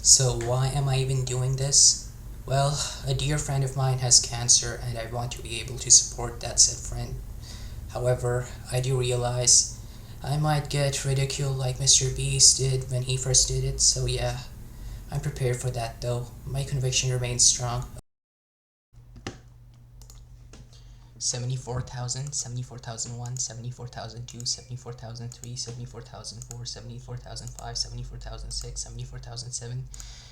So, why am I even doing this? Well, a dear friend of mine has cancer and I want to be able to support that said friend. However, I do realize I might get ridiculed like Mr. Beast did when he first did it, so yeah, I'm prepared for that though. My conviction remains strong. 74,000, 74,001, 74,002, 74,003, 74,004, 74,005, 74,006, 74,007,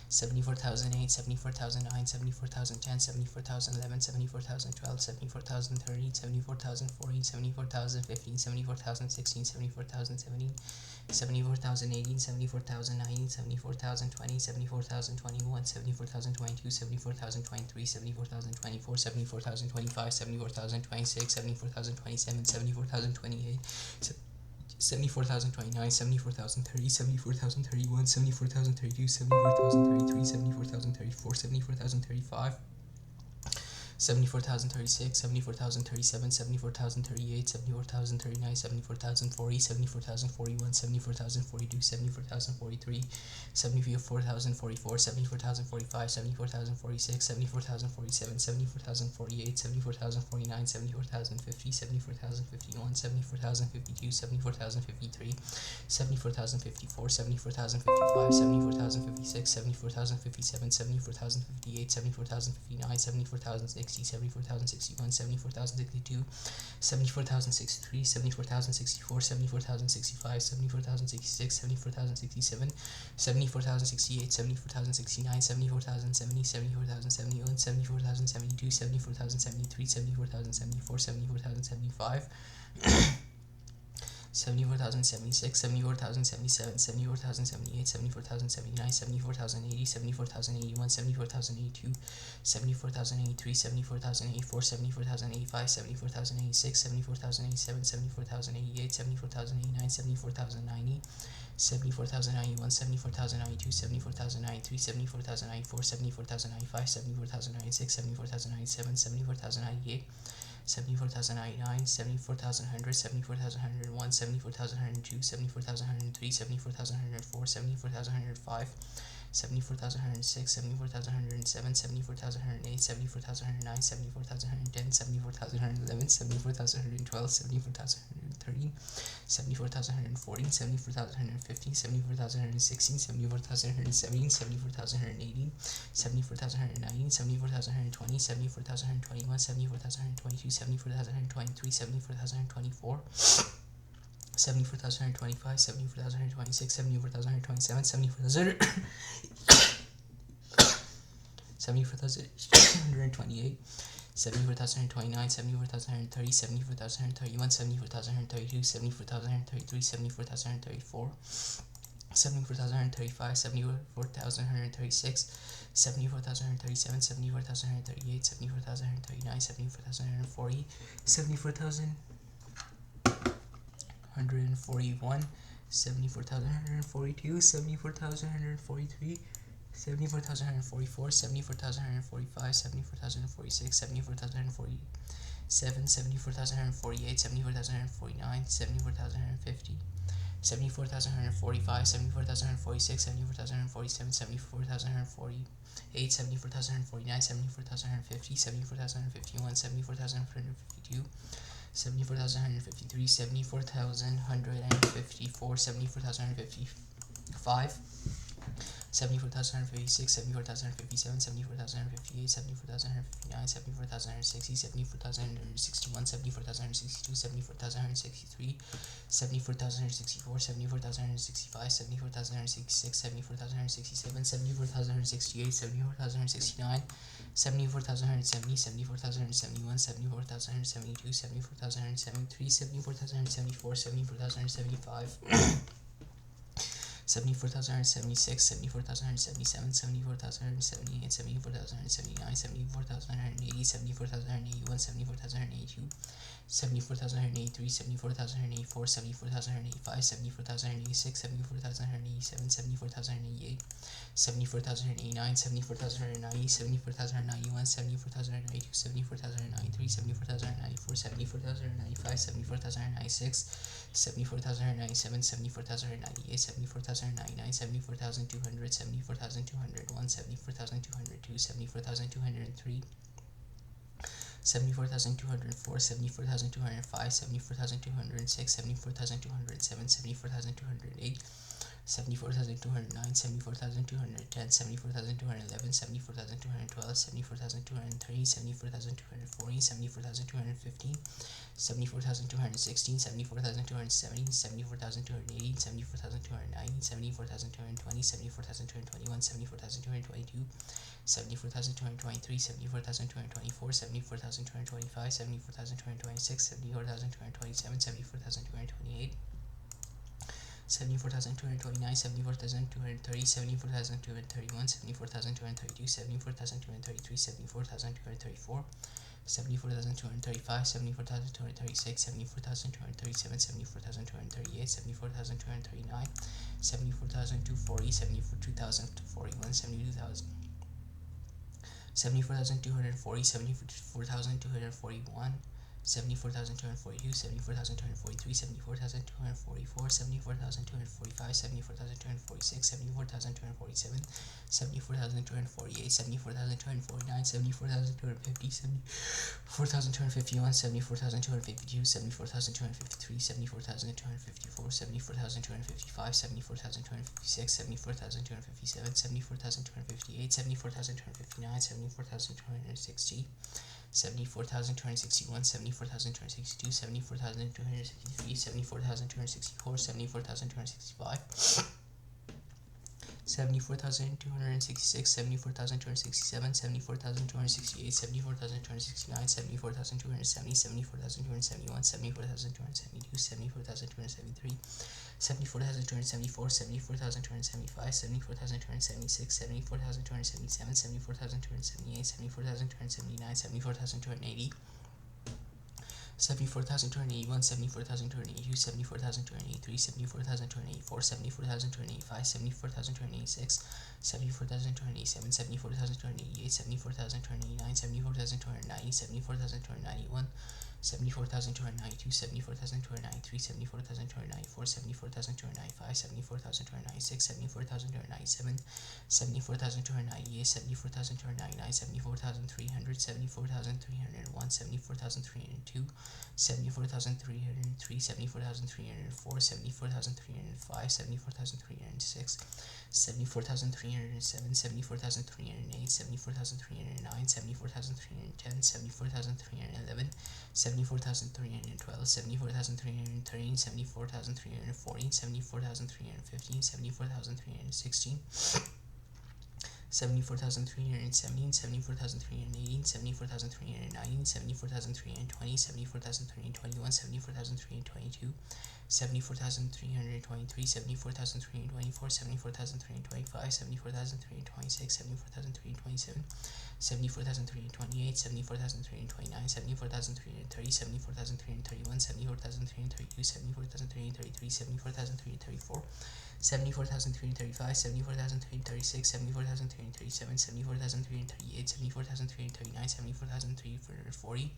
74,008, 74,009, 74,010, 74,011, 74,012, 74,013, 74,014, 74,015, 74,016, 74,017, 74,018, 74,019, 74,020, 74,021, 74,022, 74,023, 74,024, 74,025, 74,026, 74,027, 74,028, 74,029, 74,030, 74,031, 74,032, 74,033, 74,034, 74,035, 74,036, 74,037, 74,038, 74,039, 74,040, 74,041, 74,042, 74,043, 74,044, 74,045, 74,046, 74,047, 74,048, 74,049, 74,050, 74,051, 74,052, 74,053, 74,054, 74,055, 74,056, 74,057, 74,058, 74,059, 74,060, 74,061, 74,062, 74,063, 74,064, 74,065, 74,066, 74,067, 74,068, 74,069, 74,070, 74,071, 74,072, 74,073, 74,074, 74,075, 74,076, 74,077, 74,078, 74,079, 74,080, 74,081, 74,082, 74,083, 74,084, 74,085, 74,086, 74,087, 74,088, 74,089, 74,090, 74,091, 74,092, 74,093, 74,094, 74,095, 74,096, 74,097, 74,098, 74,099, 74,100, 74,101, 74,102, 74,103, 74,104, 74,105, 74,106, 74,107, 74,108, 74,109, 74,110, 74,111, 74,112, 74,113, 74,114, 74,115, 74,116, 74,117, 74,118, 74,119, 74,120, 74,121, 74,122, 74,123, 74,124, 74,125, 74,126, 74,127, 74,128, 74,129, 74,130, 74,131, 74,132, 74,133, 74,134, 74,135, 74,136, 74,137, 74,138, 74,139, 74,140, 74,141, 74,142, 74,143, 74,144, 74,145, 74,146, 74,147, 74,148, 74,149, 74,150, 74,145, 74,146, 74,147, 74,148, 74,149, 74,150, 74,151, 74,152, 74,153, 74,154, 74,155, 74,156, 74,157, 74,158, 74,159, 74,160, 74,161, 74,162, 74,163, 74,164, 74,165, 74,166, 74,167, 74,168, 74,169, 74,170, 74,171, 74,172, 74,173, 74,174, 74,175, 74,176, 74,177, 74,178, 74,179, 74,180, 74,181, 74,182, 74,183, 74,184, 74,185, 74,186, 74,187, 74,188, 74,189, 74,190, 74,191, 74,192, 74,193, 74,194, 74,195, 74,196, 74,197, 74,198, 74,199, 74,200, 74,201, 74,202, 74,203, 74,204, 74,205, 74,206, 74,207, 74,208, 74,209, 74,210, 74,211, 74,212, 74,230, 74,240, 74,215, 74,216, 74,217, 74,218, 74,290, 74,220, 74,221, 74,222, 74,223, 74,224, 74,225, 74,226, 74,227, 74,228, 74,229, 74,230, 74,231, 74,232, 74,233, 74,234, 74,235, 74,236, 74,237, 74,238, 74,239, 74,240, 72,041, 72,000. 74,240, 74,241, 74,242, 74,243, 74,244, 74,245, 74,246, 74,247, 74,248, 74,249, 74,250, 74,251, 74,252, 74,253, 74,254, 74,255, 74,256, 74,257, 74,258, 74,259, 74,260, 74,261, 74,262, 74,263, 74,264, 74,265, 74,266, 74,267, 74,268, 74,269, 74,270, 74,271, 74,272, 74,273, 74,274, 74,275, 74,276, 74,277, 74,278, 74,279, 74,280, 74,281, 74,282, 74,283, 74,284, 74,285, 74,286, 74,287, 74,288, 74,289, 74,290, 74,291, 74,292, 74,293, 74,294, 74,295, 74,296, 74,297, 74,298, 74,299, 74,300, 74,301, 74,302, 74,303, 74,304, 74,305, 74,306, 74,307, 74,308, 74,309, 74,310, 74,311, 74,312, 74,313, 74,314, 74,315, 74,316, 74,317, 74,318, 74,319, 74,320, 74,321, 74,322, 74,323, 74,324, 74,325, 74,326, 74,327, 74,328, 74,329, 74,330, 74,331, 74,332, 74,333, 74,334, 74,335, 74,336, 74,337, 74,338, 74,339, 74,340,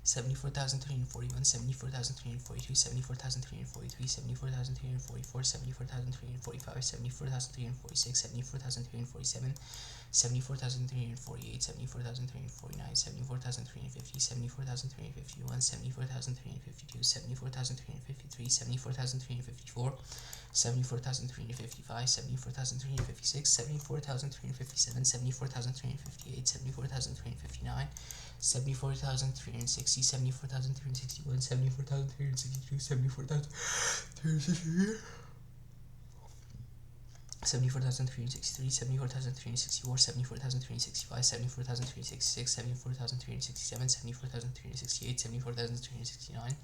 74,341, 74,342, 74,343, 74,344, 74,345, 74,346, 74,347, 74,348, 74,349, 74,350, 74,351, 74,352, 74,353, 74,354, 74,355, 74,356, 74,357, 74,358, 74,359, 74,360, 74,361, 74,362, 74,363, 74,363, 74,364, 74,365, 74,366, 74,367, 74,368, 74,369,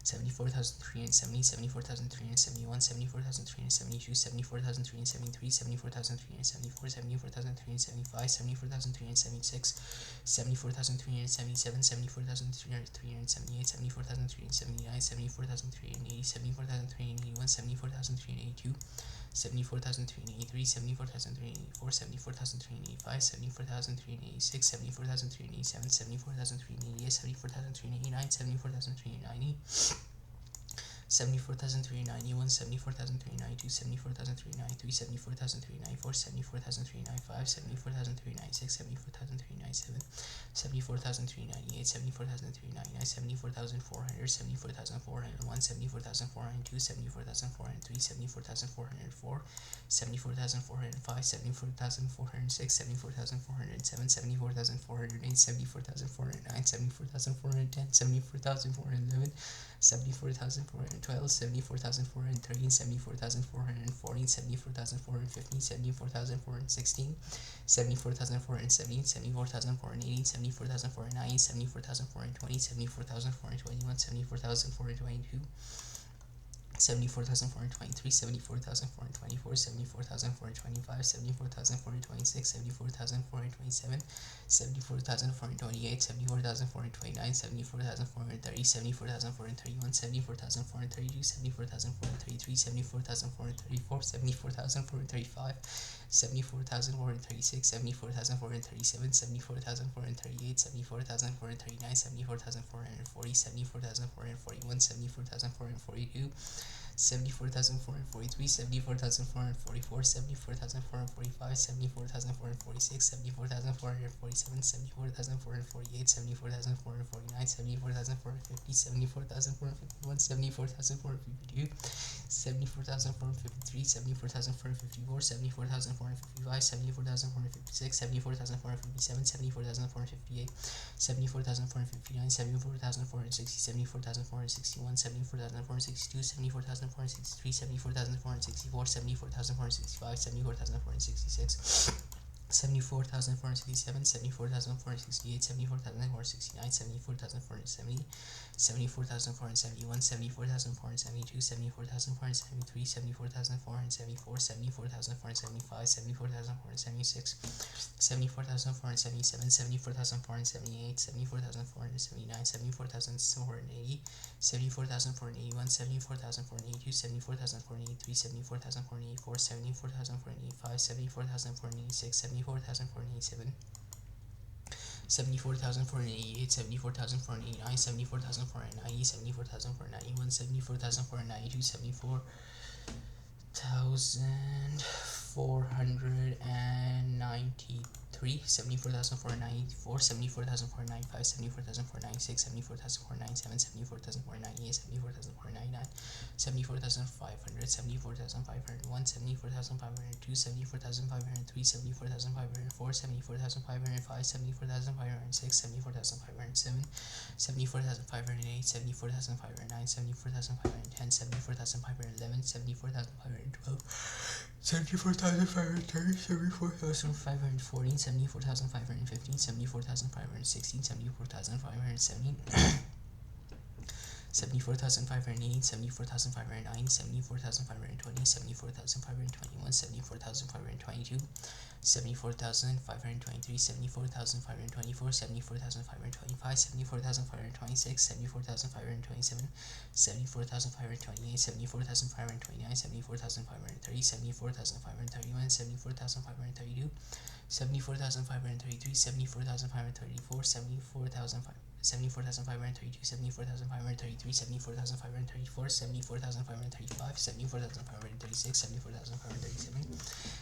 74,370, 74,371, 74,372, 74,373, 74,374, 74,375, 74,376, 74,377, 74,378, 74,379, 74,380, 74,381, 74,382, 74,383, 74,384, 74,385, 74,386, 74,387, 74,388, 74,389, 74,390, 74,391, 74,392, 74,393, 74,394, 74,395, 74,396, 74,397, 74,398, 74,399, 74,400, 74,401, 74,402, 74,403, 74,404, 74,405, 74,406, 74,407, 74,408, 74,409, 74,410, 74,411, 74,412, 74,413, 74,414, 74,415, 74,416, 74,417, 74,418, 74,409, 74,420, 74,421, 74,422, 74,423, 74,424, 74,425, 74,426, 74,427, 74,428, 74,429, 74,430, 74,431, 74,432, 74,433, 74,434, 74,435, 74,436, 74,437, 74,438, 74,439, 74,440, 74,441, 74,442, 74,443, 74,444, 74,445, 74,446, 74,447, 74,448, 74,449, 74,450, 74,451, 74,452, 74,453, 74,454, 74,455, 74,456, 74,457, 74,458, 74,459, 74,460, 74,461, 74,462, 74,463, 74,464, 74,465, 74,466, 74,467, 74,468, 74,469, 74,470, 74,471, 74,472, 74,473, 74,474, 74,475, 74,476, 74,477, 74,478, 74,479, 74,480, 74,481, 74,482, 74,483, 74,484, 74,485, 74,486, 74,487, 74,488, 74,489, 74,490, 74,491, 74,492, 74,493, 74,494, 74,495, 74,496, 74,497, 74,498, 74,499, 74,500, 74,501, 74,502, 74,503, 74,504, 74,505, 74,506, 74,507, 74,508, 74,509, 74,510, 74,511, 74,512, 74,530, 74,514, 74,515, 74,516, 74,517, 74,508, 74,509, 74,520, 74,521, 74,522, 74,523, 74,524, 74,525, 74,526, 74,527, 74,528, 74,529, 74,530, 74,531, 74,532, 74,533, 74,534, 74,532, 74,533, 74,534, 74,535, 74,536, 74,537,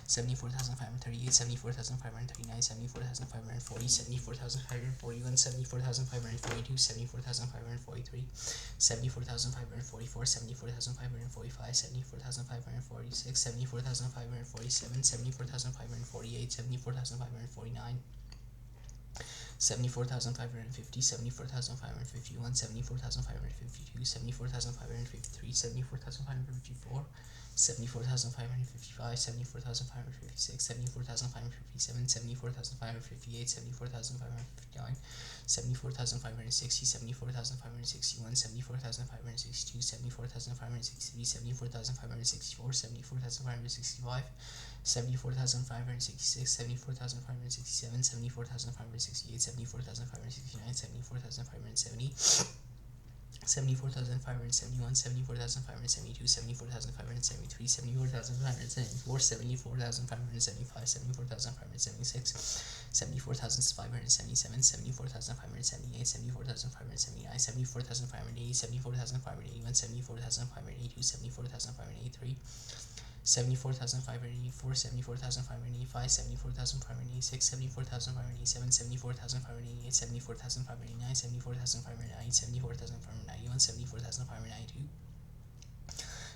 74,538, 74,539, 74,540, 74,541, 74,542, 74,543, 74,544, 74,545, 74,546, 74,547, 74,548, 74,549, 74,550, 74,551, 74,552, 74,553, 74,554, 74,555, 74,556, 74,557, 74,558, 74,559, 74,560, 74,561, 74,562, 74,563, 74,564, 74,565, 74,566, 74,567, 74,568, 74,569, 74,570, 74,571, 74,572, 74,573, 74,574, 74,575, 74,576, 74,577, 74,578, 74,579, 74,580, 74,581, 74,582, 74,583, 74,584, 74,585, 74,586, 74,587, 74,588, 74,589, 74,590, 74,591, 74,592,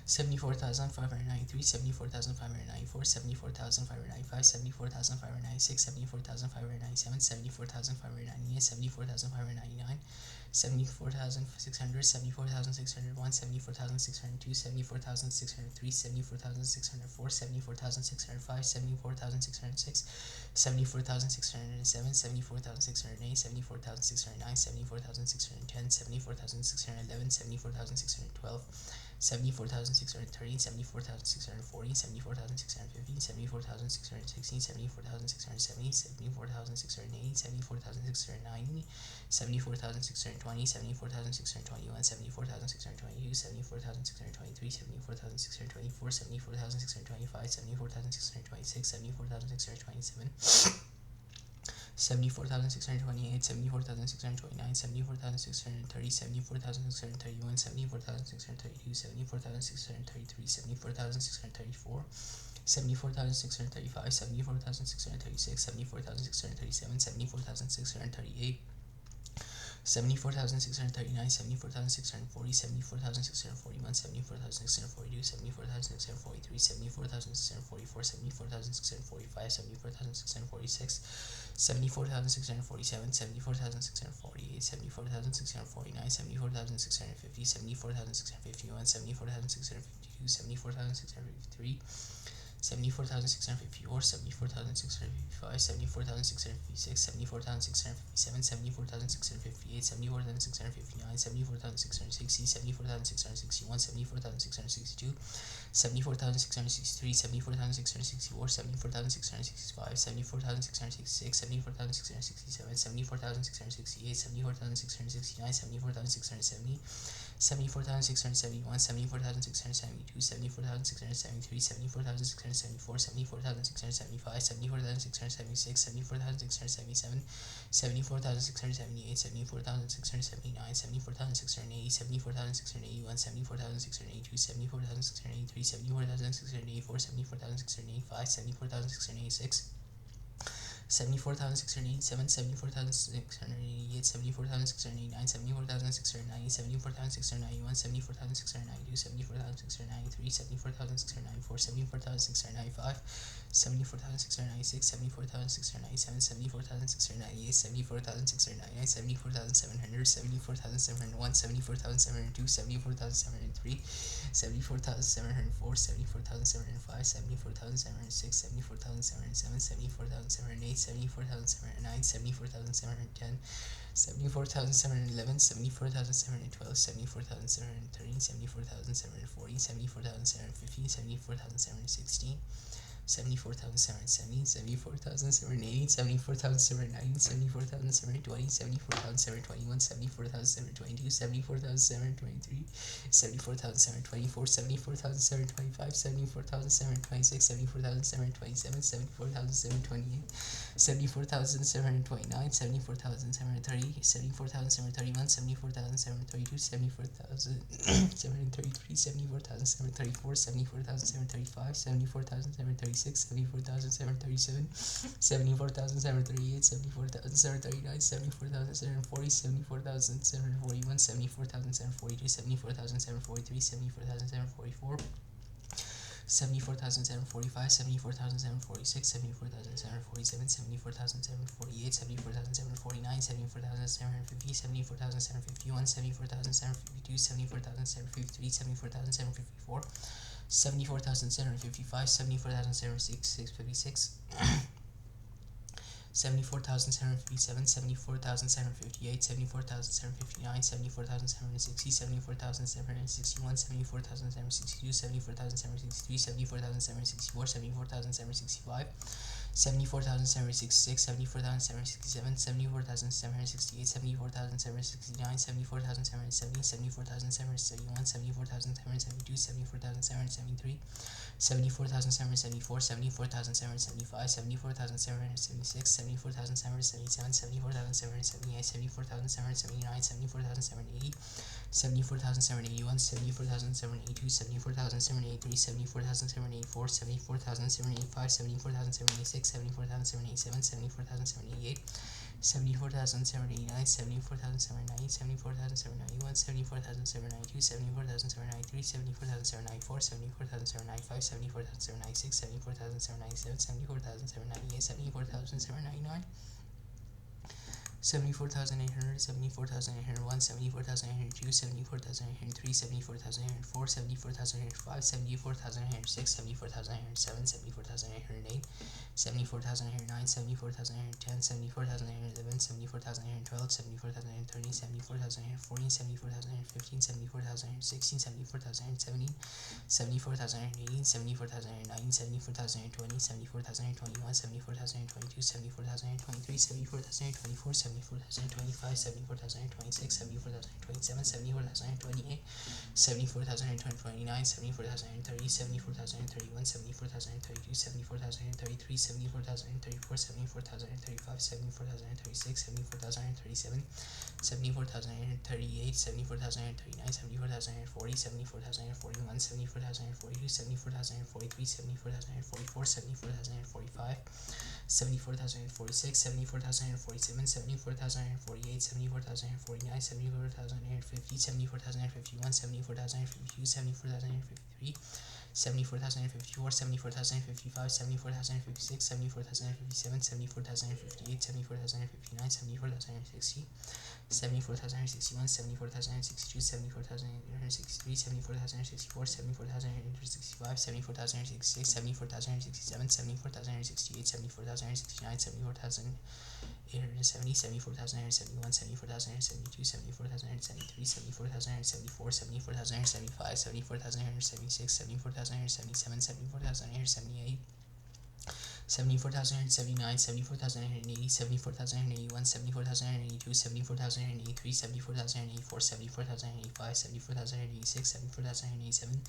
74,593, 74,594, 74,595, 74,596, 74,597, 74,598, 74,599, 74,600, 74,601, 74,602, 74,603, 74,604, 74,605, 74,606, 74,607, 74,608, 74,609, 74,610, 74,611, 74,612, 74,613, 74,614, 74,615, 74,616, 74,617, 74,680, 74,690, 74,620, 74,621, 74,622, 74,623, 74,624, 74,625, 74,626, 74,627, 74,628, 74,629, 74,630, 74,631, 74,632, 74,633, 74,634, 74,635, 74,636, 74,637, 74,638, 74,639, 74,640, 74,641, 74,642, 74,643, 74,644, 74,645, 74,646, 74,647, 74,648, 74,649, 74,650, 74,651, 74,652, 74,653, 74,654, 74,655, 74,656, 74,657, 74,658, 74,659, 74,660, 74,661, 74,662, 74,663, 74,664, 74,665, 74,666, 74,667, 74,668, 74,669, 74,670, 74,671, 74,672, 74,673, 74,674, 74,675, 74,676, 74,677, 74,678, 74,679, 74,680, 74,681, 74,682, 74,683, 74,684, 74,685, 74,686, 74,687, 74,688, 74,689, 74,690, 74,691, 74,692, 74,693, 74,694, 74,695, 74,696, 74,697, 74,698, 74,699, 74,700, 74,701, 74,702, 74,703, 74,704, 74,705, 74,706, 74,707, 74,708, 74,709, 74,710, 74,711, 74,712, 74,713, 74,740, 74,715, 74,716, 74,770, 74,780, 74,790, 74,720, 74,721, 74,722, 74,723, 74,724, 74,725, 74,726, 74,727, 74,728, 74,729, 74,730, 74,731, 74,732, 74,733, 74,734, 74,735, 74,736, 74,737, 74,738, 74,739, 74,740, 74,741, 74,742, 74,743, 74,744, 74,745, 74,746, 74,747, 74,748, 74,749, 74,750, 74,751, 74,752, 74,753, 74,754, 74,755, 74,756, 74,757, 74,758, 74,759, 74,760, 74,761, 74,762, 74,763, 74,764, 74,765, 74,766, 74,767, 74,768, 74,769, 74,770, 74,771, 74,772, 74,773, 74,774, 74,775, 74,776, 74,777, 74,778, 74,779, 74,780, 74,781, 74,782, 74,783, 74,784, 74,785, 74,786, 74,787, 74,788, 74,789, 74,790, 74,791, 74,792, 74,793, 74,794, 74,795, 74,796, 74,797, 74,798, 74,799, 74,800, 74,801, 74,802, 74,803, 74,804, 74,805, 74,806, 74,807, 74,808, 74,809, 74,810, 74,811, 74,812, 74,813, 74,814, 74,815, 74,816, 74,817, 74,818, 74,819, 74,820, 74,821, 74,822, 74,823, 74,824, 74,025, 74,026, 74,027, 74,028, 74,029, 74,030, 74,031, 74,032, 74,033, 74,034, 74,035, 74,036, 74,037, 74,038, 74,039, 74,040, 74,041, 74,042, 74,043, 74,044, 74,045, 74,046, 74,047, 74,048, 74,049, 74,050, 74,051, 74,052, 74,053, 74,054, 74,055, 74,056, 74,057, 74,058, 74,059, 74,060, 74,061, 74,062, 74,063, 74,064, 74,065, 74,066, 74,067, 74,068, 74,069, 74,870, 74,871, 74,872, 74,873, 74,874, 74,875, 74,876, 74,877, 74,878, 74,879, 74,880, 74,881, 74,882, 74,883, 74,084, 74,085, 74,086, 74,087,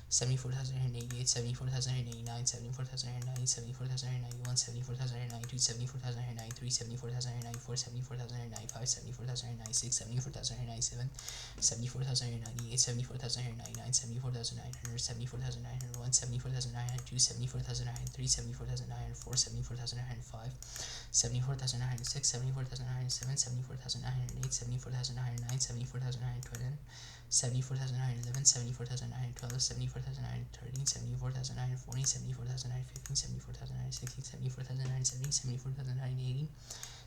74,088, 74,089, 74,090, 74,091, 74,092, 74,093, 74,094, 74,095, 74,096, 74,097, 74,098, 74,099, 74,900, 74,901, 74,902, 74,903, 74,904, 74,905, 74,906, 74,907, 74,908, 74,909, 74,912, 74,911, 74,912, 74,913, 74,940, 74,915, 74,916, 74,917, 74,918,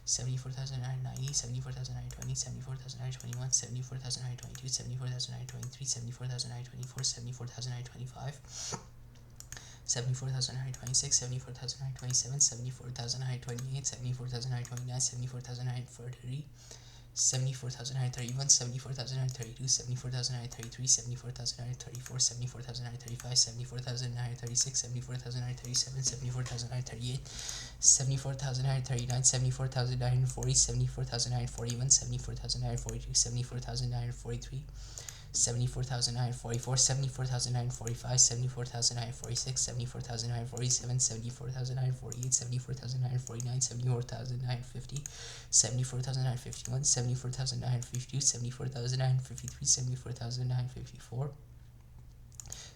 74,990, 74,920, 74,921, 74,922, 74,923, 74,924, 74,925, 74,926, 74,927, 74,928, 74,929, 74,930, 74,931, 74,932, 74,933, 74,934, 74,935, 74,936, 74,937, 74,938, 74,939, 74,940, 74,941, 74,942, 74,943, 74,944, 74,945, 74,946, 74,947, 74,948, 74,949, 74,950, 74,951, 74,952, 74,953, 74,954,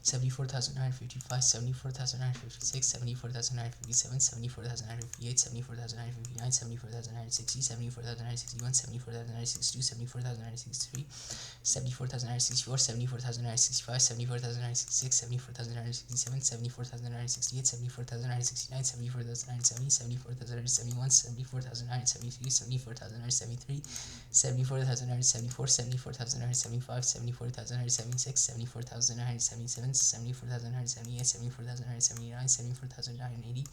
74,955, 74,956, 74,957, 74,958, 74,959, 74,960, 74,961, 74,962, 74,963, 74,964, 74,965, 74,966, 74,967, 74,968, 74,969, 74,970, 74,971, 74,972, 74,973, 74,974, 74,975, 74,976, 74,977, 74,978, 74,979, 74,980,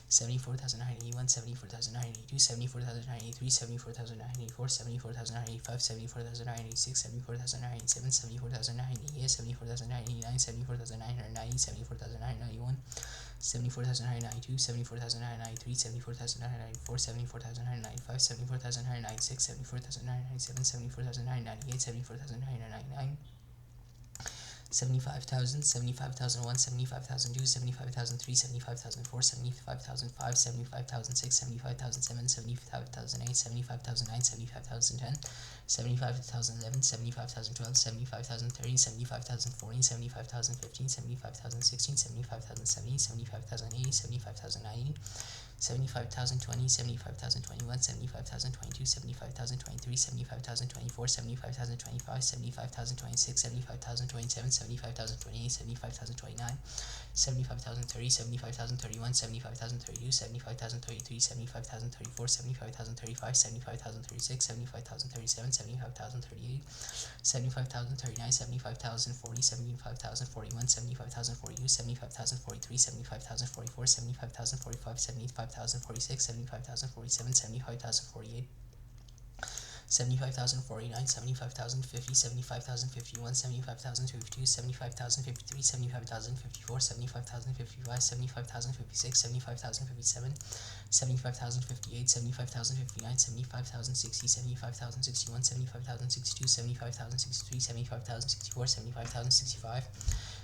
74,981, 74,982, 74,983, 74,984, 74,985, 74,986, 74,987, 74,988, 74,989, 74,990, 74,991, 74,992, 74,993, 74,994, 74,995, 74,996, 74,997, 74,998, 74,999, 75,000, 75,001, 75,002, 75,003, 75,004, 75,005, 75,006, 75,007, 75,008, 75,009, 75,010, 75,011, 75,012, 75,013, 75,014, 75,015, 75,016, 75,017, 75,080, 75,090, 75,020, 75,021, 75,022, 75,023, 75,024, 75,025, 75,026, 75,027, 75,028, 75,029, 75,030, 75,031, 75,032, 75,033, 75,034, 75,035, 75,036, 75,037, 75,038, 75,039, 75,040, 75,041, 75,042, 75,043, 75,044, 75,045, 75,046, 75,047, 75,048, 75,049, 75,050, 75,051, 75,052, 75,053, 75,054, 75,055, 75,056, 75,057, 75,058, 75,059, 75,060, 75,061, 75,062, 75,063, 75,064, 75,065,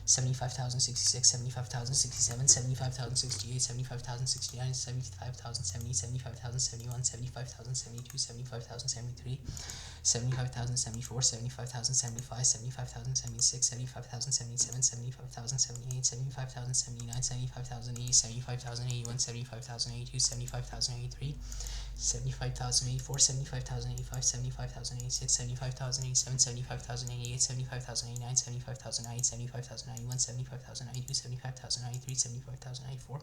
75,066, 75,067, 75,068, 75,069, 75,070, 75,071, 75,072, 75,073, 75,074, 75,075, 75,076, 75,077, 75,078, 75,079, 75,080, 75,081, 75,082, 75,083, 75,084, 75,085, 75,086, 75,087, 75,088, 75,089, 75,090, 75,091, 75,092, 75,093, 75,094,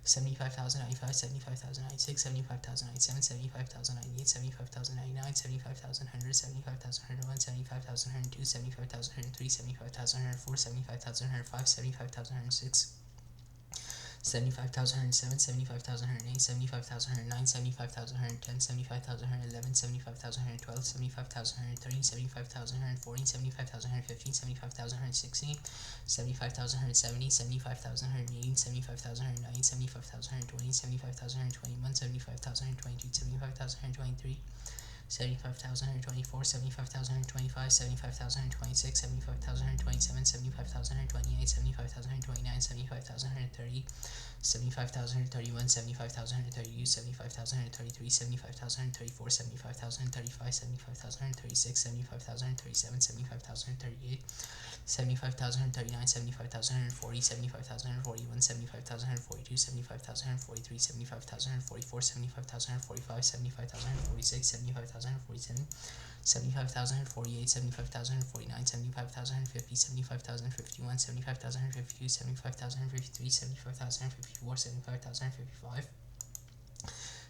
75,095, 75,096, 75,097, 75,098, 75,099, 75,100, 75,101, 75,102, 75,103, 75,104, 75,105, 75,106, 75,107, 75,108, 75,109, 75,110, 75,111, 75,112, 75,113, 75,114, 75,115, 75,116, 75,170, 75,118, 75,119, 75,120, 75,121, 75,122, 75,123, 75,024, 75,025, 75,026, 75,027, 75,028, 75,029, 75,030, 75,031, 75,032, 75,033, 75,034, 75,035, 75,036, 75,037, 75,038, 75,039, 75,040, 75,041, 75,042, 75,043, 75,044, 75,045, 75,046, 75,047, 75,048, 75,049, 75,050, 75,051, 75,052, 75,053, 75,054, 75,055,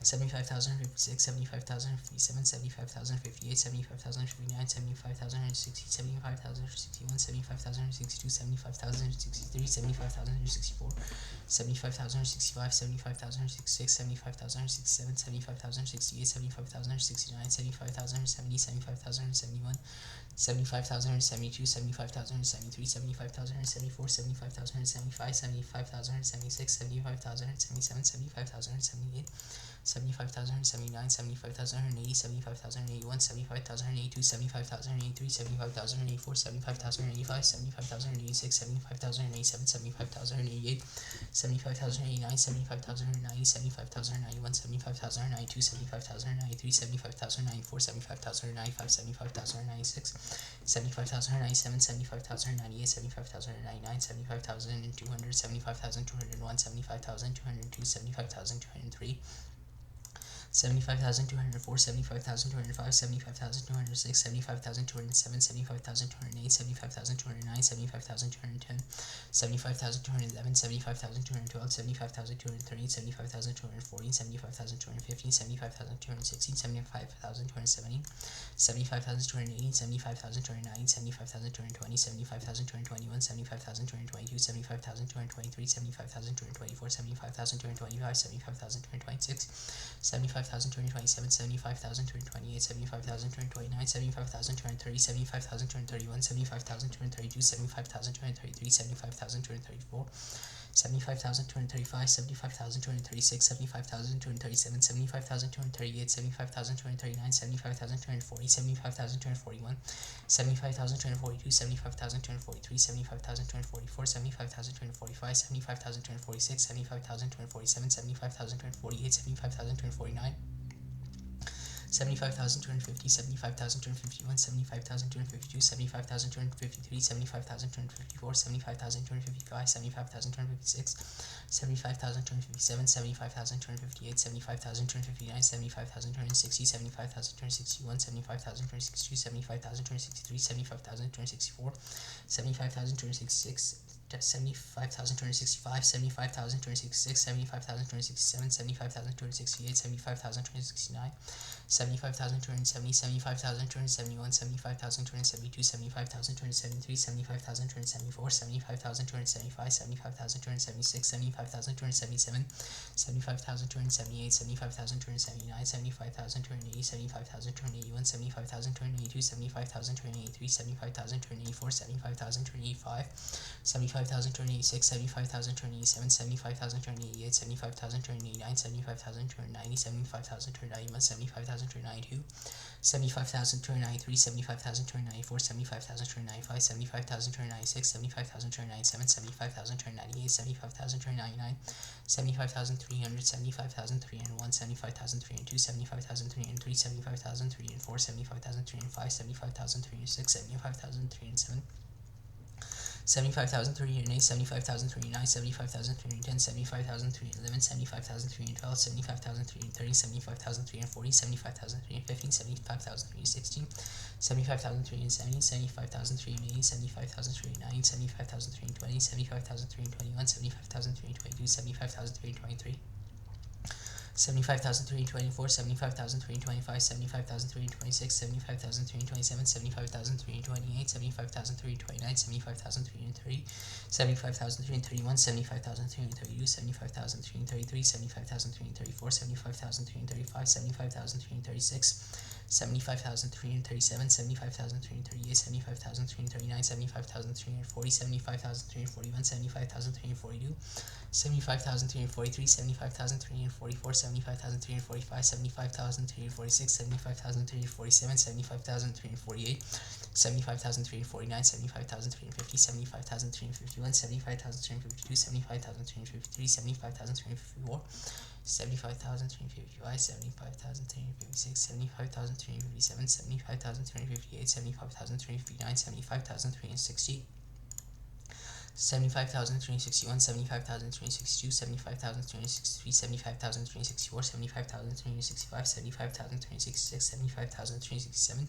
75,056, 75,057, 75,058, 75,059, 75,060, 75,061, 75,062, 75,063, 75,064, 75,065, 75,066, 75,067, 75,068, 75,069, 75,070, 75,071, 75,072, 75,073, 75,074, 75,075, 75,076, 75,077, 75,078, 75,079, 75,080, 75,081, 75,082, 75,083, 75,084, 75,085, 75,086, 75,087, 75,088, 75,089, 75,090, 75,091, 75,092, 75,093, 75,094, 75,095, 75,096, 75,197, 75,198, 75,199, 75,200, 75,201, 75,202, 75,203, 75,204, 75,205, 75,206, 75,207, 75,208, 75,209, 75,210, 75,211, 75,212, 75,213, 75,214, 75,215, 75,216, 75,217, 75,218, 75,209, 75,220, 75,221, 75,222, 75,223, 75,224, 75,225, 75,226, 75,227, 75,228, 75,229, 75,230, 75,231, 75,232, 75,233, 75,234, 75,235, 75,236, 75,237, 75,238, 75,239, 75,240, 75,241, 75,242, 75,243, 75,244, 75,245, 75,246, 75,247, 75,248, 75,249, 75,250, 75,251, 75,252, 75,253, 75,254, 75,255, 75,256, 75,257, 75,258, 75,259, 75,260, 75,261, 75,262, 75,263, 75,264, 75,266, 75,265, 75,266, 75,267, 75,268, 75,269, 75,270, 75,271, 75,272, 75,273, 75,274, 75,275, 75,276, 75,277, 75,278, 75,279, 75,280, 75,281, 75,282, 75,283, 75,284, 75,285, 75,286, 75,287, 75,288, 75,289, 75,290, 75,291, 75,292, 75,293, 75,294, 75,295, 75,296, 75,297, 75,298, 75,299, 75,300, 75,301, 75,302, 75,303, 75,304, 75,305, 75,306, 75,307, 75,308, 75,309, 75,310, 75,311, 75,312, 75,330, 75,340, 75,315, 75,316, 75,370, 75,380, 75,390, 75,320, 75,321, 75,322, 75,323, 75,324, 75,325, 75,326, 75,327, 75,328, 75,329, 75,330, 75,331, 75,332, 75,333, 75,334, 75,335, 75,336, 75,337, 75,338, 75,339, 75,340, 75,341, 75,342, 75,343, 75,344, 75,345, 75,346, 75,347, 75,348, 75,349, 75,350, 75,351, 75,352, 75,353, 75,354, 75,355, 75,356, 75,357, 75,358, 75,359, 75,360, 75,361, 75,362, 75,363, 75,364, 75,365, 75,366, 75,367,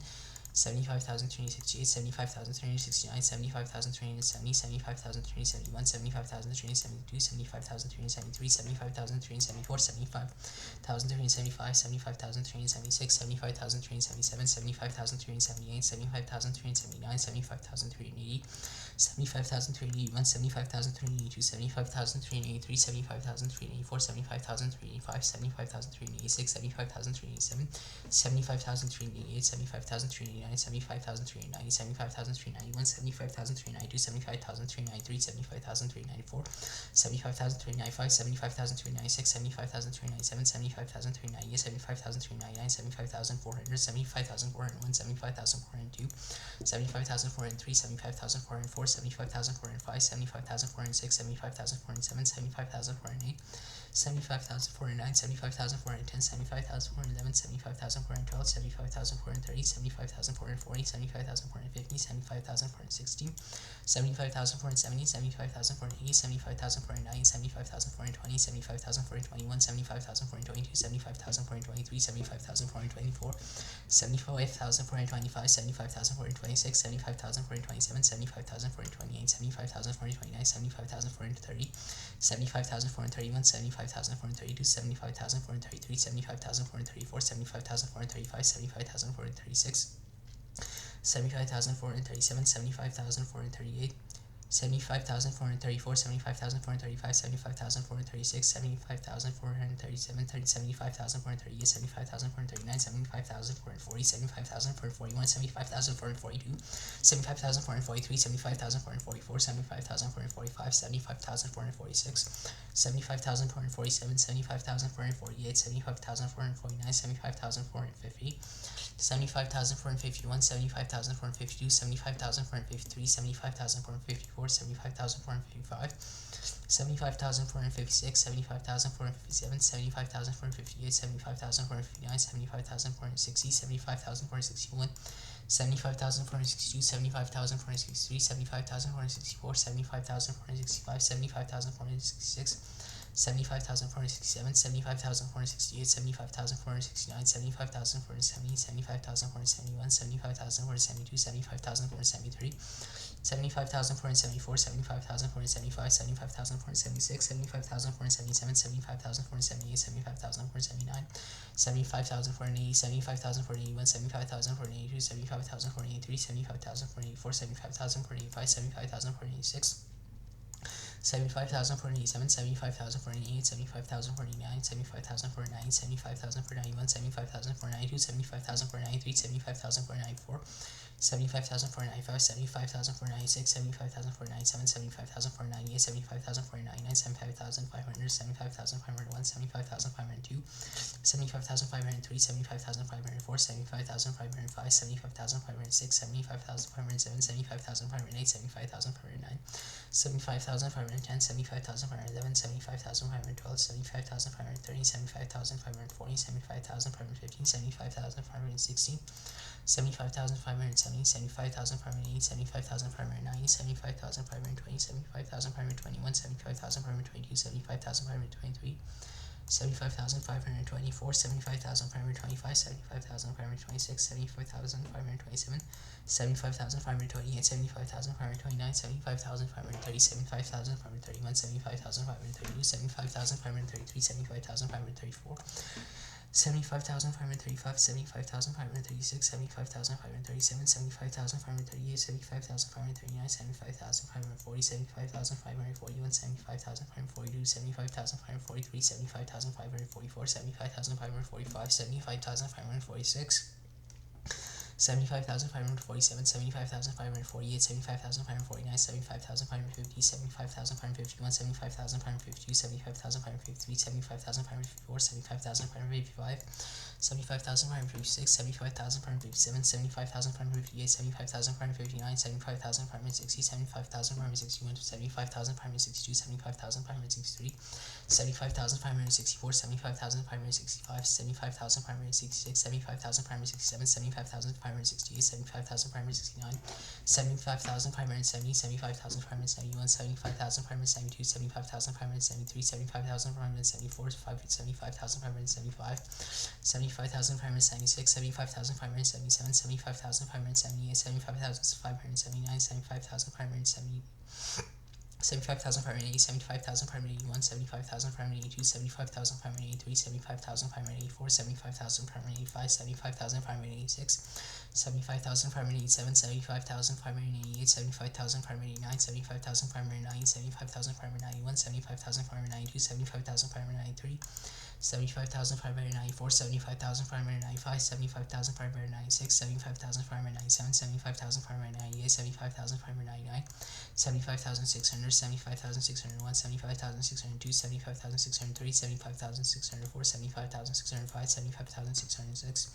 75,368, 75,369, 75,370, 75,371, 75,372, 75,373, 75,374, 75,375, 75,376, 75,377, 75,378, 75,379, 75,380, 75,381, 75,382, 75,383, 75,384, 75,385, 75,386, 75,387, 75,388, 75,389, 75,390, 75,391, 75,392, 75,393, 75,394, 75,395, 75,396, 75,397, 75,398, 75,399, 75,400, 75,401, 75,402, 75,403, 75,404, 75,405, 75,406, 75,407, 75,408, 75,409, 75,410, 75,411, 75,412, 75,430, 75,431, 75,440, 75,450, 75,460, 75,470, 75,480, 75,490, 75,420, 75,421, 75,422, 75,423, 75,424, 75,425, 75,426, 75,427, 75,428, 75,429, 75,430, 75,431, 75,432, 75,433, 75,434, 75,435, 75,436, 75,437, 75,438, 75,434, 75,435, 75,436, 75,437, 75,438, 75,439, 75,440, 75,441, 75,442, 75,443, 75,444, 75,445, 75,446, 75,447, 75,448, 75,449, 75,450, 75,451, 75,452, 75,453, 75,454, 75,455, 75,456, 75,457, 75,458, 75,459, 75,460, 75,461, 75,462, 75,463, 75,464, 75,465, 75,466, 75,467, 75,468, 75,469, 75,470, 75,471, 75,472, 75,473, 75,474, 75,475, 75,476, 75,477, 75,478, 75,479, 75,480, 75,481, 75,482, 75,483, 75,484, 75,485, 75,486, 75,487, 75,488, 75,489, 75,490, 75,491, 75,492, 75,493, 75,494, 75,495, 75,496, 75,497, 75,498, 75,499, 75,500, 75,501, 75,502, 75,503, 75,504, 75,505, 75,506, 75,507, 75,508, 75,509, 75,510, 75,511, 75,512, 75,513, 75,514, 75,515, 75,516, 75,570, 75,580, 75,590, 75,520, 75,521, 75,522, 75,523, 75,524, 75,525, 75,526, 75,527, 75,528, 75,529, 75,530, 75,531, 75,532, 75,533, 75,534, 75,535, 75,536, 75,537, 75,538, 75,539, 75,540, 75,541, 75,542, 75,543, 75,544, 75,545, 75,546, 75,547, 75,548, 75,549, 75,550, 75,551, 75,552, 75,553, 75,554, 75,555, 75,556, 75,557, 75,558, 75,559, 75,560, 75,561, 75,562, 75,563, 75,564, 75,565, 75,566, 75,567, 75,568, 75,569, 75,570, 75,571, 75,572, 75,573, 75,574, 75,575, 75,576, 75,577, 75,578, 75,579, 75,570, 75,580, 75,581, 75,582, 75,583, 75,584, 75,585, 75,586, 75,587, 75,588, 75,589, 75,590, 75,591, 75,592, 75,593, 75,594, 75,595, 75,596, 75,597, 75,598, 75,599, 75,600, 75,601, 75,602, 75,603, 75,604, 75,605, 75,606,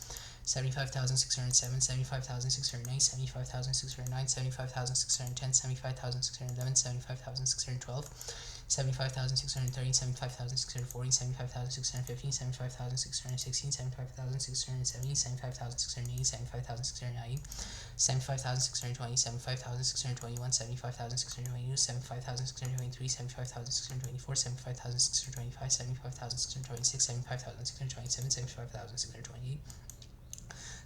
75,607, 75,608, 75,609, 75,610, 75,611, 75,612, 75,630, 75,640, 75,615, 75,616, 75,670, 75,680, 75,690, 75,620, 75,621, 75,622, 75,623, 75,624, 75,625, 75,626, 75,627, 75,628,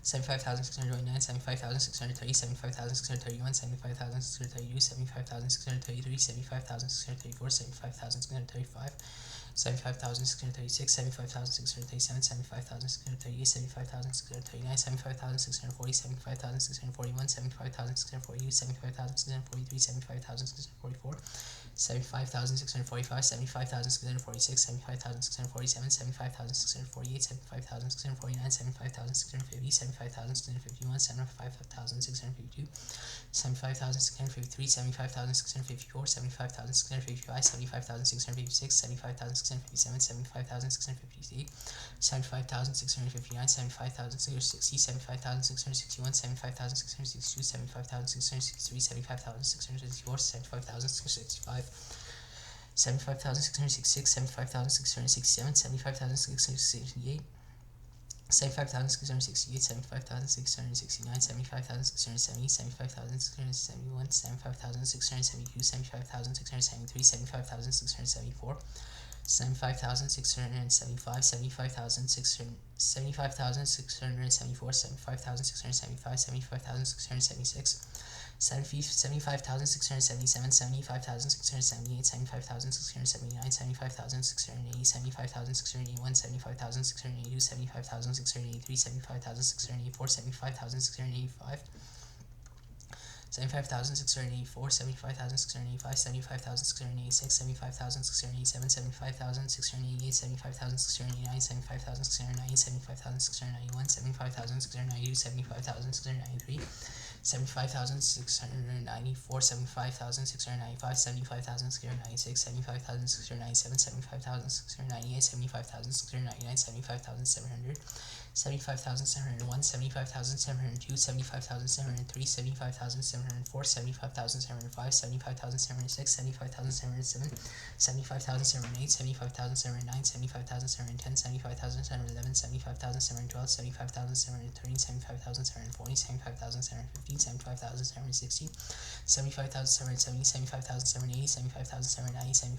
75,629, 75,630, 75,631, 75,632, 75,633, 75,634, 75,635, 75,636, 75,637, 75,638, 75,639, 75,640, 75,641, 75,642, 75,643, 75,644, 75,645, 75,646, 75,647, 75,648, 75,649, 75,650, 75,651, 75,652, 75,653, 75,654, 75,655, 75,656, 75,657, 75,658, 75,659, 75,660, 75,661, 75,662, 75,663, 75,664, 75,665, 75,666, 75,667, 75,668, 75,668, 75,669, 75,670, 75,671, 75,672, 75,673, 75,674, 75,675, 75,674, 75,675, 75,676, 75,677, 75,678, 75,679, 75,680, 75,681, 75,682, 75,683, 75,684, 75,685, 75,684, 75,685, 75,686, 75,687, 75,688, 75,689, 75,690, 75,691, 75,692, 75,693, 75,694, 75,695, 75,696, 75,697, 75,698, 75,699, 75,700, 75,701, 75,702, 75,703, 75,704, 75,705, 75,706, 75,707, 75,708, 75,709, 75,710, 75,711, 75,712, 75,713, 75,740, 75,715, 75,716, 75,770, 75,780, 75,790, 75,720,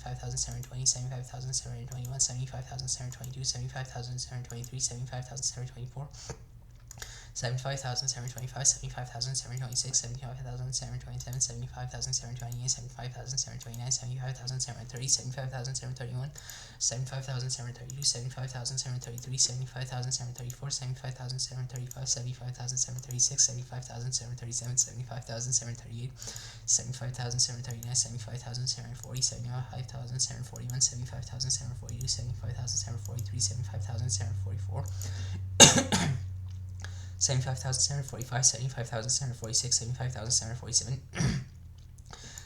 75,721, 75,722, 75,723, 75,724, 75,725, 75,726, 75,727, 75,728, 75,729, 75,730, 75,731, 75,732, 75,733, 75,734, 75,735, 75,736, 75,737, 75,738, 75,739, 75,740, 75,741, 75,742, 75,743, 75,744, 75,745, 75,746, 75,747,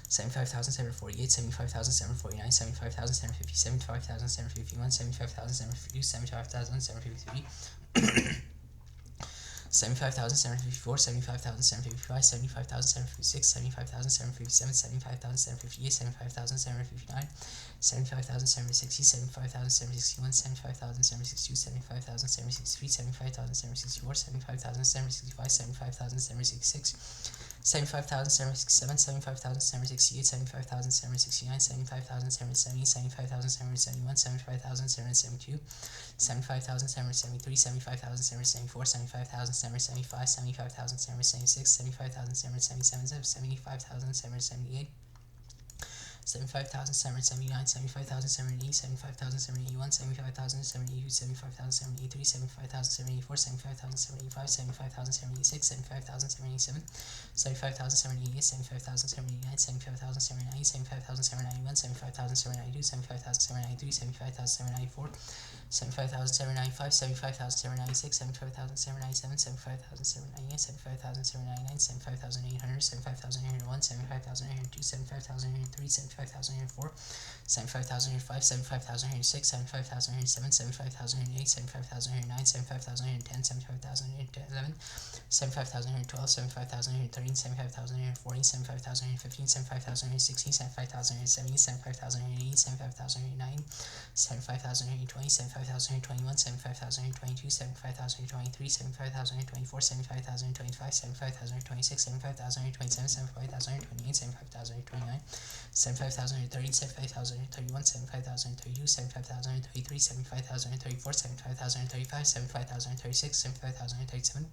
75,748, 75,749, 75,750, 75,751, 75,752, 75,753, 75,754, 75,755, 75,756, 75,757, 75,758, 75,759, 75,760, 75,761, 75,762, 75,763, 75,764, 75,765, 75,766, 75,767, 75,768, 75,769, 75,770, 75,771, 75,772, 75,773, 75,774, 75,775, 75,776, 75,777, 75,778, 75,779, 75,780, 75,781, 75,782, 75,783, 75,784, 75,785, 75,786, 75,787, 75,788, 75,789, 75,790, 75,791, 75,792, 75,793, 75,794, 75,795, 75,796, 75,797, 75,798, 75,799, 75,800, 75,801, 75,802, 75,803, 75,000 75,004, 75,005, 75,006, 75,007, 75,008, 75,009, 75,010, 75,011, 75,012, 75,013, 75,014, 75,015, 75,016, 75,017, 75,018, 75,009, 75,020, 75,021, 75,022, 75,023, 75,024, 75,025, 75,026, 75,027, 75,028, 75,029, 75,030, 75,031, 75,032, 75,033, 75,034, 75,035, 75,036, 75,037,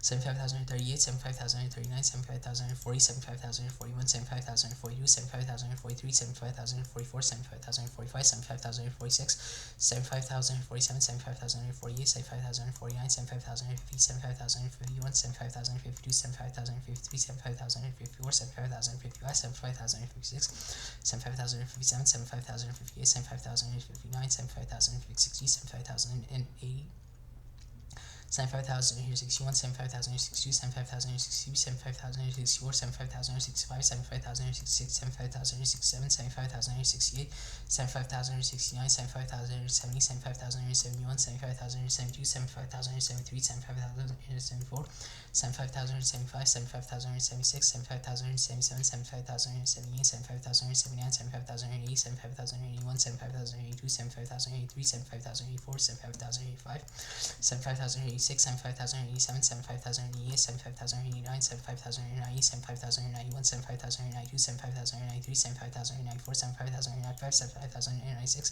75,038, 75,039, 75,040, 75,041, 75,042, 75,043, 75,044, 75,045, 75,046, 75,047, 75,048, 75,049, 75,050, 75,051, 75,052, 75,053, 75,054, 75,055, 75,056, 75,057, 75,058, 75,059, 75,060, 75,080, 75,061, 75,062, 75,062, 75,064, 75,065, 75,066, 75,067, 75,068, 75,069, 75,070, 75,071, 75,072, 75,073, 75,074, 75,075, 75,076, 75,077, 75,078, 75,079, 75,080, 75,081, 75,082, 75,083, 75,084, 75,085, 75,086, 75,087, 75,088, 75,089, 75,090, 75,091, 75,092, 75,093, 75,094, 75,095, 75,096,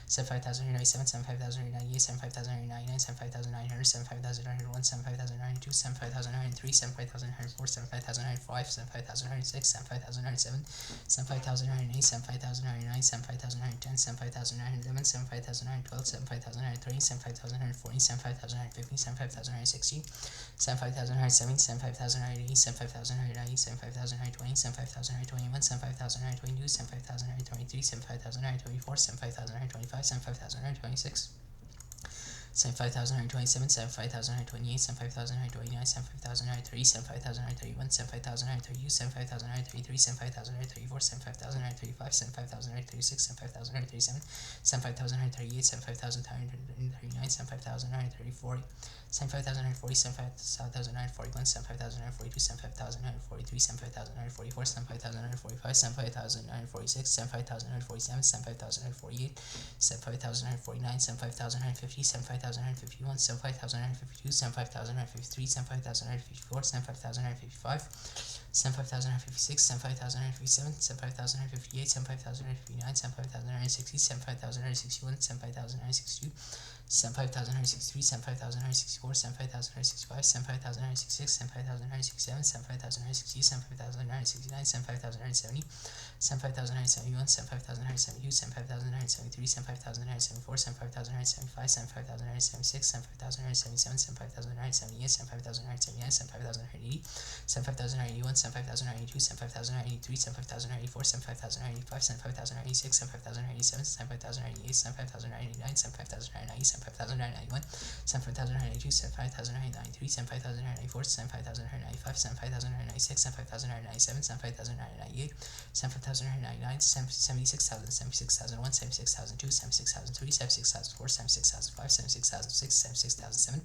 75,097, 75,098, 75,099, 75,900, 75,901, 75,902, 75,903, 75,904, 75,905, 75,906, 75,907, 75,908, 75,909, 75,910, 75,911, 75,912, 75,913, 75,914, 75,915, 75,916, 75,917, 75,980, 75,980, 75,920, 75,921, 75,922, 75,923, 75,924, 75,925, 75,926, 75,927, 75,928, 75,929, 75,930, 75,931, 75,932, 75,933, 75,934, 75,935, 75,936, 75,937, 75,938, 75,939, 75,934, 75,940, 75,941, 75,942, 75,943, 75,944, 75,945, 75,946, 75,947, 75,948, 75,949, 75,950, 75,951, 75,952, 75,953, 75,954, 75,955, 75,956, 75,957, 75,958, 75,959, 75,960, 75,961, 75,962, 75,963, 75,964, 75,965, 75,966, 75,967, 75,960, 75,969, 75,970, 75,971, 75,972, 75,973, 75,974, 75,975, 75,976, 75,977, 75,978, 75,979, 75,980, 75,981, 75,982, 75,983, 75,984, 75,985, 75,986, 75,987, 75,988, 75,989, 75,990, 75,991, 75,992, 75,993, 75,994, 75,995, 75,996, 75,997, 75,998, 75,999, 76,000, 76,001, 76,002, 76,003, 76,004, 76,005, 76,006, 76,007,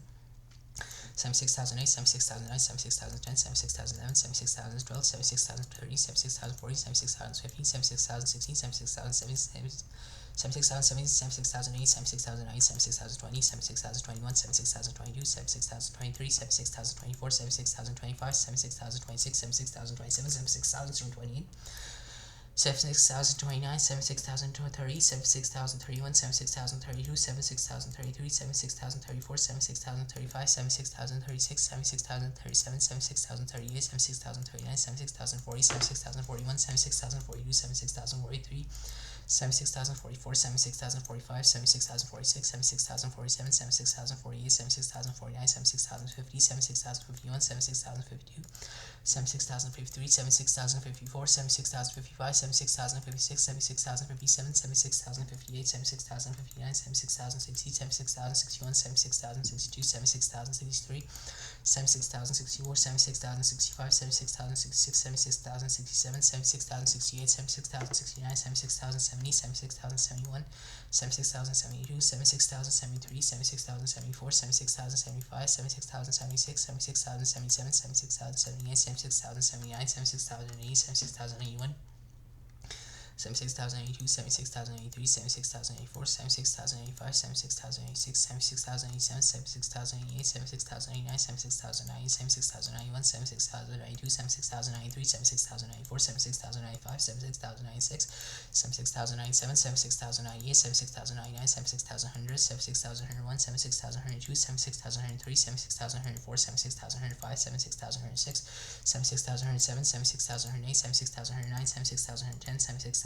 76,008, 76,009, 76,010, 76,011, 76,012, 76,030, 76,040, 76,015, 76,016, 76,017, 76,007, 76,008, 76,009, 76,020, 76,021, 76,022, 76,023, 76,024, 76,025, 76,026, 76,027, 76,028, 76,029, 76,030, 76,031, 76,032, 76,033, 76,034, 76,035, 76,036, 76,037, 76,038, 76,039, 76,040, 76,041, 76,042, 76,043, 76,044, 76,045, 76,046, 76,047, 76,048, 76,049, 76,050, 76,051, 76,052, 76,053, 76,054, 76,055, 76,056, 76,057, 76,058, 76,059, 76,060, 76,061, 76,062, 76,063, 76,064, 76,065, 76,066, 76,067, 76,068, 76,069, 76,070, 76,071, 76,072, 76,073, 76,074, 76,075, 76,076, 76,077, 76,078, 76,079, 76,080, 76,081, 76,082, 76,083, 76,084, 76,085, 76,086, 76,087, 76,088, 76,089, 76,090, 76,091, 76,092, 76,093, 76,094, 76,095, 76,096, 76,097, 76,098, 76,099, 76,100, 76,101, 76,102, 76,103, 76,104, 76,105, 76,106, 76,107, 76,108, 76,109, 76,110,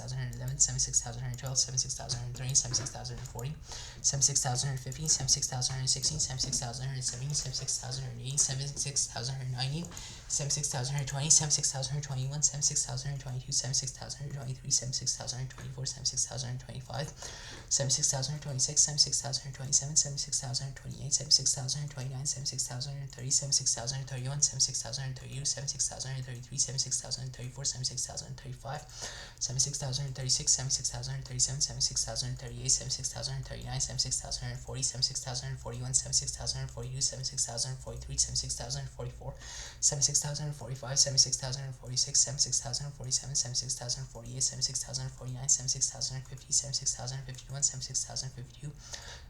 76,011, 76,112, 76,113, 76,140, 76,150, 76,116, 76,117, 76,180, 76,190, 76,120, 76,121, 76,122, 76,123, 76,124, 76,125, 76,126, 76,127, 76,128, 76,129, 76,130, 76,131, 76,132, 76,133, 76,134, 76,035, 76,036, 76,037, 76,038, 76,039, 76,040, 76,041, 76,042, 76,043, 76,044, 76,045, 76,046, 76,047, 76,048, 76,049, 76,050, 76,051, 76,052,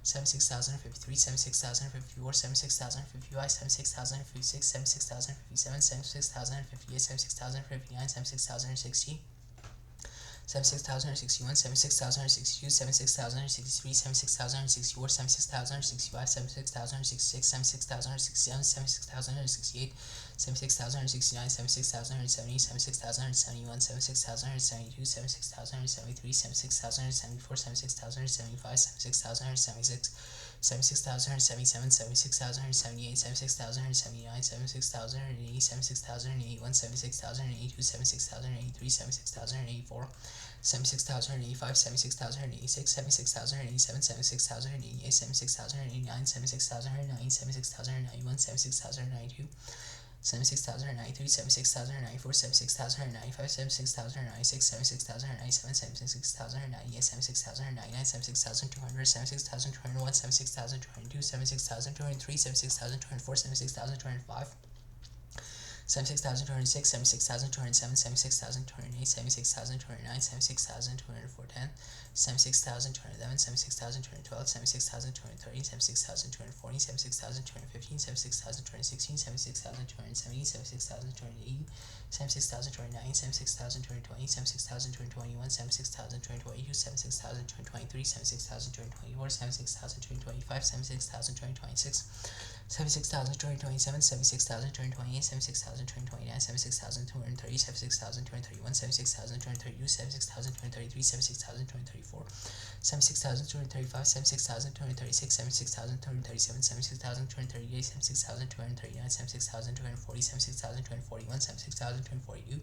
76,053, 76,054, 76,055, 76,056, 76,057, 76,058, 76,059, 76,060, 76,061, 76,062, 76,063, 76,064, 76,065, 76,066, 76,067, 76,068, 76,069, 76,070, 76,071, 76,072, 76,073, 76,074, 76,075, 76,076, 76,077, 76,078, 76,079, 76,080, 76,081, 76,082, 76,083, 76,084, 76,085, 76,086, 76,087, 76,088, 76,089, 76,090, 76,091, 76,092, 76,093, 76,094, 76,095, 76,096, 76,097, 76,098, 76,099, 76,200, 76,201, 76,202, 76,203, 76,204, 76,205, 76,206, 76,207, 76,208, 76,209, 76,210, 76,211, 76,212, 76,213, 76,240, 76,215, 76,216, 76,270, 76,280, 76,209, 76,220, 76,221, 76,222, 76,223, 76,224, 76,225, 76,226, 76,227, 76,228, 76,229, 76,230, 76,231, 76,232, 76,233, 76,234, 76,235, 76,236, 76,237, 76,238, 76,239, 76,240, 76,241, 76,242,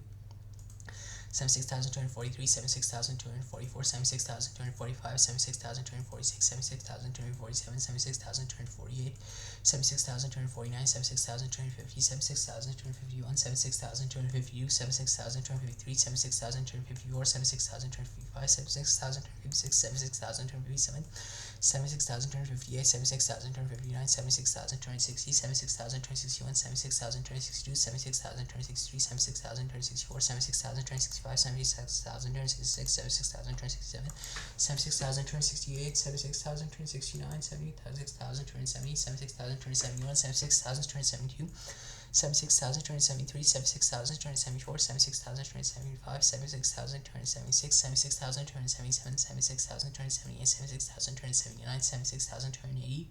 76,243, 76,244, 76,245, 76,246, 76,247, 76,248, 76,249, 76,250, 76,251, 76,252, 76,253, 76,254, 76,255, 76,256, 76,257, 76,258, 76,259, 76,260, 76,261, 76,262, 76,263, 76,264, 76,265, 76,266, 76,267, 76,268, 76,269, 76,270, 76,271, 76,272, 76,273, 76,274, 76,275, 76,276, 76,277, 76,278, 76,279, 76,280,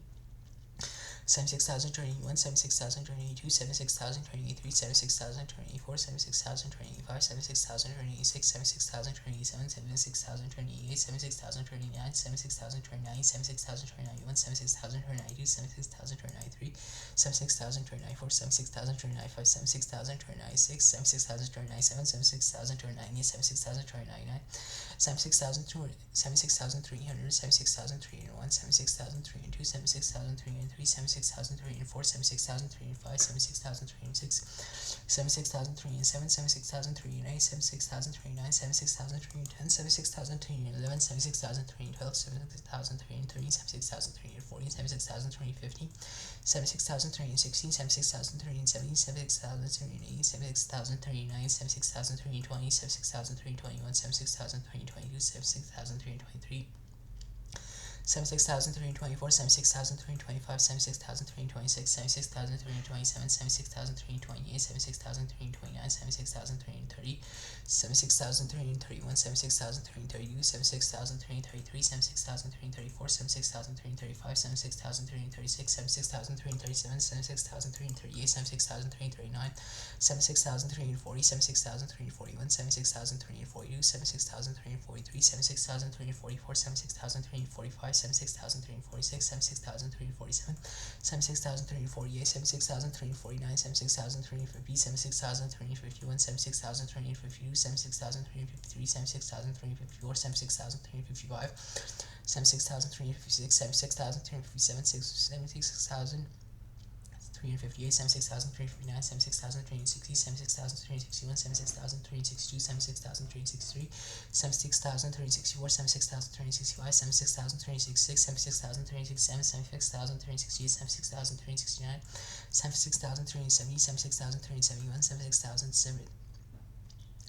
76,021, 76,022, 76,023, 76,024, 76,025, 76,026, 76,027, 76,028, 76,029, 76,029, 76,029, 76,092, 76,093, 76,024, 76,095, 76,096, 76,097, 76,098, 76,099, 76,300, 76,301, 76,302, 76,303, 76,000, 76,304, 76,305, 76,306, 76,307, 76,308, 76,309, 76,310, 76,311, 76,312, 76,313, 76,314, 76,315, 76,316, 76,317, 76,380, 76,309, 76,320, 76,321, 76,322, 76,323, 76,324, 76,325, 76,326, 76,327, 76,328, 76,329, 76,330, 76,331, 76,332, 76,333, 76,334, 76,335, 76,336, 76,337, 76,338, 76,339, 76,340, 76,341, 76,342, 76,343, 76,344, 76,345, 76,346, 76,347, 76,348, 76,349, 76,350, 76,351, 76,352, 76,353, 76,354, 76,355, 76,356, 76,357, 76,000. 358, 76,359, 76,360, 76,361, 76,362, 76,363, 76,364, 76,365, 76,366, 76,367, 76,368, 76,369, 76,370, 76,371, 76,007.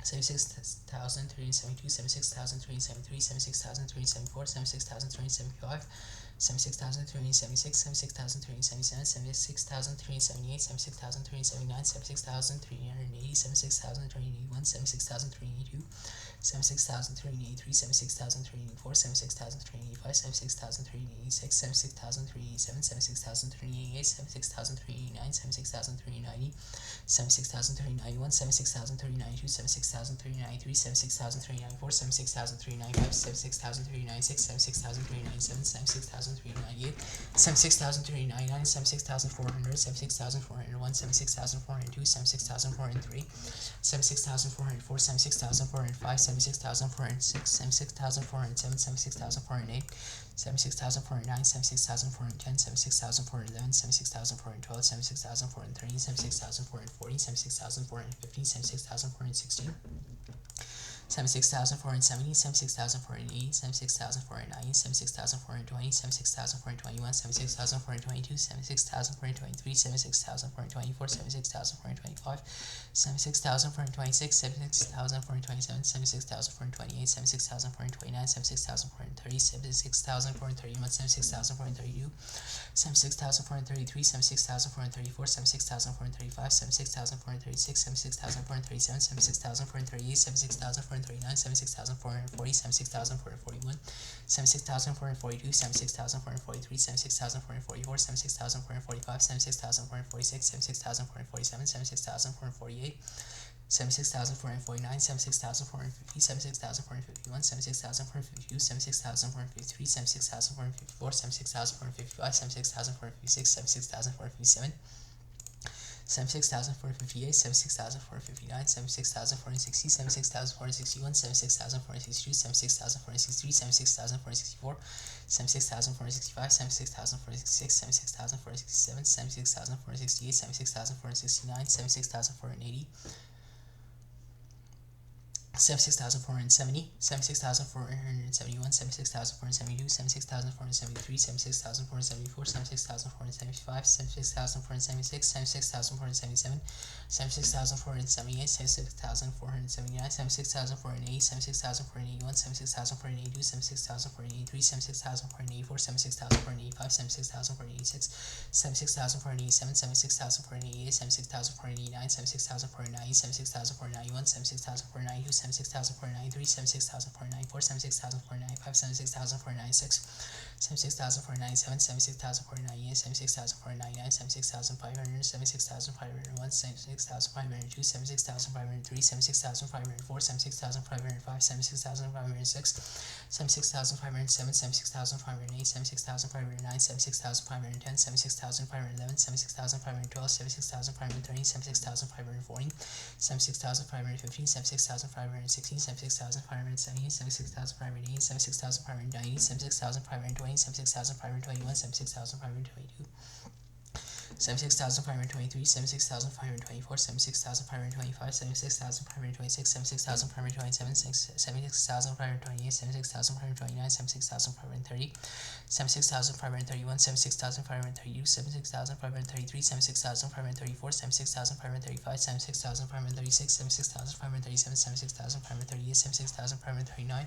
76,372, 76,373, 76,374, 76,375, 76,376, 76,377, 76,378, 76,379, 76,380, 76,381, 76,382, 76,383, 76,384, 76,385, 76,386, 76,387, 76,388, 76,389, 76,390, 76,391, 76,392, 76,393, 76,394, 76,395, 76,396, 76,397, 76,398, 76,399, 76,400, 76,401, 76,402, 76,403, 76,404, 76,405, 76,406, 76,407, 76,408, 76,409, 76,410, 76,411, 76,412, 76,413, 76,440, 76,415, 76,416, 76,470, 76,480, 76,490, 76,420, 76,421, 76,422, 76,423, 76,424, 76,425, 76,426, 76,427, 76,428, 76,429, 76,430, 76,431, 76,432, 76,433, 76,434, 76,435, 76,436, 76,437, 76,438, 76,439, 76,440, 76,441, 76,442, 76,443, 76,444, 76,445, 76,446, 76,447, 76,448, 76,449, 76,450, 76,451, 76,452, 76,453, 76,454, 76,455, 76,456, 76,457, 76,458, 76,459, 76,460, 76,461, 76,462, 76,463, 76,464, 76,465, 76,466, 76,467, 76,468, 76,469, 76,480, 76,470, 76,471, 76,472, 76,473, 76,474, 76,475, 76,476, 76,477, 76,478, 76,479, 76,480, 76,481, 76,482, 76,483, 76,484, 76,485, 76,486, 76,487, 76,488, 76,489, 76,490, 76,491, 76,492, 76,493, 76,494, 76,495, 76,496, 76,497, 76,498, 76,499, 76,500, 76,501, 76,502, 76,503, 76,504, 76,505, 76,506, 76,507, 76,508, 76,509, 76,510, 76,511, 76,512, 76,530, 76,540, 76,515, 76,516, 76,517, 76,518, 76,590, 76,520, 76,521, 76,522, 76,523, 76,524, 76,525, 76,526, 76,527, 76,528, 76,529, 76,530, 76,531, 76,532, 76,533, 76,534, 76,535, 76,536, 76,537, 76,538, 76,539,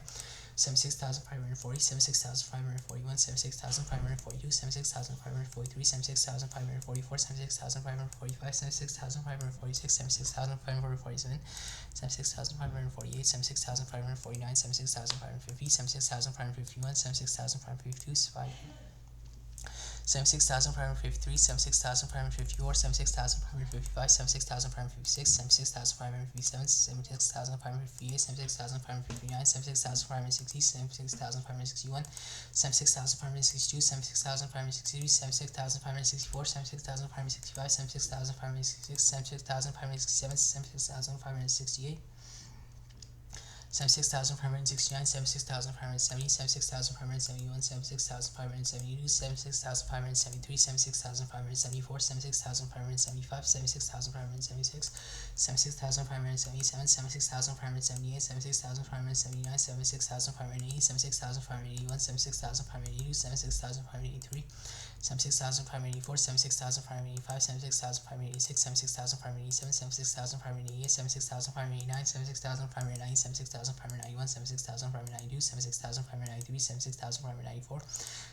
76,540, 76,541, 76,542, 76,543, 76,544, 76,545, 76,546, 76,547, 76,548, 76,549, 76,550, 76,551, 76,552, 76,553, 76,554, 76,555, 76,556, 76,557, 76,558, 76,559, 76,560, 76,561, 76,562, 76,563, 76,564, 76,565, 76,566, 76,567, 76,568, 76,569, 76,570, 76,571, 76,572, 76,573, 76,574, 76,575, 76,576, 76,577, 76,578, 76,579, 76,580, 76,581, 76,582, 76,583, 76,584, 76,585, 76,586, 76,587, 76,588, 76,589, 76,590, 76,591, 76,592, 76,593, 76,594,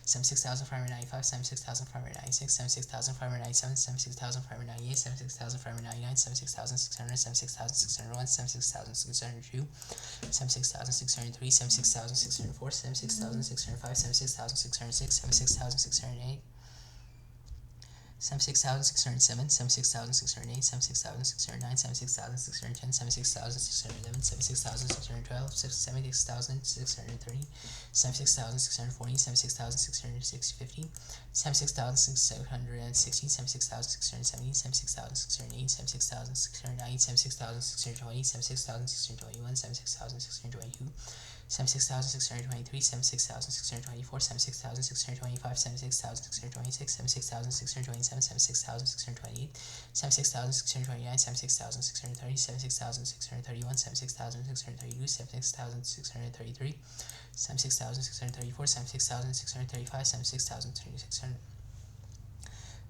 76,595, 76,596, 76,597, 76,598, 76,599, 76,600, 76,601, 76,602, 76,603, 76,604, 76,605, 76,606, 76,608, 76,607, 76,608, 76,609, 76,610, 76,611, 76,612, 76,630, 76,640, 76,650, 76,660, 76,670, 76,608, 76,690, 76,620, 76,621, 76,622, 76,623, 76,624, 76,625, 76,626, 76,627, 76,628, 76,629, 76,630, 76,631, 76,632, 76,633, 76,634, 76,635, 76,600.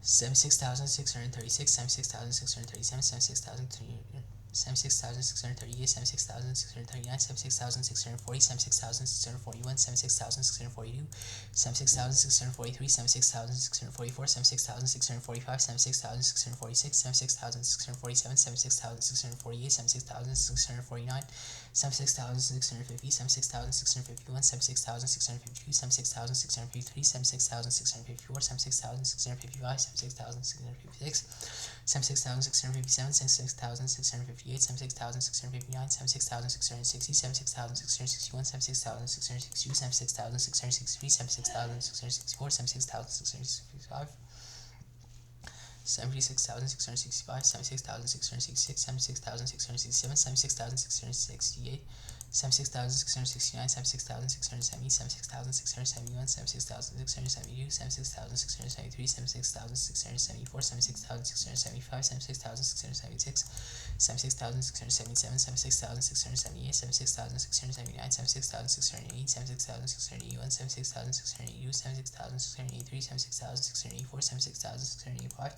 76,636, 76,637, 76,638, 76,639, 76,640, 76,641, 76,642, 76,643, 76,644, 76,645, 76,646, 76,647, 76,648, 76,649, 76,650, 76,651, 76,652, 76,653, 76,654, 76,655, 76,656, 76,657, 76,658, 76,659, 76,660, 76,661, 76,662, 76,663, 76,664, 76,665, 76,665, 76,666, 76,667, 76,668, 76,669, 76,670, 76,671, 76,672, 76,673, 76,674, 76,675, 76,676, 76,677, 76,678, 76,679, 76,680, 76,681, 76,682, 76,683, 76,684, 76,685,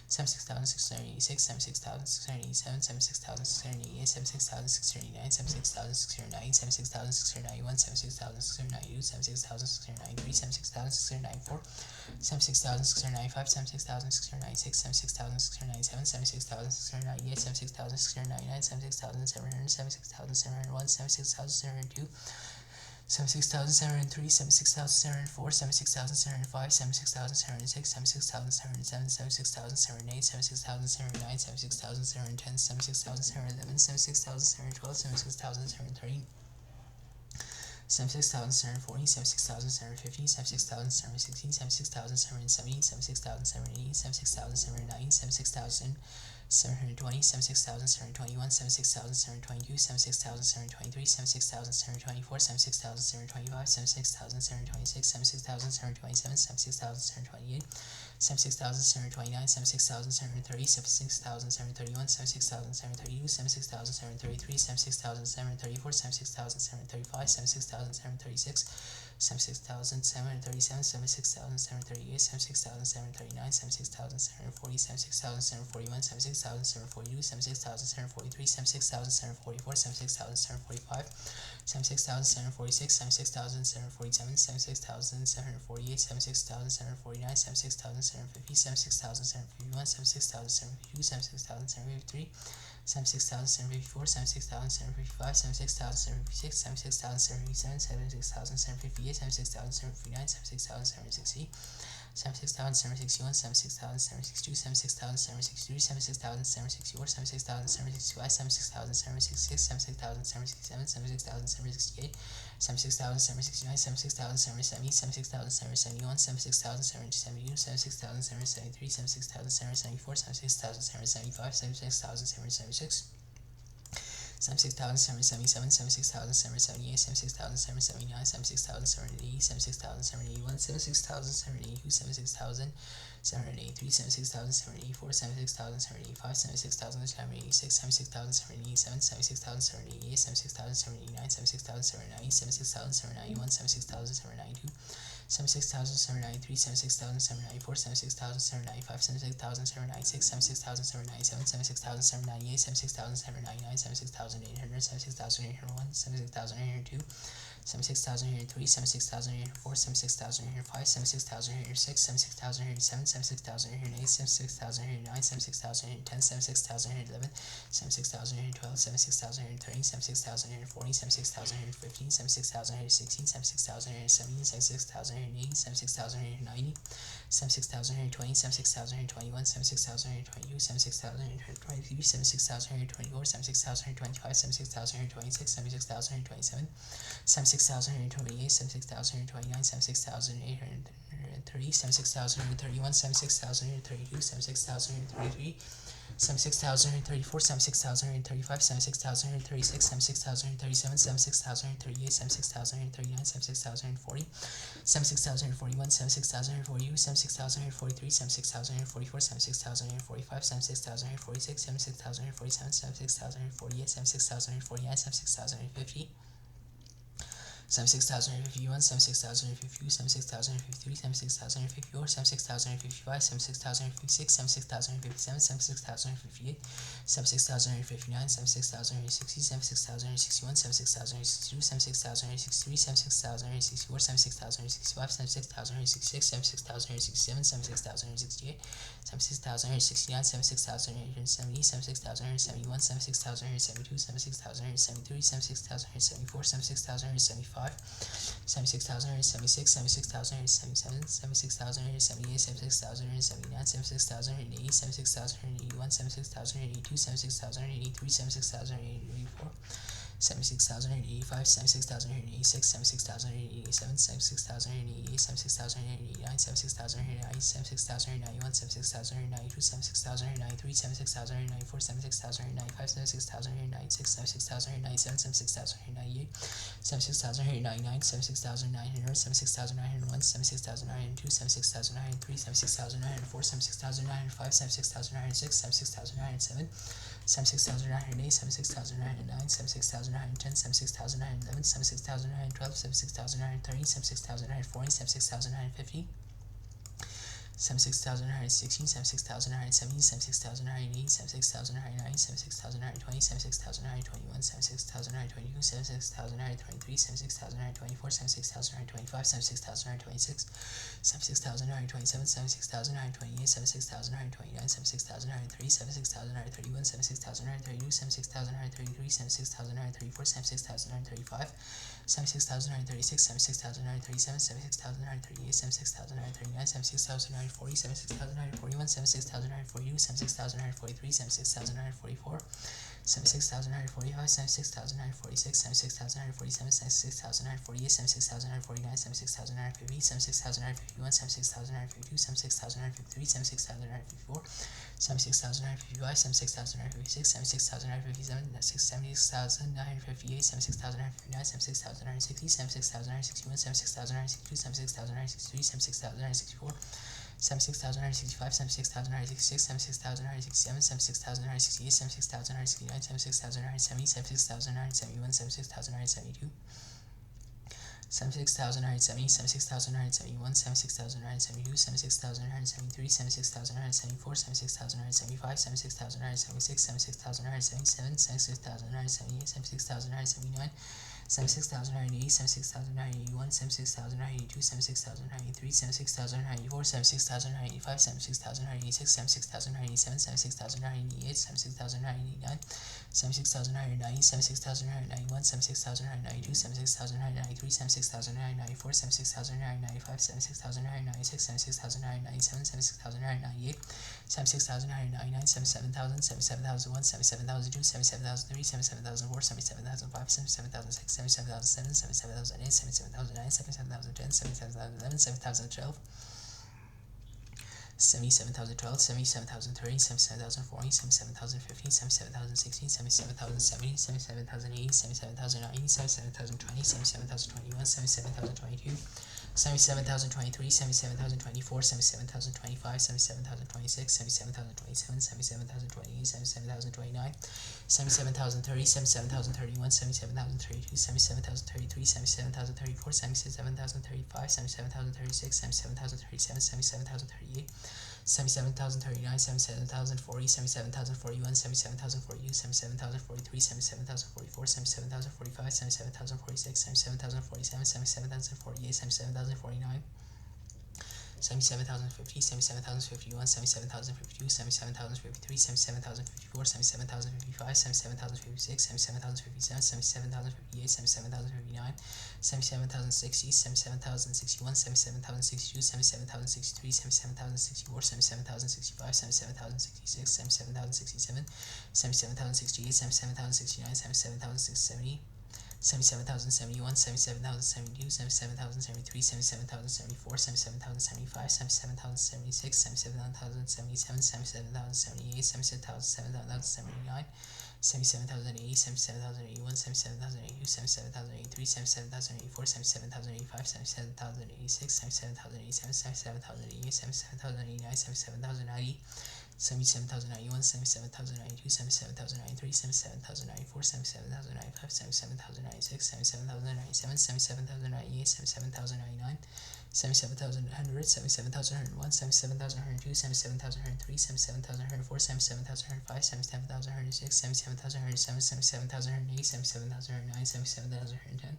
76,686, 76,687, 76,688, 76,689, 76,690, 76,691, 76,692, 76,693, 76,694, 76,695, 76,696, 76,697, 76,698, 76,699, 76,700, 76,701, 76,702, 76,703, 76,704, 76,705, 76,706, 76,707, 76,708, 76,709, 76,710, 76,711, 76,712, 76,713, 76,740, 76,750, 76,716, 76,770, 76,780, 76,790, 76,000, 720, 76,721, 76,722, 76,723, 76,724, 76,725, 76,726, 76,727, 76,728, 76,729, 76,730, 76,731, 76,732, 76,733, 76,734, 76,735, 76,736, 76,737, 76,738, 76,739, 76,740, 76,741, 76,742, 76,743, 76,744, 76,745, 76,746, 76,747, 76,748, 76,749, 76,750, 76,751, 76,752, 76,753, 76,754, 76,755, 76,756, 76,757, 76,758, 76,759, 76,760, 76,761, 76,762, 76,763, 76,764, 76,765, 76,766, 76,767, 76,768, 76,769, 76,770, 76,771, 76,772, 76,773, 76,774, 76,775, 76,776, 76,777, 76,778, 76,779, 76,780, 76,781, 76,782, 76,783, 76,784, 76,785, 76,786, 76,787, 76,788, 76,789, 76,790, 76,791, 76,792, 76,793, 76,794, 76,795, 76,796, 76,797, 76,798, 76,799, 76,800, 76,801, 76,802, 76,803, 76,804, 76,805, 76,806, 76,807, 76,808, 76,809, 76,810, 76,811, 76,812, 76,813, 76,840, 76,815, 76,816, 76,817, 76,880, 76,890, 76,820, 76,821, 76,822, 76,823, 76,824, 76,825, 76,826, 76,827, 76,828, 76,829, 76,830, 76,831, 76,832, 76,833, 76,834, 76,835, 76,836, 76,837, 76,838, 76,839, 76,840, 76,041, 76,042, 76,043, 76,044, 76,045, 76,046, 76,047, 76,048, 76,049, 76,050, 76,051, 76,052, 76,053, 76,054, 76,055, 76,056, 76,057, 76,058, 76,059, 76,060, 76,061, 76,062, 76,063, 76,064, 76,065, 76,066, 76,067, 76,068, 76,069, 76,070, 76,071, 76,072, 76,073, 76,074, 76,075, 76,076, 76,077, 76,078, 76,079, 76,080, 76,081, 76,082, 76,083, 76,084, 76,085, 76,086, 76,087, 76,088, 76,089, 76,090, 76,091, 76,092, 76,093, 76,094, 76,095, 76,096, 76,097, 76,098, 76,099, 76,900, 76,901, 76,902, 76,903, 76,904, 76,905, 76,906, 76,907, 76,908, 76,909, 76,910, 76,911, 76,912, 76,930, 76,940, 76,950, 76,916, 76,917, 76,980, 76,990, 76,920, 76,921, 76,922, 76,923, 76,924, 76,925, 76,926, 76,927, 76,928, 76,929, 76,903, 76,931, 76,932, 76,933, 76,934, 76,935, 76,936, 76,937, 76,938, 76,939, 76,940, 76,941, 76,942, 76,943, 76,944, 76,945, 76,946, 76,947, 76,948, 76,949, 76,950, 76,951, 76,952, 76,953, 76,954, 76,955, 76,956, 76,957, 76,958, 76,959, 76,960, 76,961, 76,962, 76,963, 76,964, 76,965, 76,966, 76,967, 76,968, 76,969, 76,970, 76,971, 76,972, 76,970, 76,971, 76,972, 76,973, 76,974, 76,975, 76,976, 76,977, 76,978, 76,979, 76,980, 76,981, 76,982, 76,983, 76,984, 76,985, 76,986, 76,987, 76,988, 76,989, 76,990, 76,991, 76,992, 76,993, 76,994, 76,995, 76,996, 76,997, 76,998, 76,999, 77,000, 77,001, 77,002, 77,003, 77,004, 77,005, 77,006, 77,007, 77,008, 77,009, 77,010, 77,011, 77,012, 77,012, 77,030, 77,040, 77,015, 77,016, 77,070, 77,080, 77,090, 77,020, 77,021, 77,022, 77,023, 77,024, 77,025, 77,026, 77,027, 77,028, 77,029, 77,030, 77,031, 77,032, 77,033, 77,034, 77,035, 77,036, 77,037, 77,038, 77,039, 77,040, 77,041, 77,042, 77,043, 77,044, 77,045, 77,046, 77,047, 77,048, 77,049, 77,050, 77,051, 77,052, 77,053, 77,054, 77,055, 77,056, 77,057, 77,058, 77,059, 77,060, 77,061, 77,062, 77,063, 77,064, 77,065, 77,066, 77,067, 77,068, 77,069, 77,070, 77,071, 77,072, 77,073, 77,074, 77,075, 77,076, 77,077, 77,078, 77,079, 77,080, 77,081, 77,082, 77,083, 77,084, 77,085, 77,086, 77,087, 77,088, 77,089, 77,090, 77,091, 77,092, 77,093, 77,094, 77,095, 77,096, 77,097, 77,098, 77,099, 77,100, 77,101, 77,102, 77,103, 77,104, 77,105, 77,106, 77,107, 77,108, 77,109, 77,110,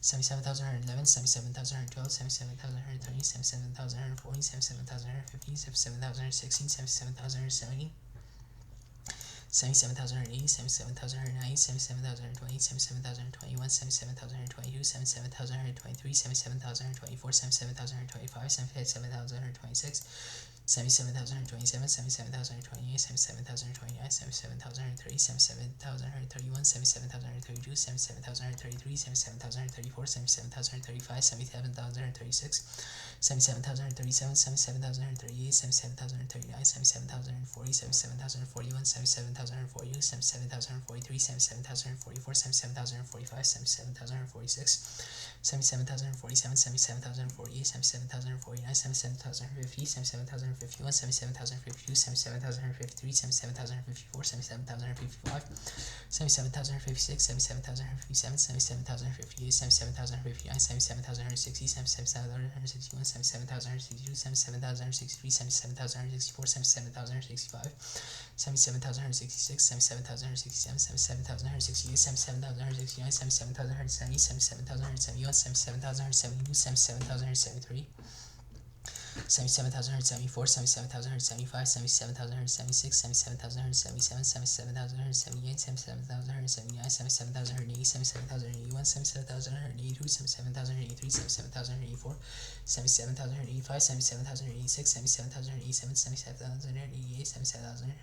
77,111, 77,112, 77,130, 77,140, 77,150, 77,116, 77,170, 77,180, 77,190, 77,120, 77,121, 77,122, 77,123, 77,124, 77,125, 77,126, 77,027, 77,028, 77,029, 77,030, 77,031, 77,032, 77,033, 77,034, 77,035, 77,036, 77,037, 77,038, 77,039, 77,040, 77,041, 77,042, 77,043, 77,044, 77,045, 77,046, 77,047, 77,048, 77,049, 77,050, 77,051, 77,052, 77,053, 77,054, 77,055, 77,056, 77,057, 77,058, 77,059, 77,060, 77,061, 77,062, 77,063, 77,064, 77,065, 77,066, 77,067, 77,068, 77,069, 77,070, 77,071, 77,072, 77,073, 77,174, 77,175, 77,176, 77,177, 77,178, 77,179, 77,180, 77,181, 77,182, 77,183, 77,184, 77,185, 77,186, 77,187, 77,188, 77,000.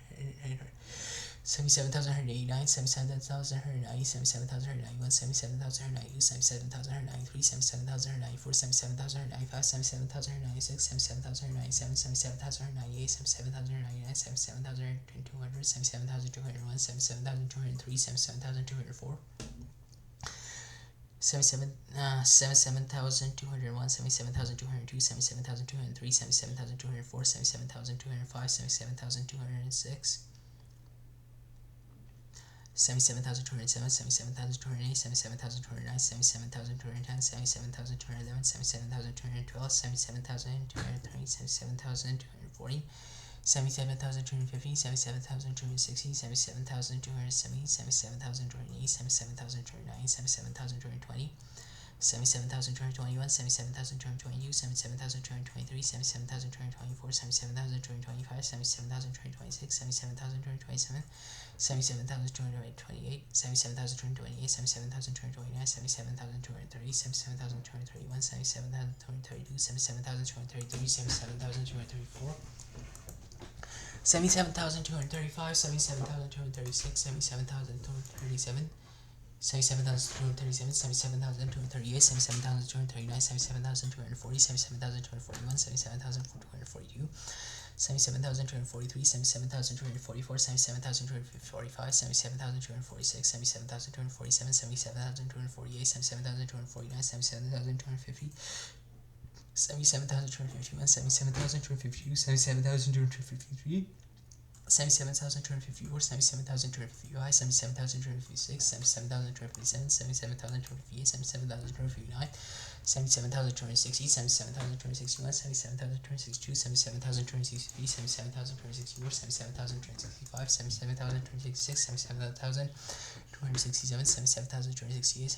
77,189, 77,190, 77,191, 77,192, 77,193, 77,194, 77,195, 77,196, 77,197, 77,198, 77,199, 77,200, 77,201, 77,203, 77,204. 77,201, 77,202, 77,203, 77,204, 77,205, 77,206, 77,207, 77,208, 77,209, 77,210, 77,211, 77,212, 77,230, 77,240, 77,250, 77,260, 77,270, 77,280, 77,209, 77,220, 77,221, 77,222, 77,223, 77,224, 77,225, 77,226, 77,227, 77,228, 77,228, 77,229, 77,230, 77,231, 77,232, 77,233, 77,234. 77,235, 77,236, 77,237, 77,237, 77,238, 77,239, 77,240, 77,241, 77,242, 77,243, 77,244, 77,245, 77,246, 77,247, 77,248, 77,249, 77,250, 77,251, 77,252, 77,253, 77,254, 77,255, 77,256, 77,257, 77,258, 77,259, 77,260, 77,261, 77,262, 77,263, 77,264, 77,265, 77,266, 77,267,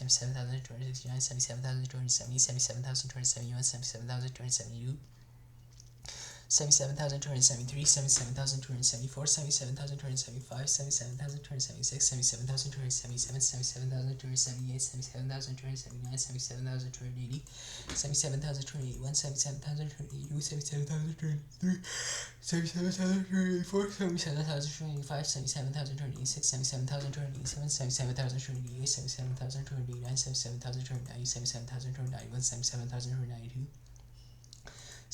77,268, 77,269, 77,270, 77,271, 77,272, 77,273, 77,274, 77,275, 77,276, 77,277, 77,278, 77,279, 77,280, 77,281, 77,282, 77,283, 77,284, 77,285, 77,286, 77,287, 77,288, 77,289, 77,290, 77,291, 77,292,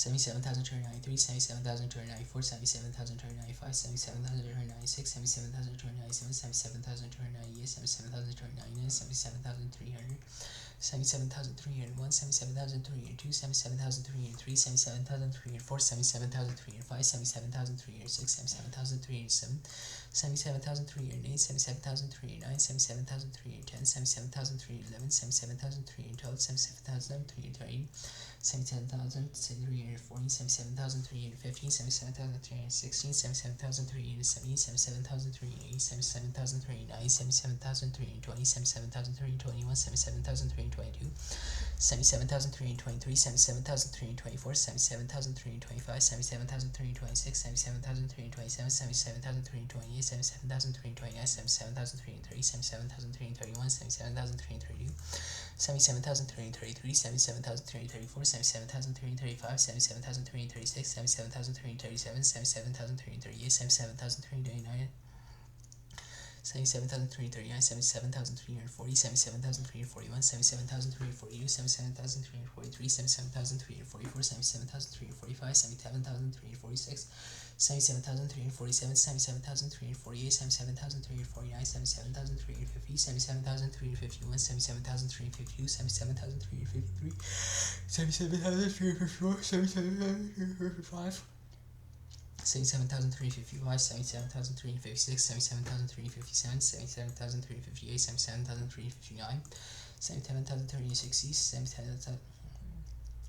77,293, 77,294, 77,295, 77,296, 77,297, 77,298, 77,299, 77,300, 77,301, 77,302, 77,303, 77,304, 77,305, 77,306, 77,307, 77,308, 77,309, 77,310, 77,311, 77,312, 77,330, 77,340, 77,315, 77,316, 77,370, 77,380, 77,390, 77,320, 77,321, 77,322, 77,323, 77,324, 77,325, 77,326, 77,327, 77,328, 77,329, 77,330, 77,331, 77,332, 77,333, 77,334, 77,335, 77,336, 77,337, 77,338, 77,339, 77,339, 77,340, 77,341, 77,342, 77,343, 77,344, 77,345, 77,346, 77,347, 77,348, 77,349, 77,350, 77,351, 77,352, 77,353, 77,354, 77,355, 77,355, 77,356, 77,357, 77,358, 77,359, 77,360,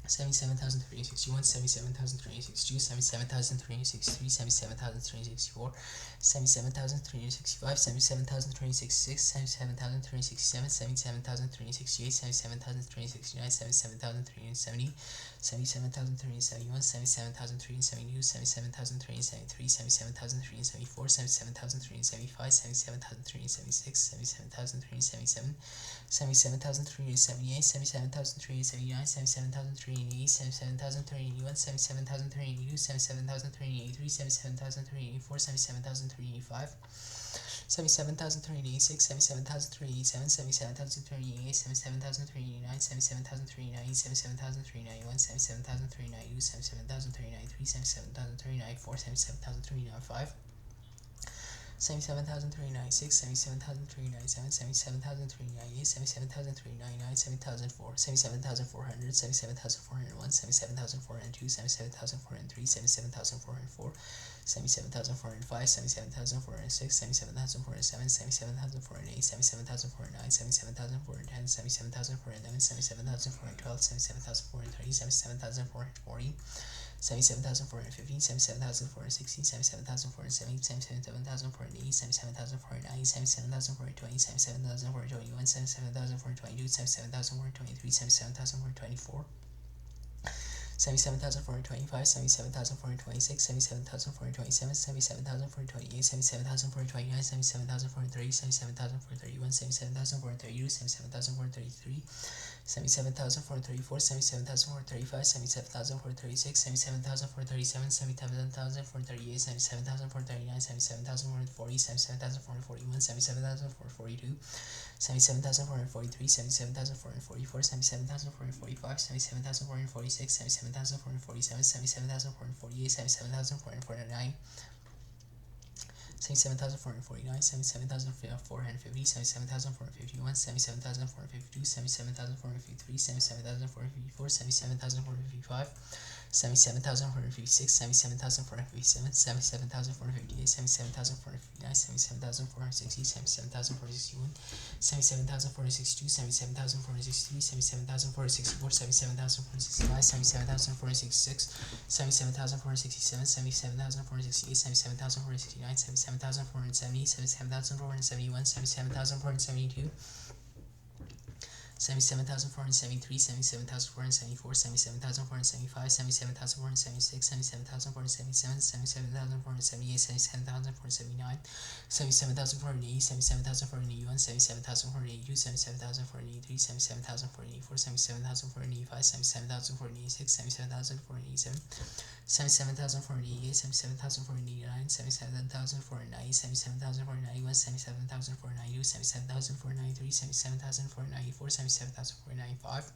77,361, 77,362, 77,363, 77,364, 77,365, 77,366, 77,367, 77,368, 77,369, 77,370, 77,371, 77,372, 77,373, 77,374, 77,375, 77,376, 77,377, 77,378, 77,379, 77,380, 77,381, 77,382, 77,383, 77,384, 77,385, 77,386, 77,387, 77,388, 77,389, 77,390, 77,391, 77,392, 77,393, 77,394, 77,395. 77,396, 77,397, 77,398, 77,399, 77,400, 77,401, 77,402, 77,403, 77,404, 77,405, 77,406, 77,407, 77,408, 77,409, 77,410, 77,411, 77,412, 77,430, 77,440. 77,415, 77,416, 77,417, 77,480, 77,490, 77,420, 77,421, 77,422, 77,423, 77,424. 77,425, 77,426, 77,427, 77,428, 77,429, 77,430, 77,431, 77,432, 77,433, 77,434, 77,435, 77,436, 77,437, 77,438, 77,439, 77,440, 77,441, 77,442, 77,443, 77,444, 77,445, 77,446, 77,447, 77,448, 77,449, 77,449, 77,450, 77,451, 77,452, 77,453, 77,454, 77,455, 77,456, 77,457, 77,458, 77,459, 77,460, 77,461, 77,462, 77,463, 77,464, 77,465, 77,466, 77,467, 77,468, 77,469, 77,470, 77,471, 77,472, 77,473, 77,474, 77,475, 77,476, 77,477, 77,478, 77,479, 77,480, 77,481, 77,482, 77,483, 77,484, 77,485, 77,486, 77,487, 77,488, 77,489, 77,490, 77,491, 77,492, 77,493, 77,494, 77,495,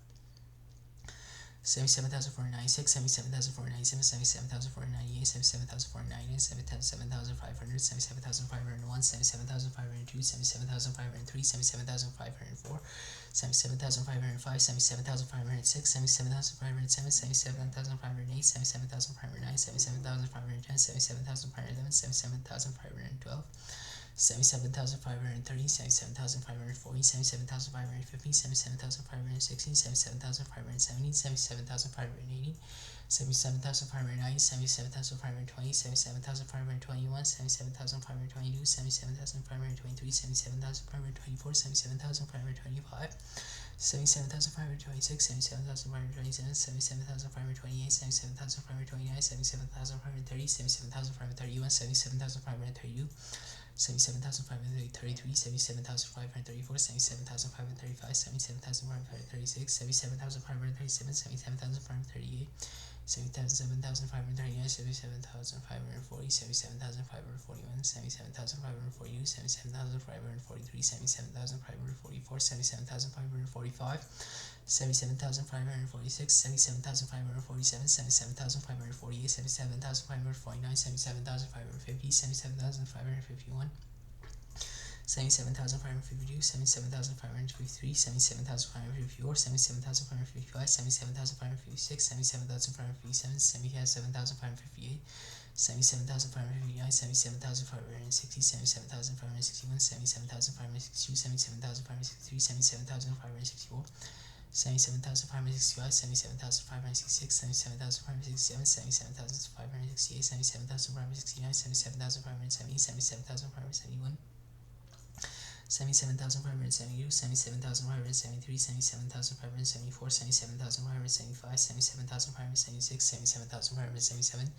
77,496, 77,497, 77,498, 77,499, 77,500, 77,501, 77,502, 77,503, 77,504, 77,505, 77,506, 77,507, 77,508, 77,509, 77,510, 77,511, 77,512. 77,530, 77,540, 77,550, 77,560, 77,570, 77,580, 77,590, 77,520, 77,521, 77,522, 77,523, 77,524, 77,525, 77,526, 77,527, 77,528, 77,529, 77,530, 77,531, 77,532, 77,533, 77,534, 77,535, 77,536, 77,537, 77,538, 77,539, 77,540, 77,541, 77,542, 77,543, 77,544, 77,545, 77,546, 77,547, 77,548, 77,549, 77,550, 77,551, 77,552, 77,553, 77,554, 77,555, 77,556, 77,557, 77,558, 77,559, 77,560, 77,561, 77,562, 77,563, 77,564, 77,565, 77,566, 77,567, 77,568, 77,569, 77,570, 77,571, 77,572, 77,573, 77,574, 77,575, 77,576, 77,577,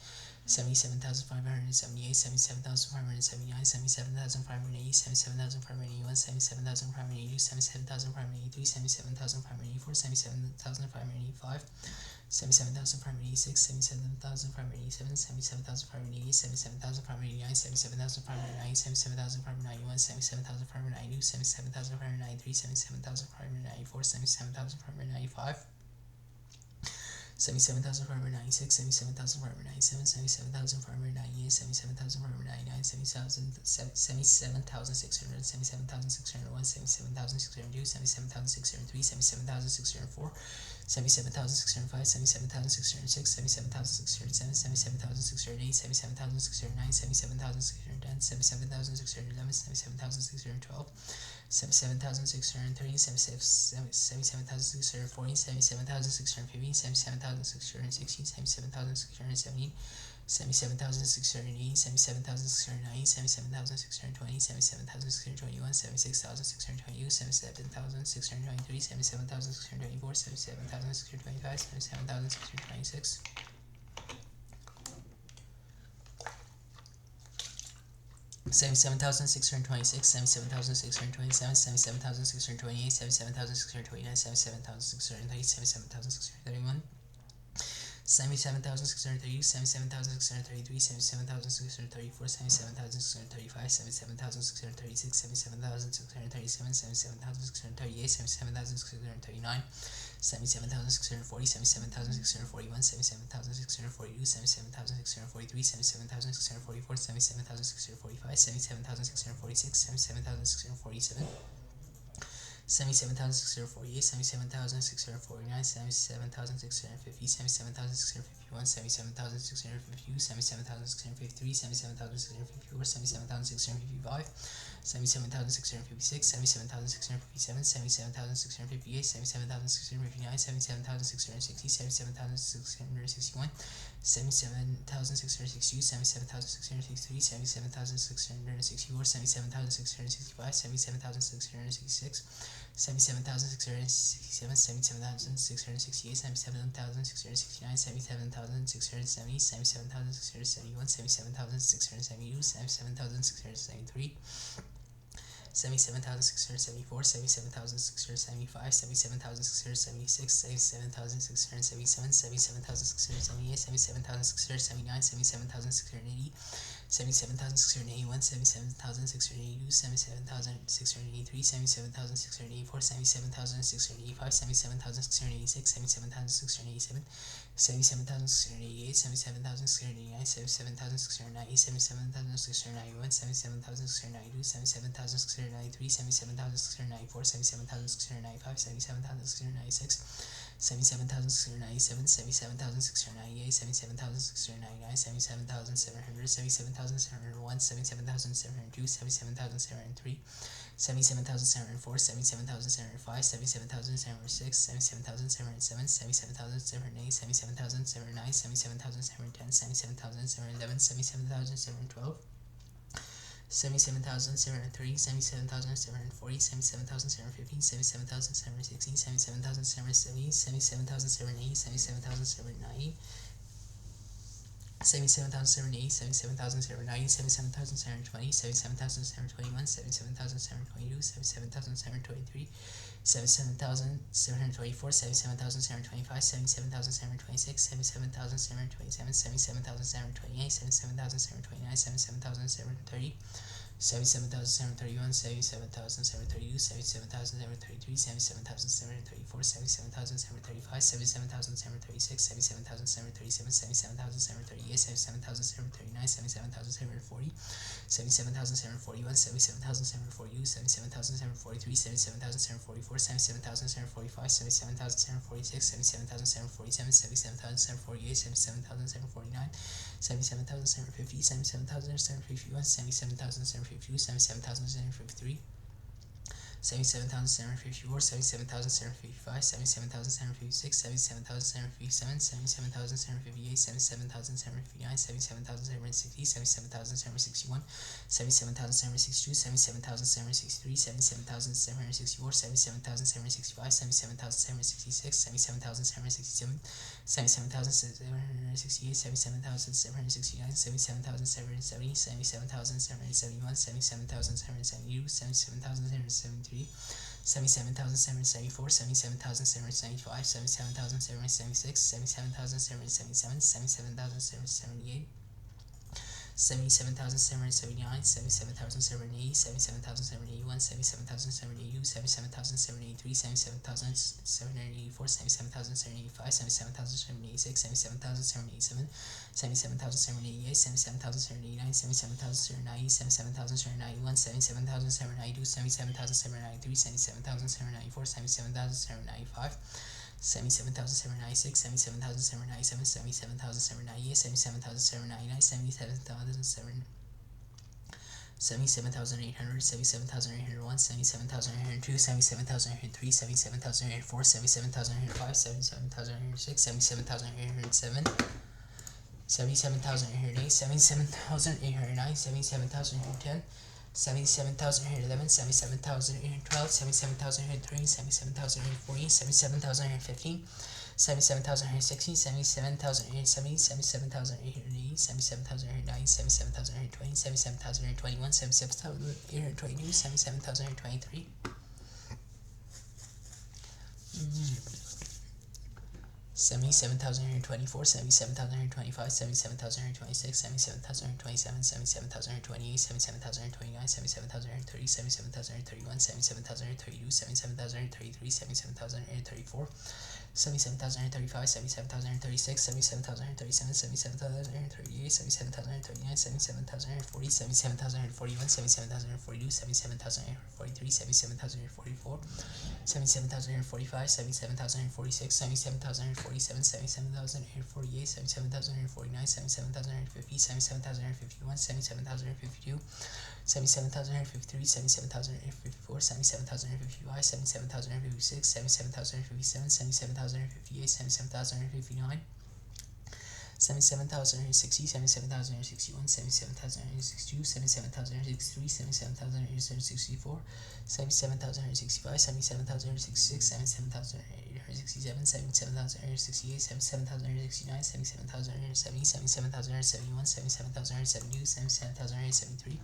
77,578, 77,579, 77,580, 77,581, 77,582, 77,583, 77,584, 77,585, 77,586, 77,587, 77,588, 77,589, 77,590, 77,591, 77,592, 77,593, 77,594, 77,595. 77,596, 77,597, 77,598, 77,599, 77,600, 77,601, 77,602, 77,603, 77,604, 77,605, 77,606, 77,607, 77,608, 77,609, 77,610, 77,611, 77,612, 77,630, 77,640, 77,650, 77,660, 77,670, 77,680, 77,690, 77,620, 77,621, 76,622, 77,623, 77,624, 77,625, 77,626. 77,626, 77,627, 77,628, 77,629, 77,630, 77,631. 77,630, 77,633, 77,634, 77,635, 77,636, 77,637, 77,638, 77,639, 77,640, 77,641, 77,642, 77,643, 77,644, 77,645, 77,646, 77,647. 77,648, 77,649, 77,650, 77,651, 77,652, 77,653, 77,654, 77,655, 77,656, 77,657, 77,658, 77,659, 77,660, 77,661, 77,662, 77,663, 77,664, 77,665, 77,666, 77,667, 77,668, 77,669, 77,670, 77,671, 77,672, 77,673. 77,674, 77,675, 77,676, 77,677, 77,678, 77,679, 77,680, 77,681, 77,682, 77,683, 77,684, 77,685, 77,686, 77,687, 77,688, 77,689, 77,690, 77,691, 77,692, 77,693, 77,694, 77,695, 77,696, 77,697, 77,698, 77,699, 77,700, 77,701, 77,702, 77,703, 77,704, 77,705, 77,706, 77,707, 77,708, 77,709, 77,710, 77,711, 77,712. 77,730, 77,740, 77,715, 77,716, 77,770, 77,780, 77,790. 77,780, 77,790, 77,720, 77,721, 77,722, 77,723, 77,724, 77,725, 77,726, 77,727, 77,728, 77,729, 77,730. 77,731, 77,732, 77,733, 77,734, 77,735, 77,736, 77,737, 77,738, 77,739, 77,740, 77,741, 77,742, 77,743, 77,744, 77,745, 77,746, 77,747, 77,748, 77,749, 77,750, 77,751, 77,752, 77,753. 77,754, 77,755, 77,756, 77,757, 77,758, 77,759, 77,760, 77,761, 77,762, 77,763, 77,764, 77,765, 77,766, 77,767, 77,768, 77,769, 77,770, 77,771, 77,772, 77,773, 77,774, 77,775, 77,776, 77,777, 77,778, 77,779, 77,780, 77,781, 77,782, 77,783, 77,784, 77,785, 77,786, 77,787, 77,788, 77,789, 77,790, 77,791, 77,792, 77,793, 77,794, 77,795, 77,796, 77,797, 77,798, 77,799, 77,800, 77,801, 77,802, 77,803, 77,804, 77,805, 77,806, 77,807, 77,808, 77,809, 77,810, 77,811, 77,812, 77,813, 77,814, 77,815, 77,816, 77,870, 77,880, 77,890, 77,820, 77,821, 77,822, 77,823. 77,824, 77,825, 77,826, 77,827, 77,828, 77,829, 77,830, 77,831, 77,832, 77,833, 77,834, 77,835, 77,836, 77,837, 77,838, 77,839, 77,840, 77,841, 77,842, 77,843, 77,844, 77,845, 77,846, 77,847, 77,848, 77,849, 77,850, 77,851, 77,852, 77,853, 77,854, 77,855, 77,856, 77,857, 77,858, 77,859, 77,860, 77,861, 77,862, 77,863, 77,864, 77,865, 77,866, 77,867, 77,868, 77,869, 77,870, 77,871, 77,872, 77,873,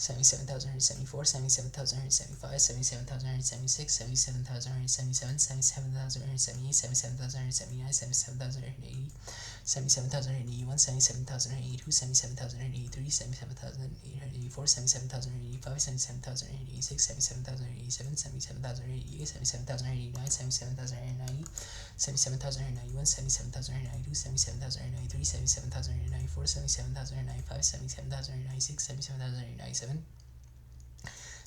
77,874, 77,875, 77,876, 77,877, 77,878, 77,879, 77,880, 77,881, 77,882, 77,883, 77,884, 77,885, 77,886, 77,087, 77,088, 77,089, 77,090, 77,091, 77,092, 77,093, 77,094, 77,095, 77,096, 77,097,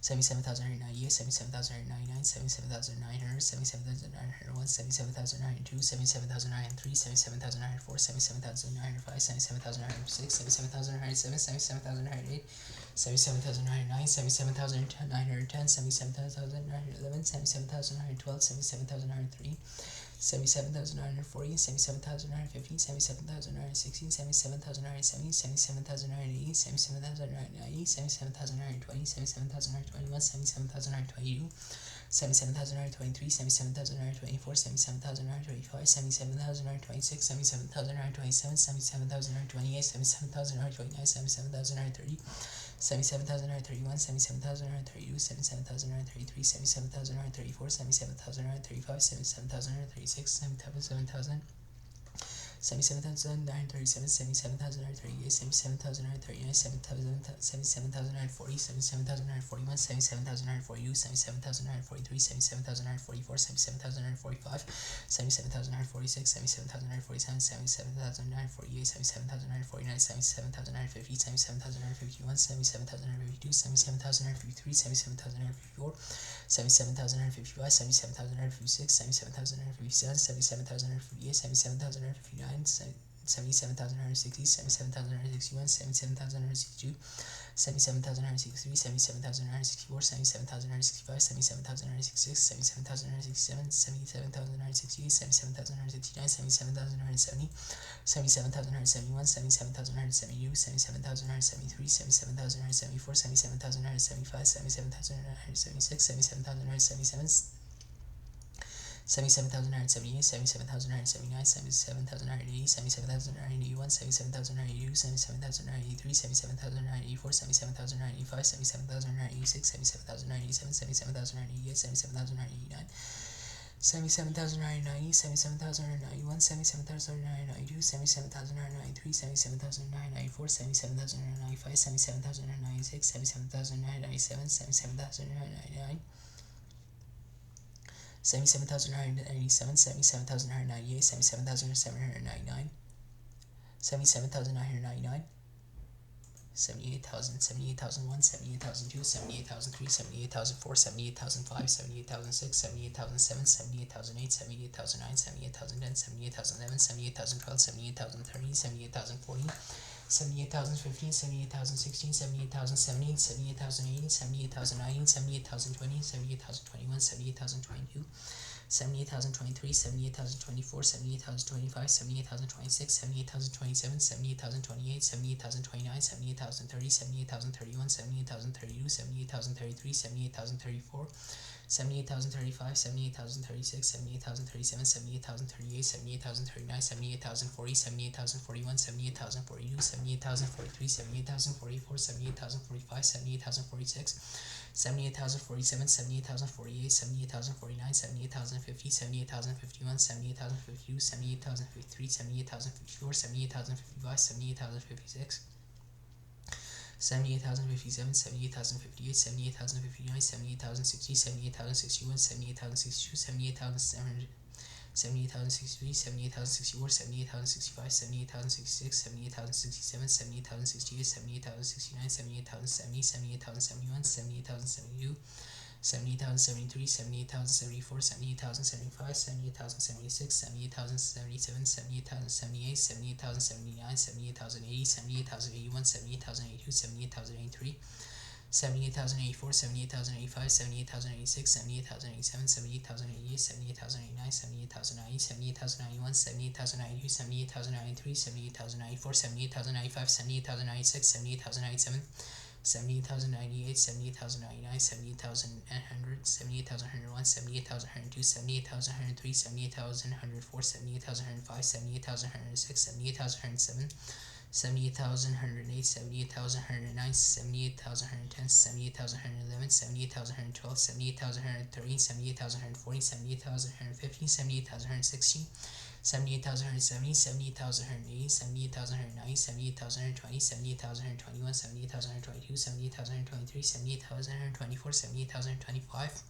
77,898, 77,899, 77,900, 77,901, 77,902, 77,903, 77,904, 77,905, 77,906, 77,907, 77,908, 77,909, 77,910, 77,911, 77,912, 77,903, 77,940, 77,915, 77,916, 77,970, 77,980, 77,990, 77,920, 77,921, 77,922, 77,923, 77,924, 77,925, 77,926, 77,927, 77,928, 77,929, 77,930, 77,931, 77,932, 77,933, 77,934, 77,935, 77,936, 77,000, 77,937, 77,938, 77,939, 77,940, 77,941, 77,942, 77,943, 77,944, 77,945, 77,946, 77,947, 77,948, 77,949, 77,950, 77,951, 77,952, 77,953, 77,954, 77,955, 77,956, 77,957, 77,958, 77,959, 77,960, 77,961, 77,962, 77,963, 77,964, 77,965, 77,966, 77,967, 77,968, 77,969, 77,970, 77,971, 77,972, 77,973, 77,974, 77,975, 77,976, 77,977, 77,978, 77,979, 77,980, 77,981, 77,982, 77,983, 77,984, 77,985, 77,986, 77,987, 77,988, 77,989, 77,990, 77,991, 77,992, 77,993, 77,994, 77,995, 77,996, 77,997, 77,999, 77,987, 77,998, 77,799, 77,999, 78,000, 78,001, 78,002, 78,003, 78,004, 78,005, 78,006, 78,007, 78,008, 78,009, 78,010, 78,011, 78,012, 78,013, 78,014, 78,015, 78,016, 78,017, 78,018, 78,019, 78,020, 78,021, 78,022, 78,023, 78,024, 78,025, 78,026, 78,027, 78,028, 78,029, 78,030, 78,031, 78,032, 78,033, 78,034, 78,035, 78,036, 78,037, 78,038, 78,039, 78,040, 78,041, 78,042, 78,043, 78,044, 78,045, 78,046, 78,047, 78,048, 78,049, 78,050, 78,051, 78,052, 78,053, 78,054, 78,055, 78,056, 78,057, 78,058, 78,059, 78,060, 78,061, 78,062, 78,700, 78,063, 78,064, 78,065, 78,066, 78,067, 78,068, 78,069, 78,070, 78,071, 78,072, 78,073, 78,074, 78,075, 78,076, 78,077, 78,078, 78,079, 78,080, 78,081, 78,082, 78,083, 78,084, 78,085, 78,086, 78,087, 78,088, 78,089, 78,090, 78,091, 78,092, 78,093, 78,094, 78,095, 78,096, 78,097, 78,098, 78,099, 78,100, 78,101, 78,102, 78,103, 78,104, 78,105, 78,106, 78,107, 78,108, 78,109, 78,110, 78,111, 78,112, 78,113, 78,140, 78,115, 78,116, 78,170, 78,180, 78,190, 78,120, 78,121, 78,122, 78,123, 78,124, 78,125,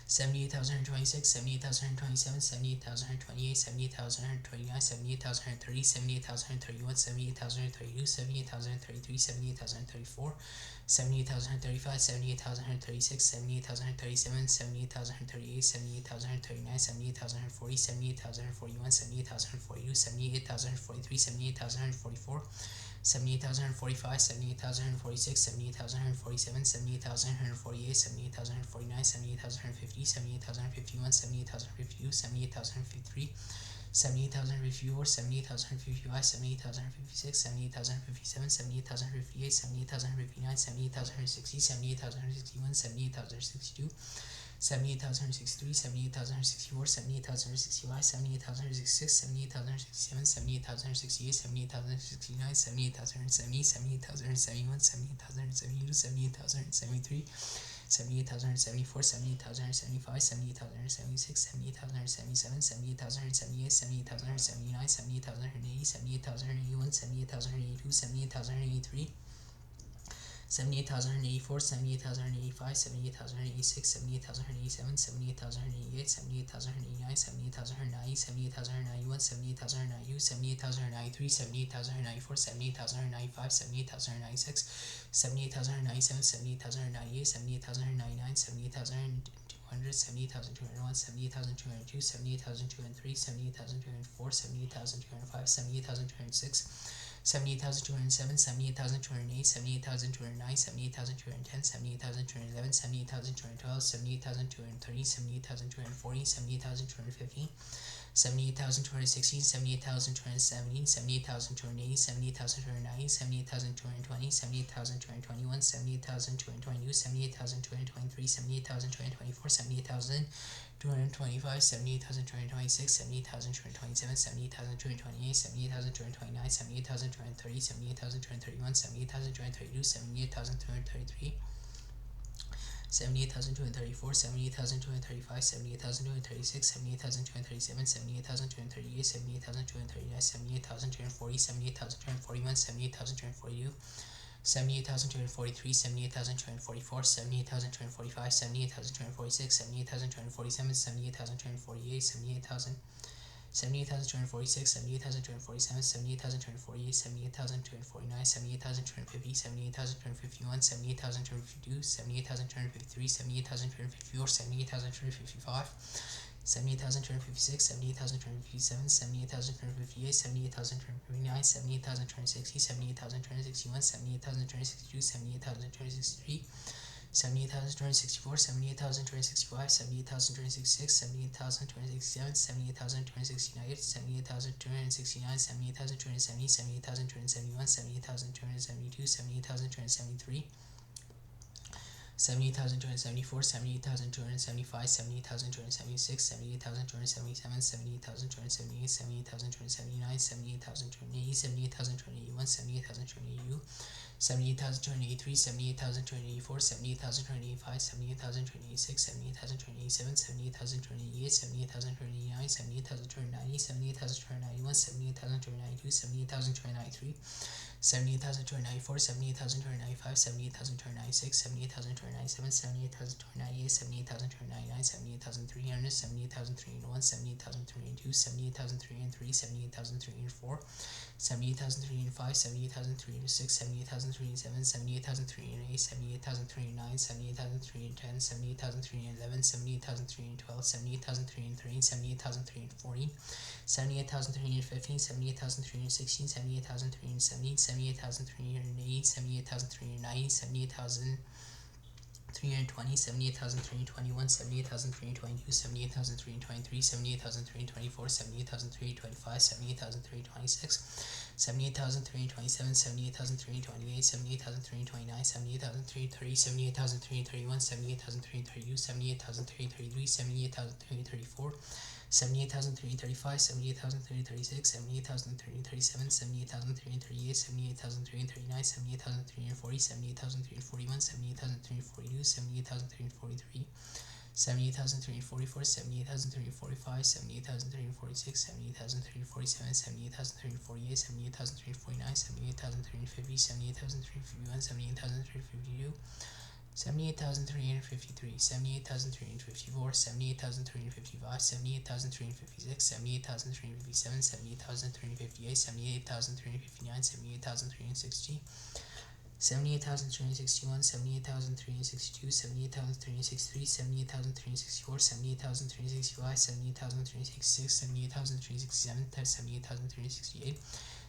78,126, 78,127, 78,128, 78,129, 78,130, 78,131, 78,132, 78,133, 78,134, 78,135, 78,136, 78,137, 78,138, 78,139, 78,140, 78,141, 78,142, 78,143, 78,144, 78,145, 78,146, 78,147, 78,148, 78,149, 78,150, 78,151, 78,152, 78,153, 78,054, 78,055, 78,056, 78,057, 78,058, 78,059, 78,060, 78,061, 78,062, 78,063, 78,064, 78,065, 78,066, 78,067, 78,068, 78,069, 78,070, 78,071, 78,072, 78,073, 78,074, 78,075, 78,076, 78,077, 78,078, 78,079, 78,080, 78,081, 78,082, 78,083, 78,084, 78,085, 78,086, 78,087, 78,088, 78,089, 78,090, 78,091, 78,092, 78,093, 78,094, 78,095, 78,096, 78,097, 78,098, 78,099, 78,200, 78,201, 78,202, 78,203, 78,204, 78,205, 78,206, 78,207, 78,208, 78,209, 78,210, 78,211, 78,212, 78,230, 78,240, 78,250, 78,216, 78,217, 78,280, 78,290, 78,220, 78,221, 78,222, 78,223, 78,224, 78,225, 78,226, 78,227, 78,228, 78,229, 78,230, 78,231, 78,232, 78,233, 78,234, 78,235, 78,236, 78,237, 78,238, 78,239, 78,240, 78,241, 78,242, 78,243, 78,244, 78,245, 78,246, 78,247, 78,248, 78,246, 78,247, 78,248, 78,249, 78,250, 78,251, 78,252, 78,253, 78,254, 78,255, 78,256, 78,257, 78,258, 78,259, 78,260, 78,261, 78,262, 78,263, 78,264, 78,265, 78,266, 78,267, 78,269, 78,269, 78,270, 78,271, 78,272, 78,273, 78,274, 78,275, 78,276, 78,277, 78,278, 78,279, 78,280, 78,281, 78,282, 78,283, 78,284, 78,285, 78,286, 78,287, 78,288, 78,289, 78,290, 78,291, 78,292, 78,293, 78,294, 78,295, 78,296, 78,297, 78,298, 78,299, 78,300, 78,301, 78,302, 78,303, 78,304, 78,305, 78,306, 78,307, 78,308, 78,309, 78,310, 78,311, 78,312, 78,313, 78,314, 78,315, 78,316, 78,317, 78,308, 78,390, 78,320, 78,321, 78,322, 78,323, 78,324, 78,325, 78,326, 78,327, 78,328, 78,329, 78,330, 78,331, 78,332, 78,333, 78,334, 78,335, 78,336, 78,337, 78,338, 78,339, 78,340, 78,341, 78,342, 78,343, 78,344, 78,345, 78,346, 78,347, 78,348, 78,349, 78,350, 78,351, 78,352, 78,353, 78,354, 78,355, 78,356, 78,357, 78,358, 78,359, 78,360, 78,361, 78,362, 78,363, 78,364, 78,365, 78,366, 78,367, 78,368,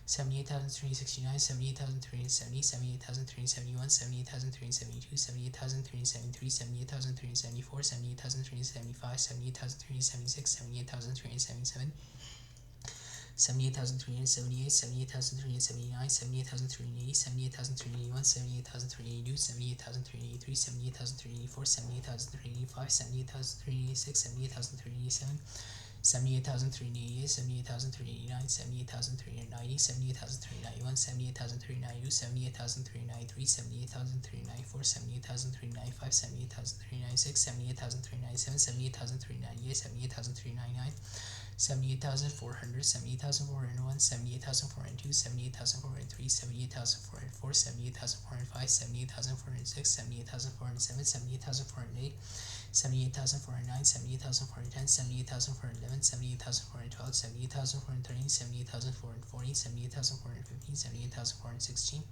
78,369, 78,370, 78,371, 78,372, 78,373, 78,374, 78,375, 78,376, 78,377, 78,378, 78,379, 78,380, 78,381, 78,382, 78,383, 78,384, 78,385, 78,386, 78,387, 78,388, 78,389, 78,390, 78,391, 78,392, 78,393, 78,394, 78,395, 78,396, 78,397, 78,398, 78,399, 78,400, 78,401, 78,402, 78,403, 78,404, 78,405, 78,406, 78,407, 78,408, 78,409, 78,410, 78,411, 78,412, 78,413, 78,440, 78,415, 78,416,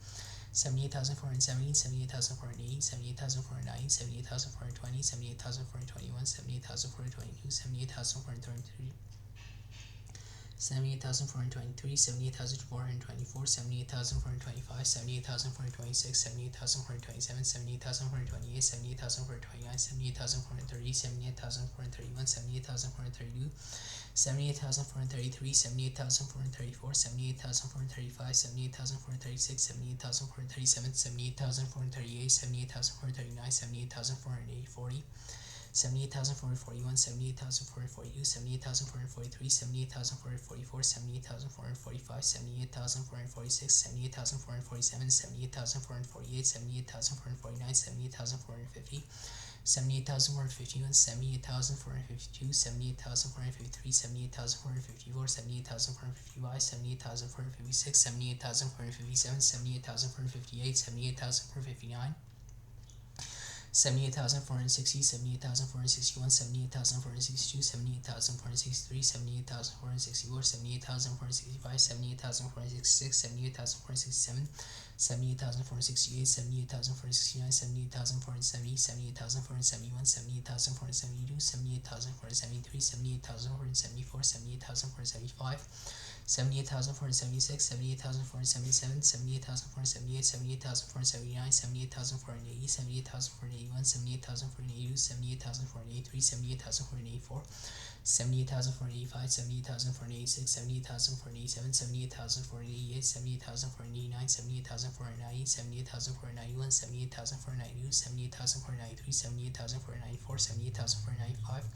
78,417, 78,480, 78,490, 78,420, 78,421, 78,422, 78,423, 78,423, 78,424, 78,425, 78,426, 78,427, 78,428, 78,429, 78,430, 78,431, 78,432, 78,433, 78,434, 78,435, 78,436, 78,437, 78,438, 78,439, 78,440, 78,441, 78,442, 78,443, 78,444, 78,445, 78,446, 78,447, 78,448, 78,449, 78,450, 78,451, 78,452, 78,453, 78,454, 78,455, 78,456, 78,457, 78,458, 78,459, 78,460, 78,461, 78,462, 78,463, 78,464, 78,465, 78,466, 78,467, 78,468, 78,469, 78,470, 78,471, 78,472, 78,473, 78,474, 78,475, 78,476, 78,477, 78,478, 78,479, 78,480, 78,481, 78,482, 78,483, 78,484, 78,485, 78,486, 78,487, 78,488, 78,489, 78,490, 78,491, 78,492, 78,493, 78,494, 78,495,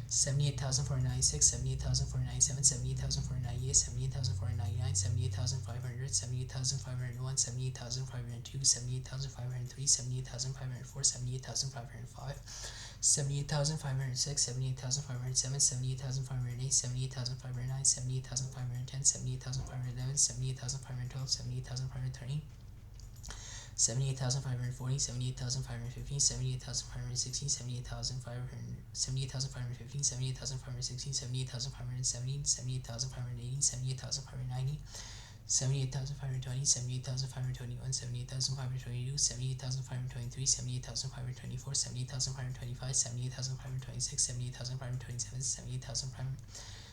78,496, 78,497, 78,498, 78,499, 78,500, 78,501, 78,502, 78,503, 78,504, 78,505, 78,506, 78,507, 78,508, 78,509, 78,510, 78,511, 78,512, 78,513, 78,540, 78,550, 78,560, 78,500, 78,515, 78,516, 78,570, 78,580, 78,590, 78,520, 78,521, 78,522, 78,523, 78,524, 78,525, 78,526, 78,527,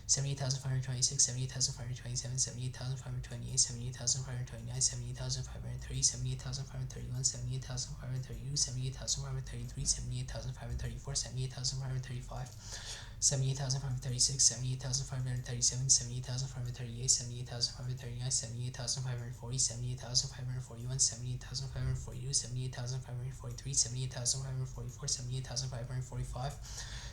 78,526, 78,527, 78,528, 78,529, 78,530, 78,531, 78,532, 78,533, 78,534, 78,535, 78,536, 78,537, 78,538, 78,539, 78,540, 78,541, 78,542, 78,543, 78,544, 78,545,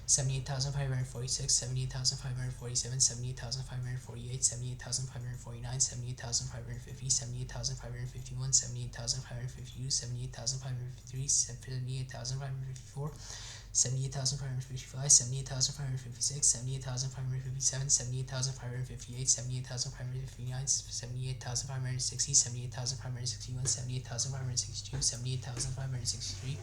78,546, 78,547, 78,548, 78,549, 78,550, 78,551, 78,552, 78,553, 78,554, 78,555, 78,556, 78,557, 78,558, 78,559, 78,560, 78,561, 78,562, 78,563,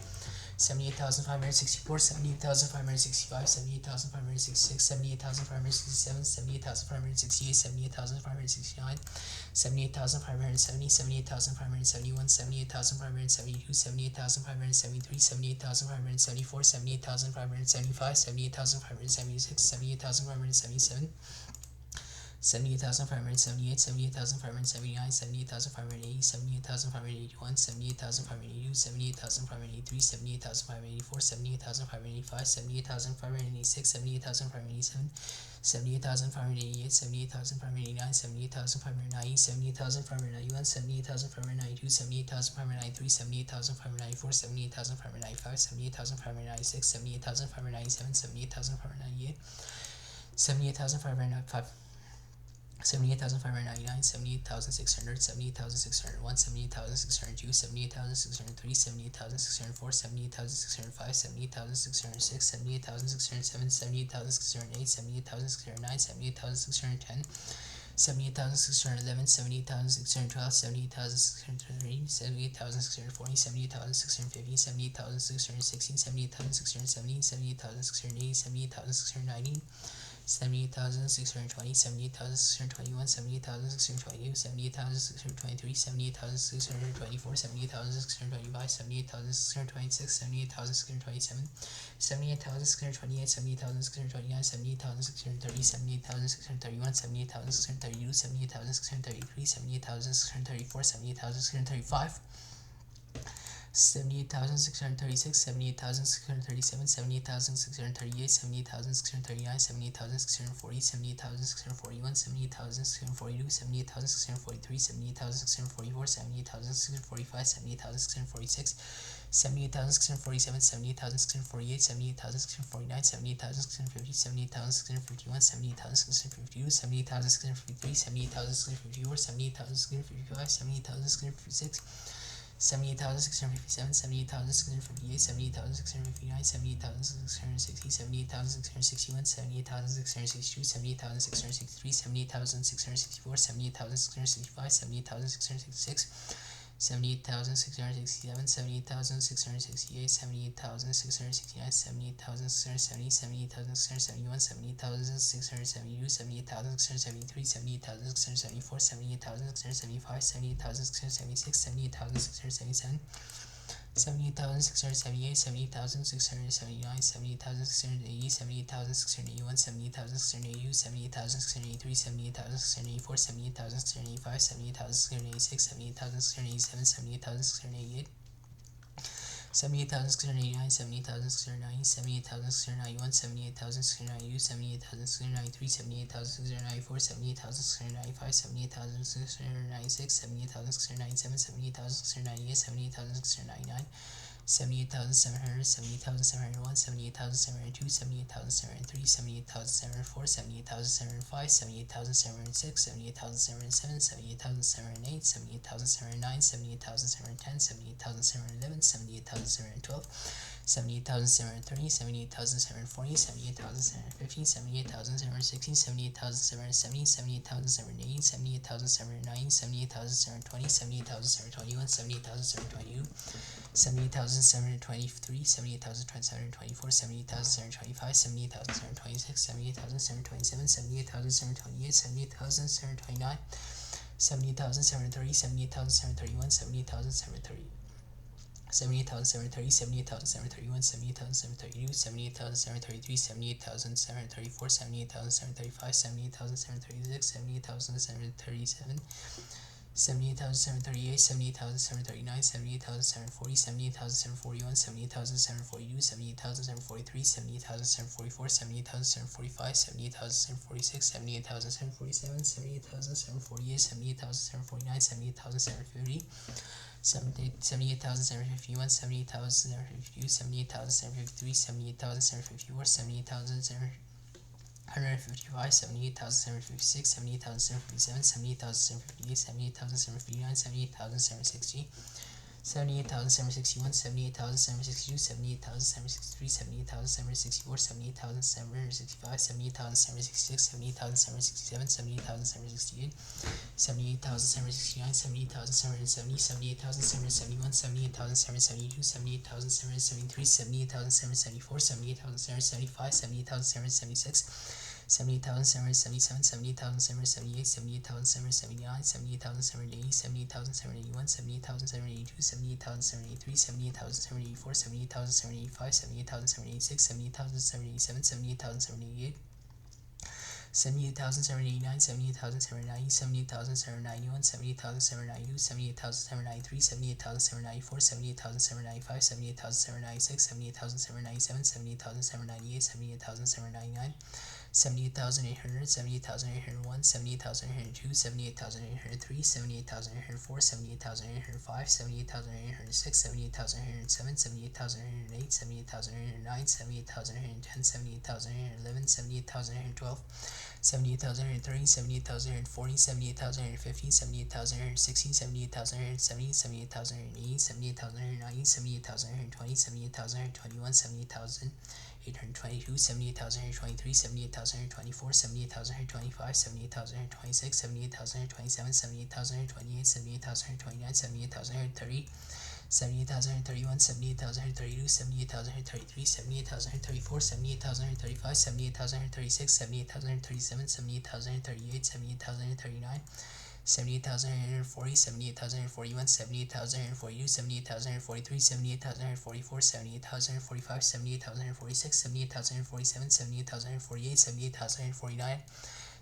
78,564, 78,565, 78,566, 78,567, 78,568, 78,569, 78,570, 78,571, 78,572, 78,573, 78,574, 78,575, 78,576, 78,577, 78,578, 78,579, 78,580, 78,581, 78,582, 78,583, 78,584, 78,585, 78,586, 78,587, 78,588, 78,589, 78,590, 78,591, 78,592, 78,593, 78,594, 78,595, 78,596, 78,597, 78,598, 78,595, 78,599, 78,600, 78,601, 78,602, 78,603, 78,604, 78,605, 78,606, 78,607, 78,608, 78,609, 78,610, 78,611, 78,612, 78,613, 78,640, 78,650, 78,616, 78,617, 78,680, 78,690, 78,620, 78,621, 78,622, 78,623, 78,624, 78,625, 78,626, 78,627, 78,628, 78,629, 78,630, 78,631, 78,632, 78,633, 78,634, 78,635, 78,636, 78,637, 78,638, 78,639, 78,640, 78,641, 78,642, 78,643, 78,644, 78,645, 78,646, 78,647, 78,648, 78,649, 78,650, 78,651, 78,652, 78,653, 78,654, 78,655, 78,656, 78,657, 78,658, 78,659, 78,660, 78,661, 78,662, 78,663, 78,664, 78,665, 78,666, 78,667, 78,668, 78,669, 78,670, 78,671, 78,672, 78,673, 78,674, 78,675, 78,676, 78,677, 78,678, 78,679, 78,680, 78,681, 78,682, 78,683, 78,684, 78,685, 78,686, 78,687, 78,688, 78,689, 78,690, 78,691, 78,692, 78,693, 78,694, 78,695, 78,696, 78,697, 78,698, 78,699, 78,700, 78,701, 78,702, 78,703, 78,704, 78,705, 78,706, 78,707, 78,708, 78,709, 78,710, 78,711, 78,712, 78,730, 78,740, 78,750, 78,760, 78,770, 78,780, 78,790, 78,720, 78,721, 78,722, 78,723, 78,724, 78,725, 78,726, 78,727, 78,728, 78,729, 78,730, 78,731, 78,730. 78,730, 78,731, 78,732, 78,733, 78,734, 78,735, 78,736, 78,737, 78,738, 78,739, 78,740, 78,741, 78,742, 78,743, 78,744, 78,745, 78,746, 78,747, 78,748, 78,749, 78,750, 78,751, 78,752, 78,753, 78,754, 78,755, 78,756, 78,757, 78,758, 78,759, 78,760, 78,761, 78,762, 78,763, 78,764, 78,765, 78,766, 78,767, 78,768, 78,769, 78,770, 78,771, 78,772, 78,773, 78,774, 78,775, 78,776, 78,777, 78,778, 78,779, 78,780, 78,781, 78,782, 78,783, 78,784, 78,785, 78,786, 78,787, 78,788, 78,789, 78,790, 78,791, 78,792, 78,793, 78,794, 78,795, 78,796, 78,797, 78,798, 78,799, 78,800, 78,801, 78,802, 78,803, 78,804, 78,805, 78,806, 78,807, 78,808, 78,809, 78,810, 78,811, 78,812, 78,830, 78,840, 78,850, 78,860, 78,870, 78,880, 78,890, 78,820, 78,821, 78,822, 78,823, 78,824, 78,825, 78,826, 78,827, 78,828, 78,829, 78,830, 78,131, 78,132, 78,133, 78,134, 78,135, 78,136, 78,137, 78,138, 78,139, 78,140, 78,141, 78,142, 78,143, 78,144, 78,145, 78,146, 78,147, 78,148, 78,149,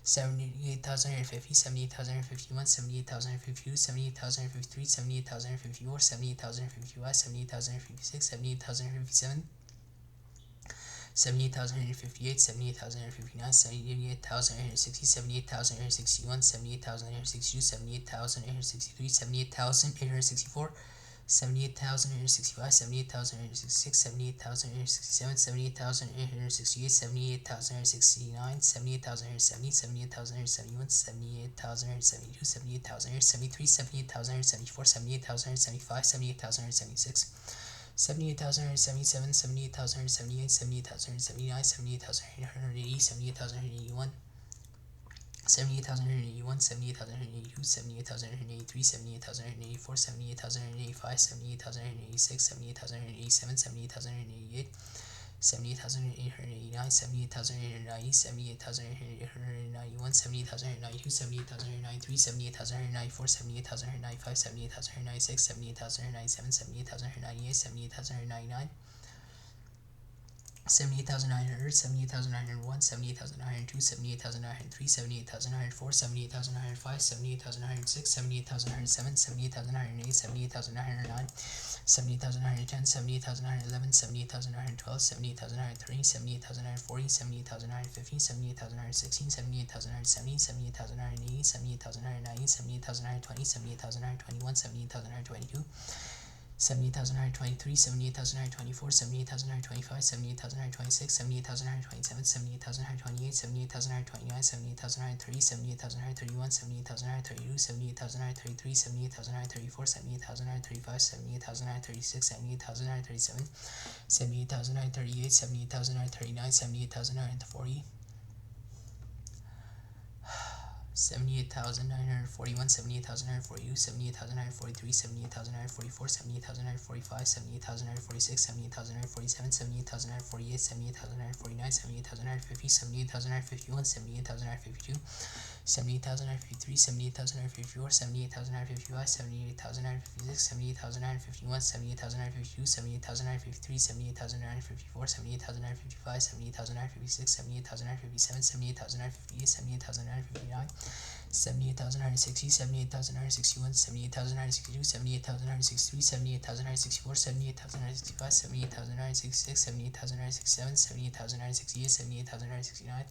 78,150, 78,151, 78,152, 78,153, 78,154, 78,155, 78,156, 78,157, 78,158, 78,159, 78,160, 78,161, 78,162, 78,163, 78,864, 78,865, 78,866, 78,867, 78,868, 78,869, 78,870, 78,871, 78,872, 78,873, 78,874, 78,875, 78,876, 78,177, 78,178, 78,179, 78,180, 78,181, 78,181, 78,182, 78,183, 78,184, 78,185, 78,186, 78,187, 78,188, 78,889, 78,890, 78,891, 78,892, 78,893, 78,894, 78,895, 78,896, 78,897, 78,898, 78,899, 78,900, 78,901, 78,902, 78,903, 78,904, 78,905, 78,906, 78,907, 78,908, 78,909, 78,910, 78,911, 78,912, 78,913, 78,940, 78,915, 78,916, 78,917, 78,980, 78,990, 78,920, 78,921, 78,922, 78,923, 78,924, 78,925, 78,926, 78,927, 78,928, 78,929, 78,930, 78,931, 78,932, 78,933, 78,934, 78,935, 78,936, 78,937, 78,938, 78,939, 78,940, 78,941, 78,942, 78,943, 78,944, 78,945, 78,946, 78,947, 78,948, 78,949, 78,950, 78,951, 78,952, 78,953, 78,954, 78,955, 78,956, 78,951, 78,952, 78,953, 78,954, 78,955, 78,956, 78,957, 78,958, 78,959, 78,960, 78,961, 78,962, 78,963, 78,964, 78,965, 78,966, 78,967, 78,968, 78,969,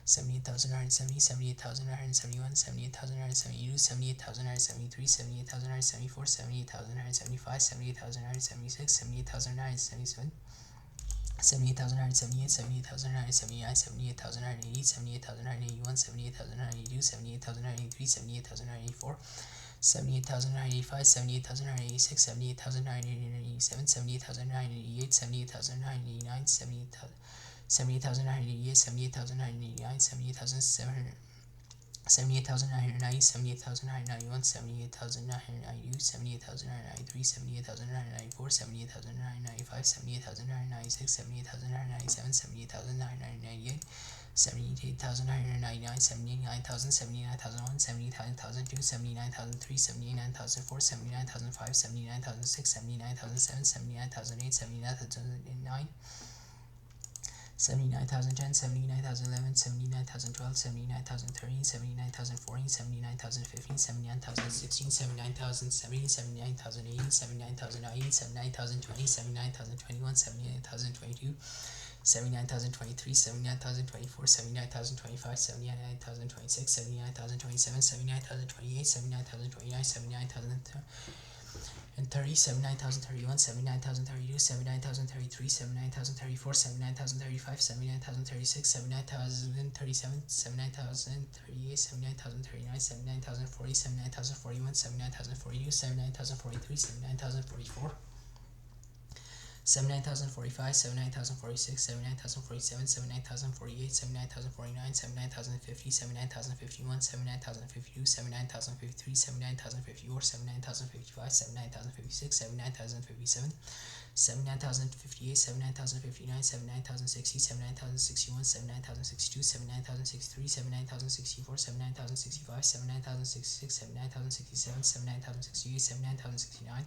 78,970, 78,971, 78,972, 78,973, 78,974, 78,975, 78,976, 78,977, 78,978, 78,979, 78,980, 78,981, 78,982, 78,983, 78,984, 78,985, 78,986, 78,987, 78,988, 78,989, 78,988, 78,989, 78,700, 78,990, 78,991, 78,992, 78,993, 78,994, 78,995, 78,996, 78,997, 78,998, 78,999, 79,000, 79,001, 79,002, 79,003, 79,004, 79,005, 79,006, 79,007, 79,008, 79,009, 79,010, 79,011, 79,012, 79,013, 79,014, 79,015, 79,016, 79,017, 79,018, 79,019, 79,020, 79,021, 79,022, 79,023, 79,024, 79,025, 79,026, 79,027, 79,028, 79,029, 79,030, and 30, 79,031, 79,032, 79,033, 79,034, 79,035, 79,036, 79,037, 79,038, 79,039, 79,040, 79,041, 79,042, 79,043, 79,044, 79,045, 79,046, 79,047, 79,048, 79,049, 79,050, 79,051, 79,052, 79,053, 79,054, 79,055, 79,056, 79,057, 79,058, 79,059, 79,060, 79,061, 79,062, 79,063, 79,064, 79,065, 79,066, 79,067, 79,068, 79,069,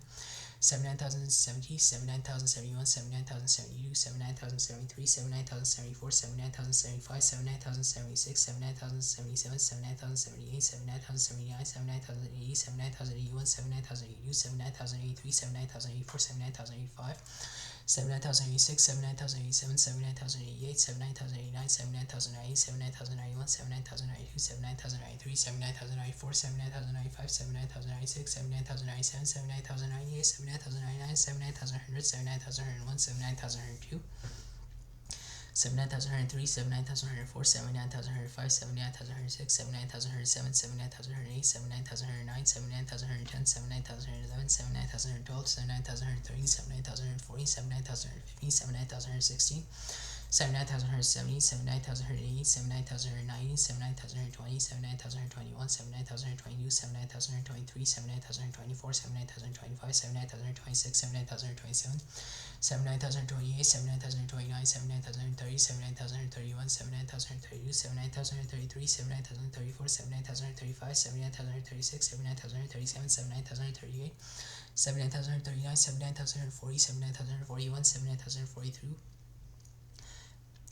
79,070, 79,071, 79,072, 79,073, 79,074, 79,075, 79,076, 79,077, 79,078, 79,079, 79,080, 79,081, 79,082, 79,083, 79,084, 79,085, 79,086, 79,087, 79,088, 79,089, 79,090, 79,091, 79,092, 79,093, 79,094, 79,095, 79,096, 79,097, 79,098, 79,099, 79,100, 79,101, 79,102, 79,103, 79,104, 79,105, 79,106, 79,107, 79,108, 79,109, 79,110, 79,111, 79,112, 79,113, 79,114, 79,115, 79,116, 79,170, 79,180, 79,190, 79,120, 79,121, 79,122, 79,123, 79,124, 79,025, 79,026, 79,027, 79,028, 79,029, 79,030, 79,031, 79,032, 79,033, 79,034, 79,035, 79,036, 79,037, 79,038, 79,039, 79,040, 79,041, 79,042,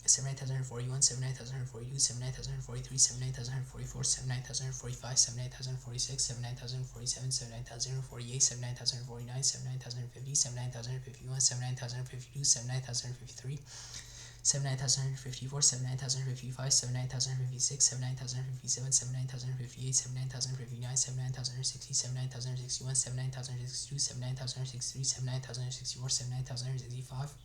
79,041, 79,042, 79,043, 79,044, 79,045, 79,046, 79,047, 79,048, 79,049, 79,050, 79,051, 79,052, 79,053, 79,054, 79,055, 79,056, 79,057, 79,058, 79,059, 79,060, 79,061, 79,062, 79,063, 79,064, 79,065,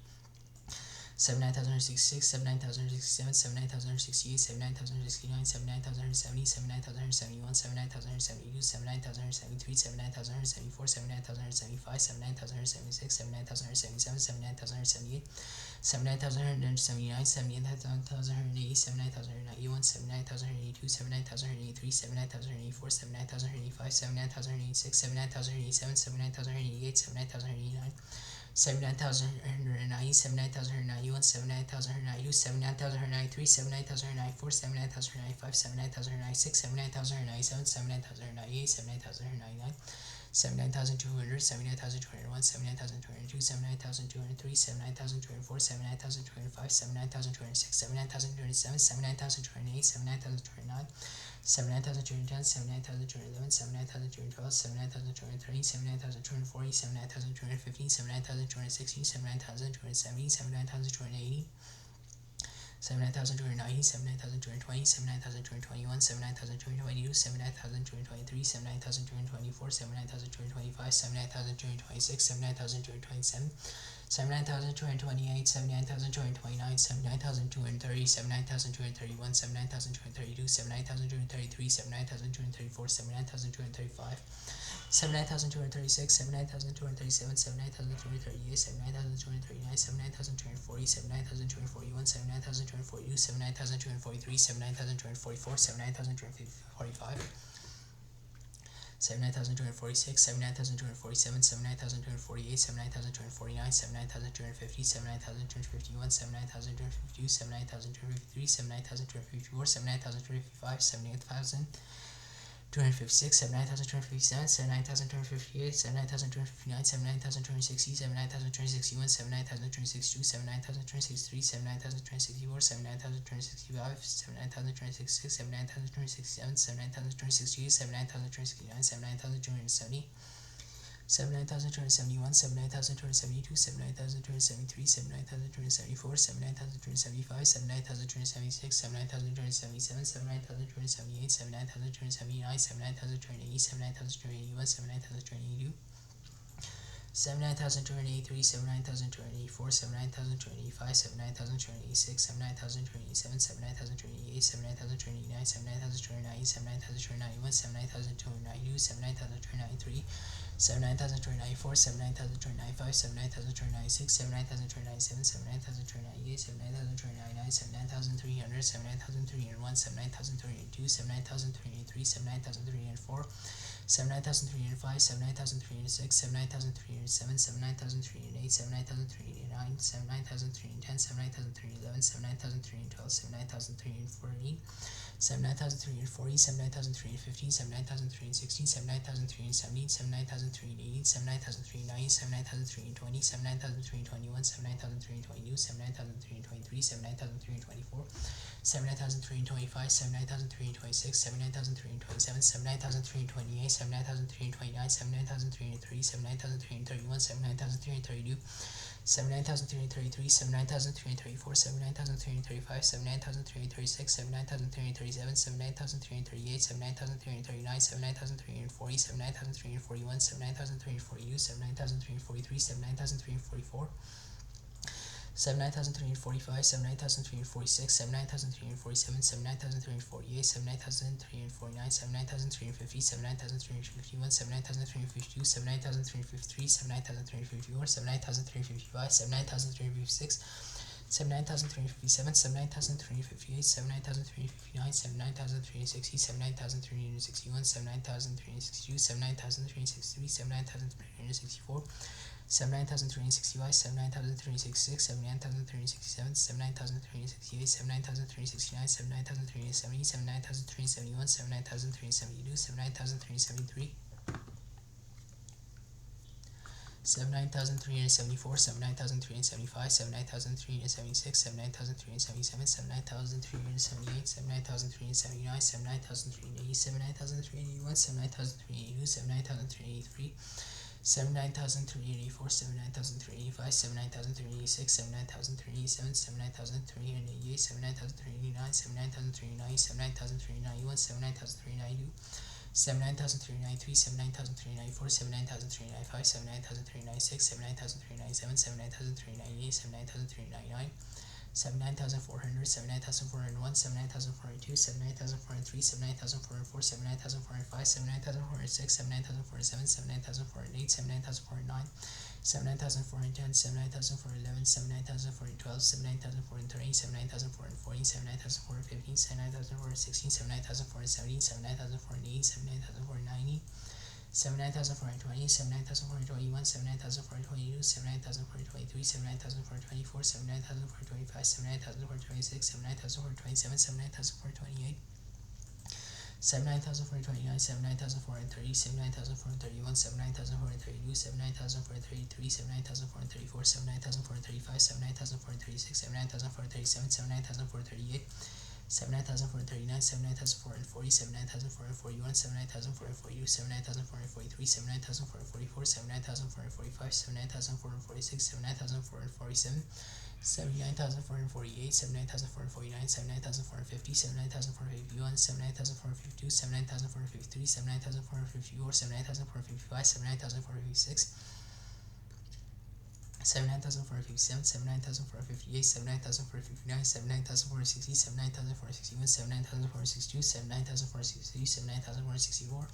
79,066, 79,067, 79,068, 79,069, 79,070, 79,071, 79,072, 79,073, 79,074, 79,075, 79,076, 79,077, 79,078, 79,079, 79,080, 79,091, 79,082, 79,083, 79,084, 79,085, 79,086, 79,087, 79,088, 79,089, 79,190, 79,191, 79,192, 79,193, 79,194, 79,195, 79,196, 79,197, 79,198, 79,199, 79,200, 79,201, 79,202, 79,203, 79,204, 79,205, 79,206, 79,207, 79,208, 79,209, 79,210, 79,211, 79,212, 79,230, 79,240, 79,215, 79,216, 79,270, 79,280, 79,290, 79,220, 79,221, 79,222, 79,223, 79,224, 79,225, 79,226, 79,227, 79,228, 79,229, 79,230, 79,231, 79,232, 79,233, 79,234, 79,235, 79,236, 79,237, 79,238, 79,239, 79,240, 79,241, 79,242, 79,243, 79,244, 79,245, 79,246, 79,247, 79,248, 79,249, 79,250, 79,251, 79,252, 79,253, 79,254, 79,255, 78,000. 256, 79,257, 79,258, 79,259, 79,260, 79,261, 79,262, 79,263, 79,264, 79,265, 79,266, 79,267, 79,268, 79,269, 79,270, 79,271, 79,272, 79,273, 79,274, 79,275, 79,276, 79,277, 79,278, 79,279, 79,280, 79,281, 79,282, 79,283, 79,284, 79,285, 79,286, 79,287, 79,288, 79,289, 79,290, 79,291, 79,292, 79,293, 79,394, 79,395, 79,396, 79,397, 79,398, 79,399, 79,300, 79,301, 79,302, 79,303, 79,304, 79,305, 79,306, 79,307, 79,308, 79,309, 79,310, 79,311, 79,312, 79,314, 79,340, 79,315, 79,316, 79,317, 79,318, 79,390, 79,320, 79,321, 79,322, 79,323, 79,324, 79,325, 79,326, 79,327, 79,328, 79,329, 79,330, 79,331, 79,332, 79,333, 79,334, 79,335, 79,336, 79,337, 79,338, 79,339, 79,340, 79,341, 79,342, 79,343, 79,344, 79,345, 79,346, 79,347, 79,348, 79,349, 79,350, 79,351, 79,352, 79,353, 79,354, 79,355, 79,356, 79,357, 79,358, 79,359, 79,360, 79,361, 79,362, 79,363, 79,364, 79,365, 79,366, 79,367, 79,368, 79,369, 79,370, 79,371, 79,372, 79,373, 79,374, 79,375, 79,376, 79,377, 79,378, 79,379, 79,380, 79,381, 79,382, 79,383, 79,384, 79,385, 79,386, 79,387, 79,388, 79,389, 79,390, 79,391, 79,392, 79,393, 79,394, 79,395, 79,396, 79,397, 79,398, 79,399, 79,400, 79,401, 79,402, 79,403, 79,404, 79,405, 79,406, 79,407, 79,408, 79,409, 79,410, 79,411, 79,412, 79,430, 79,440, 79,415, 79,416, 79,417, 79,418, 79,490, 79,420, 79,421, 79,422, 79,423, 79,424, 79,425, 79,426, 79,427, 79,428, 79,429, 79,430, 79,431, 79,432, 79,433, 79,434, 79,435, 79,436, 79,437, 79,438, 79,439, 79,440, 79,441, 79,442, 79,443, 79,444, 79,445, 79,446, 79,447, 79,448, 79,449, 79,450, 79,451, 79,452, 79,453, 79,454, 79,455, 79,456, 79,457, 79,458, 79,459, 79,460, 79,461, 79,462, 79,463, 79,464,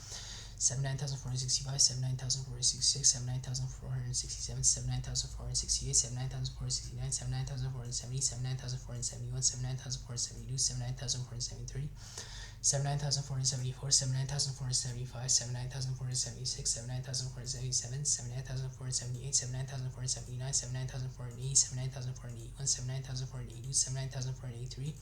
79,465, 79,466, 79,467, 79,468, 79,469, 79,470, 79,471, 79,472, 79,473, 79,474, 79,475, 79,476, 79,477, 79,478, 79,479, 79,480, 79,481, 79,482, 79,483,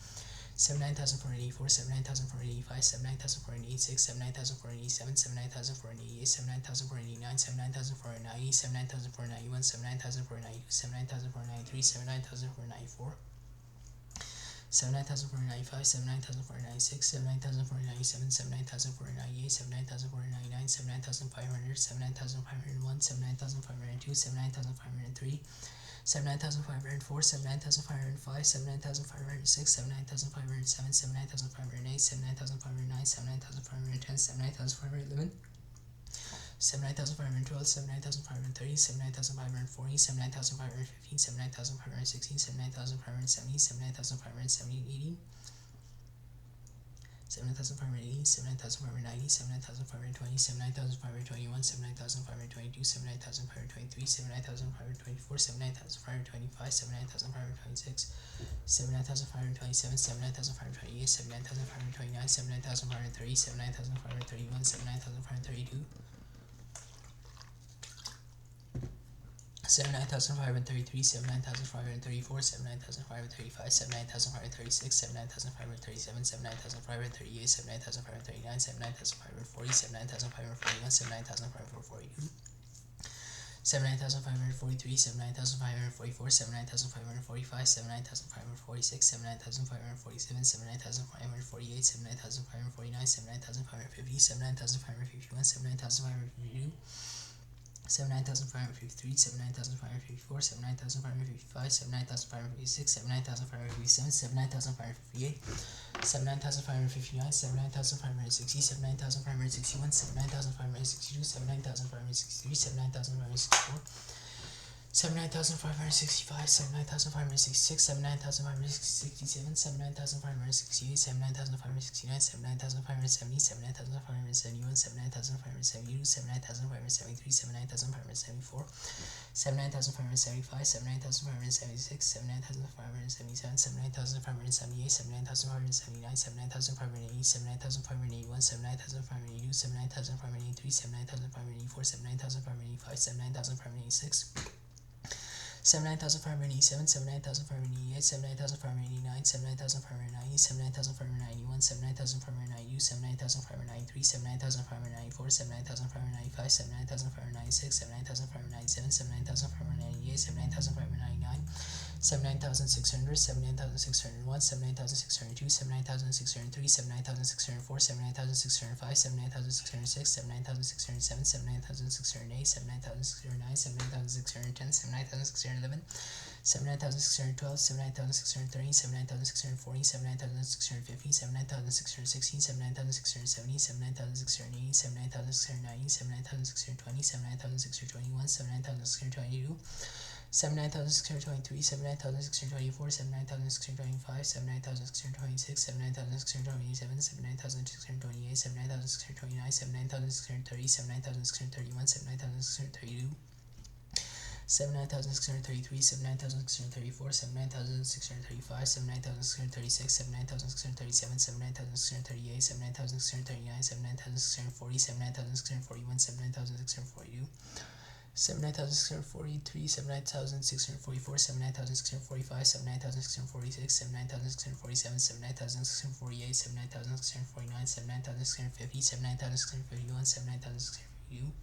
79,484, 79,485, 79,486, 79,487, 79,488, 79,489, 79,490, 79,491, 79,492, 79,493, 79,494, 79,495, 79,496, 79,497, 79,498, 79,499, 79,500, 79,501, 79,502, 79,503, 79,504, 79,505, 79,506, 79,507, 79,508, 79,509, 79,510, 79,511, 79,512, 79,530, 79,540, 79,515, 79,516, 79,570, 79,570, 80, 79,580, 79,590, 79,520, 79,521, 79,522, 79,523, 79,524, 79,525, 79,526, 79,527, 79,528, 79,529, 79,530, 79,531, 79,532, 79,533, 79,534, 79,535, 79,536, 79,537, 79,538, 79,539, 79,540, 79,541, 79,542, 79,543, 79,544, 79,545, 79,546, 79,547, 79,548, 79,549, 79,550, 79,551, 79,552, 79,553, 79,554, 79,555, 79,556, 79,557, 79,558, 79,559, 79,560, 79,561, 79,562, 79,563, 79,564, 79,565, 79,566, 79,567, 79,568, 79,569, 79,570, 79,571, 79,572, 79,573, 79,574, 79,575, 79,576, 79,577, 79,578, 79,579, 79,580, 79,581, 79,582, 79,583, 79,584, 79,585, 79,586, 79,587, 79,588, 79,589, 79,590, 79,591, 79,592, 79,593, 79,594, 79,595, 79,596, 79,597, 79,598, 79,599, 79,600, 79,601, 79,602, 79,603, 79,604, 79,605, 79,606, 79,607, 79,608, 79,609, 79,610, 79,611, 79,612, 79,613, 79,640, 79,650, 79,616, 79,670, 79,680, 79,690, 79,620, 79,621, 79,622, 79,623, 79,624, 79,625, 79,626, 79,627, 79,628, 79,629, 79,630, 79,631, 79,632, 79,633, 79,634, 79,635, 79,636, 79,637, 79,638, 79,639, 79,640, 79,641, 79,642, 79,643, 79,644, 79,645, 79,646, 79,647, 79,648, 79,649, 79,650, 79,651, 79,652,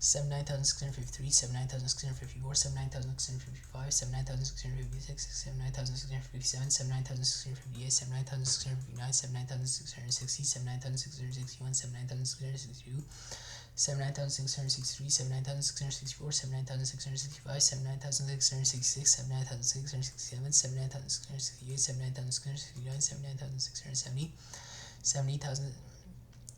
79,653, 79,654, 79,655, 79,656, 79,657, 79,658, 79,659, 79,660, 79,661, 79,662, 79,663, 79,664, 79,665, 79,666, 79,667, 79,668, 79,669, 79,670, 70,000.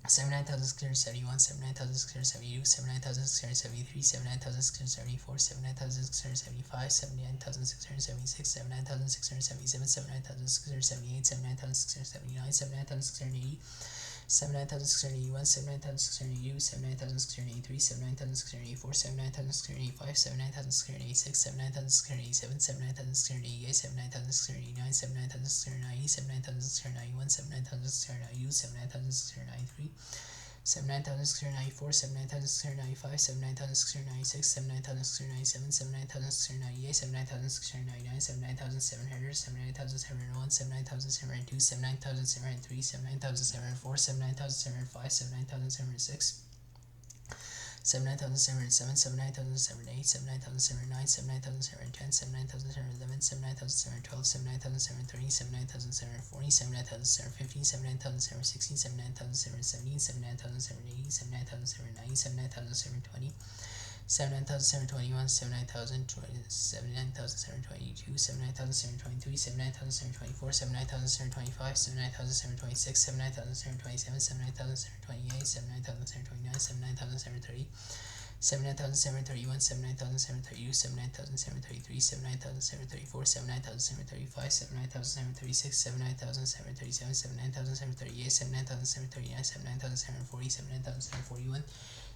79,671, 79,672, 79,673, 79,674, 79,675, 79,676, 79,677, 79,678, 79,679, 79,680, 79,681, 79,682, 79,683, 79,684, 79,685, 79,686, 79,687, 79,688, 79,689, 79,690, 79,691, 79,692, 79,693, 79,694, 79,695, 79,696, 79,697, 79,698, 79,699, 79,700, 79,701, 79,702, 79,703, 79,704, 79,705, 79,706, 79,707, 79,708, 79,709, 79,710, 79,711, 79,712, 79,730, 79,740, 79,750, 79,760, 79,770, 79,780, 79,790, 79,720, 79,721, 79,020, 79,722, 79,723, 79,724, 79,725, 79,726, 79,727, 79,728, 79,729, 79,730, 79,731, 79,732, 79,733, 79,734, 79,735, 79,736, 79,737, 79,738, 79,739, 79,740, 79,741,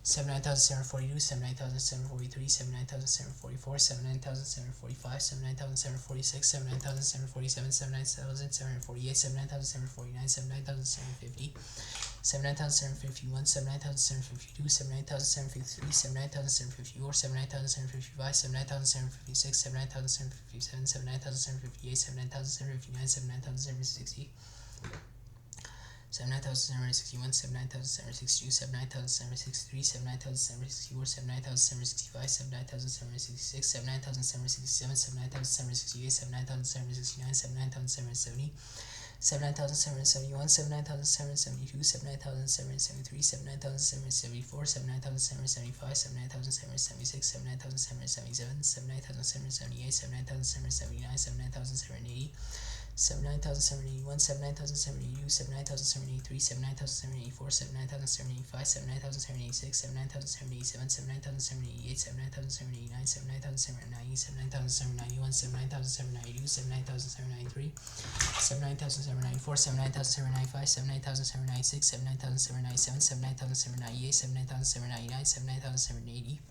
79,742, 79,743, 79,744, 79,745, 79,746, 79,747, 79,748, 79,749, 79,750, 79,751, 79,752, 79,753, 79,754, 79,755, 79,756, 79,757, 79,758, 79,759, 79,760, 79,761, 79,762, 79,763, 79,764, 79,765, 79,766, 79,767, 79,768, 79,769, 79,770, 79,771, 79,772, 79,773, 79,774, 79,775, 79,776, 79,777, 79,778, 79,779, 79,780, 79,781, 79,782, 79,783, 79,784, 79,785, 79,786, 79,787, 79,788, 79,789, 79,790, 79,791, 79,792, 79,793, 79,794, 79,795, 79,796, 79,797, 79,798, 79,799, 79,780,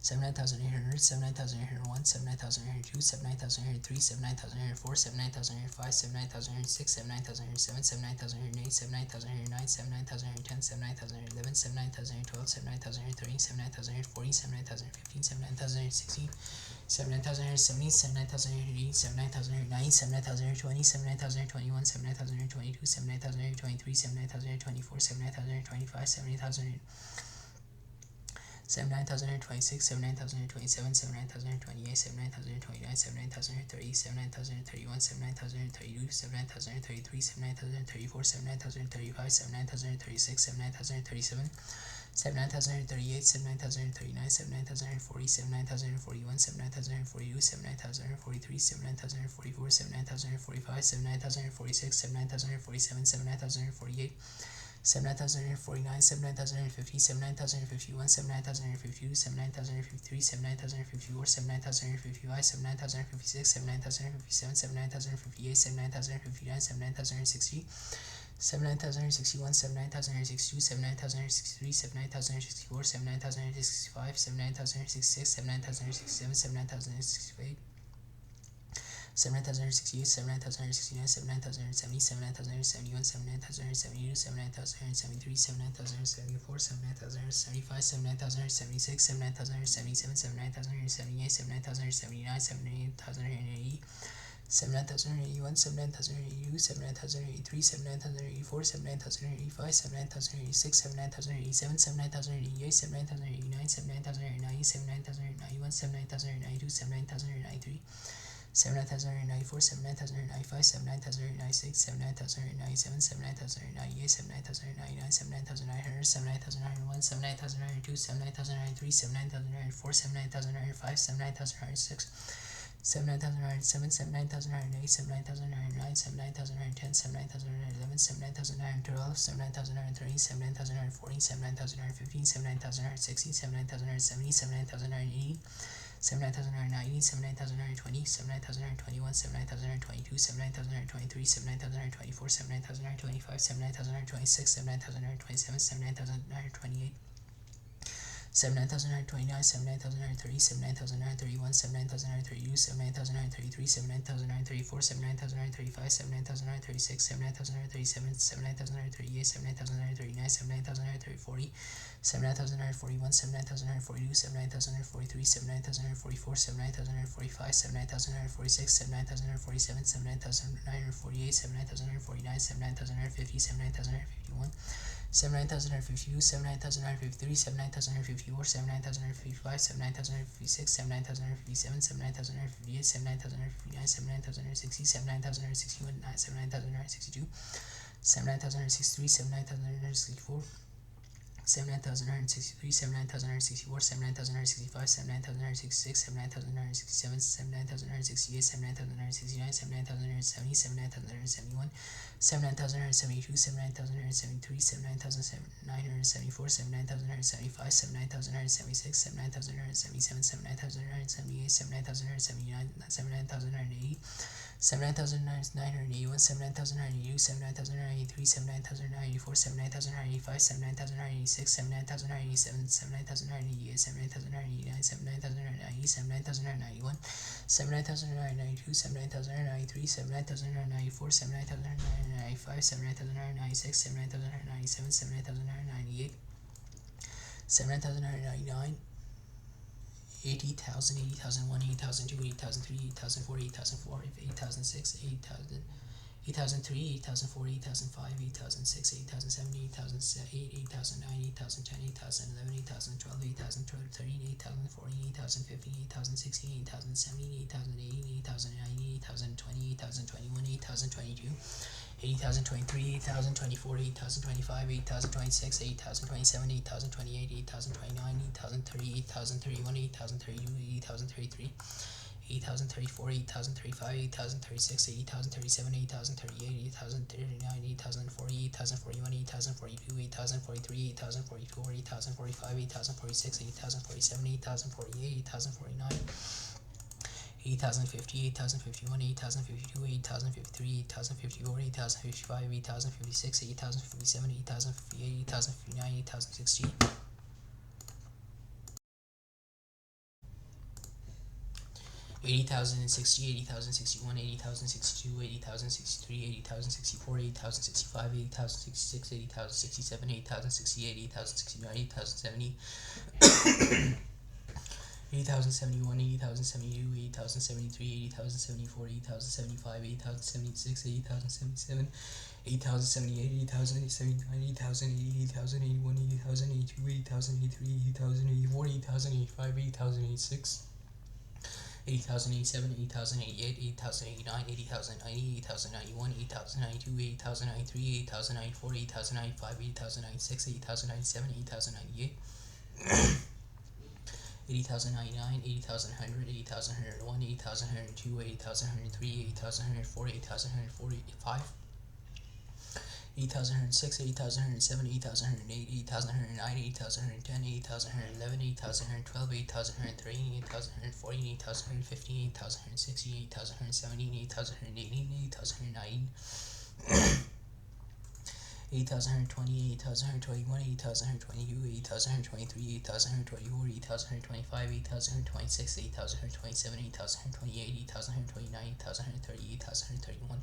79,800, 79,801, 79,802, 79,803, 79,804, 79,805, 79,806, 79,807, 79,808, 79,809, 79,810, 79,811, 79,812, 79,813, 79,840, 79,815, 79,816, 79,870, 79,880, 79,890, 79,820, 79,821, 79,822, 79,823, 79,824, 79,825, 79,000. 79,026, 79,027, 79,028, 79,029, 79,030, 79,031, 79,032, 79,033, 79,034, 79,035, 79,036, 79,037, 79,038, 79,039, 79,040, 79,041, 79,042, 79,043, 79,044, 79,045, 79,046, 79,047, 79,048, 79,049, 79,050, 79,051, 79,052, 79,053, 79,054, 79,055, 79,056, 79,057, 79,058, 79,059, 79,060, 79,061, 79,062, 79,063, 79,064, 79,065, 79,066, 79,067, 79,068, 7,968, 7,969, 7,970, 7,971, 7,972, 7,973, 7,974, 7,975, 7,976, 7,977, 7,978, 7,979, 7,980, 7,081, 7,082, 7,083, 7,084, 7,085, 7,086, 7,087, 7,088, 7,089, 7,090, 7,091, 7,092, 7,093, 7,094, 7,095, 7,096, 7,097, 7,098, 7,099, 7,900, 7,901, 7,902, 7,903, 7,904, 7,905, 7,906, 7,907, 7,908, 7,909, 7,910, 7,911, 7,912, 7,913, 7,914, 7,915, 7,916, 7,970, 7,980, 7,990, 7,920, 7,921, 7,922, 7,923, 7,924, 7,925, 7,926, 7,927, 7,928, 7,929, 7,930, 7,931, 7,932, 7,933, 7,934, 7,935, 7,936, 7,937, 7,938, 7,939, 7,940, 7,941, 7,942, 7,943, 7,944, 7,945, 7,946, 7,947, 7,948, 7,949, 7,950, 7,951, 7,952, 7,953, 7,954, 7,955, 7,956, 7,957, 7,958, 7,959, 7,960, 7,961, 7,962, 7,963, 7,964, 79,963, 79,964, 79,965, 79,966, 79,967, 79,968, 79,969, 79,970, 79,971, 79,972, 79,973, 79,974, 79,975, 79,976, 79,977, 79,978, 79,979, 79,980, 79,981, 79,982, 79,983, 79,984, 79,985, 79,986, 79,987, 79,988, 79,989, 79,990, 79,991, 79,992, 79,993, 79,994, 79,995, 79,996, 79,997, 79,998, 79,999, 80,000, 80,001, 80,002, 80,003, 8004, 8004, 8006, 8000, 8003, 8004, 8005, 8006, 8007, 8008, 8009, 8010, 8011, 8012, 8013, 8014, 8015, 8016, 8017, 8018, 8019, 8020, 8021, 8022, 80,023, 8024, 8025, 8026, 8027, 8028, 8029, 8030, 8031, 8032, 8033, 8034, 8035, 8036, 8037, 8038, 8039, 8040, 8041, 8042, 8043, 8044, 8045, 8046, 8047, 8048, 8049, 8050, 8051, 8052, 8053, 8054, 8055, 8056, 8057, 8058, 8059, 8060, 80,060, 80,061, 80,062, 80,063, 80,064, 80,065, 80,066, 80,067, 80,068, 80,069, 80,070, 80,071, 80,072, 80,073, 80,074, 80,075, 80,076, 80,077, 80,078, 80,079, 80,080, 80,081, 80,082, 80,083, 80,084, 80,085, 80,086, 80,087, 80,088, 80,089, 80,090, 80,091, 80,092, 80,093, 80,094, 80,095, 80,096, 80,097, 80,098, 80,099, 80,100, 80,101, 80,102, 80,103, 80,104, 80,145, 80,106, 80,107, 80,108, 80,109, 80,110, 80,111, 80,112, 80,113, 80,114, 80,115, 80,116, 80,117, 80,118, 80,119, 80,120, 80,121, 80,122, 80,123, 80,124, 80,125, 80,126, 80,127, 80,128, 80,129, 80,130, 80,131,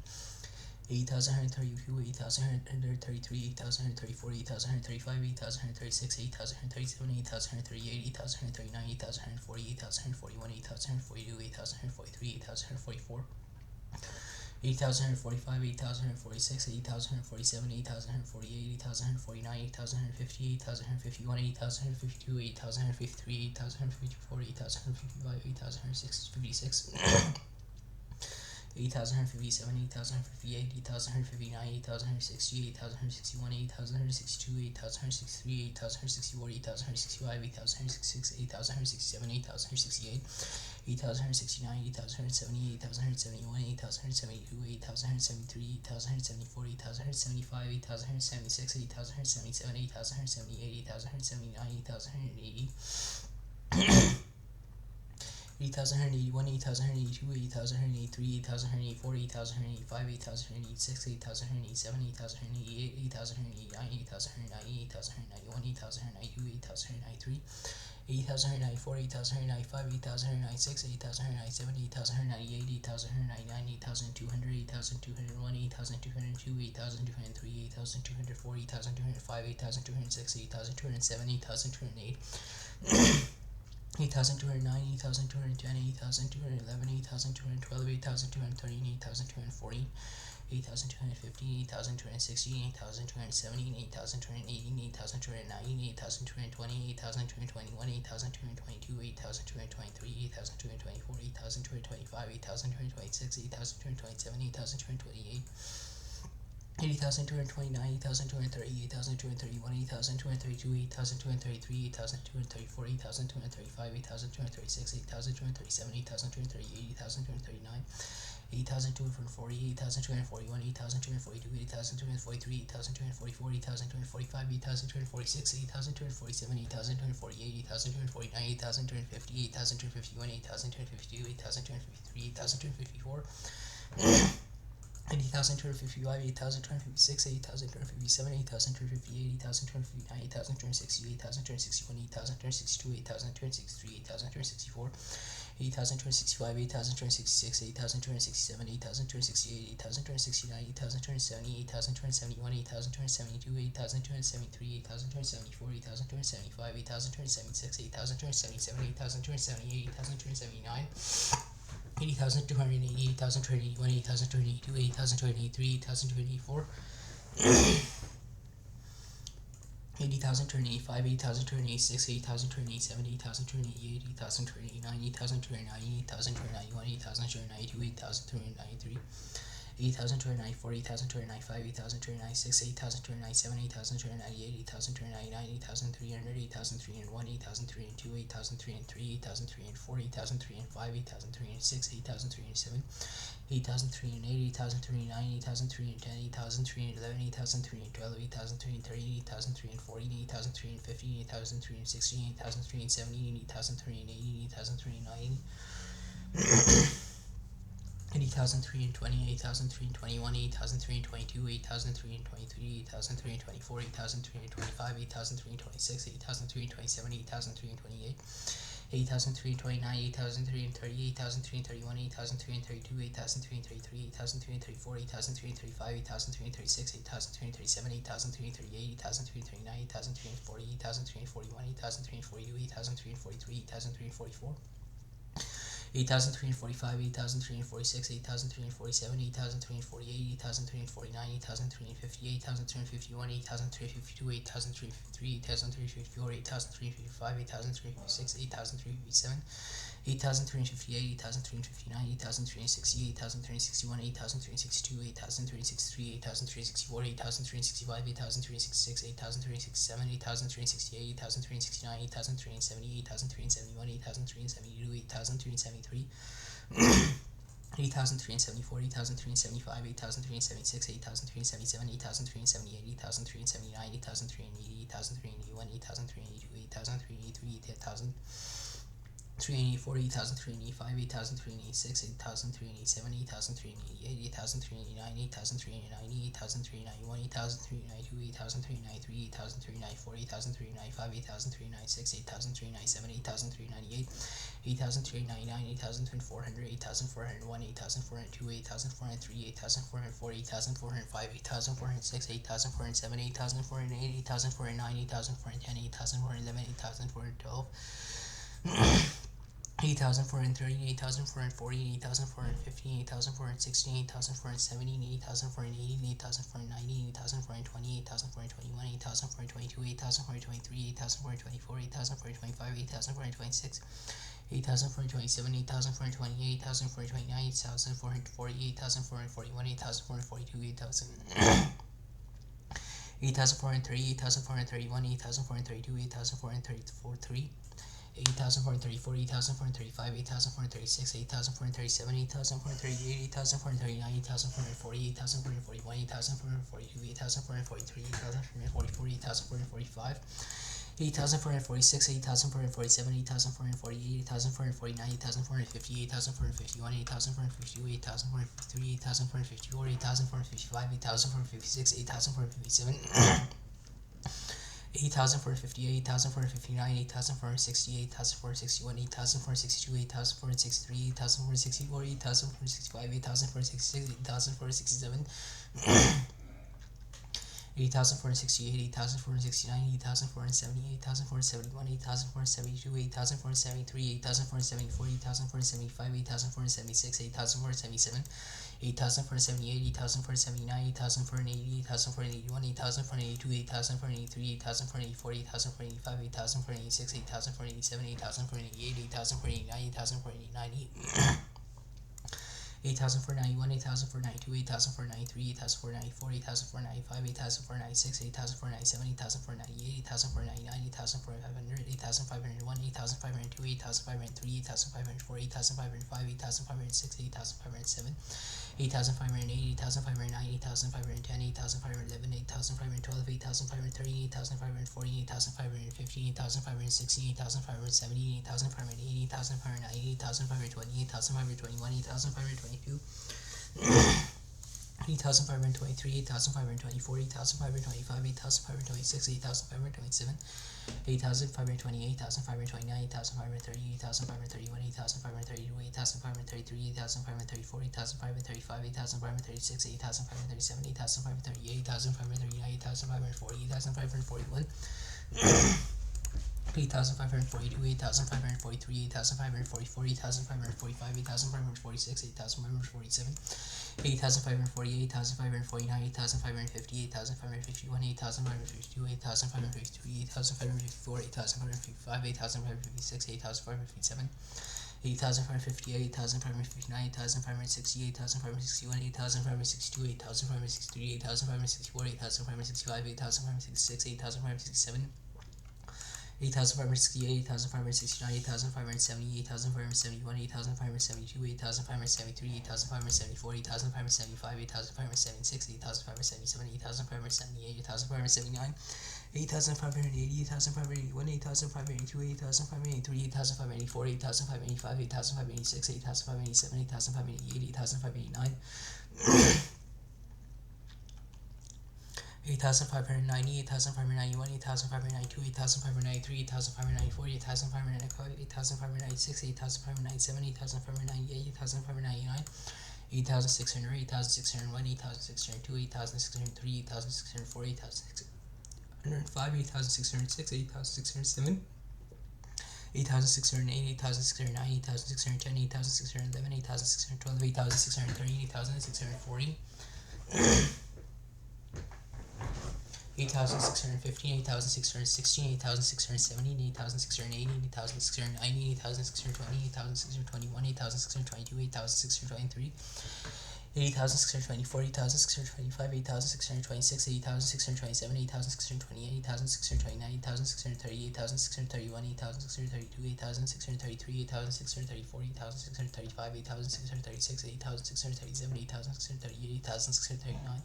80,132, 80,133, 80,134, 80,135, 80,136, 80,137, 80,138, 80,139, 80,140, 80,141, 80,142, 80,143, 80,144, 8,145, 8,146, 8,147, 8,148, 8,149, 8,150, 8,151, 8,152, 8,153, 8,154, 8,155, 8,156, 8,157, 8,158, 8,159, 8,160, 8,161, 8,162, 8,163, 8,164, 8,165, 8,166, 8,167, 8,168, 8,169, 8,170, 8,171, 8,172, 8,173, 8,174, 8,175, 8,176, 8,177, 8,178, 8,179, 8,180, 8,181, 8,182, 8,183, 8,184, 8,185, 8,186, 8,187, 8,188, 8,189, 8,190, 8,191, 8,192, 8,193, 8,194, 8,195, 8,196, 8,197, 8,198, 8,199, 8,200, 8,201, 8,202, 8,203, 8,204, 8,205, 8,206, 8,207, 8,208, 8,209, 8,210, 8,211, 8,212, 8,213, 8,214, 8,215, 8,216, 8,217, 8,218, 8,219, 8,220, 8,221, 8,222, 8,223, 8,224, 8,225, 8,226, 8,227, 8,228, 80,229, 80,230, 80,231, 80,232, 80,233, 80,234, 80,235, 80,236, 80,237, 80,238, 80,239, 8,240, 8,241, 8,242, 8,243, 8,244, 8,245, 8,246, 8,247, 8,248, 8,249, 8,250, 8,251, 8,252, 8,253, 8,254, 80,255, 8,256, 8,257, 8,258, 8,259, 8,260, 8,261, 8,262, 8,263, 8,264, 8,265, 8,266, 8,267, 8,268, 8,269, 8,270, 8,271, 8,272, 8,273, 8,274, 8,275, 8,276, 8,277, 8,278, 8,279, 80,280, 80,281, 80,282, 80,283, 8,284, 80,285, 80,286, 80,287, 80,288, 80,289, 80,290, 80,291, 80,292, 80,293, 8,294, 8,295, 8,296, 8,297, 8,298, 8,299, 8,300, 8,301, 8,302, 8,303, 8,304, 8,305, 8,306, 8,307, 8,308, 8,309, 8,310, 8,311, 8,312, 8,330, 8,340, 8,350, 8,360, 8,370, 8,380, 8,390, 80,320, 8,321, 8,322, 8,323, 8,324, 8,325, 8,326, 8,327, 8,328, 8,329, 8,330, 8,331, 8,332, 8,333, 8,334, 8,335, 8,336, 8,337, 8,338, 8,339, 8,340, 8,341, 8,342, 8,343, 8,344, 8,345, 8,346, 8,347, 8,348, 8,349, 8,350, 8,351, 8,352, 8,353, 8,354, 8,355, 8,356, 8,357, 8,358, 8,359, 8,360, 8,361, 8,362, 8,363, 8,364, 8,365, 8,366, 8,367, 8,368, 8,369, 8,370, 8,371, 8,372, 8,373, 8,374, 8,375, 8,376, 8,377, 8,378, 8,379, 8,380, 8,381, 8,382, 8,383, 8,000. 384, 8,385, 8,386, 8,387, 8,388, 8,389, 8,390, 8,391, 8,392, 8,393, 8,394, 8,395, 8,396, 8,397, 8,398, 8,399, 8,400, 8,401, 8,402, 8,403, 8,404, 8,405, 8,406, 8,407, 8,408, 8,409, 8,410, 8,411, 8,412, 8,430, 8,440, 8,450, 8,460, 8,470, 8,480, 8,490, 8,420, 8,421, 8,422, 8,423, 8,424, 8,425, 8,426, 8,427, 8,428, 8,429, 8,440, 8,441, 8,442, 8,430, 8,431, 8,432, 8,434, 8,434, 8,435, 8,436, 8,437, 8,438, 8,439, 8,440, 8,441, 8,442, 8,443, 8,444, 8,445, 8,446, 8,447, 8,448, 8,449, 8,450, 8,451, 8,452, 8,453, 8,454, 8,455, 8,456, 8,457, 8,458, 8,459, 8,460, 8,461, 8,462, 8,463, 8,464, 8,465, 8,466, 8,467, 8,468, 8,469, 8,470, 8,471, 8,472, 8,473, 8,474, 8,475, 8,476, 8,477, 8,478, 8,479, 8,480, 8,481, 8,482, 8,483, 8,484, 8,485, 8,486, 8,487, 8,488, 8,489, 8,490, 8,491, 8,492, 8,493, 8,494, 8,495, 8,496, 8,497, 8,498, 8,499, 8,500, 8,501, 8,502, 8,503, 8,504, 8,505, 8,506, 8,507, 8,508, 8,509, 8,510, 8,511, 8,512, 8,513, 8,540, 8,515, 8,516, 8,517, 8,580, 8,590, 8,520, 8,521, 8,522, 8,523, 8,524, 8,525, 8,526, 8,527, 8,528, 8,529, 8,530, 8,531, 8,532, 8,533, 8,534, 8,535, 8,536, 8,537, 8,538, 8,539, 8,540, 8,541, 8,542, 8,543, 8,544, 8,545, 8,546, 8,547, 8,548, 8,549, 8,550, 8,551, 8,552, 8,553, 8,554, 8,555, 8,556, 8,557, 8,558, 8,559, 8,560, 8,561, 8,562, 8,563, 8,564, 8,565, 8,566, 8,567, 8,568, 8,569, 8,570, 8,571, 8,572, 8,573, 8,574, 8,575, 8,576, 8,577, 8,578, 8,579, 8,580, 8,581, 8,582, 8,583, 8,584, 8,585, 8,586, 8,587, 8,588, 8,589, 8,590, 8,591, 8,592, 8,593, 8,594, 8,595, 8,596, 8,597, 8,598, 8,599, 8,600, 8,601, 8,602, 8,603, 8,604, 8,605, 8,606, 8,607, 8,608, 8,609, 8,610, 8,611, 8,612, 8,613, 8,640, 8,615, 8,616, 8,617, 8,618, 8,619, 8,620, 8,621, 8,622, 8,623, 8,624, 8,625, 8,626, 8,627, 8,628, 8,629, 8,630, 8,631, 8,632, 8,633, 8,634, 8,635, 8,636, 8,637, 8,638, 8,639,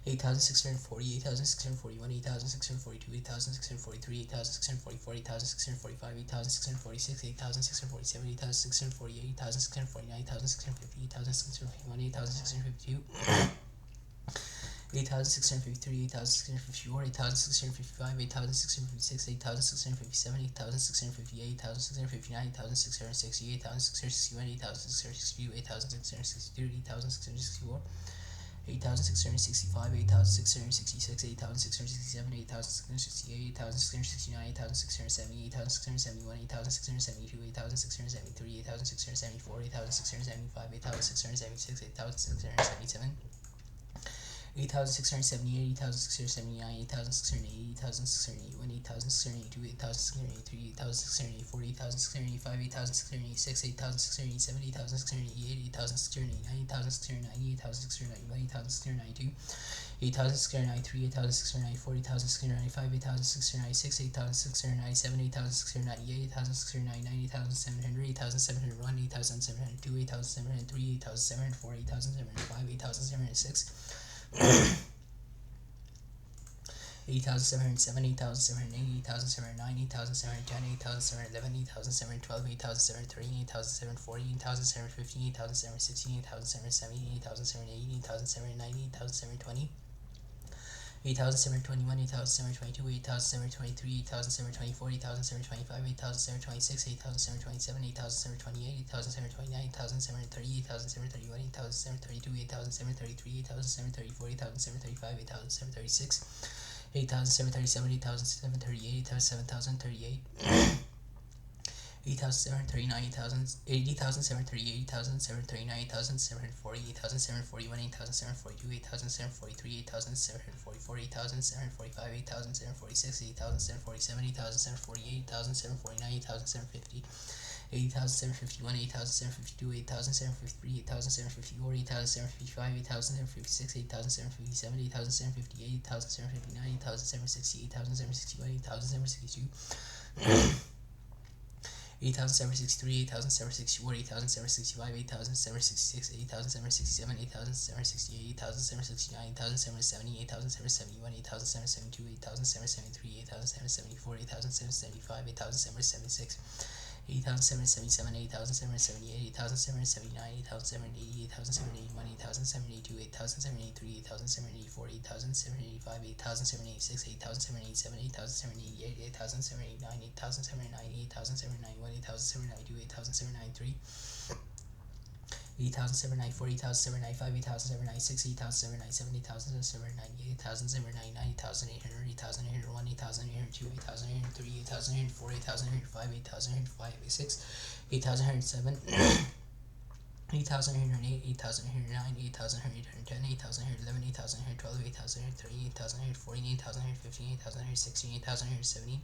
8,640, 8,641, 8,642, 8,643, 8,644, 8,645, 8,646, 8,647, 8,648, 8,649, 8,650, 8,651, 8,652, 8,653, 8,654, 8,655, 8,656, 8,657, 8,658, 8,659, 8,660, 8,661, 8,662, 8,663, 8,664, 8,665, 8,666, 8,667, 8,668, 8,669, 8,670, 8,671, 8,672, 8,673, 8,674, 8,675, 8,676, 8,677, 8,678, 8,679, 8,680, 8,681, 8,682, 8,683, 8,684, 8,685, 8,686, 8,687, 8,688, 8,689, 8,690, 8,691, 8,692, 8,693, 8,694, 8,695, 8,696, 8,697, 8,698, 8,699, 8,700, 8,701, 8,702, 8,703, 8,704, 8,705, 8,706, 8,707, 8,708, 8,709, 8,710, 8,711, 8,712, 8,713, 8,740, 8,715, 8,716, 8,717, 8,718, 8,719, 8,720, 8,721, 8,722, 8,723, 8,724, 8,725, 8,726, 8,727, 8,728, 8,729, 8,730, 8,731, 8,732, 8,733, 8,734, 8,735, 8,736, 8,737, 8,738, 8,738, 8,739, 8,738, 8,739, 8,740, 8,741, 8,742, 8,743, 8,744, 8,745, 8,746, 8,747, 8,748, 8,749, 8,750, 80,751, 80,752, 80,753, 80,754, 80,755, 80,756, 80,757, 80,758, 80,759, 80,760, 80,761, 80,762, 8,763, 8,764, 8,765, 8,766, 8,767, 8,768, 8,769, 8,770, 8,771, 8,772, 8,773, 8,774, 8,775, 8,776, 8,777, 8,778, 8,779, 8,780, 8,781, 8,782, 8,783, 8,784, 8,785, 8,786, 8,787, 8,788, 8,789, 8,790, 8,791, 8,792, 8,793, 8,794, 8,795, 8,796, 8,797, 8,798, 8,799, 8,800, 8,801, 8,802, 8,803, 8,804, 8,805, 8,805, 8,807, 8,808, 8,809, 8,810, 8,811, 8,812, 8,813, 8,814, 8,815, 8,816, 8,817,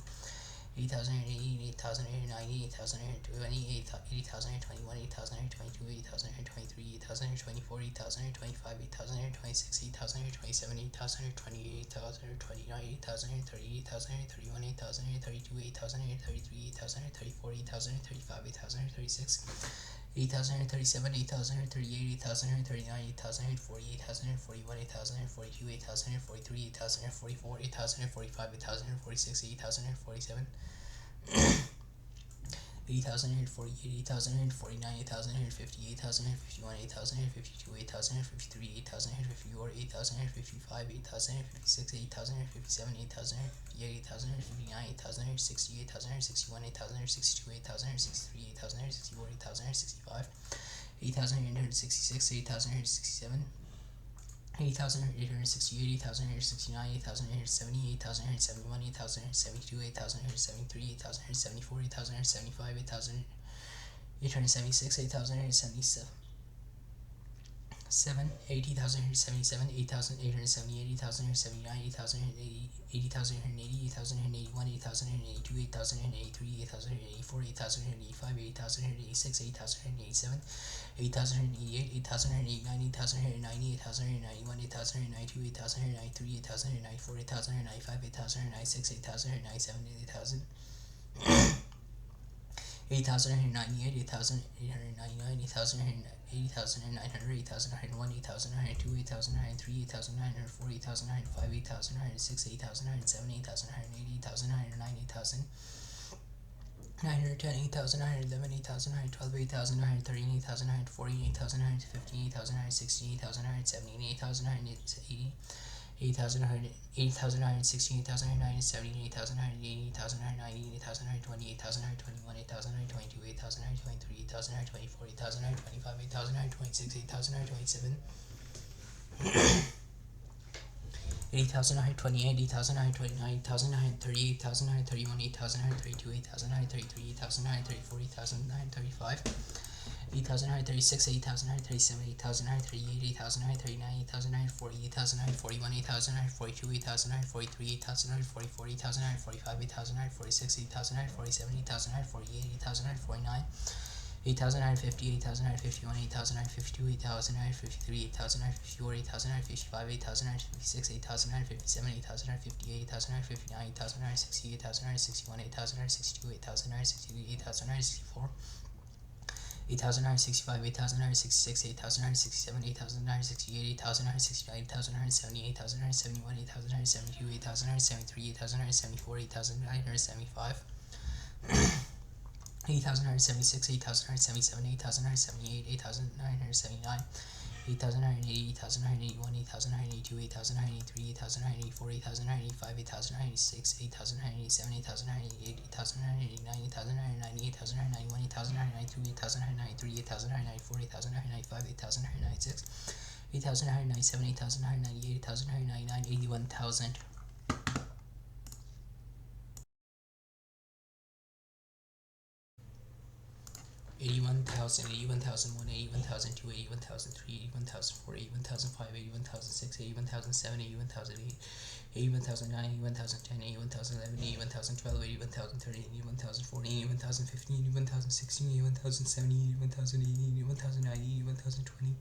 8,080, 8,090, 8,020, 8,021, 8,022, 8,023, 8,024, 8,025, 8,026, 8,027, 8,028, 8,029, 8,030, 8,031, 8,032, 8,033, 8,034, 8,035, 8,036, 8,037, 8,038, 8,039, 8,040, 8,041, 8,042, 8,043, 8,044, 8,045, 8,046, 8,047, 8,048, 8,049, 8,050, 8,051, 8,052, 8,053, 8,054, 8,055, 8,056, 8,057, 8,058, 8,059, 8,060, 8,061, 8,062, 8,063, 8,064, 8,065, 8,866, 8,867, 8,868, 8,869, 8,870, 8,871, 8,872, 8,873, 8,874, 8,875, 8,876, 8,877, 80,877, 8,878, 8,879, 8,880, 80,880, 8,881, 8,882, 8,883, 8,884, 8,885, 8,886, 8,887, 8,888, 8,889, 8,890, 8,891, 8,892, 8,893, 8,894, 8,895, 8,896, 8,897, 8,000. 8,898, 8,899, 8,900, 8,901, 8,902, 8,903, 8,904, 8,905, 8,906, 8,907, 8,908, 8,909, 8,910, 8,911, 8,912, 8,913, 8,914, 8,915, 8,916, 8,917, 8,918, 8,916, 8,917, 8,980, 8,990, 8,920, 8,921, 8,922, 8,923, 8,924, 8,925, 8,926, 8,927, 8,928, 8,929, 8,930, 8,931, 8,932, 8,933, 8,934, 8,935, 8,936, 8,937, 8,938, 8,939, 8,940, 8,941, 8,942, 8,943, 8,944, 8,945, 8,946, 8,947, 8,948, 8,949, 8,950, 8,951, 8,952, 8,953, 8,954, 8,955, 8,956, 8,957, 8,958, 8,959, 8,960, 8,961, 8,962, 8,963, 8,964, 8,965, 8,966, 8,967, 8,968, 8,969, 8,970, 8,971, 8,972, 8,973, 8,974, 8,975, 8,976, 8,977, 8,978, 8,979, 8,980, 8,981, 8,982, 8,983, 8,984, 8,985, 8,986, 8,987, 8,988, 8,989, 8,990, 8,991, 8,992, 8,993, 8,994, 8,995, 8,996, 8,997, 8,998, 8,999, 81,000. 81,000, 81,001, 81,002, 81,003, 81,004, 81,005, 81,006, 81,007, 81,008, 81,009, 81,010, 81,011, 81,012, 81,013, 81,014, 81,015, 81,016, 81,017, 81,018, 81,019, 81,020.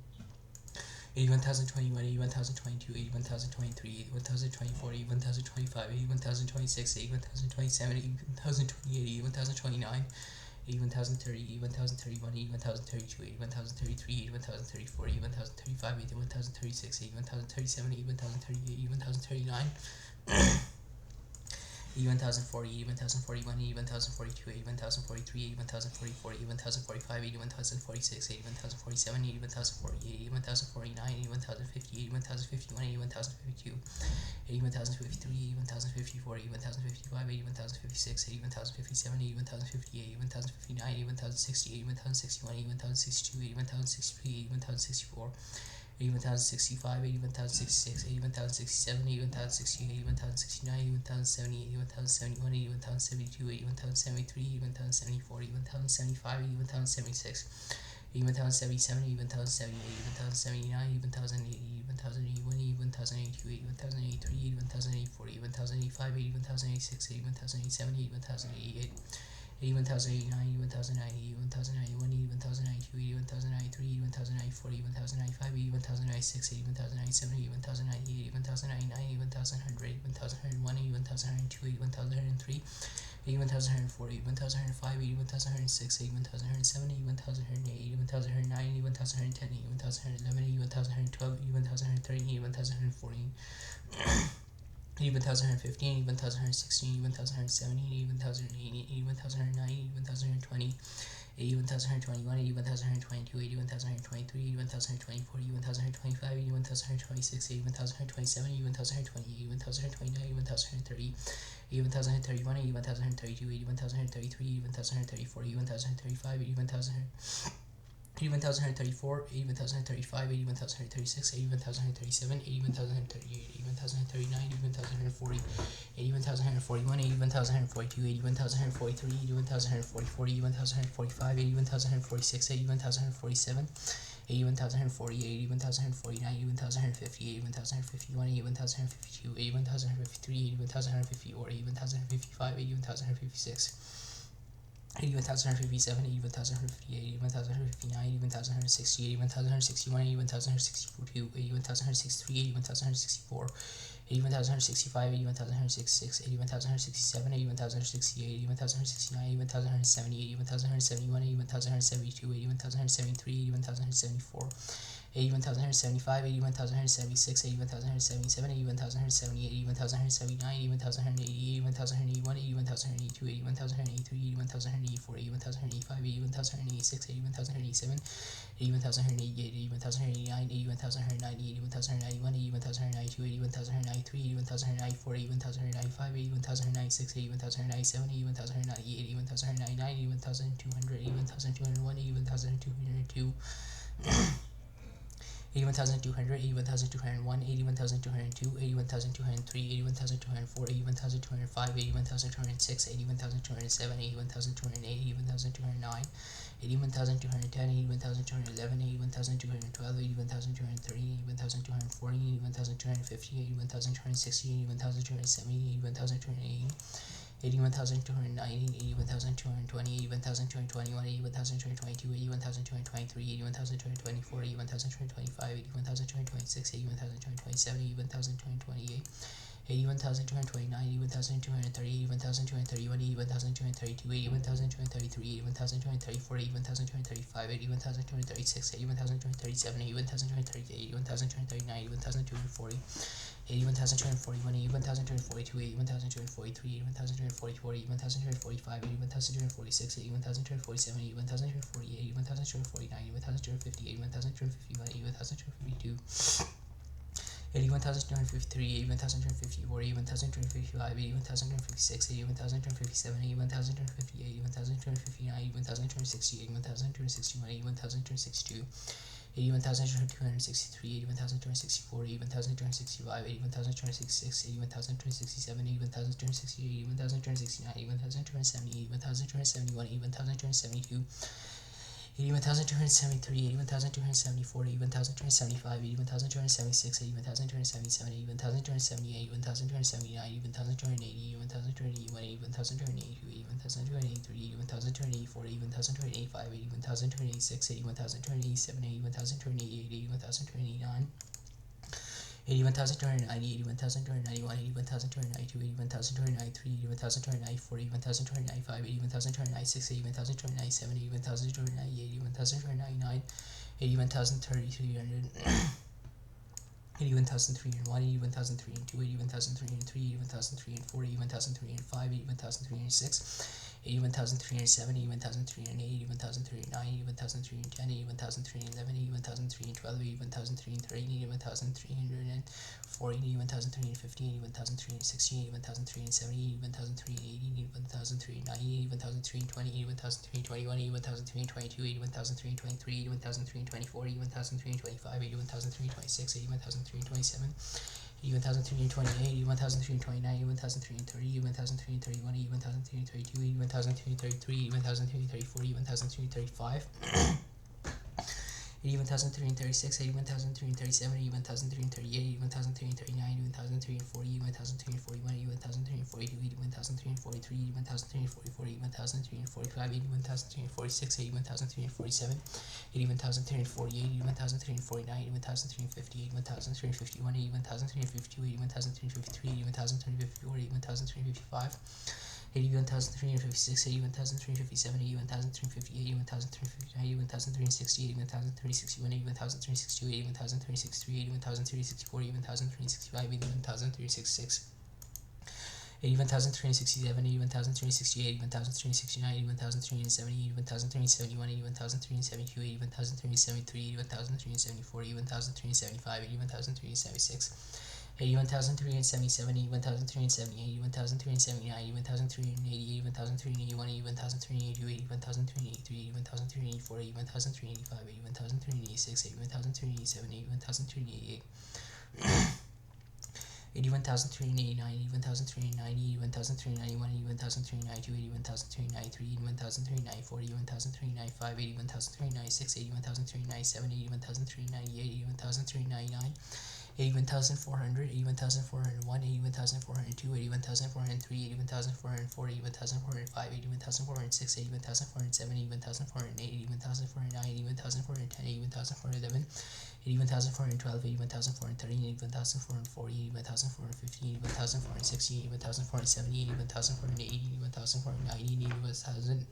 81,021, 81,022, 81,023, 81,024, 81,025, 81,026, 81,027, 81,028, 81,029, 81,030, 81,031, 81,032, 81,033, 81,034, 81,035, 81,036, 81,037, 81,038, 81,039. 81,040, 81,041, 81,042, 81,043, 81,044, 81,045, 81,046, 81,047, 81,048, 81,049, 81,050, 81,051, 81,052, 81,053, 81,054, 81,055, 81,056, 81,057, 81,058, 81,059, 81,060, 81,061, 81,062, 81,063, 81,064. 81,065, 81,066, 81,067, 81,068, 81,069, 81,070, 81,071, 81,072, 81,073, 81,074, 81,075, 81,076, 81,077, 81,078, 81,079, 81,080, 81,081, 81,082, 81,083, 81,084, 81,085, 81,086, 81,087, 81,088. 81,089, 81,090, 81,091, 81,092, 81,093, 81,094, 81,095, 81,096, 81,097, 81,098, 81,099, 81,100, 81,101, 81,102, 81,103, 81,104, 81,105, 81,106, 81,107, 81,108, 81,109, 81,110, 81,111, 81,112, 81,113, 81,114. 81,115, 81,116, 81,117, 81,018, 81,019, 81,020, 81,121, 81,122, 81,123, 81,124, 81,125, 81,126, 81,127, 81,128, 81,129, 81,130, 81,131, 81,132, 81,133, 81,134, 81,135, 81,000. 81,134, 81,135, 81,136, 81,137, 81,138, 81,139, 81,140, 81,141, 81,142, 81,143, 81,144, 81,145, 81,146, 81,147, 81,140, 81,149, 81,150, 81,151, 81,152, 81,153, 81,154, 81,155, 81,156. 81,157, 81,158, 81,159, 81,160, 81,161, 81,162, 81,163, 81,164, 81,165, 81,166, 81,167, 81,168, 81,169, 81,170, 81,171, 81,172, 81,173, 81,174. 81,175, 81,176, 81,177, 81,178, 81,179, 81,180, 81,181, 81,182, 81,183, 81,184, 81,185, 81,186, 81,187, 81,188, 81,189, 81,190, 81,191, 81,192, 81,193, 81,194, 81,195, 81,196, 81,197, 81,198, 81,199, 81,200, 81,201, 81,202. 81,200, 81,201, 81,202, 81,203, 81,204, 81,205, 81,206, 81,207, 81,208, 81,209, 81,210, 81,211, 81,212, 81,230, 81,240, 81,250, 81,260, 81,270, 81,280. 81,290, 81,220, 81,221, 81,222, 81,223, 81,224, 81,225, 81,226, 81,227, 81,228, 81,229, 81,230, 81,231, 81,232, 81,233, 81,234, 81,235, 81,236, 81,237, 81,238, 81,239, 81,240. 81,241, 81,242, 81,243, 81,244, 81,245, 81,246, 81,247, 81,248, 81,249, 81,250, 81,251, 81,252. 81,253, 81,254, 81,255, 81,256, 81,257, 81,258, 81,259, 81,260, 81,261, 81,262. 81,263, 81,264, 81,265, 81,266, 81,267, 81,268, 81,269, 81,270, 81,271, 81,272. 81,273, 81,274, 81,275, 81,276, 81,277, 81,278, 81,279, 81,280, 81,281, 81,282, 81,283, 81,284, 81,285, 81,286, 81,287, 81,288, 81,289. 81,290, 81,291, 81,292, 81,293, 81,294, 81,295, 81,296, 81,297, 81,298, 81,299, 81,300, 81,301, 81,302, 81,303, 81,304, 81,305, 81,306, 81,307, 81,308, 81,309, 81,310, 81,311, 81,312, 81,313, 81,340, 81,315, 81,316, 81,370, 81,380, 81,390, 81,320, 81,321, 81,322, 81,323, 81,324, 81,325, 81,326, 81,327, 81,328, 81,329, 81,330, 81,331, 81,332, 81,333, 81,334, 81,335, 81,336, 81,337, 81,338, 81,339, 81,340, 81,341, 81,342, 81,343, 81,344, 81,345, 81,346, 81,347, 81,348, 81,349, 81,350, 81,351, 81,352, 81,353, 81,354, 81,355, 81,356, 81,357, 81,358, 81,359, 81,360, 81,361, 81,362, 81,363, 81,364, 81,365, 81,366. 81,367, 81,368, 81,369, 81,370, 81,371, 81,372, 81,373, 81,374, 81,375, 81,376. 81,377, 81,378, 81,379, 81,380, 81,381, 81,382, 81,383, 81,384, 81,385, 81,386, 81,387, 81,388. 81,389, 81,390, 81,391, 81,392, 81,393, 81,394, 81,395, 81,396, 81,397, 81,398, 81,399, 81,400, 81,401, 81,402, 81,403, 81,404, 81,405, 81,406, 81,407, 81,408, 81,409, 81,410, 81,411, 81,412, 81,413, 81,440, 81,415, 81,416, 81,470, 81,480, 81,490, 81,000.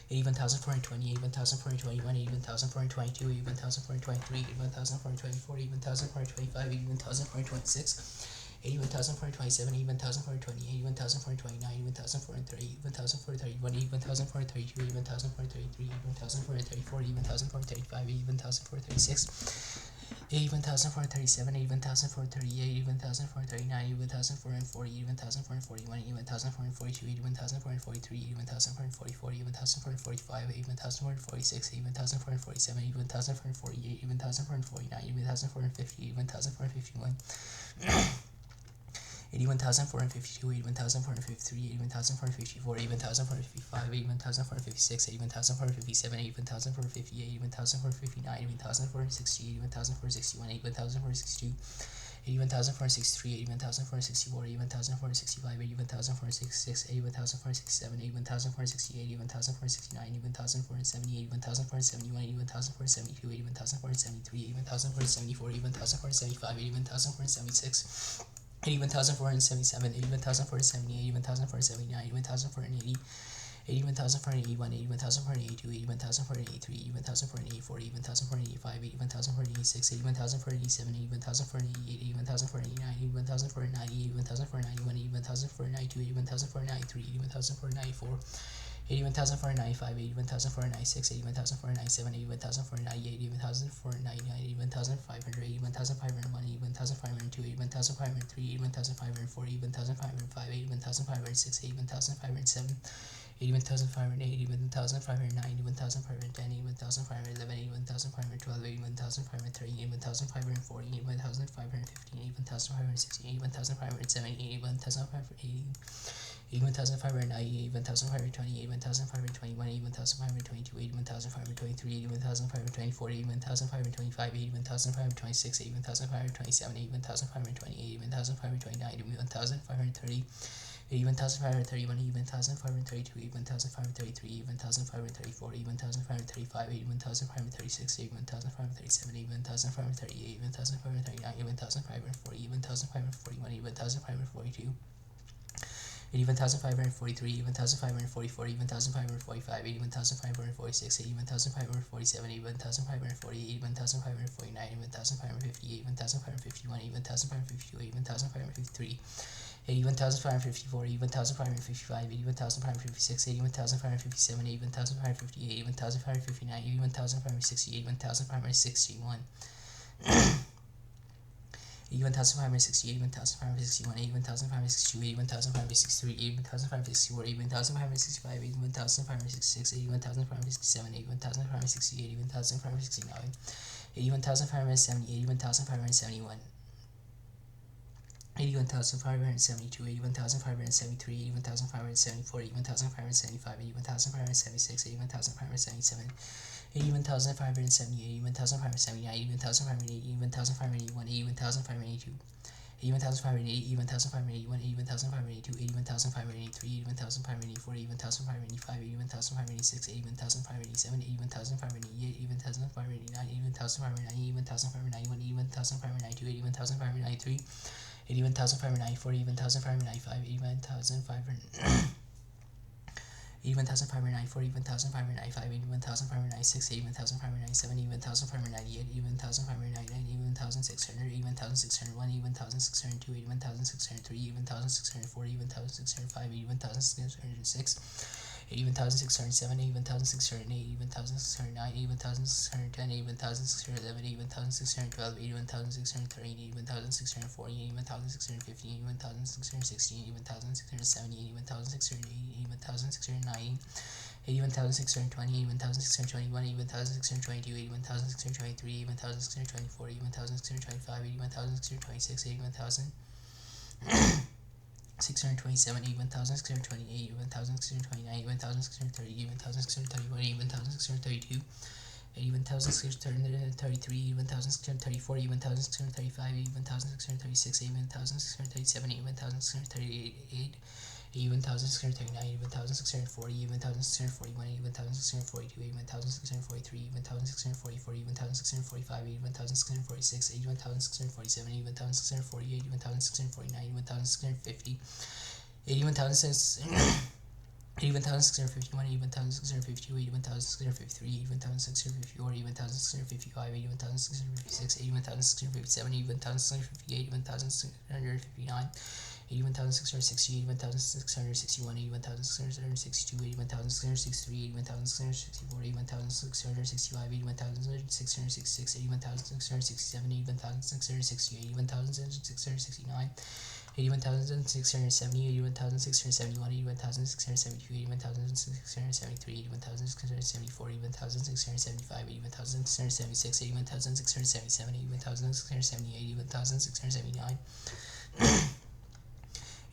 81,420, 81,421, 81,422, 81,423, 81,424, 81,425, 81,426, 81,427, 81,428, 81,429, 81,430, 81,431, 81,432, 81,433, 81,434, 81,435, 81,436. 81,437, 81,438, 81,439, 81,440, 81,441, 81,442, 81,443, 81,444, 81,445, 81,446, 81,447, 81,448, 81,449, 81,450, 81,451. 81,452, 81,453, 81,454, 81,455, 81,456, 81,457, 81,458, 81,459, 81,460, 81,461, 81,462, 81,463, 81,464, 81,465, 81,466, 81,467, 81,468, 81,469, 81,470, 81,471, 81,472, 81,473, 81,474, 81,475, 81,476. 81,477, 81,478, 81,479, 81,480, 81,481, 81,482, 81,483, 81,484, 81,485, 81,486, 81,487, 81,488, 81,489, 81,490, 81,491, 81,492, 81,493, 81,494. 81,495, 81,496, 81,497, 81,498, 81,499, 81,500, 81,501, 81,502, 81,503, 81,504, 81,505, 81,506, 81,507, 81,508, 81,509, 81,510, 81,511, 81,512, 81,513, 81,514, 81,515, 81,516, 81,517, 81,580. 81,590, 81,520, 81,521, 81,522, 81,523, 81,524, 81,525, 81,526, 81,527, 81,528, 81,529, 81,530, 81,531, 81,532, 81,533, 81,534, 81,535, 81,536, 81,537, 81,538, 81,539, 81,540, 81,541, 81,542, 81,543, 81,544, 81,545, 81,546, 81,547, 81,548, 81,549, 81,550, 81,551, 81,552, 81,553, 81,554, 81,555, 81,556, 81,557, 81,558, 81,559, 81,560, 81,561. 81,560, 81,561, 81,562, 81,563, 81,564, 81,565, 81,566, 81,567, 81,568, 81,569, 81,570, 81,571. 81,572, 81,573, 81,574, 81,575, 81,576, 81,577, 81,578, 81,579, 81,580, 81,581, 81,582, 81,580, 81,581, 81,582, 81,583, 81,584, 81,585, 81,586, 81,587, 81,588, 81,589, 81,590, 81,591, 81,592, 81,593, 81,594, 81,595, 81,500. 81,594, 81,595, 81,596, 81,597, 81,598, 81,599, 81,600, 81,601, 81,602, 81,603, 81,604, 81,605, 81,606, 81,607, 81,608, 81,609, 81,610, 81,611, 81,612, 81,613, 81,640, 81,615, 81,616, 81,670, 81,680, 81,690, 81,620, 81,621, 81,622, 81,623, 81,624, 81,625, 81,626, 81,000. 627, 81,628, 81,629, 81,630, 81,631, 81,632, 81,633, 81,634, 81,635, 81,636, 81,637, 81,638, 81,639, 81,640, 81,641, 81,642, 81,643, 81,644, 81,645, 81,646, 81,647, 81,648, 81,649, 81,650, 81,651, 81,652, 81,653, 81,654, 81,655, 81,656, 81,657, 81,658, 81,659, 81,660, 81,661, 81,662, 81,663, 81,664, 81,665, 81,666, 81,667, 81,668, 81,669, 81,670, 81,671, 81,672, 81,673, 81,674, 81,675, 81,676, 81,677, 81,678, 81,679,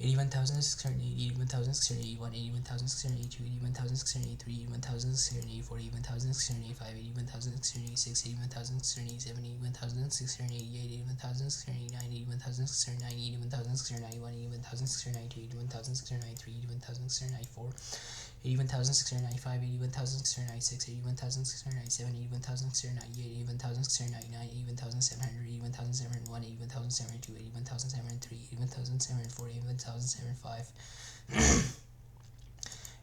81,680, 81,681, 81,682, 81,683, 81,684, 81,685, 81,686, 81,687, 81,688, 81,689, 81,690, 81,691, 81,692, 81,693, 81,694, 81,695, 81,696, 81,697, 81,698, 81,699, 81,700, 81,701, 81,702, 81,703, 81,704, 81,705,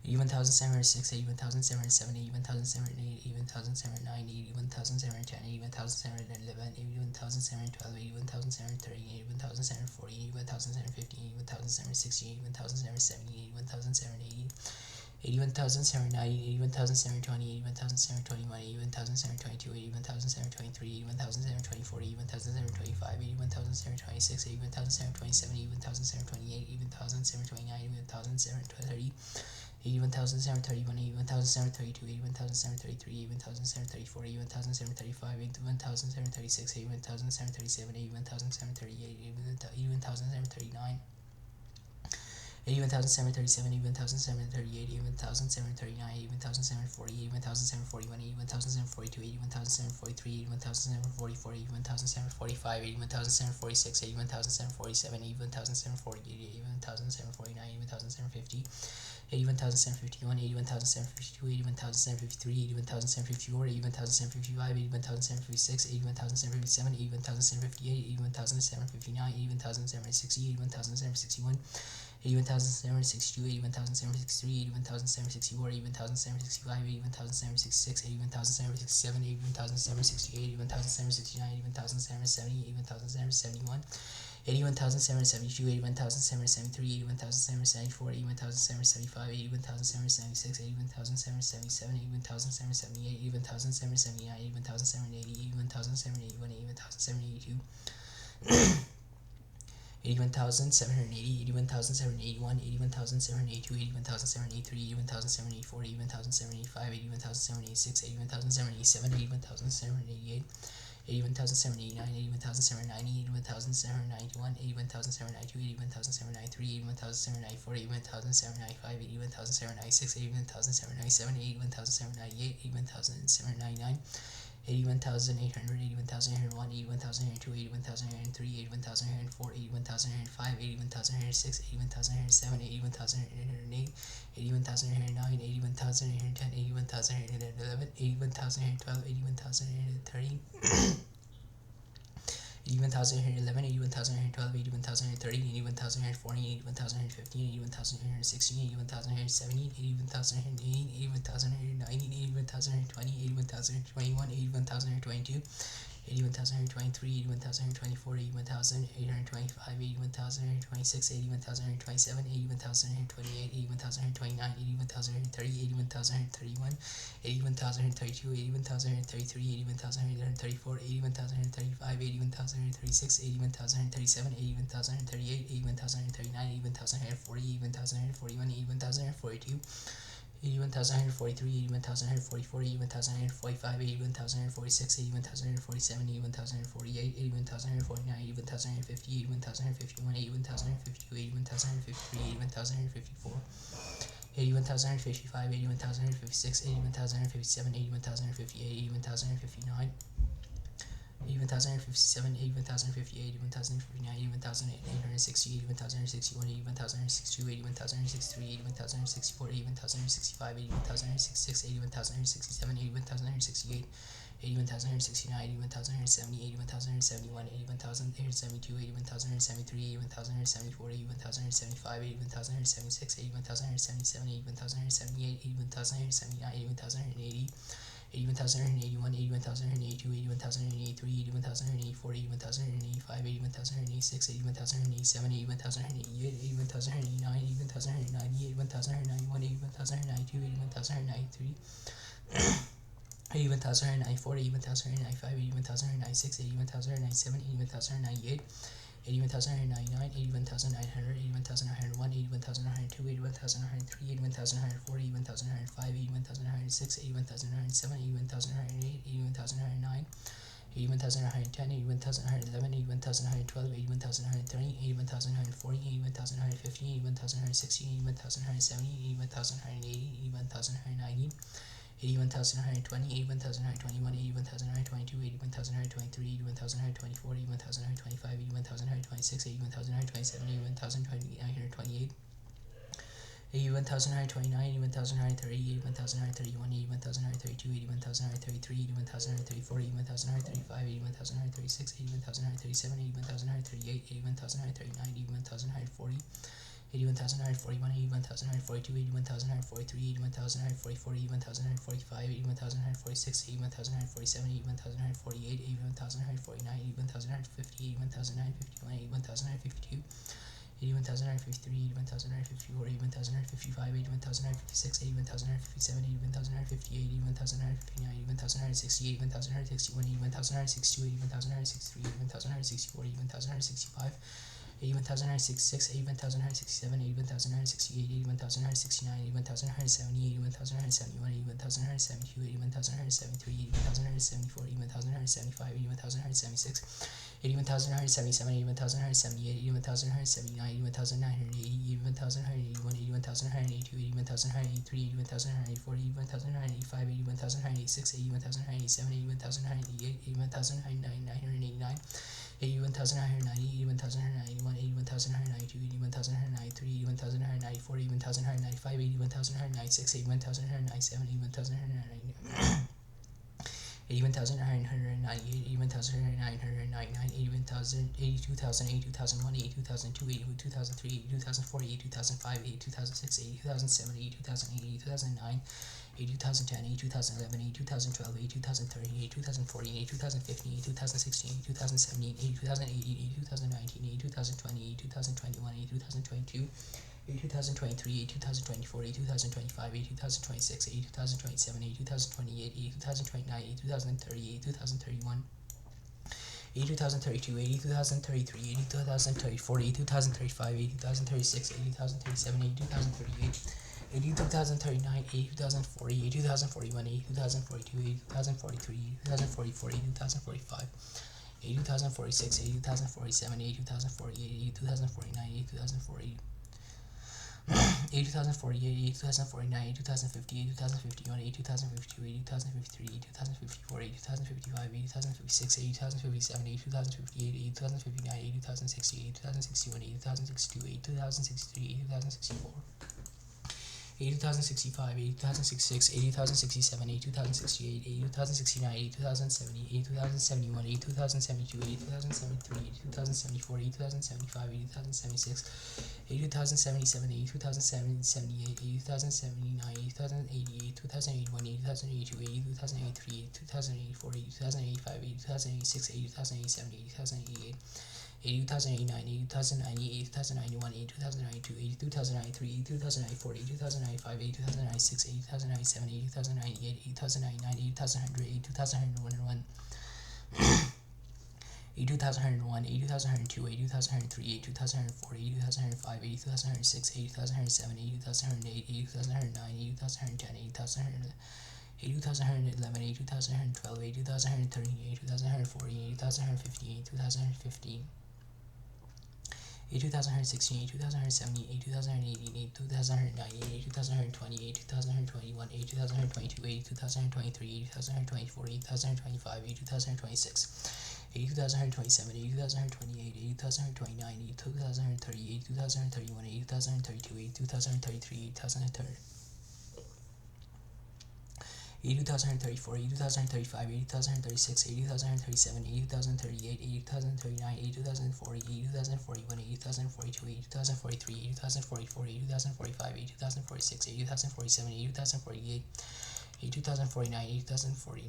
81,706, 81,707, 81,708, 81,709, 81,710, 81,711, 81,712, 81,730, 81,740, 81,750, 81,760, 81,770, 81,780, 81,790, 81,720, 81,721, 81,722, 81,723, 81,724, 81,725, 81,726, 81,727, 81,728, 81,729, 81,730, 81,731, 81,732, 81,733, 81,734, 81,735, 81,736, 81,737, 81,738, 81,739, 81,737, 81,738, 81,739, 81,740, 81,741, 81,742, 81,743, 81,744, 81,745, 81,746, 81,747, 81,748, 81,749, 81,750, 81,751, 81,752, 81,753, 81,754, 81,755, 81,756, 81,757, 81,758, 81,759, 81,760, 81,761, 81,762, 81,763, 81,764, 81,765, 81,766, 81,767, 81,768, 81,769, 81,770, 81,771, 81,772, 81,773, 81,774, 81,775, 81,776, 81,777, 81,778, 81,779, 81,780, 81,781, 81,782, 81,780, 81,781, 81,782, 81,783, 81,784, 81,785, 81,786, 81,787, 81,788, 81,789, 81,790, 81,791, 81,792, 81,793, 81,794, 81,795, 81,796, 81,797, 81,798, 81,799, 81,800, 81,801, 81,802, 81,803, 81,804, 81,805, 81,806, 81,807, 81,808, 81,809, 81,810, 81,811, 81,812, 81,813, 81,811, 81,812, 81,813, 81,814, 81,815, 81,816, 81,817, 81,818, 81,819, 81,820, 81,821, 81,822, 81,823, 81,824, 81,825, 81,826, 81,827, 81,828, 81,829, 81,830, 81,831, 81,032, 81,033, 81,034, 81,035, 81,036, 81,037, 81,038, 81,039, 81,040, 81,041, 81,042, 81,143, 81,144, 81,145, 81,146, 81,147, 81,148, 81,149, 81,150, 81,151, 81,152, 81,153, 81,154, 81,155, 81,156, 81,157, 81,158, 81,159, 81,057, 81,058, 81,059, 81,860, 81,061, 81,062, 81,063, 81,064, 81,065, 81,066, 81,067, 81,068, 81,069, 81,070, 81,071, 81,072, 81,073, 81,074, 81,075, 81,076, 81,077, 81,078, 81,079, 81,080, 81,181, 81,182, 81,183, 81,184, 81,185, 81,186, 81,187, 81,188, 81,189, 81,190, 81,191, 81,192, 81,193, 81,194, 81,195, 81,196, 81,197, 81,198, 81,199, 81,900, 81,901, 81,902, 81,903, 81,904, 81,905, 81,906, 81,907, 81,908, 81,909, 81,910, 81,911, 81,912, 81,930, 81,940, 81,950, 81,960, 81,970, 81,980, 81,990, 81,920, 81,921, 81,922, 81,923, 81,924, 81,925, 81,926, 81,927, 81,928, 81,929, 81,930, 81,931, 81,932, 81,933, 81,934, 81,935, 81,936, 81,937, 81,938, 81,939, 81,940, 81,941, 81,942, 81,943, 81,944, 81,945, 81,946, 81,947, 81,948, 81,949, 81,950, 81,951, 81,952, 81,953, 81,954, 81,955, 81,956, 81,957, 81,958, 81,959, 81,960, 81,961, 81,962, 81,963, 81,964, 81,965, 81,966, 81,967, 81,968, 81,969, 81,970, 81,971, 81,972, 81,973, 81,974, 81,975, 81,976, 81,177, 81,178, 81,179, 81,980, 81,181, 81,182, 81,183, 81,184, 81,185, 81,186, 81,187, 81,188, 81,989, 81,990, 81,991, 81,992, 81,993, 81,994, 81,995, 81,996, 81,997, 81,999. 81,998, 81,999, 81,000, 82,000, 82,001, 82,002, 82,003, 82,004, 82,005, 82,006, 82,007, 82,008, 82,009, 82,010, 82,011, 82,012, 82,013, 82,014, 82,015, 82,016, 82,017, 82,018, 82,019, 82,020, 82,021, 82,022, 82,023, 82,024, 82,025, 82,026, 82,027, 82,028, 82,029, 82,030, 82,031, 82,032, 82,033, 82,034, 82,035, 80,036, 80,037, 82,038, 82,039, 82,040, 82,041, 82,042, 82,043, 82,044, 82,045, 80,046, 80,047, 80,048, 80,049, 80,040. 80,048, 80,049, 80,050, 80,051, 80,052, 80,053, 80,054, 80,055, 80,056, 80,057, 80,058, 80,059, 80,060, 80,061, 80,062, 80,063, 80,064. 80,065, 80,066, 80,067, 80,068, 80,069, 80,070, 80,071, 80,072, 80,073, 80,074, 80,075, 80,076, 80,077, 80,078, 80,079, 80,080, 80,081, 80,082, 80,083, 80,084, 80,085, 80,086, 80,087, 80,088, 80,089, 80,090, 80,091, 80,092, 82,093, 82,094, 82,095, 82,096, 80,097, 80,098, 80,099, 80,100, 82,101, 82,101, 80,102, 80,103, 82,104, 80,105, 80,106, 80,107, 80,108, 80,109, 80,110, 80,111, 80,112, 80,113, 80,114, 80,115, 80,115. 82,116, 82,117, 82,118, 82,119, 82,120, 82,121, 82,122, 82,123, 82,124, 82,125, 82,126, 82,127, 82,128, 82,129, 82,130, 82,131, 82,132, 82,133, 82,130. 80,034, 80,035, 80,036, 80,037, 80,038, 80,039, 80,040, 80,041, 80,042, 80,043, 80,044, 80,045, 80,046, 80,047, 80,048, 80,049, 80,040.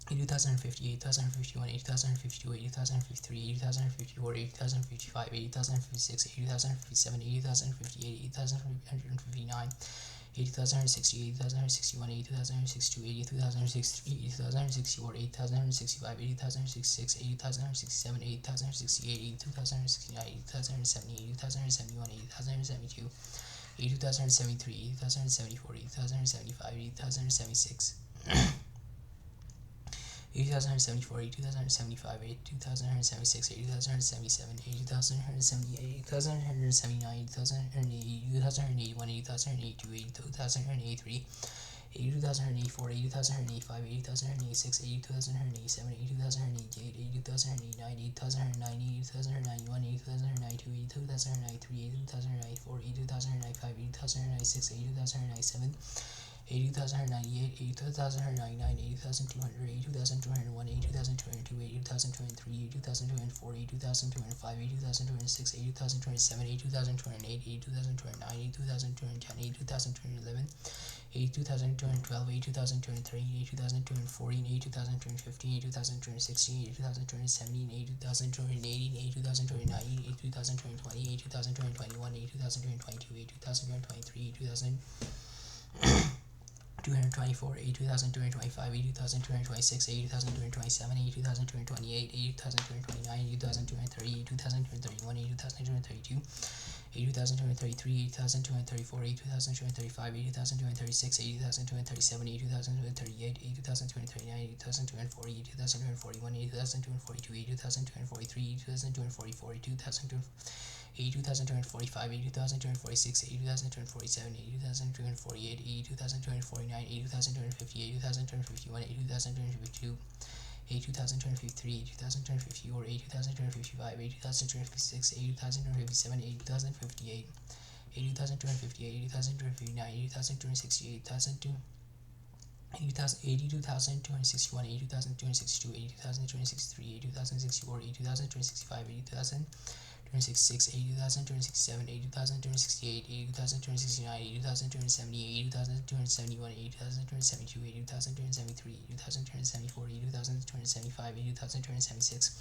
80,050, 80,051, 80,052, 80,053, 80,054, 80,055, 80,056, 80,057, 80,058, 80,159, 80,160, 80,161, 80,162, 80,163, 80,164, 80,165, 80,166, 80,167, 80,168, 80,169, 80,170, 80,171, 80,172, 80,173, 80,174, 80,175, 80,176. 80,174, 80,175, 80,176, 80,177, 80,178, 80,179, 80,180, 80,181, 80,182, 80,183, 80,184, 80,185, 80,186, 80,187, 80,188, 80,189, 80,190, 80,191, 80,192, 80,193, 80,194, 80,195, 80,196, 80,197, 80,198, 80,199, 80,200, 80,201, 80,202, 80,203, 80,204, 80,205, 80,206, 80,207, 80,208, 80,209, 80,210, 80,211, 82,212, 82,213, 82,214, 82,215, 82,216, 82,217, 82,218, 82,219, 82,220, 82,221, 82,222, 82,223, 224, 82,225, 82,226, 80,227, 82,228, 80,229, 80,230, 82,231, 82,232, 82,233, 82,234, 82,235, 82,236, 82,237, 82,238, 82,239, 82,240, 82,241, 82,242, 82,243, 82,244, 82,245, 82,246, 82,247, 82,248, 82,249, 82,250, 82,251, 82,252, 82,253, 82,254, 82,255, 82,256, 82,257, 80,058, 80,258, 80,259, 80,268, 82,261, 82,262, 82,263, 82,064, 82,265, 80,266, 80,267, 80,268, 80,269, 80,270, 80,271, 80,272, 80,273, 80,274, 80,275, 80,276,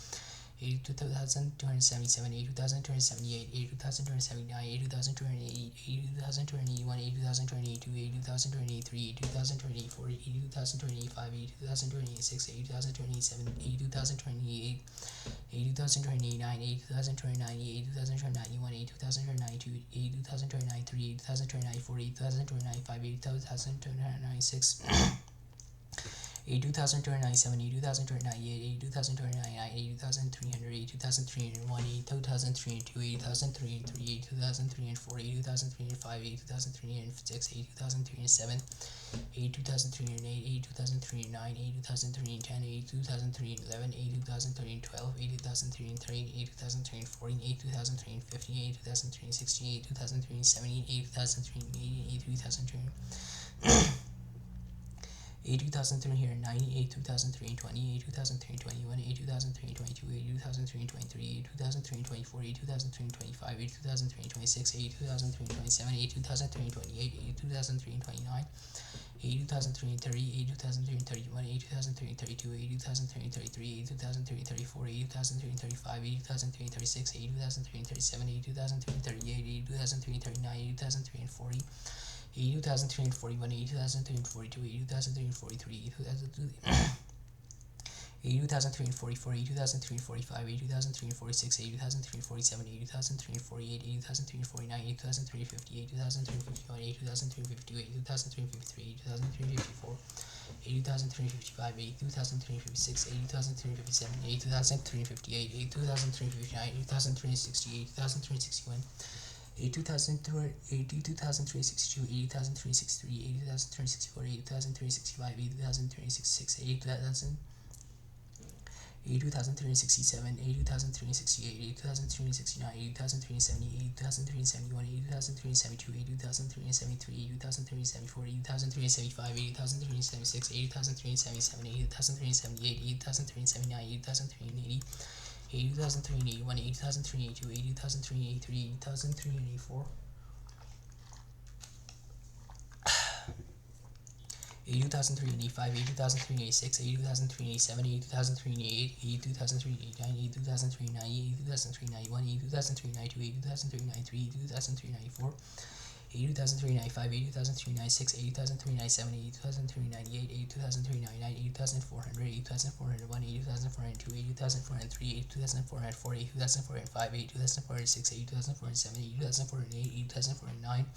82,277, 82,278, 82,279, 82,280, 82,281, 82,282, 82,283, 82,284, 82,285, 82,286, 82,287, 82,228, 80,289, 80,290, 80,291, 80,292, 80,293, 80,294, 80,295, 80,296, 82,297, 82,298, 82,299, 82,300, 82,301, 82,302, 80,303, 82,304, 82,305, 82,306, 82,307, 82,308, 82,309, 82,310, 82,311, 82,312, 82,313, 82,314, 82,315, 82,316, 82,317, 82,318, 82,300. 82,390, 82,320, 82,321, 82,322, 82,323, 82,324, 82,325, 82,326, 82,327, 82,328, 82,329, 82,330, 82,331, 82,332, 82,333, 82,334, 82,335, 82,336, 82,337, 82,338, 82,339, 82,340, 82,341, 82,342, 82,343, 82,344, 82,345, 82,346, 82,347, 82,348, 82,349, 82,350, 82,351, 82,352, 82,353, 82,354, 80,355, 82,356, 80,357, 80,358, 82,359, 82,360, 82,361, 82,362, 80,363, 80,364, 80,365, 80,366, 82,367, 82,368, 82,369, 80,370, 80,371, 80,372, 80,373, 80,374, 80,375, 80,376, 80,377, 80,378, 80,379, 80,380, 80,381, 80,382, 80,383, 80,384, 82,385, 82,386, 82,387, 82,388, 82,389, 82,390, 82,391, 82,392, 82,393, 82,394, 82,395, 82,396, 80,397, 80,398, 82,399, 80,400, 80,401, 80,402, 80,403, 82,404, 82,405, 82,406, 82,407, 82,408, 82,409,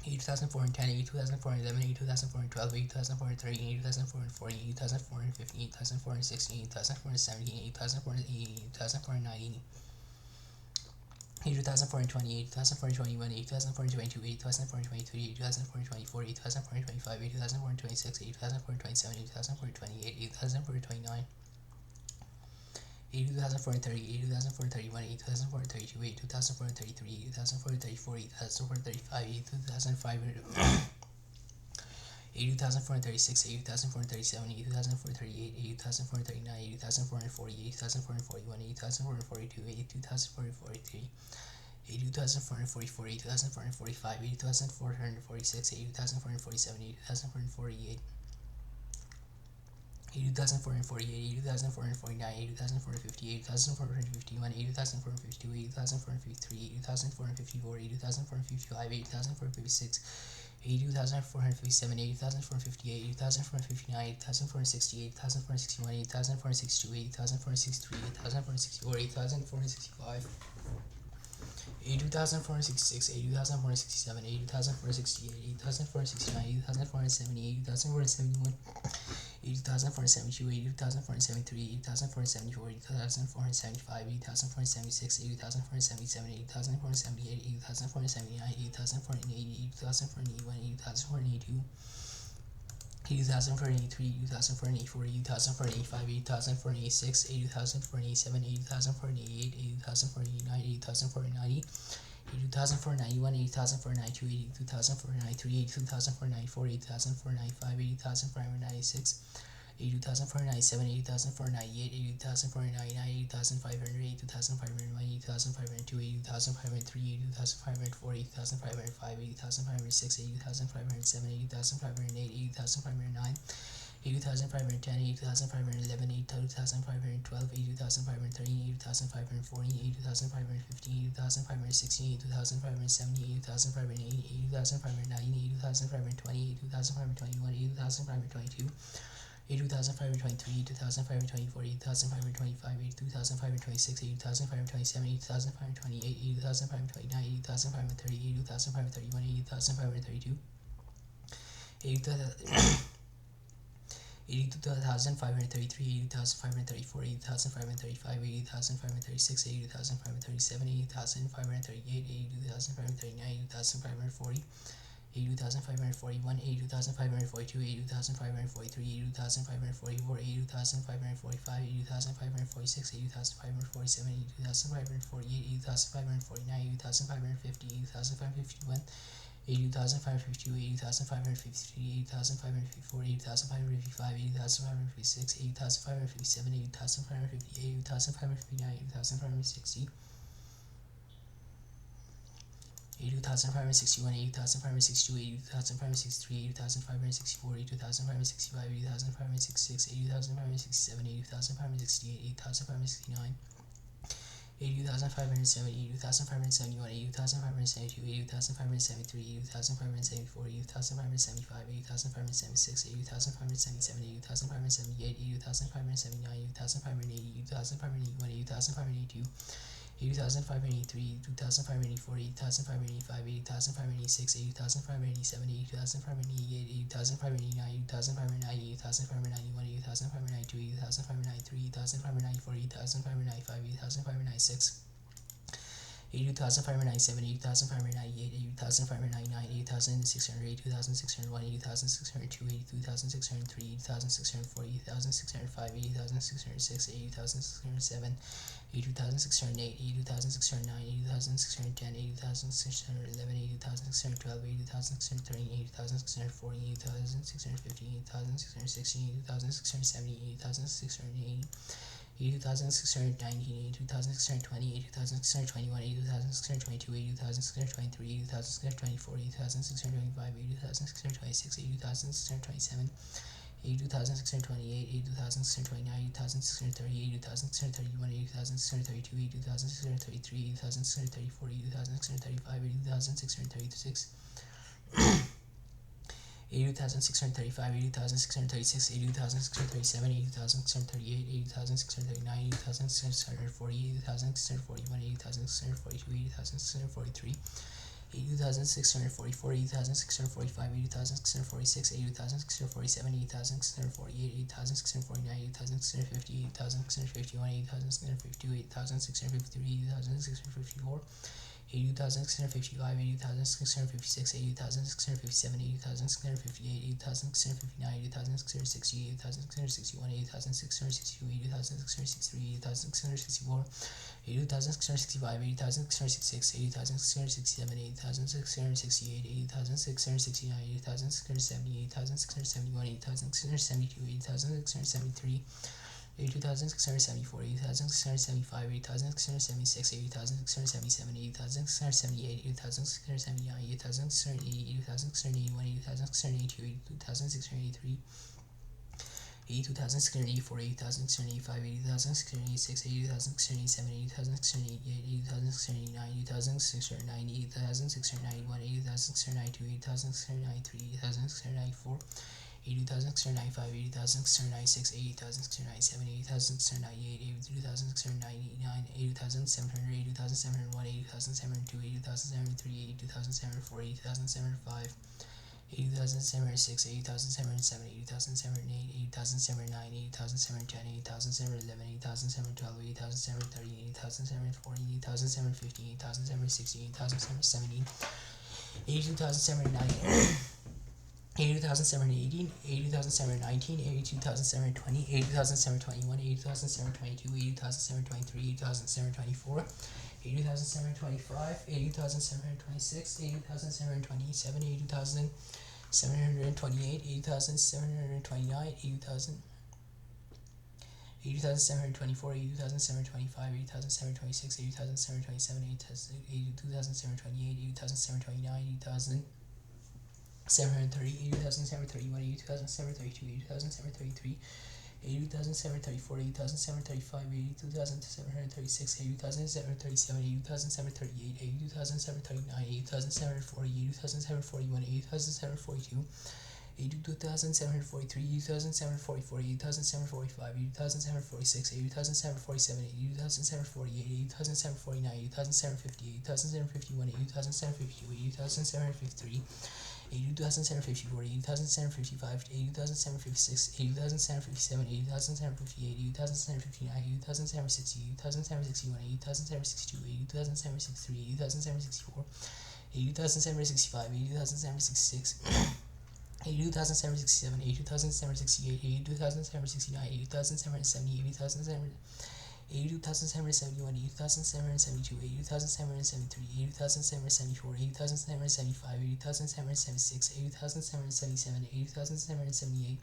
82,410, 82,411, 82,412, 82,413, 82,440, 82,415, 82,416, 82,417, 82,418, 82,419, 80,420, 80,421, 80,422, 80,423, 80,424, 80,425, 80,426, 80,427, 80,428, 80,429, 80,430, 80,431, 80,432, 80,433, 80,434, 80,435, 80,500, 80,436, 80,437, 80,438, 80,439, 80,440, 80,441, 80,442, 82,443, 82,444, 80,445, 80,446, 80,447, 80,448, 80,448, 80,449, 80,450, 80,451, 80,452, 80,453, 80,454, 80,455, 80,456, 80,457, 80,458, 80,459, 80,460, 80,461, 80,462, 80,463, 80,464, 80,465, 82,466, 82,467, 82,468, 82,469, 82,470, 82,471, 80,472, 80,473, 80,474, 80,475, 80,476, 80,477, 80,478, 80,479, 80,480, 80,481, 80,482, 80,483, 80,484, 80,485, 80,486, 80,487, 80,488, 80,489, 80,490, 80,491, 80,492, 82,493, 82,494, 80,495, 80,496, 82,497, 80,498, 80,499, 80,500, 80,501, 80,502, 80,503, 80,504, 80,505, 80,506, 80,507, 80,508, 80,509, 80,510, 80,511, 80,512, 80,513, 80,514, 80,515, 80,516, 80,517, 80,580, 80,590, 80,520, 80,521, 80,522, 82,523, 82,524, 82,525, 82,526, 82,527, 82,528, 82,529, 80,530, 80,531, 80,532, 82,533, 80,534, 80,535, 80,536, 80,537, 80,538, 82,539, 80,540, 82,541, 82,542, 82,543, 82,544, 82,545, 80,546, 80,547, 82,548, 80,549, 80,550, 80,551, 80,552, 80,553, 80,554, 80,555, 80,556, 80,557, 80,558, 80,559, 80,560, 82,561, 80,562, 80,563, 80,564, 82,565, 80,566, 80,567, 80,568, 80,569, 80,570, 80,571, 80,572, 80,573, 80,574, 80,575, 80,576, 80,577, 80,578, 80,579, 80,580, 80,581, 80,582, 80,583, 2,584, 80,585, 80,586, 80,587, 80,588, 80,589, 80,590, 80,591, 80,592, 80,593, 80,594, 80,595, 80,596, 82,597, 80,598, 80,599, 80,600, 82,601, 80,602, 82,603, 80,604, 80,605, 80,606, 80,607, 82,608, 82,609, 80,610, 80,611, 80,612, 80,613, 80,640, 80,650, 80,616, 80,670, 80,680, 82,619, 82,620, 82,621, 82,622, 82,623, 82,624, 82,625, 82,626, 82,627, 82,628, 82,629, 82,630, 82,631, 82,632, 82,633, 82,634, 82,635, 82,636, 80,635, 80,636, 80,637, 80,638, 80,639, 80,640, 80,641, 80,642, 80,643, 80,644, 80,645, 80,646, 80,647, 80,648, 80,649, 80,650, 80,651, 80,652, 80,653, 80,654, 80,655, 80,656, 80,657, 80,658, 80,659, 80,660, 80,661, 80,662, 80,663, 80,664, 80,665, 80,666, 80,667, 80,668, 80,669, 80,670, 80,671, 80,672, 80,673, 82,674, 82,675, 82,676, 82,677, 82,678, 82,679, 82,680, 82,681, 82,682, 82,683, 82,684, 80,685, 80,686, 80,687, 80,688, 80,689, 80,690, 80,691, 80,692, 80,693, 80,694, 80,695, 80,696, 80,697, 80,698, 82,699, 80,700, 80,701, 80,702, 80,703, 82,704, 80,705, 80,706, 80,707, 80,708, 80,709, 80,710, 80,711, 80,712, 80,713, 80,740, 80,750, 80,760, 80,770, 82,790, 80,718, 80,719, 82,720, 80,721, 80,722, 80,723, 80,724, 80,725, 80,726, 80,727, 80,728, 80,729, 80,724, 80,725, 80,726, 80,727, 82,728, 80,729, 80,730, 80,731, 80,732, 80,733, 80,734, 80,735, 82,736, 80,737, 80,738, 80,739, 80,740, 80,741, 80,742, 82,743, 80,744, 80,745, 80,746, 80,747, 80,748, 80,749, 80,750, 80,751, 80,752, 80,753, 80,754, 80,755, 80,756, 80,757, 80,758, 80,759, 80,760, 80,761, 80,762, 80,763, 80,764, 80,765, 80,766, 82,767, 82,768, 82,769, 80,770, 82,771, 80,772, 80,773, 80,774, 80,775, 80,776, 80,777, 80,778,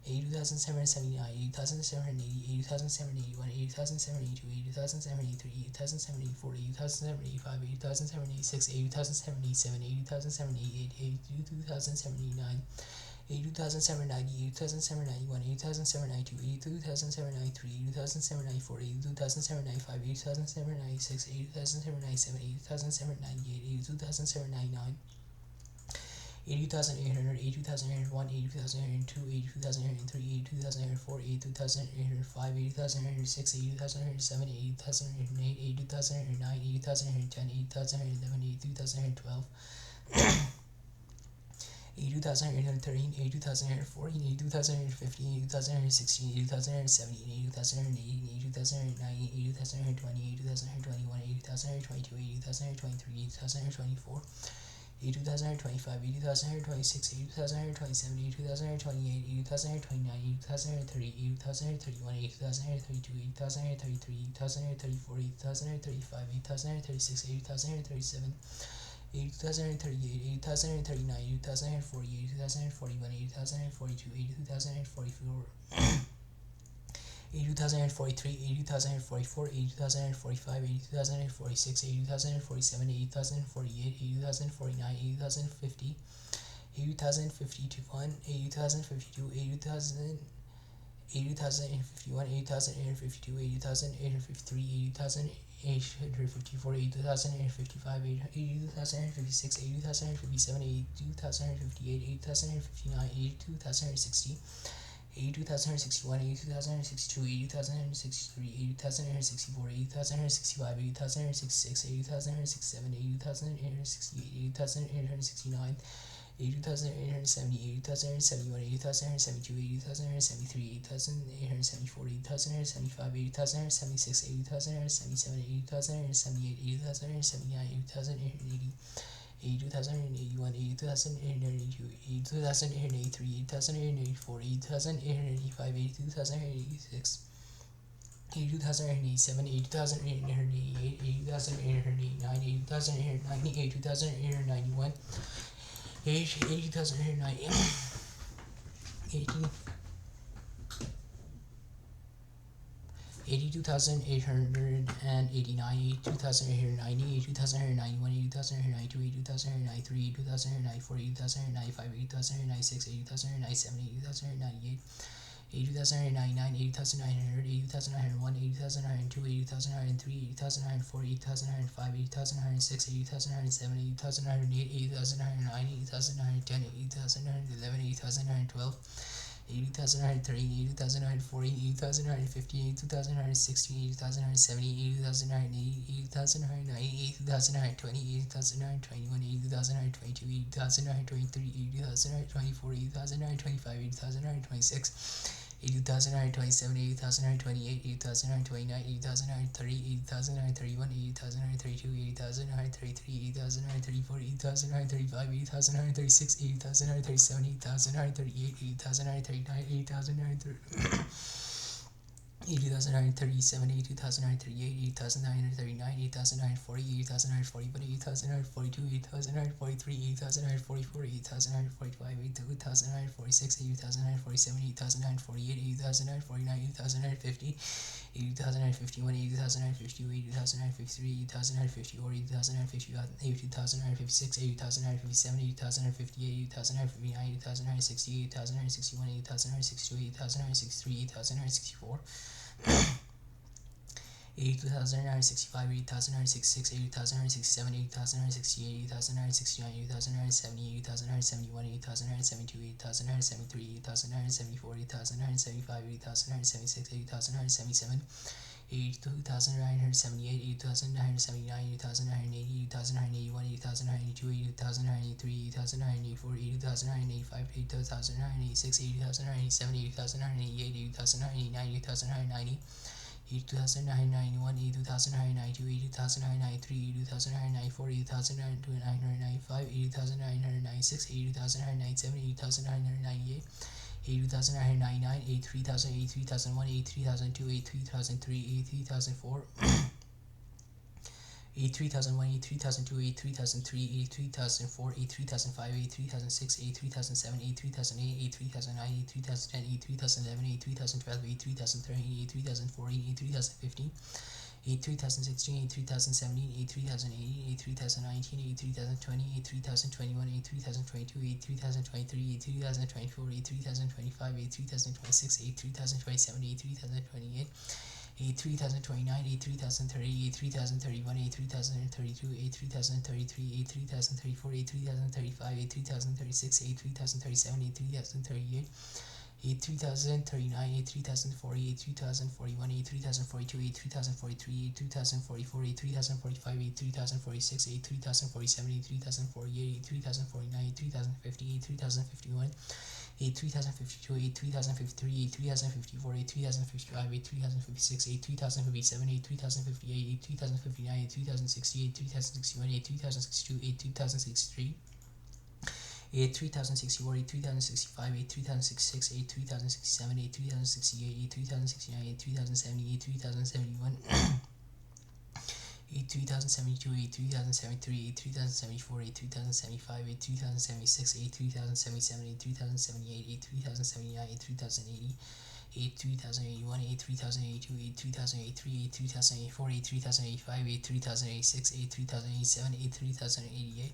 80,779, 80,780, 80,781, 80,782, 80,783, 80,784, 80,785, 80,786, 80,787, 80,788, 82,789, 82,790, 82,791, 82,792, 82,793, 82,794, 82,795, 82,796, 82,797, 82,798, 82,799, 80,800, 80,801, 80,802, 80,803, 80,804, 80,805, 80,806, 80,807, 80,808, 80,809, 80,810, 80,811, 80,812, 82,813, 82,814, 82,815, 82,816, 82,817, 82,818, 82,819, 82,820, 82,821, 80,822, 80,823, 80,824, 80,125, 80,126, 80,127, 80,128, 80,129, 80,130, 80,131, 80,132, 80,133, 80,134, 80,135, 80,136, 80,137, 80,138, 80,139, 80,140, 80,141, 80,142, 80,144, 80,043, 80,044, 80,045, 80,046, 80,047, 80,048, 80,049, 80,050, 80,051, 80,052, 80,000, 80,851, 80,852, 80,853, 80,854, 80,855, 80,856, 80,857, 82,858, 80,859, 82,860, 82,161, 82,162, 80,163, 80,164, 80,165, 80,166, 80,167, 80,868, 80,869, 80,870, 80,871, 80,872, 80,873, 80,874, 80,875, 80,876, 80,877, 80,878, 80,879, 80,880, 80,881, 80,882, 80,883, 80,884, 80,885, 82,886, 80,887, 80,888, 80,889, 80,890, 80,891, 80,890, 82,889, 82,890, 82,891, 82,892, 82,893, 82,894, 82,895, 82,896, 82,897, 82,898, 80,999, 80,900, 80,901, 80,902, 80,903, 80,904, 80,905, 80,906, 80,907, 80,908, 80,909, 80,910, 80,911, 80,912, 80,913, 80,940, 80,950, 80,960, 80,970, 80,980, 80,990, 80,920, 80,921, 80,922, 80,923, 80,924, 80,925, 80,926, 80,927, 80,928, 80,929, 80,930, 80,931, 80,932, 80,933, 80,934, 80,935, 80,936, 80,937, 80,938, 80,939, 80,930. 80,937, 80,938, 80,939, 80,940, 80,941, 80,942, 80,943, 80,944, 80,945, 80,946, 80,947, 80,948, 80,949, 80,950, 80,951, 80,952, 80,953, 80,954, 80,956, 80,957, 80,958, 80,959, 80,960, 80,961, 80,962, 80,963, 80,964. 80,965, 80,966, 80,967, 80,968, 80,969, 80,970, 80,971, 80,972, 80,973, 80,974, 80,975, 80,976, 80,977, 82,978, 82,979, 80,980, 80,981, 80,982, 80,983, 80,984, 80,985, 80,986, 80,987, 80,988, 80,989, 80,990, 80,991, 80,992, 80,993, 80,994, 80,995, 80,996, 80,997, 80,998, 80,999, 83,000, 83,001, 83,002, 83,003, 83,004, 83,001, 83,002, 83,003, 83,004, 83,005, 83,006, 83,007, 83,008, 83,009, 83,010, 83,011, 83,012, 83,013, 83,014, 83,015, 83,016, 83,017, 83,018, 83,019, 83,020, 83,021, 83,022, 83,023, 83,024, 83,025, 83,026, 83,027, 83,028, 83,029, 83,030, 83,031, 83,032, 83,033, 83,034, 83,035, 83,036, 83,037, 83,038, 83,039, 83,040, 83,041, 83,042, 83,043, 83,044, 83,045, 83,046, 83,047, 83,048, 83,049, 83,050, 83,051, 83,052, 83,053, 83,054, 83,055, 83,056, 83,057, 83,058, 83,059, 83,060, 83,061, 83,062, 83,063, 83,064, 83,065, 83,066, 83,067, 83,068, 83,069, 83,070, 83,071, 83,072, 83,073, 83,074, 83,075, 83,076, 83,077, 83,078, 83,079, 83,080, 83,081, 83,082, 83,083, 83,084, 83,085, 83,086, 83,087, 83,088,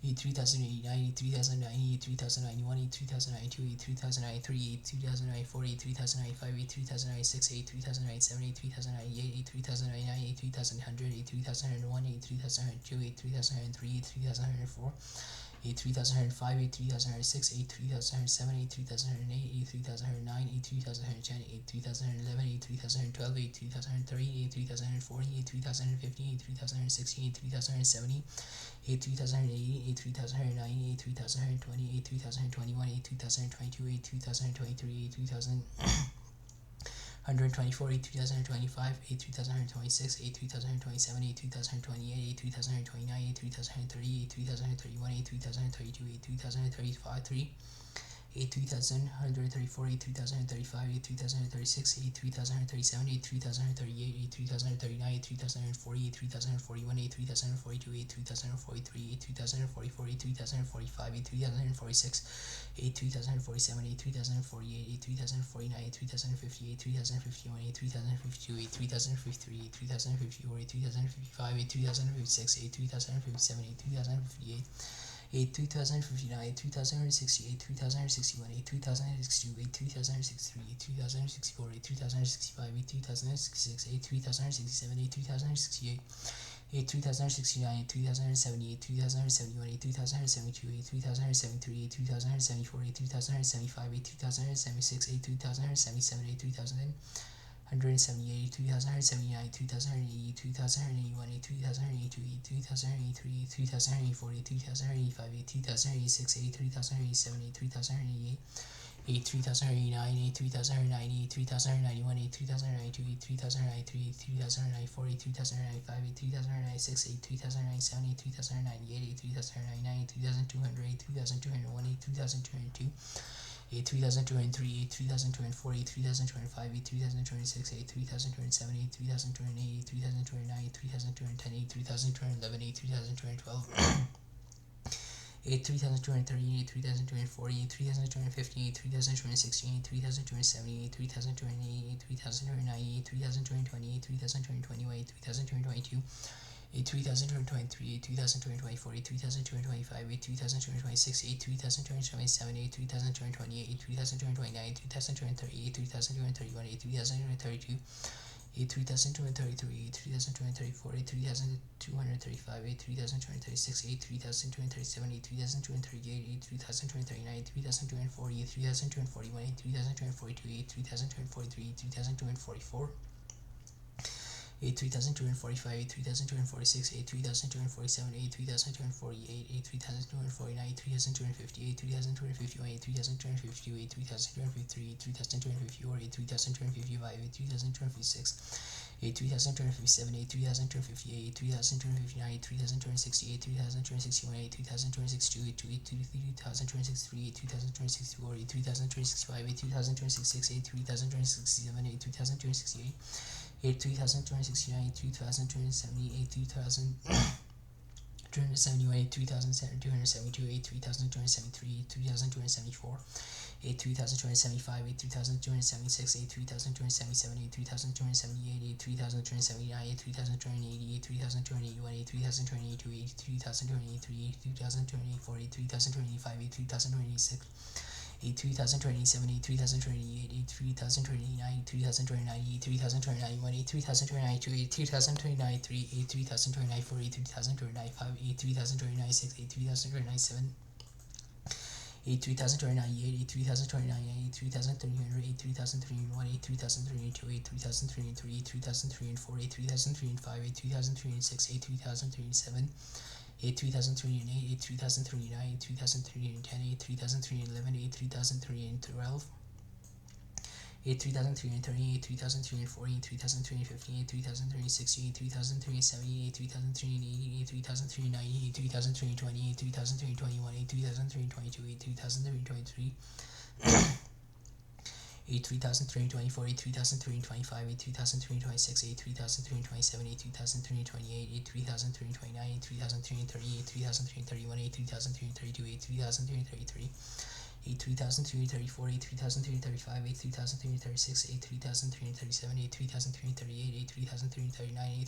83,089, 83,090, 83,091, 83,092, 83,093, 83,094, 83,095, 83,096, 83,097, 83,098, 83,099, 83,100, 83,101, 83,102, 83,103, 83,104, 83,105, 83,106, 83,107, 83,108, 83,109, 83,110, 83,111, 83,112, 83,130, 83,140, 83,115, 83,116, 83,170, 83,180, 83,190, 83,120, 83,121, 83,122, 83,123, 83,000. 124, 8,325, 8,326, 8,327, 8,328, 8,329, 8,330, 8,331, 8,332, 8,335, 3. 8,134, 8,035, 8,036, 8,137, 8,138, 8,139, 8,140, 8,141, 8,142, 8,143, 8,144, 8,045, 8,046, 8,047, 8,048, 8,049, 8,050, 8,051, 8,052, 8,053, 8,054, 8,055, 8,056, 8,057, 8,058, A3059, A3060, A3061, A3062, A3063, A3064, A3065, A3066, A3067, A3068, A3069, A3070, A3071, A3072, A3073, A3074, A3075, A3076, A3077, A3000. 178, 2079, 2080, 2081, 2082, 2083, 2084, 2085, 2086, 3087, 3088, 3089, 3090, 3091, 3092, 3093, 3094, 3095, 3096, 3097, 3098, 3099, 3200, 3201, 3202, a 3203, a 3024, a 3025, a 3026, a 3027, a 3028, a 3029, a 3010, a 3011, a 3012, a 3230, a 3240, a 3250, a 3216, a 3270, a 3028, a 3090, a 3020, a 3021, a 3022, a 3223, a 3224, a 3225, a 3226, a 3227, a 3228, a 3229, a 3230, a 3231, a 3232, a 3233, a 3234, a 3235, a 3236, a 3237, a 3238, a 3239, a 3240, a 3241, a 3242, a 3243, a 3244. A 3245, a 3246, a 3247, a 3248, a 3249, a 3250, a 3251, a 3252, a 3253, a 3254, a 3255, a 3256, a 3257, a 3258, a 3259, a 3260, a 3261, a 3262, a 3063, a 2024, a 3065, a 2026, a 3067, a 2068. A 3069, a 2070, a 2271, a 2272, a 3273, a 3274, a 3275, a 3276, a 3277, a 3278, a 3279, a 3280, a 3281, a 3282, a 3023, a 2024, a 3025, a 3026. A 3027, a 3028, a 3029, 3029, a 3091, a 3092, a 3029, a 3024, a 3095, a 3096, a 3097, a 3098, a 3029, a 3300, a 3301, a 3032, a 3033, a 3034, a 3035, a 3036, a 3037. A 3038, a 3039, a 3010, a 3011, a 3012, a 3030, a 3040, a 3050, a 3060, a 3070, a 3080, a 3090, a 3020, a 3021, a 3022, a 3023. A 3324, a 3325, a 3326, a 3327, a 3328, a 3329, a 3330, a 3331, a 3332, a 3333, a 3334, a 3335, a 3336, a 3337, a 3338, a 3339, a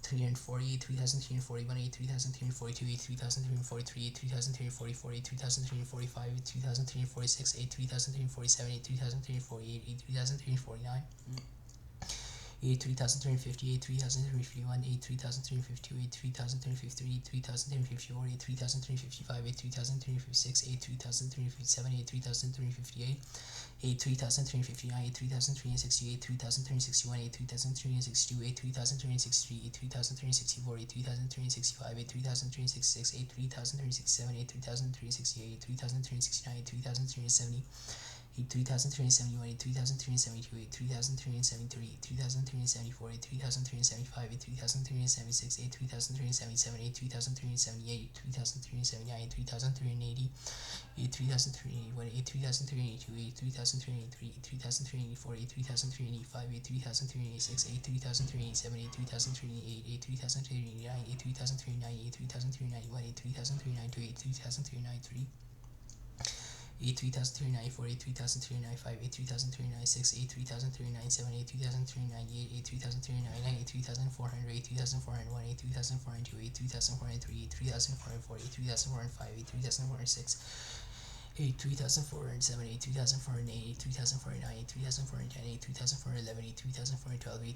3340, a 3341, a 3342, a 3343, a 3344, a 3345, a 3346, a 3347, a 3348, a 3349. A 3350, a 3351, a 3352, a 3353, a 3354, a 3355, a 3356, a 3357, a 3358, a 3359, a 3360, a 3361, a 3362, a 3363, a 3364, a 3365, a 3366, a 3367, a 3368, a 3369, a 3370. A 3371, a 3372, a 3373, a 3374, a 3375, a 3376, a 3377, a 3378, a 3379, a 3380, a 3381, a 3382, a 3383, a 3384, a 3385, a 3386, a 3387, a 3388, a 3389, a 3390, a 3391, a 3392, a 3393. A3039 A3039 A3039 A3039 A3039 A3039 A3400 A3401 A3402 A3403 A3404 A3405 A3406 A3407 A3408 A3409 A3410 A3411 A3412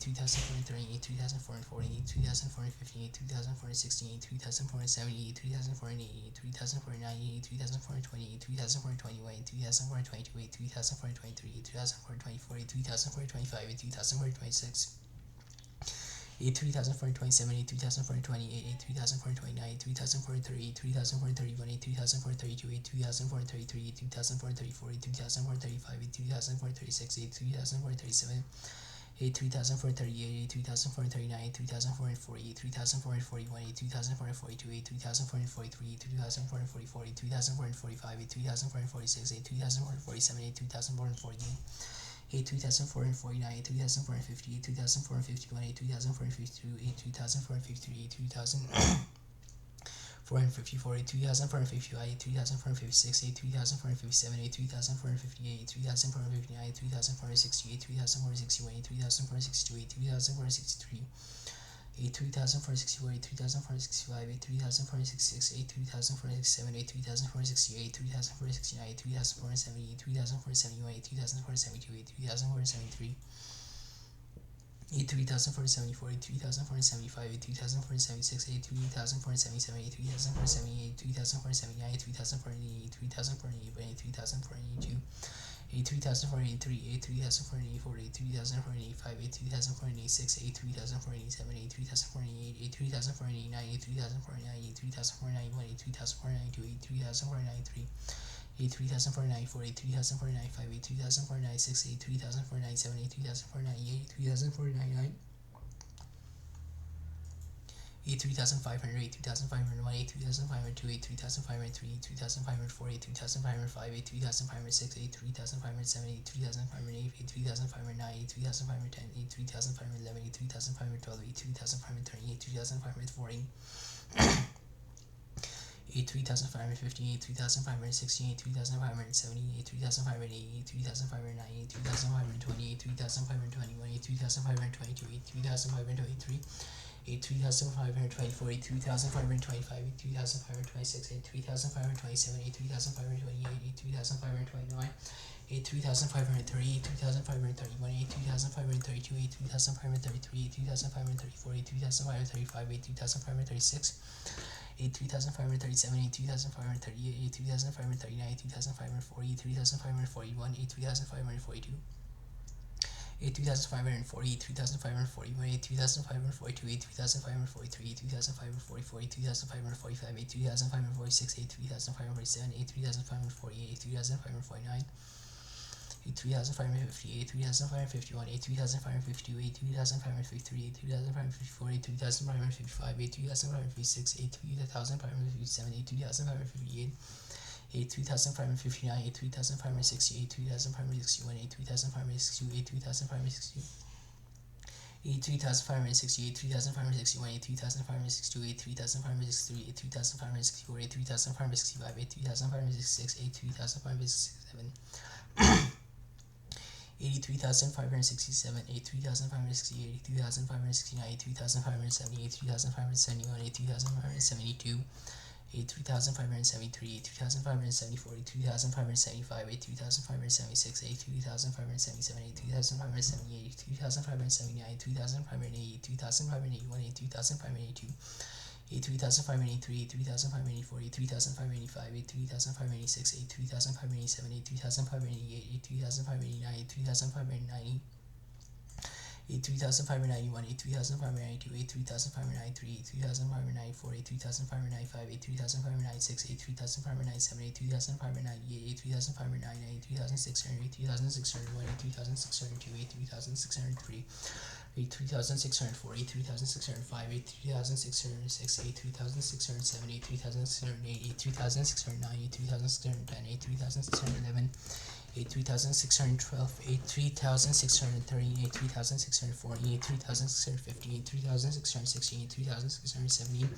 A3413 A3440 A3415 A3416 A3417 A3418 A3409 A3420 A3421 A3422 A3423 A3424 A3425 A3426 A3427, A3428, A3429, A3430, A3431, A3432, A3433, A3434, A3435, A3436, A3437, A3438, A3439, A3440, A3441, A3442, A3443, A3444, A3445, A3446, A3447, A3448. A2449, A2450, A2451, A2452, A2453, A2454, A2455, A2456, A2457, A2458, A2459, A2460, A2461, A2462, A2463. A3464, A3465, A3466, A3467, A3468, A3469, A3470, A3471, A3472, A3473, A3474, A3475, A3476, A3477, A3478, A3479, A3480, A3481, A3482. A3043, A3044, A3045, A3046, A3047, A3048, A3049, A3049, A3049, A3041, A3042, A3043, A3044, A304495, A3046, A3047, A3049, A3500, A3501, A3502, A3503, A3504, A3505, A3506, A3507, A3508, A3509, A3510, A3511, A3512, A3513, A3514. A3550, A3560, A3570, A3580, A3590, A3520, A3521, A3522, A3523, A3524, A3525, A3526, A3527, A3528, A3529, A3530, A3531, A3532, A3533, A3534, A3535, A3536, A3537, A3538, A3539, A3540, A3541, A3542. A2540, 2541, A2542, A2543, A2544, A2545, A2546, A2547, A2548, A2549, A3550, A3551, A3552, A3553, A3554, A3555, A3556, A3557, A3558. A3559, A3560, A3561, A3562, A3562, A3560, A3561, A3562, A3563, A3564, A3565, A3566, A3567. 83,567, 83,568, 83,569, 83,570, 83,571, 83,572, 83,573, 83,574, 83,575, 83,576, 83,577, 83,578, 83,579, 83,580, 83,581, 83,582. 83,583, 83,584, 83,585, 83,586, 83,587, 83,588, 83,589, 83,590. 83,591, 83,592, 83,593, 83,594, 83,595, 83,596, 83,597, 83,598, 83,599, 83,600, 83,601, 83,602, 83,603, 83,604, 83,605, 83,606, 83,607, 83,608, 83,609, 83,610, 83,611. 83,612, 83,630, 83,640, 83,650, 83,616, 83,670,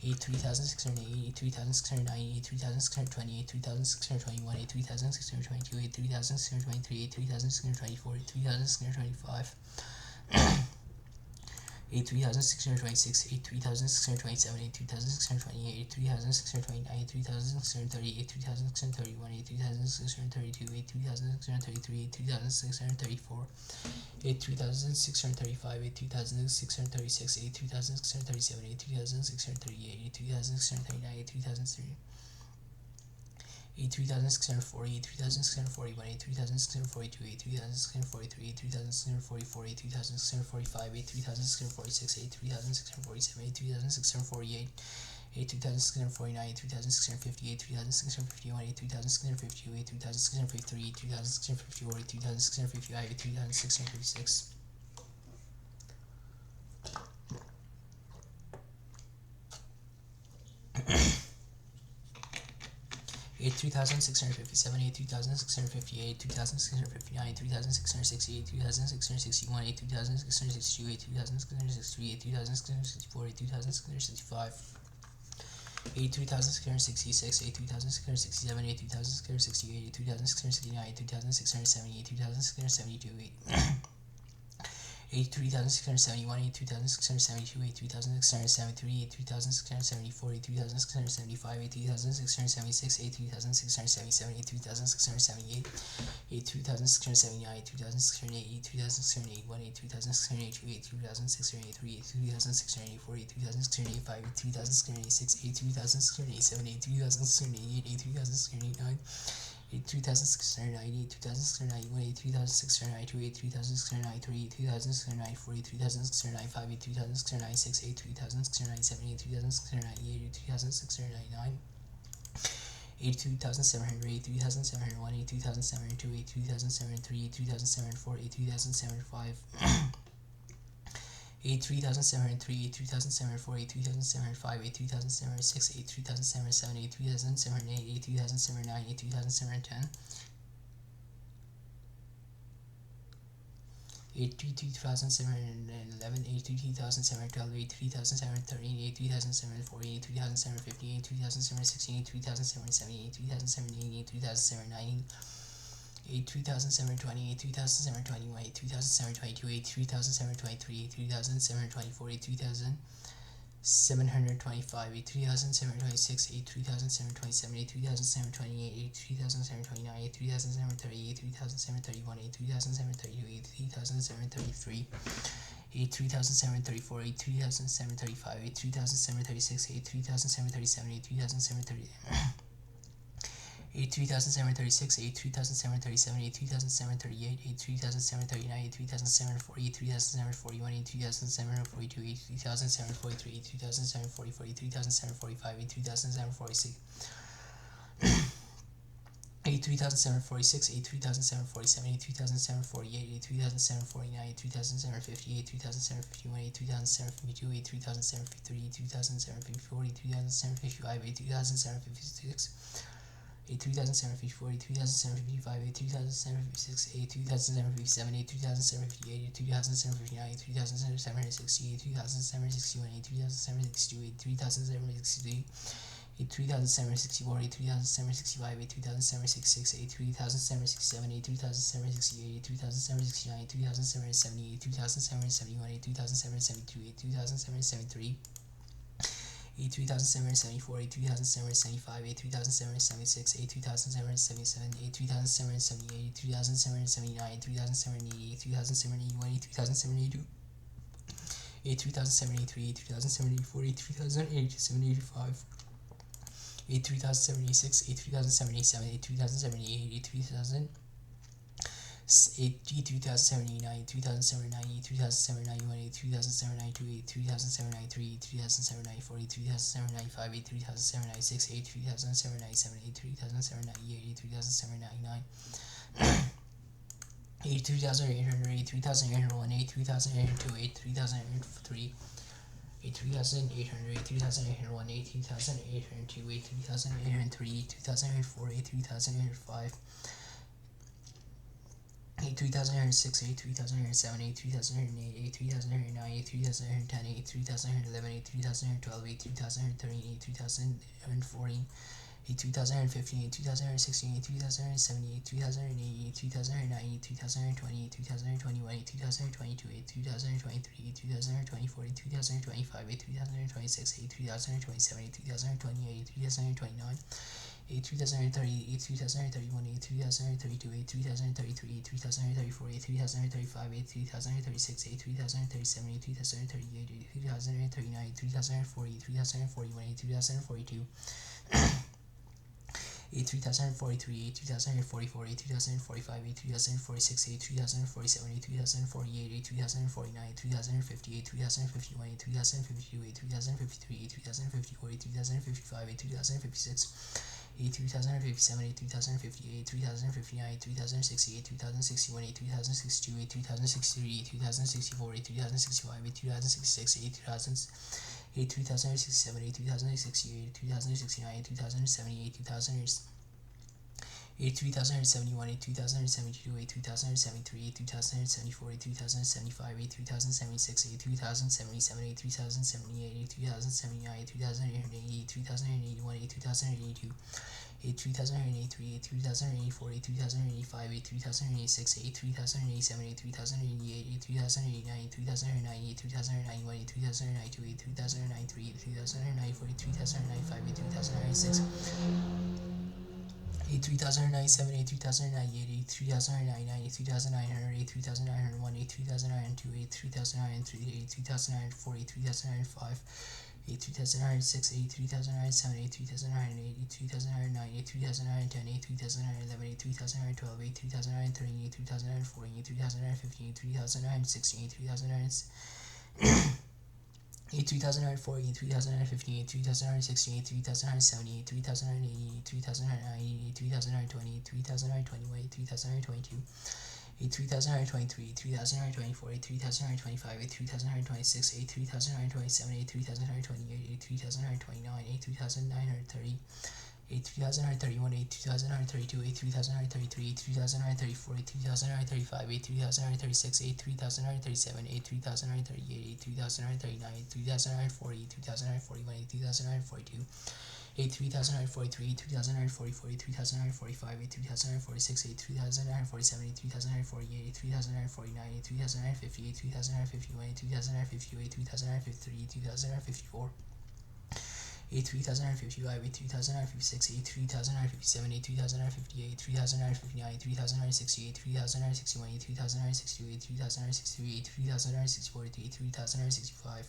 83680, 83690, 83620, 83621, 83622, 83623, 83624, 83625. 83626, 83627, 83628, 83629, 83630, 83631, 83632, 83633, 83634, 83635, 83636, 83637, 83638, 83639, 83630. 83640, 83641, 83642, 83643, 83644, 83645, 83646, 83647, 83648, 83649, 83650, 83651, 83652, 83653, 83654, 83655, 83656. 83657, 83658, 3659, 3668, 3661, 8662, 8663, 8664, 8665. 83666, 83667, 83668, 83669, 83670, 83672, 83671, 83672, 83673, 83674, 83675, 83676, 83677, 83678, 83679, 83680, 83681, 83682, 83683, 83684, 83685, 83686, 83687, 83688, 83689. 83690, 83691, 83692, 83693, 83694, 83695, 83696, 83697, 83698, 83699. 82700, 82701, 82702, 82703, 82704, 82705. 83703, 83704, 83705, 83706, 83707, 83708, 83709, 83710. 83711, 83712, 83713, 83714, 83715, 83716, 83717, 83718, 83719. 83720, 83721, 83722, 83723, 83724, 83725, 83726, 83727, 83728, 83729, 83730, 83731, 83732, 83733. 83734, 83735, 83736, 83737, 83730. 83736, 83737, 83738, 83739, 83740, 83741, 83742, 83743, 83744, 83745, 83746. 83746, 83747, 83748, 83749, 83750, 83751, 83752, 83753, 83754, 83755, 83756. 83754, 83755, 83756, 83757, 83758, 83759, 83760, 83761, 83762, 83763. 83764, 83765, 83766, 83767, 83768, 83769, 83770, 83771, 83772, 83773. 83774, 83775, 83776, 83777, 83778, 83779, 83780, 83781, 83782. 83773, 83784, 83785. 83076, 83077, 83078, 83000. 82079, 2079, 2091, 2092, 2793, 2794, 2795, 3796, 3797, 3798, 3799. 83800, 83801, 83802, 83803. 83800, 83801, 83802, 83803, 2004, 83005. A3006, A3007, A3008, A3009, A3010, A3011, A3012, A3013, A3014, A2015, A2016, A2017, A2018, A2019, A2020, A2021, A2022, A2023, A2024, A2025, A2026, A2027, A2028, A2029, A3030, A3031, A3032, A3033, A3034, A3035, A3036, A3037, A3038, A3039, A3040, A3041, A3042, A3043, A3044, A3045, A3046, A3047, A3048, A3049, A3050, A3051, A3052, A3053, A3054, A3055, A3056, A3057, A3058, A3059, A3060, A3061, A3062, A3063, A3064, A3065, A3066, A3067, A3068, A3069, A3070, A3071, A3072, A3073, A3074, A3075, A3076, A3077, A3078, A3079, A3080, A3081, A3082, A3083, A3084, A3085, A3086, A3087, A3088, A3089, A3090, A3091, A3092, A3093, A3094, A3095, A3096, A3097, A3098, A3099, A3900, A3901, A3002, A3003, A3004, A3005, A3006, A3007, A3008, A3009, A3010, A3011, A3012, A3013, A3014, A3015, A3016, A3016, A3004, A3015, A3016, A3017, A3080, A3090, A3020, A3021, A3022, A3023, A3024, A3025, A3026, A3027, A3028, A3029, A3030, A3031, A3032, A3033, A3034, A3035, A3036, A3037, A3038, A3039, A3040, A3041, A3042, A3043, A3044, A3045, A3046, A3047, A3048, A3049, A3050, A3051, A3052, A3053, A3054, A3055, A3056, A3057, A3058, A3059, A3060, A3061, A3062, A3063, A3064, A3065,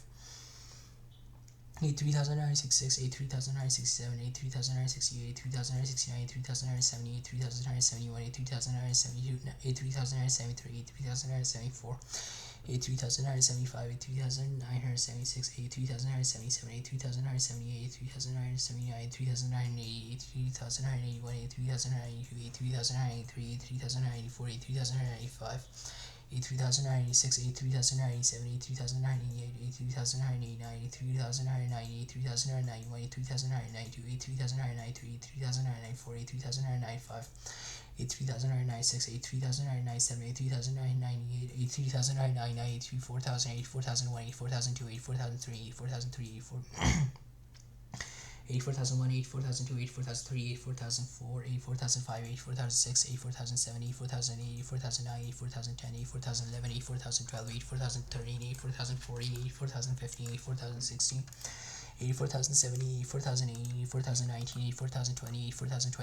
A3096, A3097, A3068, A3069, A3070, A3071, A3072, A3073, A3074, A3075, A3076, A3077, A3078, A3079, A3080, A3081, A3092, A3093, A3094, A3095, A3096, A3097, A3098, A3099, A3090, A3091, A3092, A3093, A3094, A3095, A3096, A3097, A3098, A3099, A4000, A4001, A4002, A4003, A4003, A4003, 8001, 8002, 8003, 8004, 8005, 8006, 8007, 8008, 8009, 8010, 8011, 8012, 8013, 8014, 8015, 8016, 84,070, 84,080,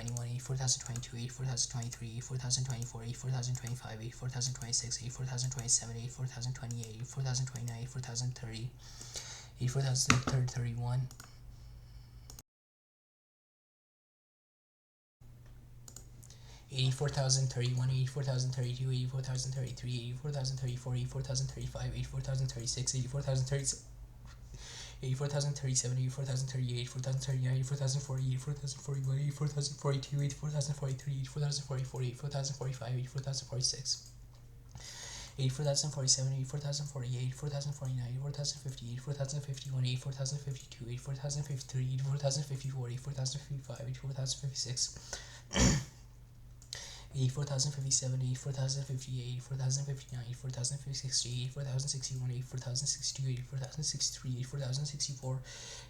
84,019, 84,020, 84,021, 84,022, 84,023, 84,024, 84,025, 84,026, 84,027, 84,028, 84,029, 84,030, 84,031, 84,031, 84,032, 84,033, 84,034, 84,035, 84,036, 84,037, 84,037, 84,038, 84,039, 84,040, 84,041, 84,042, 84,043, 84,044, 84,045, 84,046, 84,047, 84,048, 84,049, 84,050, 84,051, 84,052, 84,053, 84,054, 84,055, 84,056, 84,057, 84,058, 84,059, 84,060, 84,061, 84,062, 84,063, 84,064,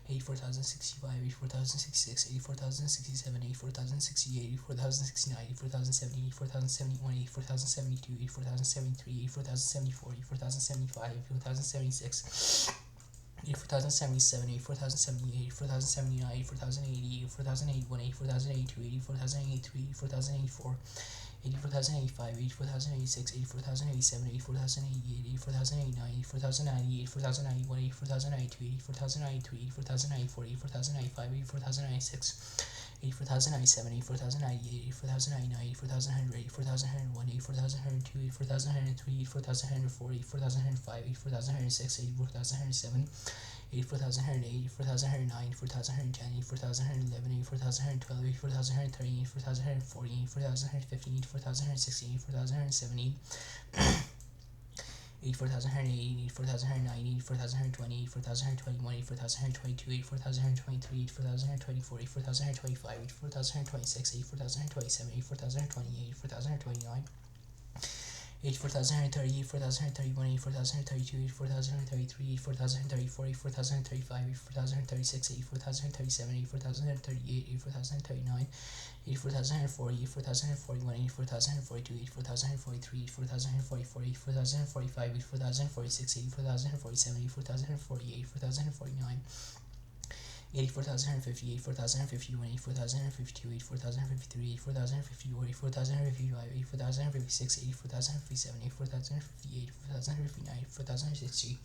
84,065, 84,066, 84,067, 84,068, 84,069, 84,070, 84,071, 84,072, 84,073, 84,074, 84,075, 84,076, 84,077, 84,078, 84,079, 84,080, 84,081, 84,082, 84,083, 84,084, 84,085, 84,086, 84,087, 84,088, 84,089, 84,090, 84,091, 84,092, 84,093, 84,094, 84,095, 84,096, 84,097, 84,098, 84,099, 84,100, 84,101, 84,102, 84,103, 84,104, 84,105, 84,106, 84,107, 84,108, 84,109, 84,110, 84,111, 84,112, 84,113, 84,114, 84,115, 84,116, 84,117, 84,180, 84,190, 84,120, 84,121, 84,122, 84,123, 84,124, 84,125, 84,126, 84,127, 84,128, 84,129, 84,130, 84,131, 84,132, 84,133, 84,134, 84,135, 84,136, 84,137, 84,138, 84,139, 84,140, 84,141, 84,142, 84,143, 84,144, 84,145, 84,146, 84,147, 84,148, 84,149, 84,150, 84,151, 84,152, 84,153, 84,054, 84,055, 84,056, 84,057, 84,058, 84,059, 84,060,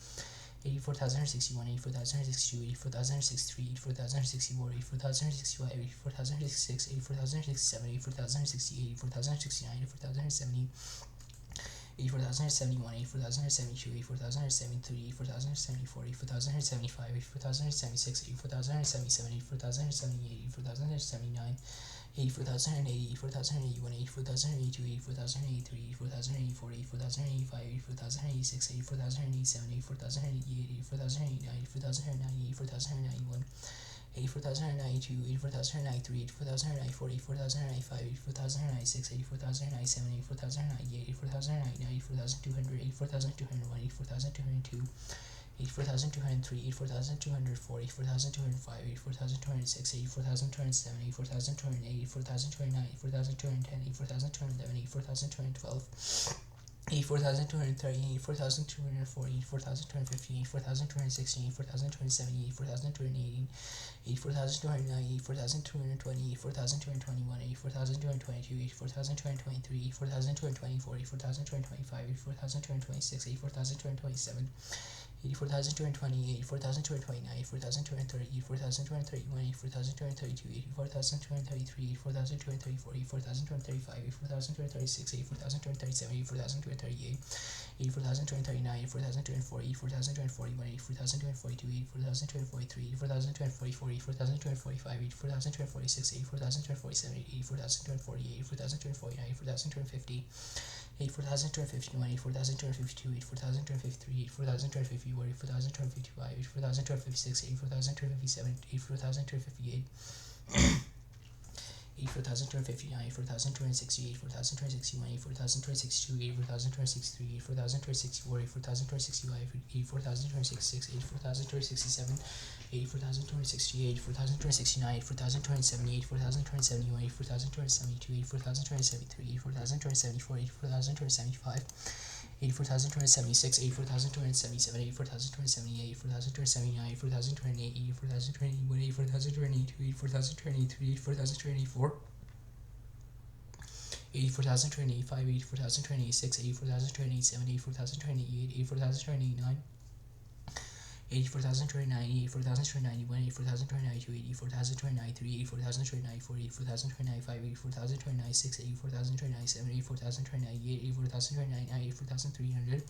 84,061, 84,062, 84,063, 84,064, 84,065, 84,066, 84,067, 84,068, 84,069, 84,070, 84,071, 84,072, 84,073, 84,074, 84,075, 84,076, 84,077, 84,078, 84,079, 84,080, 84,081, 84,082, 84,083, 84,084, 84,085, 84,086, 84,087, 84,088, 84,089, 84,090, 84,091, 84,092, 84,093, 84,094, 84,095, 84,096, 84,097, 84,098, 84,099, 84,200, 84,201, 84,202, 84,203, 84,204, 84,205, 84,206, 84,207, 84,208, 84,209, 84,210, 84,211, 84,212, 84,230, 84,240, 84,215, 84,216, 84,217, 84,218, 84,290, 84,220, 84,221, 84,222, 84,223, 84,224, 84,225, 84,226, 84,227, 84,228, 84,229, 84,230, 84,231, 84,232, 84,233, 84,234, 84,235, 84,236, 84,237, 84,238, 84,239, 84,240, 84,241, 84,242, 84,243, 84,244, 84,245, 84,246, 84,247, 84,248, 84,249, 84,250, 84,251, 84,252, 84,253, 84,254, 84,255, 84,256, 84,257, 84,258, 84,259, 84,260, 84,261, 84,262, 84,263, 84,264, 84,265, 84,266, 84,267, 84,268, 84,269, 84,270, 84,271, 84,272, 84,273, 84,274, 84,275, 84,276, 84,277, 84,278, 84,279, 84,280, 84,281, 84,282, 84,283, 84,284, 84,285, 84,286, 84,287, 84,288, 84,289, 84,290, 84,291, 84,292, 84,293, 84,294, 84,295, 84,296, 84,297, 84,298, 84,299, 84,300,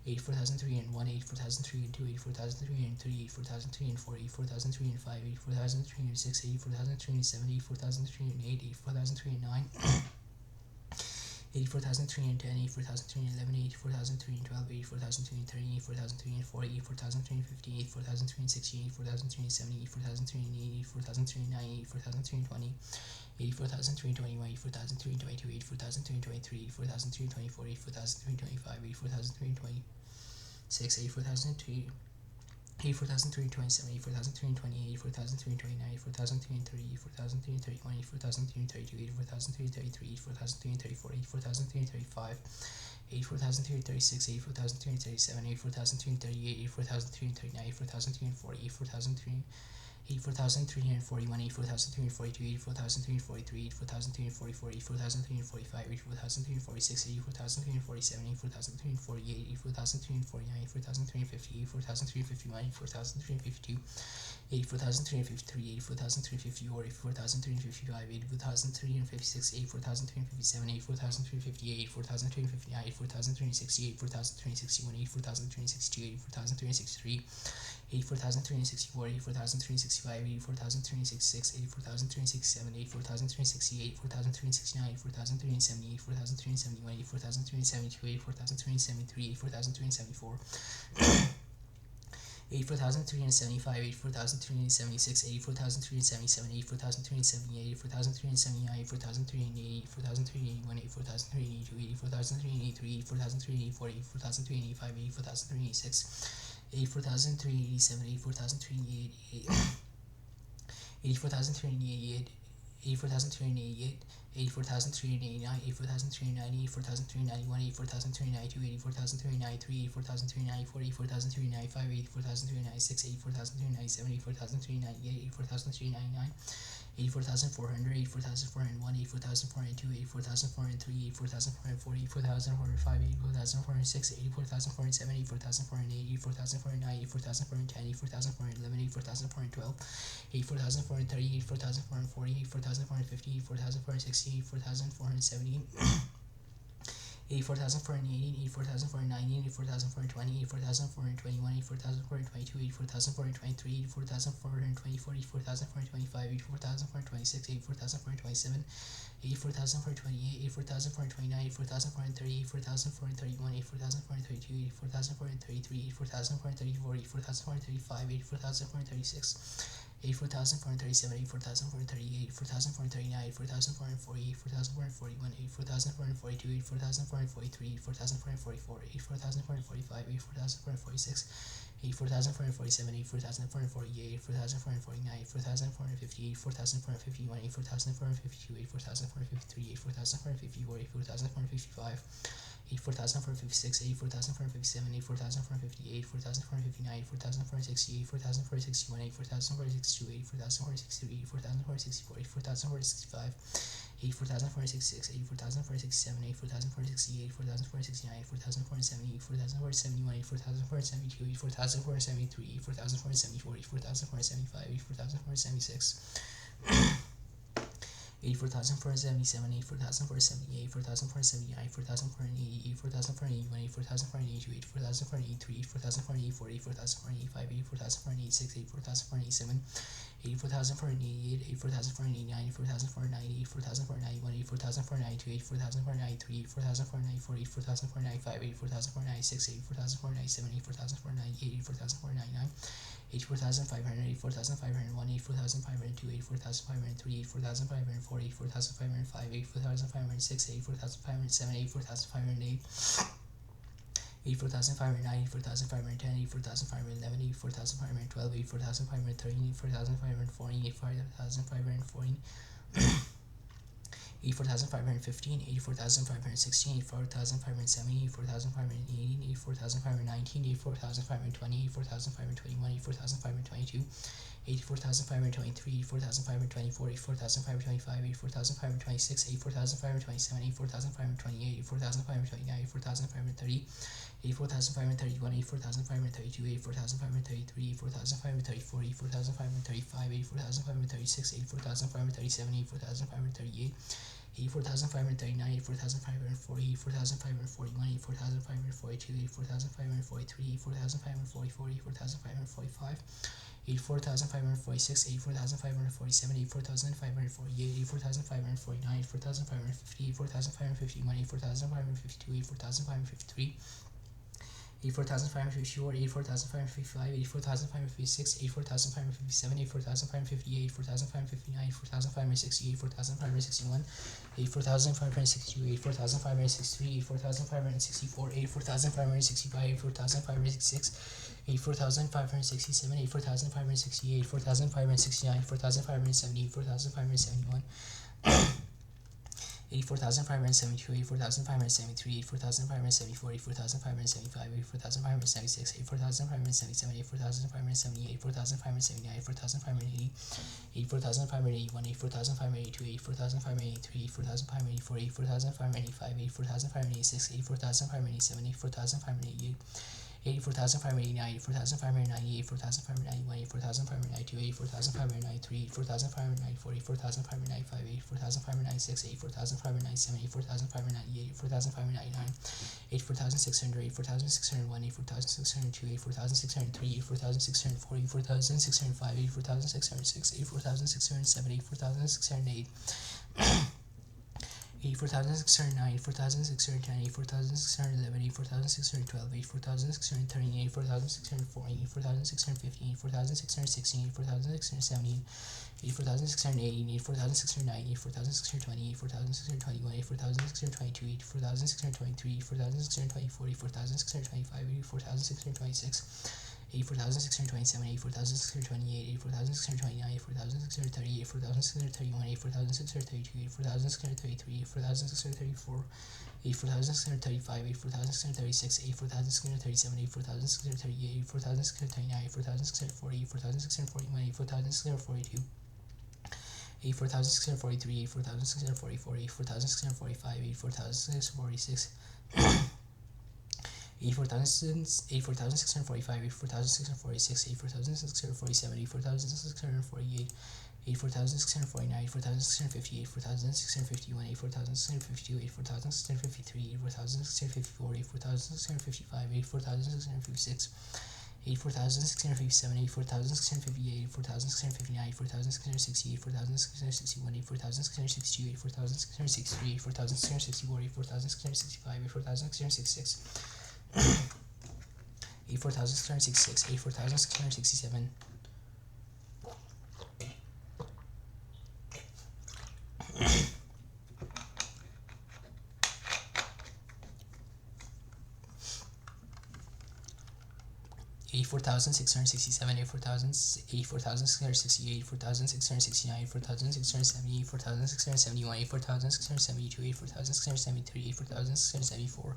84,301, 84,302, 84,303, 84,304, 84,305, 84,306, 84,307, 84,308, 84,309, 84,310, 84,311, 84,312, 84,330, 84,340, 84,350, 84,360, 84,370, 84,380, 84,390, 84,320, 84,321, 84,322, 84,323, 84,324, 84,325, 84,326, 84,002. 84,327, 84,328, 84,329, 84,330, 84,331, 84,332, 84,333, 84,334, 84,335, 84,336, 84,337, 84,338, 84,339, 84,340, 84,341, 84,342, 84,343, 84,344, 84,345, 84,346, 84,347, 84,348, 84,349, 84,350, 84,351, 84,352, 84,353, 84,354, 84,355, 84,356, 84,357, 84,358, 84,359, 84,360, 84,361, 84,362, 84,363, 84,364, 84,365, 84,366, 84,367, 84,368, 84,369, 84,370, 84,371, 84,372, 84,373, 84,374, 84,375, 84,376, 84,377, 84,378, 84,379, 84,380, 84,381, 84,382, 84,383, 84,384, 84,385, 84,386, 84,387, 84,388, 84,388, 84,388, 84,389, 84,390, 84,391, 84,392, 84,393, 84,394, 84,395, 84,396, 84,397, 84,398, 84,399, 84,400, 84,401, 84,402, 84,403, 84,440, 84,405, 84,406, 84,407, 84,408, 84,409, 84,410, 84,411, 84,412, 84,430, 84,440, 84,450, 84,460, 84,470, 84,480, 84,490, 84,420, 84,421, 84,422, 84,423, 84,424, 84,425, 84,426, 84,427, 84,428, 84,429, 84,430, 84,431, 84,432, 84,433, 84,434, 84,435, 84,436, 84,437, 84,438, 84,439, 84,440, 84,441, 84,442, 84,443, 84,444, 84,445, 84,446, 84,447, 84,448, 84,449, 84,450, 84,451, 84,452, 84,453, 84,454, 84,455, 84,456, 84,457, 84,458, 84,459, 84,460, 84,461, 84,462, 84,463, 84,464, 84,465, 84,466, 84,467, 84,468, 84,469, 84,470, 84,471, 84,472, 84,473, 84,474, 84,475, 84,476, 84,477, 84,478, 84,479, 84,480, 84,481, 84,482, 84,483, 84,484, 84,485, 84,486, 84,487, 84,488, 84,489, 84,490, 84,491, 84,492, 84,493, 84,494, 84,495, 84,496, 84,497, 84,498, 84,499, 84,500, 84,501, 84,502, 84,503, 84,504, 84,505, 84,506, 84,507, 84,508, 84,509, 84,510, 84,511, 84,512, 84,513, 84,514, 84,514, 84,515, 84,516, 84,517, 84,518, 84,519, 84,520, 84,521, 84,522, 84,523, 84,524, 84,525, 84,526, 84,527, 84,528, 84,529, 84,530, 84,531, 84,532, 84,533, 84,534, 84,535, 84,536, 84,537, 84,538, 84,539, 84,540, 84,541, 84,542, 84,543, 84,544, 84,545, 84,546, 84,547, 84,548, 84,549, 84,550, 84,551, 84,552, 84,553, 84,554, 84,555, 84,556, 84,557, 84,558, 84,559, 84,560, 84,561, 84,562, 84,563, 84,564, 84,565, 84,566, 84,567, 84,568, 84,569, 84,570, 84,571, 84,572, 84,573, 84,574, 84,575, 84,576, 84,577, 84,578, 84,579, 84,580, 84,581, 84,582, 84,583, 84,584, 84,585, 84,586, 84,587, 84,588, 84,589, 84,590, 84,591, 84,592, 84,593, 84,594, 84,595, 84,596, 84,597, 84,598, 84,599, 84,600, 84,601, 84,602, 84,603, 84,604, 84,605, 84,606, 84,607, 84,608, 84,609, 84,610, 84,611, 84,612, 84,613, 84,614, 84,615, 84,616, 84,617, 84,618, 84,619, 84,620, 84,621, 84,622, 84,623, 84,624, 84,625, 84,626, 84,627, 84,628, 84,629, 84,630, 84,631, 84,632, 84,633, 84,634, 84,635, 84,636, 84,637, 84,638, 84,639, 84,640, 84,641, 84,642, 84,643, 84,644, 84,645, 84,646, 84,645, 84,646, 84,647, 84,648, 84,649, 84,650, 84,651, 84,652, 84,653, 84,654, 84,655, 84,656, 84,657, 84,658, 84,659, 84,660, 84,661, 84,662, 84,663, 84,664, 84,665, 84,666, 84,666, 84,667, 84,667, 84,668, 84,669, 84,670, 84,671, 84,672, 84,673, 84,674,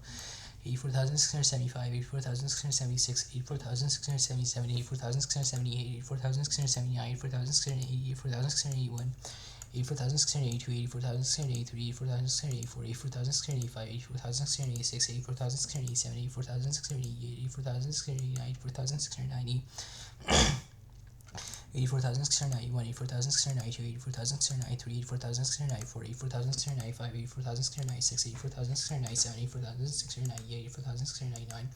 84,675, 84,676, 84,677, 84,678, 84,679, 84,680, 84,681, 84,682, 84,683, 84,684, 84,685, 84,686, 84,687, 84,688, 84,689, 84,690, 84,691, 84,692, 84,693, 84,694, 84,695, 84,696, 84,697, 84,698, 84,699,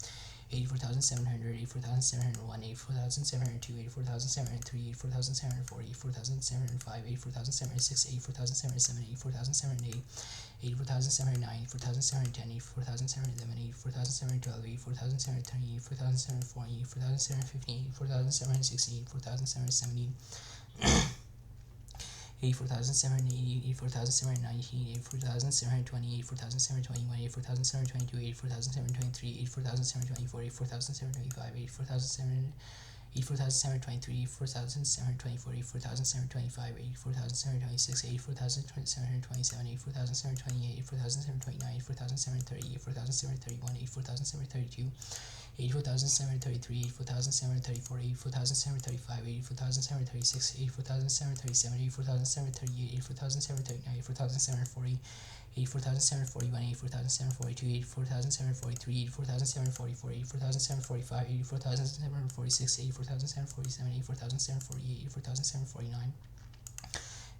84,700, 84,701, 84,702, 84,703, 84,704, 84,705, 84,706, 84,707, 84,708, 84,709, 84,710, 84,711, 84,712, 84,713, 84,714, 84,715, 84,716, 84,717, 84,780, 84,719, 84,720, 84,721, 84,722, 84,723, 84,724, 84,725, 84,723, 84,724, 84,725, 84,726, 84,727, 84,728, 84,729, 84,730, 84,731, 84,732, 84,733, 84,734, 84,735, 84,736, 84,737, 84,738, 84,739, 84,740, 84,741, 84,742, 84,743, 84,744, 84,745, 84,746, 84,747, 84,748, 84,749,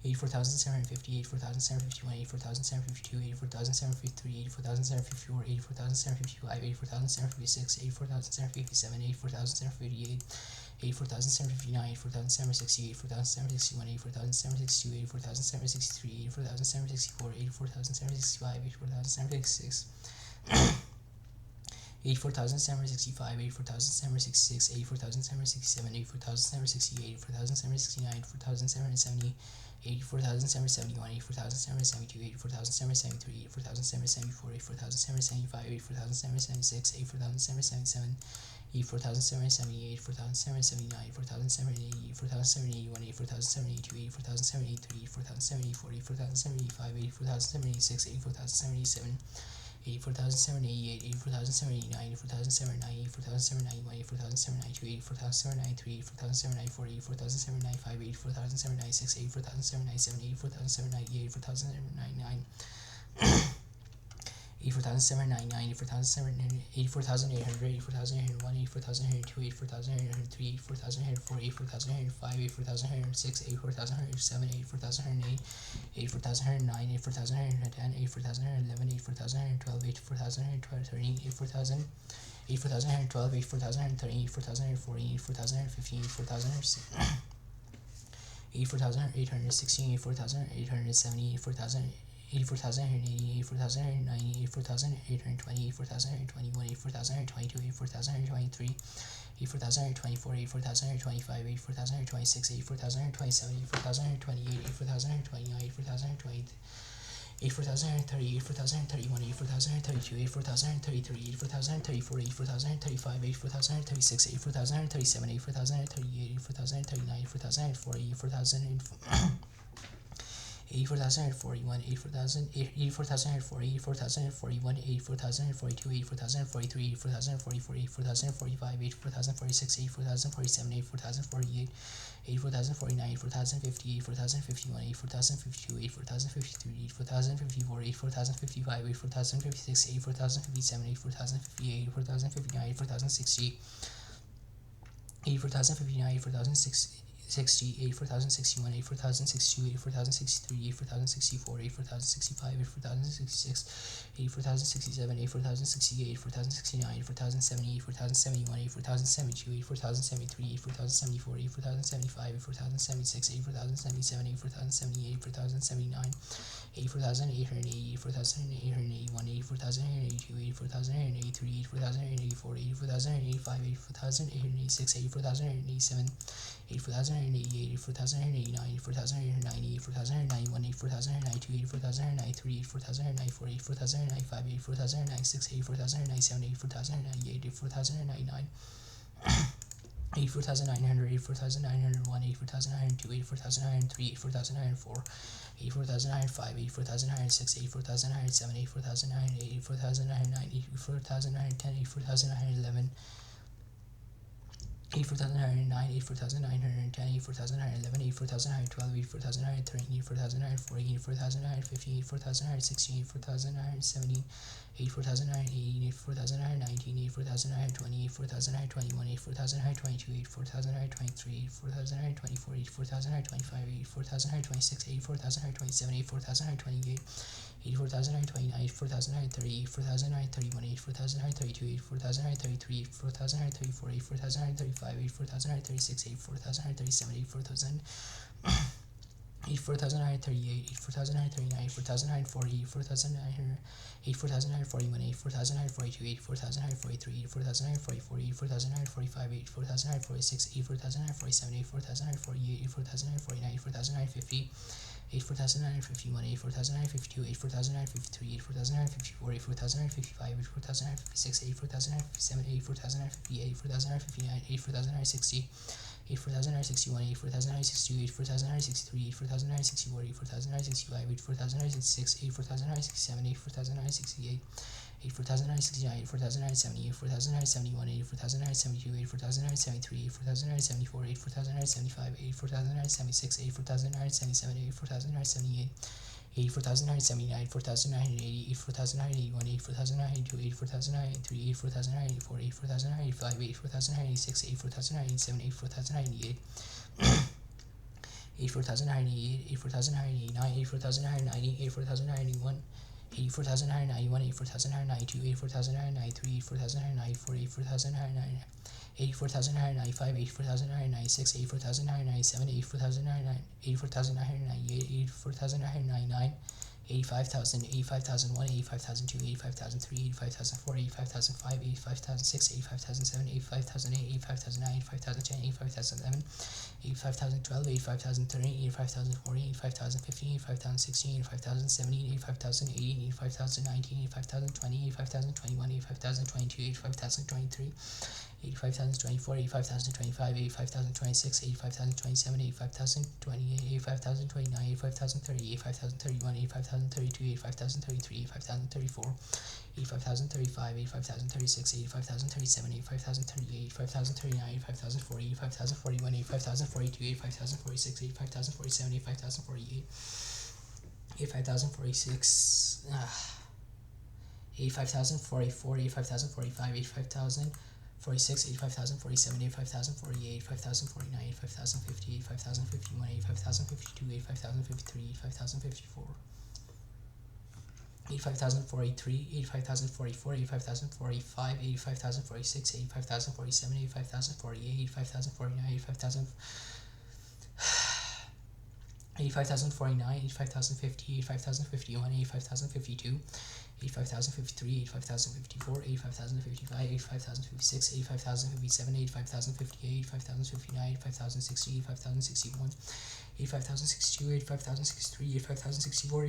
84,750, 84,751, 84,752, 84,753, 84,754, 84,755, 84,756, 84,757, 84,758, 84,759, 84,760, 84,761, 84,762, 84,763, 84,764, 84,765, 84,766, 84,765, 84,766, 84,767, 84,768, 84,769, 84,770, 84,771, 84,772, 84,773, 84,774, 84,775, 84,776, 84,777, 84,778, 84,779, 84,780, 84,781, 84,782, 84,783, 84,784, 84,785, 84,786, 84,077, 84,788, 84,789, 84,790, 84,791, 84,792, 84,793, 84,794, 84,795, 84,796, 84,797, 84,798, 84,799, 84,799, 84,800, 84,801, 84,802, 84,803, 84,804, 84,805, 84,806, 84,807, 84,808, 84,809, 84,810, 84,811, 84,812, 84,813, 84,000, 84,812, 84,813, 84,814, 84,815, 84,016, 84,816, 84,870, 84,880, 84,890, 84,820, 84,821, 84,822, 84,823, 84,824, 84,825, 84,826, 84,827, 84,828, 84,829, 84,828, 84,030, 84,031, 84,032, 84,033, 84,034, 84,035, 84,036, 84,037, 84,038, 84,039, 84,040, 84,040, 84,041, 84,040, 84,041, 84,042, 84,043, 84,044, 84,045, 84,046, 84,047, 84,048, 84,049, 84,050, 84,051, 84,052, 84,053, 84,054, 84,055, 84,056, 84,057, 84,058, 84,059, 84,060, 84,059, 84,060, 84,061, 84,062, 84,063, 84,064, 84,065, 84,066, 84,067, 84,068, 84,069, 84,070, 84,071, 84,072, 84,073, 84,074, 84,075, 84,076, 84,077, 84,078, 84,079, 84,880, 84,881, 84,882, 84,883, 84,884, 84,885, 84,886, 84,887, 84,888, 84,889, 84,890, 84,891, 84,892, 84,893, 84,894, 84,095, 84,096, 84,097, 84,098, 84,099, 84,900, 84,901, 84,902, 84,903, 84,904, 84,905, 84,906, 84,907, 84,908, 84,909, 84,910, 84,911, 84,909, 84,910, 84,911, 84,912, 84,913, 84,914, 84,915, 84,916, 84,917, 84,918, 84,919, 84,920, 84,921, 84,922, 84,923, 84,924, 84,925, 84,926, 84,927, 84,928, 84,929, 84,930, 84,931, 84,932, 84,933, 84,934, 84,935, 84,936, 84,937, 84,000, 84,938, 84,939, 84,940, 84,900, 84,941, 84,942, 84,943, 84,944, 84,945, 84,946, 84,947, 84,948, 84,949, 84,950, 84,951, 84,952, 84,953, 84,954, 84,955, 84,956, 84,957, 84,958, 84,959, 84,960, 84,961, 84,962, 84,963, 84,964, 84,965, 84,966, 84,967, 84,968, 84,969, 84,970, 84,971, 84,972, 84,973, 84,974, 84,975, 84,976, 84,977, 84,978, 84,979, 84,980, 84,981, 84,982, 84,983, 84,984, 84,985, 84,986, 84,987, 84,098, 84,098, 84,099, 84,090, 84,091, 84,191, 84,192, 84,193, 84,194, 84,195, 84,196, 84,197, 84,198, 84,199, 85,000, 85,001, 85,002, 85,003, 85,004, 85,005, 85,006, 85,007, 85,008, 85,009, 85,010, 85,011, 85,012, 85,013, 85,014, 85,015, 85,016, 85,017, 85,018, 85,019, 85,020, 85,021, 85,022, 85,023, 85,024, 85,025, 85,026, 85,027, 85,028, 85,029, 85,030, 85,031, 85,032, 85,033, 85,034, 85,035, 85,036, 85,037, 85,038, 85,039, 85,040, 85,041, 85,042, 85,046, 85,047, 85,048, 85,046, 85,044, 85,045, 85,046, 85,047, 85,048, 85,049, 85,050, 85,051, 85,052, 85,053, 85,054, 85,043, 85,044, 85,045, 85,046, 85,047, 85,048, 85,049, 85,049, 85,050, 85,051, 85,052, 85,053, 85,054, 85,055, 85,056, 85,057, 85,058, 85,059, 85,060, 85,061, 85,062, 85,063, 85,064,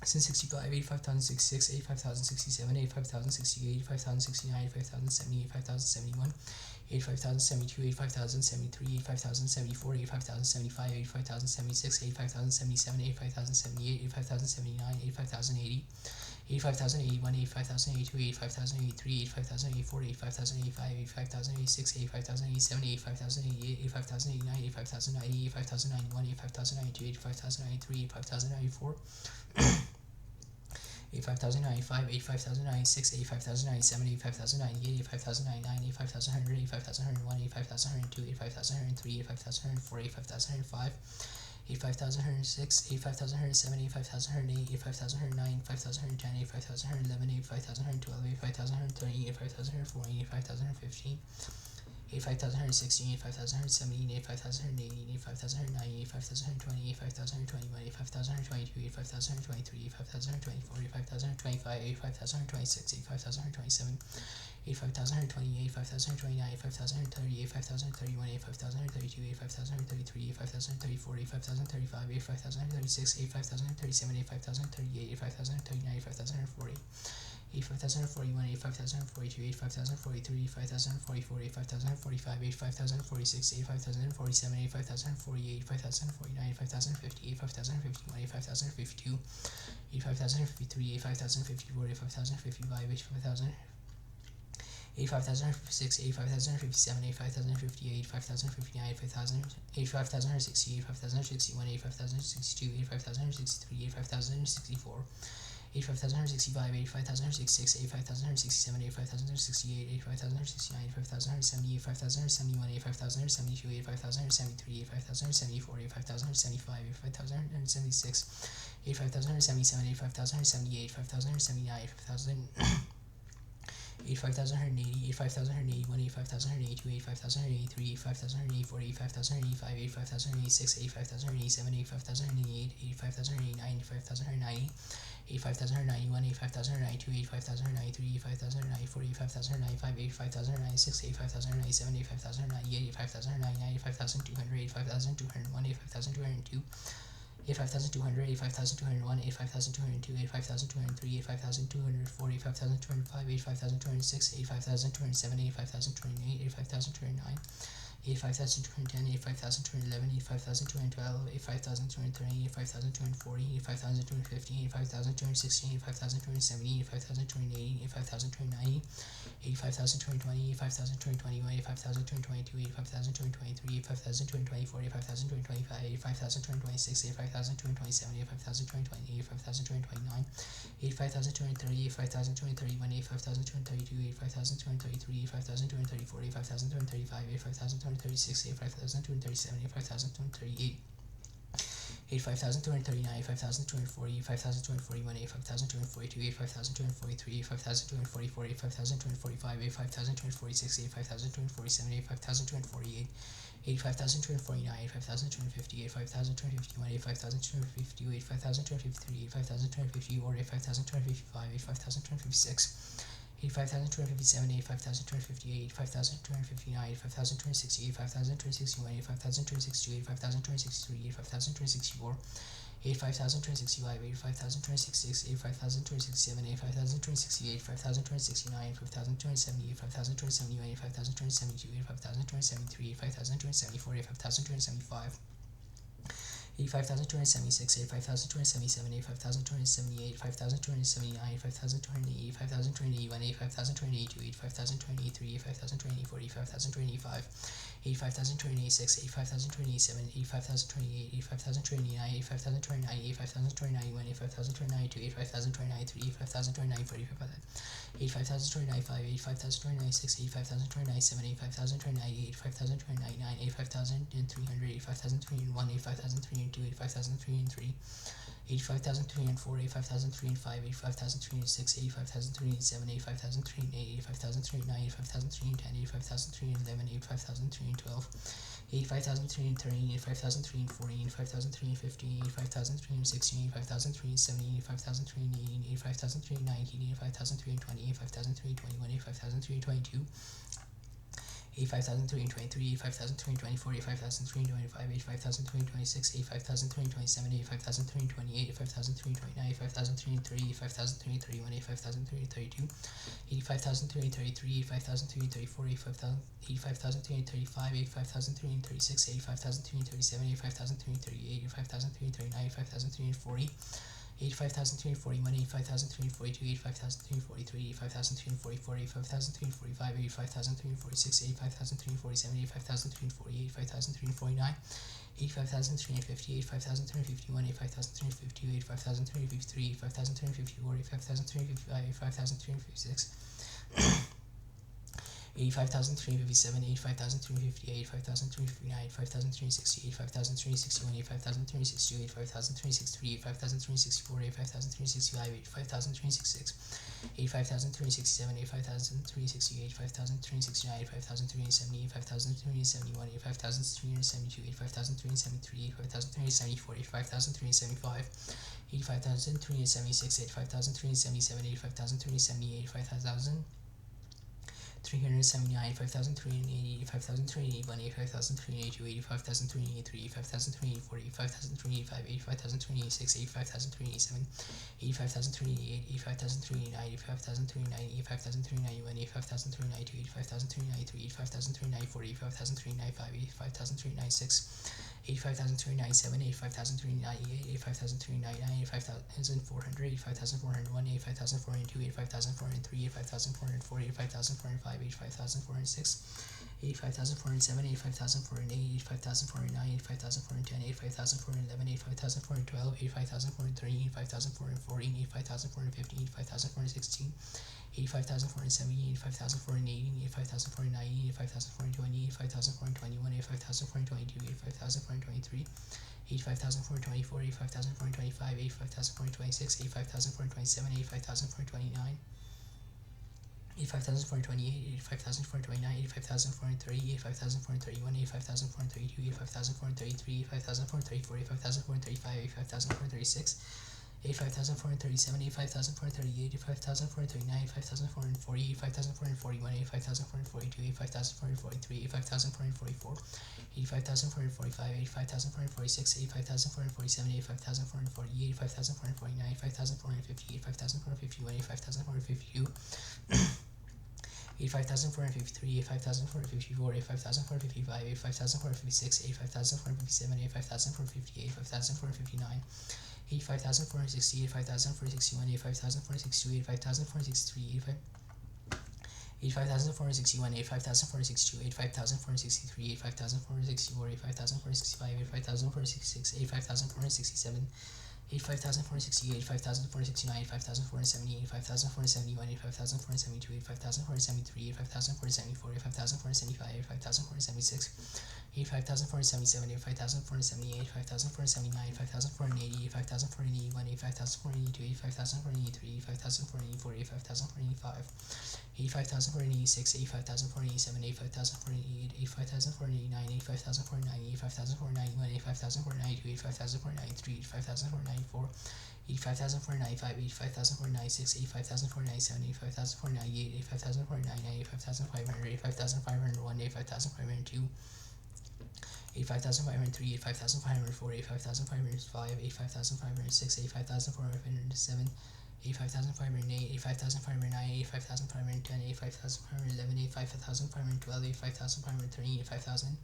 85,065, 85,066, 85,067, 85,068, 85,069, 85,070, 85,071, 85,072, 85,073, 85,074, 85,075, 85,076, 85,077, 85,078, 85,079, 85,080, 85,081, 85,082, 85,083, 85,084, 85,085, 85,086, 85,087, 85,088, 85,089, 85,090, 85,091, 85,092, 85,093, 85,094, 85,095, 85,096, 85,097, 85,098, 85,099, 85,100, 85,101, 85,102, 85,103, 85,104, 85,105, 85,106, 85,107, 85,108, 85,109, 85,110, 85,111, 85,112, 85,113, 85,114, 85,115, 85,116, 85,117, 85,118, 85,119, 85,120, 85,121, 85,122, 85,123, 85,124, 85,125, 85,126, 85,127, 85,128, 85,129, 85,130, 85,131, 85,132, 85,133, 85,134, 85,035, 85,036, 85,037, 85,038, 85,039, 85,040, 85,041, 85,042, 85,043, 85,044, 85,045, 85,046, 85,047, 85,048, 85,049, 85,050, 85,051, 85,052, 85,053, 85,054, 85,055, 85,000 85,056, 85,057, 85,058, 85,059, 85,060, 85,061, 85,062, 85,063, 85,064, 85,165, 85,166, 85,167, 85,168, 85,169, 85,170, 85,171, 85,172, 85,173, 85,174, 85,175, 85,176, 85,177, 85,178, 85,179, 85,000 85,180, 85,181, 85,182, 85,183, 85,184, 85,185, 85,186, 85,187, 85,188, 85,189, 85,190, 85,191, 85,192, 85,193, 85,194, 85,095, 85,096, 85,097, 85,098, 85,099, 85,200, 85,201, 85,202, 85,200, 85,201, 85,202, 85,203, 85,204, 85,205, 85,206, 85,207, 85,208, 85,209, 85,210, 85,211, 85,212, 85,230, 85,240, 85,215, 85,216, 85,217, 85,218, 85,290, 85,220, 85,221, 85,222, 85,223, 85,224, 85,225, 85,226, 85,227, 85,228, 85,229, 85,230, 85,231, 85,232, 85,233, 85,234, 85,235, 85,236, 85,237, 85,238, 85,239, 85,240, 85,241, 85,242, 85,243, 85,244, 85,245, 85,246, 85,247, 85,248, 85,249, 85,250, 85,251, 85,252, 85,253, 85,254, 85,255, 85,256, 85,257, 85,258, 85,259, 85,260, 85,261, 85,262, 85,263, 85,264, 85,265, 85,266, 85,267, 85,268, 85,269, 85,270, 85,271, 85,272, 85,273, 85,274, 85,275, 85,276, 85,277, 85,278, 85,279, 85,280, 85,281, 85,282, 85,283, 85,284, 85,285, 85,286, 85,287, 85,028, 85,029, 85,029, 85,091, 85,092, 85,093, 85,094, 85,095, 85,096, 85,097, 85,098, 85,099, 85,300, 85,301, 85,302, 85,303, 85,304, 85,305, 85,306, 85,307, 85,308, 85,309, 85,310, 85,311, 85,312, 85,313, 85,314, 85,315, 85,316, 85,317, 85,318, 85,319, 85,320, 85,321, 85,322, 85,323, 85,324, 85,325, 85,326, 85,327, 85,328, 85,329, 85,330, 85,331, 85,332, 85,333, 85,334, 85,335, 85,336, 85,337, 85,338, 85,339, 85,340, 85,341, 85,342, 85,343, 85,344, 85,345, 85,346, 85,347, 85,348, 85,349, 85,350, 85,351, 85,352, 85,353, 85,354, 85,355, 85,356, 85,357, 85,358, 85,359, 85,360, 85,361, 85,362, 85,363, 85,364, 85,365, 85,366, 85,367, 85,368, 85,369, 85,370, 85,371, 85,372, 85,373, 85,374, 85,375, 85,376, 85,377, 85,378, 85,000 379, 5,380, 5,381, 85,382, 85,383, 85,384, 85,385, 85,386, 85,387, 85,388, 85,389, 85,390, 85,391, 85,392, 85,393, 85,394, 85,395, 85,396, 85,397, 85,398, 85,399, 85,400, 85,401, 85,402, 85,403, 85,404, 85,405, 85,406, 85,407, 85,408, 85,409, 85,410, 85,411, 85,412, 85,413, 85,414, 85,415, 85,416, 85,417, 85,418, 85,419, 85,420, 85,421, 85,422, 85,423, 85,424, 85,425, 85,426, 85,427, 85,429, 85,428, 85,429, 85,430, 85,431, 85,432, 85,433, 85,434, 85,435, 85,436, 85,437, 85,438, 85,439, 85,440, 85,441, 85,442, 85,443, 85,444, 85,445, 85,446, 85,447, 85,448, 85,449, 85,450, 85,451, 85,452, 85,453, 85,454, 85,455, 85,456, 85,457, 85,458, 85,459, 85,460, 85,461, 85,462, 85,463, 85,461, 85,462, 85,463, 85,464, 85,465, 85,466, 85,467, 85,460, 85,469, 85,470, 85,471, 85,472, 85,473, 85,474, 85,475, 85,476, 85,477, 85,478, 85,479, 85,480, 85,481, 85,482, 85,483, 85,484, 85,485, 85,486, 85,487, 85,488, 85,489, 85,490, 85,491, 85,492, 85,493, 85,494, 85,495, 85,496, 85,497, 85,498, 85,499, 85,500, 85,501, 85,502, 85,503, 85,504, 85,505, 85,506, 85,507, 85,508, 85,509, 85,510, 85,511, 85,512, 85,513, 85,000,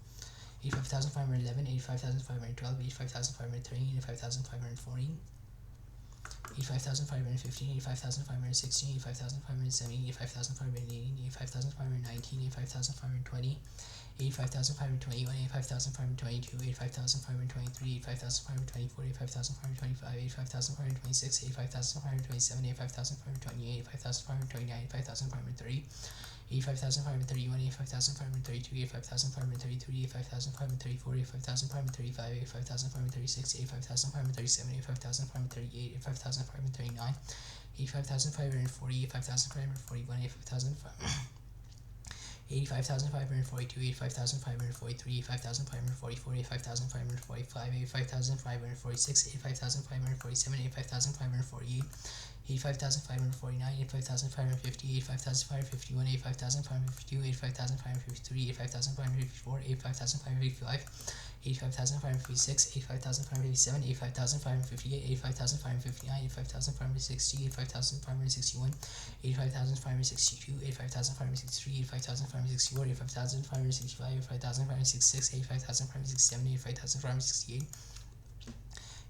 85,511, 85,512, 85,513, 85,514, 85,515, 85,516, 85,517, 85,518, 85,519, 85,520, 85,521, 85,522, 85,523, 85,524, 85,525, 85,526, 85,527, 85,528, 85,529, 85,530, 85,531, 85,532, 85,533, 85,534, 85,535, 85,536, 85,537, 85,538, 85,539, 85,540, 85,541, 85,542, 85,543, 85,544, 85,545, 85,546, 85,547, 85,548, 85,549, 85,550, 85,551, 85,552, 85,553, 85,554, 85,555, 85,556, 85,557, 85,558, 85,559, 85,560, 85,561, 85,562, 85,563, 85,564, 85,565, 85,566, 85,567, 85,568,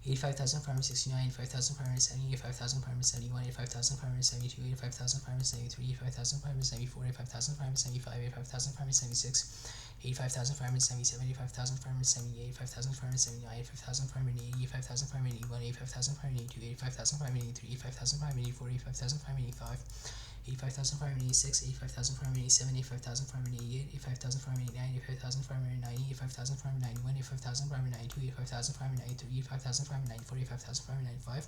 85,569, 85,570, 85,571, 85,572, 85,573, 85,574, 85,575, 85,576, 85,577, 85,578, 85,579, 85,580, 85,581, 85,582, 85,583, 85,584, 85,585, 85,586, 85,587, 85,588, 85,589, 85,590, 85,591, 85,592, 85,593, 85,594, 85,595,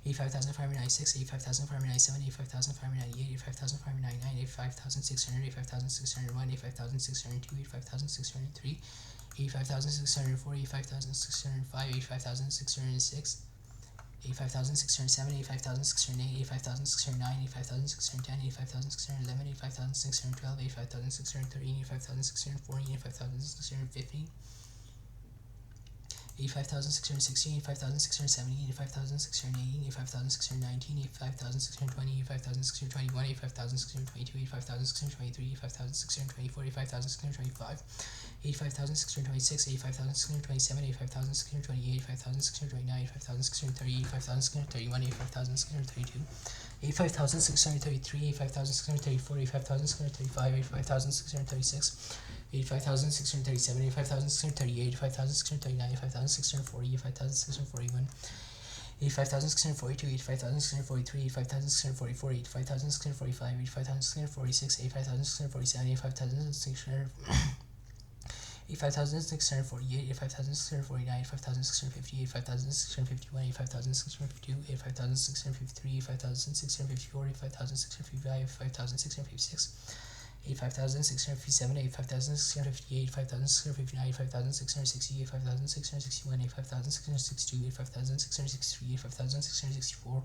85,596, 85,597, 85,598, 85,599, 85,600, 85,601, 85,602, 85,603, 85,604, 85,605, 85,606, 85,607, 85,608, 85,609, 85,610, 85,611, 85,612, 85,613, 85,614, 85,615, 85,616, 85,617, 85,618, 85,619, 85,620, 85,621, 85,622, 85,623, 85,624, 85,625, 85,626, 85,627, 85,628, 85,629, 85,630, 85,631, 85,632, 85,633, 85,634, 85,635, 85,636, 85,637, 85,638, 85,639, 85,640, 85,641, 85,642, 85,643, 85,644, 85,645, 85,646, 85,647, 85,600, 85,648, 85,649, 85,650, 85,651, 85,652, 85,653, 85,654, 85,655, 85,656, 85,657, 85,658, 85,659, 85,660, 85,661, 85,662, 85,663, 85,664,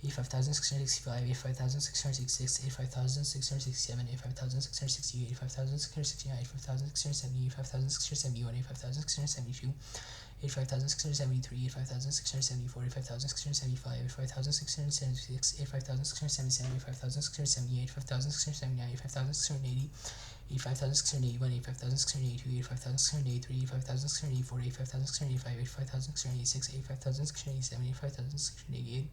85,665, 85,666, 85,667, 85,668, 85,669, 85,670, 85,671, 85,672, 85,673, 85,674, 85,675, 85,676, 85,677, 85,678, 85,679, 85,680, 85,681, 85,682, 85,683, 85,684, 85,685, 85,686, 85,687, 85,688,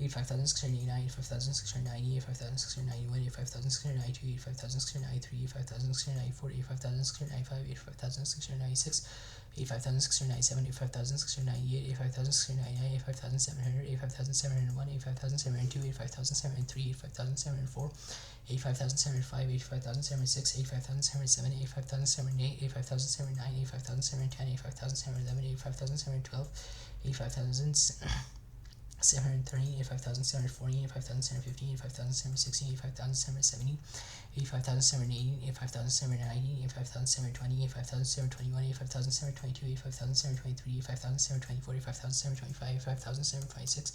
85,689, 85,690, 85,691, 85,692, 85,693, 85,694, 85,695, 85,696, 85,697, 85,698, 85,699, 85,700, 85,701, 85,702, 85,703, 85,704, 85,705, 85,706, 85,707, 85,708, 85,709, 85,710, 85,711, 85,712, 85,730, 85,740, 85,715, 85,716, 85,717, 85,718, 85,719, 85,720, 85,721, 85,722, 85,723, 85,724, 85,725, 85,726,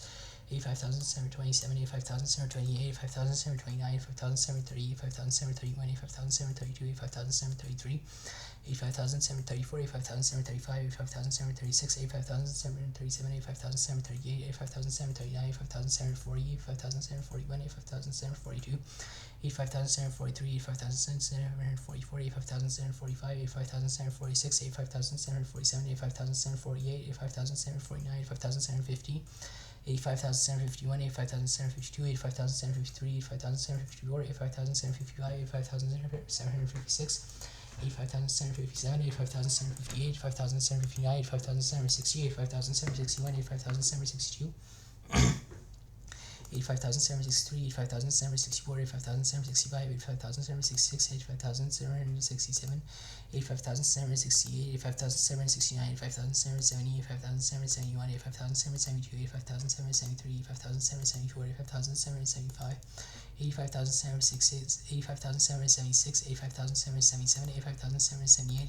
85,727, 85,728, 85,729, 85,730, 85,731, 85,732, 85,733, 85,734, 85,735, 85,736, 85,737, 85,738, 85,739, 85,740, 85,741, 85,742, 85,743, 85,744, 85,745, 85,746, 85,747, 85,748, 85,749, 85,750, 85,751, 85,752, 85,753, 85,754, 85,755, 85,756, 85,757, 85,758, 85,759, 85,760, 85,761, 85,762, 85,763, 85,764, 85,765, 85,766, 85,767, 85,768, 85,769, 85,770, 85,771, 85,772, 85,773, 85,774, 85,775, 85,766, 85,776, 85,777, 85,778,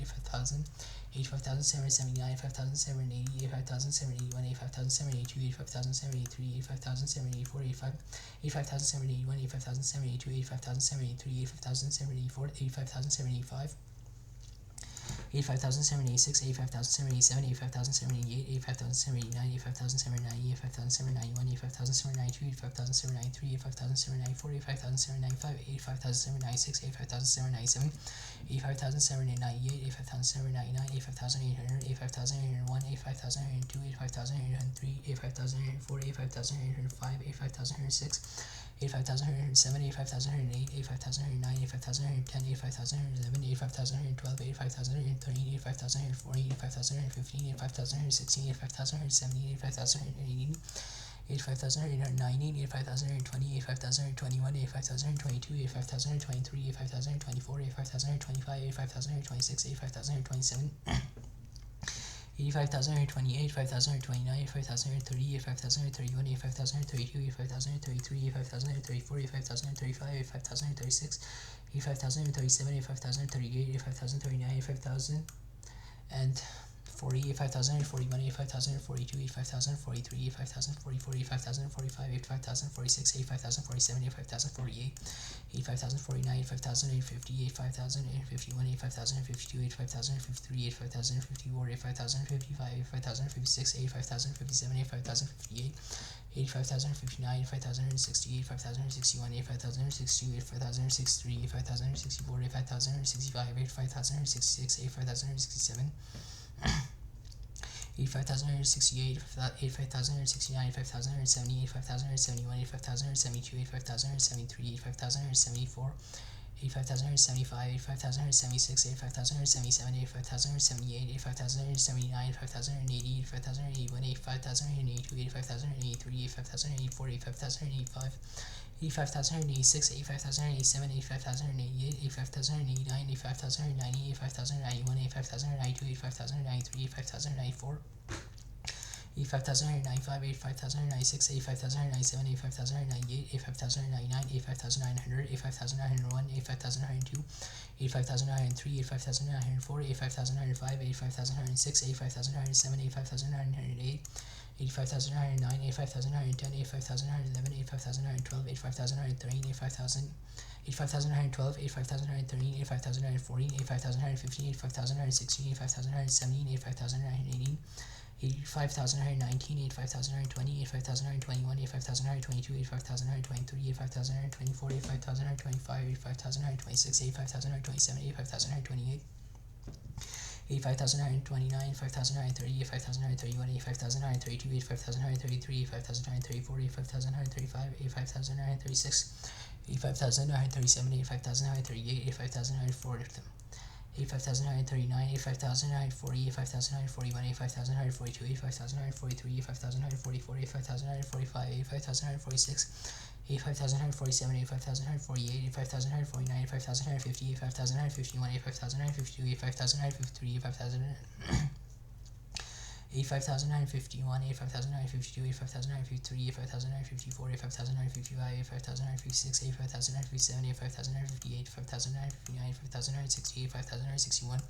85,779, 85,780, 85,781, 85,782, 85,783, 85,784, 85,781, 85,782, 85,783, 85,784, 85,785, 85,786, 85,787, 85,788, 85,789, 85,790, 85,791, 85,792, 85,793, 85,794, 85,795, 85,796, 85,797, 85,798, 85,799, 85,800, 85,801, 85,802, 85,803, 85,804, 85,805, 85,806, 85,107, 85,108, 85,109, 85,110, 85,111, 85,112, 85,113, 85,114, 85,115, 85,116, 85,117, 85,118, 85,119, 85,120, 85,121, 85,122, 85,123, 85,124, 85,125, 85,126, 85,127, 85,128, 85,129, 85,130, 85,131, 85,132, 85,133, 85,134, 85,135, 85,136, 85,137, 85,038, 85,039, 85,000 and 40, 85,041, 85,042, 85,043, 85,044, 85,045, 85,046, 85,047, 85,048, 85,049, 85,050, 85,051, 85,052, 85,053, 85,054, 85,055, 85,056, 85,057, 85,058, 85,059, 85,060, 85,061, 85,062, 85,063, 85,064, 85,065, 85,066, 85,067, 85,168, 85,169, 85,170, 85,171, 85,172, 85,173, 85,174, 85,175, 85,176, 85,177, 85,178, 85,179, 85,180, 85,181, 85,182, 85,183, 85,184, 85,185, 85,186, 85,187, 85,188, 85,189, 85,190, 85,091, 85,092, 85,093, 85,094, 85,095, 85,096, 85,097, 85,098, 85,099, 85,900, 85,901, 85,902, 85,903, 85,904, 85,905, 85,906, 85,907, 85,908, 85,909, 85,910, 85,911, 85,912, 85,913, 85,000, 85,912, 85,913, 85,914, 85,915, 85,916, 85,917, 85,918, 85,919, 85,920, 85,921, 85,922, 85,923, 85,924, 85,925, 85,926, 85,927, 85,928, 85,929, 85,930, 85,931, 85,932, 85,933, 85,934, 85,935, 85,936, 85,937, 85,938, 85,940. 85,939, 85,940, 85,941, 85,942, 85,943, 85,944, 85,945, 85,946, 85,947, 85,948, 85,949, 85,950, 85,951, 85,952, 85,953, 85,951, 85,952, 85,953, 85,954, 85,955, 85,956, 85,957, 85,958, 85,959, 85,960, 85,961,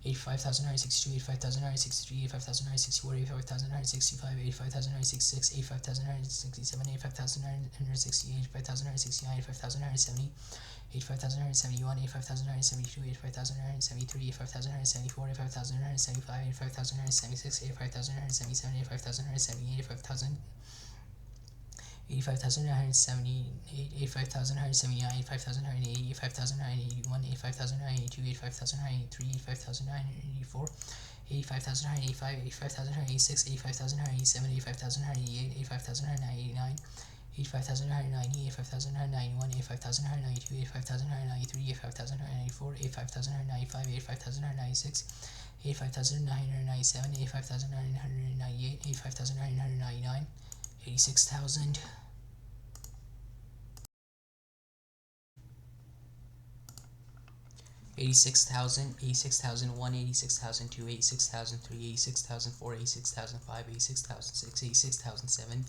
85,962, 85,963, 85,964, 85,965, 85,966, 85,967, 85,968, 85,969, 85,970, 85,971, 85,972, 85,973, 85,974, 85,975, 85,976, 85,977, 85,978, 85,978, 85,979, 85,980, 85,981, 85,982, 85,983, 85,984, 85,985, 85,986, 85,987, 85,988, 85,989, 85,990, 85,991, 85,992, 85,993, 85,994, 85,995, 85,996, 85,997, 85,998, 85,999, 86,000. 86,000, 86,001, 86,002, 86,003, 86,004, 86,005, 86,006, 86,007,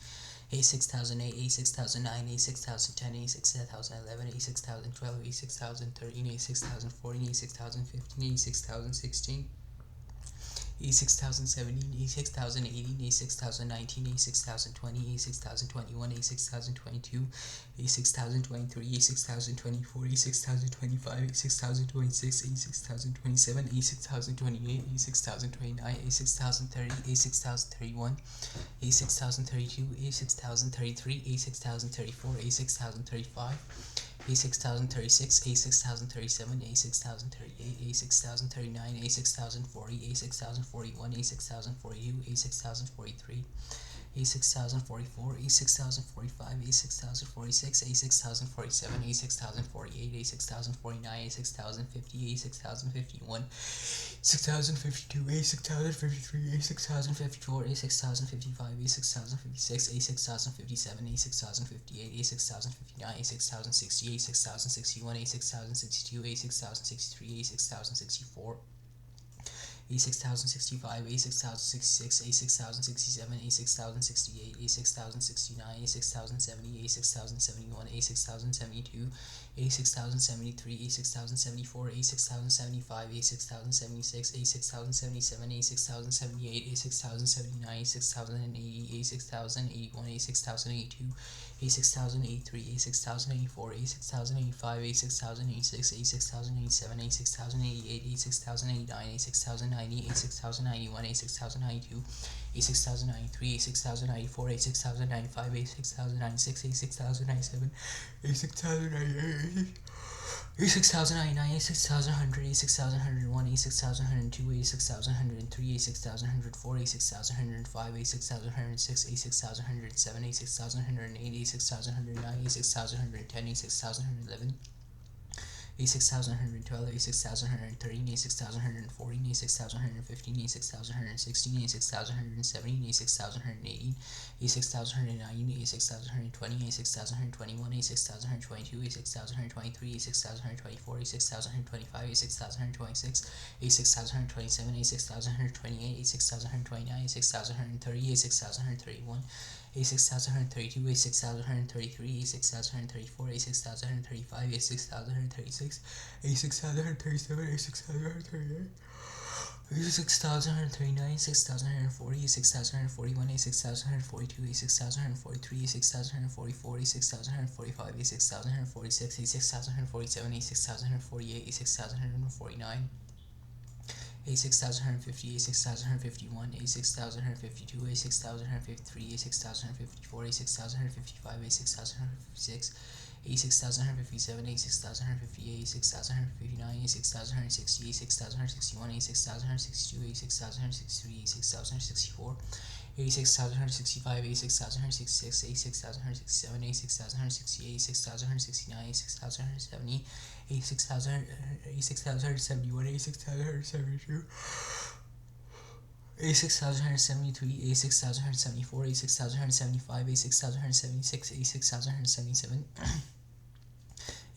86,008, 86,009, 86,010, 86,011, 86,012, 86,013, 86,014, 86,015, 86,016, 86,017, 86,018, 86,019, 86,020, 86,021, 86,022, 86,023, 86,024, 86,025, 86,026, 86,027, 86,028, 86,029, 86,030, 86,031, 86,032, 86,033, 86,034, 86,035, A6036, A6037, A6038, A6039, A6040, A6041, A6042, A6043, A6044, A6045, A6046, A6047, A6048, A6049, A6050, A6051, 6052, A6053, A6054, A6055, A6056, A6057, A6058, A6059, A6060, A6061, A6062, A6063, A6064, A6065, A6066, A6067, A6068, A6069, A6070, A6071, A6072, A6073, A6074, A6075, A6076, A6077, A6078, A6079, A6080, A6081, A6082, A6083, A6084, A6085, A6086, A6087, A6088, A6089, A6090, A6091, A6092, A6093, A6094, A6095, A6096, A6097, A6098, A6099, A6100, A6101, A6102, A6103, A6104, A6105, A6106, A6107, A6108, A6109, A6110, A6111, A6112, A6113, A6114, A6115, A6116, A6117, A6118, A6119, A6120, A6121, A6122, A6123, A6124, A6125, A6126, A6127, A6128, A6129, A6130, A6131, A6132, A6133, A6134, A6135, A6136, A6137, A6138, A6139, 6,140, 6,141, A 6,142, A 6,143, A 6,144, A 6,145, A 6,146, A 6,147, A 6,148, A 6,149, A6150, A6151, A6152, A6153, A6154, A6155, A6156, A6157, A6158, A6159, A6160, A6161, A6162, A6163, A6164, A6165, A6166, A6167, A6168, A6169, A6170, A6000, A6071, A6072, A6173, A6174, A6175, A6176, A6177,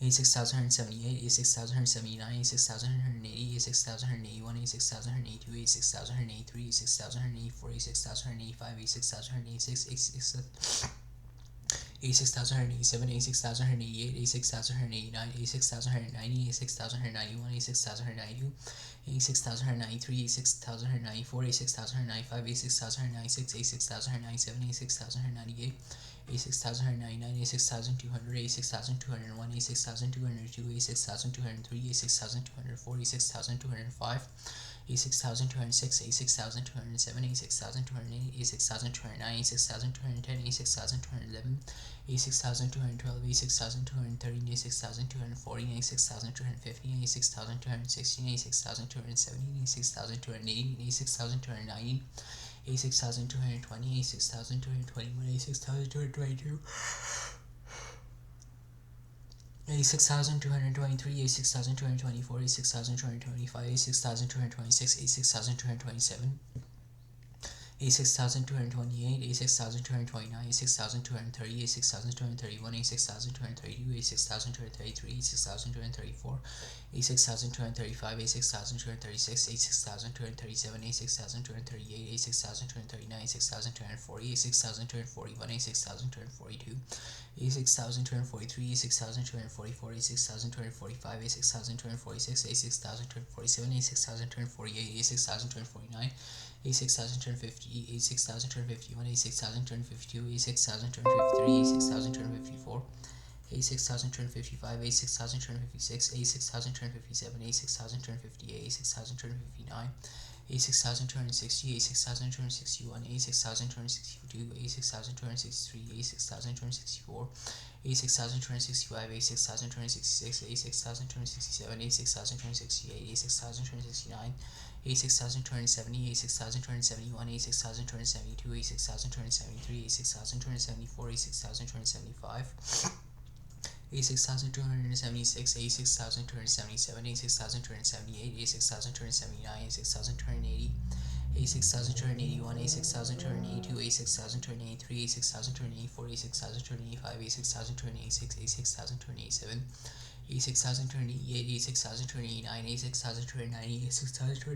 A6178, A6179, A6180, A6181, A6182, A6183, A6184, A6185, A6186, A6187, A6188, A6189, A6190, A6191, A6192, A6093, A6094, A6095, A6096, A6097, A6098, A6099, A6200, A6201, A6202, A6203, A6204, A6205, A6206, A6207, A6208, A6209, A6210, A6211, A6212, A6213, A6214, A6215, A6216, A6217, A6218, A6219, A6220, A6221, A6222, A6223, A6224, A6225, A6226, A6227, A6228, A6229, A6230, A6231, A6232, A6233, A6234, A6235, A6236, A6237, A6238, A6239, A6240, A6241, A6242, A6243, A6244, A6245, A6246, A6247, A6248, A6249, A6250, A6251, A6252, A6253, A6254, A6255, A6256, A6257, A6258, A6259, A6260, A6261, A6262, A6263, A6264, A6265, A6266, A6267, A6268, A6269, A6270, A6271, A6272, A6273, A6274, A6275, A6276, A6277, A6278, A6279, A6280, A6281, A6282, A6283, A6284, A6285, A6286, A6287, A6028, A6029, A6090, A6091,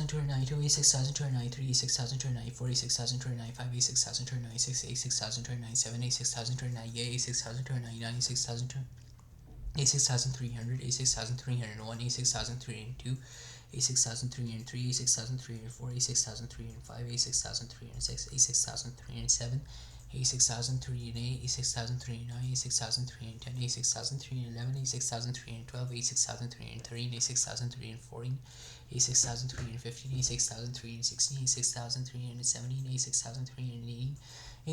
A6092, A6093, A6094, A6095, A6096, A6097, A6098, A6099, A6300, A6301, A6302, A6303, A6304, A6305, A6306, A6307, A6003, A6009, A6010, A6011, A6012, A6013, A6014,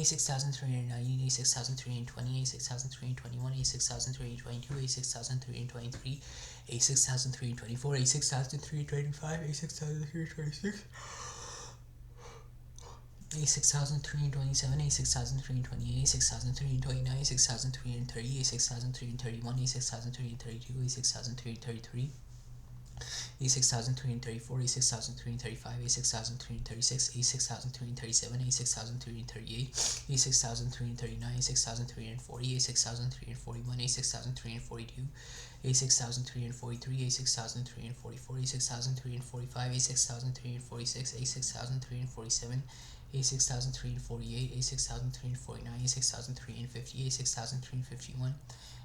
A6015, A6016, A6017, A6018, A6019, A6020, A6021, A6022, A6023, A6024, A6025, A6026, A6027, A6028, A6029, A6030, A6031, A6032, A6033, A6034, A6035, A6036, A6037, A6038, A6039, A6040, A6041, A6041, A6042, A6043, A6044, A6045, A6046, A6047, A6048, A6049, A6050, A6051,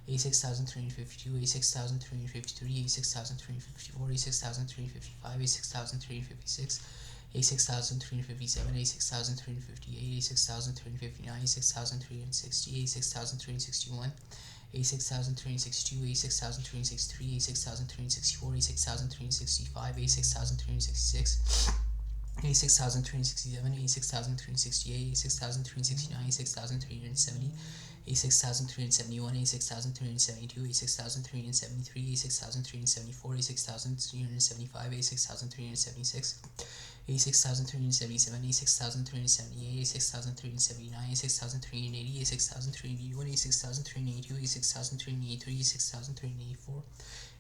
A6352, A6353, A6354, A6355, A6356, A6357, A6358, A6359, A6360, A6361, A6362, A6363, A6364, A6365, A6366, A6367, A6368, A6369, A6370, A6371, A6372, A6373, A6374, A6375, A6376, A6377, A6378, A6379, A6380, A6381, A6382, A6383, A6384,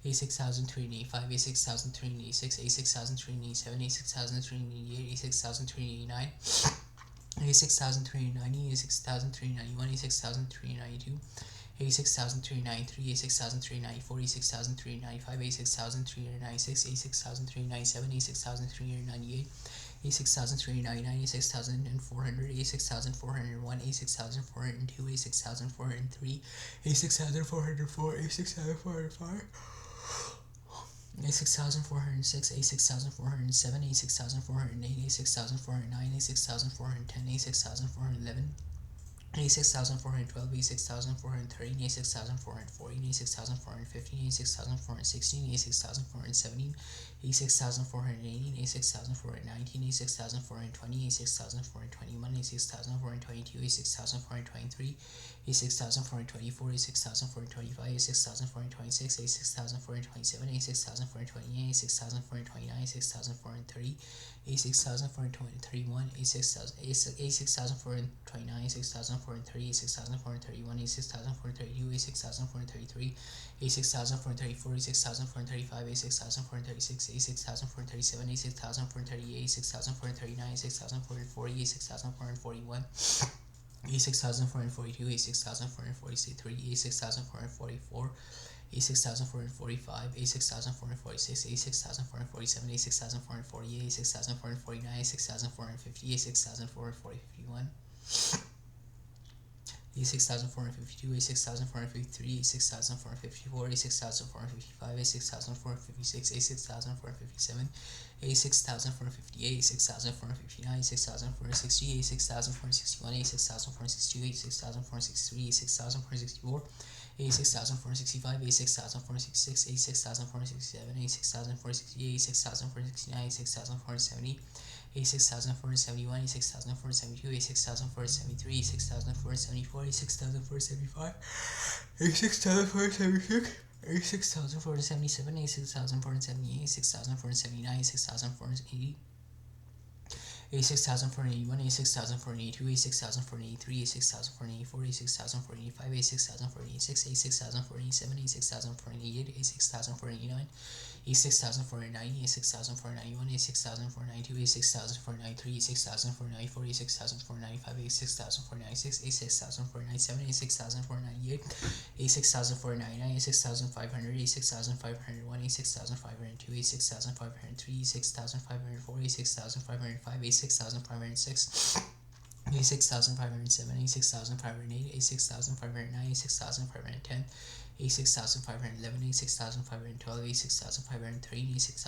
A6385, A6386, A6387, A6388, A6389, A6390, A6391, A6392, A6393, A6394, A6395, A6396, A6397, A6398, A6399, A6400, A6401, A6402, A6403, A6404, A6405, A6406, A6407, A6408, A6409, A6410, A6411, A6412, A6413, A6414, A6415, A6416, A6417, A6418, A6419, A6420, A6421, A6422, A6423, A6424, A6425, A6426, A6427, A6428, A6429, A6430, A6431, A6429, A6430, A6431, A6432, A6433, A6434, A6435, A6436, A6437, A6438, A6439, A6440, A6441, A6442, A6443, A6444, A6445, A6446, A6447, A6448, A6449, A6450, A6451, A6452, A6453, A6454, A6455, A6456, A6457, A6458, A6459, A6460, A6461, A6462, A6463, A6464, A6465, A6466, A6467, A6468, A6469, A6470, A6471, A6472, A6473, A6474, A6475, A6476, A6477, A6478, A6479, A6480, A6481, A6482, A6483, A6484, A6485, A6486, A6487, A6487, A6488, A6489, A6490, A6491, A6492, A6493, A6494, A6495, A6496, A6497, A6498, A6499, A6500, A6501, A6502, A6503, A6504, A6505, A6506, A6507, A6508, A6509, A6510, A6511, A6512, A6513, A6514, A6515, A6516, A6517,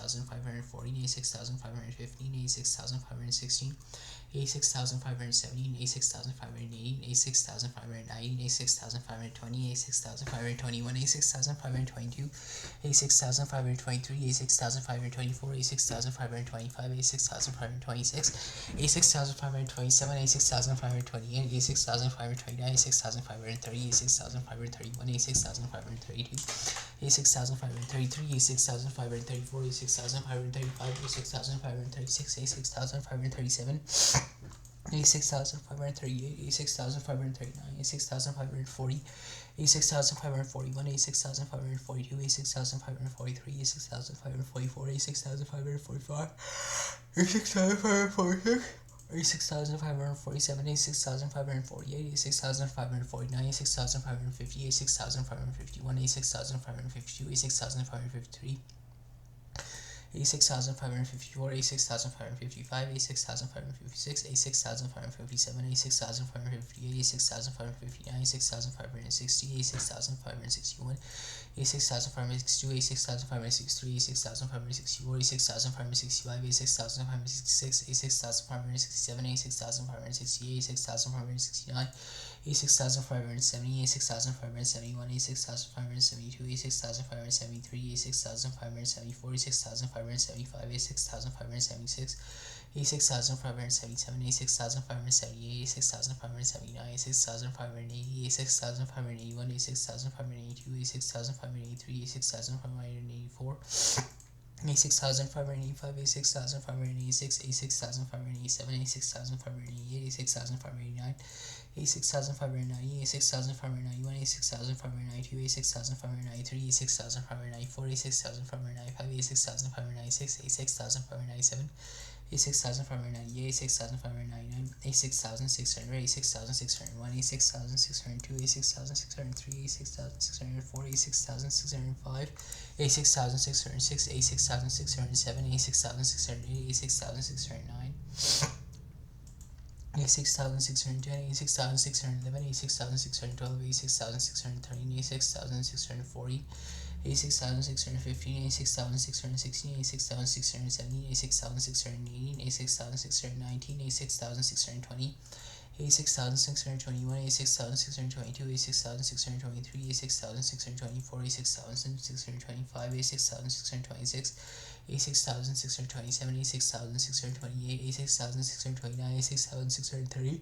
A6518, A6519, A6520, A6521, A6522, A6523, A6524, A6525, A6526, A6527, A6528, A6529, A6530, A6531, A6532, A6533, A6534, A6535, A6536, A6537, A6538, A6539, A6540, A6541, A6542, A6543, A6544, A6545, A6546, A6547, A6548, A6549, A6550, A6551, A6552, A6553, A6554, A6555, A6556, A6557, A6558, A6559, A6560, A6561, A6562, A6563, A6564, A6565, A6566, A6567, A6568, A6568, A6569, A6570, A6571, A6572, A6573, A6574, A6575, A6576, A6577, A6578, A6579, A6580, A6581, A6582, A6583, A6584, A6585, A6586, A6587, A6588, A6589, A6590, A6591, A6592, A6593, A6594, A6595, A6596, A6597, A6598, A6599, A6600, A6601, A6602, A6603, A6604, A6605, A6606, A6607, A6608, A6609, A6610, A6611, A6612, A6613, A6640, A6615, A6616, A6617, A6618, A6619, A6620, A6621, A6622, A6623, A6624, A6625, A6626, A6627, A6628, A6629, A6630, A6631, A6632,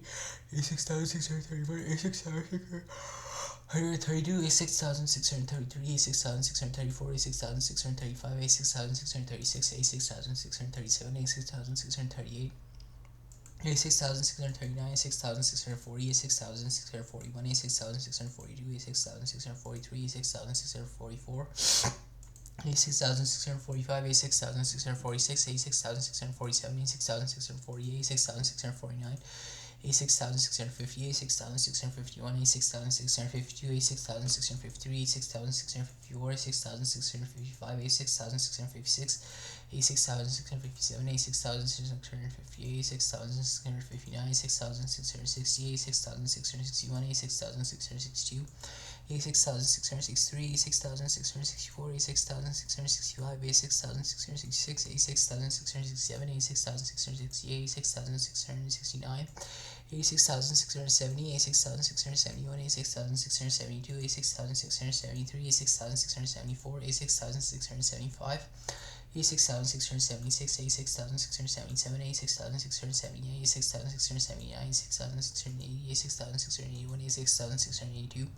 A6633, A6634, A6635, A6636, A6637, A6638, A6639, A6640, A6641, A6642, A6643, A6644, A6645, A6646, A6647, A6648, A6649, A6650, A6651, A6652, A6653, A6654, A6655, A6656, A6657, A6658, A6659, A6660, A6661, A6662, A6663, A6664, A6665, A6666, A6667, A6668, A6669, A6670, A6671, A6672, A6673, A6674, A6675, A6676, A6677, A6678, A6679, A6680, A6681, A6682,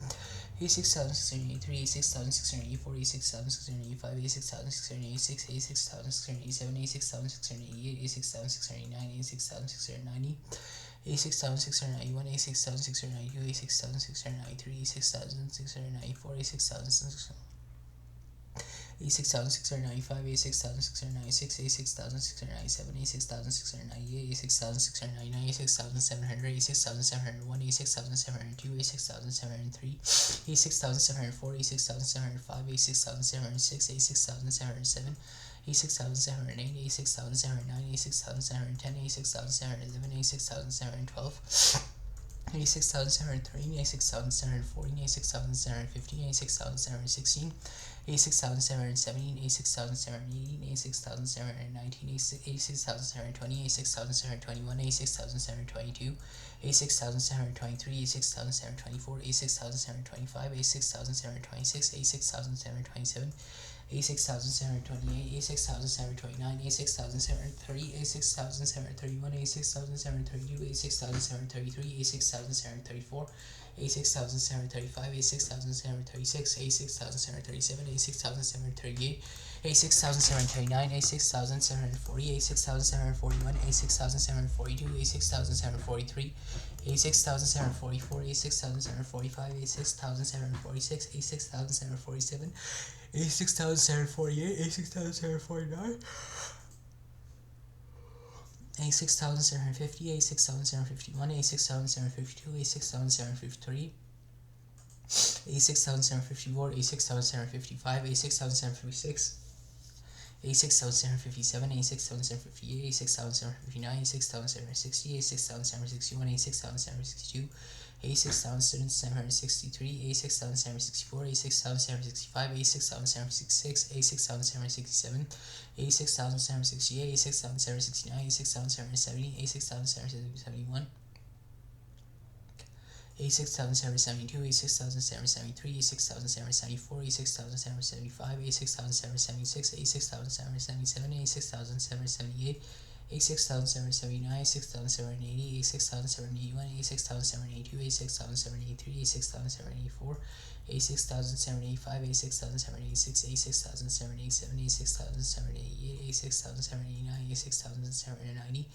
A6683, A6684, A6685, A6686, A6687, A6688, A6689, A6690, A6691, A6692, A6693, A6694, A6600, A6695, A6696, A6697, A6698, A6699, A6700, A6701, A6702, A6703, A6704, A6705, A6706, A6707, A6708, A6709, A6710, A6711, A6712, A6713, A6714, A6715, A6716, A6717, A6718, A6719, A6720, A6721, A6722, A6723, A6724, A6725, A6726, A6727, A6728, A6729, A6730, A6731, A6732, A6733, A6734, A6735, A6736, A6737, A6738, A6739, A6740, A6741, A6742, A6743, A6744, A6745, A6746, A6747, A6748, A6749, A6750, A6751, A6752, A6753, A6754, A6755, A6756, A6757, A6758, A6759, A6760, A6761, A6762, A6763, A6764, A6765, A6766, A6767, A6768, A6769, A6770, A6771, A6772, A6773, A6774, A6775, A6776, A6777, A6778, A6779, A6780, A6781, A6782, A6783, A6784, A6785, A6786, A6787, A6788, A6789, A6790,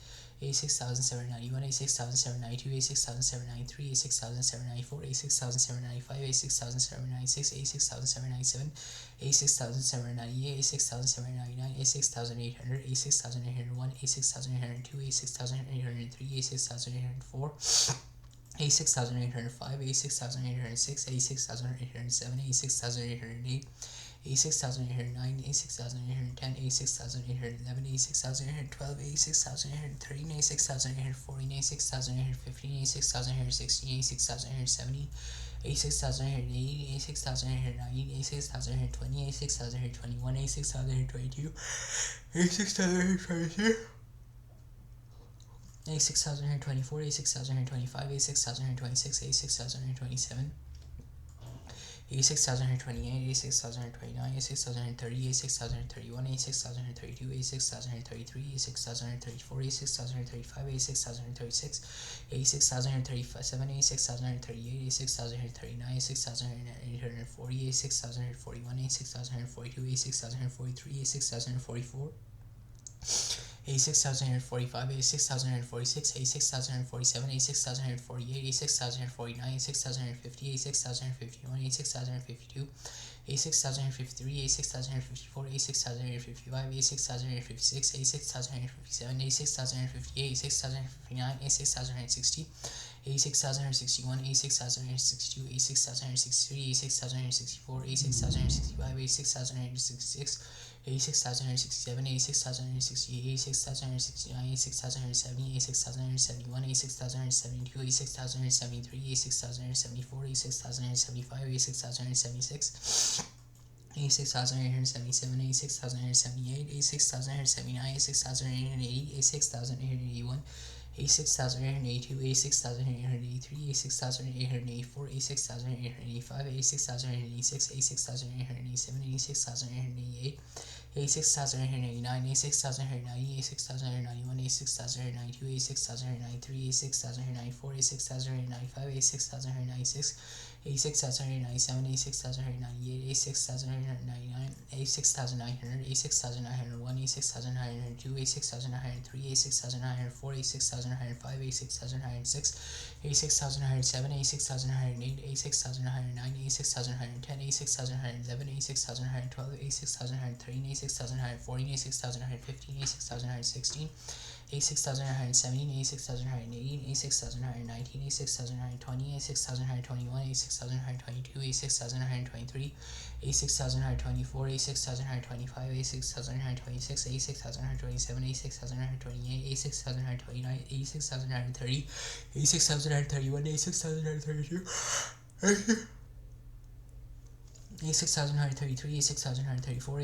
A6791, A6792, A6793, A6794, A6795, A6796, A6797, A6798, A6799, A6800, A6801, A6802, A6803, A6804, A6805, A6806, A6807, A6808, A6809, A6810, A6811, A6812, A6813, A6814, A6815, A6816, A6817, A6880, A6890, A6820, A6821, A6822, A6823, A6024, A6025, A6026, A6027, A6028, A6029, A6030, A6031, A6032, A6033, A6034, A6035, A6036, A6037, A6038, A6039, A6040, A6041, A6042, A6043, A6044, A6045, A6046, A6047, A6048, A6049, A6050, A6051, A6052, A6053, A6054, A6055, A6056, A6057, A6058, A6059, A6060, A6061, A6062, A6063, A6064, A6065, A6066, A6067, A6068, A6069, A6070, A6071, A6072, A6073, A6074, A6075, A6076, A6877, A6878, A6879, A6880, A6881, A6882, A6883, A6884, A6885, A6886, A6887, A6888, A6889, A6890, A6891, A6892, A6893, A6894, A6895, A6896, A6897, A6898, A6899, A6900, A6901, A6902, A6903, A6904, A6905, A6906, A6907, A6908, A6909, A6910, A6911, A6912, A6913, A6914, A6915, A6916, A6917, A6918, A6919, A6920, A6921, A6922, A6923, A6924, A6925, A6926, A6927, A6928, A6929, A6930, A6931, A6932, A6133, A6134,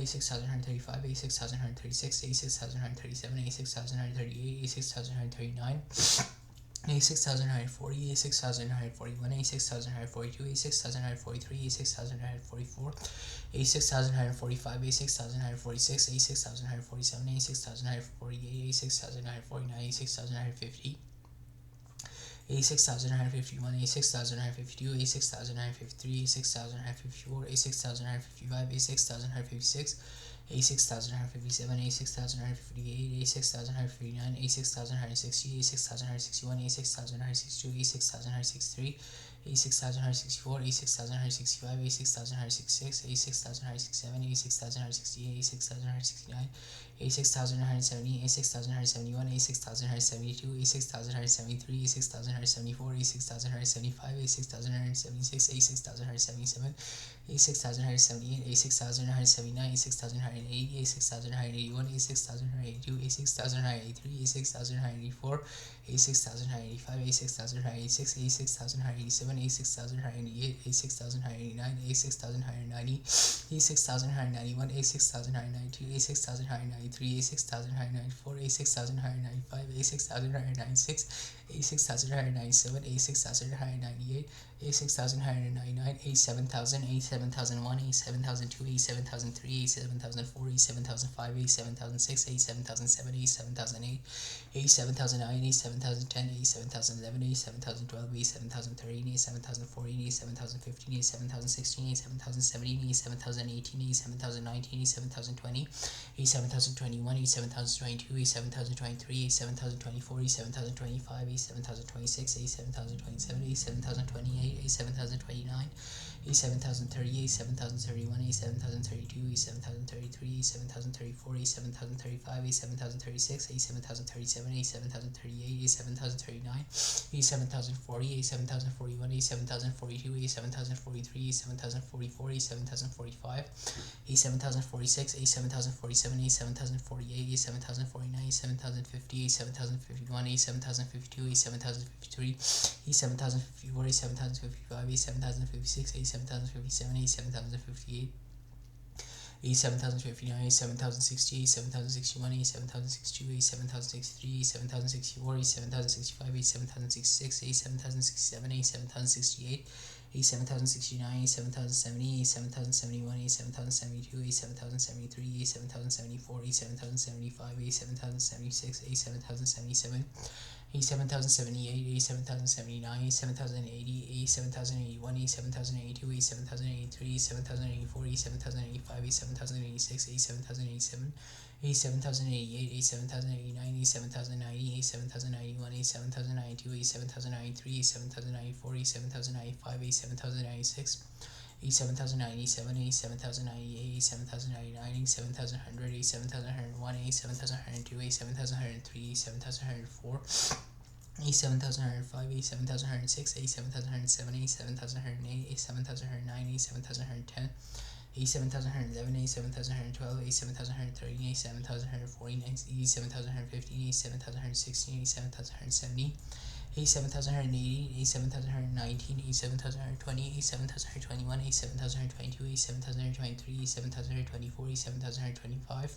A6135, A6136, A6137, A6138, A6139, A6940, A6941, A6942, A6943, A6944, A6945, A6946, A6947, A6948, A6949, A6950, A6951, A6952, A6953, A6954, A6955, A6956, A6957, A6958, A6959, A6960, A6961, A6962, A6963, A6964, A6965, A6966, A6967, A6968, A6969, A6970, A6971, A6972, A6973, A6974, A6975, A6976, A6977, A6978, A6979, A6980, A6981, A6982, A6983, A6984, A6985, A6986, A6987, A6988, A6989, A6990, A6991, A6992, A6993, A6193, A6194, A6195, A6196, A6197, A6198, A6199, A7000, A7001, A7002, A7003, A7004, A7005, A7006, A7007, A7008, A7009, A7010, A7011, A7012, A7013, A7014, A7015, A7016, A7017, A7018, A7019, A7020, A7021, A7022, A7023, A7024, A7025, A7026, A7027, A7028, A7029, A7030, A7031, A7032, A7033, A7034, A7035, A7036, A7037, A7038, A7039, A7040, A7041, A7042, A7043, A7044, A7045, A7046, A7047, A7048, A7049, A7050, A7051, A7052, A7053, A7054, A7055, A7056, A7057, A7058, A7059, A7060, A7061, A7062, A7063, A7064, A7065, A7066, A7067, A7068, A7069, A7070, A7071, A7072, A7073, A7074, A7075, A7076, A7077, A7078, A7079, A7080, A7081, A7082, A7083, A7084, A7085, A7086, A7087, A7088, A7089, A7090, A7091, A7092, A7093, A7094, A7095, A7096, A7097, A7098, A7099, A7100, A7101, A7102, A7103, A7104, A7105, A7106, A7107, A7108, A7109, A7110, A7111, A7112, A7113, A7114, A7115, A7116, A7117, A7180, A7119, A7120, A7121, A7022, A7023, A7024, A7025,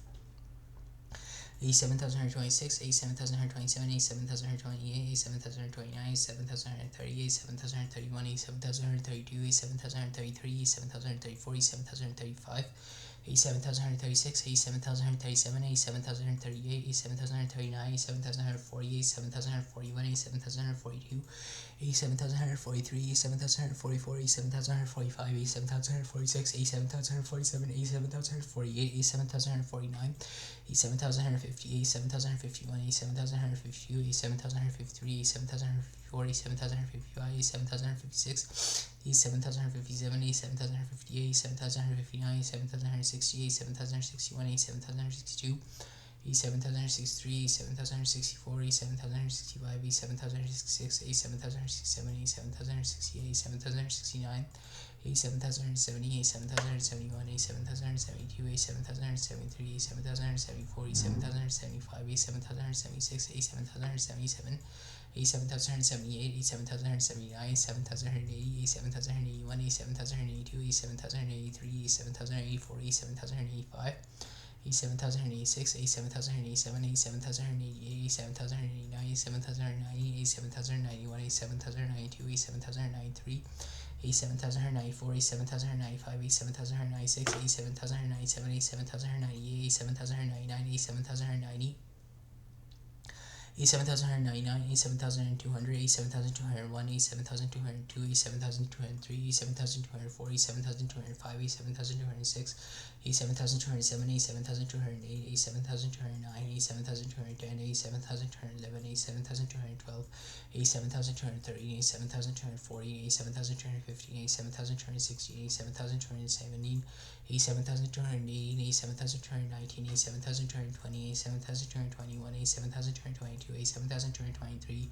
A7126, A7127, A7128, A7129, A7130, A7131, A7132, A7133, A7134, A7135, A7136, A7137, A7138, A7139, A7140, A7141, A7142, A7143, A7144, A7145, A7146, A7047, A7048, A7049, A7150, A7151, A7152, A7153, A7154, A7155, A7156, A7157, A7158, A7159, A7160, A7161, A7162, A7063, A7064, A7065, A7066, A7067, A7068, A7069, A7070, A7071, A7072, A7073, A7074, A7075, A7076, A7077, A7078, A7079, A7080, A7081, A7082, A7083, A7084, A7085, A7086, A7087, A7088, A7089, A7090, A7091, A7092, A7093, A7094, A7095, A7096, A7097, A7098, A7099, A7090, A7199, A7200, A7201, A7202, A7203, A7204, A7205, A7206, A7207, A7208, A7209, A7210, A7211, A7212, A7213, A7214, A7215, A7216, A7217, A7218, A7219, A7220, A7221, A7222, A7223,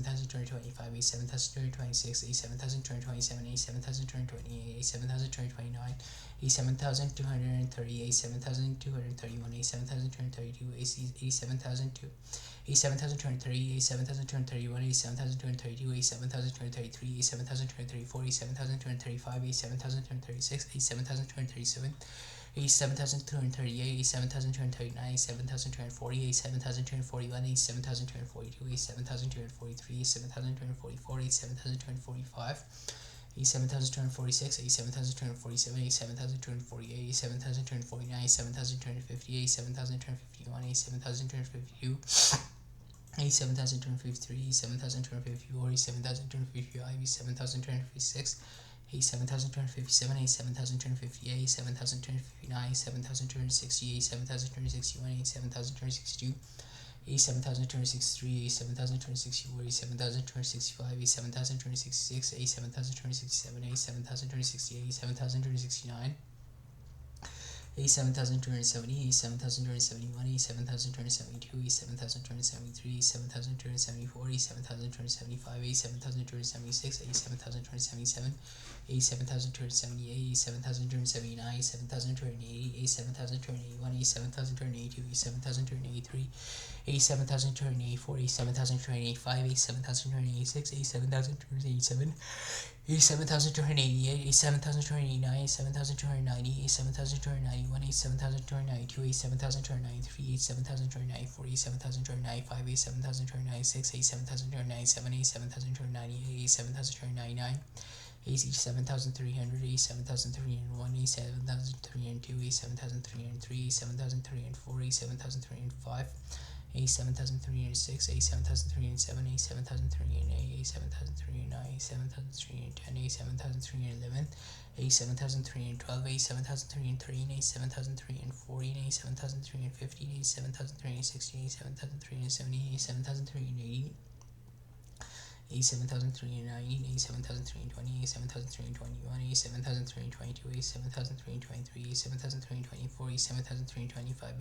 A7224, A7225, A7226, A7227, A7228, A7229, A7230, A7231, A7232, A7232, A7023, A7031, A7032, A7033, A7034, A7035, A7036, A7037, 7238, 7239, 7240, 7241, 7242, 7243, 7244, 7245, 7246, 7247, 7248, 7249, 7258, 7251, 7252, 7253, 7254, 7255, 7256, 7257, 7258, 7259, 7268, 7261, 7262, 7263, 7264, 7265, 7266, 7267, 7268, 7269, 7270, 7271, 7272, 7273, 7274, 7275, 7276, 7277, 7278, 7279, 7280, 7281, 7282, 7283, 7284, 7285, 7286, 7287, 7288, 7289, 7290, 7291, 7292, 7293, 7294, 7295, 7296, 7297, 7298, 7299, 7300, 7301, 7302, 7303, 7304, 7305, 7306, 7307, 7308, 7309, 7310, 7311, 7312, 7313, 7314, 7315, 7316, 7317, 7380, 7390, 7320, 7321, 7322, 7323, 7324, 7325,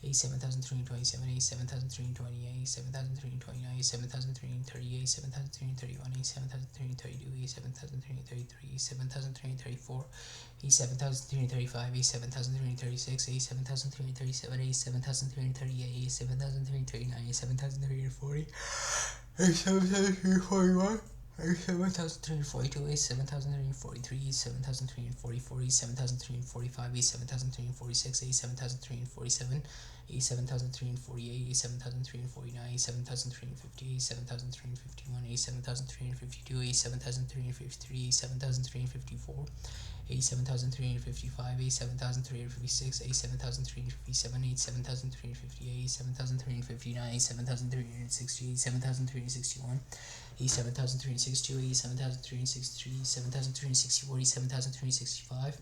7326, 7327, 7328, 7329, 7338, 7331, 7332, 7333, 7334, 7335, 7336, 7337, 7338, 7339, 7340, 7341, 7342, 7343, 7344, 7345, 7346, 7347, 7348, 7349, 7350, 7351, 7352, 7353, 7354, 7355, 7356, 7357, 7358, 7359, 7360, 7361, 7362, 7363, 7364, 7365,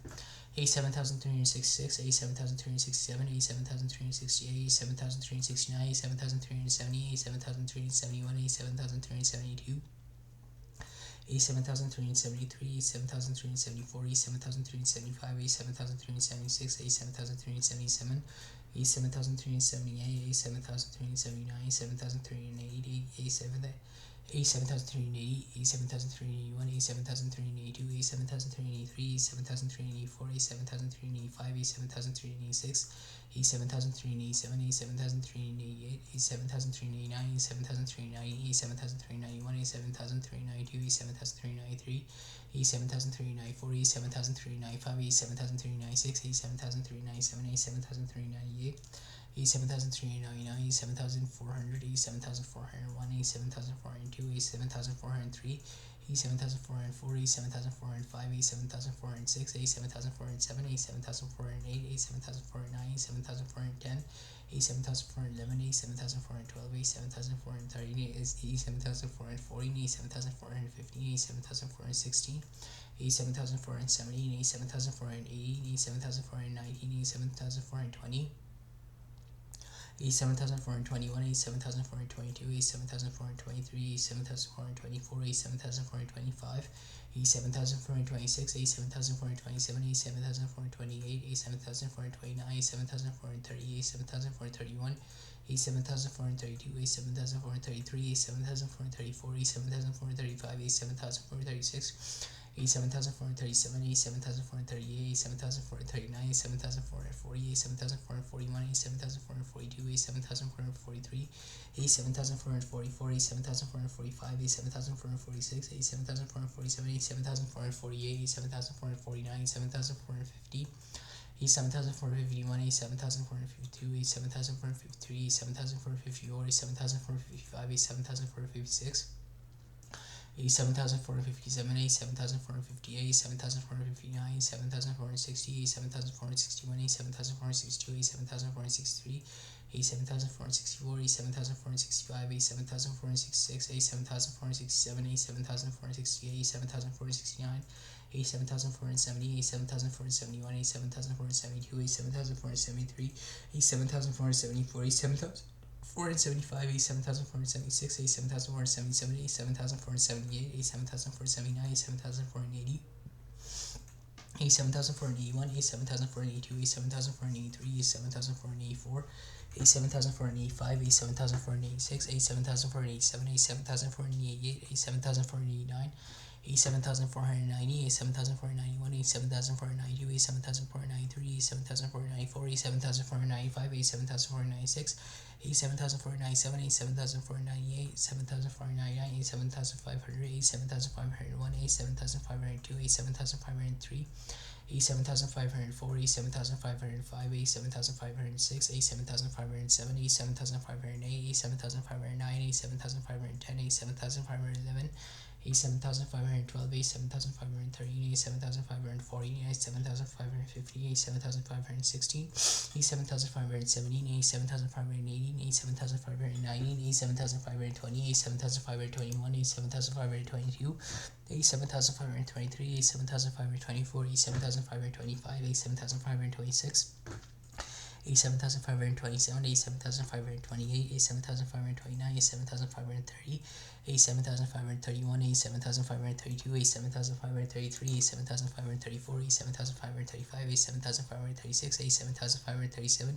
7366, 7367, 7368, 7369, 7370, 7371, 7372, 7373, 7374, 7375, 7376, 7377, 7378, 7379, 7380, 7380, 7381, 7382, 7383, 7384, 7385, 7386, 7387, 7388, 7389, 7390, 7391, 7392, 7393, 7394, 7395, 7396, 7397, 7398, 7399, 7400, 7401, 7402, 7403, 7404, 7405, 7406, 7407, 7408, 7409, 7410, 7411, 7412, 7413, 7440, 7415, 7416, 7417, 7418, 7419, 7420, 7421, 7422, 7423, 7424, 7425, 7426, 7427, 7428, 7429, 7430, 7431, 7432, 7433, 7434, 7435, 7436, A7437, A7438, A7439, A7440, A7441, A7442, A7443, A7444, A7445, A7446, A7447, A7448, A7449, A7450, A7451, A7452, A7453, A7454, A7455, A7456, A7457, A7458, A7459, A7460, A7461, A7462, A7463, A7464, A7465, A7466, A7467, A7468, A7468, A7469, A7470, A7471, A7472, A7473, A7474, A7475, A7476, A7477, A7478, A7479, A7480, A7481, A7482, A7483, A7484, A7485, A7486, A7487, A7488, A7489, A7490, A7491, A7492, A7493, A7494, A7495, A7496, A7497, A7498, 7499, A7500, A7501, A7502, A7503, A7504, A7505, A7506, A7507, A7508, A7509, A7510, A7511, A7512, A7513, A7514, A7550, A7516, A7517, A7518, A7519, A7520, A7521, A7522, A7523, A7524, A7525, A7526, A7527, A7528, A7529, A7530, A7531, A7532, A7533, A7534, A7535, A7536, A7537,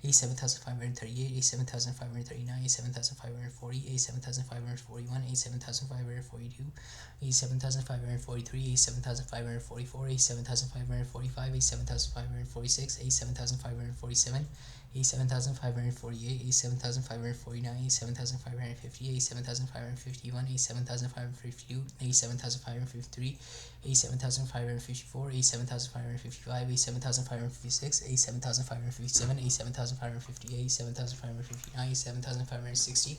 A7538, A7539, A7540, A7541, A7542, A7543, A7544, A7545, A7546, A7547, A7548, A7549, A7550, A7551, A7552, A7553, A7554, A7555, A7556, A7557, A7558, A7559, A7560,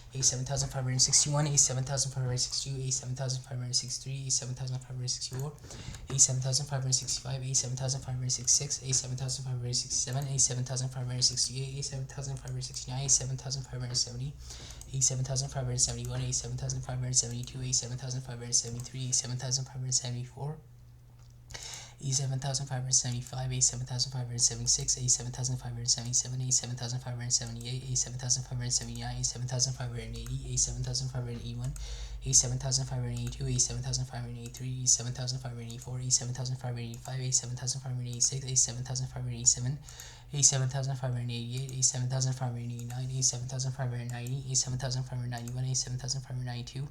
A7561, A7562, A7563, A7564, A7565, A7566, A7567, A7568, A7569, A7570, A7571, A7572, A7573, A7574, A7575, A7576, A7577, A7578, A7579, A7580, A7581, A7582, A7583, A7584, A7585, A7586, A7587, A7588, A7589, A7590, A7591, A7592,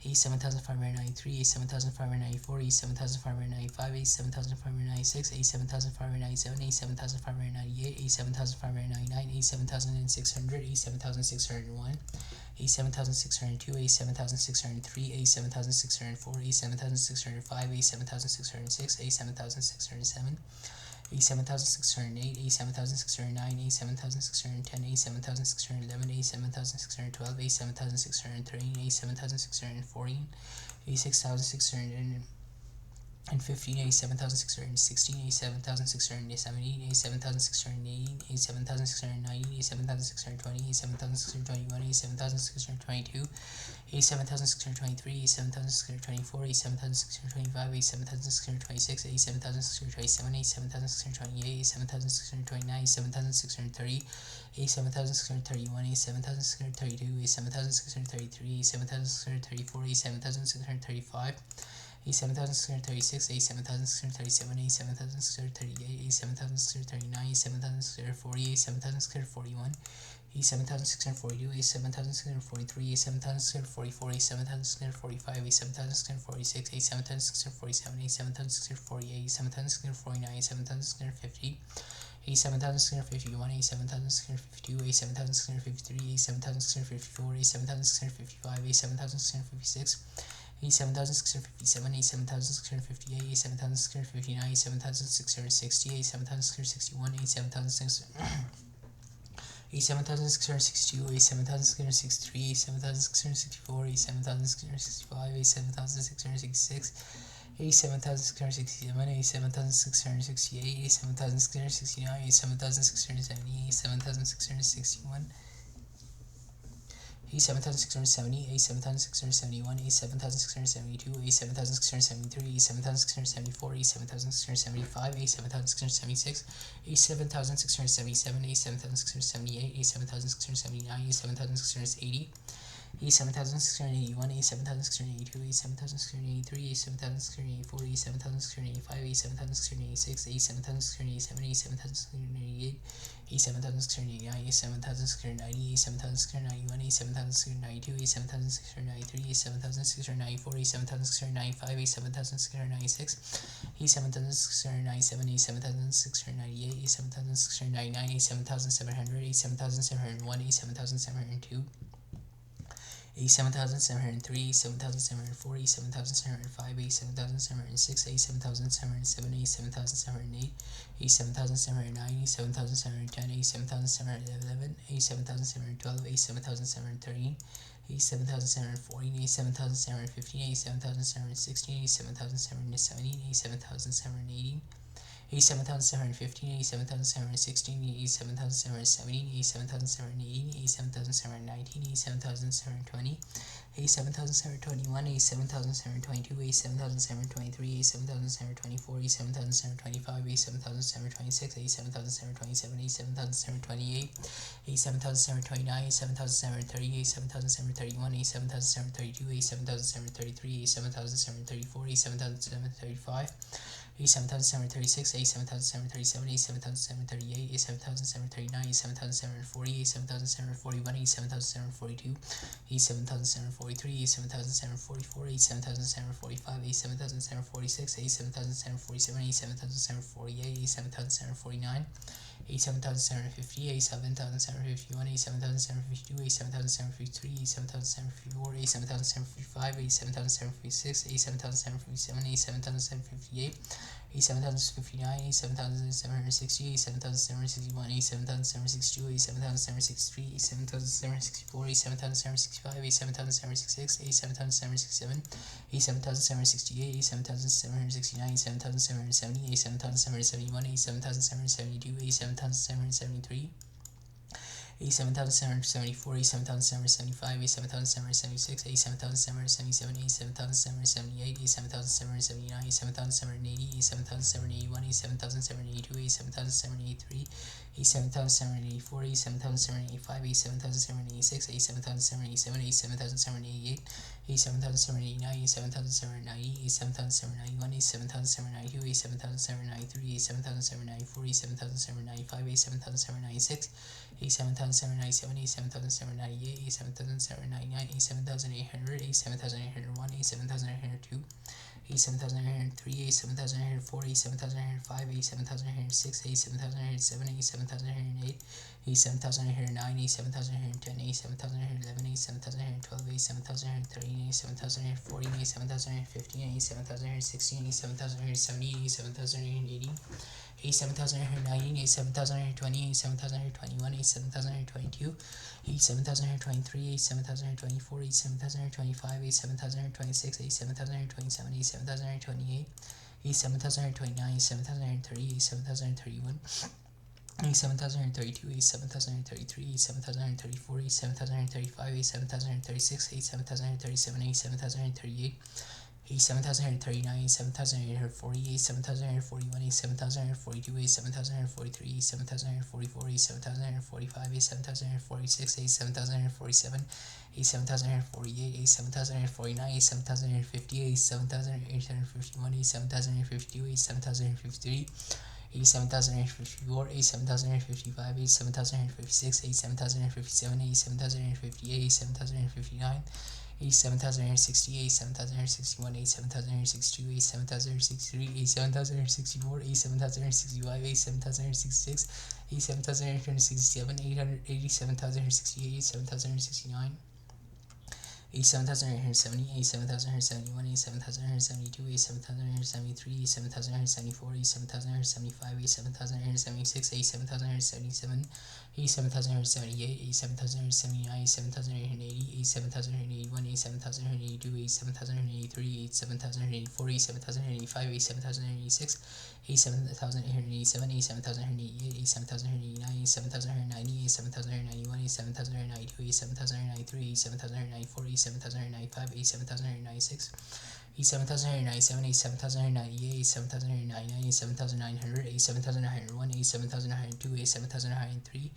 A7593, A7594, A7595, A7596, A7597, A7598, A7599, A7600, A7601, A7602, A7603, A7604, A7605, A7606, A7607, A7608, A7609, A7610, A7611, A7612, A7613, A7614, A6600 and 15, A7616, A7617, A7618, A7690, A7620, A7621, A7622, A7623, A7624, A7625, A7626, A7627, A7628, A7629, A7630, A7631, A7632, A7633, A7634, A7635, A7636, A7637, A7638, A7639, A7640, A7641, A7642, A7643, A7644, A7645, A7646, A7647, A7648, A7649, A7650, A7651, A7652, A7653, A7654, A7655, A7656, A7657, A7658, A7659, A7660, A7661, A7662, A7663, A7664, A7665, A7666, A7667, A7668, A7669, A7670, A7661, A7670, A7671, A7672, A7673, A7674, A7675, A7676, A7677, A7678, A7679, A7680, A7681, A7682, A7683, A7684, A7685, A7686, A7687, A7688, A7689, A7690, A7691, A7692, A7693, A7694, A7695, A7696, A7697, A7698, A7699, A7700, A7701, A7702, A7703, A7704, A7705, A7706, A7707, A7708, A7709, A7710, A7711, A7712, A7713, A7714, A7715, A7716, A7717, A7718, A7715, A7716, A7717, A7718, A7719, A7720, A7721, A7722, A7723, A7724, A7725, A7726, A7727, A7728, A7729, A7730, A7731, A7732, A7733, A7734, A7735, A7736, A7737, A7738, A7739, A7740, A7741, A7742, A7743, A7744, A7745, A7746, A7747, A7748, A7749, A7750, A7751, A7752, A7753, A7754, A7755, A7756, A7757, A7758, A7759, A7760, A7761, A7762, A7763, A7764, A7765, A7766, A7767, A7768, A7769, A7770, A7771, A7772, A7773, A7774, A7775, A7776, A7777, A7778, A7779, A7780, A7781, A7782, A7783, A7784, A7785, A7786, A7787, A7788, A7789, A7790, A7791, A7792, A7793, A7794, A7795, A7796, A7797, A7798, A7799, A7800, A7801, A7802, A7803, A7804, A7805, A7806, A7807, A7808, A7809, A7810, A7811, A7812, A7813, A7814, A7815, A7816, A7817, A7818, A7819, A7820, A7821, A7822, A7823, A7824, A7825, A7826, A7827, A7828, A7829, A7830, A7031, A7032, A7033, A7034, A7035, A7036, A7037, A7038, A7039, A7040, A7041, A7042, A7043, A7044, A7045, A7046, A7047, A7048, A7049, A7050, A7851, A7052, A7053, 87,854, 87,855, 87,856, 87,857, 87,858, 87,859, 87,860, 87,861, 87,862, 87,863, 87,864, 87,865, 87,866, 87,867, 87,868, 87,869, 87,870, 87,871, 87,872, 87,873, 87,874, 87,875, 87,876, 87,877, 87,878, 87,879, 87,880, 87,881, 87,882, 87,883, 87,884, 87,885, 87,886, 87,887, 87,888, 87,889, 87,890, 87,891, 87,892, 87,893, 87,894, 87,095, 87,096, 87,097, 87,098, 87,099, 87,900, 87,901, 87,902, 87,903,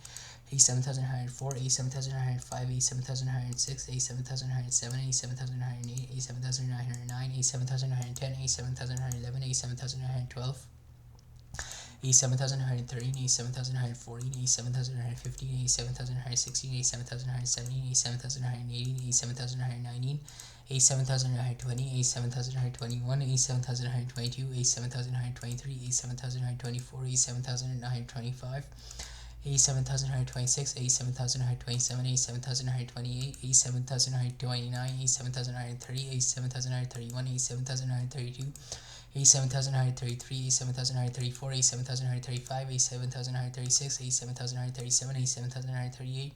87,904, 87,905, 87,906, 87,907, 87,908, 87,909, 87,910, 87,911, 87,912, 87,913, 87,914, 87,915, 87,916, 87,917, 87,918, 87,919, 87,920, 87,921, 87,922, 87,923, 87,924, 87,925, 87,926, 87,927, 87,928, 87,929, 87,930, 87,931, 87,932, 87,933, 87,934, 87,935, 87,936, 87,937, 87,938,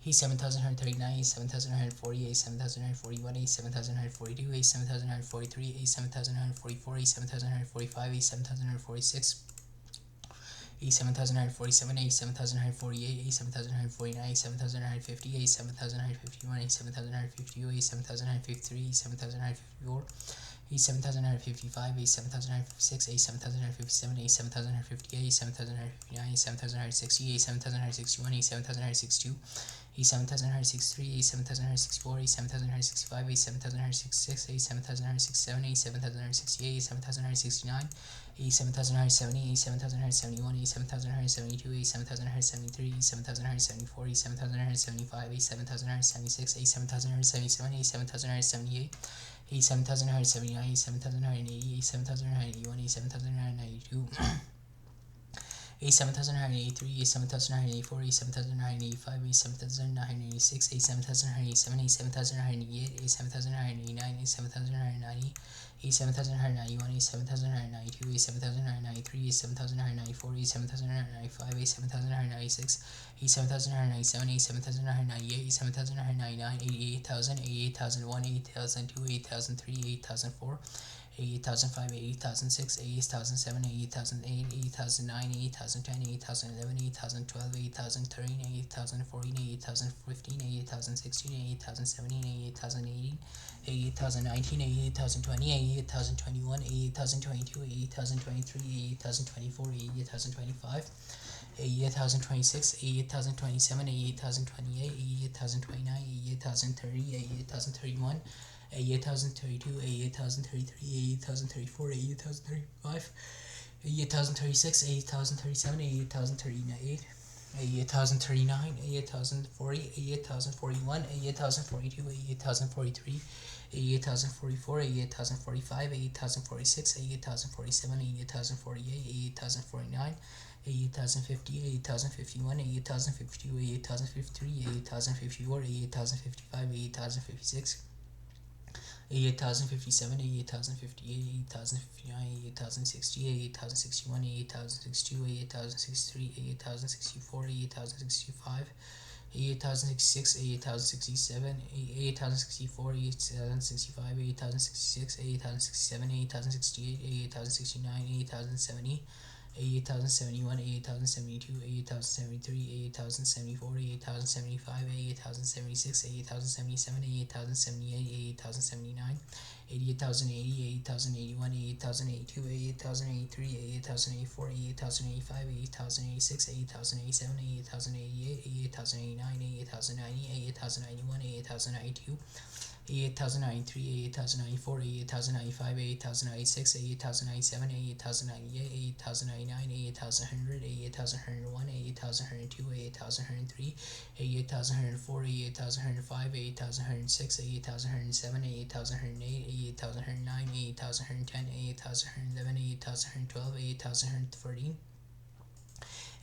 87,939, 87,940, 87,941, 87,942, 87,943, 87,944, 87,945, 87,946, 87,947, 87,948, 87,949, 87,950, 87,951, 87,952, 87,953, 87,954, 87,955, 87,956, 87,957, 87,958, 87,959, 87,960, 87,961, 87,962, 87,963, 87,964, 87,965, 87,966, 87,967, 87,968, 87,969, 87,970, 87,971, 87,972, 87,973, 87,974, 87,975, 87,976, 87,977, 87,978, 87,979, 87,980, 87,981, 87,992, 87,983, 87,984, 87,985, 87,986, 87,987, 87,988, 87,989, 87,990, 87,991, 87,992, 87,993, 87,994, 87,995, 87,996, 87,997, 87,998, 87,999, 88,000, 88,001, 88,002, 88,003, 88,004, 88,005, 88,006, 88,007, 88,008, 88,009, 88,010, 88,011, 88,012, 88,013, 88,014, 88,015, 88,016, 88,017, 88,018, 88,019, 88,020, 88,021, 88,022, 88,023, 88,024, 88,025, 88,026, 88,027, 88,028, 88,029, 88,030, 88,031, 88,032, 88,033, 88,034, 88,035, 88,036, 88,037, 88,038, 88,039, 88,040, 88,041, 88,042, 88,043, 88,044, 88,045, 88,046, 88,047, 88,048, 88,049, 88,050, 88,051, 88,052, 88,053, 88,054, 88,055, 88,056, 88,057, 88,058, 88,059, 88,060, 88,061, 88,062, 88,063, 88,064, 88,065, 88,066, 88,067, 88,064, 88,065, 88,066, 88,067, 88,068, 88,069, 88,070, 88,071, 88,072, 88,073, 88,074, 88,075, 88,076, 88,077, 88,078, 88,079, 88,080, 88,081, 88,082, 88,083, 88,084, 88,085, 88,086, 88,087, 88,088, 88,089, 88,090, 88,091, 88,092, 88,093, 88,094, 88,095, 88,096, 88,097, 88,098, 88,099, 88,100, 88,101, 88,102, 88,103, 88,104, 88,105, 88,106, 88,107, 88,108, 88,109, 88,110, 88,111, 88,112, 88,113,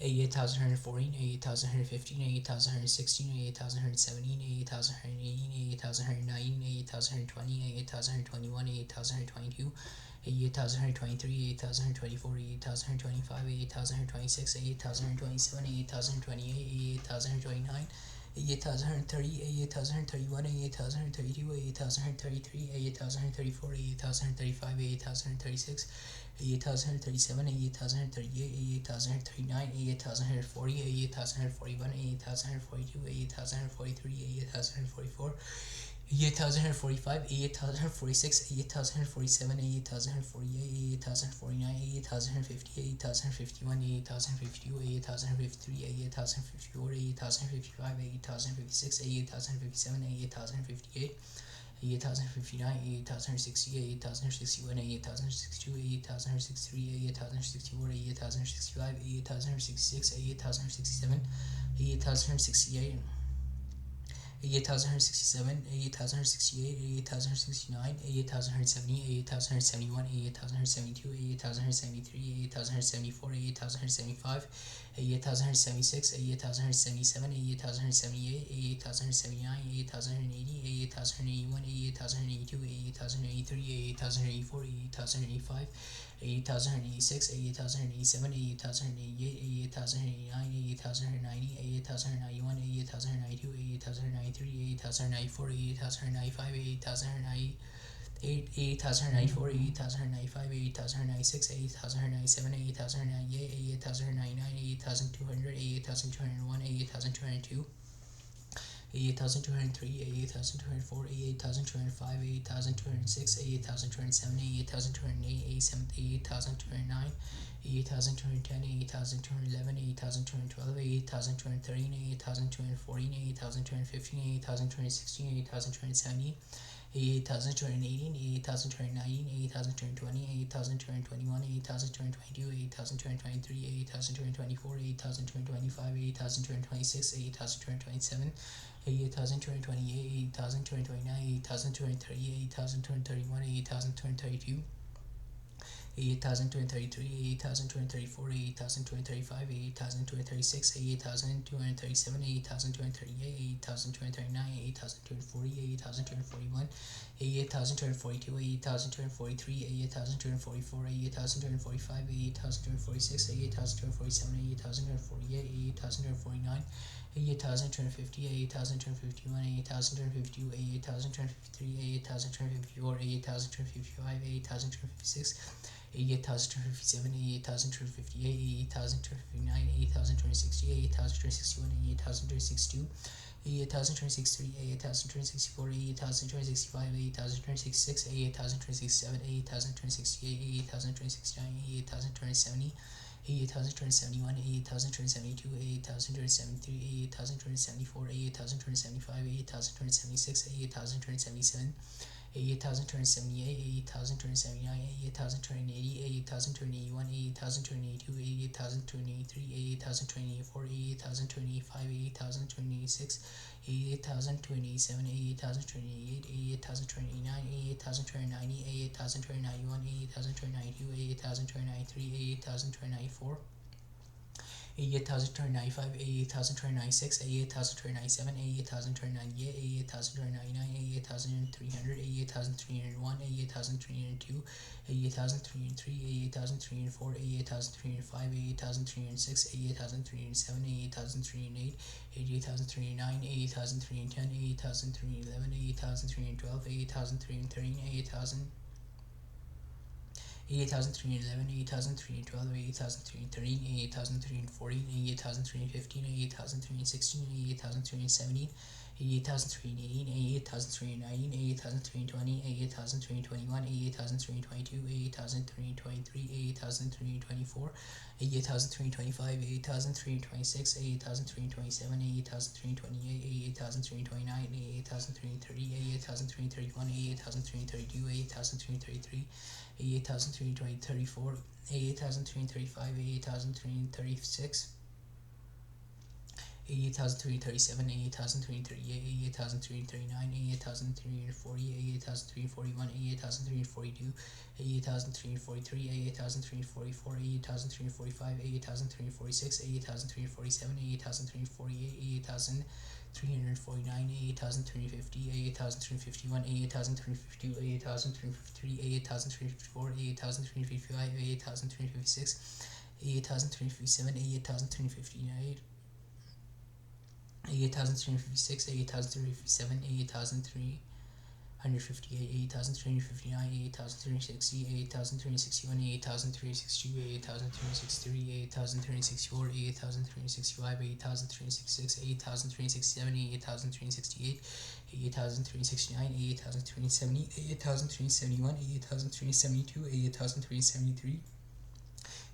88,114, 88,115, 88,116, 88,117, 88,118, 88,119, 88,120, 88,121, 88,122, 88,123, 88,124, 88,125, 88,126, 88,127, 88,128, 88,129, 88,130, 88,131, 88,132, 88,133, 88,134, 88,135, 88,136, 88,137, 88,138, 88,139, 88,140, 88,141, 88,142, 88,143, 88,144, 88,145, 88,146, 88,147, 88,148, 88,049, 88,050, 88,051, 88,052, 88,053, 88,054, 88,055, 88,056, 88,057, 88,058, 88,059, 88,060, 88,061, 88,062, 88,063, 88,064, 88,065, 88,066, 88,067, 88,068, 88,167, 88,168, 88,169, 88,170, 88,171, 88,172, 88,173, 88,174, 88,175, 88,176, 88,177, 88,178, 88,179, 88,180, 88,181, 88,182, 88,183, 88,184, 88,185, 88,186, 88,187, 88,188, 88,189, 88,190, 88,191, 88,192, 88,193, 88,094, 88,095, 88,098, 88,094, 88,095, 88,096, 88,097, 88,098, 88,099, 88,200, 88,201, 88,202, 88,203, 88,204, 88,205, 88,206, 88,207, 88,208, 88,209, 88,210, 88,211, 88,212, 88,213, 88,214, 88,215, 88,216, 88,217, 88,218, 88,219, 88,220, 88,221, 88,222, 88,223, 88,224, 88,225, 88,226, 88,227, 88,228, 88,229, 88,230, 88,231, 88,232, 88,233, 88,234, 88,235, 88,236, 88,237, 88,238, 88,239, 88,240, 88,241, 88,242, 88,243, 88,244, 88,245, 88,246, 88,247, 88,248, 88,249, 88,250, 88,251, 88,252, 88,253, 88,254, 88,255, 88,256, 88,257, 88,258, 88,259, 88,260, 88,261, 88,262, 88,263, 88,264, 88,265, 88,266, 88,267, 88,268, 88,269, 88,270, 88,271, 88,272, 88,273, 88,274, 88,275, 88,276, 88,277, 88,278, 88,279, 88,280, 88,281, 88,282, 88,283, 88,284, 88,285, 88,286, 88,287, 88,288, 88,289, 88,290, 88,291, 88,292, 88,293, 88,294, 88,295, 88,296, 88,297, 88,298, 88,299, 88,300, 88,301, 88,302, 88,303, 88,304, 88,305, 88,306, 88,307, 88,308, 88,309, 88,310, 88,311, 88,312, 88,313, 88,000. 88,311, 88,312, 88,313, 88,314, 88,315, 88,316, 88,317, 88,318, 88,319, 88,320, 88,321, 88,322, 88,323, 88,324, 88,325, 88,326, 88,327, 88,328, 88,329, 88,330, 88,331, 88,332, 88,333, 88,334, 88,335, 88,336, 88,337, 88,338, 88,339, 88,340, 88,341, 88,342, 88,343, 88,344, 88,345, 88,346, 88,347, 88,348, 88,349, 88,350, 88,351, 88,352, 88,353, 88,354, 88,355, 88,356, 88,357, 88,359, 88,356, 88,357, 88,358, 88,359, 88,360, 88,361, 88,362, 88,363, 88,364, 88,365, 88,366, 88,367, 88,368, 88,369, 88,370, 88,371, 88,372, 88,373,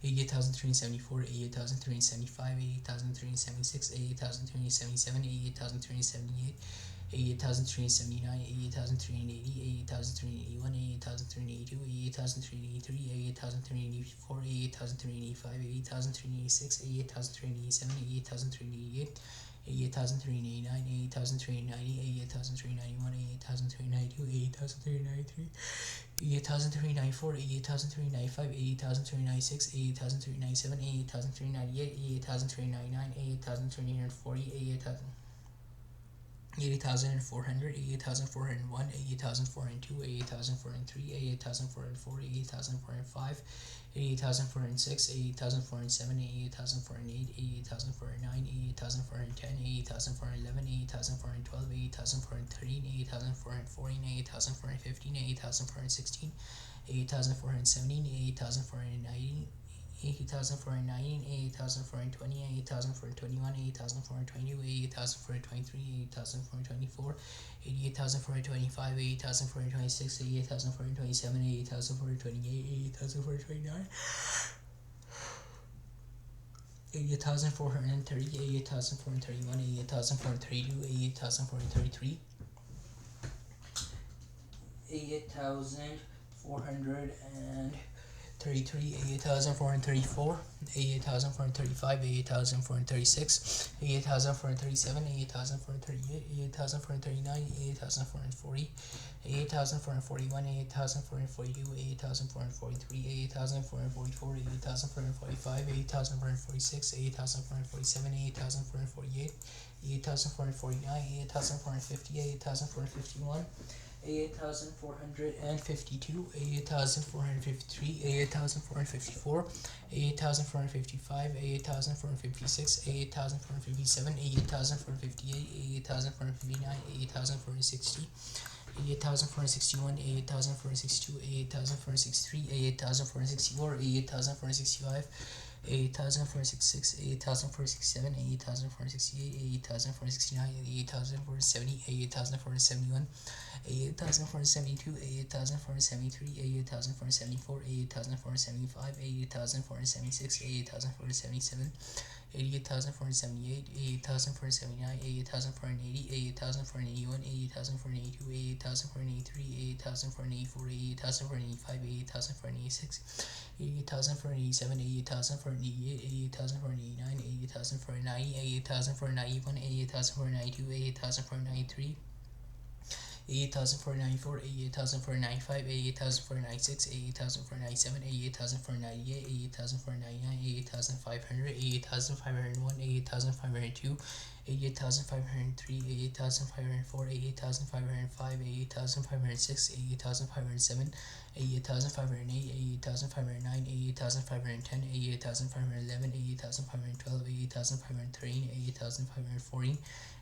88,374, 88,375, 88,376, 88,377, 88,378, 88,379, 88,380, 88,381, 88,382, 88,383, 88,384, 88,385, 88,386, 88,387, 88,388, 88,389, 88,390, 88,391, 88,392, 88,393, 88,394, 88,395, 88,396, 88,397, 88,398, 88,399, 88,340, 88,400, 88,401, 88,402, 88,403, 88,404, 88,405, 88,406, 88,407, 88,408, 88,409, 88,410, 88,411, 88,412, 88,413, 88,414, 88,415, 88,416, 88,417, 88,419, 80,419, 80,420, 80,421, 80,422, 80,423, 80,424, 88,425, 88,426, 88,427, 88,428, 88,429, 88,430, 88,431, 88,432, 88,433, 88,433, 88,434, 88,435, 88,436, 88,437, 88,438, 88,439, 88,440, 88,441, 88,442, 88,443, 88,444, 88,445, 88,446, 88,447, 88,448, 88,449, 88,450, 88,451, 88,452, 88,453, 88,454, 88,455, 88,456, 88,457, 88,458, 88,459, 88,460, 88,461, 88,462, 88,463, 88,464, 88,465, 88,466, 88,467, 88,468, 88,469, 88,470, 88,471, 88,472, 88,473, 88,474, 88,475, 88,476, 88,477, 88,478, 88,479, 88,480, 88,481, 88,482, 88,483, 88,484, 88,485, 88,486, 88,487, 88,488, 88,489, 88,490, 88,491, 88,492, 88,493, 88,494, 88,495, 88,496, 88,497, 88,498, 88,499, 88,500, 88,501, 88,502, 88,503, 88,504, 88,505, 88,506, 88,507, 88,508, 88,509, 88,510, 88,511, 88,512, 88,513, 88,514,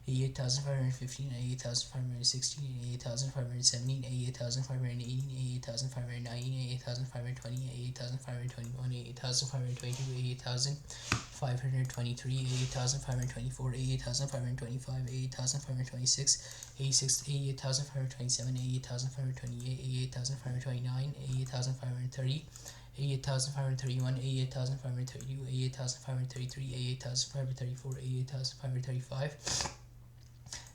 88,515, 88,516, 88,517, 88,518, 88,519, 88,520, 88,521, 88,522, 88,000. 523, 88,524, 88,525, 88,526, 88,527, 88,528, 88,529, 88,530, 88,531, 88,532, 88,533, 88,534, 88,535,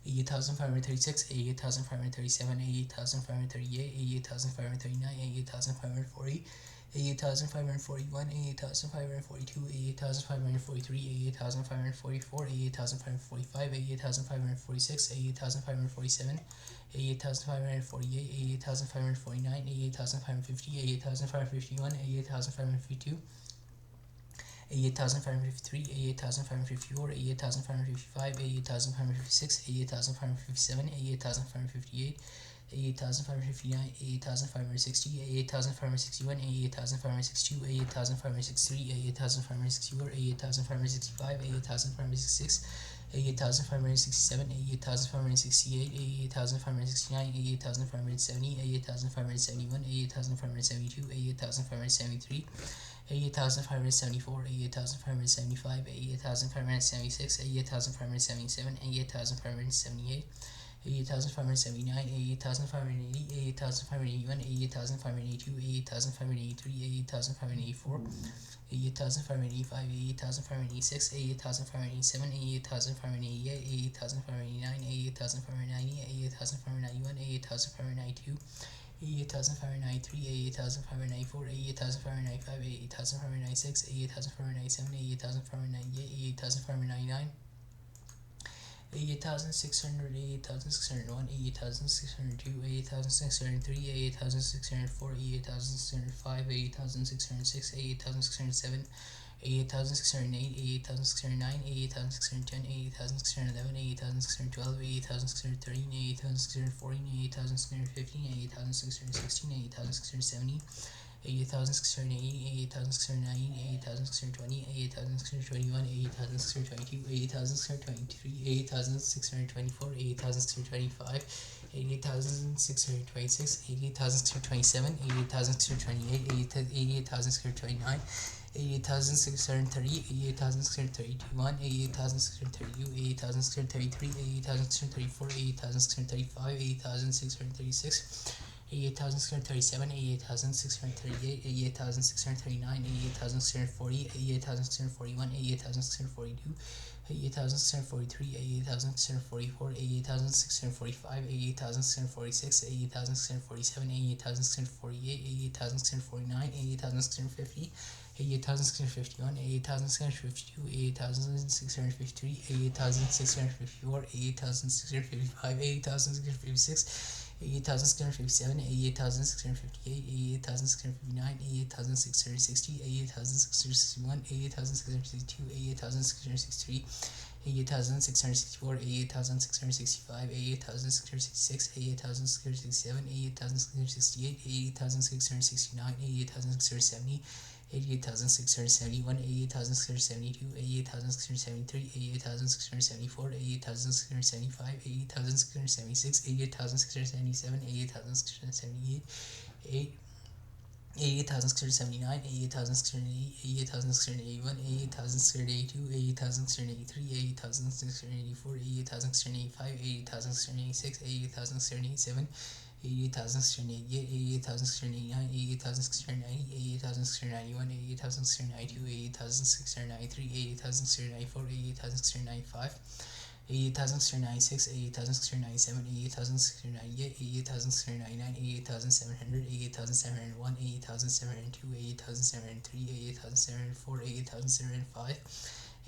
88,536, 88,537, 88,538, 88,539, 88,540, 88,541, 88,542, 88,543, 88,544, 88,545, 88,546, 88,547, 88,548, 88,549, 88,550, 88,551, 88,552, 88,553, 88,554, 88,555, 88,556, 88,557, 88,558, 88,559, 88,560, 88,561, 88,562, 88,563, 88,564, 88,565, 88,566, 88,567, 88,568, 88,569, 88,570, 88,571, 88,572, 88,573, 88,574, 88,575, 88,576, 88,577, 88,578, 88,579, 88,580, 88,581, 88,582, 88,583, 88,584, 88,585, 88,586, 88,587, 88,588, 88,589, 88,590, 88,591, 88,592, 88,593, 88,594, 88,595, 88,596, 88,597, 88,598, 88,599, 88,600, 88,601, 88,602, 88,603, 88,604, 88,605, 88,606, 88,607, 88,608, 88,609, 88,610, 88,611, 88,612, 88,613, 88,614, 88,615, 88,616, 88,617, 88,680, 88,690, 88,620, 88,621, 88,622, 88,623, 88,624, 88,625, 88,626, 88,627, 88,628, 88,629, 88,630, 88,631, 88,632, 88,633, 88,634, 88,635, 88,636, 88,637, 88,638, 88,639, 88,640, 88,641, 88,642, 88,643, 88,644, 88,645, 88,646, 88,647, 88,648, 88,649, 88,650, 88,651, 88,652, 88,653, 88,654, 88,655, 88,656, 88,657, 88,658, 88,659, 88,660, 88,661, 88,662, 88,663, 88,664, 88,665, 88,666, 88,667, 88,668, 88,669, 88,670, 88,671, 88,672, 88,673, 88,674, 88,675, 88,676, 88,677, 88,678, 88,679, 88,680, 88,681, 88,682, 88,683, 88,684, 88,685, 88,686, 88,687, 88,688, 88,689, 88,690, 88,691, 88,692, 88,693, 88,694, 88,695, 88,696, 88,697, 88,698, 88,699, 88,700, 88,701, 88,702, 88,703, 88,704, 88,705,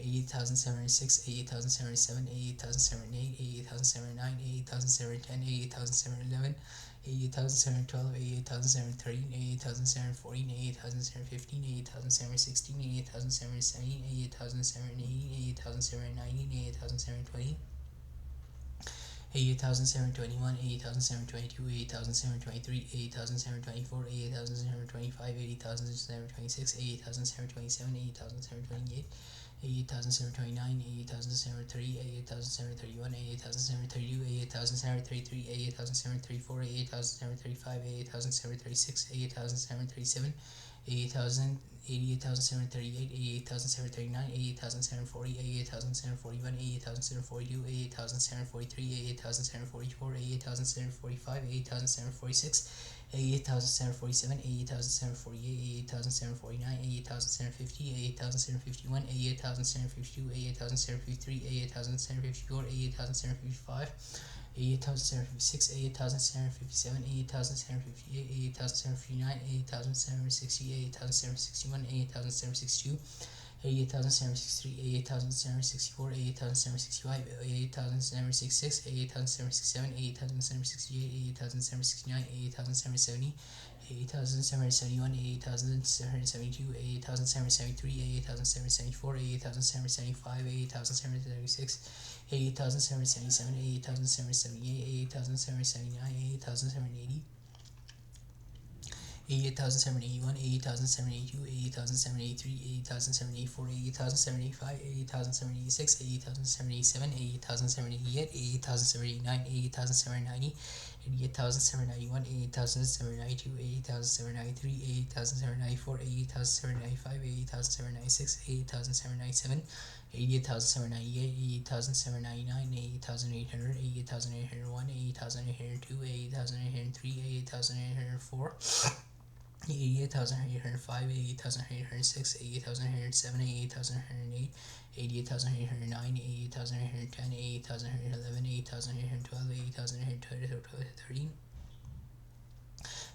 88,706, 88,707, 88,708, 88,709, 88,710, 88,711, 88,712, 88,713, 88,714, 88,715, 88,716, 88,717, 88,718, 88,719, 88,720, 88,721, 88,722, 88,723, 88,724, 88,725, 88,726, 88,727, 88,728, 88,729, 88,730, 88,731, 88,732, 88,733, 88,734, 88,735, 88,736, 88,737, 88,000 88,738, 88,739, 88,740, 88,741, 88,742, 88,743, 88,744, 88,745, 88,746, 88,747, 88,748, 88,749, 88,750, 88,751, 88,752, 88,753, 88,754, 88,755, 88,756, 88,757, 88,758, 88,759, 88,760, 88,761, 88,762, 88,763, 88,764, 88,765, 88,766, 88,767, 88,768, 88,769, 88,770, 88,771, 88,772, 88,773, 88,774, 88,775, 88,776, 88,777, 88,778, 88,779, 88,780, 88,781, 88,782, 88,783, 88,784, 88,785, 88,786, 88,787, 88,788, 88,789, 88,790, 88,791, 88,792, 88,793, 88,794, 88,795, 88,796, 88,797, 88,798, 88,799, 88,800, 88,801, 88,802, 88,803, 88,804, 88,805, 88,806, 88,807, 88,808, 88,809, 88,810, 88,811, 88,812, 88,813,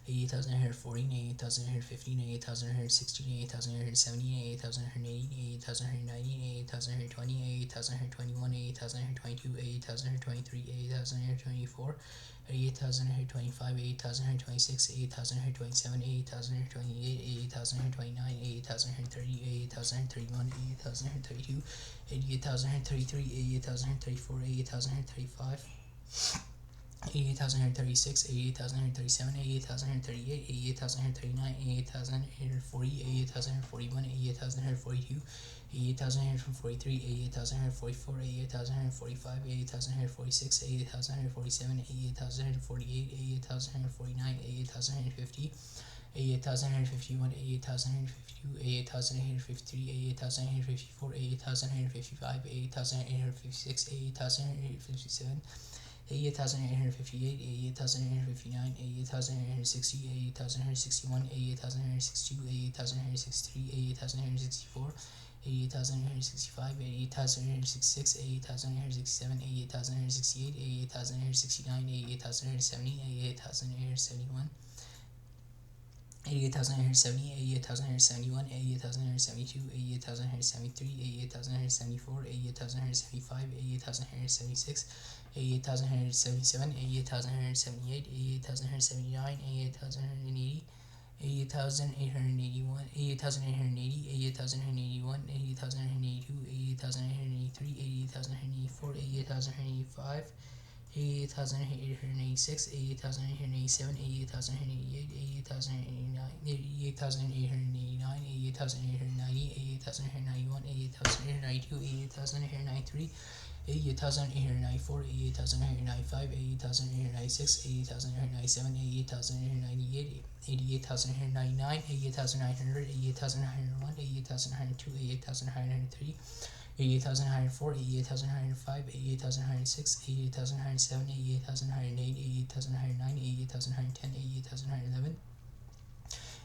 88,814, 88,815, 88,816, 88,817, 88,818, 88,819, 88,820, 88,821, 88,822, 88,823, 88,824, 88,825, 88,826, 88,827, 88,828, 88,829, 88,830, 88,831, 88,832, 88,833, 88,834, 88,835, 88,136, 88,137, 88,138, 88,139, 88,140, 88,141, 88,142, 88,143, 88,144, 88,145, 88,146, 88,147, 88,148, 88,149, 88,150, 88,151, 88,152, 88,853, 88,854, 88,855, 88,856, 88,857, 88,858, 88,859, 88,860, 88,861, 88,862, 88,863, 88,864, 88,865, 88,866, 88,867, 88,868, 88,869, 88,870, 88,871, 88,870, 88,871, 88,872, 88,873, 88,874, 88,875, 88,876, 88,877, 88,878, 88,879, 88,880, 88,881, 88,880, 88,881, 88,882, 88,883, 88,884, 88,885, 88,886, 88,887, 88,888, 88,889, 88,889, 88,890, 88,891, 88,892, 88,893, 88,894, 88,895, 88,896, 88,897, 88,898, 88,899, 88,900, 88,901, 88,902, 88,903, 88,904, 88,905, 88,906, 88,907, 88,908, 88,909, 88,910, 88,911,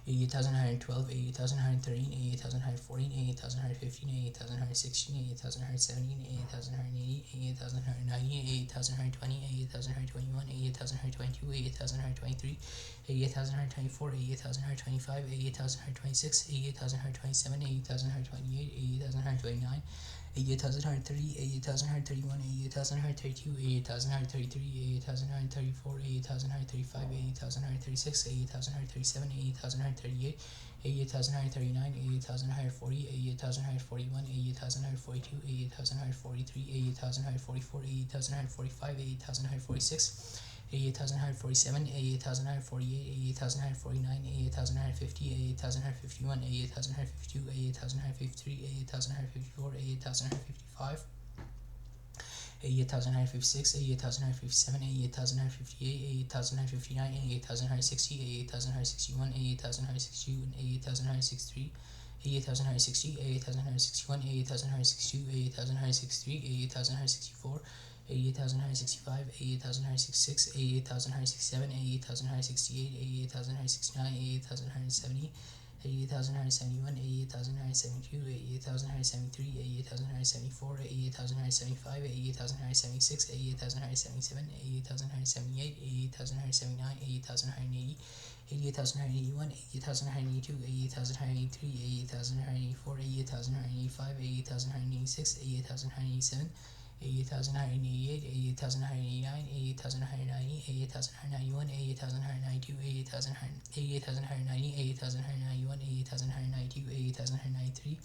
88,912, 88,913, 88,914, 88,915, 88,916, 88,917, 88,980, 88,990, 88,920, 88,921, 88,922, 88,923, 88,924, 88,925, 88,926, 88,927, 88,928, 88,929, 88,130, 88,131, 88,132, 88,133, 88,134, 88,135, 88,136, 88,137, 88,138, 88,139, 88,140, 88,141, 88,142, 88,143, 88,144, 88,145, 88,146, 88,947, 88,948, 88,949, 88,950, 88,951, 88,952, 88,953, 88,954, 88,955, 88,956, 88,957, 88,958, 88,959, 88,960, 88,961, 88,962, 88,963, 88,160, 88,161, 88,162, 88,163, 88,164, 88,165, 88,166, 88,167, 88,168, 88,169, 88,170, 88,171, 88,172, 88,173, 88,174, 88,175, 88,176, 88,177, 88,178, 88,179, 88,180, 88,181, 88,182, 88,183, 88,184, 88,185, 88,186, 88,187, 88,188, 88,189, 88,190, 88,191, 88,192, 88,190, 88,191, 88,192, 88,193,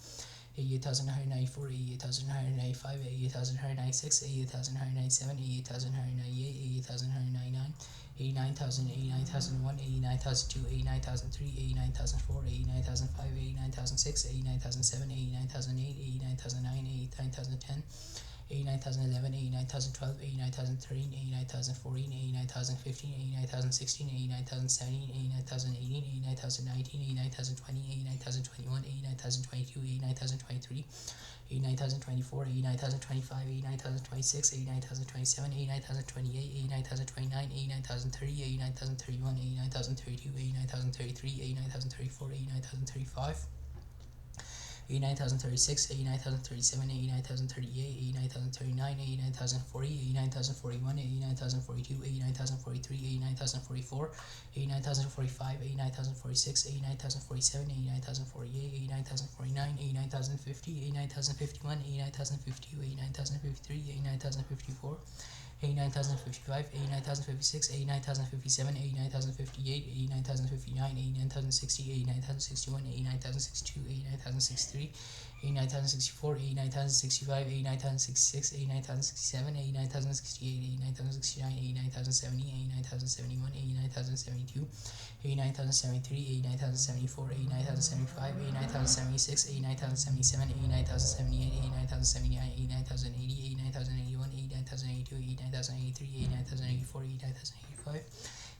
88,194, 88,195, 88,196, 88,197, 88,198, 88,199, 89,000, 89,001, 89,002, 89,003, 89,004, 89,005, 89,006, 89,007, 89,008, 89,009, 89,010, 89,011, 89,012, 89,013, 89,014, 89,015, 89,016, 89,017, 89,018, 89,019, 89,020, 89,021, 89,022, 89,023, 89,024, 89,025, 89,026, 89,027, 89,028, 89,029, 89,030, 89,031, 89,032, 89,033, 89,034, 89,035, 89,036, 89,037, 89,038, 89,039, 89,040, 89,041, 89,042, 89,043, 89,044, 89,045, 89,046, 89,047, 89,048, 89,049, 89,050, 89,051, 89,052, 89,053, 89,054, 89,055, 89,056, 89,057, 89,058, 89,059, 89,060, 89,061, 89,062, 89,063, 89,064, 89,065, 89,066, 89,067, 89,068, 89,069, 89,070, 89,071, 89,072, 89,073, 89,074, 89,075, 89,076, 89,077, 89,078, 89,079, 89,080, 89,081, 89,082, 89,083, 89,084, 89,085,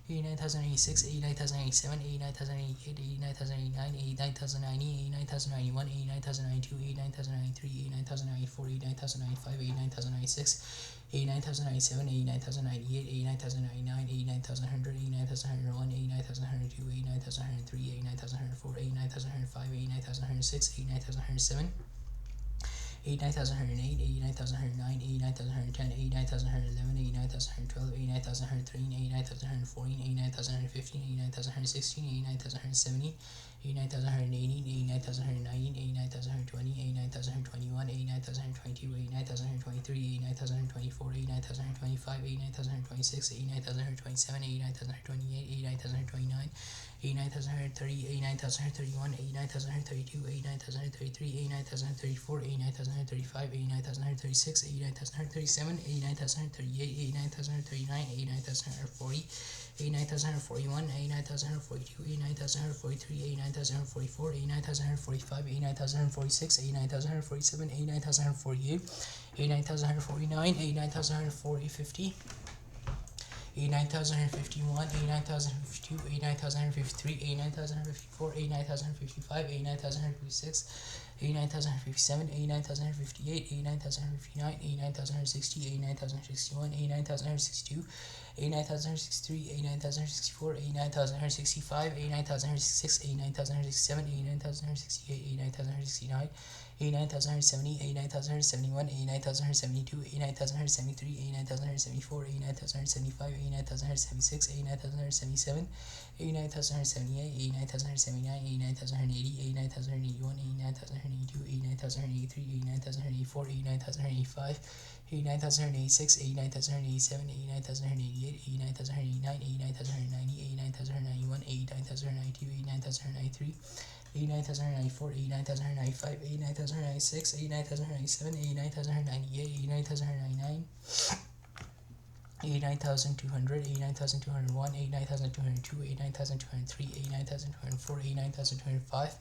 89,086, 89,087, 89,088, 89,089, 89,090, 89,091, 89,092, 89,093, 89,094, 89,095, 89,096, 89,097, 89,098, 89,099, 89,100, 89,101, 89,102, 89,103, 89,104, 89,105, 89,106, 89,107, 89,108, 89,109, 89,110, 89,111, 89,112, 89,113, 89,114, 89,115, 89,116, 89,117, 89,118, 89,119, 89,120, 89,121, 89,122, 89,123, 89,124, 89,125, 89,126, 89,127, 89,128, 89,129, 89,130, 89,131, 89,132, 89,133, 89,134, 89,135, 89,136, 89,137, 89,138, 89,139, 89,140, 89,141, 89,142, 89,143, 89,144, 89,145, 89,146, 89,147, 89,148, 89,149, 89,140, 50. 89,151, 89,152, 89,153, 89,154, 89,155, 89,156, 89,157, 89,158, 89,159, 89,160, 89,161, 89,162, 89,163, 89,164, 89,165, 89,166, 89,167, 89,168, 89,169, 89,170, 89,171, 89,172, 89,173, 89,174, 89,175, 89,176, 89,177, 89,178, 89,179, 89,180, 89,181, 89,182, 89,183, 89,184, 89,185, 89,186, 89,187, 89,188, 89,189, 89,190, 89,191, 89,192, 89,193, 89,194, 89,195, 89,196, 89,197, 89,198, 89,199, 89,200, 89,201, 89,202, 89,203, 89,204, 89,205,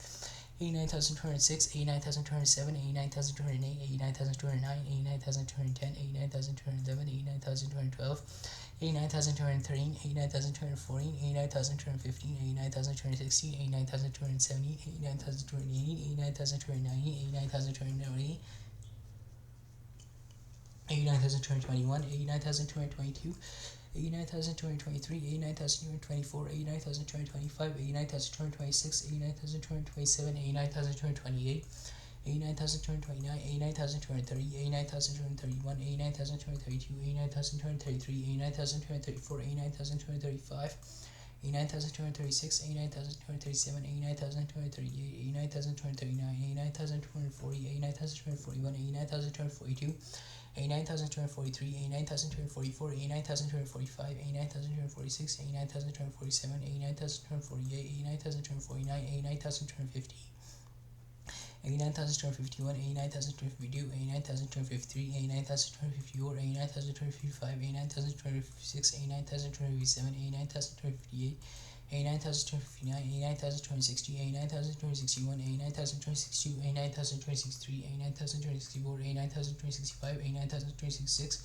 89,206, 89,207, 89,208, 89,209, 89,210, 89,211, 89,212, 89,213, 89,214, 89,215, 89,216, 89,217, 89,218, 89,290, 89,290, 89,221, 89,222, 89,223, 89,224, 89,225, 89,226, 89,227, 89,228, 89,229, 89,230, 89,231, 89,232, 89,233, 89,234, 89,235, 89,236, 89,237, 89,238, 89,239, 89,240, 89,241, 89,242, 89,243, 89,244, 89,245, 89,246, 89,247, 89,248, 89,249, 89,250, 89,251, 89,252, 89,253, 89,254, 89,255, 89,256, 89,257, 89,258, 89,259, 89,260, 89,261, 89,262, 89,263, 89,264, 89,265, 89,266,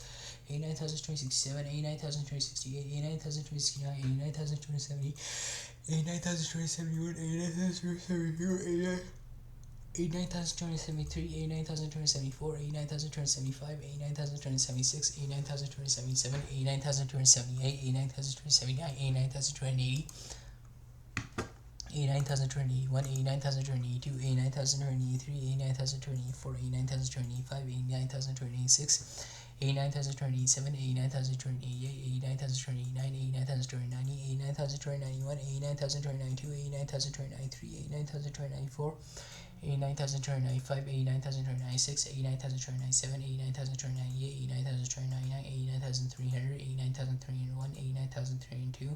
89,267, 89,268, 89,269, 89,270, 89,271, 89,272, 89,273, 89,274, 89,275, 89,276, 89,277, 89,278, 89,279, 89,280, 89,281, 89,282, 89,283, 89,284, 89,285, 89,286, 89,287, 89,288, 89,289, 89,290, 89,291, 89,292, 89,293, 89,294, 89,295, 89,296, 89,297, 89,298, 89,299, 89,300, 89,301, 89,302,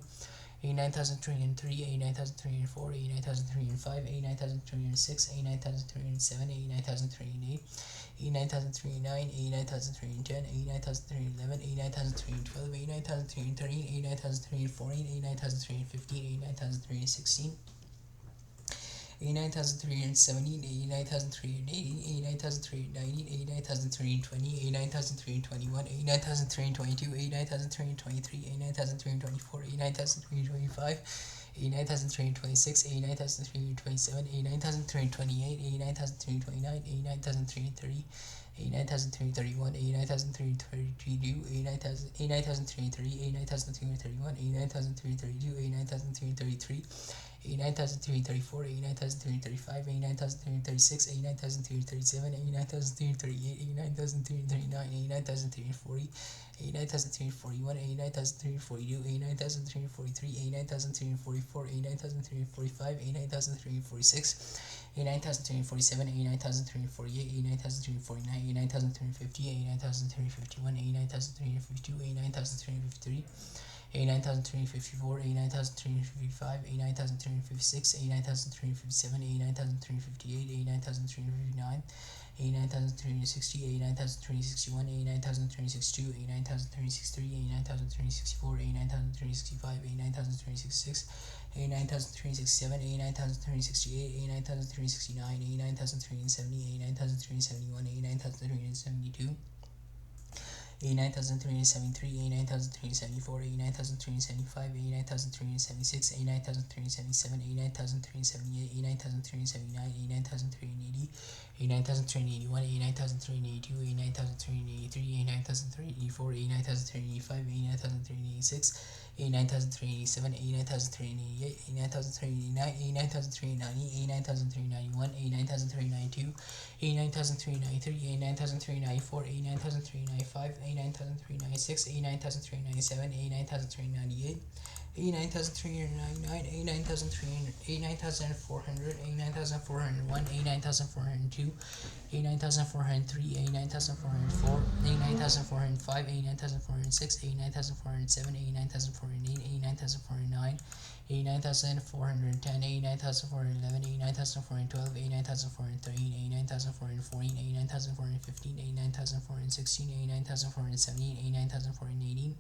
89,303, 89,304, 89,305, 89,306, 89,307, 89,308, 89,309, 89,310, 89,311, 89,312, 89,313, 89,314, 89,315, 89,316, 89,317, 89,318, 89,319, 89,320, 89,321, 89,322, 89,323, 89,324, 89,325, 89,326, 89,327, 89,328, 89,329, 89,330, 89,331, 89,332, 89,330, 89,331, 89,332, 89,333, 89,334, 89,335, 89,336, 89,337, 89,338, 89,339, 89,340, 89,341, 89,342, 89,343, 89,344, 89,345, 89,346, 89,347, 89,348, 89,349, 89,350, 89,351, 89,352, 89,353, 89,354, 89,355, 89,356, 89,357, 89,358, 89,359, 89,360, 89,361, 89,362, 89,363, 89,364, 89,365, 89,366, 89,367, 89,368, 89,369, 89,370, 89,371, 89,372, 89,373, 89,374, 89,375, 89,376, 89,377, 89,378, 89,379, 89,380, 89,381, 89,382, 89,383, 89,384, 89,385, 89,386, 89,387, 89,388, 89,389, 89,390, 89,391, 89,392, 89,393, 89,394, 89,395, 89,396, 89,397, 89,398, 89,399, 89,400, 89,401, 89,402, 89,403, 89,404, 89,405, 89,406, 89,407, 89,408, 89,409, 89,410, 89,411, 89,412, 89,413, 89,414, 89,415, 89,416, 89,417, 89,418,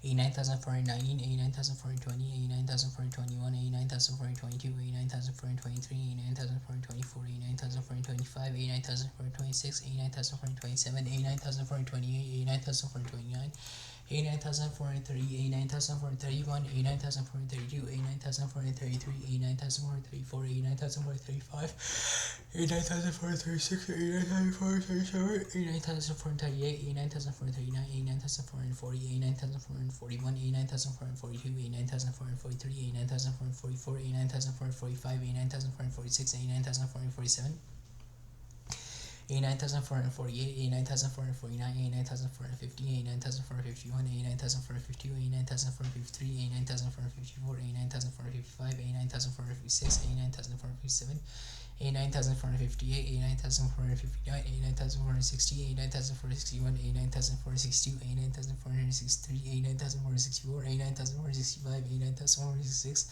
89,419, 89,420, 89,421, 89,422, 89,423, 89,424, 89,425, 89,426, 89,427, 89,428, 89,429, A9430, A9431, A9432, A9433, A9434, A9435, A9436, A9437, A9438, A9439, A9440, A9441, A9442, A9443, A9444, A9445, A9446, A9447, A9448, A9449, A9450, A9451, A9452, A9453, A9454, A9455, A9456, A9457, A9458, A9459, A9460, A9461, A9462, A9463, A9464, A9465, A9466,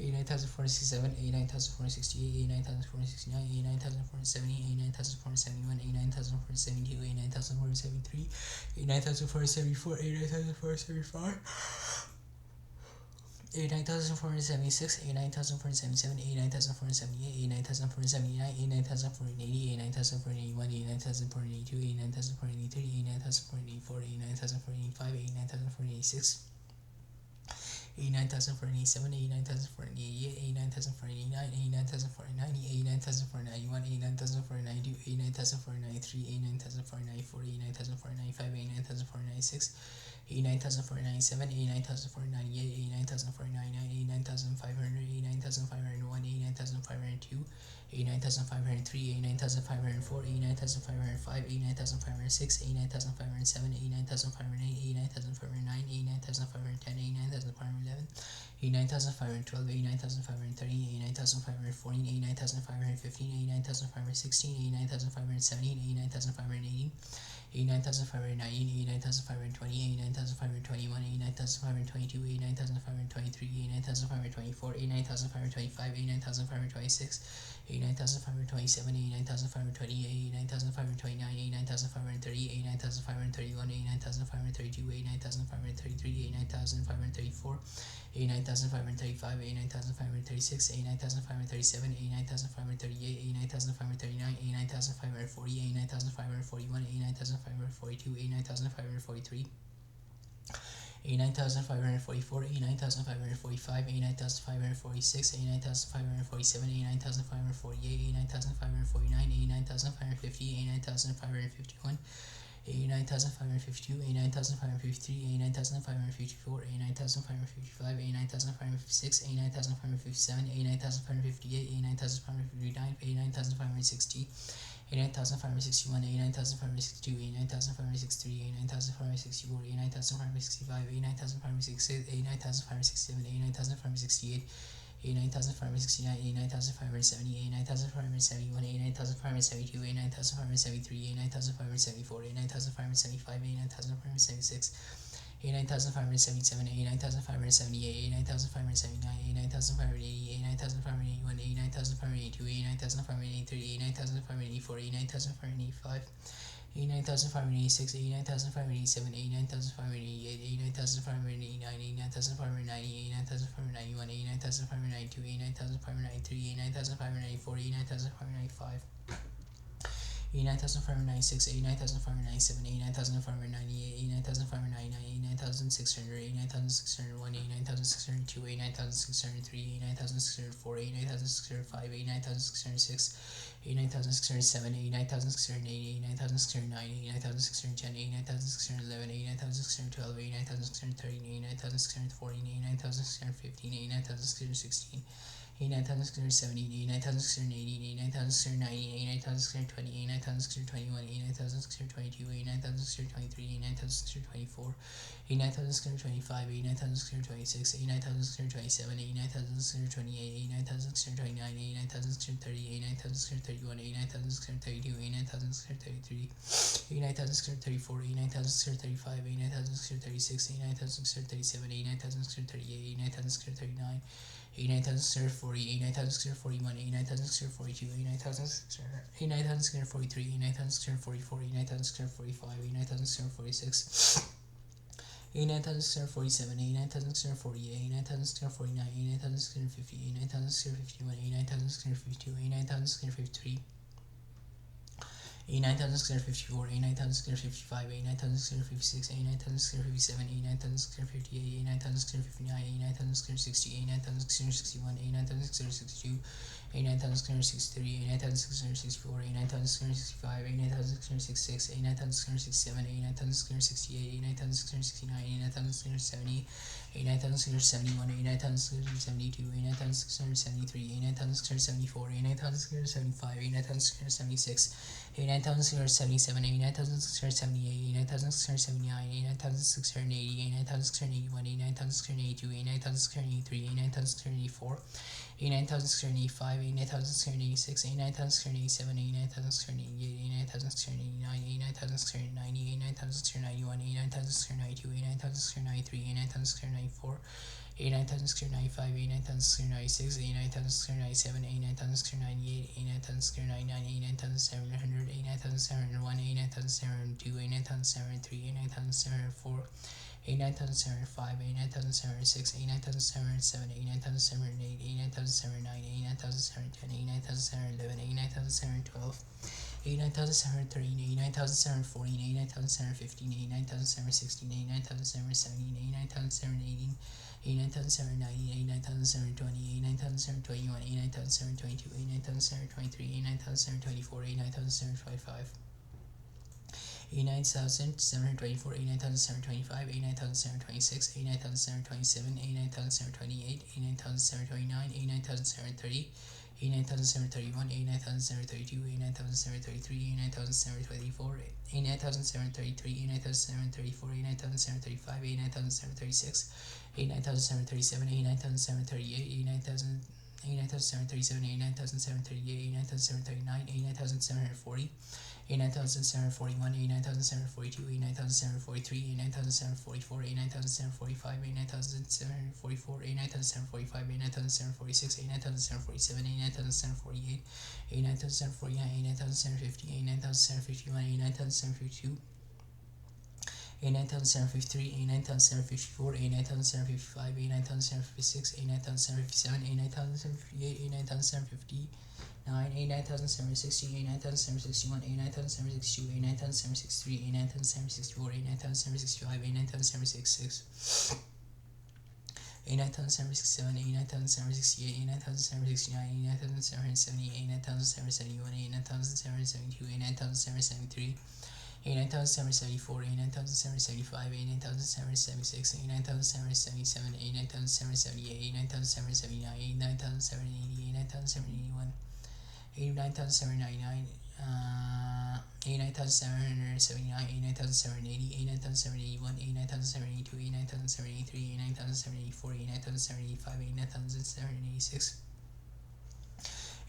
A900467, A900468, A900469, A900470, A900471, A900472, A900473, A900474, A900475, A9476, A9477, A9478, A9479, A9480, A9481, A9482, A9483, A9484, A9485, A9486, A9487, A9488, A9489, A9490, A9491, A9492, A9493, A9494, A9495, A9496, A9497, A9498, A9499, A9500, A9501, A9502, A9503, A9504, A9505, A9506, A9507, A9508, A9509, A9510, A9511, A9512, A9513, A9514, A9515, A9516, A9517, A9518, A9519, A9520, A9521, A9522, A9523, A9524, A9525, A9526, A9527, A9528, A9529, A9530, A9531, A9532, A9533, A9534, A9535, A9536, A9537, A9538, A9539, A9540, A9541, A9542, A9543, A9544, A9545, A9546, A9547, A9548, A9549, A9550, A9551, A9552, A9553, A9554, A9555, A9556, A9557, A9558, A9559, A9560, A9561, A9562, A9563, A9564, A9565, A9566, A9567, A9568, A9569, A9570, A9571, A9572, A9573, A9574, A9575, A9576, A9577, A9578, A9579, A9580, A9581, A9582, A9583, A9584, A9585, A9586, A9587, A9588, A9589, A9590, A9591, A9592, A9593, A9594, A9595, A9596, A9597, A9598, A9599, A9600, A9601, A9602, A9603, A9604, A9605, A9606, A9607, A9608, A9609, A9610, A9611, A9612, A9613, A9614, A9615, A9616, A9617, A9618, A9619, A9620, A9621, A9622, A9623, A9624, A9625, A9626, A9627, A9628, A9629, A9630, A9631, A9632, A9633, A9634, A9635, A9636, A9637, A9638, A9639, A9040, A9041, A9042, A9043, A9044, A9045, A9046, A9047, A9048, A9049, A9050, A9051, A9052, A9053, 89,654, 89,655, 89,656, 89,657, 89,658, 89,659, 89,660, 89,661, 89,662, 89,663, 89,664, 89,665, 89,666, 89,667, 89,668, 89,669, 89,670, 89,671, 89,672, 89,673, 89,674, 89,675, 89,676, 89,677, 89,678, 89,679, 89,680, 89,681, 89,682, 89,683, 89,684, 89,685, 89,686, 89,687, 89,688, 89,689, 89,690, 89,691, 89,692, 89,693, 89,694, 89,695, 89,696, 89,697, 89,698, 89,699, 89,700, 89,701, 89,702, 89,703, 89,704, 89,705, 89,706, 89,707, 89,708, 89,709, 89,710, 89,711, 89,712, 89,713, 89,714, 89,715, 89,716, 89,717, 89,718, 89,790, 89,720, 89,721, 89,722, 89,723, 89,724, 89,725, 89,724, 89,725, 89,726, 89,727, 89,728, 89,729, 89,730, 89,731, 89,732, 89,733, 89,734, 89,733, 89,734, 89,735, 89,736, 89,737, 89,738, 89,737, 89,738, 89,739, 89,740, 89,741, 89,742, 89,743, 89,744, 89,745, 89,744, 89,745, 89,746, 89,747, 89,748, 89,749, 89,750, 89,751, 89,752, 89,753, 89,754, 89,755, 89,756, 89,757, 89,758, 89,759, 89,760, 89,761, 89,762, 89,763, 89,764, 89,765, 89,766, 89,767, 89,768, 89,769, 89,770, 89,771, 89,772, 89,773, 89,774, 89,775, 89,776, 89,777, 89,778, 89,779, 89,780, 89,781, 89,799, 89,779, 89,780, 89,781, 89,782, 89,783, 89,784, 89,785, 89,786,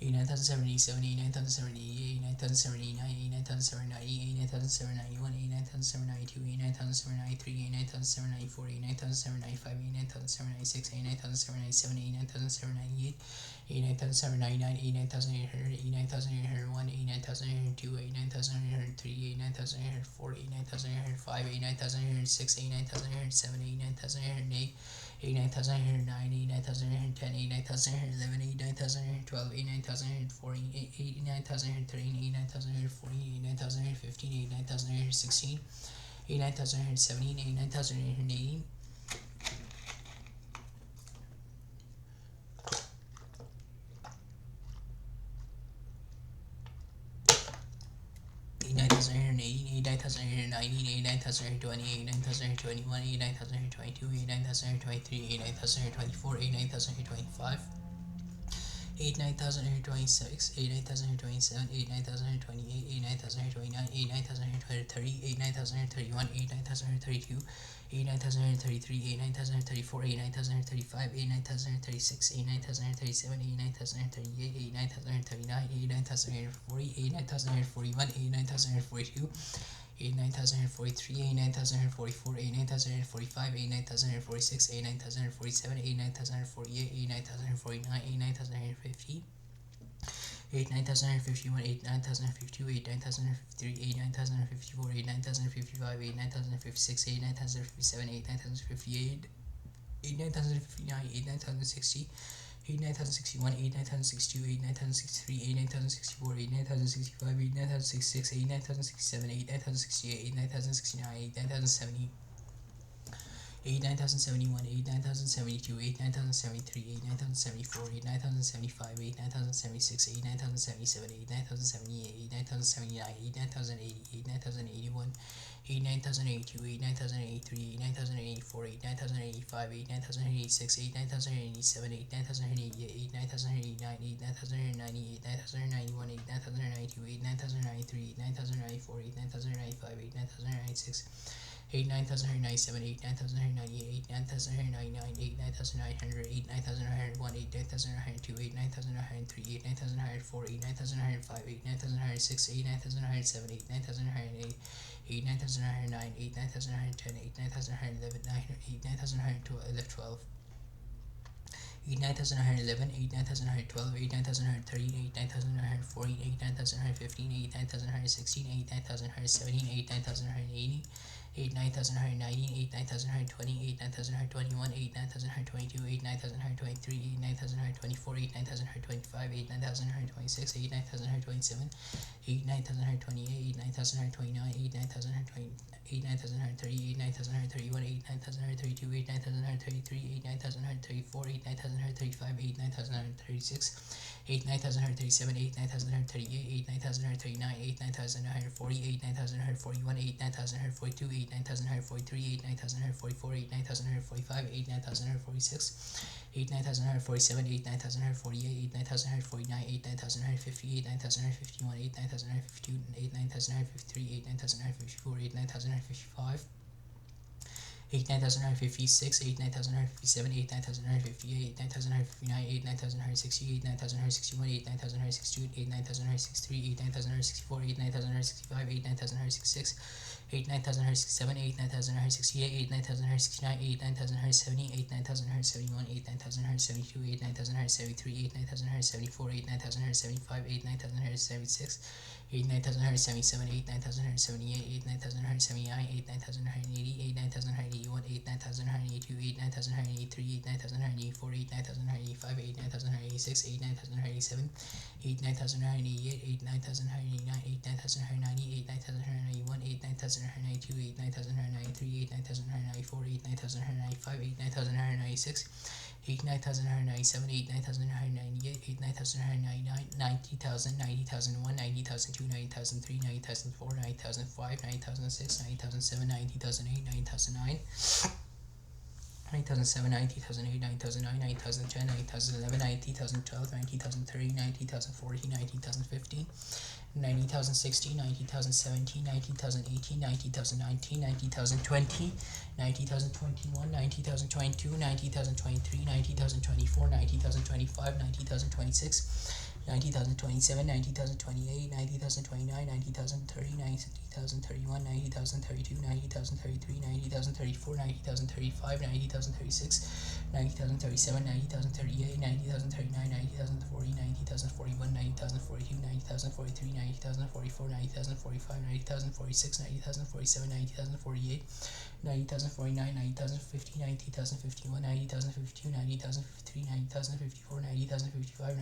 89,077, 89,078, 89,079, 89,090, 89,091, 89,092, 89,093, 89,094, 89,095, 89,096, 89,097, 89,098, 89,099, 89,800, 89,801, 89,802, 89,803, 89,804, 89,805, 89,806, 89,807, 89,808, 89,809, 89,810, 89,811, 89,812, 89,840, 89,813, 89,840, 89,815, 89,816, 89,817, 89,818, 89,818, 89,819, 89,820, 89,821, 89,822, 89,823, 89,824, 89,825, 89,826, 89,827, 89,828, 89,829, 89,830, 89,831, 89,832, 89,833, 89,834, 89,835, 89,836, 89,837, 89,838, 89,839, 89,840, 89,841, 89,842, 89,043, 89,044, 89,045, 89,046, 89,047, 89,048, 89,049, 89,050, 89,051, 89,052, 89,053, 89,054, 89,055, 89,056, 89,057, 89,058, 89,059, 89,060, 89,061, 89,062, 89,063, 89,064, 89,065, 89,066, 89,067, 89,068, 89,069, 89,070. 89,071, 89,072, 89,073, 89,074, 89,075, 89,076, 89,077, 89,078, 89,079, 89,080, 89,081, 89,082, 89,083, 89,084, 89,085, 89,086, 89,087, 89,088, 89,089, 89,090, 89,091, 89,092, 89,093, 89,094, 89,095, 89,096. 89,197, 89,198, 89,199, 89,900, 89,901, 89,902, 89,903, 89,904, 89,905, 89,906, 89,907, 89,908, 89,909, 89,910, 89,911, 89,912, 89,911, 89,912, 89,913, 89,914, 89,915, 89,916, 89,917, 89,918, 89,919, 89,920, 89,921, 89,922, 89,923, 89,924, 89,925, 89,926, 89,927, 89,928, 89,929, 89,930, 89,931, 89,932, 89,933, 89,934, 89,935, 89,936, 89,937, 89,938, 89,939, 89,940, 89,941, 89,942, 89,943, 89,944, 89,945, 89,946, 89,947, 89,948, 89,949, 89,950, 89,951, 89,952, 89,953, 89,954, 89,955. 89,956, 89,957, 89,958, 89,959, 89,960, 89,961, 89,962, 89,963, 89,964, 89,965, 89,966, 89,967, 89,968, 89,969, 89,970, 89,971, 89,972, 89,973, 89,974, 89,975, 89,976, 89,977, 89,978, 89,979, 89,980, 89,981, 89,982, 89,983, 89,984, 89,985, 89,986, 89,987, 89,988, 89,989, 89,990, 89,991, 89,992, 89,993, 89,994, 89,995, 89,996, 89,997, 89,998, 89,999, 90,000, 90,001, 90,002, 90,003, 90,004, 90,005, 90,006, 90,007, 90,008, 90,009. 9007, 9008, 9009, 9010, 9011, 9012, 9030, 9040, 9015, 90,016, 90,017, 90,018, 90,019, 90,020, 90,021, 90,022, 90,023, 90,024, 90,025, 90,026, 90,027, 90,028, 90,029, 90,030, 90,031, 90,032, 90,033, 90,034, 90,035, 90,036, 90,037, 90,038, 90,039, 90,040, 90,041, 90,042, 90,043, 90,044, 90,045, 90,046, 90,047, 90,048, 90,049, 90,050, 90,051, 90,052, 90,053, 90,054, 90,055,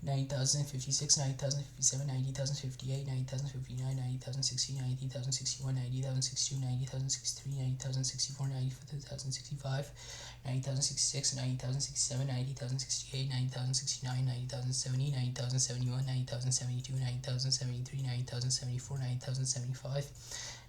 90,056, 90,057, 90,058, 90,059, 90,060, 90,061, 90,062, 90,063, 90,064, 90,065, 90,066, 90,067, 90,068, 90,069, 90,070, 90,071, 90,072, 90,073, 90,074, 90,075,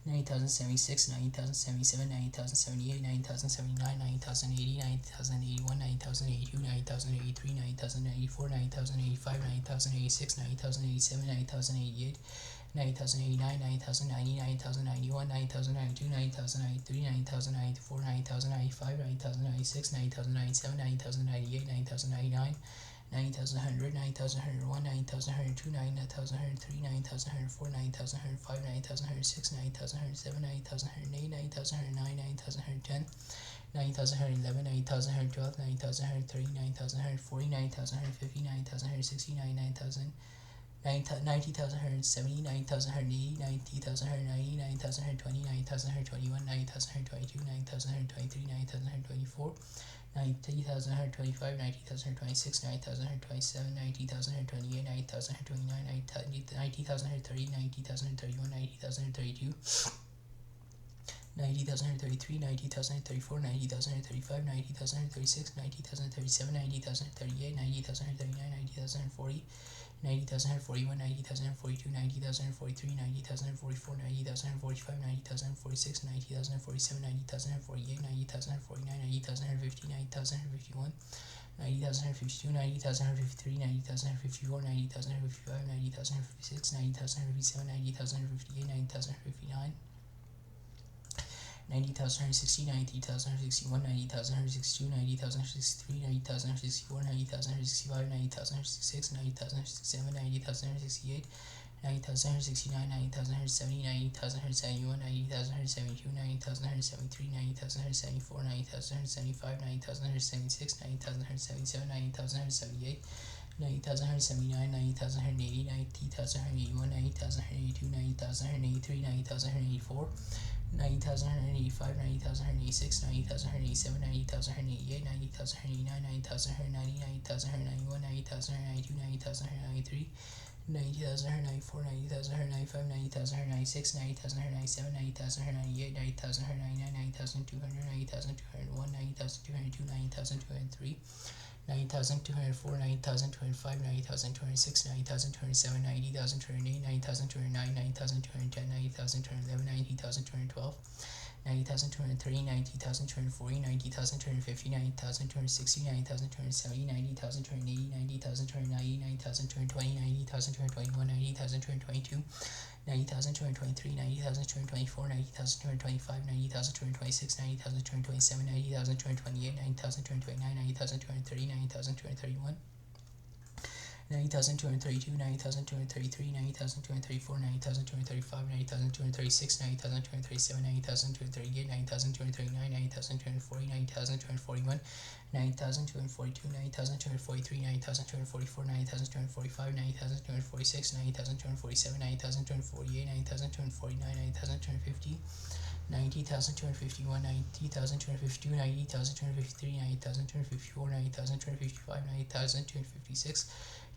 90,076, 90,077, 90,078, 90,079, 90,080, 90,081, 90,082, 90,083, 90,094, 90,085, 90,086, 90,087, 90,088, 90,089, 90,090, 90,091, 90,092, 90,093, 90,094, 90,095, 90,096, 90,097, 90,098, 90,099, 90,100, 90,101, 90,102, 90,103, 90,104, 90,105, 90,106, 90,107, 90,108, 90,109, 90,110, 90,111, 90,112, 90,130, 90,140, 90,150, 90,160, 90,000. 90,170, 90,180, 90,190, 90,120, 90,121, 90,122, 90,123, 90,124, 90,125, 90,126, 90,127, 90,128, 90,129, 90,130, 90,131, 90,132, 90,133, 90,134, 90,135, 90,136, 90,137, 90,138, 90,139, 90,140, 90,141, 90,142, 90,143, 90,144, 90,145, 90,146, 90,147, 90,148, 90,149, 90,150, 90,151, 90,152, 90,153, 90,154, 90,155, 90,156, 90,157, 90,158, 90,159, 90,160, 90,161, 90,162, 90,163, 90,164, 90,165, 90,166, 90,167, 90,168, 90,169, 90,170, 90,171, 90,172, 90,173, 90,174, 90,175, 90,176, 90,177, 90,178, 90,179, 90,180, 90,181, 90,182, 90,183, 90,184, 90,185, 90,186, 90,187, 90,188, 90,189, 90,190, 90,191, 90,192, 90,193, 90,194, 90,195, 90,196, 90,197, 90,198, 90,199, 90,200, 90,201, 90,202, 90,203, 90,204, 90,205, 90,206, 90,207, 90,208, 90,209, 90,210, 90,211, 90,212, 90,230, 90,240, 90,250, 90,260, 90,270, 90,280, 90,290, 90,220, 90,221, 90,222, 90,223, 90,224, 90,225, 90,226, 90,227, 90,228, 90,229, 90,230, 90,231, 90,232, 90,233, 90,234, 90,235, 90,236, 90,237, 90,238, 90,239, 90,240, 90,241, 90,242, 90,243, 90,244, 90,245, 90,246, 90,247, 90,248, 90,249, 90,250, 90,251, 90,252, 90,253, 90,254, 90,255, 90,256,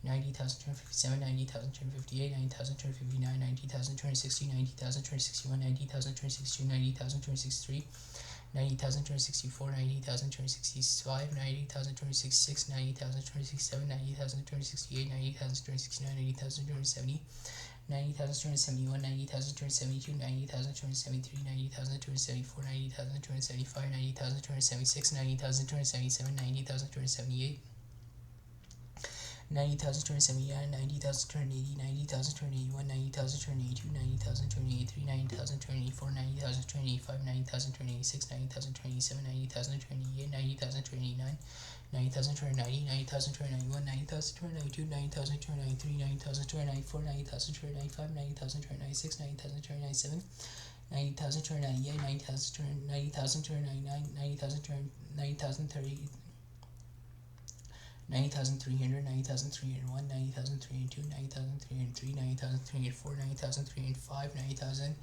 90,257, 90,258, 90,259, 90,260, 90,261, 90,262, 90,263, 90,264, 90,265, 90,266, 90,267, 90,268, 90,269, 90,270, 90,271, 90,272, 90,273, 90,274, 90,275, 90,276, 90,277, 90,278, 90,279, 90,280, 90,281, 90,282, 90,283, 90,284, 90,285, 90,286, 90,287, 90,288, 90,289, 90,290, 90,291, 90,292, 90,293, 90,294, 90,295, 90,296, 90,297, 90,298, 90,299, 90,030, 90,300, 90,301, 90,302, 90,303, 90,304, 90,305, 90,000,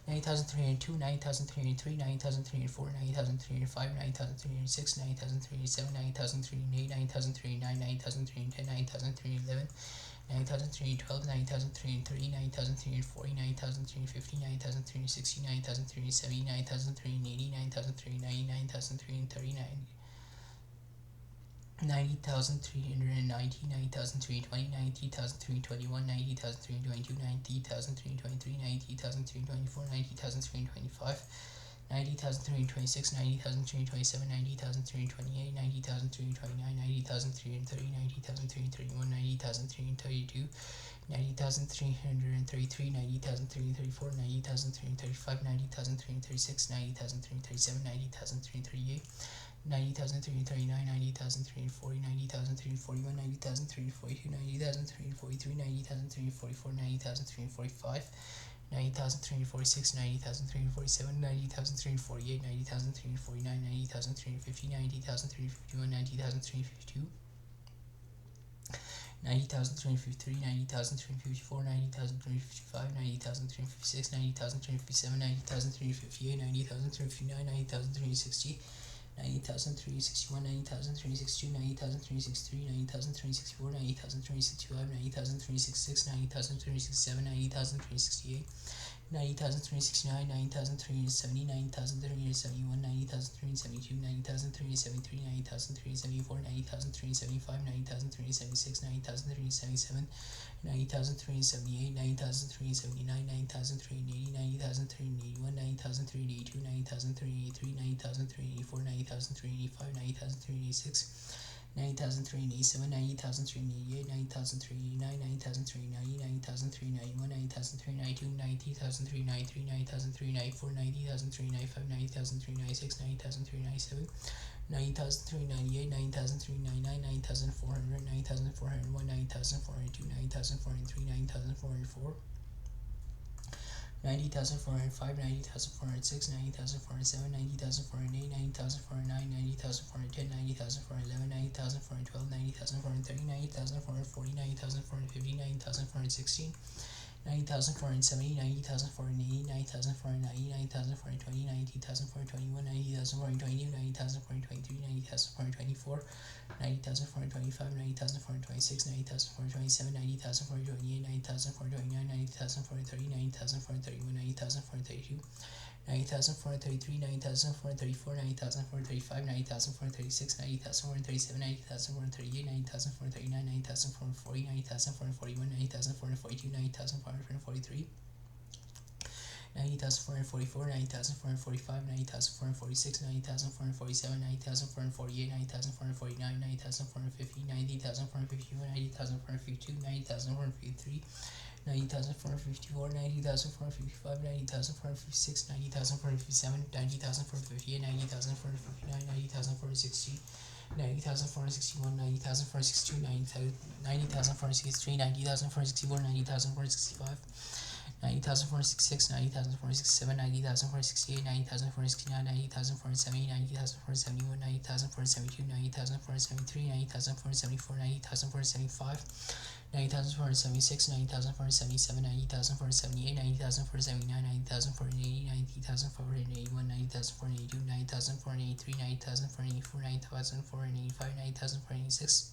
90,302, 90,303, 90,304, 90,305, 90,306, 90,307, 90,308, 90,309, 90,310, 90,311, 90,312, 90,330, 90,340, 90,350, 90,360, 90,370, 90,380, 90,390, 90,339, 90,390, 90,320, 90,321, 90,322, 90,323, 90,324, 90,325, 90,326, 90,327, 90,328, 90,329, 90,330, 90,331, 90,332, 90,333, 90,334, 90,335, 90,336, 90,337, 90,338, 90,339, 90,340, 90,341, 90,342, 90,343, 90,344, 90,345, 90,346, 90,347, 90,348, 90,349, 90,350, 90,351, 90,352, 90,353, 90,354, 90,355, 90,356, 90,357, 90,358, 90,359, 90,360, 90,361, 90,362, 90,363, 90,364, 90,365, 90,366, 90,367, 90,368, 90,369, 90,370, 90,371, 90,372, 90,373, 90,374, 90,375, 90,376, 90,377, 90,378, 90,379, 90,380, 90,381, 90,382, 90,383, 90,384, 90,385, 90,386, 90,387, 90,388, 90,389, 90,390, 90,391, 90,392, 90,393, 90,394, 90,395, 90,396, 90,397, 90,398, 90,399, 90,400, 90,401, 90,402, 90,403, 90,404, 90,405, 90,406, 90,407, 90,408, 90,409, 90,410, 90,411, 90,412, 90,430, 90,440, 90,450, 90,416, 90,470, 90,480, 90,490, 90,420, 90,421, 90,422, 90,423, 90,424, 90,425, 90,426, 90,427, 90,428, 90,429, 90,430, 90,431, 90,432, 90,433, 90,434, 90,435, 90,436, 90,437, 90,438, 90,439, 90,440, 90,441, 90,442, 90,443, 90,444, 90,445, 90,446, 90,447, 90,448, 90,449, 90,450, 90,451, 90,452, 90,453, 90,454, 90,455, 90,456, 90,457, 90,458, 90,459, 90,460, 90,461, 90,462, 90,463, 90,464, 90,465, 90,466, 90,467, 90,468, 90,469, 90,470, 90,471, 90,472, 90,473, 90,474, 90,475, 90,476, 90,477, 90,478, 90,479, 90,480, 90,481, 90,482, 90,483, 90,484, 90,485, 90,486,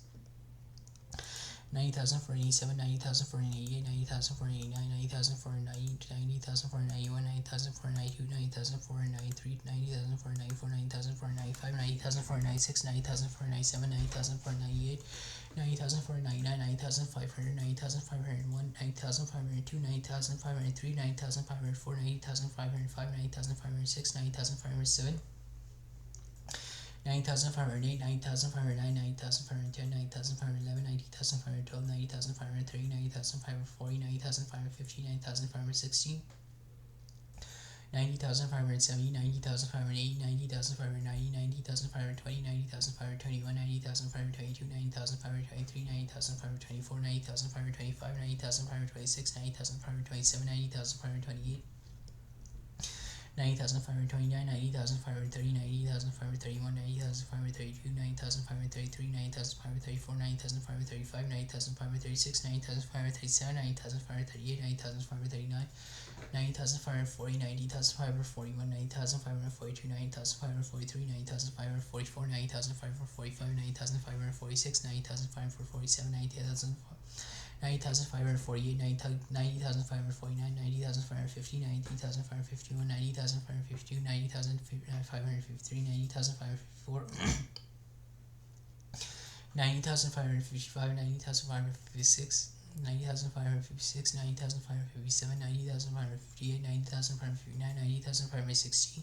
90,487, 90,488, 90,489, 90,490, 90,491, 90,492, 90,493, 90,494, 90,495, 90,496, 90,497, 90,498, 90,499, 90,500, 90,501, 90,502, 90,503, 90,504, 90,505, 90,506, 90,507, 90,508, 90,509, 90,510, 90,511, 90,512, 90,530, 90,540, 90,550, 90,560, 90,570, 90,580, 90,590, 90,520, 90,521, 90,522, 90,523, 90,524, 90,525, 90,526, 90,527, 90,528, 90,529, 90,530, 90,531, 90,532, 90,533, 90,534, 90,535, 90,536, 90,537, 90,538, 90,539, 90,540, 90,541, 90,542, 90,543, 90,544, 90,545, 90,546, 90,547, 90,000. 90,548, 90,549, 90,550, 90,551, 90,552, 90,553, 90,554, 90,555, 90,556, 90,556, 90,557, 90,558, 90,559, 90,560,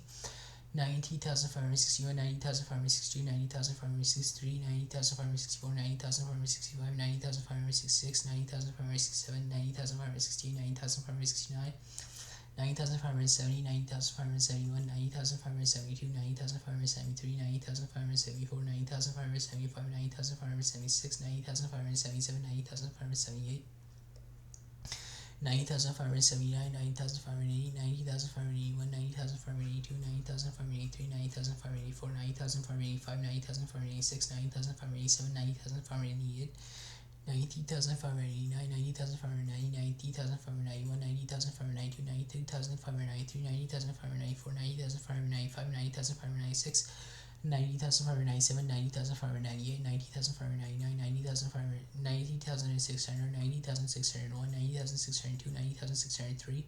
90,561, 90,562, 90,563, 90,564, 90,565, 90,566, 90,567, 90,568, 90,569, 90,570, 90,571, 90,572, 90,573, 90,574, 90,575, 90,576, 90,577, 90,578, 90,579, 90,580, 90,581, 90,582, 90,583, 90,584, 90,585, 90,586, 90,587, 90,588, 90,589, 90,590, 90,591, 90,592, 90,593, 90,594, 90,595, 90,596, 90,597, 90,598, 90,599, 90,600, 90,601, 90,602, 90,603,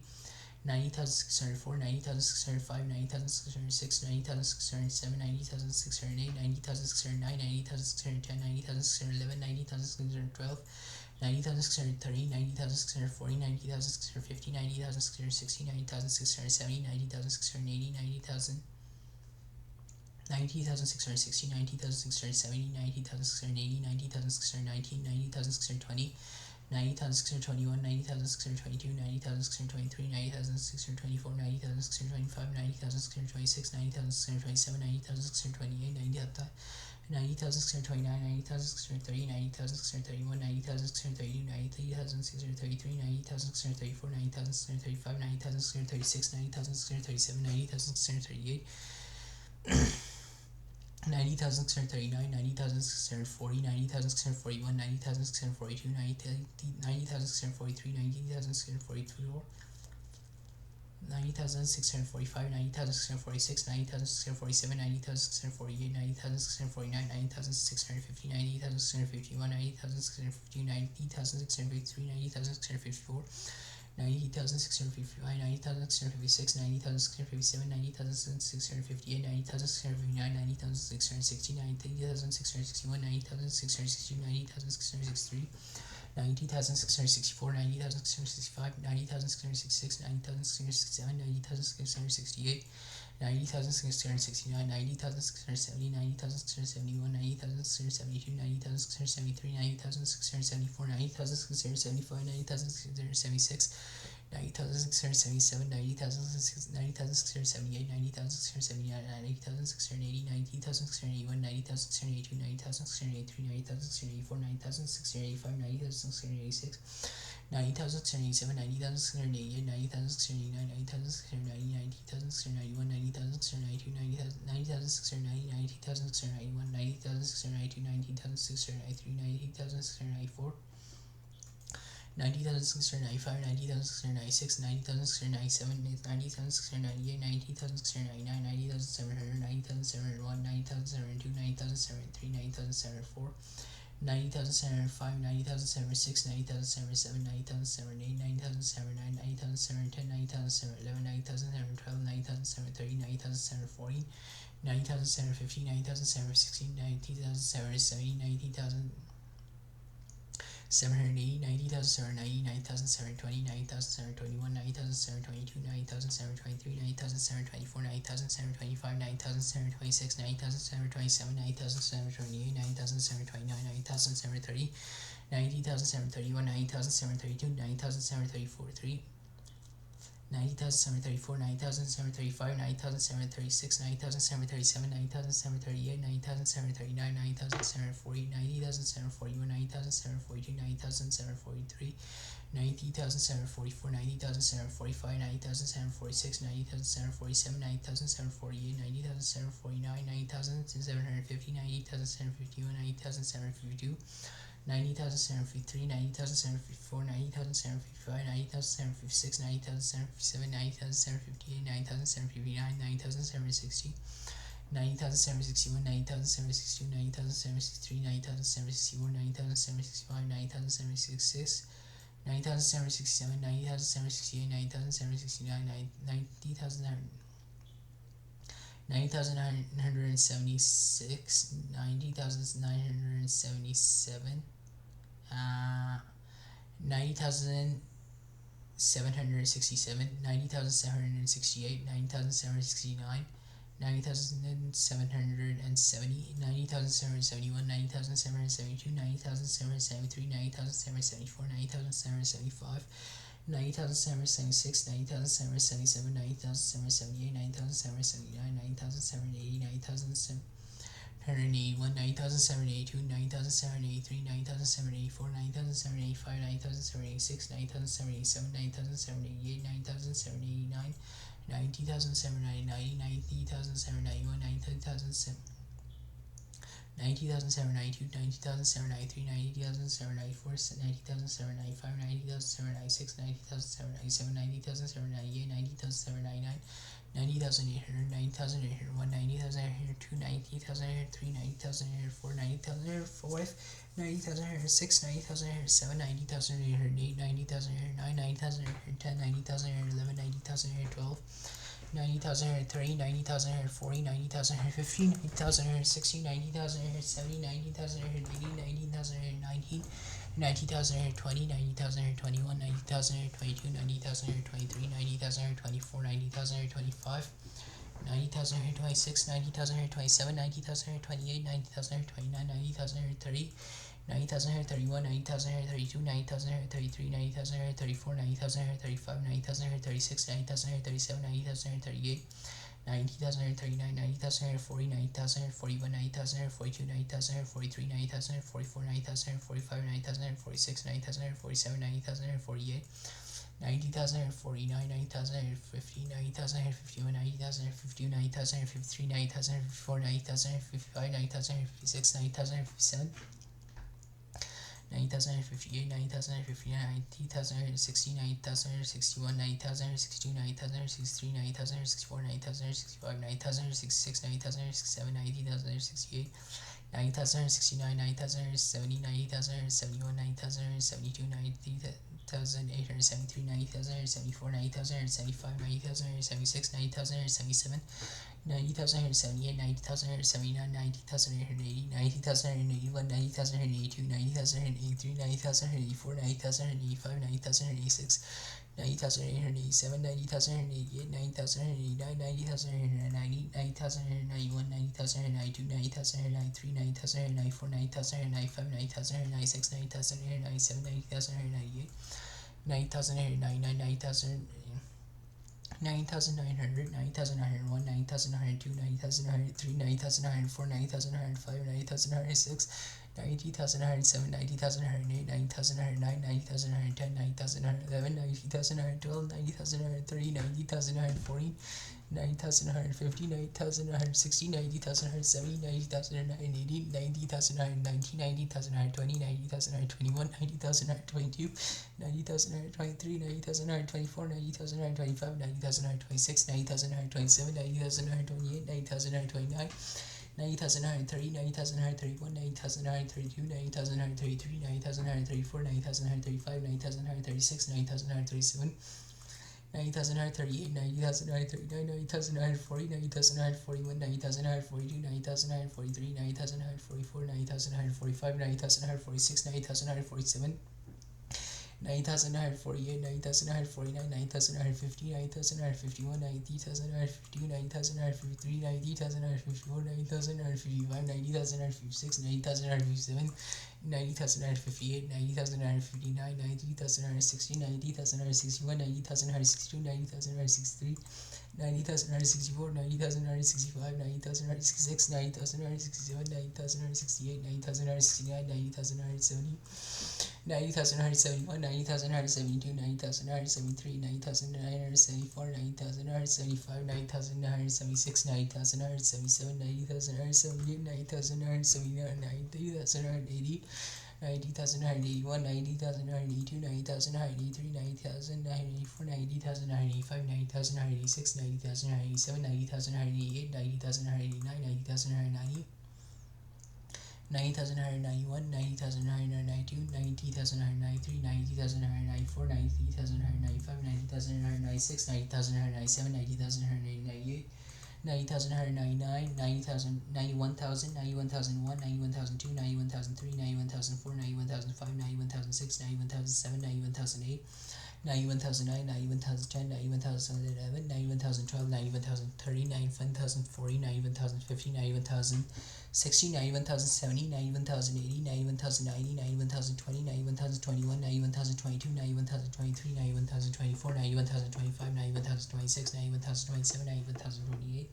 90,604, 90,605, 90,606, 90,607, 90,608, 90,609, 90,610, 90,611, 90,612, 90,630, 90,640, 90,650, 90,660, 90,670, 90,680, 90,660, 90,670, 90,680, 90,619, 90,620, 90,621, 90,622, 90,623, 90,624, 90,625, 90,626, 90,627, 90,628, 90,629, 90,630, 90,631, 90,632, 90,633, 90,634, 90,635, 90,636, 90,637, 90,638, 90,639, 90,640, 90,641, 90,642, 90,643, 90,644, 90,645, 90,646, 90,647, 90,648, 90,649, 90,650, 90,651, 90,652, 90,653, 90,654, 90,655, 90,656, 90,657, 90,658, 90,659, 90,660, 90,661, 90,662, 90,663, 90,664, 90,665, 90,666, 90,667, 90,668, 90,669, 90,670, 90,671, 90,672, 90,673, 90,674, 90,675, 90,676, 90,677, 90,678, 90,679, 90,680, 90,681, 90,682, 90,683, 90,684, 90,685, 90,686, 90,687, 90,688, 90,689, 90,690, 90,691, 90,692, 90,690, 90,691, 90,692, 90,693, 90,694, 90,695, 90,696, 90,697, 90,698, 90,699, 90,700, 90,701, 90,702, 90,703, 90,704, 90,705, 90,706, 90,707, 90,708, 90,709, 90,710, 90,711, 90,712, 90,730, 90,740, 90,750, 90,760, 90,770, 90,000 780, 90,790, 90,720, 90,721, 90,722, 90,723, 90,724, 90,725, 90,726, 90,727, 90,728, 90,729, 90,730, 90,731, 90,732, 90,734, 90,734, 90,735, 90,736, 90,737, 90,738, 90,739, 90,740, 90,741, 90,742, 90,743, 90,744, 90,745, 90,746, 90,747, 90,748, 90,749, 90,750, 90,751, 90,752, 90,753, 90,754, 90,755, 90,756, 90,757, 90,758, 90,759, 90,760, 90,761, 90,762, 90,763, 90,764, 90,765, 90,766, 90,767, 90,768, 90,769, 90,976, 90,977, 90,767, 90,768, 90,769, 90,770, 90,771, 90,772, 90,773, 90,774, 90,775, 90,776, 90,777, 90,778, 90,779, 90,780, 90,781, 90,782, 90,783, 90,784, 90,785, 90,786, 90,787, 90,788, 90,789, 90,790, 90,791, 90,792, 90,793, 90,794, 90,795, 90,796, 90,797, 90,798, 90,799, 90,800, 90,801, 90,802, 90,803, 90,804, 90,805, 90,806, 90,807, 90,808, 90,809, 90,810, 90,811, 90,812, 90,030, 90,040, 90,050, 90,060, 90,070, 90,080, 90,019, 90,020, 90,021, 90,022, 90,023, 90,024, 90,025, 90,026, 90,027, 90,028, 90,029, 90,030, 90,031, 90,032, 90,033, 90,034, 90,035, 90,036, 90,037, 90,038, 90,039, 90,040, 90,041, 90,042, 90,043, 90,044, 90,045, 90,046, 90,047, 90,048, 90,049, 90,050, 90,051, 90,052, 90,053, 90,054, 90,055, 90,056, 90,057, 90,058, 90,059, 90,060, 90,061, 90,062, 90,063, 90,064, 90,065, 90,066, 90,067, 90,068, 90,069, 90,070, 90,071, 90,072, 90,873, 90,074, 90,075, 90,076, 90,077, 90,078, 90,079, 90,880, 90,881, 90,882, 90,883, 90,884, 90,085, 90,086, 90,887, 90,888, 90,889, 90,890, 90,891, 90,892, 90,893, 90,894, 90,895, 90,896, 90,897, 90,898, 90,899, 90,000. 9,900, 9,901, 9,902, 9,903, 9,904, 9,905, 9,906, 90,907, 90,908, 90,909, 90,910, 90,911, 90,912, 90,930, 90,940, 90,950, 90,960, 90,970, 90,980, 90,919, 90,920, 90,921, 90,922, 90,923, 90,924, 90,925, 90,926, 90,927, 90,928, 90,929, 90,930, 90,931, 90,932, 90,933, 90,934, 90,935, 90,936, 90,937, 90,938, 90,939, 90,940, 90,941, 90,942, 90,943, 90,944, 90,945, 90,946, 90,947, 90,948, 90,949, 90,950, 90,951, 90,952, 90,953, 90,954, 90,955, 90,956, 90,957, 90,958, 90,959, 90,960, 90,961, 90,962, 90,963, 90,964, 90,965, 90,966, 90,967, 90,968, 90,969, 90,970, 90,971, 90,972, 90,973, 90,974, 90,975, 90,976, 90,977, 90,978, 90,979, 90,980, 90,981, 90,982, 90,983, 90,984, 90,985, 90,986, 90,987, 90,988, 90,989, 90,990, 90,991, 90,992, 90,993, 90,994, 90,995, 90,996, 90,997, 90,998, 90,999, 90,000, 91,000, 91,001, 91,002, 91,003, 91,004, 91,005, 91,006, 91,007, 91,008, 91,009, 91,010, 91,011, 91,012, 91,030, 91,040, 91,050, 91,060, 91,070, 91,080, 91,090, 91,020, 91,021, 91,022, 91,023, 91,024, 91,025, 91,026, 91,027, 91,028,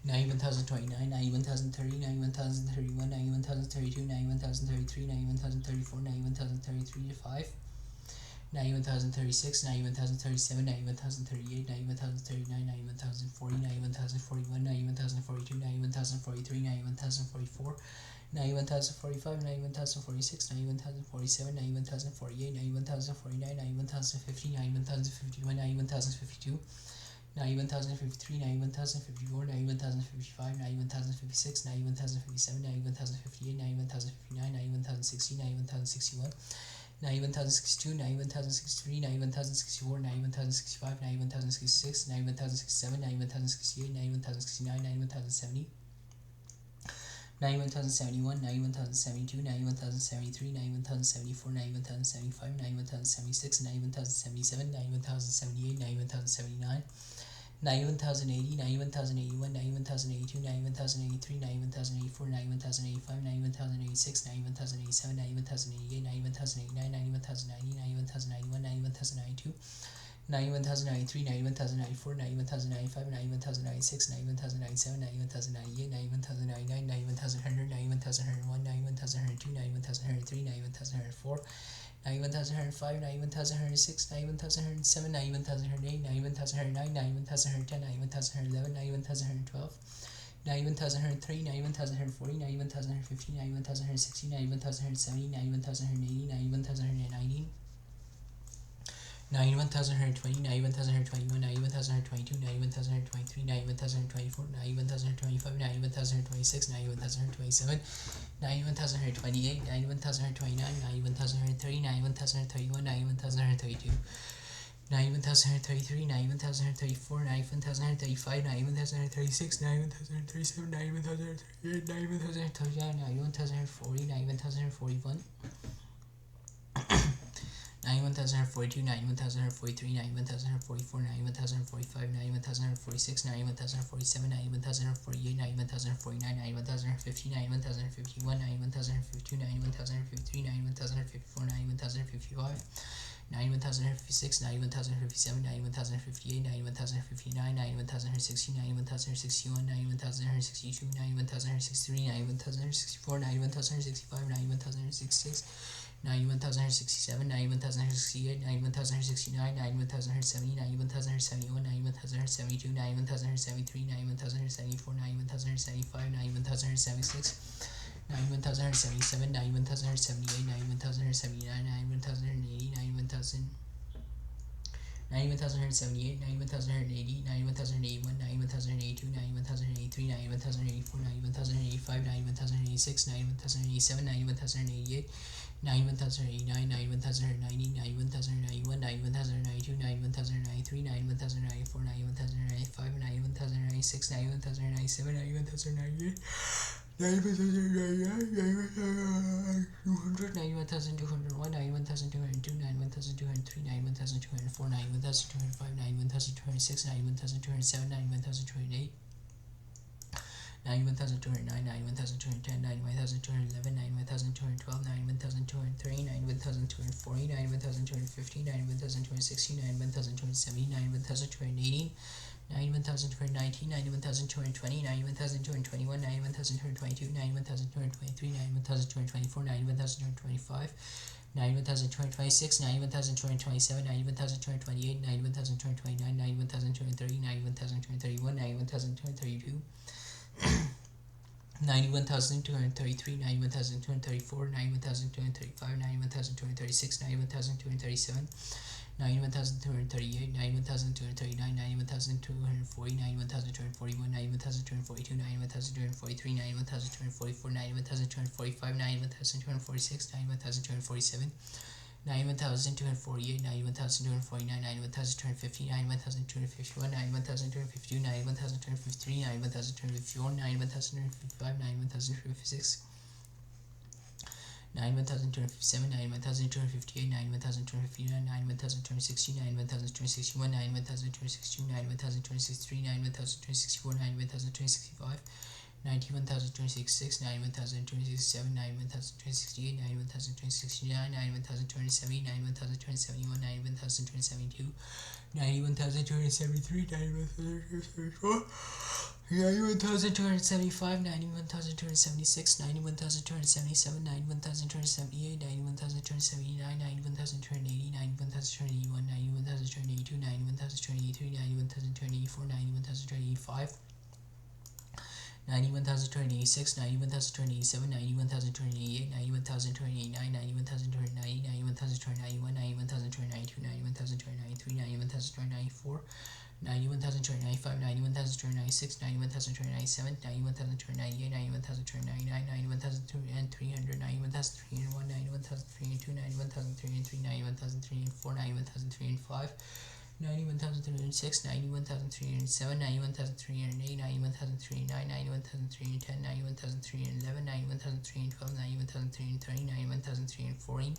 91,029, 91,030, 91,031, 91,032, 91,033, 91,034, 91,033 5, 91,036, 91,037, 91,038, 91,039, 91,040, 91,041, 91,042, 91,043, 91,044, 91,045, 91,046, 91,047, 91,048, 91,049, 91,050, 91,051, 91,052, 91,053, 91,054, 91,055, 91,056, 91,057, 91,058, 91,059, 91,060, 91,061, 91,062, 91,063, 91,064, 91,065, 91,066, 91,067, 91,068, 91,069, 91,070, 91,071, 91,072, 91,073, 91,074, 91,075, 91,076, 91,077, 91,078, 91,079, 91,080, 91,081, 91,082, 91,083, 91,084, 91,085, 91,086, 91,087, 91,088, 91,089, 91,090, 91,091, 91,092, 91,093, 91,094, 91,095, 91,096, 91,097, 91,098, 91,099, 91,100, 91,101, 91,102, 91,103, 91,104, 91,105, 91,106, 91,107, 91,108, 91,109, 91,110, 91,111, 91,112, 91,103, 91,140, 91,150, 91,160, 91,170, 91,180, 91,190, 91,120, 91,121, 91,122, 91,123, 91,124, 91,125, 91,126, 91,127, 91,128, 91,129, 91,130, 91,131, 91,132, 91,133, 91,134, 91,135, 91,136, 91,137, 91,138, 91,139, 91,140, 91,141, 91,142, 91,143, 91,144, 91,145, 91,146, 91,147, 91,148, 91,149, 91,150, 91,151, 91,152, 91,153, 91,154, 91,155, 91,156, 91,157, 91,158, 91,159, 91,160, 91,161, 91,162, 91,163, 91,164, 91,165, 91,166, 91,167, 91,168, 91,169, 91,170, 91,171, 91,172, 91,173, 91,174, 91,175, 91,176, 91,177, 91,178, 91,179, 91,180, 91,000. 91,178, 91,180, 91,181, 91,182, 91,183, 91,184, 91,085, 91,086, 91,087, 91,088, 91,089, 91,090, 91,091, 91,092, 91,093, 91,094, 91,095, 91,096, 91,097, 91,098, 91,099, 91,200, 91,201, 91,202, 91,203, 91,204, 91,205, 91,206, 91,207, 91,208, 91,209, 91,210, 91,211, 91,212, 91,203, 91,240, 91,250, 91,260, 91,270, 91,218, 91,219, 91,220, 91,221, 91,222, 91,223, 91,224, 91,225, 91,226, 91,227, 91,228, 91,229, 91,230, 91,231, 91,232, 91,233, 91,234, 91,235, 91,236, 91,237, 91,238, 91,239, 91,240, 91,241, 91,242, 91,243, 91,244, 91,245, 91,246, 91,247, 91,248, 91,249, 91,250, 91,251, 91,252, 91,253, 91,254, 91,255, 91,256, 91,257, 91,258, 91,259, 91,260, 91,261, 91,262, 91,263, 91,264, 91,265, 91,266, 91,267, 91,268, 91,269, 91,270, 91,271, 91,272, 91,273, 91,274, 91,275, 91,276, 91,277, 91,278, 91,279, 91,280, 91,281, 91,282, 91,283, 91,284, 91,285, 91,286, 91,287, 91,288, 91,289, 91,290, 91,291, 91,292, 91,293, 91,294, 91,295, 91,296, 91,297, 91,298, 91,299, 91,300, 91,301, 91,302, 91,303, 91,304, 91,305, 91,306, 91,307, 91,308, 91,309, 91,310, 91,311, 91,312, 91,330, 91,340,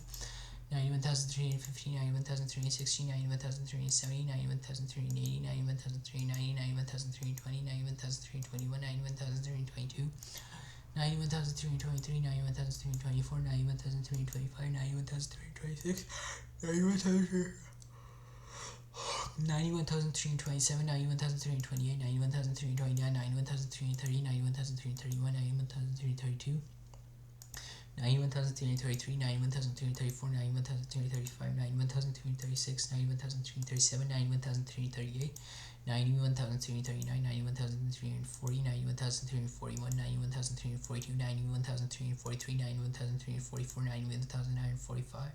91,350, 91,360, 91,370, 91,380, 91,390, 91,320, 91,321, 91,322, 91,323, 91,324, 91,325, 91,326, 91,327, 91,328, 91,329, 91,330, 91,331, 91,332, 91,333, 91,334, 91,335, 91,336, 91,337, 91,338, 91,339, 91,340, 91,341, 91,342, 91,343, 91,344, 91,945,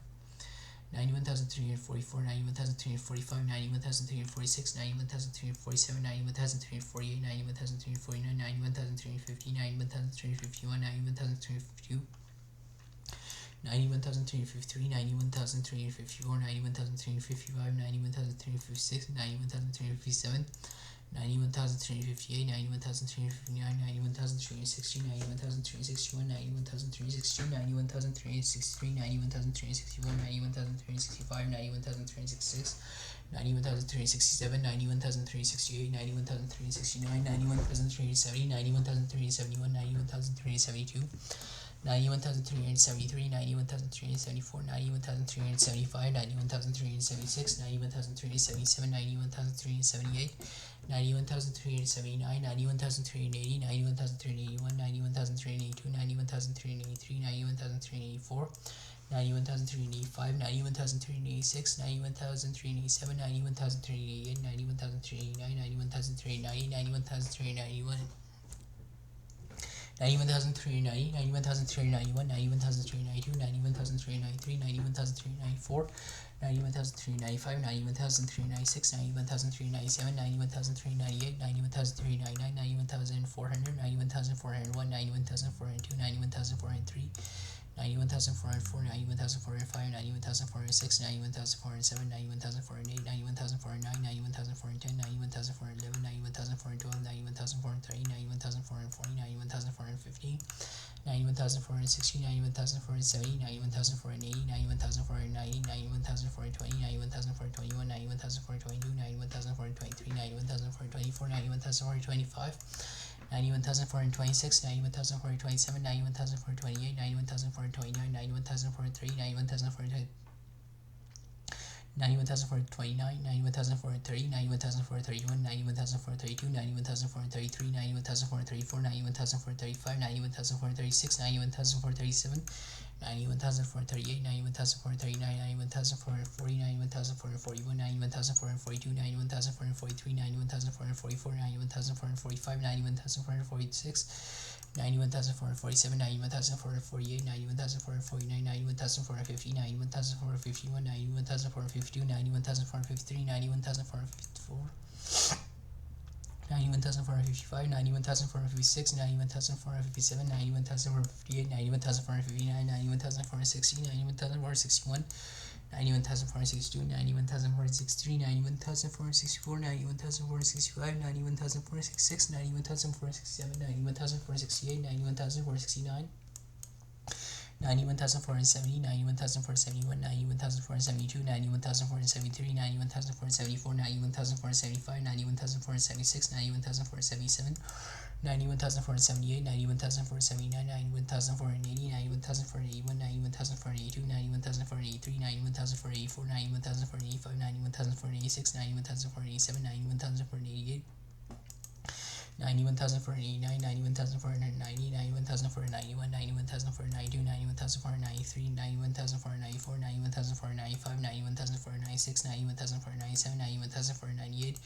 91,344, 91,345, 91,346, 91,347, 91,348, 91,349, 91,350, 91,351, 91,352, 91,353, 91,354, 91,355, 91,356, 91,357, 91,358, 91,359, 91,360, 91,361, 91,362, 91,363, 91,361, 91,365, 91,366, 91,367, 91,368, 91,369, 91,370, 91,371, 91,372, 91,373, 91,374, 91,375, 91,376, 91,377, 91,378, 91,379, 91,380, 91,381, 91,382, 91,383, 91,384, 91,385, 91,386, 91,387, 91,388, 91,389, 91,390, 91,391, 91,390, 91,391, 91,392, 91,393, 91,394, 91,395, 91,396, 91,397, 91,398, 91,399, 91,400, 91,401, 91,402, 91,403, 91,404, 91,405, 91,406, 91,407, 91,408, 91,409, 91,410, 91,411, 91,412, 91,430, 91,440, 91,450, 91,460, 91,470, 91,480, 91,490, 91,420, 91,421, 91,422, 91,423, 91,424, 91,425, 91,426, 91,427, 91,428, 91,429, 91,430, 91,429, 91,429, 91,430, 91,431, 91,432, 91,433, 91,434, 91,435, 91,436, 91,437, 91,438, 91,439, 91,440, 91,441, 91,442, 91,443, 91,444, 91,445, 91,446, 91,447, 91,448, 91,449, 91,450, 91,451, 91,452, 91,453, 91,454, 91,455, 91,456, 91,457, 91,458, 91,459, 91,460, 91,461, 91,462, 91,463, 91,464, 91,465, 91,466, 91,467, 91,468, 91,469, 91,470, 91,471, 91,472, 91,473, 91,474, 91,475, 91,476, 91,477, 91,478, 91,479, 91,480, 91,481, 91,482, 91,483, 91,484, 91,485, 91,486, 91,487, 91,488, 91,489, 91,490, 91,491, 91,492, 91,493, 91,494, 91,495, 91,496, 91,497, 91,498,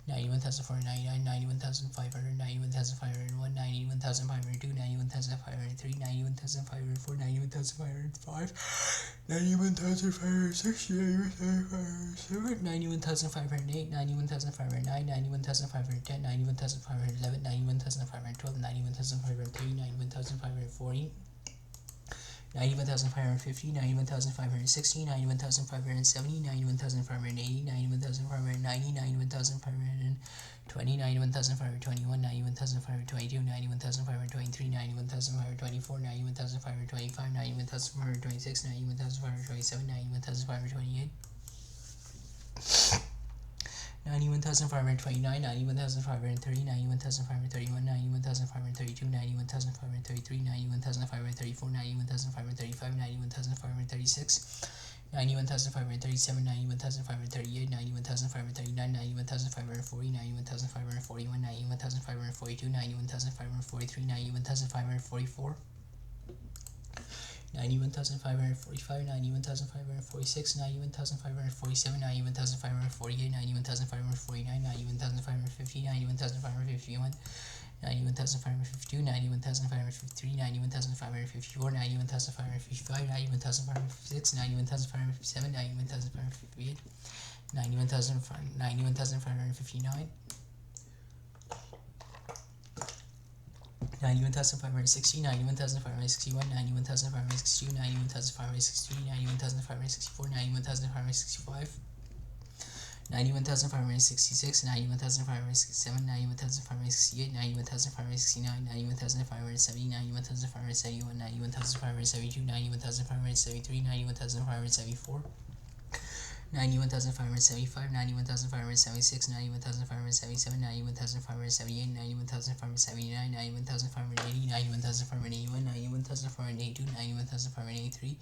91,499, 91,500, 91,501, 91,502, 91,503, 91,503, 91,504, 91,505, 91,506, 91,507, 91,508, 91,509, 91,510, 91,511, 91,512, 91,513, 91,540, 91,550, 91,560, 91,570, 91,580, 91,590, 91,520, 91,521, 91,522, 91,523, 91,524, 91,525, 91,526, 91,527, 91,528, 91,529, 91,530, 91,531, 91,532, 91,533, 91,534, 91,535, 91,536, 91,537, 91,538, 91,539, 91,540, 91,541, 91,542, 91,543, 91,544, 91,545, 91,546, 91,547, 91,548, 91,549, 91,550, 91,551, 91,552, 91,553, 91,554, 91,555, 91,556, 91,557, 91,558, 91,559, 91,560, 91,561, 91,562, 91,563, 91,564, 91,565, 91,566, 91,567, 91,568, 91,569, 91,570, 91,571, 91,572, 91,573, 91,574, 91,575, 91,576, 91,577, 91,578, 91,579, 91,580, 91,581, 91,582, 91,583,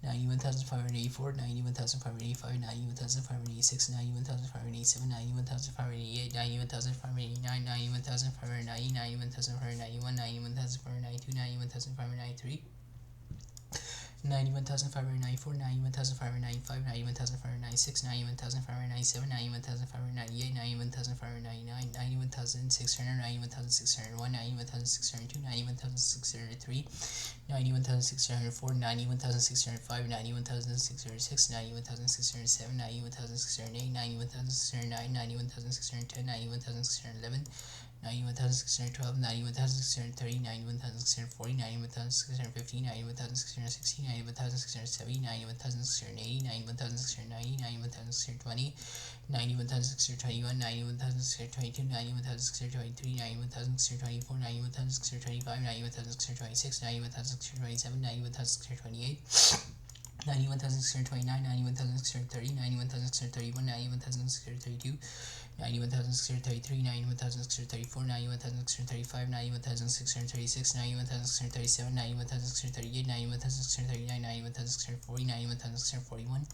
91,584, 91,585, 91,586, 91,587, 91,588, 91,589, 91,590, 91,591, 91,592, 91,593, 91,594, 91,595, 91,596, 91,597, 91,598, 91,599, 91,600, 91,601, 91,602, 91,603, 91,604, 91,605, 91,606, 91,607, 91,608, 91,609, 91,610, 91,611, 91,612, 91,630, 91,640, 91,650, 91,660, 91,670, 91,680, 91,690, 91,620, 91,621, 91,622, 91,623, 91,624, 91,625, 91,626, 91,627, 91,628, 91,629, 91,630, 91,631, 91,632, 91,633, 91,634, 91,635, 91,636, 91,637, 91,638, 91,639, 91,640, 91,641,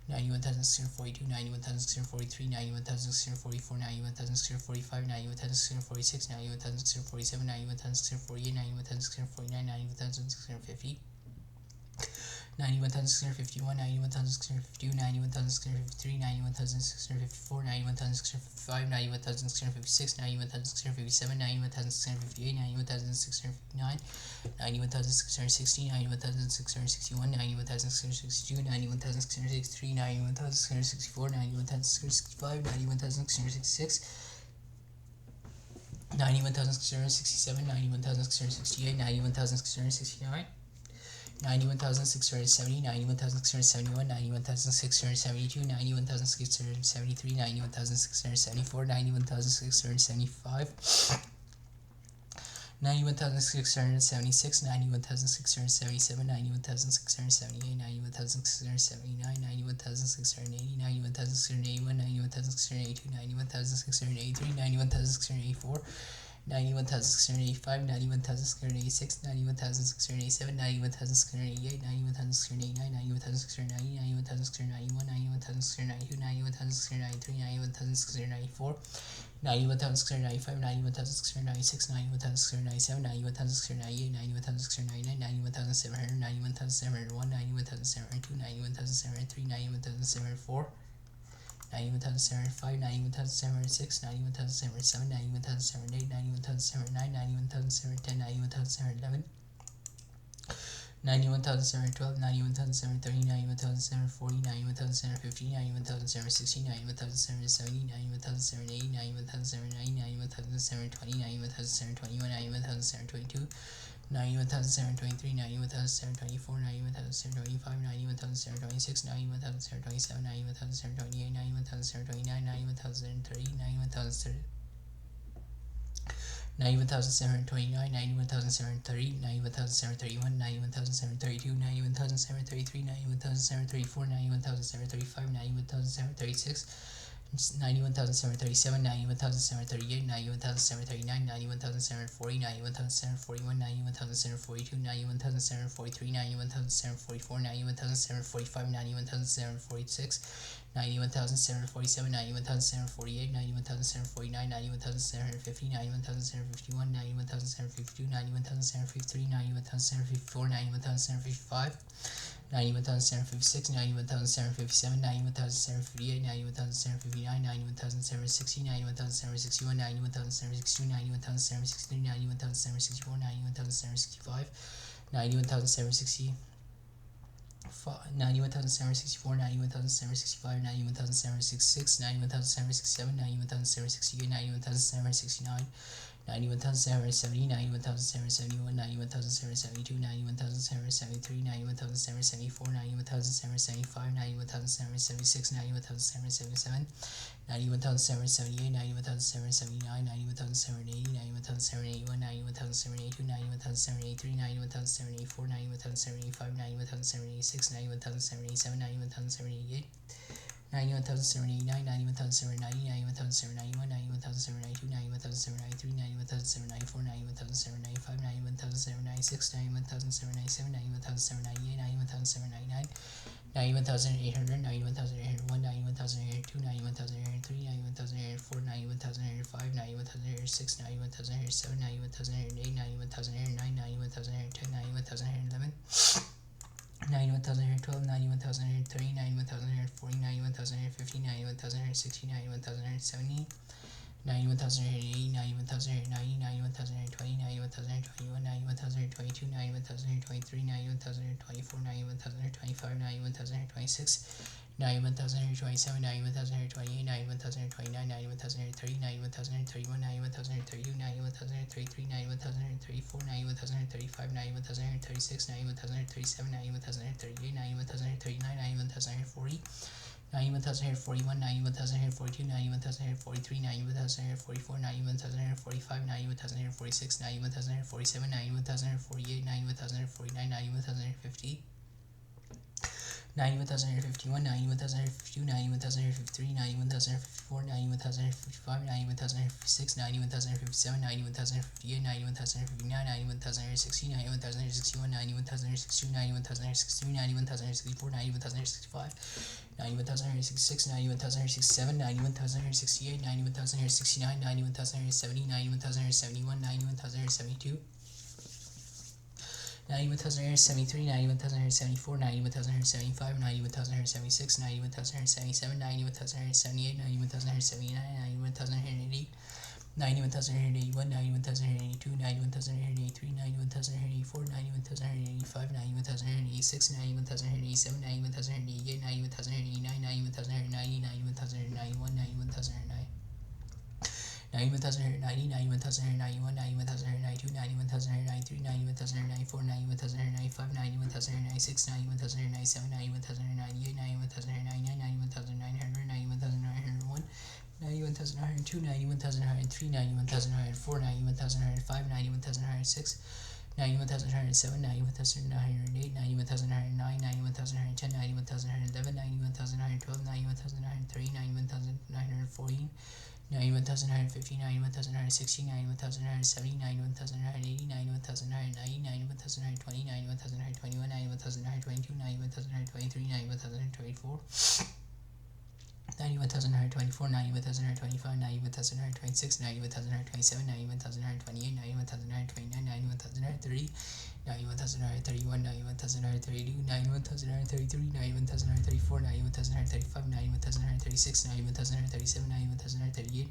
91,642, 91,643, 91,644, 91,645, 91,646, 91,647, 91,648, 91,649, 91,650, 91,651, 91,652, 91,653, 91,654, 91,655, 91,656, 91,657, 91,658, 91,659, 91,660, 91,661, 91,662, 91,663, 91,664, 91,665, 91,666, 91,667, 91,668, 91,669, 91,670, 91,671, 91,672, 91,673, 91,674, 91,675, 91,676, 91,677, 91,678, 91,679, 91,680, 91,681, 91,682, 91,683, 91,684, 91,685, 91,686, 91,687, 91,688, 91,689, 91,690, 91,691, 91,692, 91,693, 91,694, 91,695, 91,696, 91,697, 91,698, 91,699, 91,700, 91,701, 91,702, 91,703, 91,704, 91,705, 91,706, 91,707, 91,708, 91,709, 91,710, 91,711, 91,712, 91,730, 91,740, 91,750, 91,760, 91,770, 91,780, 91,790, 91,720, 91,721, 91,722, 91,723, 91,724, 91,725, 91,726, 91,727, 91,728, 91,729, 91,730, 91,730. 91,729, 91,730, 91,731, 91,732, 91,733, 91,734, 91,735, 91,736, 91,737, 91,738, 91,739, 91,740, 91,741, 91,742, 91,743, 91,744, 91,745, 91,746, 91,747, 91,748, 91,749, 91,750, 91,751, 91,752, 91,753, 91,754, 91,755, 91,756, 91,757, 91,758, 91,759, 91,760, 91,761, 91,762, 91,763, 91,764, 91,765, 91,760. 91,764, 91,765, 91,766, 91,767, 91,768, 91,769, 91,770, 91,771, 91,772, 91,773, 91,774, 91,775, 91,776, 91,777, 91,778, 91,779, 91,780, 91,781, 91,782, 91,783, 91,784, 91,785, 91,786, 91,787, 91,788, 91,789, 91,790, 91,791, 91,792, 91,793, 91,794, 91,795, 91,796, 91,797, 91,798, 91,799, 91,800, 91,801, 91,802, 91,803, 91,804, 91,805, 91,806, 91,807, 91,808, 91,809, 91,810, 91,811, 91,112, 91,130, 91,140, 91,150, 91,160, 91,170, 91,180, 91,190, 91,120, 91,121, 91,122, 91,123, 91,124, 91,125, 91,126, 91,127, 91,128, 91,129, 91,130, 91,131, 91,132, 91,133, 91,134, 91,135, 91,136, 91,137, 91,138, 91,139, 91,140, 91,141, 91,142, 91,143, 91,144, 91,145, 91,146, 91,147, 91,148, 91,149, 91,150, 91,151, 91,152, 91,153, 91,154, 91,155, 91,156, 91,157, 91,158, 91,159, 91,160, 91,161, 91,162, 91,163, 91,164, 91,165, 91,166, 91,167, 91,168, 91,169, 91,170, 91,171, 91,172, 91,173, 91,174, 91,175, 91,176, 91,177, 91,178, 91,179, 91,180, 91,181, 91,182, 91,183, 91,184, 91,185, 91,186, 91,187, 91,188, 91,189, 91,190, 91,191, 91,190. 91,190, 91,191, 91,192, 91,193, 91,194, 91,195, 91,196, 91,197, 91,198, 91,199, 91,900, 91,901, 91,902, 91,903, 91,904, 91,905, 91,906, 91,107, 91,908, 91,909, 91,110, 91,111, 91,912, 91,930, 91,914, 91,950, 91,960, 91,970, 91,980, 91,990, 91,920, 91,921, 91,922, 91,923, 91,924, 91,924, 91,925, 91,926, 91,927, 91,928, 91,929, 91,930, 91,931, 91,932, 91,933, 91,934, 91,935, 91,936, 91,937, 91,938,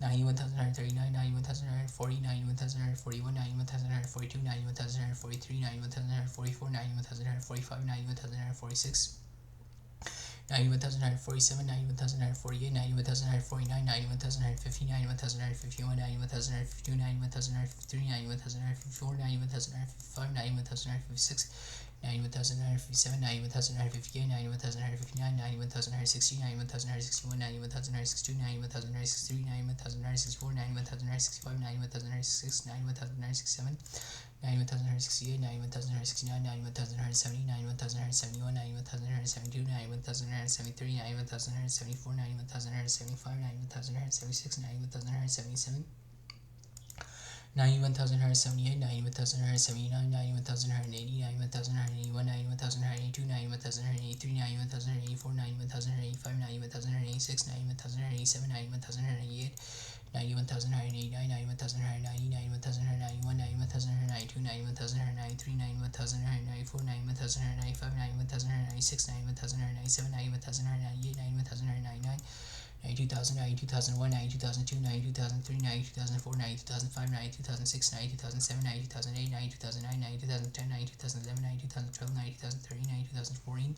91,939, 91,940, 91,941, 91,942, 91,943, 91,944, 91,945, 91,946, 91,947, 91,948, 91,949, 91,950, 91,951, 91,952, 91,953, 91,954, 91,955, 91,956, 91,957, 91,958, 91,959, 91,960, 91,961, 91,962, 91,963, 91,964, 91,965, 91,966, 91,967, 91,968, 91,969, 91,970, 91,971, 91,972, 91,973, 91,974, 91,975, 91,976, 91,977, 91,178, 91,179, 91,180, 91,181, 91,182, 91,183, 91,184, 91,185, 91,186, 91,187, 91,188, 91,189, 91,190, 91,191, 91,192, 91,193, 91,194, 91,195, 91,196, 91,197, 91,198, 91,199, 92,000, 92,001, 92,002, 92,003, 92,004, 92,005, 92,006, 92,007, 92,008, 92,009, 92,010, 92,011, 92,012, 92,013, 92,014,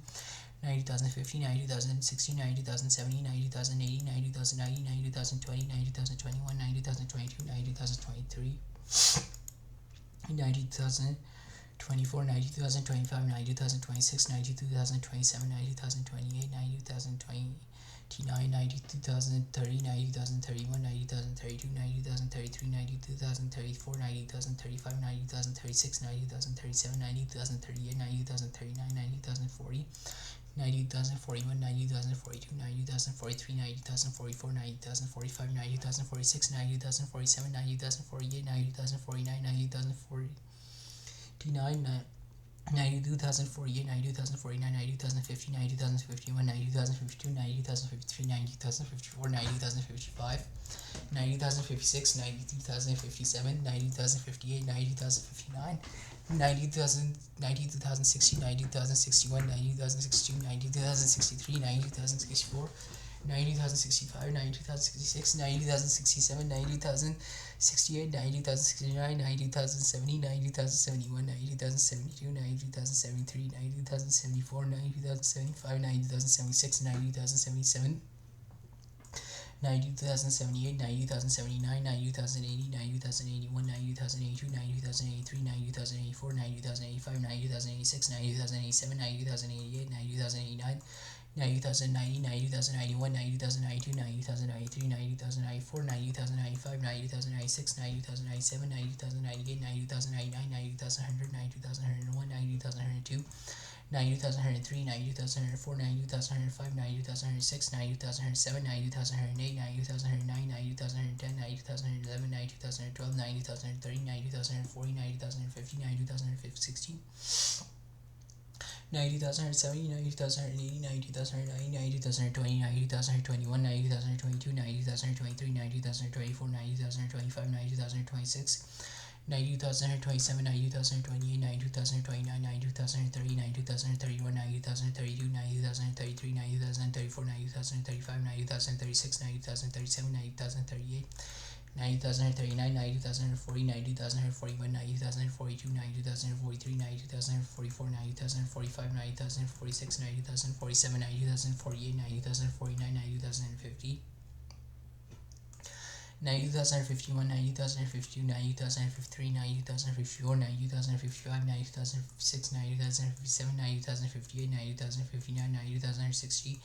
90,050, 90,060, 90,070, 90,080, 90,090, 90,020, 90,021, 90,022, 90,023, 90,024, 90,025, 90,026, 92,027, 90,028, 90,029, 92,030, 90,031, 90,032, 90,033, 92,034, 90,035, 90,036, 90,037, 90,038, 90,039, 90,040, 90,041, 90,042, 90,043, 90,044, 90,045, 90,046, 90,047, 90,048, 90,049, 90,049, 92,048, 92,049, 92,050, 92,051, 92,052, 90,053, 90,054, 90,055, 90,056, 90,057, 90,058, 90,059, 90,060, 90,061, 90,062, 90,063, 90,064, 90,065, 90,066, 90,067, 90,068, 90,069, 90,070, 90,071, 90,072, 90,073, 90,074, 90,075, 90,076, 90,077, 90,078, 90,079, 90,080, 90,081, 90,082, 90,083, 90,084, 90,085, 90,086, 90,087, 90,088, 90,089, 90,090, 90,091, 90,092, 90,093, 90,094, 90,095, 90,096, 90,097, 90,098, 90,099, 90,100, 90,101, 90,102, 90,103, 90,104, 90,105, 90,106, 90,107, 90,108, 90,109, 90,110, 90,111, 90,112, 90,130, 90,140, 90,150, 90,160, 90,070, 90,080, 90,090, 90,020, 90,021, 90,022, 90,023, 90,024, 90,025, 90,026, 90,027, 90,028, 90,029, 90,030, 90,031, 90,032, 90,033, 90,034, 90,035, 90,036, 90,037, 90,038, 90,039, 90,040, 90,041, 90,042, 90,043, 90,044, 90,045, 90,046, 90,047, 90,048, 90,049, 90,050, 90,051, 90,052, 90,053, 90,054, 90,055, 90,056, 90,057, 90,058, 90,059, 90,060,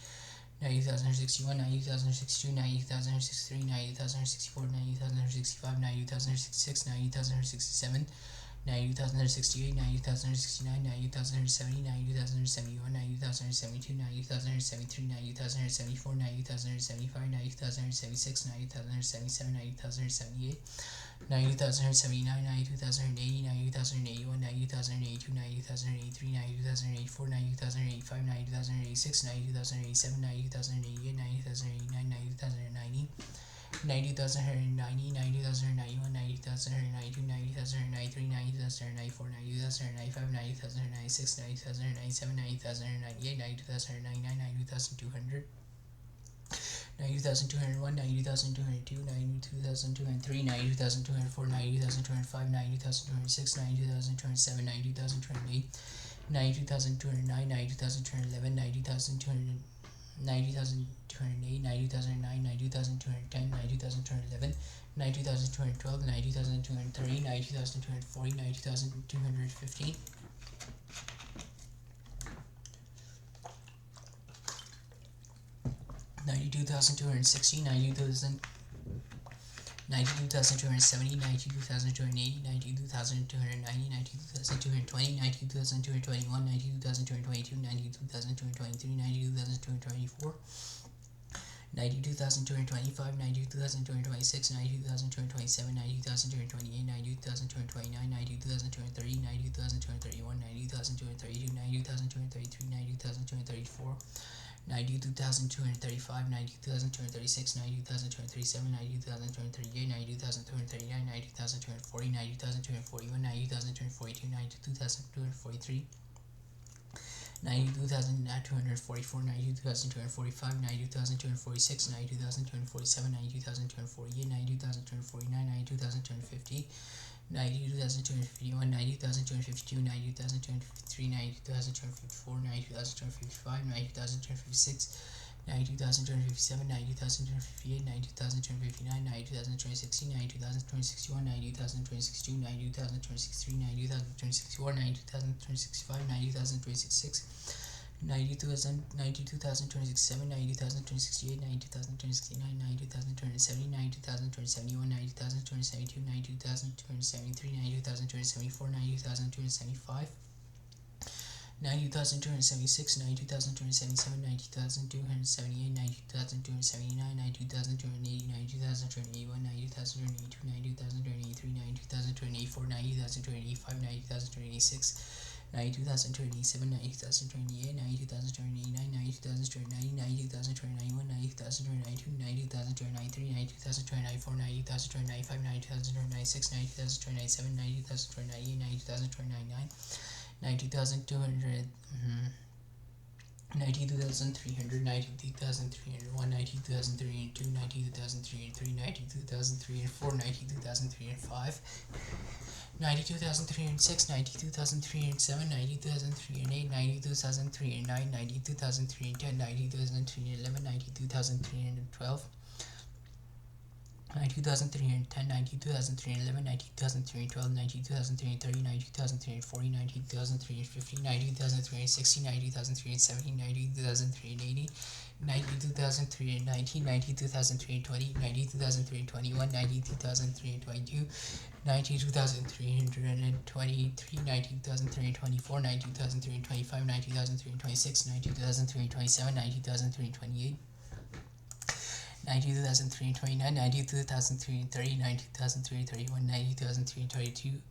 90,061, 90,062, 90,063, 90,064, 90,065, 90,066, 90,067, 90,068, 90,069, 90,070, 90,071, 90,072, 90,073, 90,074, 90,075, 90,076, 90,077, 90,078, 90,079, 90,080, 90,081, 90,082, 90,083, 90,084, 90,085, 90,086, 90,087, 90,088, 90,089, 90,090, 90,190, 90,191, 90,192, 90,193, 90,194, 90,195, 90,196, 90,197, 90,198, 90,199, 90,200. 90,201, 90,202, 92,203, 90,204, 90,205, 90,206, 90,207, 90,208, 90,209, 90,211, 90,200. 90,208, 90,009, 90,210, 90,211, 90,212, 90,230, 90,240, 90,215. 92,260, 92,000, 92,270, 92,280, 92,290, 92,220, 92,221, 92,222, 92,223, 92,224, 92,225, 92,226, 92,227, 92,228, 92,229, 92,230, 92,231, 92,232, 92,233, 92,234, 92,235, 92,236, 92,237, 92,238, 92,239, 92,240, 92,241, 92,242, 92,243, 92,244, 92,245, 92,246, 92,247, 92,248, 92,249, 92,250, 92,251, 90,252, 90,253, 90,254, 90,255, 90,256, 90,257, 90,258, 90,259, 90,260, 90,261, 90,262, 90,263, 90,264, 90,265, 90,266, 92,027, 90,068, 90,269, 90,270, 90,271, 90,272, 90,273, 90,274, 90,275, 90,276, 90,277, 90,278, 90,279, 90,280, 90,281, 90,282, 90,283, 90,284, 90,285, 90,286, 92,287, 90,288, 90,289, 90,290, 90,291, 90,292, 90,293, 90,294, 90,295, 90,296, 90,297, 90,298, 90,299, 90,200, 92,300, 92,301, 92,302, 92,303, 92,304, 92,305, 92,306, 92,307, 92,308, 92,309, 92,310, 92,311, 92,312, 92,310, 92,311, 92,312, 92,330, 92,340, 92,350, 92,360, 90,370, 92,380, 92,319, 92,320, 92,321, 92,322, 92,323, 92,324, 92,325, 92,326, 92,327, 92,328, 92,329, 92,330, 92,331, 92,332,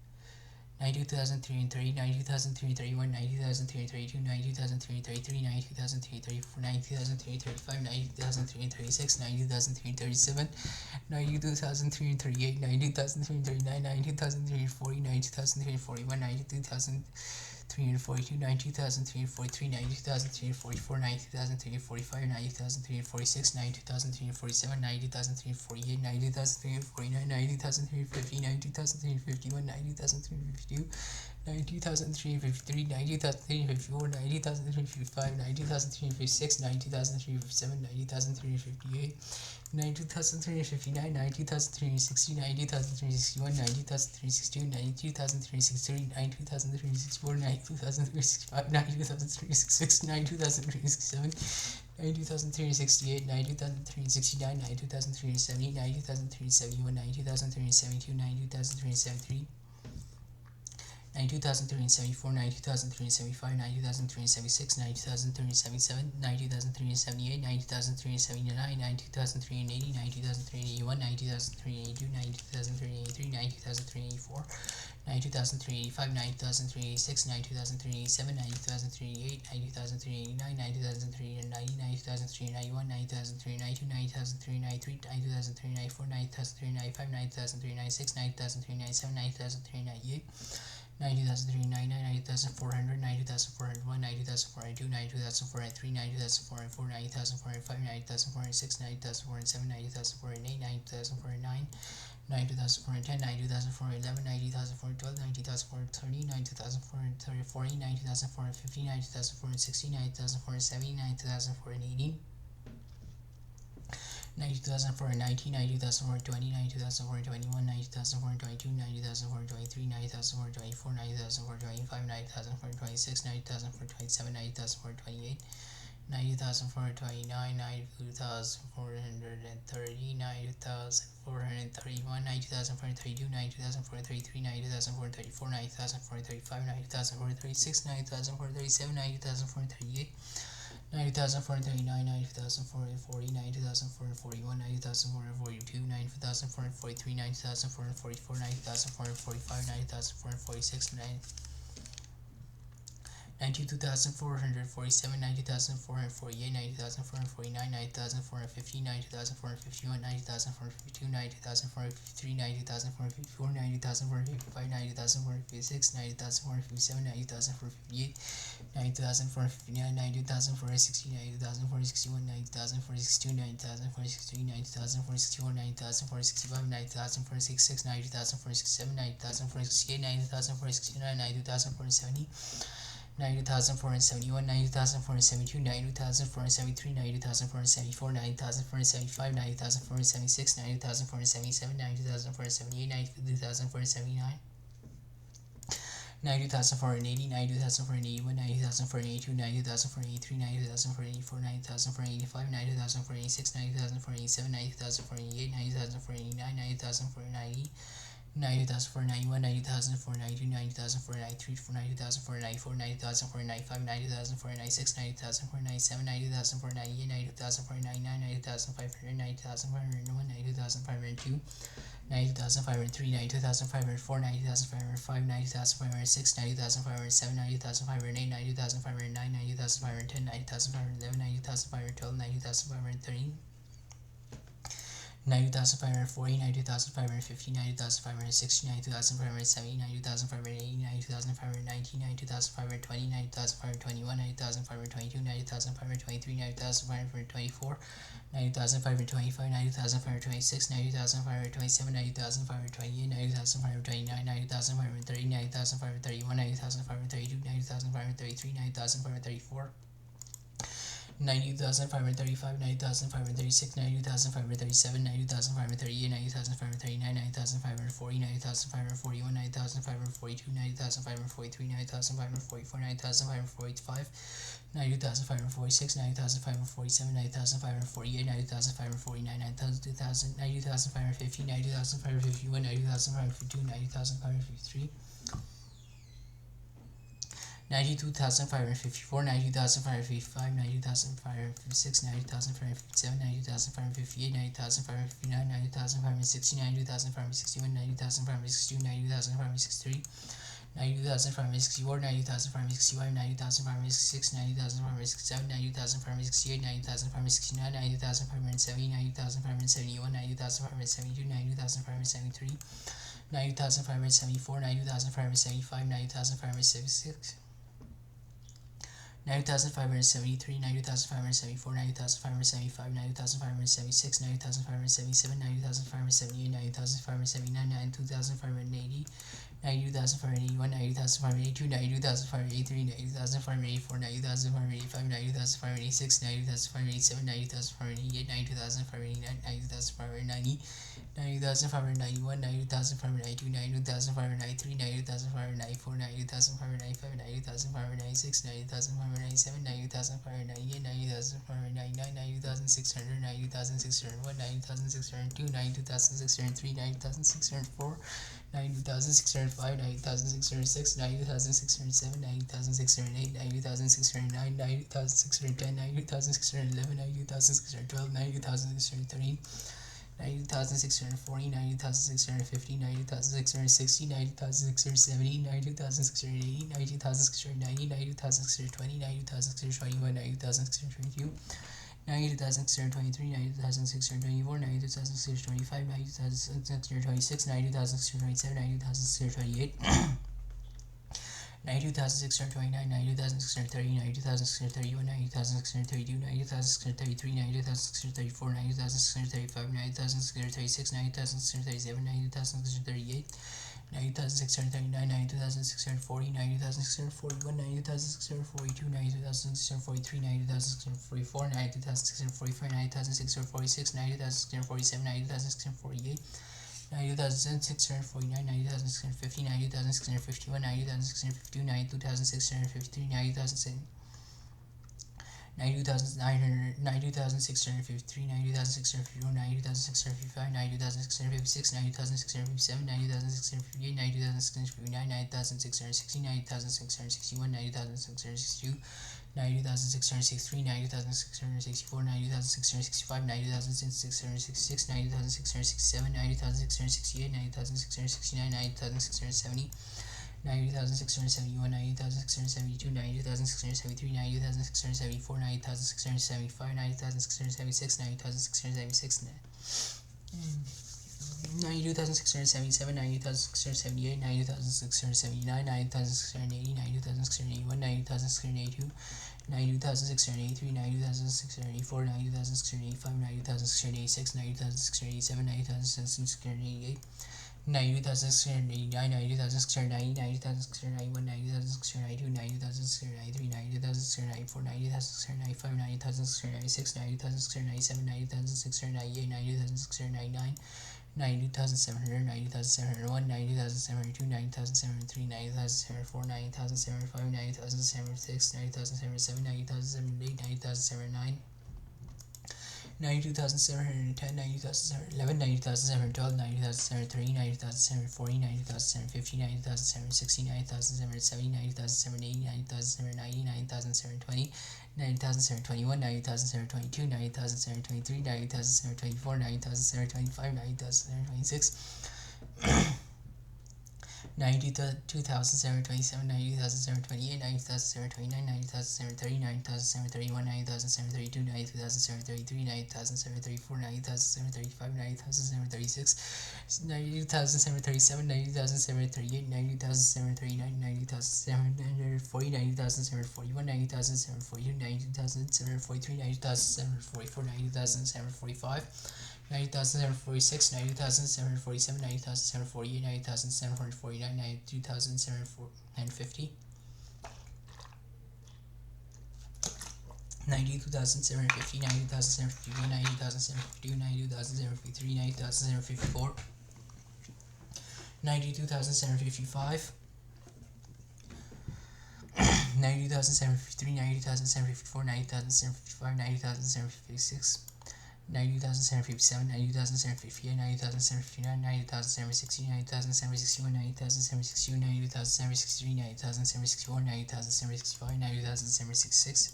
92,330, 92,331, 92,332, 92,333, 92,334, 92,335, 92,336, 92,337, 92,338, 92,339, 92,340, 92,341, 92,342, 92,343, 92,344, 92,345, 92,346, 92,347, 90,348, 90,349, 90,350, 90,351, 90,352, 90,353, 90,354, 90,355, 90,356, 90,357, 90,358, 90,359, 90,360, 90,361, 90,362, 92,363, 92,364, 92,365, 92,366, 92,367, 92,368, 92,369, 92,370, 90,371, 90,372, 90,373, 92,374, 92,375, 92,376, 92,377, 92,378, 92,379, 92,380, 92,381, 92,382, 92,383, 92,384, 92,385, 92,386, 92,387, 92,388, 92,389, 92,390, 92,391, 92,392, 92,393, 92,394, 92,395, 92,396, 92,397, 92,398, 90,399, 90,400, 90,401, 90,402, 90,403, 90,404, 90,405, 90,406, 90,407, 90,408, 90,409, 90,410, 90,411, 90,412, 90,430, 90,440, 90,450, 90,460, 90,470, 90,480, 90,419, 90,420, 90,421, 90,422, 90,423, 90,424, 90,425, 90,426, 90,427, 90,428, 90,429, 90,430, 90,431, 90,432, 90,433, 90,434, 90,435, 90,436, 90,437, 90,438, 90,439, 90,440, 90,441, 90,442, 90,443, 90,444, 90,445, 90,446, 92,447, 90,448, 90,449, 90,450, 90,451, 90,452, 90,453, 90,454, 90,455, 90,456, 90,457, 90,458, 90,459, 90,460, 90,461, 90,462, 90,463, 90,461, 90,465, 90,466, 90,467, 90,468, 90,469, 90,470, 90,471, 90,472, 90,473, 90,474, 90,475, 90,476, 90,477, 90,478, 90,479, 90,480, 90,481, 90,482, 90,483, 90,484, 90,485, 90,486, 90,487, 90,488, 90,489, 90,490, 90,491, 90,492, 90,493, 90,494, 90,495, 90,496, 90,497, 90,498, 90,499, 90,500, 90,501, 90,502, 90,503, 90,504, 90,505, 90,506, 90,507, 90,508, 90,509, 90,510, 90,511, 90,512, 90,513, 90,540, 90,550, 90,560, 90,570, 90,580, 90,519, 90,520, 90,521, 90,522, 90,523, 90,524, 90,525, 90,526, 90,527, 90,528, 90,529, 90,530, 90,531, 90,532, 90,533, 90,534, 90,535, 90,536, 90,537, 90,538, 90,539, 90,540, 90,541, 90,542, 90,543, 90,544, 90,545, 90,546, 90,547, 90,548, 90,549, 90,000, 90,550, 90,551, 90,552, 90,553, 92,554, 90,555, 90,556, 90,557, 90,558, 90,559, 90,560, 90,561, 90,562, 90,563, 90,564, 90,565, 90,566, 90,567, 90,568, 90,569, 90,570, 90,571, 90,572, 90,573, 90,574, 90,575, 90,576, 90,573, 90,574, 90,575, 90,576, 90,577, 90,578, 90,579, 92,580, 90,581, 90,582, 90,583, 90,584, 90,585, 90,586, 90,587, 90,588, 90,589, 90,590, 90,591, 90,592, 90,593, 90,594, 90,595, 90,596, 90,597, 90,598, 90,599, 90,600, 90,601, 90,602, 90,603, 90,604, 90,605, 90,606, 90,607, 90,608, 90,609, 90,610, 90,611, 90,612, 90,613, 90,640, 90,650, 90,660, 90,670, 90,680, 90,690, 90,620, 90,621, 90,622, 90,623, 90,624, 90,625, 90,626, 90,627, 90,628, 92,629, 92,630, 92,631, 92,632, 92,633, 92,634, 92,635, 92,636, 92,637, 92,638, 90,639, 90,640, 90,641, 90,642, 90,643, 90,644, 90,645, 90,646, 90,647, 90,648, 90,649, 90,650, 90,651, 90,652, 92,653, 90,900, 90,653, 90,654, 90,655, 90,656, 90,657, 90,658, 90,659, 90,660, 90,661, 90,662, 90,663, 90,664, 90,665, 90,666, 90,667, 90,668, 90,669, 90,670, 90,671, 90,672, 90,673, 90,674, 90,675, 90,676, 90,676, 92,677, 90,678, 90,679, 90,680, 90,681, 90,682, 90,683, 90,684, 90,685, 90,686, 90,687, 90,688, 90,689, 90,690, 90,691, 90,692, 90,693, 90,694, 90,695, 90,696, 90,697, 90,698, 90,699, 90,700, 90,701, 90,702, 90,703, 90,704, 90,705, 90,706, 90,707, 90,708, 90,709, 92,710, 90,711, 90,712, 90,730, 90,740, 90,750, 90,760, 90,770, 90,780, 90,790, 90,720, 90,721, 90,722, 90,723, 90,724, 90,725, 90,726, 92,727, 90,728, 90,729, 90,730, 90,731, 90,732, 90,733, 90,734, 90,735, 90,736, 90,737, 90,738, 90,739, 90,740, 90,741, 90,742, 90,743, 90,744, 90,745, 90,746, 90,747, 90,748, 90,749, 92,750, 92,750, 90,751, 90,752, 90,753, 90,754, 92,755, 90,753, 90,754, 90,755, 90,756, 90,757, 90,758, 90,759, 90,760, 90,761, 90,762, 90,763, 90,764, 90,765, 90,766,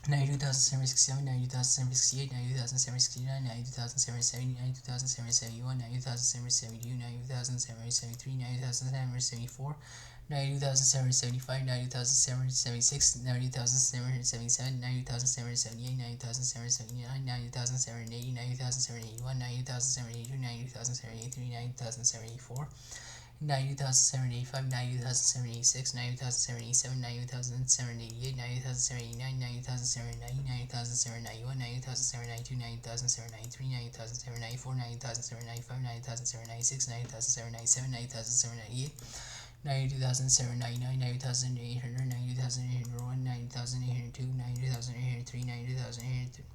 90,767, 90,768, 90,769, 90,770, 90,771, 90,772, 90,773, 90,774, 90,775, 90,776, 90,777, 90,778, 90,779, 90,780, 90,781, 90,782, 90,783, 90,784, 90,785, 90,786, 90,787, 90,788, 90,789, 90,790, 90,791, 90,792, 90,793, 90,794, 90,795, 90,796, 90,797, 90,798, 90,799, 90,800, 90,801, 90,802, 90,803, 90,803,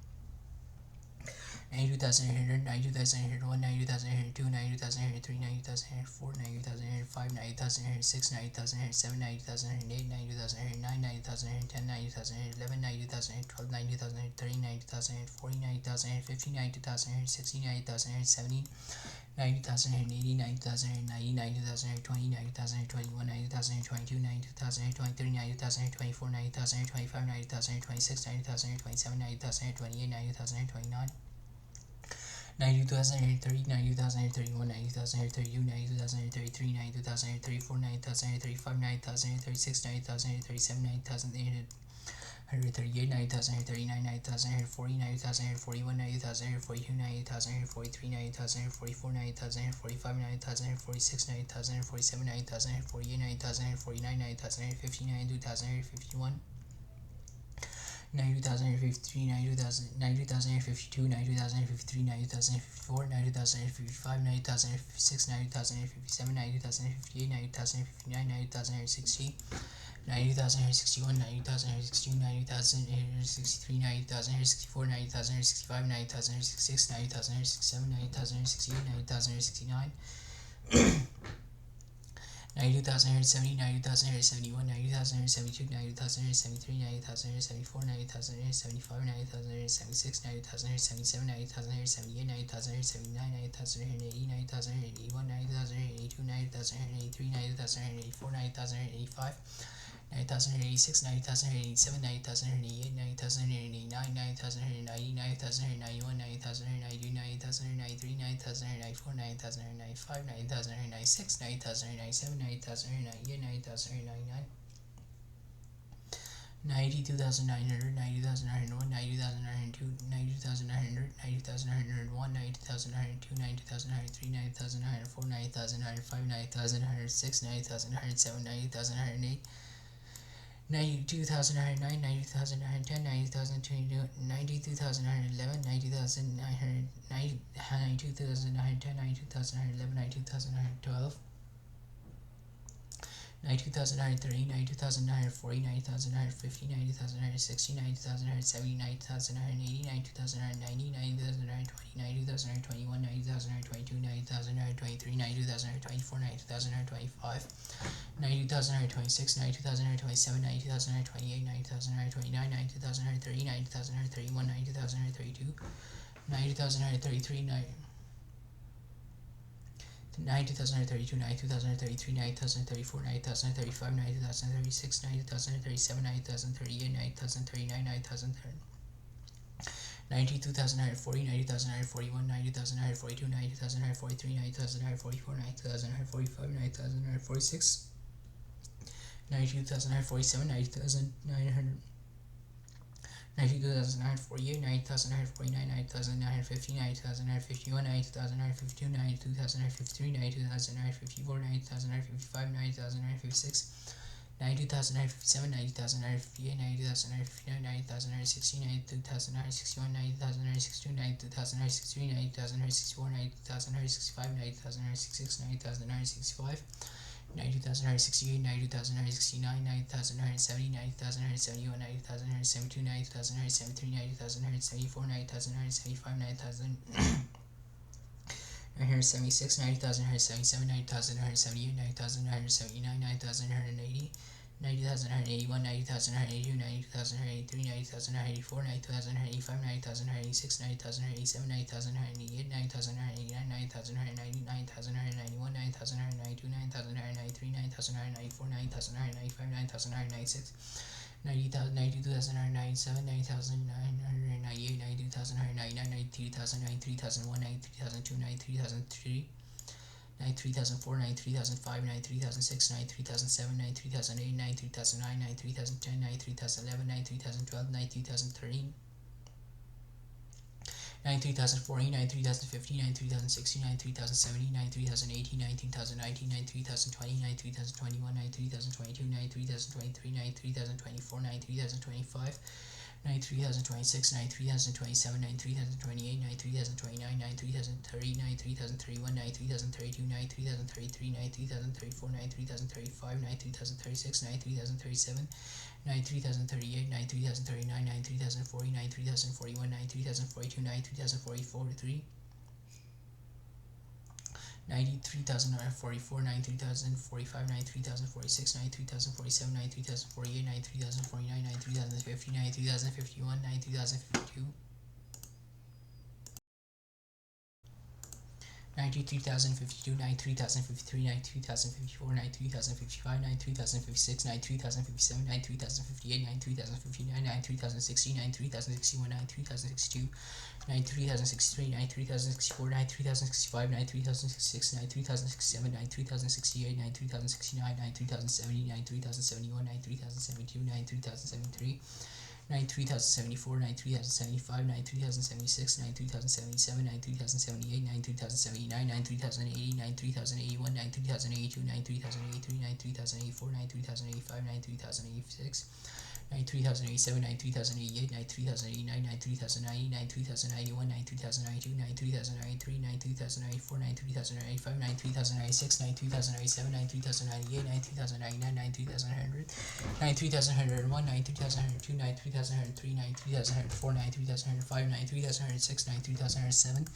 92,800, 92,801, 92,802, 92,803, 92,804, 90,005, 90,006, 90,007, 90,008, 90,009, 90,010, 90,011, 90,012, 90,030, 90,040, 90,050, 90,060, 90,070, 90,080, 90,090, 90,020, 90,021, 90,022, 90,023, 90,024, 90,025, 90,026, 90,027, 90,028, 90,029. 92,030, 90,031, 90,032, 90,033, 90,034, 90,035, 90,036, 90,037, 90,838, 90,039, 90,040, 90,041, 90,042, 90,043, 90,044, 90,045, 90,046, 90,047, 90,048, 90,049, 90,050, 90,051. 90,053, 90,052, 90,053, 90,054, 90,055, 90,056, 90,057, 90,058, 90,059, 90,060, 90,061, 90,062, 90,063, 90,064, 90,065, 90,066, 90,067, 90,068, 90,069. 90,070, 90,071, 90,072, 90,073, 90,074, 90,075, 90,076, 90,077, 90,078, 90,079, 90,080, 90,081, 90,082, 90,083, 90,084, 90,085. 90,086, 90,087, 90,088, 90,089, 90,090, 90,091, 90,092, 90,093, 90,094, 90,095, 90,096, 90,097, 90,098, 90,099. 92,900, 90,901, 90,902, 90,900, 90,901, 90,902, 90,903, 90,904, 90,905, 90,906, 90,907, 90,908. 92,909, 90,910, 90,022, 92,911, 90,900, 92,910, 92,911, 92,912. 92,930, 92,940, 90,950, 90,960, 90,970, 90,980, 92,990, 90,920, 90,921, 90,922, 90,923, 90,924, 90,925. 90,926, 90,927, 90,928, 90,929, 90,930, 90,931, 90,932, 90,933, 90,032, 90,033, 90,034, 90,035, 90,036, 90,037, 90,038, 90,039, 90,030. 92,940, 90,941, 90,942, 90,943, 90,944, 90,945, 90,946. 92,947, 90,900. 92,948, 90,949, 90,950, 90,951, 90,952, 92,953, 90,954, 90,955, 90,956. 92,957, 90,958, 90,959, 90,960, 92,961, 90,962, 92,963, 90,964, 90,965, 90,966, 90,965. 90,968, 90,969, 90,970, 90,971, 90,972, 90,973, 90,974, 90,975, 90,976, 90,977, 90,978, 90,979, 90,980. 90,981, 90,982, 90,983, 90,984, 90,985, 90,986, 90,987, 90,988, 90,989, 90,990, 90,991, 90,992, 90,993, 90,994, 90,995, 90,996. 92,997, 90,998, 92,999, 93,001, 93,002, 93,003. 93,004, 93,005, 93,006, 93,007, 93,008, 93,009, 93,010, 93,011, 93,012, 93,013. 93,040, 93,050, 93,060, 93,070, 93,080, 93,019, 93,020, 93,021, 93,022, 93,023, 93,024, 93,025. 93,026, 93,027, 93,028, 93,029, 93,030, 93,031, 93,032, 93,033, 93,034, 93,035, 93,036, 93,037. 93,038, 93,039, 93,040, 93,041, 93,042, 93,043. 93,044, 93,045, 93,046, 93,047, 93,048, 93,049, 93,050, 93,051, 93,052. 93,052, 93,053, 93,054, 93,055, 93,056, 93,057, 93,058, 93,059, 93,060, 93,061, 93,062, 93,063, 93,064, 93,065, 93,066, 93,067, 93,068, 93,069, 93,070, 93,071, 93,072, 93,073, 93,074, 93,075, 93,076, 93,077, 93,078, 93,079, 93,080, 93,081, 93,082, 93,083, 93,084, 93,085, 93,086, 93,087, 93,088, 93,089, 93,090, 93,091, 93,092, 93,093, 93,094, 93,095, 93,096, 93,097, 93,098, 93,099, 93,100, 93,101, 93,102, 93,103, 93,104, 93,105, 93,106, 93,107,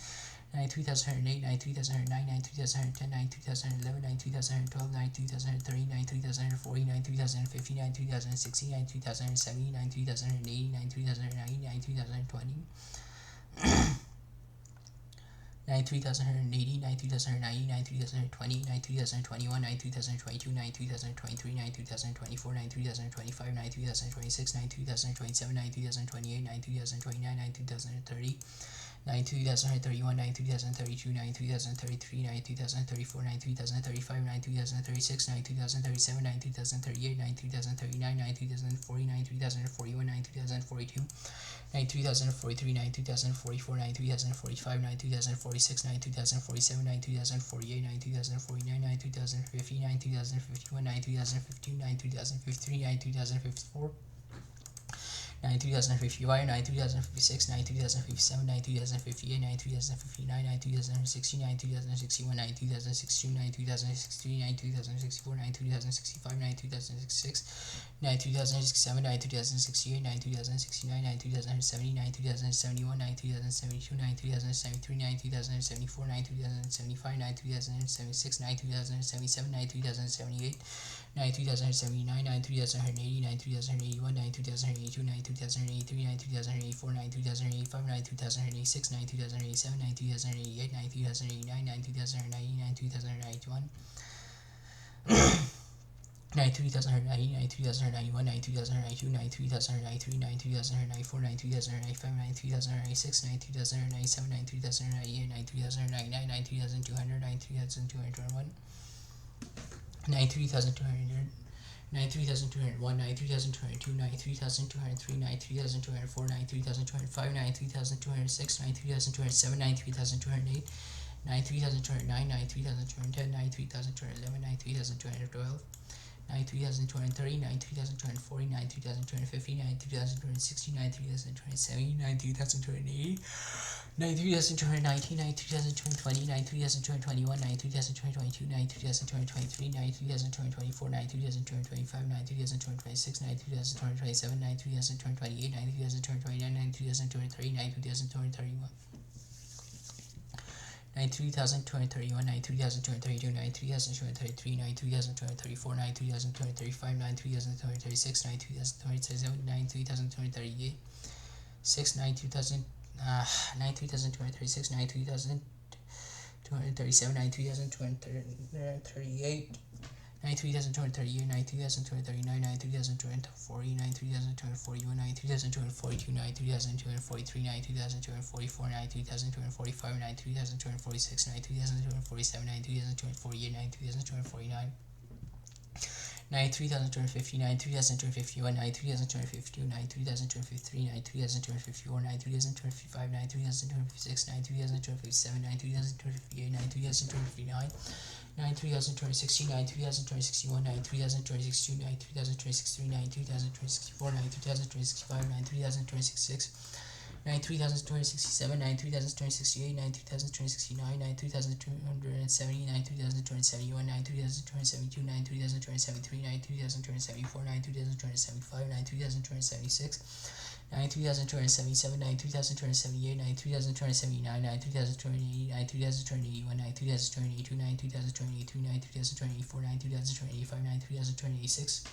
93,108, 93,109, 93,110, 93,111, 93,112, 93,130, 93,140, 93,150, 93,160, 93,170, 93,180, 93,190, 93,120, 93,180, 93,190, 93,120, 93,021, 93,022, 93,023, 93,024, 93,025, 93,026, 93,027, 93,028, 93,029, 93,030, 93,031, 93,032, 93,033, 93,034, 93,035, 93,036, 93,037, 93,038, 93,039, 93,040, 93,041, 93,042, 93,043, 93,044, 93,045, 93,046, 93,047, 93,048, 93,049, 93,050, 93,051, 93,052, 93,053, 93,054, 93,055, 93,056, 93,057, 93,058, 93,059, 93,060, 93,061, 93,062, 93,063, 93,064, 93,065, 93,066, 93,067, 93,068, 93,069, 93,070, 93,071, 93,072, 93,073, 93,074, 93,075, 93,076, 93,077, 93,078, 93,079, 93,080, 93,081, 93,082, 93,083, 93,084, 93,085, 93,086, 93,087, 93,088, 93,089, 93,090, 93,091, 93,090, 93,091, 93,092, 93,093, 93,094, 93,095, 93,096, 93,097, 93,098, 93,099, 93,200, 93,201, 93,200, 93,201, 93,202, 93,203, 93,204, 93,205, 93,206, 93,207, 93,208, 93,209, 93,210, 93,211, 93,212, 93,230, 93,240, 93,250, 93,260, 93,270, 93,280, 93,219, 93,220, 93,221, 93,222, 93,223, 93,224, 93,225, 93,226, 93,227, 93,228, 93,229, 93,230, 93,231. 93,231, 93,232, 93,233, 93,234, 93,235, 93,236, 93,237, 93,238, 93,236, 93,237, 93,238, 93,238, 93,239, 93,240, 93,241, 93,242, 93,243, 93,244, 93,245, 93,246, 93,247, 93,248, 93,249, 93,250, 93,251, 93,252, 93,253, 93,254, 93,255, 93,256, 93,257, 93,258, 93,259, 93,260, 93,261, 93,262, 93,263, 93,264, 93,265, 93,266, 93,267, 93,268, 93,269, 93,270, 93,271, 93,272, 93,273, 93,274, 93,275, 93,276, 93,277, 93,278, 93,279, 93,280, 93,281, 93,282, 93,282, 93,284, 93,285, 93,286,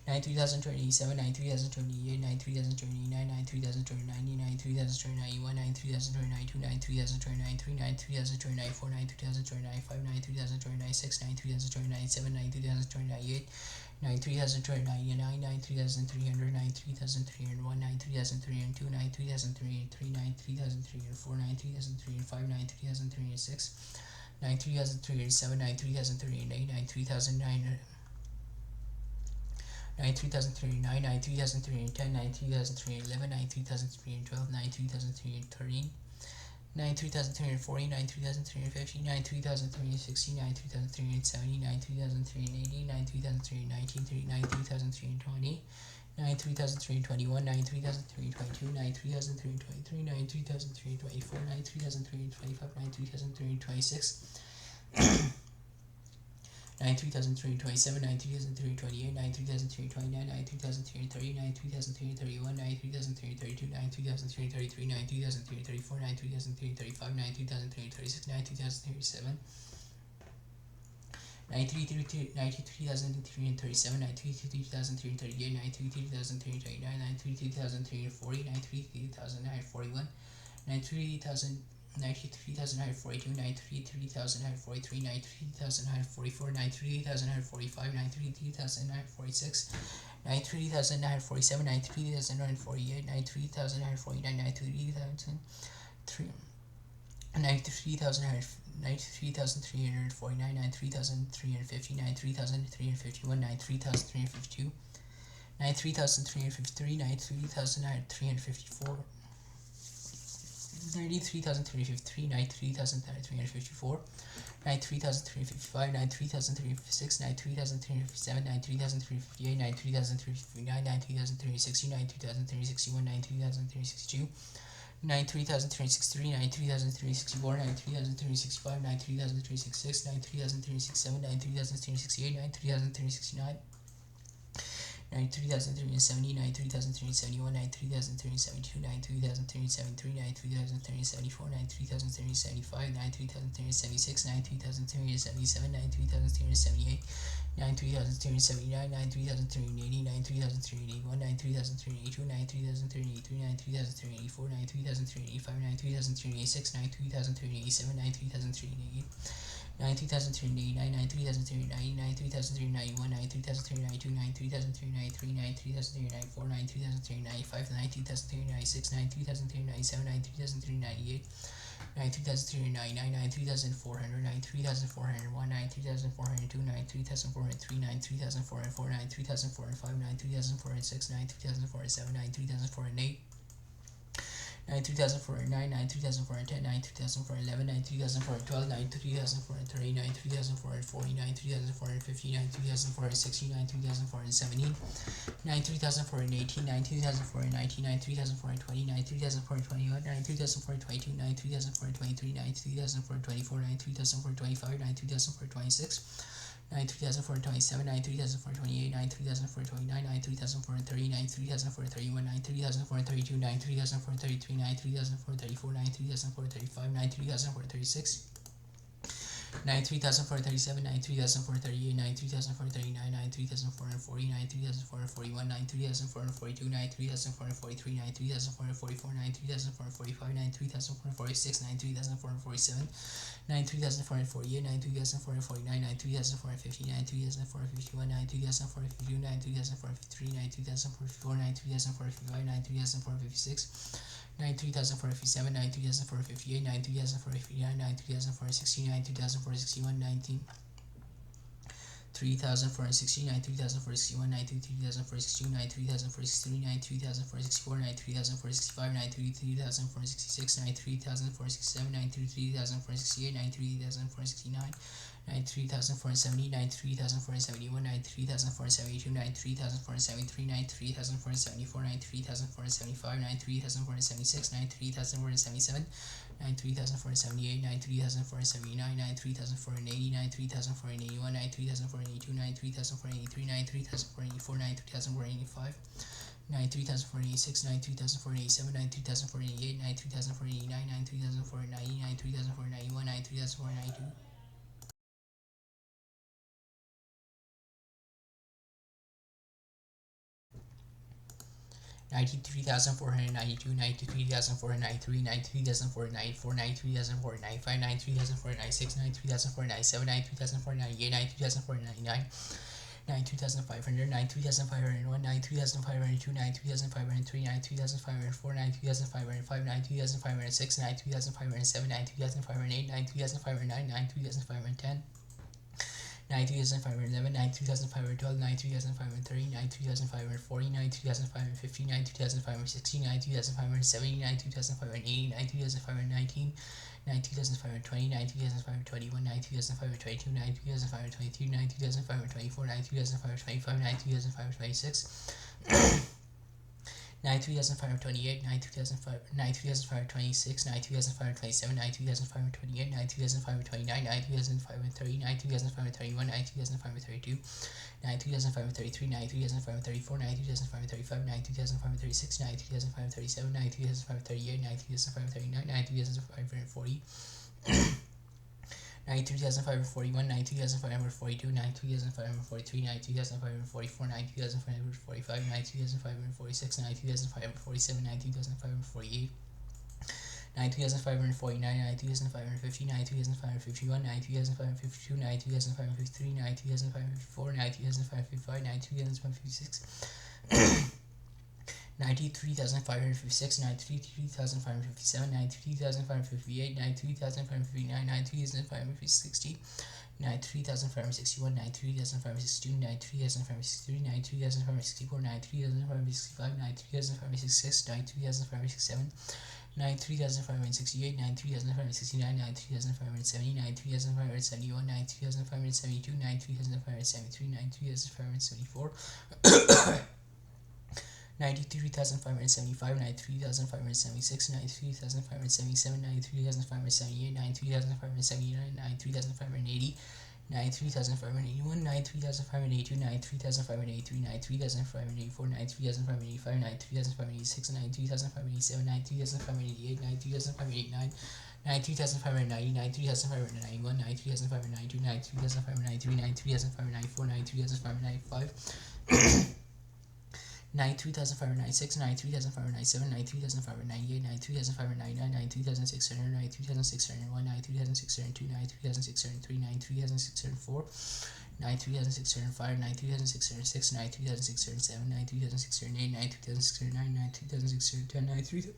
93027, 93028, 93029, 9303090, 93091, 93092, 93093, 93094, 93095, 93096, 93097, 93098, 93099, 93300, 93001, 93002, 93003, 93004, 93005, 93006, 93007, 93008, 93009, 93039, 93010, 93011, 93012, 93013, 93040, 93050, 93060, 93070, 93080, 93019, 93020, 93021, 93022, 93023, 93024, 93025, 93026, 93027, 93028, 93029, 93030, 93031, 93032, 93033, 93034, 93035, 93036, 93037, 93337, 93338, 93339, 93340, 93341, 93942, 93943, 93944, 93945, 93946, 93947, 93948, 93949, 93949, 93,349, 93,350, 93,351, 93,352, 93,353, 93,354, 93,353, 93,354, 93,355, 93,356, 93,357, 93,358, 93,359, 93,360, 93,361, 93,362, 93,363, 93,364, 93,365, 93,366, 93,367, 93,368, 93,369, 93,370, 93,371, 93,372, 93,373, 93,374, 93,375, 93,376, 93,377, 93,378, 93,379, 93,380, 93,381, 93,382, 93,383, 93,384, 93,385, 93,386, 93,387, 93,388, 93,389, 93,390, 93,391, 93,392, 93,393, 93,394, 93,395, 93,396, 93,397, 93,398, 93,399, 93,400, 93,401, 93,402, 93,403, 93,404, 93,405, 93,406, 93,407, 93,408, 93,409, 93,410, 93,411, 93,412, 93,430, 93,440, 93,450, 93,460, 93,470, 93,418, 93,419, 93,420, 93,421, 93,422, 93,423, 93,424, 93,425, 93,426, 93,427, 93,428, 93,429, 93,430, 93,431, 93,432, 93,433, 93,434, 93,435, 93,436, 93,437, 93,438, 93,439, 93,440, 93,441, 93,442, 93,443, 93,444, 93,445, 93,446, 93,447, 93,448, 93,449, 93,450, 93,451, 93,452, 93,453, 93,454, 93,455, 93,456, 93,457, 93,458, 93,459, 93,460, 93,461, 93,460, 93,461, 93,462, 93,463, 93,464, 93,465, 93,466, 93,467, 93,468, 93,469, 93,470, 93,471, 93,472, 93,473, 93,474, 93,475, 93,476, 93,477, 93,478, 93,479, 93,480, 93,481, 93,482, 93,483, 93,484, 93,485, 93,486, 93,487, 93,488, 93,489, 93,490, 93,491, 93,492. 93,492, 93,493, 93,494, 93,495, 93,496, 93,497, 93,498, 93,499, 93,500, 93,501, 93,502, 93,503, 93,504, 93,505, 93,506, 93,507, 93,508, 93,509, 93,510, 93,511, 93,512, 93,530, 93,540, 93,550, 93,560, 93,570, 93,580, 93,519, 93,520, 93,521, 93,522, 93,523, 93,524, 93,525, 93,526, 93,528, 93,526, 93,527, 93,528, 93,529, 93,530, 93,531, 93,532, 93,533, 93,534, 93,535, 93,536, 93,537, 93,538, 93,539, 93,540, 93,541, 93,542, 93,543, 93,544, 93,545, 93,546, 93,547, 93,548, 93,549, 93,550, 93,551, 93,552, 93,553, 93,554, 93,555, 93,556, 93,556, 93,557, 93,558, 93,559, 93,560, 93,561, 93,562, 93,563, 93,564, 93,565, 93,566, 93,567, 93,568, 93,569, 93,570, 93,571, 93,572, 93,573, 93,574, 93,575, 93,576, 93,577, 93,578, 93,579, 93,580, 93,581, 93,582, 93,583, 93,584, 93,585, 93,586, 93,587, 93,588, 93,589, 93,590, 93,591, 93,592, 93,593, 93,594, 93,595, 93,596, 93,597, 93,598, 93,599, 93,600, 93,601, 93,602, 93,603, 93,604, 93,605, 93,606, 93,607, 93,608, 93,609, 93,610,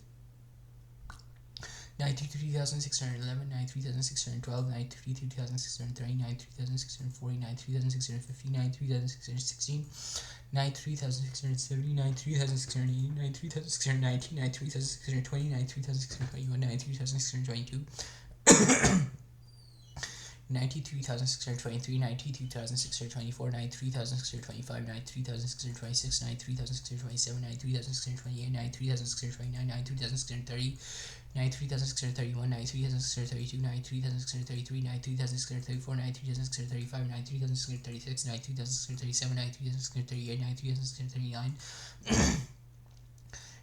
93,611, 93,612, 93,630, 93,640, 93,650, 93,616, 93,670, 93,680, 93,619, 93,620, 93,621, 93,622, 93,623, 92,624, 93,625, 93,626, 93,627, 93,628, 93,629, 93,630, 93,631, 93,632, 93,633, 93,634, 93,635, 93,636, 93,637, 93,638, 93,639,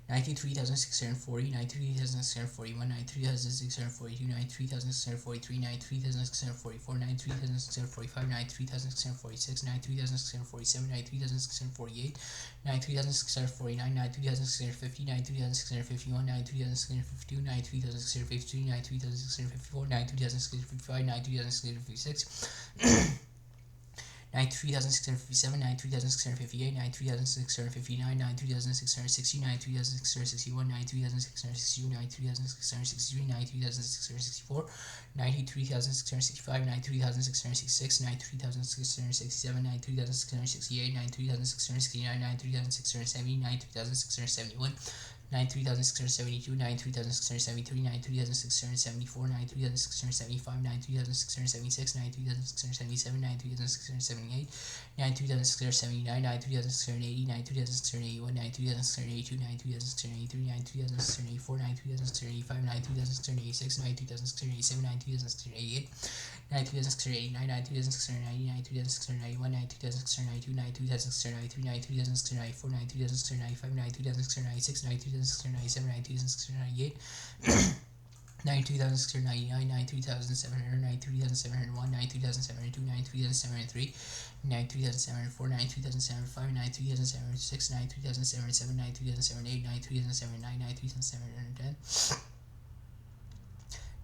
93,640, 93,641, 93,642, 93,643, 93,644, 93,645, 93,646, 93,647, 93,648, 93,649, 93,650, 93,651, 93,652, 93,653, 93,654, 93,655, 93,656, 93,657, 93,658, 93,659, 93,660, 93,661, 93,662, 93,663, 93,664, 93,665, 93,666, 93,667, 93,668, 93,669, 93,670, 93,671, 93,672, 93,673, 93,674, 93,675, 93,676, 93,677, 93,678, 93,679, 93,680, 93,681, 93,682, 93,683, 93,684, 93,685, 93,686, 93,687, 93,688, 93,689, 93,690, 93,691, 93,692, 93,693, 93,694, 93,695, 93,696, 93,697, 93,698, 93,699, 93,700, 93,701, 93,702, 93,703, 93,704, 93,705, 93,706, 93,707, 93,708, 93,709, 93,710,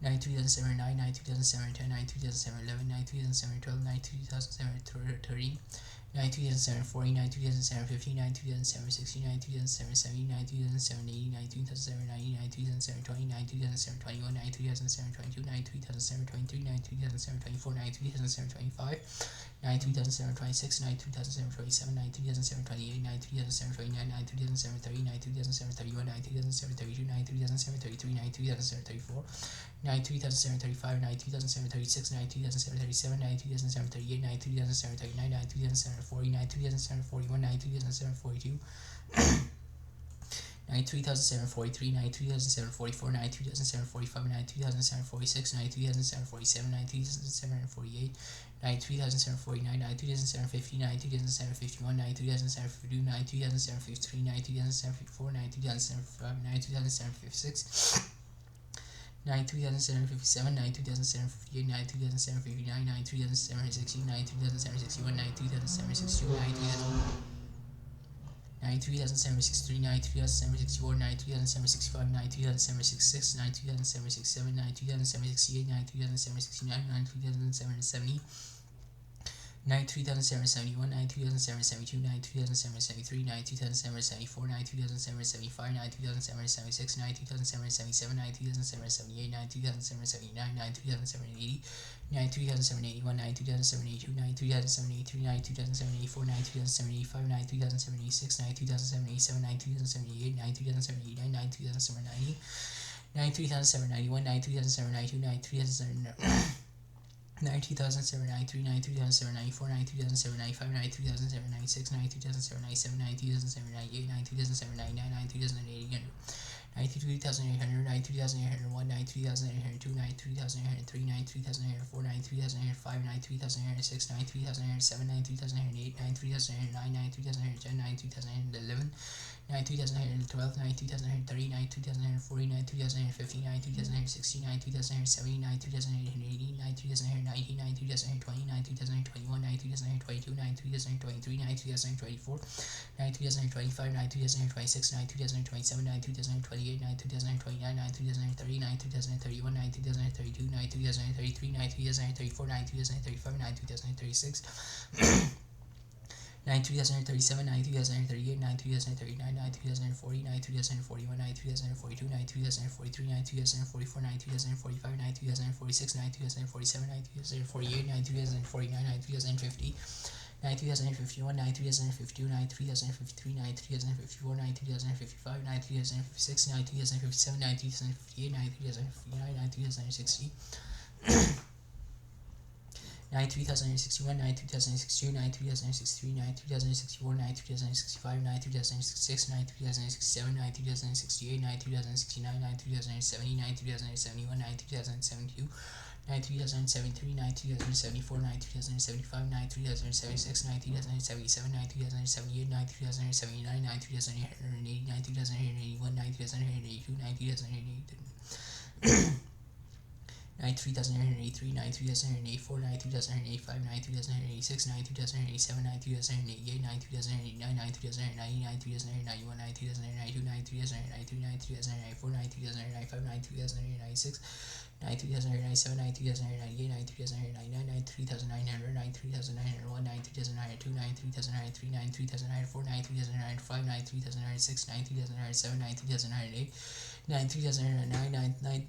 93,709, 93,710, 93,711, 93,712, 93,713, 93,740, 93,750, 93,760, 93,770, 93,780, 93,790, 93,720, 93,721, 93,722, 93,723, 93,724, 93,725, 93,726, 93,727, 93,728, 93,729, 93,730, 93,731, 93,732, 93,733, 93,734, 93,735, 93,736, 93,737, 93,738, 93,739, 93,740, 93,741, 93,742, 93,743, 93,744, 93,745, 93,746, 93,747, 93,748, 93,749, 93,750, 93,751, 93,752, 93,753, 93,754, 93,755, 93,756, 93,757, 93,758, 93,759, 93,760, 93,761, 93,762, 93,763, 93,764, 93,765, 93,766, 93,767, 93,768, 93,769, 93,770, 93,771, 93,772, 93,773, 93,774, 93,775, 93,776, 93,777, 93,778, 93,779, 93,780, 93,781, 93,782, 93,783, 93,784, 93,785, 93,786, 93,787, 93,788, 93,789, 93,790, 93,791, 93,792, 93,793, 93,793, 93,794, 93,795, 93,796, 93,797, 93,798, 93,799, 93,800, 93,800, 93,801, 93,802, 93,803, 93,804, 93,805, 93,806, 93,807, 93,808, 93,809, 93,810, 93,811, 93,812, 93,830, 93,840, 93,850, 93,860, 93,870, 93,880, 93,890, 93,820, 93,821, 93,822, 93,823, 93,824, 93,825, 93,826, 93,827, 93,828, 93,829, 93,830, 93,831, 93,832, 93,833, 93,834, 93,835, 93,836, 93,037, 93,038, 93,039, 93,040, 93,041, 93,042, 93,043, 93,044, 93,045, 93,046, 93,047, 93,048, 93,049, 93,050, 93,051, 93,052, 93,053, 93,054, 93,055, 93,056, 93,057, 93,058, 93,059, 93,060, 93,061, 93,062, 93,063, 93,064, 93,065, 93,066, 93,067, 93,068, 93,069, 93,070, 93,071, 93,072, 93,073, 93,074, 93,075, 93,076, 93,077, 93,078, 93,079, 93,880, 93,881, 93,882, 93,882, 93,883, 93,884, 93,885, 93,886, 93,887, 93,888, 93,889, 93,890, 93,891, 93,892, 93,893, 93,894, 93,895, 93,896, 93,897, 93,898, 93,899, 93,900, 93,901, 93,902, 93,903, 93,904, 93,905, 93,906, 93,907, 93,908, 93,909,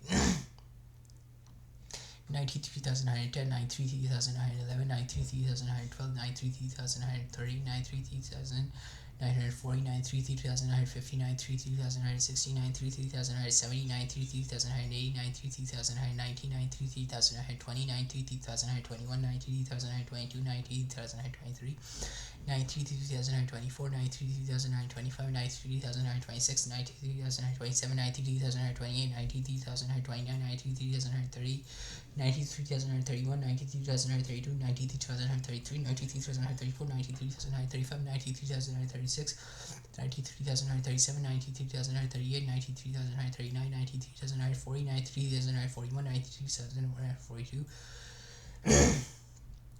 93,910, 93,911, 93,912, 93,930, 93,940, 93,950, 93,960, 93,970, 93,980, 93,990, 93,920, 93,921, 93,922, 93,923, 93,924, 93,925, 93,926, 93,927, 93,928, 93,929, 93,930, 93,931, 93,932, 93,933, 93,934, 93,935, 93,936, 93,937, 93,938, 93,939, 93,940, 93,941, 93,942,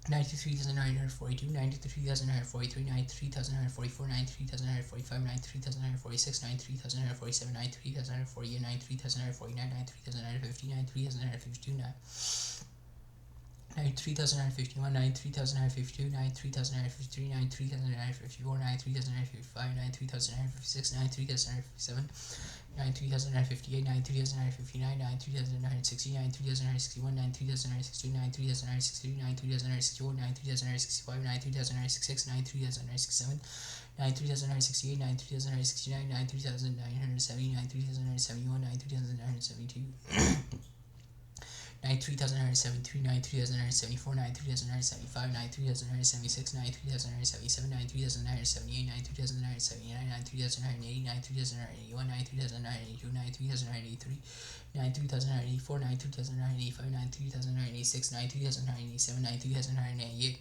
93,942, 93,943, 93,944, 93,945, 93,946, 93,947, 93,948, 93,949, 93,950, 93,952, 93,951, 93,952, 93,953, 93,954, 93,955, 93,956, 93,957, 93,958, 93,959, 93,960, 93,961, 93,962, 93,963, 93,964, 93,965, 93,966, 93,967, 93,968, 93,969, 93,970, 93,971, 93,972. 93,973, 93,974, 93,975, 93,976, 93,977, 93,978, 93,979, 93,980, 93,981, 93,982, 93,983, 93,984, 93,985, 93,986, 93,987, 93,988.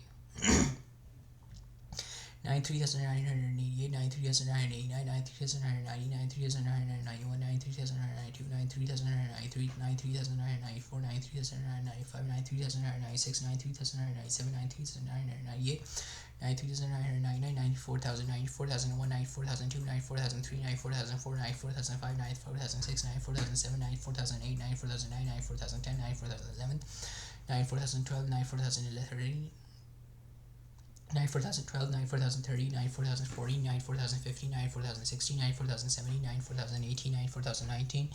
93,988, 93,989, 93,990, 93,991, 93,992, 93,993, 93,994, 93,995, 93,996, 93,997, 93,998, 93,999, 94,000, 94,001, 94,002, 94,003, 94,004, 94,005, 94,006, 94,007, 94,008, 94,009, 94,010, 94,011, 94,012, 94,011, 94,012, 94,030, 94,040, 94,050, 94,060, 94,070, 94,018, 94,019,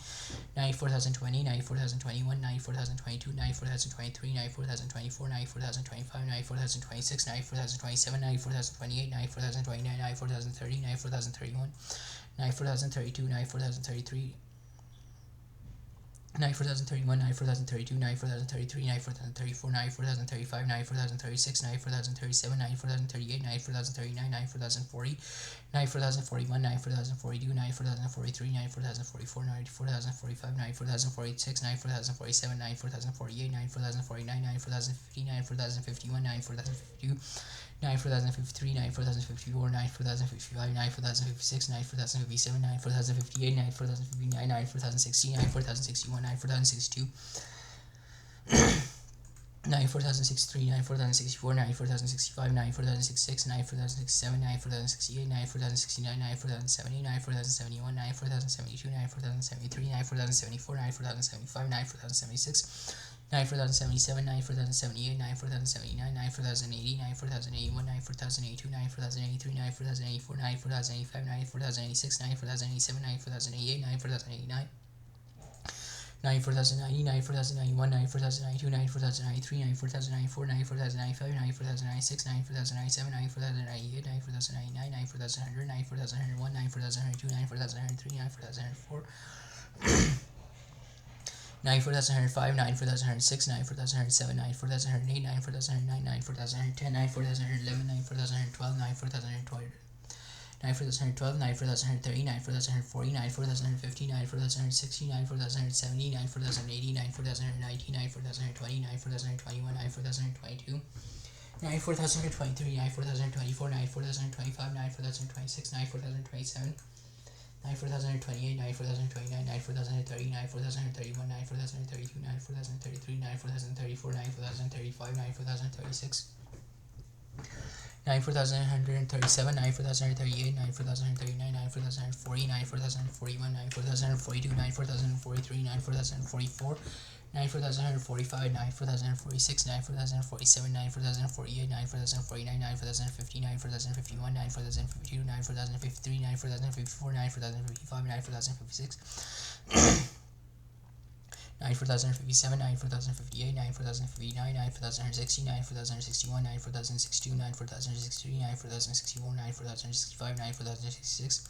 94,020, 94,021, 94,022, 94,023, 94,024, 94,025, 94,026, 94,027, 94,028, 94,029, 94,030, 94,031, 94,032, 94,033, 94,031, 94,032, 94,033, 94,034, 94,035, 94,036, 94,037, 94,038, 94,039, 94,040, 94,041, 94,042, 94,043, 94,044, 94,045, 94,046, 94,047, 94,048, 94,049, 94,050, 94,051, 94,052, 94,053, 94,054, 94,055, 94,056, 94,057, 94,058, 94,059, 94,060, 94,061, 94,062, 94,063, 94,064, 94,065, 94,066, 94,067, 94,068, 94,069, 94,070, 94,071, 94,072, 94,073, 94,074, 94,075, 94,076, 94,077, 94,078, 94,079, 94,080, 94,081, 94,082, 94,083, 94,084, 94,085, 94,086, 94,087, 94,088, 94,089, 94,090, 94,091, 94,092, 94,093, 94,094, 94,095, 94,096, 94,097, 94,098, 94,099, 94,100, 94,101, 94,102, 94,103, 94,104, 94,105, 94,106, 94,107, 94,108, 94,109, 94,110, 94,111, 94,112, 94,112, 94,112, 94,130, 94,140, 94,150, 94,160, 94,170, 94,180, 94,119, 94,120, 94,121, 94,122, 94,123, 94,124, 94,125, 94,126, 94,127, 94,028, 94,029, 94,030, 94,031, 94,032, 94,033, 94,034, 94,035, 94,036, 94,137, 94,138, 94,139, 94,140, 94,041, 94,042, 94,043, 94,044, 94,145, 94,146, 94,047, 94,048, 94,049, 94,050, 94,051, 94,052, 94,053, 94,054, 94,055, 94,056, 94,057, 94,058, 94,059, 94,060, 94,061, 94,062, 94,063, 94,064, 94,065, 94,066,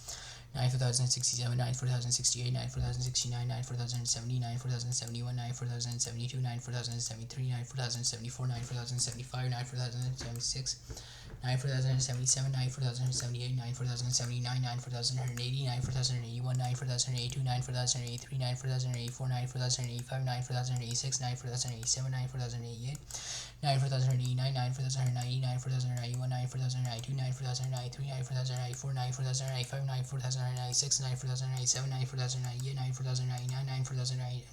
94,067, 94,068, 94,069, 94,070, 94,071, 94,072, 94,073, 94,074, 94,075, 94,076, 9,477, 9,478, 9,479, 9,480, 9,481, 9,482, 9,483, 9,484, 9,485, 9,486, 9,487, 9,488, 9,489, 9,490, 9,491, 9,492, 9,493, 9,494, 9,495, 9,496, 9,497, 9,498, 9,499, 9,498.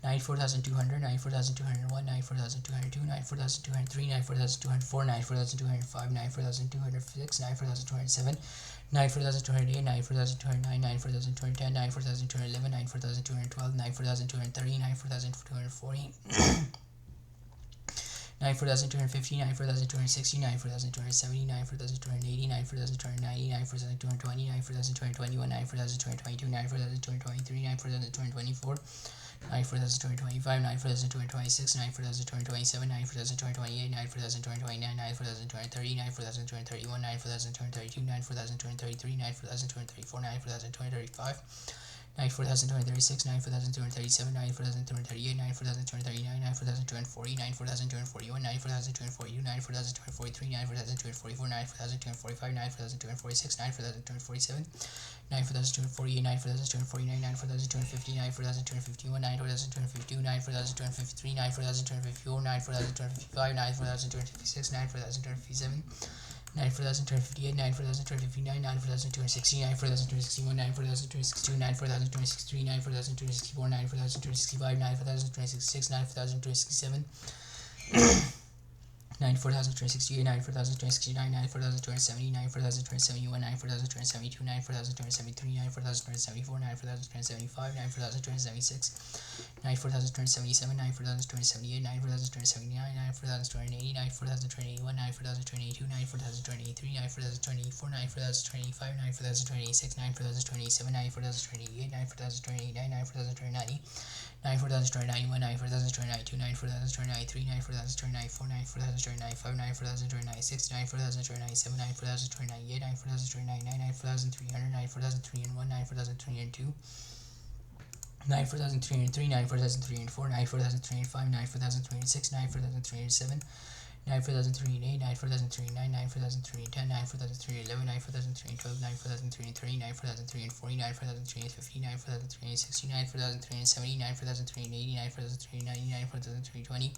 94,200, 94,201, 94,202, 94,203, 94,204, 94,205, 94,206, 94,207, 94,208, 94,209, 94,210, 94,211, 94,212, 94,230, 94,240. 94,250, 94,260, 94,270, 94,280, 94,290, 94,220, 94,221, 94,222, 94,223, 94,224, 94,225, 94,226, 94,227, 94,228, 94,229, 94,230, 94,231, 94,232, 94,233, 94,234, 94,235. 94,236, 94,237, 94,238, 94,239, 94,240, 94,241, 94,242, 94,243, 94,244, 94,245, 94,246, 94,247, 94,248, 94,249, 94,250, 94,251, 94,252, 94,253, 94,254, 94,255, 94,256, 94,257. 94,258, 94,259, 94,260, 94,261, 94,262, 94,263, 94,264, 94,265, 94,266, 94,267. 94,268, 94,269, 94,270, 94,271, 94,272, 94,273, 94,274, 94,275, 94,276, 94,277, 94,278, 94,279, 94,280, 94,281, 94,282, 94,283, 94,284, 94,285, 94,286, 94,287, 94,288, 94,289, 94,290. 94,291, 94,292, 94,293, 94,294, 94,295, 94,296, 94,297, 94,298, 94,299, 94,300, 94,301, 94,302. 94,303, 94,304, 94,305, 94,306, 94,307, 94,308, 94,309, 94,310, 94,311, 94,312, 94,330, 94,340, 94,350, 94,360, 94,370, 94,380, 94,390, 94,320.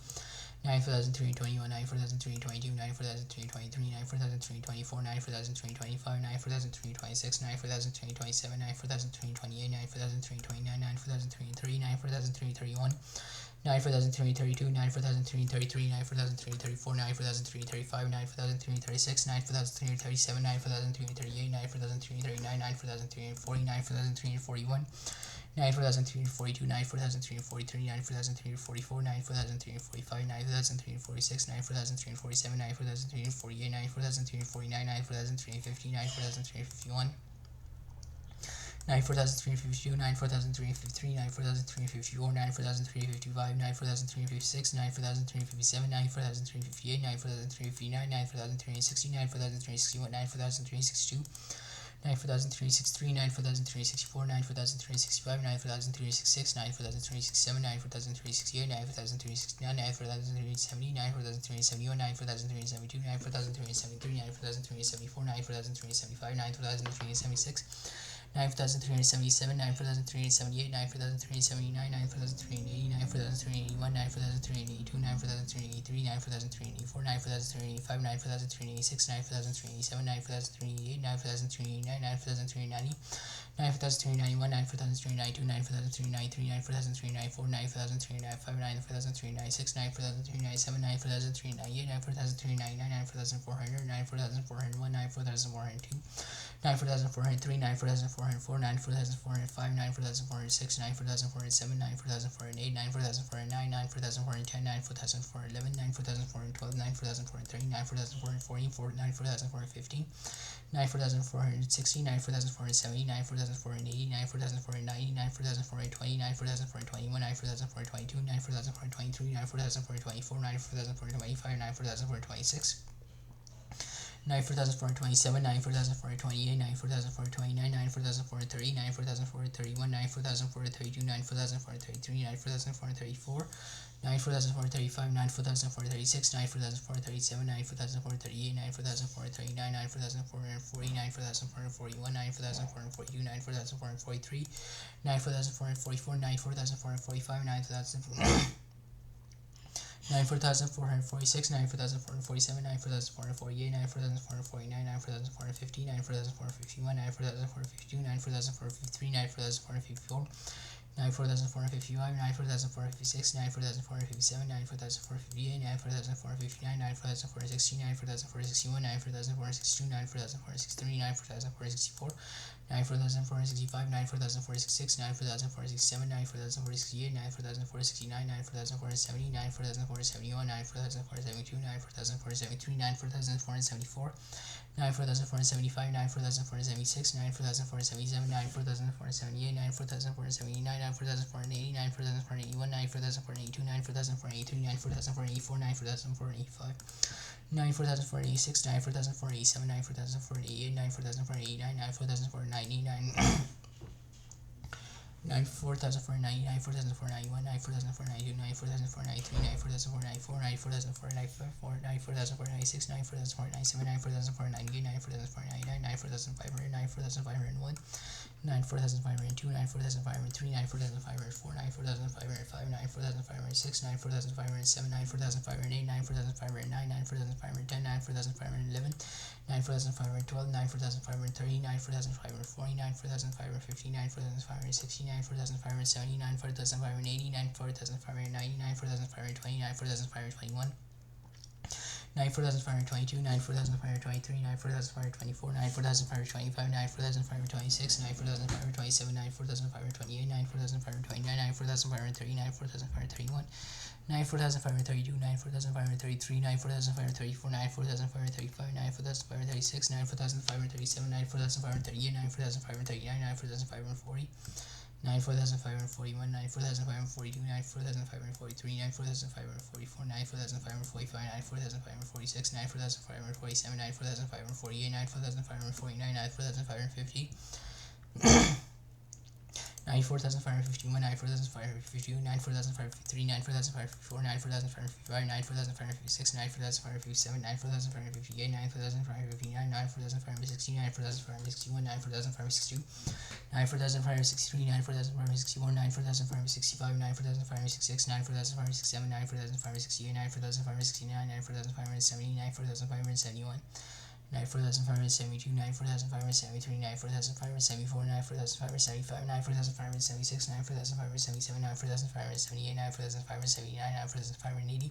94,321, 94,322, 94,323, 94,324, 94,325, 94,326, 94,327, 94,328, 94,329, 94,330, 94,331. 94,332, 94,333, 94,334, 94,335, 94,336, 94,337, 94,338, 94,339, 94,340, 94,341. 94,342, 94,343, 94,344, 94,345, 94,346, 94,347, 94,348, 94,349, 94,350, 94,351. 94,352, 94,353, 94,354, 94,355, 94,356, 94,357, 94,358, 94,359, 94,360, 94,361, 94,362. 94,363, 94,364, 94,365, 94,366, 94,367, 94,368, 94,369, 94,370, 94,371, 94,372, 94,373, 94,374, 94,375, 94,376. 9,377, 9,378, 9,379, 9,380, 9,381, 9,382, 9,383, 9,384, 9,385, 9,386, 9,387, 9,388, 9,389, 9,390. 9,391, 9,392, 9,393, 9,394, 9,395, 9,396, 9,397, 9,398, 9,399, 9,400, 9,401, 9,402. 9,403, 9,404, 9,405, 9,406, 9,407, 9,408, 9,409, 9,410, 9,411, 9,412, 9,413, 9,414, 9,415. 9,460, 9,470, 9,480, 9,490, 9,420, 9,421, 9,422, 9,423, 9,424, 9,425, 9,426. 94,427, 94,428, 94,429, 94,430, 94,431, 94,432, 94,433, 94,434, 94,435, 94,436, 94,437, 94,438, 94,439, 94,440, 94,441, 94,442, 94,443, 94,444, 94,445, 94,000. 94,446, 94,447, 94,448, 94,449, 94,450, 94,451, 94,452, 94,453, 94,454, 94,455, 94,456, 94,457, 94,458, 94,459, 94,460, 94,461, 94,462, 94,463, 94,464, 94,465, 94,466, 94,467, 94,468, 94,469, 94,470, 94,471, 94,472, 94,473, 94,474, 94,475, 94,476, 94,477, 94,478, 94,479, 94,480, 94,481, 94,482, 94,483, 94,484, 94,485, 94,486, 94,487, 94,488, 94,489, 94,499, 94,490, 94,491, 94,492, 94,493, 94,494, 94,495, 94,496, 94,497, 94,498, 94,499, 94,500, 94,501, 94,502, 94,503, 94,504, 94,505, 94,506, 94,507, 94,508, 94,509, 94,510, 94,511, 94,512, 94,530, 94,540, 94,550, 94,560, 94,570, 94,580, 94,590, 94,520, 94,521, 94,522, 94,523, 94,524, 94,525, 94,526, 94,527, 94,528, 94,529, 94,530, 94,531, 94,532, 94,533, 94,534, 94,535, 94,536, 94,537, 94,538, 94,539, 94,540, 94,541, 94,542, 94,543, 94,544, 94,545, 94,546, 94,547, 94,548, 94,549, 94,550, 94,551, 94,552, 94,553, 94,554, 94,555, 94,556, 94,557, 94,558, 94,559, 94,560, 94,561, 94,562, 94,563, 94,564, 94,565, 94,566, 94,567, 94,568, 94,569, 94,570, 94,571, 94,572, 94,573, 94,574, 94,575, 94,576, 94,577, 94,578, 94,579, 94,580,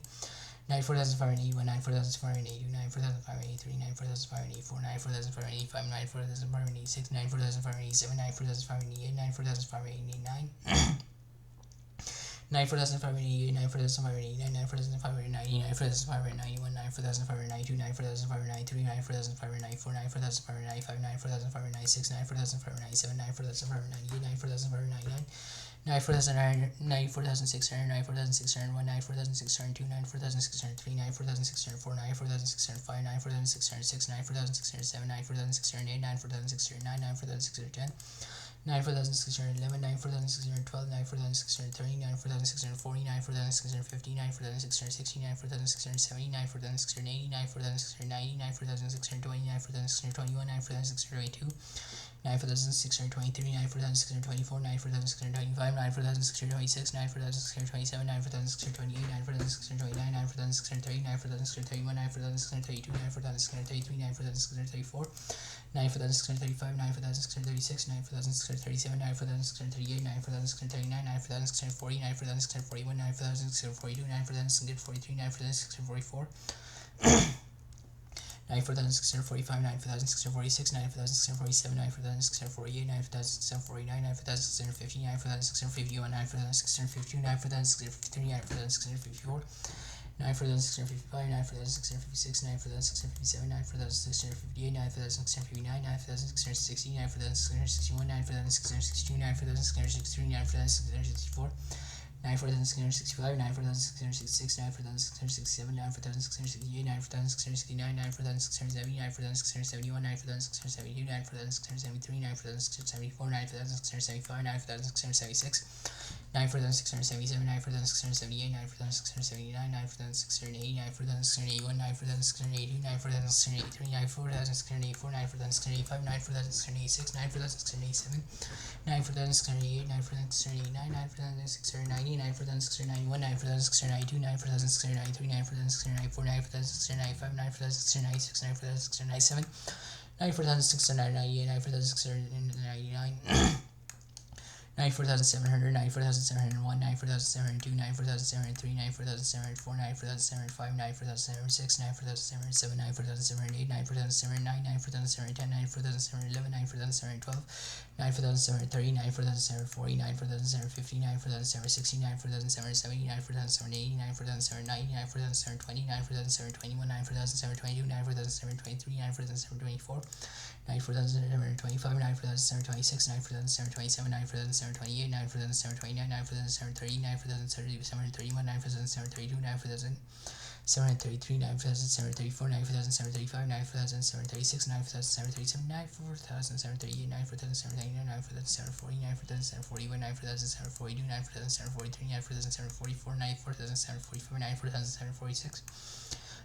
94,581, 94,582, 94,583, 94,584, 94,585, 94,586, 94,587, 94,588, 94,589, 94,588, 94,589, 94,590, 94,591, 94,592, 94,593, 94,594, 94,595, 94,596, 94,597, 94,598, 94,599, 94,600, 94,601, 94,602, 94,603, 94,604, 94,605, 94,606, 94,607, 94,608, 94,609, 94,610, 94,611, 94,612, 94,630, 94,640, 94,650, 94,660, 94,670, 94,680, 94,690, 94,620, 94,621, 94,622, 94,623, 94,624, 94,625, 94,626, 94,627, 94,628, 94,629, 94,630, 94,631, 94,632, 94,633, 94,634, 94,635, 94,636, 94,637, 94,638, 94,639, 94,640, 94,641, 94,642, 94,643, 94,644, 94,645, 94,646, 94,647, 94,648, 94,649, 94,650, 94,651, 94,652, 94,653, 94,654, 94,655, 94,656, 94,657, 94,658, 94,659, 94,660, 94,661, 94,662, 94,663, 94,664, 9,665, 9,666, 9,667, 9,668, 9,669, 9,670, 9,671, 9,672, 9,673, 9,674, 9,675, 9,676, 9,677, 9,678, 9,679, 9,680, 9,681, 9,682, 9,683, 9,684, 9,685, 9,686, 9,687, 9,608, 9,689, 9,690, 9,691, 9,692, 9,693, 9,694, 9,695, 9,696, 9,697, 9,698, 9,699, 9,700, 9,701, 9,702, 9,703, 9,704, 9,705, 9,706, 9,707, 9,708, 9,709, 9,710, 9,711, 9,712, 9,730, 9,740, 9,750, 9,760, 9,770, 9,780, 9,790, 9,720, 9,721, 9,722, 9,723, 9,724, 9,725, 9,726, 9,727, 9,728, 9,729, 9,730, 9,731, 9,732, 9,733, 9,734, 9,735, 9,736, 9,737, 9,738, 9,739, 9,740, 9,741, 9,742, 9,743, 9,744, 9,745, 9,746,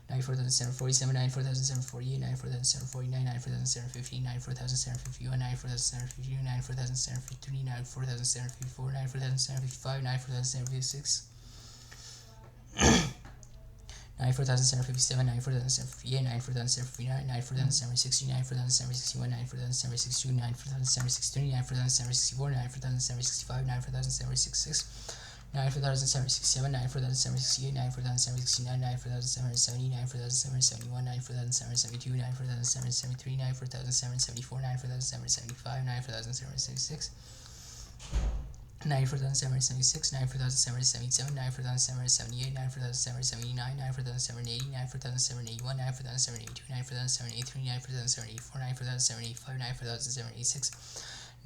9,747, 9,748, 9,749, 9,750, 9,751, 9,752, 9,753, 9,754, 9,755, 9,756, 9,757, 9,758, 9,759, 9,760, 9,761, 9,762, 9,763, 9,764, 9,765, 9,766, 9,767, 9,768, 9,769, 9,770, 9,771, 9,772, 9,773, 9,774, 9,775, 9,776, 9,776, 9,777, 9,778, 9,779, 9,780, 9,781, 9,782, 9,783, 9,784, 9,785, 9,786,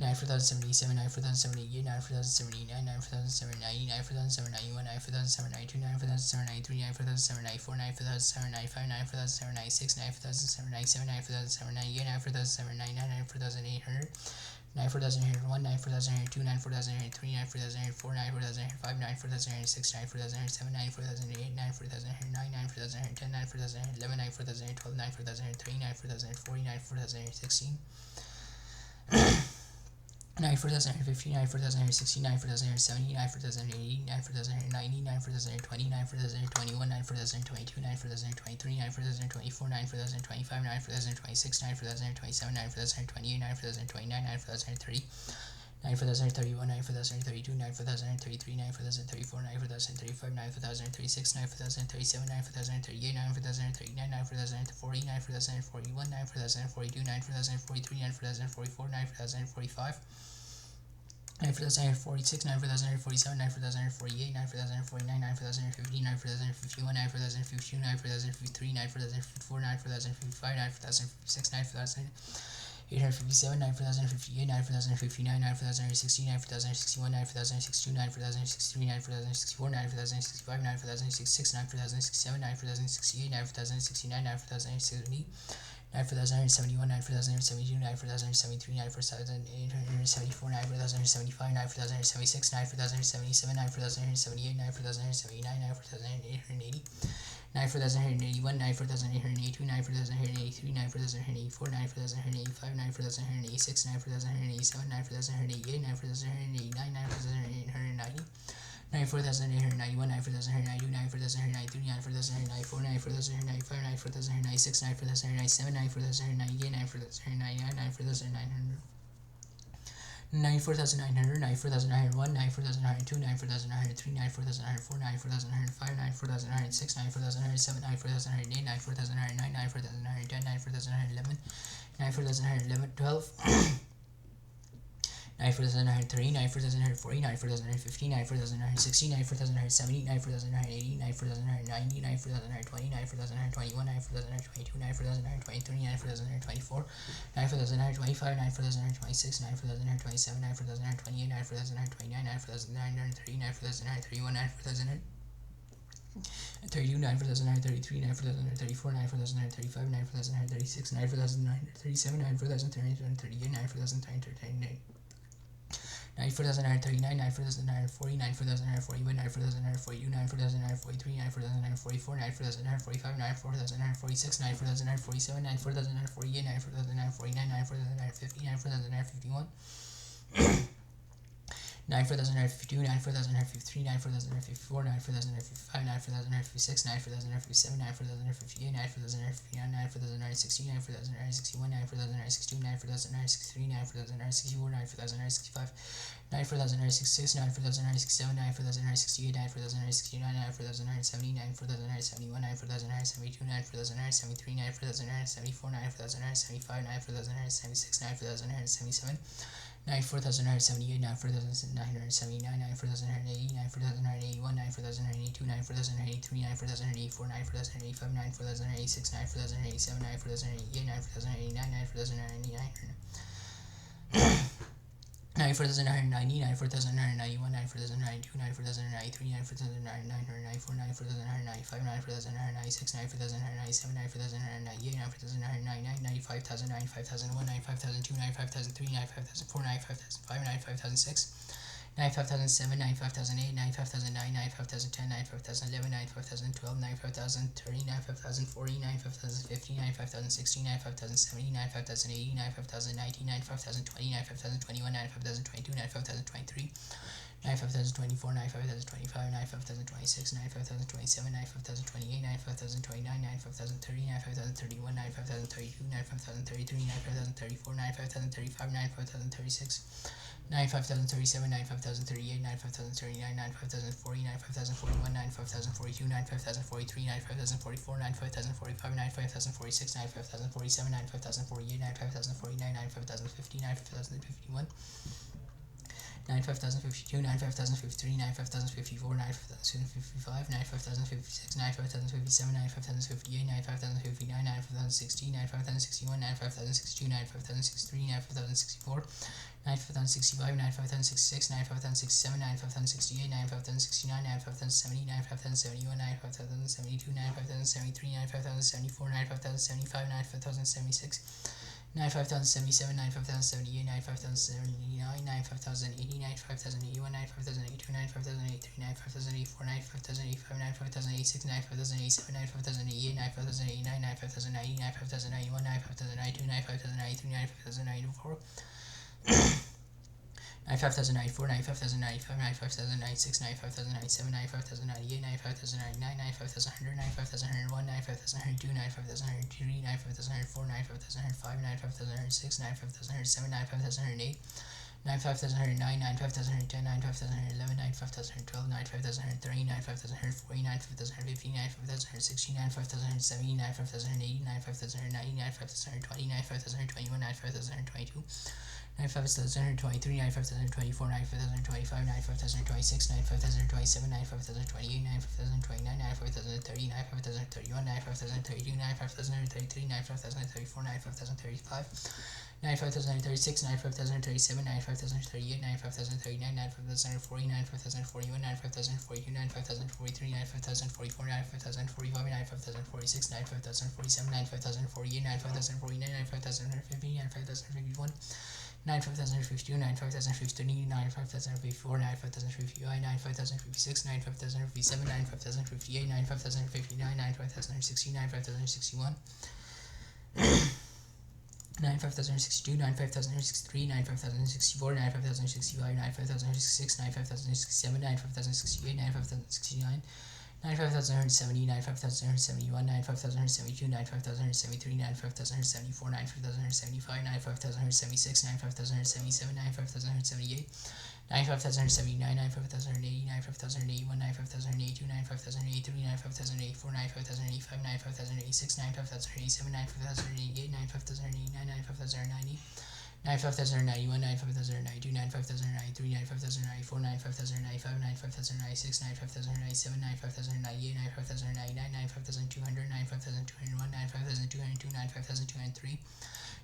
9,077, 9,078, 9,079, 9,079, 9,091, 9,092, 9,093, 9,094, 9,095, 9,096, 9,097, 9,098, 9,099, 9,800, 9,801, 9,802, 9,803, 9,804, 9,805, 9,806, 9,807, 9,808, 9,809, 9,810, 9,811, 9,812, 9,813, 9,840, 9,816. 9,450, 9,460, 9,470, 9,480, 9,490, 9,420, 9,421, 9,422, 9,423, 9,424, 9,425, 9,426, 9,427, 9,428, 9,429, 9,430, 9,031, 9,032, 9,033, 9,034, 9,035, 9,036, 9,037, 9,038, 9,039, 9,040, 9,041, 9,042, 9,043, 9,044, 9,045, 9,046, 9,047, 9,048, 9,049, 9,050, 9,051, 9,052, 9,053, 9,054, 9,055, 9,056, 9,857, 9,058, 9,059, 9,060, 9,061, 9,062, 9,063, 9,064, 9,065, 9,066, 9,067, 9,068, 9,069, 9,070, 9,171, 9,172, 9,173, 9,874, 9,075, 9,076, 9,077, 9,078, 9,079, 9,880, 9,181, 9,882, 9,883, 9,184, 9,185, 9,186, 9,187, 9,188, 9,189, 9,890, 9,891, 9,892, 9,893, 9,894, 9,895, 9,896, 9,897, 9,898, 9,899, 9,900. 94,900, 94,901, 94,902, 94,903, 94,904, 94,905, 94,906, 94,907, 94,908, 94,909, 94,910, 94,911, 94,911, 12, 9,430, 9,440, 9,450, 9,460, 9,470, 9,480, 9,490, 9,420, 9,421, 9,422, 9,423, 9,424, 9,425, 9,426, 9,427, 9,428, 9,429, 9,930, 9,931, 9,000. 32, 9 for 933, 9 for 934, 9 for 935, 9 for 936, 9 for 937, 9 for 938, 9 for 939. 9 for 939, 9 for 940, 9 for 941, 9 for 942, 9 for 943, 9 for 944, 9 for 945, 9 for 946, 9 for 947, 9 for 948, 9 for 949, 9 for 950, 9 for 951. 9 for 952, 9 for 953, 9 for 954, 9 for 955, 9 for 956, 9 for 957, 9 for 958, 9 for 959, 9 for 960, 9 for 961, 9 for 962, 9 for 963, 9 for 964, 9 for 965, 9 for 966, 9 for 967, 9 for 968, 9 for 969, 9 for 970, 9 for 971, 9 for 972, 9 for 973, 9 for 974, 9 for 975, 9 for 976, 9 for 977, 9 for 978, 9 for 979, 9 for 980, 9 for 981, 9 for 982, 9 for 983, 9 for 984, 9 for 985, 9 for 986, 9 for 987, 9 for 988, 9 for 989, 9 for 999. 9 for 990, 9 for 991, 9 for 992, 9 for 993, 9 for 994, 9 for 995, 9 for 996, 9 for 997, 9 for 998, 9 for 999, 95,000, 95,001, 95,002, 95,003, 95,004, 95,005, 95,006. 95,007, 95,008, 95,009, 95,010, 95,011, 95,012, 95,030, 95,040, 95,050, 95,060, 95,070, 95,080, 95,090, 95,020, 95,021, 95,022, 95,023, 95,024, 95,025, 95,026, 95,027, 95,028, 95,029, 95,030, 95,031, 95,032, 95,033, 95,034, 95,035, 95,036, 95,037, 95,038, 95,039, 95,040, 95,041, 95,042, 95,043, 95,044, 95,045, 95,046, 95,047, 95,048, 95,049, 95,050, 95,051. 95,052, 95,053, 95,054, 95,055, 95,056, 95,057, 95,058, 95,059, 95,060, 95,061, 95,062, 95,063, 95,064, 95,065, 95,066, 95,067, 95,068, 95,069, 95,070, 95,071, 95,072, 95,073, 95,074, 95,075, 95,076. 95,077, 95,078, 95,079, 95,080, 95,081, 95,082, 95,083, 95,084, 95,085, 95,086, 95,087, 95,088, 95,089, 95,090, 95,091, 95,092, 95,093, 95,094. 95,094, 95,095, 95,096, 95,097, 95,098, 95,099, 95,100, 95,101, 95,102, 95,103, 95,104, 95,105, 95,106, 95,107, 95,108, 95,109, 95,110, 95,111, 95,112, 95,130, 95,140, 95,150, 95,160, 95,170, 95,180, 95,190, 95,120, 95,121, 95,122. 95,023, 95,024, 95,025, 95,026, 95,027, 95,028, 95,029, 95,030, 95,031, 95,032, 95,033, 95,034, 95,035, 95,036, 95,037, 95,038, 95,039, 95,040, 95,041, 95,042, 95,043, 95,044, 95,045, 95,046, 95,047, 95,048, 95,049, 95,050, 95,051. 95,052, 95,053, 95,054, 95,055, 95,056, 95,057, 95,058, 95,059, 95,060, 95,061. 95,062, 95,063, 95,064, 95,065, 95,066, 95,067, 95,068, 95,069. 95,170, 95,171, 95,172, 95,173, 95,174, 95,175, 95,176, 95,177, 95,178, 95,179, 95,180, 95,181, 95,182, 95,083, 95,084, 95,085, 95,086, 95,087, 95,088, 95,089, 95,090. 95,091, 95,092, 95,093, 95,094, 95,095, 95,096, 95,097, 95,098, 95,099, 95,200, 95,201, 95,202, 95,203,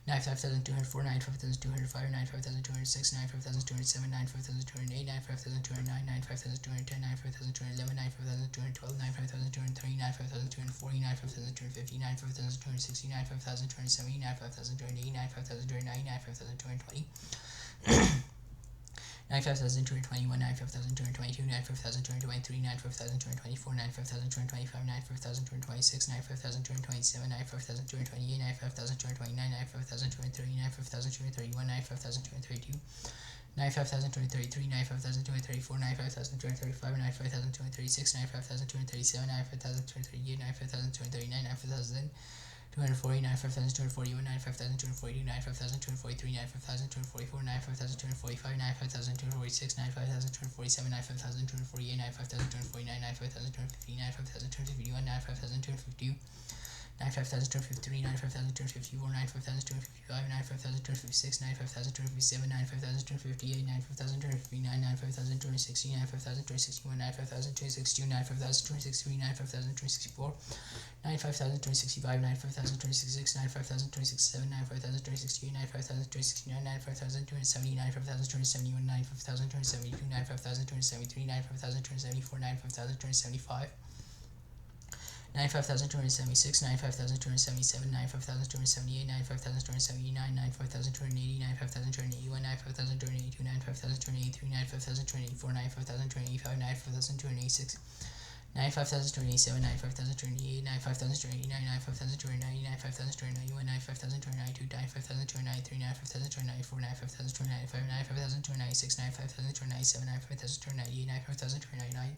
95,204, 95,205, 95,206, 95,207, 95,208, 95,209, 95,210, 95,211, 95,212, 95,230, 95,240, 95,250, 95,260, 95,270, 95,280, 95,290, 95,220, 95,221, 95,222, 95,223, 95,224, 95,225, 95,226, 95,227, 95,228, 95,229, 95,230, 95,231, 95,232, 95,233, 95,234, 95,235, 95,236, 95,237, 95,238, 95,239, 95,000. 240, 95,241, 95,242, 95,243, 95,244, 95,245, 95,246, 95,247, 95,248, 95,249, 95,250, 95,251, 95,252, 95,253, 95,254, 95,255, 95,256, 95,257, 95,258, 95,259, 95,260, 95,261, 95,262, 95,263, 95,264, 95,265, 95,266, 95,267, 95,268, 95,269, 95,270, 95,271, 95,272, 95,273, 95,274, 95,275, 95,276, 95,277, 95,278, 95,279, 95,280, 95,281, 95,282, 95,283, 95,284, 95,285, 95,286, 95,287, 95,288, 95,289, 95,290, 95,291, 95,292, 95,293, 95,294, 95,295, 95,296, 95,297, 95,298, 95,299,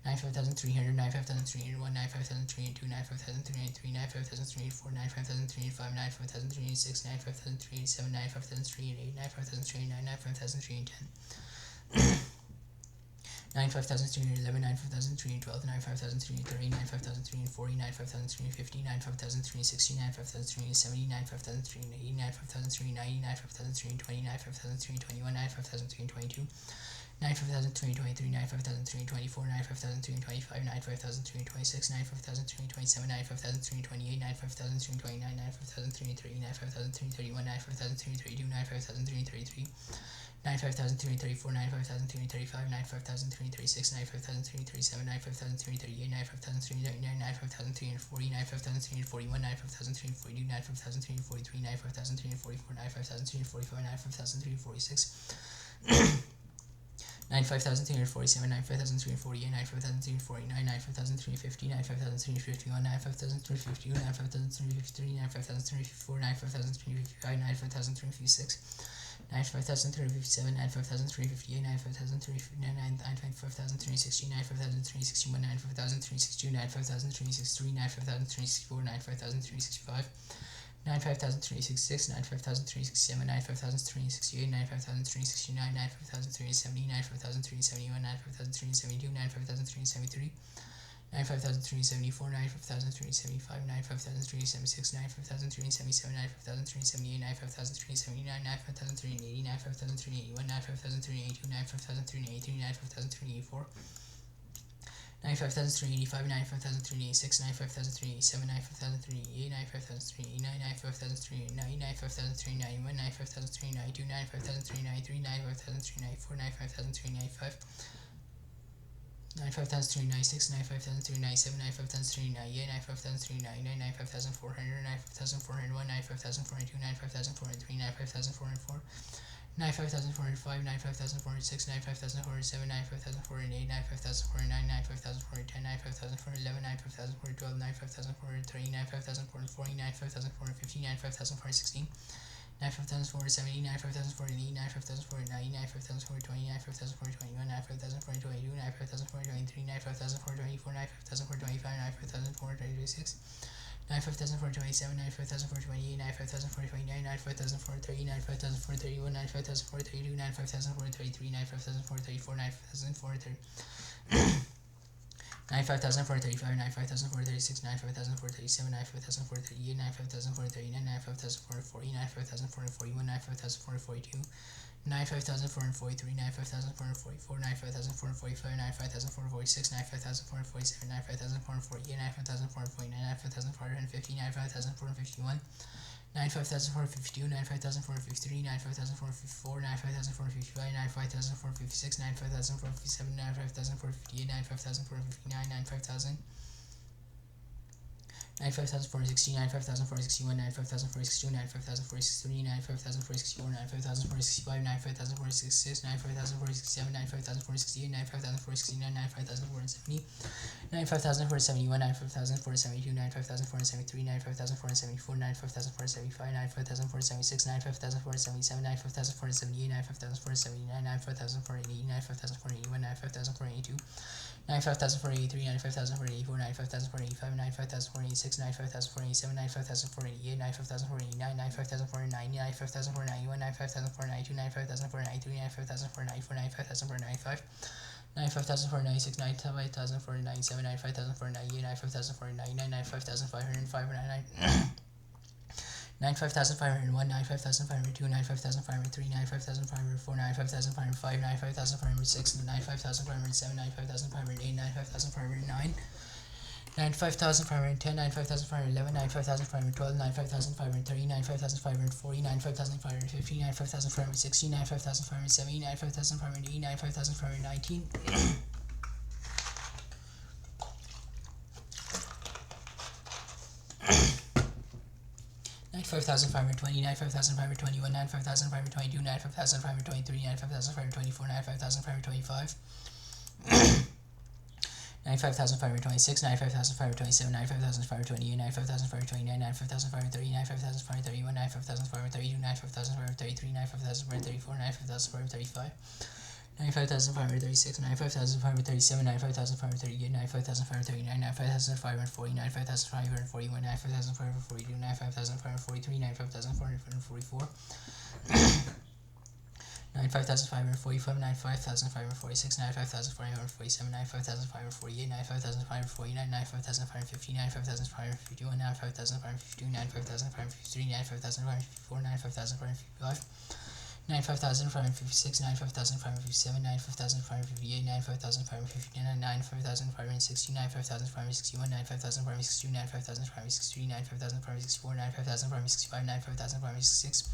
95,300, 95,301, 95,302, 95,303, 95,304, 95,305, 95,306, 95,387, 95,308, 95,309, 95,310, 95,311, 95,312, 95,330, 95,340, 95,350, 95,360, 95,370, 95,380, 95,390, 95,320, 95,321, 95,322, 95,323, 95,324, 95,325, 95,326, 95,327, 95,328, 95,329, 95,330, 95,331, 95,332, 95,333, 95,334, 95,335, 95,336, 95,337, 95,338, 95,339, 95,340, 95,341, 95,342, 95,343, 95,344, 95,345, 95,346, 95,347, 95,348, 95,349, 95,350, 95,351, 95,352, 95,353, 95,354, 95,355, 95,356, 95,357, 95,358, 95,359, 95,360, 95,361, 95,362, 95,363, 95,364, 95,365, 95,366, 95,367, 95,368, 95,369, 95,370, 95,371, 95,372, 95,373, 95,374, 95,375, 95,376, 95,377, 95,378, 95,379, 95,380, 95,381, 95,382, 95,383, 95,384, 95,385, 95,386, 95,387, 95,388, 95,389, 95,390, 95,391, 95,392, 95,393, 95,394, 95,395, 95,396, 95,397, 95,398, 95,399, 95,400, 95,401, 95,402, 95,403, 95,404, 95,405, 95,406, 95,407, 95,408, 95,409, 95,410, 95,411, 95,412, 95,430, 95,440, 95,450, 95,416, 95,470, 95,480, 95,490, 95,420, 95,421, 95,422, 95,423, 95,424, 95,425, 95,426, 95,427, 95,428, 95,429, 95,430, 95,431, 95,432, 95,433, 95,434, 95,430, 95,435, 95,436, 95,437, 95,438, 95,439, 95,440, 95,441, 95,442, 95,443, 95,444, 95,445, 95,446, 95,447, 95,448, 95,449, 95,450, 95,451, 95,452, 95,453, 95,454, 95,455, 95,456, 95,457, 95,458, 95,459, 95,000. 95,460, 95,461, 95,462, 95,463, 95,464, 95,465, 95,466, 95,467, 95,468, 95,469, 95,470, 95,471, 95,472, 95,473, 95,474, 95,475, 95,476, 95,477, 95,478, 95,479, 95,480, 95,481, 95,482, 95,483, 95,484, 95,485, 95,486, 95,487, 95,488, 95,489, 95,490, 95,491, 95,492, 95,493, 95,494, 95,495, 95,496, 95,497, 95,498, 95,499, 95,505, 95,501, 95,502, 95,503, 95,504, 95,505, 95,506, 95,507, 95,508, 95,509, 95,510, 95,511, 95,512, 95,530, 95,540, 95,550, 95,560, 95,570, 95,580, 95,519, 95,520, 95,521, 95,522, 95,523, 95,524, 95,525, 95,526, 95,527, 95,528, 95,529, 95,530, 95,531, 95,532, 95,533, 95,534, 95,535, 95,536, 95,537, 95,538, 95,539, 95,540, 95,541, 95,542, 95,543, 95,544, 95,545, 95,546, 95,547, 95,548, 95,549, 95,550, 95,551, 95,552, 95,553, 95,554, 95,555, 95,556, 95,557, 95,558, 95,559, 95,560, 95,561, 95,562, 95,563, 95,564, 95,565, 95,566,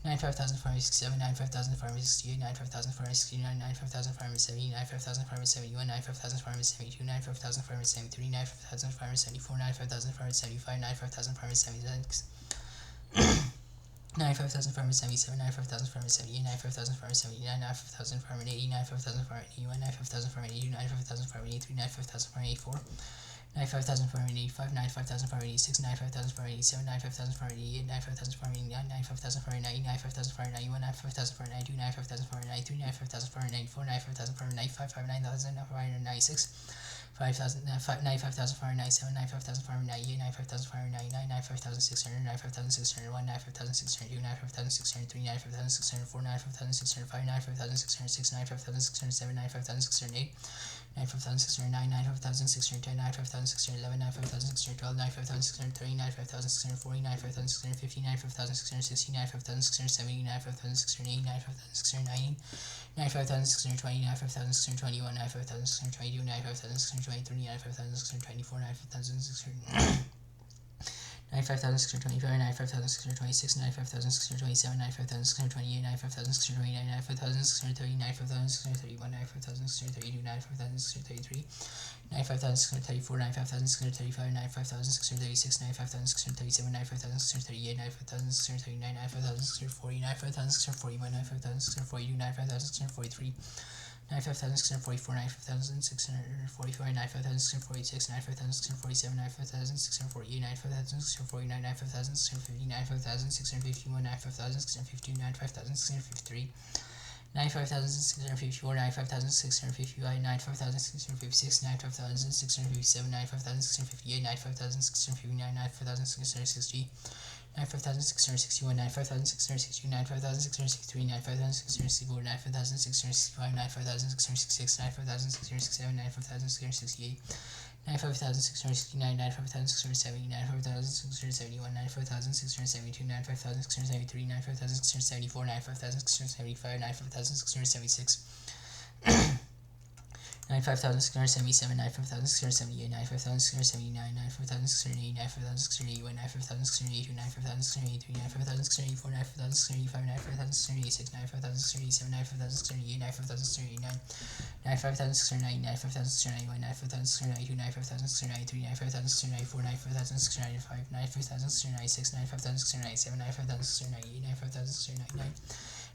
95,567, 95,568, 95,569, 95,570, 95,571, 95,572, 95,573, 95,574, 95,575, 95,576, 95,577, 95,578, 95,579, 95,580, 95,581, 95,582, 95,583, 95,584, 95,585, 95,586, 95,587, 95,588, 95,589, 95,590, 95,591, 95,592, 95,593, 95,594, 95,595, 5,596, 95,597, 95,598, 95,599, 95,600, 95,601, 95,602, 95,603, 95,604, 95,605, 95,606, 95,607, 95,608, 95,609, 95,610, 95,611, 95,612, 95,630, 95,640, 95,650, 95,660, 95,670, 95,680, 95,690, 95,620, 95,621, 95,622, 95,623, 95,624, 95,600. 95,625, 95,626, 95,627, 95,628, 95,629, 95,630, 95,631, 95,632, 95,633, 95,634, 95,635, 95,636, 95,637, 95,638, 95,639, 95,640, 95,641, 95,642, 95,643, 95,644, 95,645, 95,646, 95,647, 95,648, 95,649, 95,650, 95,651, 95,652, 95,653, 95,654, 95,655, 95,656, 95,657, 95,658, 95,659, 95,660, 95,661, 95,662, 95,663, 95,664, 95,665, 95,666, 95,667, 95,668, 95,669, 95,670, 95,671, 95,672, 95,673, 95,674, 95,675, 95,676. 95,677, 95,678, 95,679, 95,680, 95,681, 95,682, 95,683, 95,684, 95,685, 95,686, 95,687, 95,688, 95,689, 95,690, 95,691, 95,692, 95,693, 95,694, 95,695, 95,696, 95,697, 95,698, 95,699,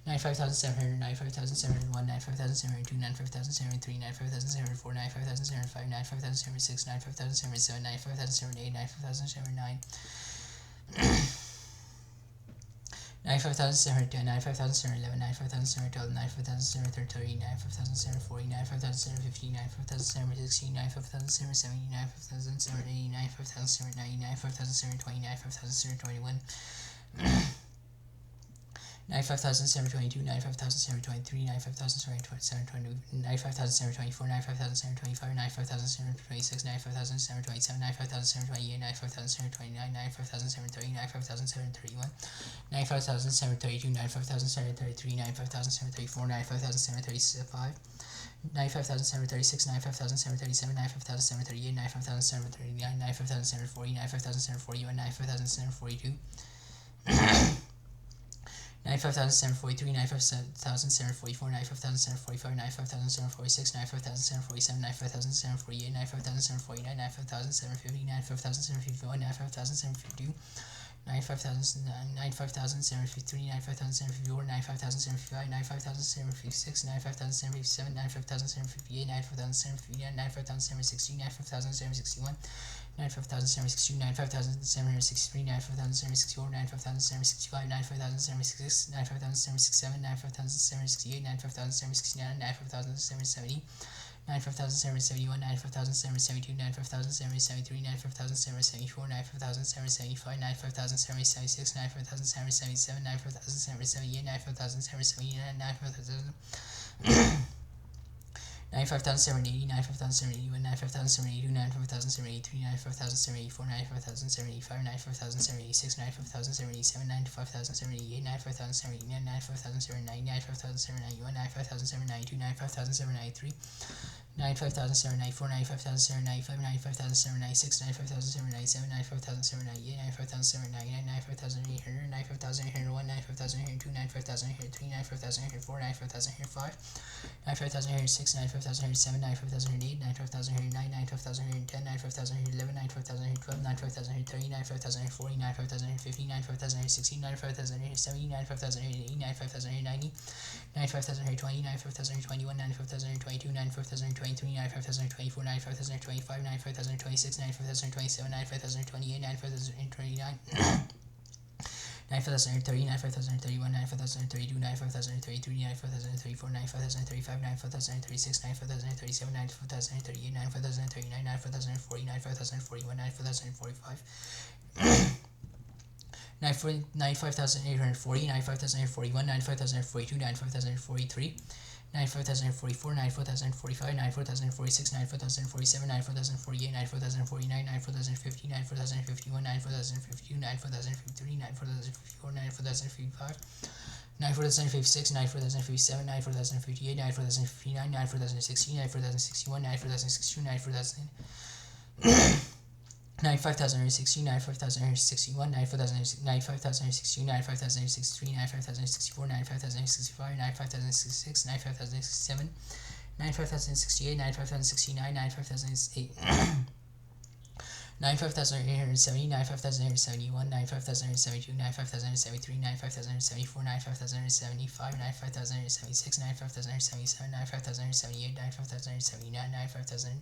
95,700, 95,701, 95,702, 95,703, 95,704, 95,705, 95,706, 95,707, 95,708, 95,709, 95,710, 95,711, 95,712, 95,713, 95,740, 95,750, 95,760, 95,770, 95,780, 95,790, 95,720, 95,721, 95,722, 95,723, 95,724, 95,725, 95,726, 95,727, 95,728, 95,729, 95,730, 95,731, 95,732, 95,733, 95,734, 95,735, 95,736, 95,737, 95,738, 95,739, 95,740, 95,741, 95,742, 95,743, 95,744, 95,745, 95,746, 95,747, 95,748, 95,749, 95,750, 95,751, 95,752, 95,753, 95,754, 95,755, 95,756, 95,757, 95,758, 95,759, 95,760, 95,761, 95,762, 95,763, 95,764, 95,765, 95,766, 95,767, 95,768, 95,769, 95,770, 95,771, 95,772, 95,773, 95,774, 95,775, 95,776, 95,777, 95,778, 95,779, 95,780, 95,781, 95,782, 95,783, 95,784, 95,785, 95,786, 95,787, 95,788, 95,789, 95,790, 95,791, 95,792, 95,793, 95,794, 95,795, 95,796, 95,797, 95,798, 95,799, 95,800, 95,801, 95,802, 95,803, 95,804, 95,805, 95,806, 95,807, 95,808, 95,809, 95,810, 95,811, 95,812, 95,830, 95,840, 95,850, 95,860, 95,870, 95,880, 95,890, 95,820, 95,821, 95,822, 95,823, 95,024, 95,025, 95,026, 95,027, 95,028, 95,029, 95,030, 95,031, 95,032, 95,033, 95,034, 95,035, 95,036, 95,037, 95,038, 95,039, 95,040, 95,041, 95,045, 95,840, 95,841, 95,042, 95,043, 95,044, 94,045, 94,046, 94,047, 94,048, 94,049, 94,050, 94,051, 94,052, 94,053, 94,054, 94,055, 94,056, 94,057, 94,058, 94,059, 94,060, 94,061, 94,062, 94,000. 95,060, 95,061, 95,062, 95,063, 95,064, 95,065, 95,066, 95,067, 95,068, 95,069, 95,008, 95,870, 95,871, 95,872, 95,873, 95,874, 95,875, 95,876, 95,877, 95,878, 95,879, 95,000.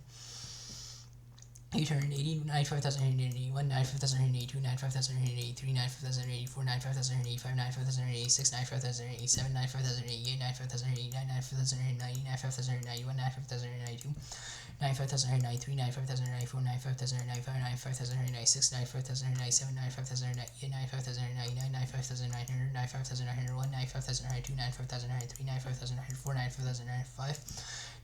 880, 95,881, 95,882, 95,883, 95,884, 95,885, 95,886, 95,087, 95,088, 95,089, 95,090, 95,091, 95,092, 95,193, 95,194, 95,195, 95,196, 95,197, 95,198, 95,199, 95,900, 95,901, 95,902, 95,903, 95,904, 95,905,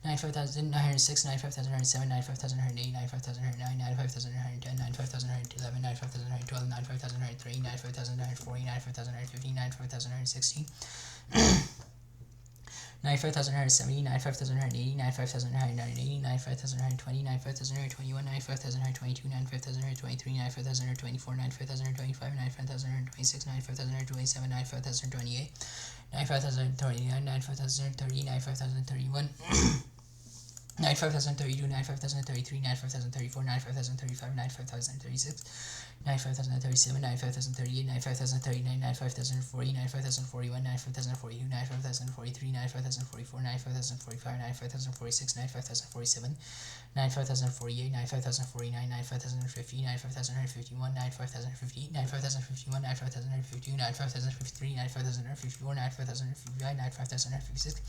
95,906, 95,907, 95,908, 95,909, 95,910, 95,911, 95,912, 95,903, 95,940, 95,915, 95,916, 95,170, 95,180, 95,180, 95,120, 95,121, 95,122, 95,123, 95,124, 95,125, 95,126, 95,127, 95,128, 95,039, 95,030, 95,031, 95,032, 95,033, 95,034, 95,035, 95,036, 95,037, 95,038, 95,039, 95,040, 95,041, 95,042, 95,043, 95,044, 95,045, 95,046, 95,047, 95,048, 95,049, 95,050, 95,051, 95,050, 95,051, 95,052, 95,053, 95,054, 95,055, 95,056,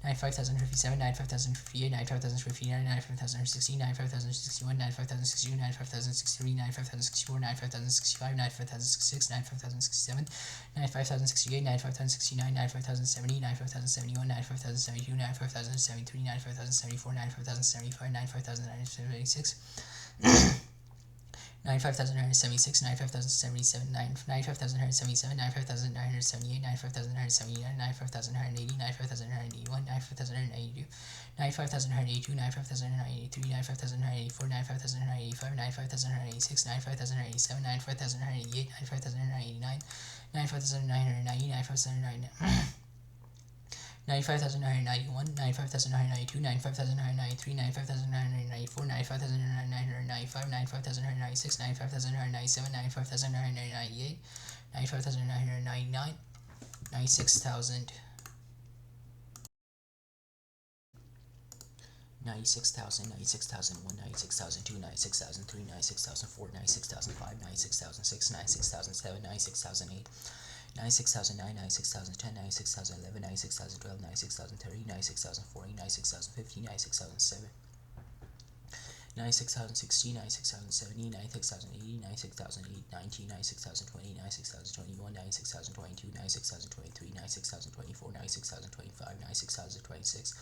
95,057, 95,058, 95,059, 95,060, 95,061, 95,062, 95,063, 95,064, 95,065, 95,066, 95,067, 95,068, 95,069, 95,070, 95,071, 95,072, 95,073, 95,074, 95,075, 95,076, 95,976, 95,077, 95,977, 95,978, 95,979, 95,980, 95,981, 95,982, 95,982, 95,983, 95,984, 95,985, 95,986, 95,987, 95,988, 95,989, 95,990, 95,990. 95,991, 95,992, 95,993, 95,994, 95,995, 95,996, 95,997, 95,998, 95,999, 96,000, 96,000, 96,001, 96,002, 96,003, 96,004, 96,005, 96,006, 96,007, 96,008, 96,009, 96,010, 96,011, 96,012, 96,030, 96,040, 96,050, 96,007, 96,016, 96,070, 96,080, 96,008, 96,020, 96,021, 96,022, 96,023, 96,024, 96,025, 96,026,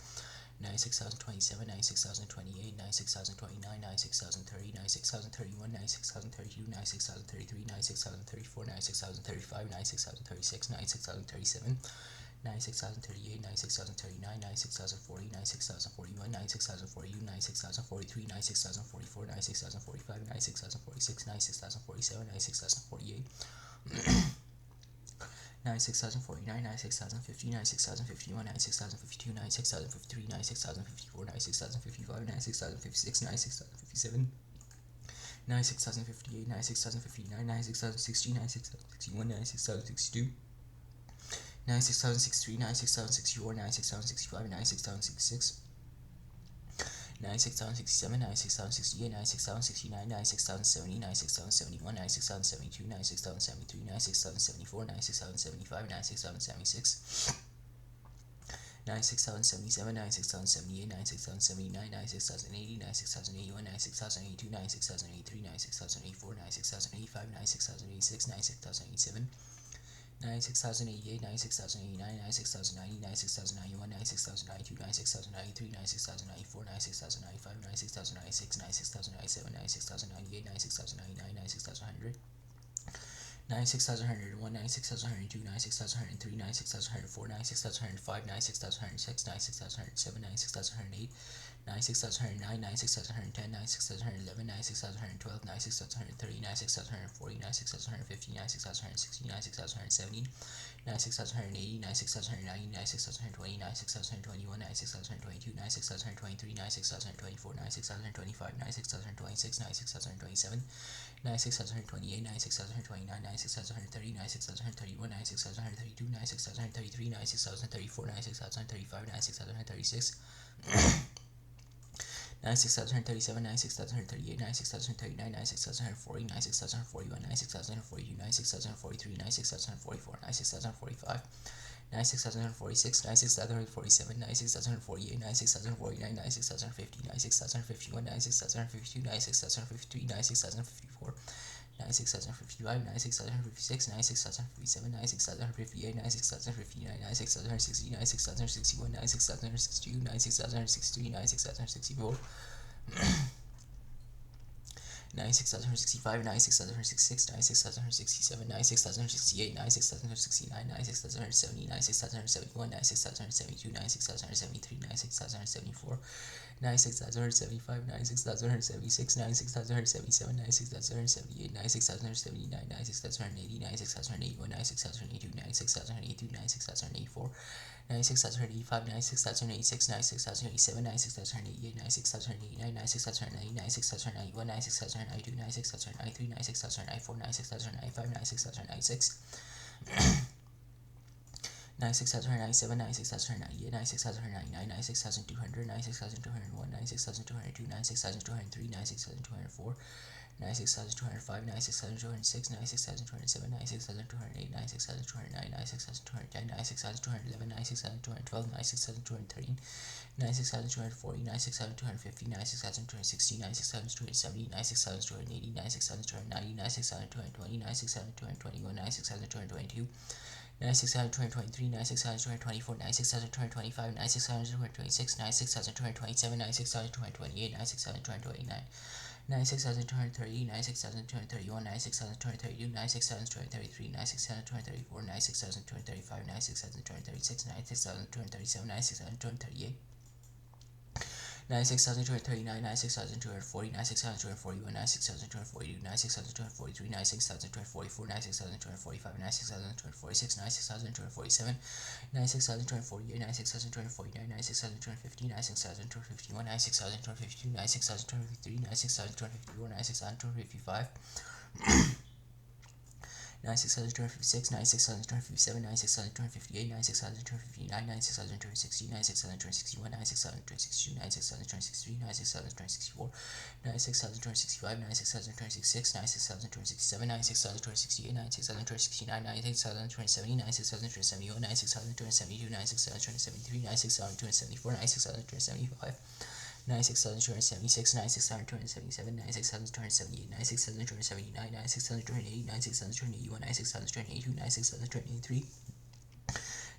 96,027, 96,028, 96,029, 96,030, 96,031, 96,032, 96,033, 96,034, 96,035, 96,036, 96,037, 96,038, 96,039, 96,040, 96,041, 96,042, 96,043, 96,044, 96,045, 96,046, 96,047, 96,048, 96,049, 96,050, 96,051, 96,052, 96,053, 96,054, 96,055, 96,056, 96,057, 96,058, 96,059, 96,060, 96,061, 96,062, 96,063, 96,064, 96,065, 96,066, 96,067, 96,068, 96,069, 96,070, 96,071, 96,072, 96,073, 96,074, 96,075, 96,076, 96,077, 96,078, 96,079, 96,080, 96,081, 96,082, 96,083, 96,084, 96,085, 96,086, 96,087, 96,088, 96,089, 96,090, 96,091, 96,092, 96,093, 96,094, 96,095, 96,096, 96,097, 96,098, 96,099, 96,100, 96,101, 96,102, 96,103, 96,104, 96,105, 96,106, 96,107, 96,108, 96,109, 96,110, 96,111, 96,112, 96,130, 96,140, 96,150, 96,160, 96,170, 96,180, 96,190, 96,120, 96,121, 96,122, 96,123, 96,124, 96,125, 96,126, 96,127, 96,128, 96,129, 96,130, 96,131, 96,132, 96,133, 96,134, 96,135, 96,136, 96,137, 96,138, 96,139, 96,140, 96,141, 96,142, 96,143, 96,144, 96,145, 96,046, 96,047, 96,048, 96,049, 96,050, 96,051, 96,052, 96,053, 96,054, 96,055, 96,056, 96,057, 96,058, 96,059, 96,060, 96,061, 96,062, 96,063, 96,064, 96,065, 96,066, 96,067, 96,068, 96,069, 96,070, 96,071, 96,072, 96,073, 96,074, 96,075, 96,076, 96,077, 96,078, 96,079, 96,080, 96,081, 96,082, 96,082, 96,084, 96,085, 96,086, 96,087, 96,088, 96,089, 96,090, 96,091, 96,092, 96,093, 96,094, 96,095, 96,096, 96,097, 96,098, 96,099, 96,200, 96,201, 96,202, 96,203, 96,204, 96,205, 96,206, 96,207, 96,208, 96,209, 96,210, 96,211, 96,212, 96,213, 96,240, 96,250, 96,260, 96,270, 96,280, 96,290, 96,220, 96,221, 96,222, 96,223, 96,224, 96,225, 96,226, 96,227, 96,228, 96,229, 96,230, 96,231, 96,232, 96,233, 96,234, 96,235, 96,236, 96,237, 96,238, 96,239, 96,240, 96,241, 96,242, 96,243, 96,244, 96,245, 96,246, 96,247, 96,248, 96,249, 96,250, 96,251, 96,252, 96,253, 96,254, 96,255, 96,256, 96,257, 96,258, 96,259, 96,260, 96,261, 96,262, 96,263, 96,264, 96,265, 96,266, 96,267, 96,268, 96,269, 96,270, 96,271, 96,272, 96,273, 96,274, 96,275, 96,276, 96,277, 96,278, 96,279, 96,280, 96,281, 96,282, 96,283,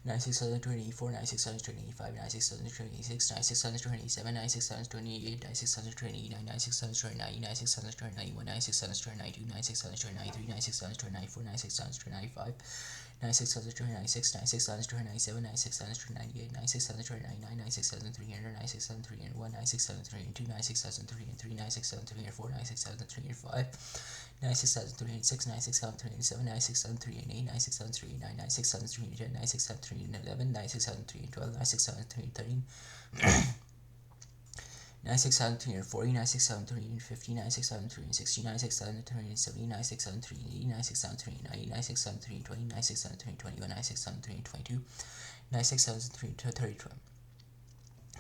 96,284, 96,285, 96,286, 96,287, 96,288, 96,289, 96,290, 96,291, 96,292, 96,293, 96,294, 96,295, 96,296, 96,297, 96,298, 96,299, 96,300, 96,301, 96,302, 96,303, 96,304, 96,305, 96,306, 96,307, 96,308, 96,309, 96,310, 96,311, 96,312, 96,313, 96,340, 96,350, 96,360, 96,370, 96,380, 96,390, 96,320, 96,321, 96,322, 96,330,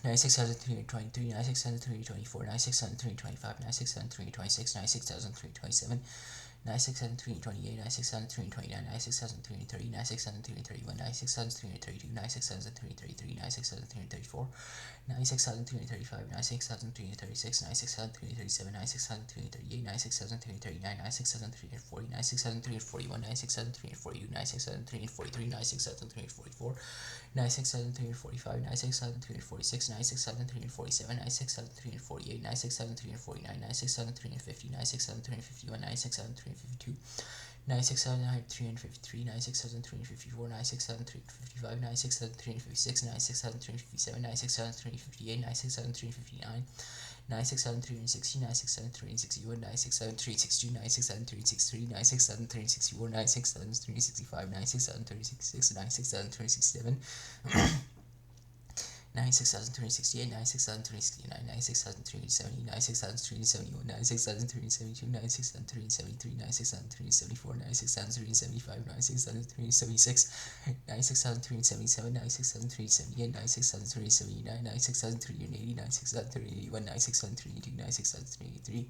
96,323, 96,324, 96,325, 96,326, 96,327, 96,328, 96,329, 96,330, 96,331, 96,332, 96,333, 96,334, 96,335, 96,336, 96,337, 96,338, 96,339, 96,340, 96,341, 96,342, 96,343, 96,344, 96,345, 96,346, 96,347, 96,348, 96,349, 96,350, 96,351, 96,352, 96,353, 96,354, 96,355, 96,356, 96,357, 96,358, 96,359, 96,360, 96,361, 96,362, 96,363, 96,364, 96,365, 96,366, 96,367, 96,368, 96,369, 96,370, 96,371, 96,372, 96,373, 96,374, 96,375, 96,376, 96,377, 96,378, 96,379, 96,380, 96,381, 96,382, 96,383,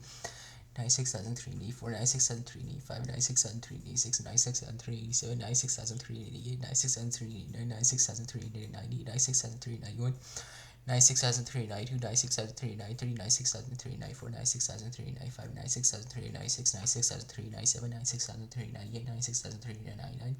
96,384, 96,385, 96,386, 96,387, 96,388, 96,389, 96,390, 96,391, 96,392, 96,393, 96,394, 96,395, 96,396, 96,397, 96,398, 96,399,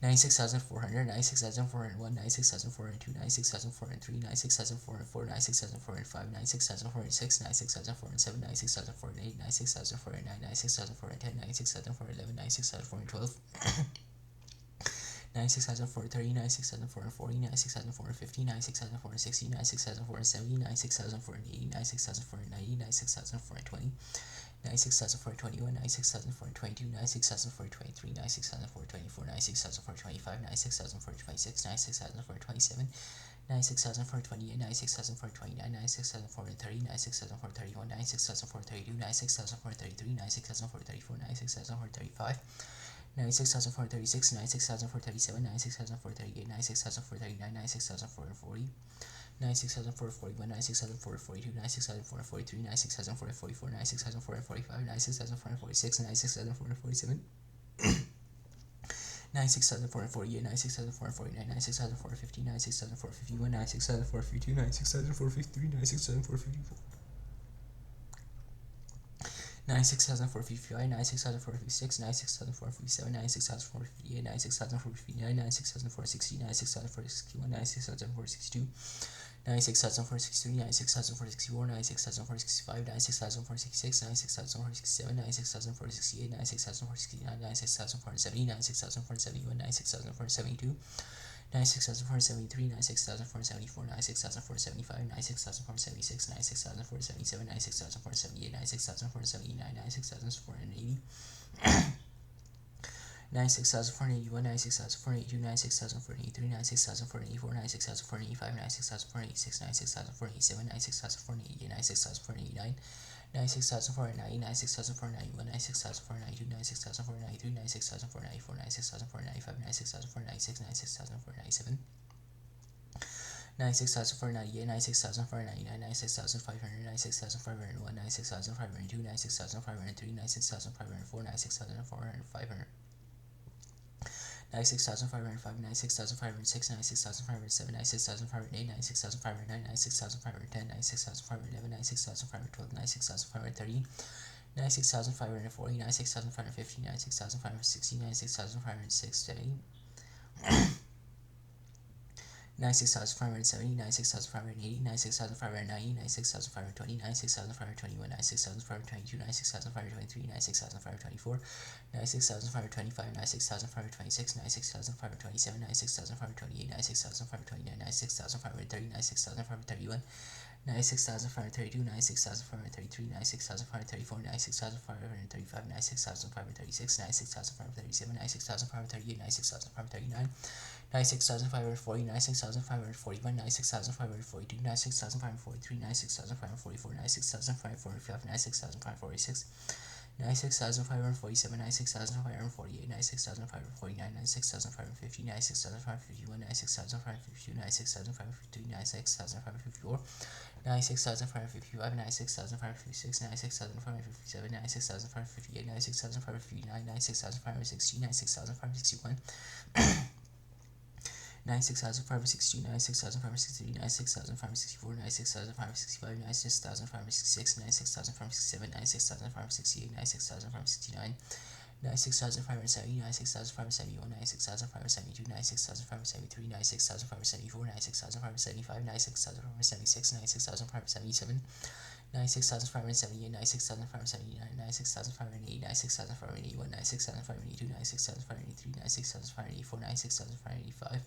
96,400, 96,401, 96,402, 96,403, 96,404, 96,405, 96,406, 96,407, 96,408, 96,409, 96,410, 96,411, 96,412, 96,430, 96,440, 96,450, 96,460, 96,470, 96,480, 96,490, 96,420, 96,421, 96,422, 96,423, 96,424, 96,425, 96,426, 96,427, 96,428, 96,429, 96,430, 96,431, 96,432, 96,433, 96,434, 96,435, 96,436, 96,437, 96,438, 96,439, 96,440, 96,441, 96,442, 96,443, 96,444, 96,445, 96,446, 96,447, 96,448, 96,449, 96,450, 96,451, 96,452, 96,453, 96,454. 96,455, 96,456, 96,457, 96,458, 96,459, 96,460, 96,461, 96,462, 96,463, 96,464, 96,465, 96,466, 96,467, 96,468, 96,469, 96,470, 96,471, 96,472, 96,473, 96,474, 96,475, 96,476, 96,477, 96,478, 96,479, 96,480, 96,481, 96,482, 96,483, 96,484, 96,485, 96,486, 96,487, 96,488, 96,489, 96,490, 96,491, 96,492, 96,493, 96,494, 96,495, 96,496, 96,497, 96,498, 96,499, 96,500, 96,501, 96,502, 96,503, 96,504, 96,500, 96,505, 96,506, 96,507, 96,508, 96,509, 96,510, 96,511, 96,512, 96,513, 96,540, 96,550, 96,560, 96,560, 96,570, 96,580, 96,590, 96,520, 96,521, 96,522, 96,523, 96,524, 96,525, 96,526, 96,527, 96,528, 96,529, 96,530, 96,531, 96,532, 96,533, 96,534, 96,535, 96,536, 96,537, 96,538, 96,539, 96,540, 96,541, 96,542, 96,543, 96,544, 96,545, 96,546, 96,547, 96,548, 96,549, 96,550, 96,551, 96,552, 96,553, 96,554, 96,555, 96,556, 96,557, 96,558, 96,559, 96,560, 96,561, 96,562, 96,563, 96,564, 96,565, 96,566, 96,567, 96,568, 96,569, 96,570, 96,571, 96,572, 96,573, 96,574, 96,575, 96,576, 96,577, 96,578, 96,579, 96,580, 96,581, 96,582, 96,583, 96,584, 96,585,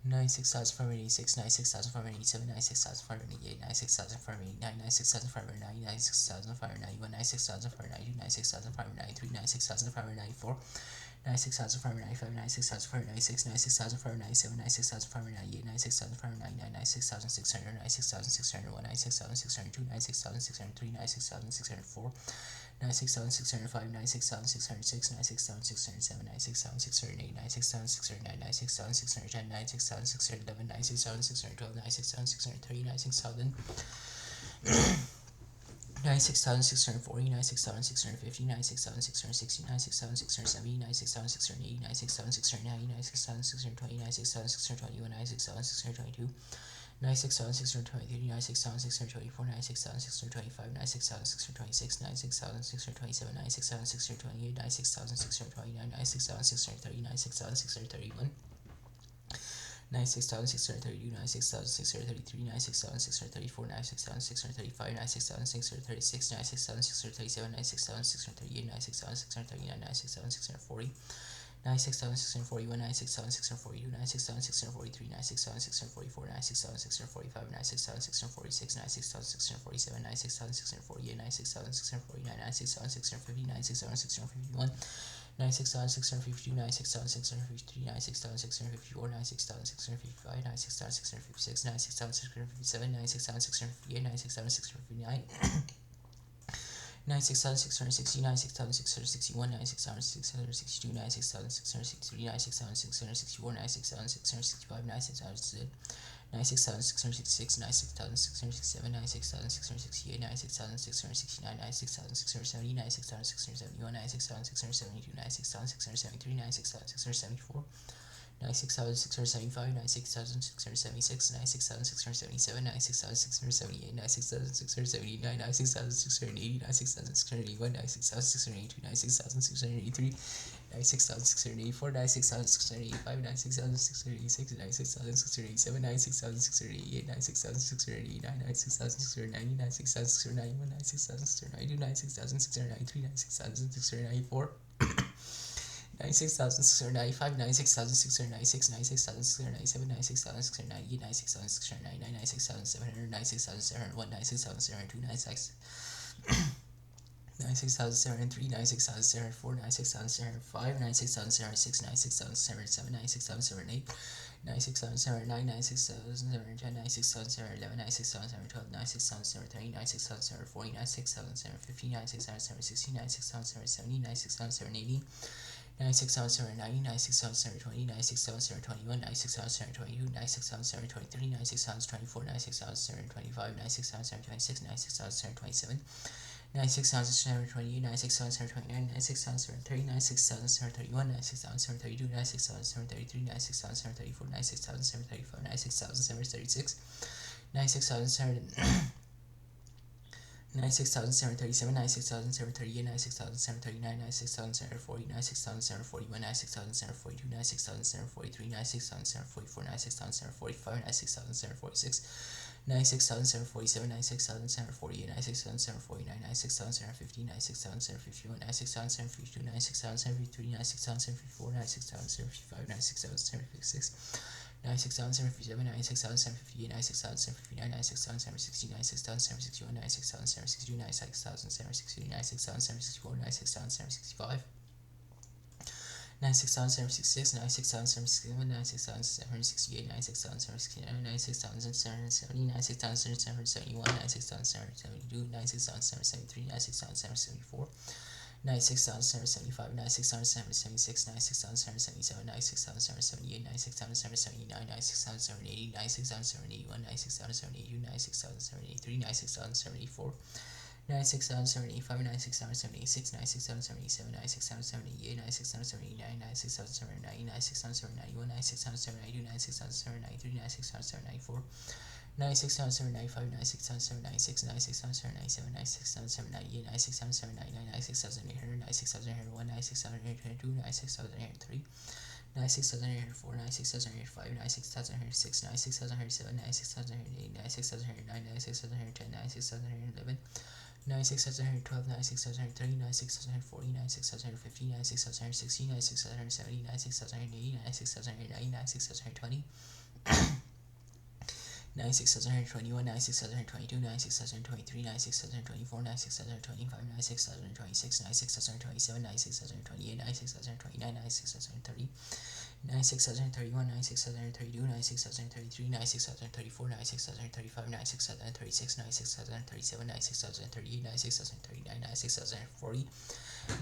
96,586, 96,587, 96,588, 96,589, 96,590, 96,591, 96,592, 96,593, 96,594, 96,595, 96,596, 96,597, 96,598, 96,599, 96,600, 96,601, 96,602, 96,603, 96,604, 96,605, 96,606, 96,607, 96,608, 96,609, 96,610, 96,611, 96,612, 96,613, 96,000. 96,640, 96,650, 96,660, 96,670, 96,680, 96,690, 96,620, 96,621, 96,622, 96,623, 96,624, 96,625, 96,626, 96,627, 96,628, 96,629, 96,630, 96,631, 96,632, 96,633, 96,634, 96,635, 96,636, 96,637, 96,638, 96,639, 96,640, 96,641, 96,642, 96,643, 96,644, 96,645, 96,646, 96,647, 96,648, 96,649, 96,650, 96,651, 96,652, 96,653, 96,654, 96,655, 96,656, 96,657, 96,658, 96,659, 96,660, 96,661, 96,662, 96,663, 96,664, 96,665, 96,666, 96,667, 96,668, 96,669, 96,670, 96,671, 96,672, 96,673, 96,674, 96,675, 96,676, 96,677, 96,678, 96,679, 96,680, 96,681, 96,682, 96,683, 96,684, 96,685, 96,686, 96,687, 96,688, 96,689, 96,690, 96,691, 96,692, 96,693, 96,694, 96,695, 96,696, 96,697, 96,698, 96,699, 96,700, 96,701, 96,702, 96,703, 96,704, 96,705, 96,706, 96,707, 96,708, 96,709, 96,710, 96,711, 96,712, 96,730, 96,740, 96,750, 96,760, 96,770, 96,780, 96,790, 96,720, 96,721, 96,722, 96,723, 96,724, 96,725, 96,726, 96,727, 96,728, 96,729, 96,730, 96,731, 96,732, 96,733, 96,734, 96,735, 96,736, 96,700. 96,737, 96,738, 96,739, 96,740, 96,741, 96,742, 96,743, 96,744, 96,745, 96,746, 96,747, 96,748, 96,749, 96,750, 96,751, 96,752, 96,753, 96,754, 96,755, 96,756, 96,757, 96,758, 96,759, 96,760, 96,761, 96,762, 96,760, 96,764, 96,765, 96,766, 96,767, 96,768, 96,769, 96,770, 96,771, 96,772, 96,773, 96,774, 96,775, 96,776, 96,777, 96,778, 96,779, 96,780, 96,781, 96,782, 96,783, 96,784, 96,785, 96,786, 96,787, 96,788, 96,789, 96,790, 96,791, 96,792, 96,793, 96,794, 96,795, 96,796, 96,797, 96,798, 96,799, 96,800, 96,801, 96,802, 96,803, 96,804, 96,805, 96,806, 96,807, 96,808, 96,809, 96,810, 96,811, 96,712, 96,730, 96,740, 96,750, 96,760, 96,770, 96,780, 96,790, 96,720, 96,721, 96,722, 96,723, 96,724, 96,725, 96,726, 96,727, 96,728, 96,729, 96,730, 96,031, 96,032, 96,033, 96,034, 96,035, 96,036, 96,037, 96,038, 96,039, 96,040,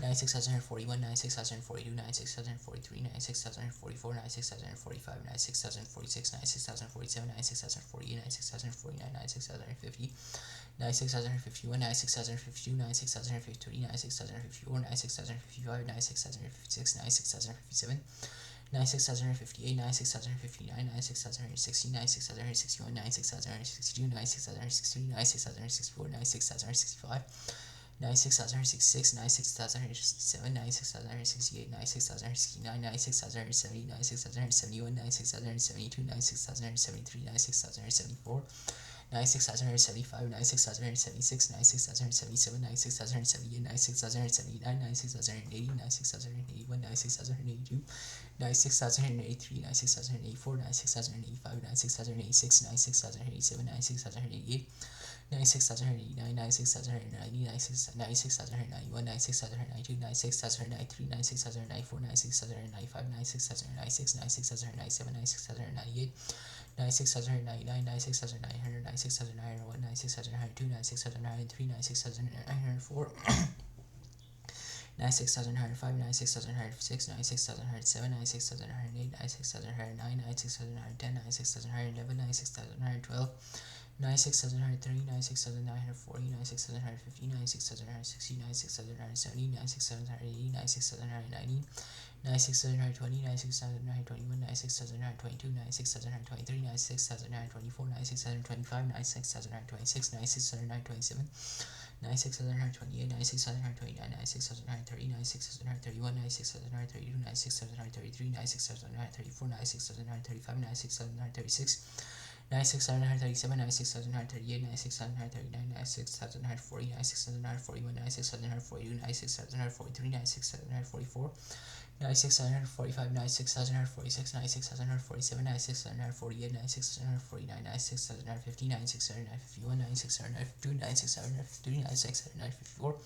96,141, 96,142, 96,143, 96,144, 96,145, 96,046, 96,047, 96,048, 96,049, 96,050, 96,051, 96,052, 96,053, 96,054, 96,055, 96,056, 96,057, 96,058, 96,059, 96,060, 96,061, 96,062, 96,063, 96,064, 96,065, 96,066, 96,067, 96,068, 96,069, 96,070, 96,071, 96,072, 96,073, 96,074, 96,075, 96,076, 96,077, 96,078, 96,079, 96,080, 96,081, 96,082, 96,083, 96,084, 96,085, 96,086, 96,087, 96,088, 96,089, 96,090, 96,091, 96,092, 96,093, 96,094, 96,095, 96,096, 96,097, 96,098, 96,099, 96,900, 96,901, 96,902, 96,903, 96,904, 96,905, 96,906, 96,907, 96,908, 96,909, 96,910, 96,911, 96,912, 96,730, 96,940, 96,750, 96,760, 96,770, 96,780, 96,790, 96,720, 96,721, 96,722, 96,723, 96,724, 96,725, 96,726, 96,727, 96,728, 96,729, 96,730, 96,731, 96,732, 96,733, 96,734, 96,735, 96,736, 96,737, 96,738, 96,739, 96,740, 96,741, 96,742, 96,743, 96,744, 96,745, 96,746, 96,747, 96,748, 96,749, 96,750, 96,751, 96,752, 96,753, 96,754,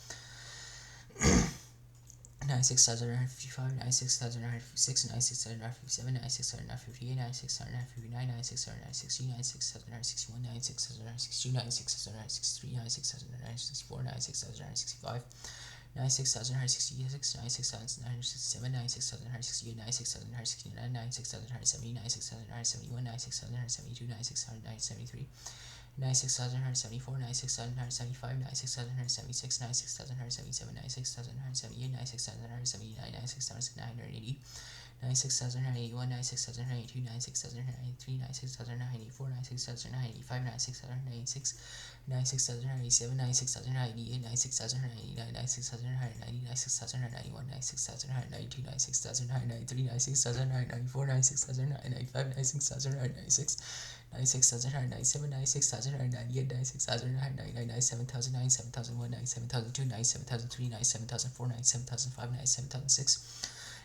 96,755, 96,756, 96,757, 96,758, 96,759, 96,760, 96,761, 96,762, 96,763, 96,764, 96,765, 96,766, 96,967, 96,968, 96,969, 96,970, 96,971, 96,972, 96,973, 96,174, 96,175, 96,176, 96,177, 96,178, 96,179, 96,980, 96,981, 96,982, 96,983, 96,984, 96,985, 96,986, 96,987, 96,988, 96,989, 96,990, 96,991, 96,992, 96,993, 96,994, 96,995, 96,996, 96,997, 96,998, 96,999, 97,009, 7,001, 97,002, 97,003, 97,004, 97,005, 97,006,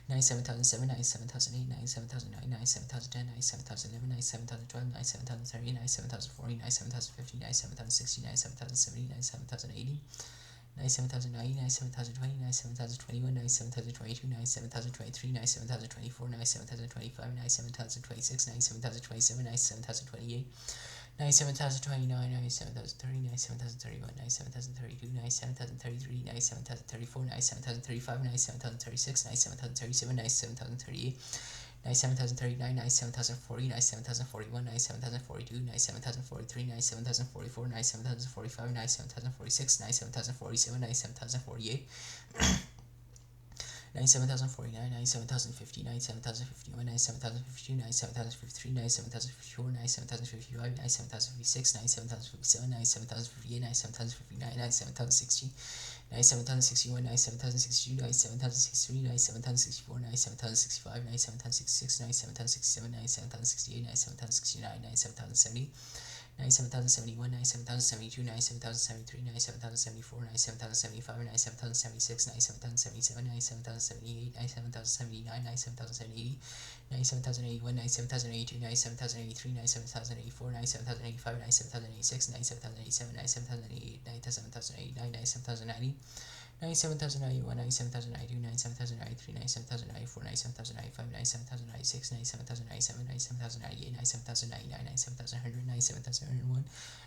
97,007, 97,008, 97,009, 97,010, 97,011, 97,012, 97,030, 97,040, 97,050, 97,060, 97,070, 97,080, 97,090, 97,020, 97,021, 97,022, 97,023, 97,024, 97,025, 97,026, 97,027, 97,028, 97,029, 97,030, 97,031, 97,032, 97,033, 97,034, 97,035, 97,036, 97,037, 97,038, 97,039, 97,040, 97,041, 97,042, 97,043, 97,044, 97,045, 97,046, 97,047, 97,048, 97,049, 97,050, 97,051, 97,052, 97,053, 97,054, 97,055, 97,056, 97,057, 97,058, 97,059, 97,060, 97,061, 97,062, 97,063, 97,064, 97,065, 97,066, 97,067, 97,068, 97,069, 97,070, 97,071, 97,072, 97,073, 97,074, 97,075, 97,076, 97,077, 97,078, 97,079, 97,080, 97,081, 97,082, 97,083, 97,084, 97,085, 97,086, 97,087, 97,088, 97,089, 97,090, 97,091, 97,092, 97,093, 97,094, 97,095, 97,096, 97,097, 97,098, 97,099, 97,100, 97,101,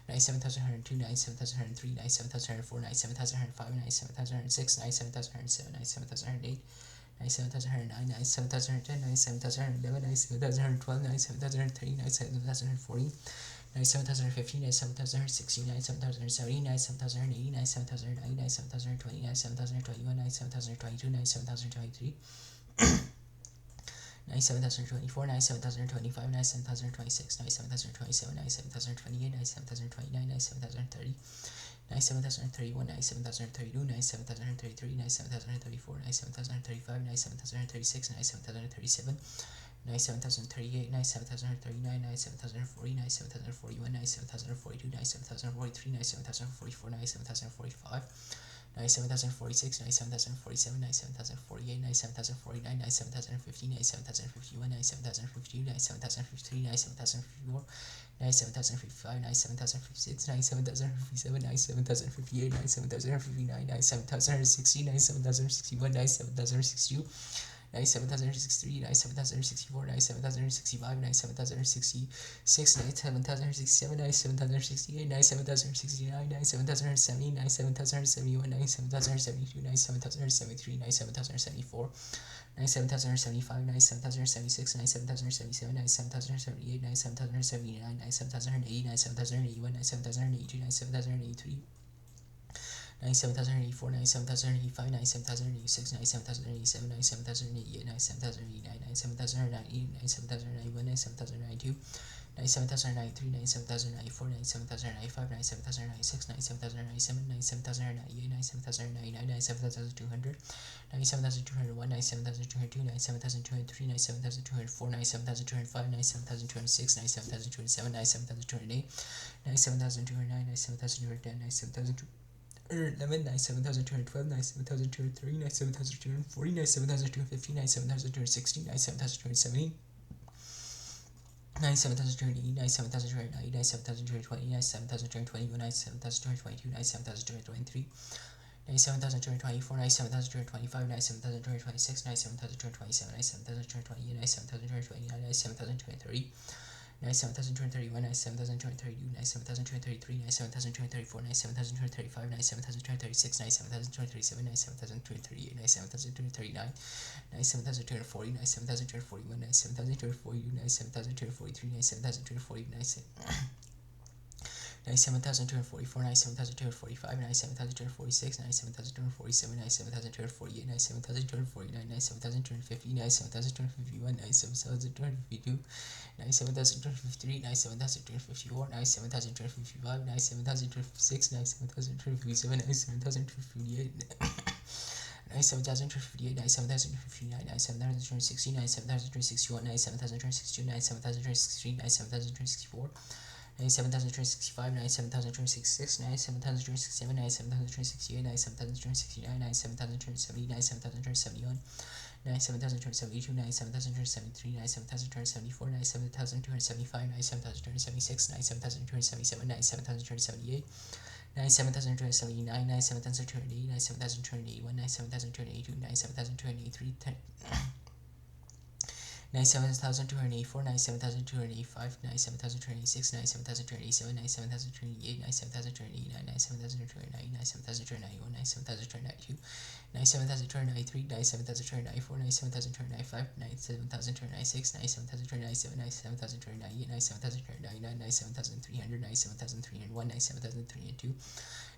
97,102, 97,103, 97,104, 97,105, 97,106, 97,107, 97,108, 97,109, 97,110, 97,111, 97,112, 97,113, 97,140, 97,050, 97,060, 97,070, 97,080, 97,090, 97,020, 97,021, 97,022, 97,023, 97,024, 97,025, 97,026, 97,027, 97,028, 97,029, 97,030, 97,031, 97,032, 97,033, 97,034, 97,035, 97,036, 97,037, 97,038, 97,039, 97,040, 97,041, 97,042, 97,043, 97,044, 97,045, 97,046, 97,047, 97,048, 97,049, 97,050, 97,051, 97,052, 97,053, 97,054, 97,055, 97,056, 97,057, 97,058, 97,059, 97,060, 97,061, 97,062, 97,063, 97,064, 97,065, 97,066, 97,067, 97,068, 97,069, 97,070, 97,071, 97,072, 97,073, 97,074, 97,075, 97,076, 97,077, 97,078, 97,079, 97,080, 97,081, 97,082, 97,083, 97,084, 97,085, 97,086, 97,087, 97,088, 97,089, 97,090, 97,091, 97,092, 97,093, 97,094, 97,095, 97,096, 97,097, 97,098, 97,099, 97,200, 97,201, 97,202, 97,203, 97,204, 97,205, 97,206, 97,207, 97,208, 97,209, 97,210, 97,211, 97,212, 97,203, 97,240, 97,250, 97,260, 97,270, 97,280, 97,290, 97,220, 97,221, 97,222, 97,223, 97,224, 97,225, 97,226, 97,227, 97,228, 97,229, 97,230, 97,231, 97,232, 97,233, 97,234, 97,235, 97,236, 97,237, 97,238, 97,239, 97,240, 97,241, 97,242, 97,243, 97,240, 97,244, 97,245, 97,246, 97,247, 97,248, 97,249, 97,250, 97,251, 97,252, 97,253, 97,254, 97,255, 97,256, 97,257, 97,258, 97,258, 97,259, 97,260, 97,261, 97,262, 97,263, 97,264, 97,265, 97,266, 97,267, 97,268, 97,269, 97,270, 97,271, 97,272, 97,273, 97,274, 97,275, 97,276, 97,277, 97,278, 97,279, 97,280, 97,281, 97,282, 97,283, 97,284, 97,285, 97,286, 97,287, 97,288, 97,289, 97,290, 97,291, 97,292, 97,293, 97,294, 97,295, 97,296, 97,297, 97,298, 97,299, 97,300, 97,301, 97,302,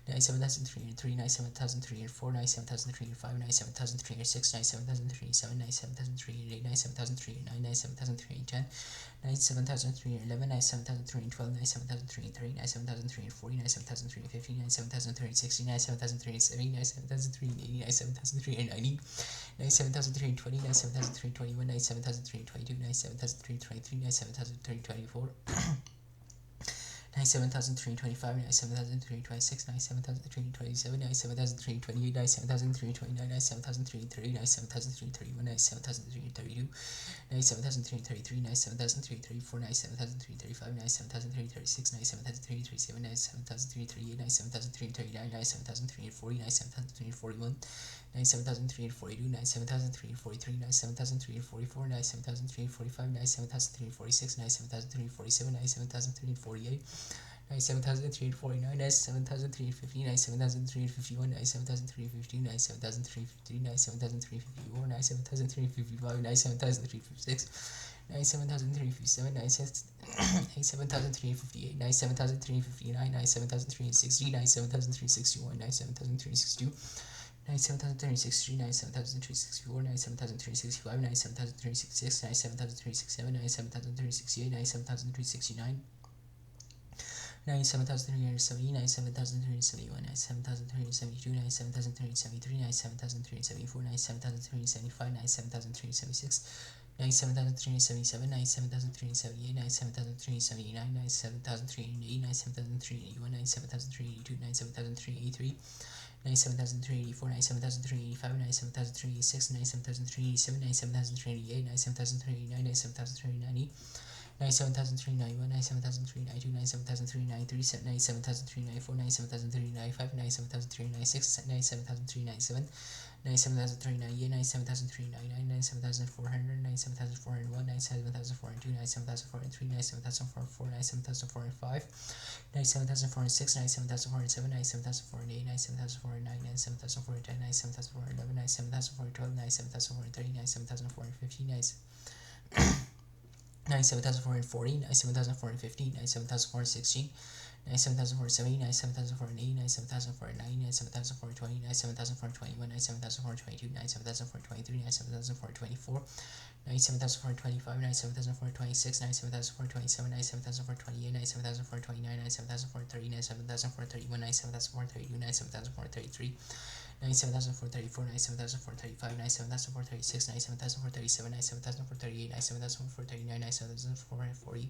97,303, 97,304, 97,305, 97,306, 97,307, 97,308, 97,309, 97,310, 97,311, 97,312, 97,330, 97,340, 97,350, 97,360, 97,370, 97,380, 97,390, 97,320, 97,321, 97,322, 97,323, 97,324, 97,325, 97,326, 97,327, 97,328, 97,329, 97,330, 97,331, 97,332, 97,333, 97,334, 97,335, 97,336, 97,337, 97,338, 97,339, 97,340, 97,341, 97,342, 97,343, 97,344, 97,345, 97,346, 97,347, 97,348, 97,349, 97,350, 97,351, 97,350, 97,353, 97,354, 97,355, 97,356, 97,357, 97,358, 97,359, 97,360, 97,361, 97,362, 97,363, 97,364, 97,365, 97,366, 97,367, 97,368, 97,369, 97,370, 97,371, 97,372, 97,373, 97,374, 97,375, 97,376, 97,377, 97,378, 97,379, 97,380, 97,381, 97,382, 97,383, 97,384, 97,385, 97,386, 97,387, 97,388, 97,389, 97,390, 97,391, 97,392, 97,393, 97,394, 97,395, 97,396, 97,397, 97,398, 97,399, 97,400, 97,401, 97,402, 97,403, 97,404, 97,405, 97,406, 97,407, 97,408, 97,409, 97,410, 97,411, 97,412, 97,430, 97,415, 97,440, 97,450, 97,416, 97,470, 97,480, 97,490, 97,420, 97,421, 97,422, 97,423, 97,424, 97,425, 97,426, 97,427, 97,428, 97,429, 97,430, 97,431, 97,432, 97,433, 97,434, 97,435, 97,436, 97,437, 97,438, 97,439, 97,440,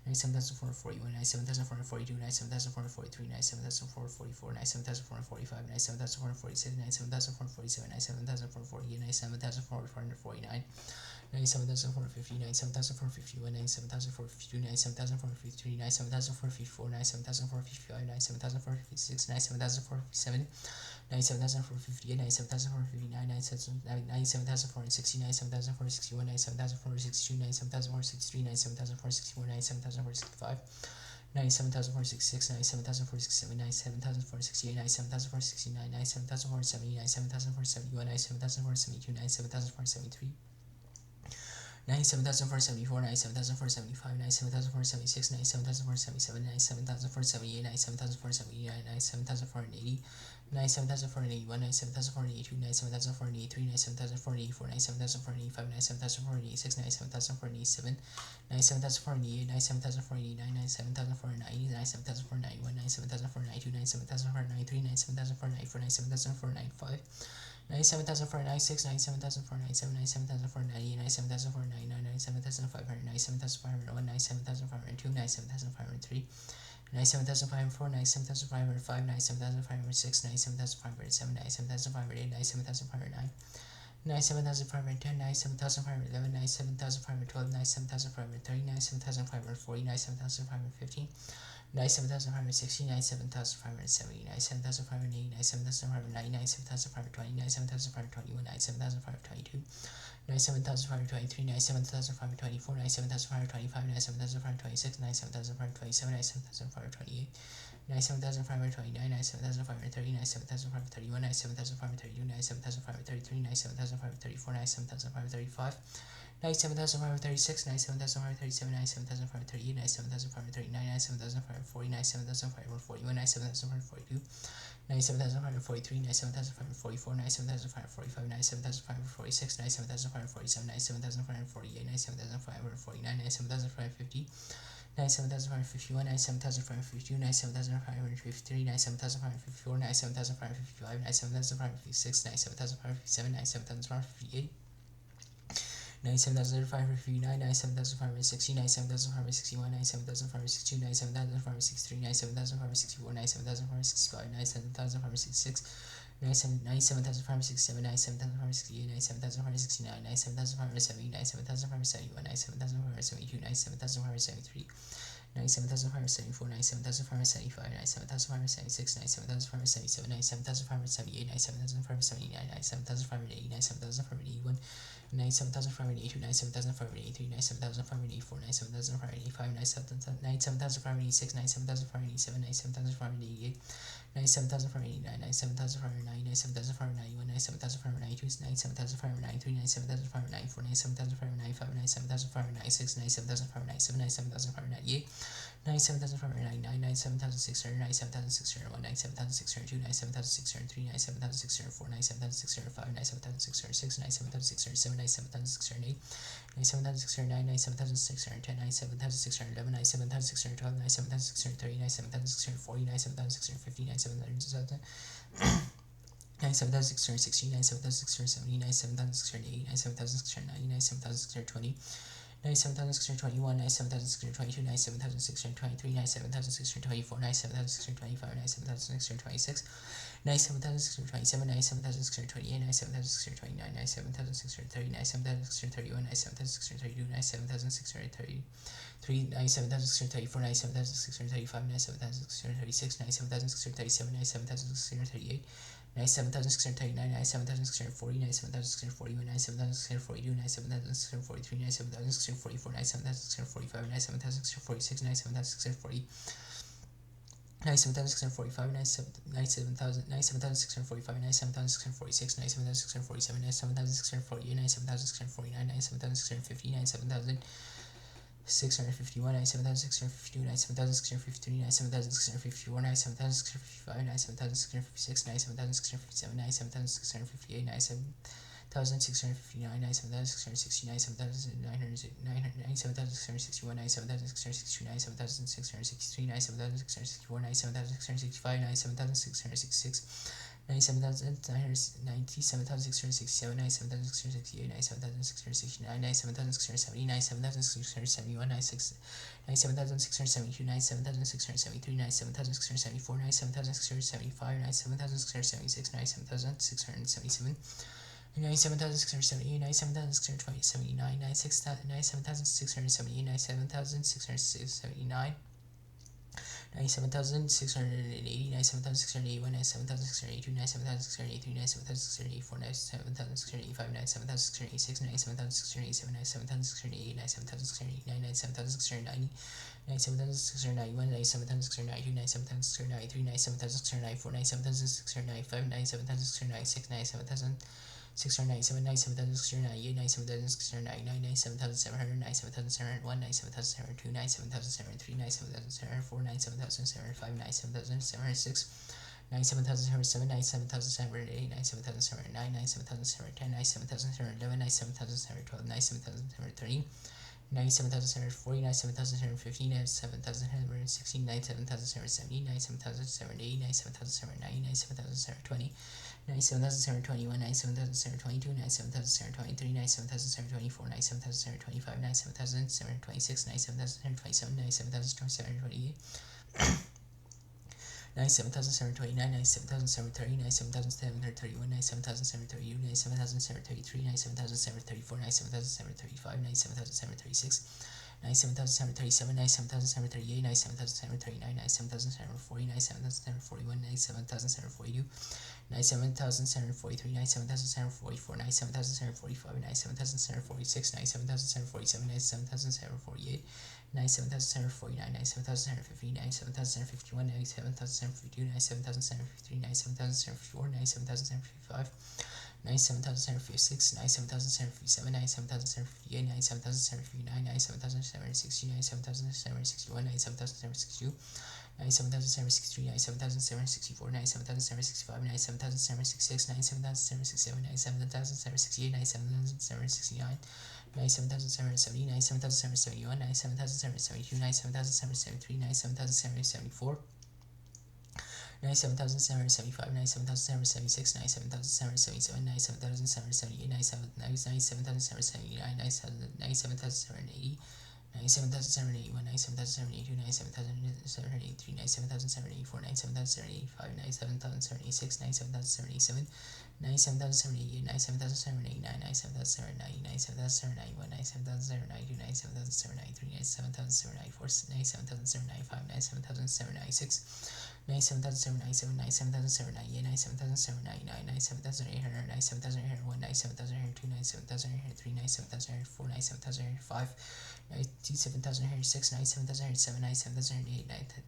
97,441, 97,442, 97,443, 97,444, 97,445, 97,446, 97,447, 97,448, 97,449, 97,450, 97,451, 97,452, 97,453, 97,454, 97,455, 97,456, 97,457, 97,458, 97,459, 97,460, 97,461, 97,462, 97,463, 97,464, 97,465, 97,466, 97,467, 97,468, 97,469, 97,470, 97,471, 97,472, 97,473, 97,474, 97,475, 97,476, 97,477, 97,478, 97,479, 97,480, 97,481, 97,482, 97,483, 97,484, 97,485, 97,486, 97,487, 97,488, 97,489, 97,490, 97,491, 97,492, 97,493, 97,494, 97,495, 97,496, 97,497, 97,498, 97,499, 97,500, 97,501, 97,502, 97,503, 97,504, 97,505, 97,506, 97,507, 97,508, 97,509, 97,510, 97,511, 97,512, 97,530, 97,540, 97,515, 97,560, 97,570, 97,580, 97,590, 97,520, 97,521, 97,522, 97,523, 97,524, 97,525, 97,526, 97,527, 97,528, 97,529, 97,530, 97,531, 97,532, 97,533, 97,534, 97,535, 97,536, 97,537, 97,538, 97,539, 97,540, 97,541, 97,542, 97,543, 97,544, 97,545, 97,546, 97,547, 97,548, 97,549, 97,550, 97,551, 97,552, 97,553, 97,554, 97,555, 97,556, 97,557, 97,558, 97,559, 97,560, 97,561, 97,562, 97,563, 97,564, 97,565, 97,566, 97,567, 97,568, 97,569, 97,570, 97,571, 97,572, 97,573, 97,574, 97,575, 97,576, 97,577, 97,578, 97,579, 97,580, 97,581, 97,582, 97,583, 97,584, 97,585, 97,586, 97,587, 97,588, 97,589, 97,590, 97,591, 97,592, 97,593, 97,594, 97,595, 97,596, 97,597, 97,598, 97,599, 97,600, 97,601, 97,602, 97,603, 97,604, 97,605, 97,606, 97,607, 97,608, 97,609, 97,610, 97,611, 97,612, 97,630, 97,640, 97,650, 97,600, 97,616, 97,617, 97,608, 97,690, 97,620, 97,621, 97,622, 97,623, 97,624, 97,625, 97,626, 97,627, 97,628, 97,629, 97,630, 97,631, 97,632, 97,633, 97,634, 97,635, 97,636, 97,637, 97,638, 97,639, 97,640, 97,641, 97,642, 97,643, 97,644, 97,645, 97,646, 97,640, 97,645, 97,645, 97,646, 97,647, 97,648, 97,649, 97,650, 97,651, 97,652, 97,653, 97,654, 97,655, 97,656, 97,657, 97,658, 97,659, 97,660, 97,661, 97,662, 97,663, 97,664, 97,665, 97,666, 97,990, 97,667, 97,668, 97,669, 97,670, 97,671, 97,672, 97,673, 97,674, 97,675, 97,676, 97,677, 97,678, 97,679, 97,678, 97,679, 97,680, 97,681, 97,682, 97,683, 97,684, 97,685, 97,686, 97,687, 97,688, 97,689, 97,690, 97,691, 97,692, 97,693, 97,694, 97,695, 97,696, 97,697, 97,698, 97,699, 97,700, 97,701, 97,702, 97,703, 97,704, 97,705, 97,706, 97,707, 97,708, 97,709, 97,710, 97,711, 97,712, 97,713, 97,740, 97,750, 97,716, 97,770, 97,780, 97,790, 97,720, 97,721, 97,722, 97,723, 97,724, 97,725, 97,726, 97,727, 97,728, 97,729, 97,730, 97,731, 97,732, 97,733, 97,734, 97,735, 97,736, 97,737, 97,738, 97,739, 97,740, 97,741, 97,742, 97,743, 97,744, 97,745, 97,746, 97,747, 97,748, 97,749, 97,750, 97,751, 97,752, 97,753, 97,754, 97,755, 97,756, 97,757, 97,758, 97,759, 97,760, 97,761, 97,762, 97,763, 97,764, 97,765, 97,766, 97,767, 97,768, 97,769, 97,770, 97,771, 97,772, 97,773, 97,774, 97,775, 97,776, 97,777, 97,778, 97,779, 97,780, 97,781, 97,782, 97,783, 97,784, 97,785, 97,786, 97,787, 97,788, 97,789, 97,790, 97,791, 97,792, 97,793, 97,794, 97,795, 97,796, 97,797, 97,798, 97,799, 97,800, 97,801, 97,802, 97,803, 97,804, 97,805, 97,806, 97,807, 97,808,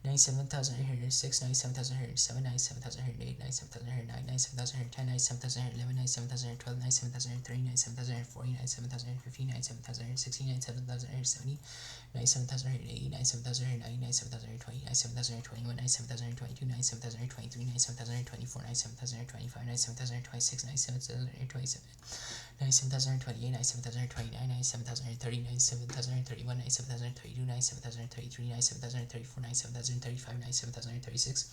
97,806, 97,807, 97,808, 97,809, 97,810, 97,811, 97,812, 97,813, 97,840, 97,850, 97,860, 97,870, 97,880, 97,890, 97,820, 97,821, 97,822, 97,823, 97,824, 97,825, 97,826, 97,827, 97,028, 97,029, 97,030, 97,031, 97,032, 97,033, 97,034, 97,035, 97,036,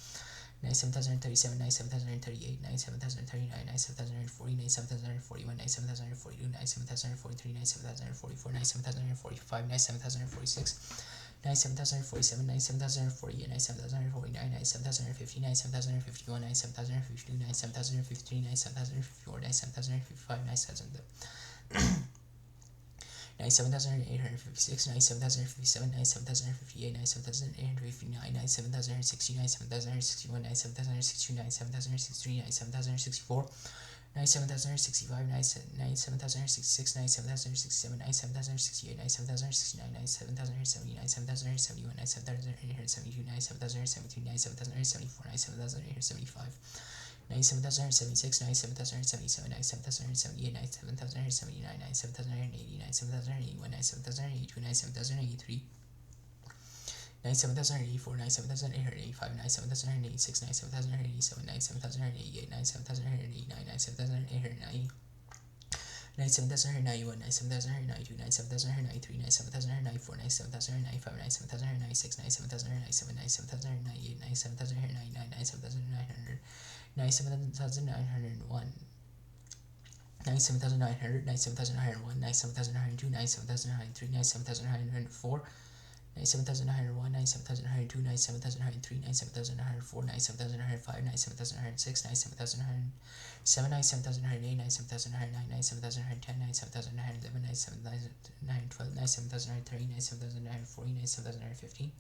97,037, 97,038, 97,039, 97,040, 97,041, 97,042, 97,043, 97,044, 97,045, 97,046, 97,047, 97,048, 97,049, 97,050, 97,051, 97,052, 97,053, 97,054, 97,055, 97,856, 97,057, 97,058, 97,859, 97,060, 97,061, 97,062, 97,063, 97,064, 97,065, 97,066, 97,067, 97,068, 97,069, 97,070, 97,071, 97,072, 97,073, 97,074, 97,075, 97,076, 97,077, 97,078, 97,079, 97,080, 97,081, 97,082, 97,083, 97,084, 97,885, 97,086, 97,087, 97,088, 97,089, 97,890, 97,091, 97,092, 97,093, 97,094, 97,095, 97,096, 97,097, 97,098, 97,099, 97,900, 97,901, 97,900, 97,901, 97,902, 97,903, 97,904, 97,901, 97,902, 97,903, 97,904, 97,905, 97,906, 97,907, 97,908, 97,909, 97,910, 97,911, 97,912, 97,930, 97,940, 97,915,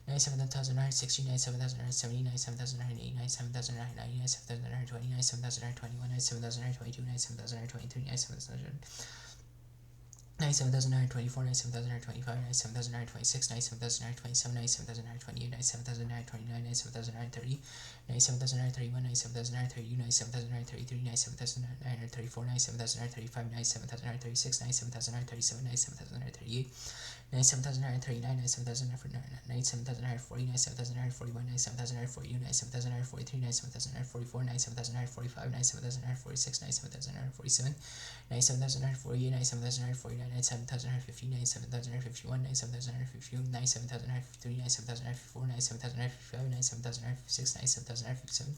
97,960, 97,970, 97,908, 97,990, 97,920, 97,921, 97,922, 97,923, 97,000. 97,924, 97,925, 97,926, 97,927, 97,928, 97,929, 97,930, 97,931, 97,932, 97,933, 97,934, 97,935, 97,936, 97,937, 97,938, 97,939, 97,940, 97,941, 97,942, 97,943, 97,944, 97,945, 97,946, 97,947, 97,948, 97,949, 97,950, 97,951, 97,952, 97,953, 97,954, 97,955, 97,956, 97,957,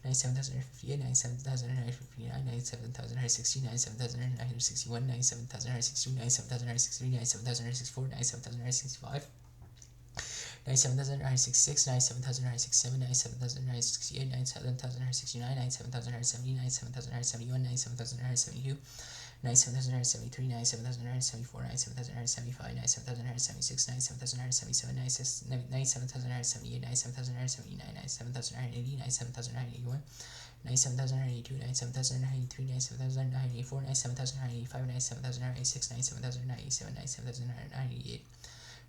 97,058, 97,959, 97,960, 97,961, 97,962, 97,963, 97,964, 97,965, 97,966, 97,967, 97,968, 97,969, 97,970, 97,971, 97,972, 97,973, 97,974, 97,975, 97,976, 97,977, 97,978, 97,979, 97,980, 97,981, 97,982, 97,993, 97,984, 97,985, 97,986, 97,097, 97,098,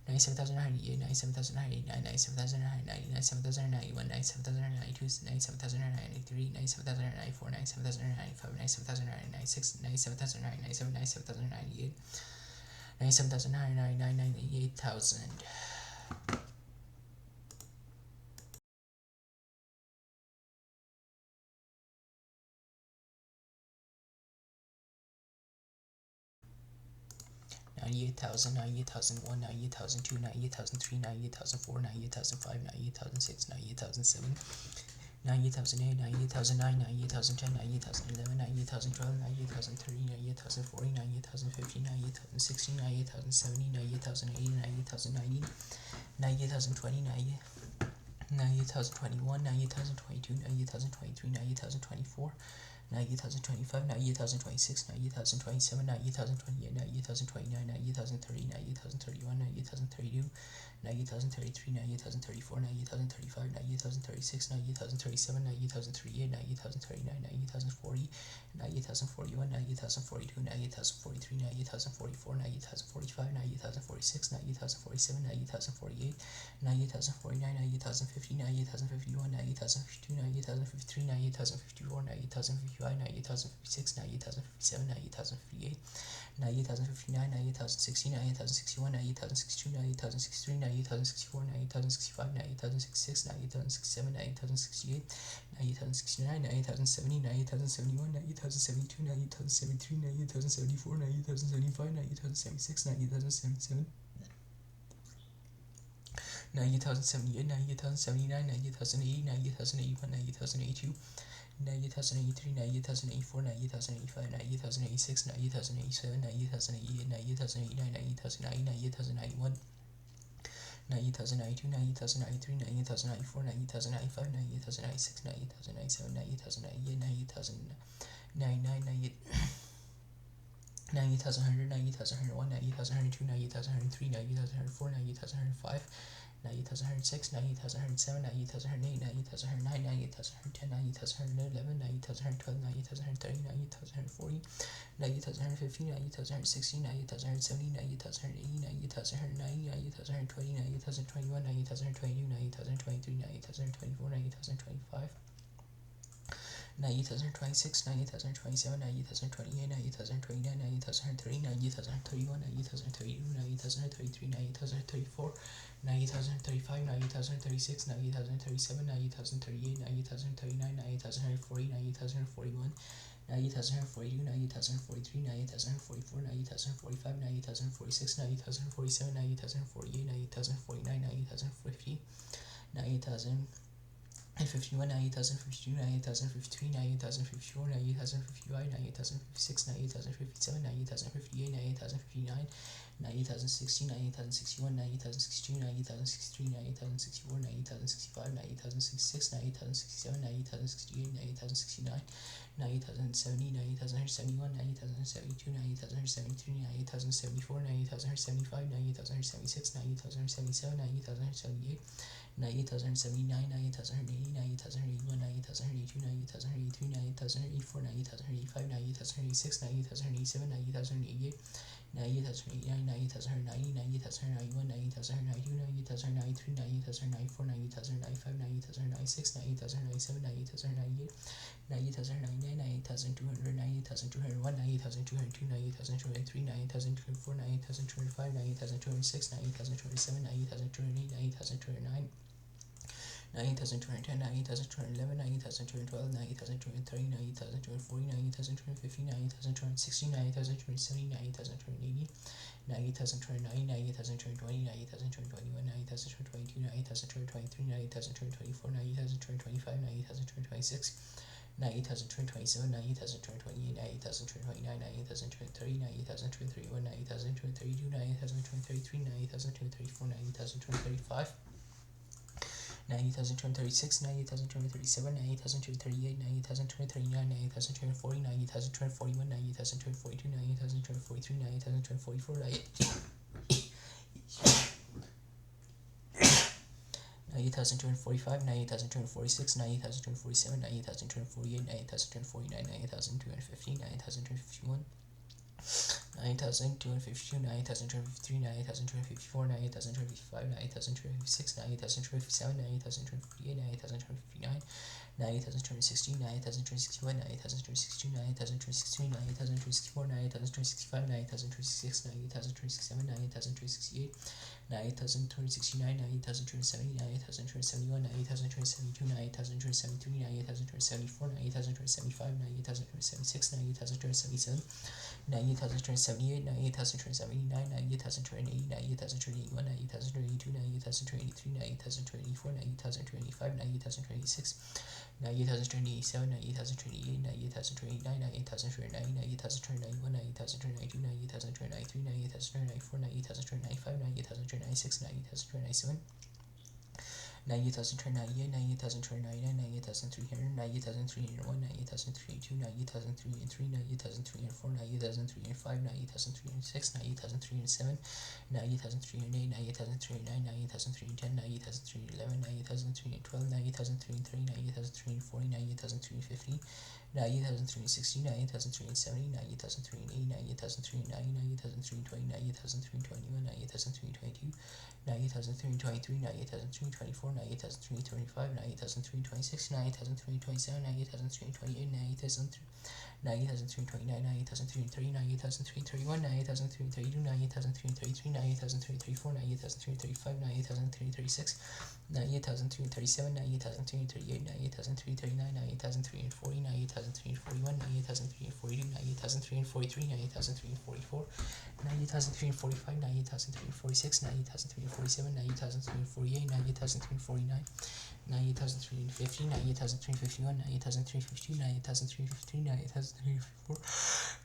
97,098, 97,089, 97,090, 97,091, 97,092, 97,093, 97,094, 97,095, 97,096, 97,097, 97,098, 97,099, 98,000. 98,000, 98,001, 98,002, 98,003, 98,004, 98,005, 98,006, 98,007, 98,008, 98,009, 98,010, 98,011, 98,012, 98,030, 98,040, 98,050, 98,060, 98,070, 98,080, 98,090, 98,020, 98,021, 98,022, 98,023, 98,024, 98,025, 98,026, 98,027, 98,028, 98,029, 98,030, 98,031, 98,032, 98,033, 98,034, 98,035, 98,036, 98,037, 98,038, 98,039, 98,040, 98,041, 98,042, 98,043, 98,044, 98,045, 98,046, 98,047, 98,048, 98,049, 98,050, 98,051, 98,052, 98,053, 98,054, 98,055, 98,056, 98,057, 98,058, 98,059, 98,060, 98,061, 98,062, 98,063, 98,064, 98,065, 98,066, 98,067, 98,068, 98,069, 98,070, 98,071, 98,072, 98,073, 98,074, 98,075, 98,076, 98,077, 98,078, 98,079, 98,080, 98,081, 98,082, 98,083, 98,084, 98,085, 98,086, 98,087, 98,088, 98,089, 98,090, 98,091, 98,092, 98,093, 98,094, 98,095, 98,096, 98,097, 98,098, 98,099, 98,100, 98,101, 98,102, 98,103, 98,104, 98,105, 98,106, 98,107, 98,108, 98,109, 98,110, 98,111, 98,112, 98,130, 98,140, 98,150, 98,160, 98,170, 98,180, 98,190, 98,120, 98,021, 98,022, 98,023, 98,024, 98,025, 98,026, 98,027, 98,028, 98,029, 98,030, 98,031, 98,032, 98,033, 98,034, 98,035, 98,036, 98,037, 98,038, 98,039, 98,040, 98,041, 98,042, 98,043, 98,044, 98,045, 98,046, 98,047, 98,048, 98,049, 98,050, 98,000 and 51, 98,052, 98,053, 98,054, 98,055, 98,056, 98,057, 98,058, 98,059, 98,060, 98,061, 98,062, 98,063, 98,064, 98,065, 98,066, 98,067, 98,068, 98,069, 98,070, 98,071, 98,072, 98,073, 98,074, 98,075, 98,076, 98,077, 98,078, 98,079, 98,080, 98,081, 98,082, 98,083, 98,084, 98,085, 98,086, 98,087, 98,088, 98,089, 98,090, 98,091, 98,092, 98,093, 98,094, 98,095, 98,096, 98,097, 98,098, 98,099, 98,200, 98,201, 98,202, 98,203, 98,204, 98,205, 98,206, 98,207, 98,208, 98,209, 98,210, 98,211, 98,212, 98,230, 98,240, 98,250, 98,260, 98,270, 98,280, 98,290, 98,220, 98,221, 98,222, 98,223, 98,224, 98,225, 98,226, 98,227, 98,228, 98,229, 98,230, 98,231, 98,232, 98,233, 98,234, 98,235, 90,236, 90,237, 90,238, 90,239, 90,240, 90,241, 90,242, 90,243, 90,244, 90,245, 90,246, 90,247, 90,248, 90,249, 90,250, 90,251, 9,252, 9,253, 9,254, 9,255, 9,256, 9,257, 9,258, 9,259, 9,260, 9,261, 9,262, 9,263, 9,264, 9,265, 9,266, 9,267, 9,268, 98,269, 98,270, 98,271, 98,272, 98,273, 98,274, 98,275, 98,276, 98,277, 98,278, 98,279, 98,280, 98,281, 98,282, 98,283, 98,284, 98,285, 98,286, 98,027, 98,028, 98,029, 98,030, 98,091, 98,092, 98,093, 98,094, 98,095, 98,096, 98,097, 98,098, 98,099, 98,300, 98,301, 98,302, 98,303, 98,304, 98,305, 98,306, 98,307, 98,308, 98,309, 98,310, 98,311, 98,312, 98,330, 98,340, 98,350, 98,360, 98,370, 98,380, 98,390, 98,320, 98,321, 98,322, 98,323, 98,324, 98,325, 98,326, 98,327, 98,328, 98,329, 98,330, 98,331, 98,332, 98,333, 98,334, 98,335, 98,336, 98,337, 98,338, 98,339, 98,340, 98,341, 98,342, 98,343, 98,344, 98,345, 98,346, 98,347, 98,348, 98,349, 98,350, 98,351, 98,352, 98,353, 98,354,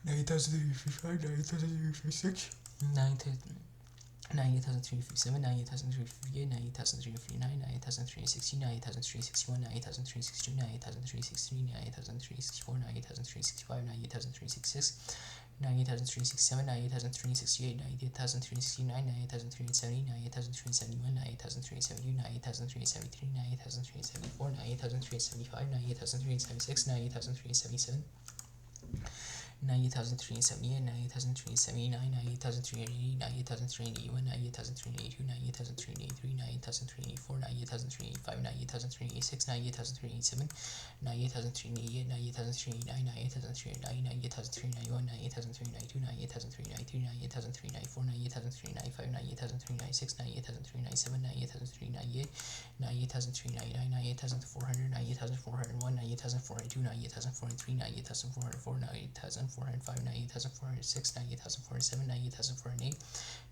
98,355, 98,356, 98,357, 98,358, 98,359, 98,360, 98,361, 98,362, 98,363, 98,364, 98,365, 98,366, 98,367, 98,368, 98,369, 98,370, 98,371, 98,372, 98,373, 98,374, 98,375, 98,376, 98,377, 98,378, 98,379, 98,380, 98,381, 98,382, 98,383, 98,384, 98,385, 98,386, 98,387, 98,388, 98,389, 98,390, 98,391, 98,392, 98,393, 98,394, 98,395, 98,396, 98,397, 98,398, 98,399, 98,400, 98,401, 98,402, 98,403, 98,404, 98,405, 98,406, 98,407, 98,408,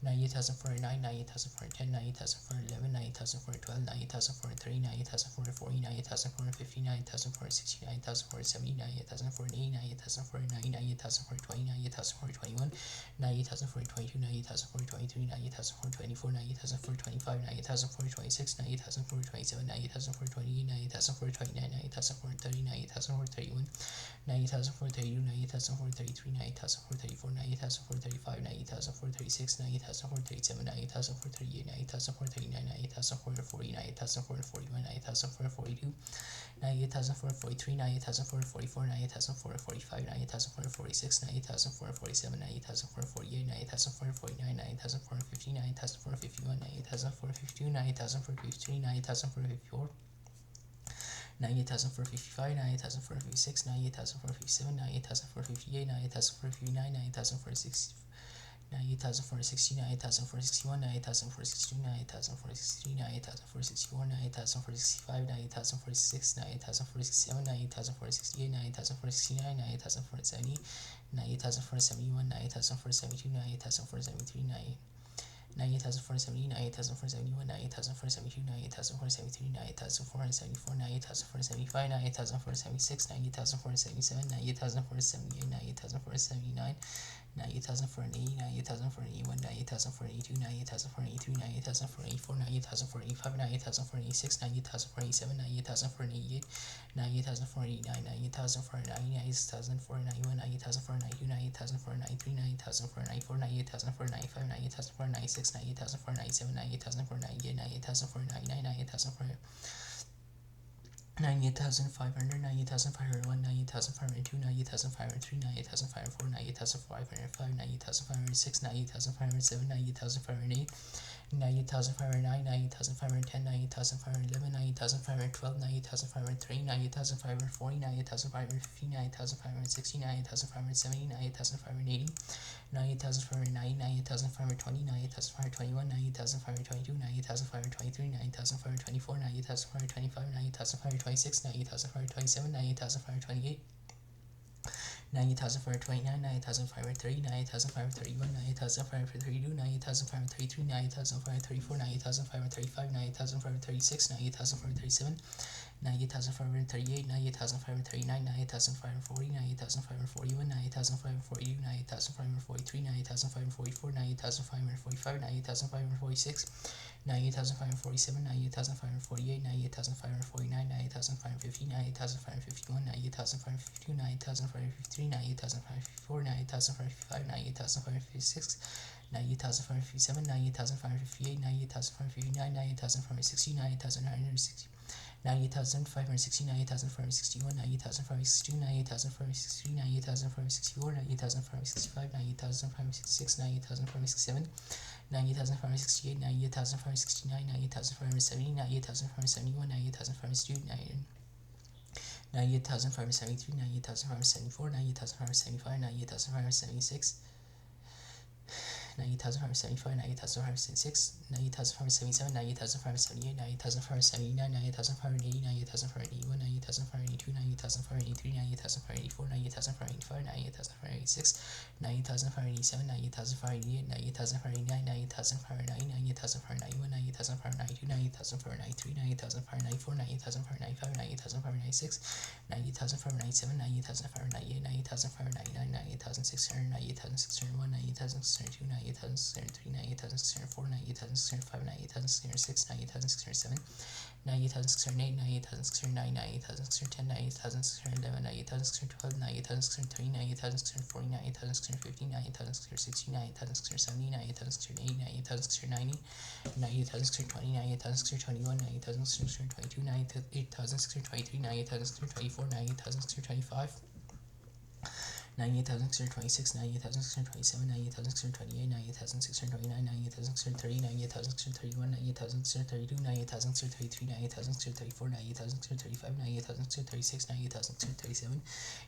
98,409, 98,410, 98,411, 98,412, 98,430, 98,440, 98,450, 98,460, 98,470, 98,480, 98,490, 98,420, 98,421, 98,422, 98,423, 98,424, 98,425, 98,426, 98,427, 98,428, 98,429, 98,430, 98,431, 98,432, 98,433, 98,434, 98,435, 98,436, 98,437, 98,438, 98,439, 98,440, 98,441, 98,442, 98,443, 98,444, 98,445, 98,446, 98,447, 98,448, 98,449, 98,450, 98,451, 98,452, 98,453, 98,454, 98,455, 98,456, 98,457, 98,458, 98,459, 98,460, 98,460, 98,461, 98,462, 98,463, 98,464, 98,465, 98,466, 98,467, 98,468, 98,469, 98,470, 98,471, 98,472, 98,473, 98,470, 98,471, 98,472, 98,473, 98,474, 98,475, 98,476, 98,477, 98,478, 98,479, 98,480, 98,481, 98,482, 98,483, 98,484, 98,485, 98,486, 98,487, 98,488, 98,489, 98,490, 98,491, 98,492, 98,493, 98,494, 98,495, 98,496, 98,497, 98,498, 98,499, 98,400, 98,500, 98,501, 98,502, 98,503, 98,504, 98,505, 98,506, 98,507, 98,508, 98,509, 98,510, 98,511, 98,512, 98,503, 98,540, 98,550, 98,560, 98,570, 98,580, 98,590, 98,520, 98,521, 98,522, 98,523, 98,524, 98,525, 98,526, 98,527, 98,528, 98,529, 98,530, 98,531, 98,532, 98,533, 98,534, 98,535, 98,536, 98,537, 98,538, 98,539, 98,540, 98,541, 98,542, 98,543, 98,544, 98,545, 98,546, 98,547, 98,548, 98,549, 98,550, 98,551, 98,552, 98,553, 98,554, 98,555, 98,556, 98,557, 98,558, 98,559, 98,560, 98,960, 98,560, 98,561, 98,562, 98,563, 98,564, 98,565, 98,566, 98,567, 98,568, 98,569, 98,570, 98,571, 98,572, 98,573, 98,574, 98,575, 98,576, 98,575, 98,576, 98,577, 98,578, 98,579, 98,580, 98,581, 98,582, 98,583, 98,584, 98,585, 98,586, 98,587, 98,588, 98,589, 98,590, 98,591, 98,592, 98,593, 98,594, 98,595, 98,596, 98,597, 98,598, 98,599, 98,600, 98,601, 98,602, 98,603, 98,604, 98,605, 98,606, 98,607, 98,608, 98,609, 98,610, 98,611, 98,612, 98,613, 98,640, 98,650, 98,660, 98,670, 98,680, 98,690, 98,620, 98,621, 98,622, 98,623, 98,624, 98,625, 98,626, 98,627, 98,628, 98,629, 98,630, 98,631, 98,632, 98,633, 98,634, 98,635, 98,636, 98,637,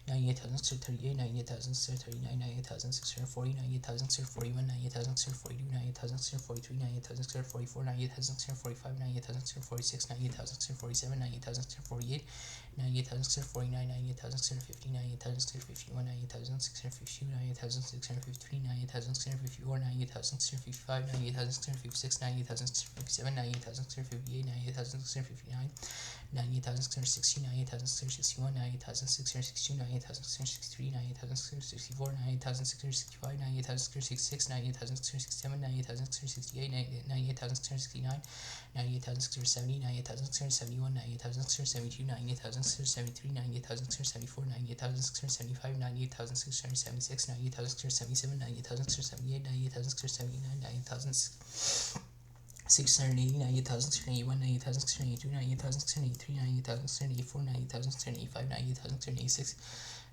98,638, 98,639, 98,640, 98,641, 98,642, 98,643, 98,644, 98,645, 98,646, 98,647, 98,648, 98,649, 98,650, 98,651, 98,652, 98,653, 98,654, 98,655, 98,656, 98,657, 98,658, 98,659, 98,660, 98,661, 98,662, 98,663, 98,664, 98,665, 98,666, 98,667, 98,668, 98,669, 98,670, 98,671, 98,672, 98,673, 98,674, 98,675, 98,676, 98,677, 98,678, 98,679, 98,680, 98,681, 98,682, 98,683, 98,684, 98,685, 98,686,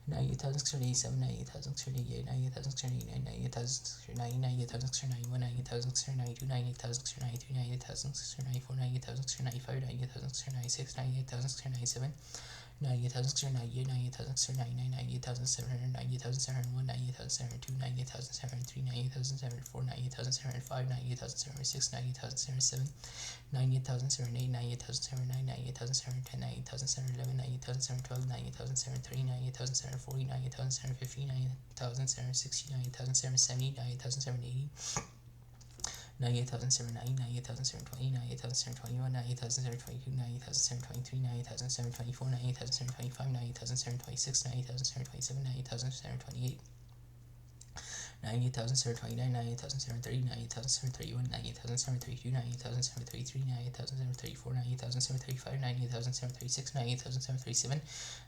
98,687, 98,688, 98,689, 98,690, 98,691, 98,692, 98,693, 98,694, 98,695, 98,696, 98,697, 98,698, 98,699, 98,700, 98,701, 98,702, 98,703, 98,704, 98,705, 98,706, 98,707, 98,708, 98,709, 98,710, 98,711, 98,712, 98,730, 98,740, 98,750, 98,760, 98,770, 98,780, 98,790, 98,720, 98,721, 98,722, 98,723, 98,724, 98,725, 98,726, 98,727, 98,728, 98,729, 98,730, 98,731, 98,732, 98,733, 98,734, 98,735, 98,736, 98,737,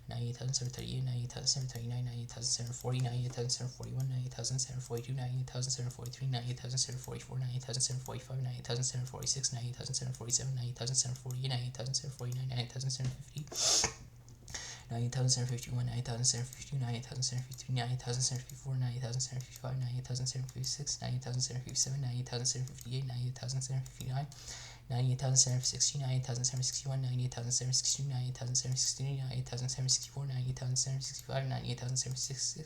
98,738, 98,739, 98,740, 98,741, 98,742, 98,743, 98,744, 98,745, 98,746, 98,747, 98,748, 98,749, 98,750, 98,751, 98,752, 98,753, 98,754, 98,755, 98,756, 98,757, 98,758, 98,759, 98,760, 98,761, 98,762, 98,763, 98,764, 98,765, 98,766,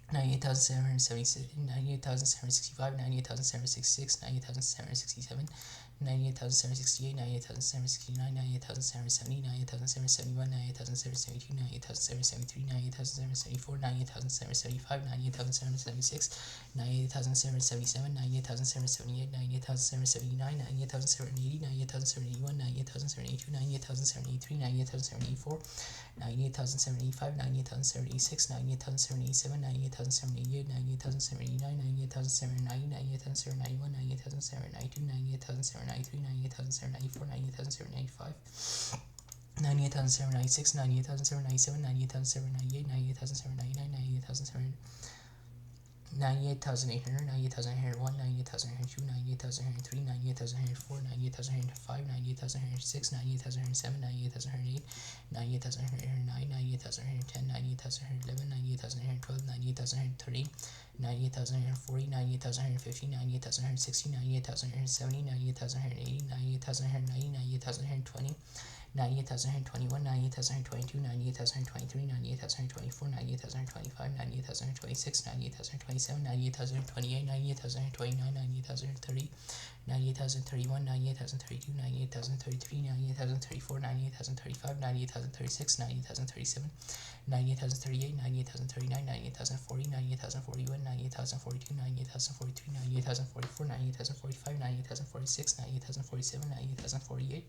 98,776, 98,765, 98,766, 98,767, 98,768, 98,769, 98,770, 98,771, 98,772, 98,773, 98,774, 98,775, 98,776, 98,777, 98,778, 98,779, 98,780, 98,781, 98,782, 98,783, 98,784, 98,785, 98,786, 98,787, 98,788, 98,789, 98,790, 98,791, 98,792, 98,793, 98,794, 98,795, 98,796, 98,797, 98,798, 98,799, 98,700, 98,800, 98,801, 98,802, 98,803, 98,804, 98,805, 98,806, 98,807, 98,808, 98,809, 98,810, 98,811, 98,812, 98,813, 98,840, 98,850, 98,860, 98,870, 98,880, 98,890, 98,820, 98,121, 98,122, 98,123, 98,124, 98,125, 98,126, 98,127, 98,128, 98,129, 98,030, 98,031, 98,032, 98,033, 98,034, 98,035, 98,036, 98,037, 98,038, 98,039, 98,040, 98,041, 98,042, 98,043, 98,044, 98,045, 98,046, 98,047, 98,048,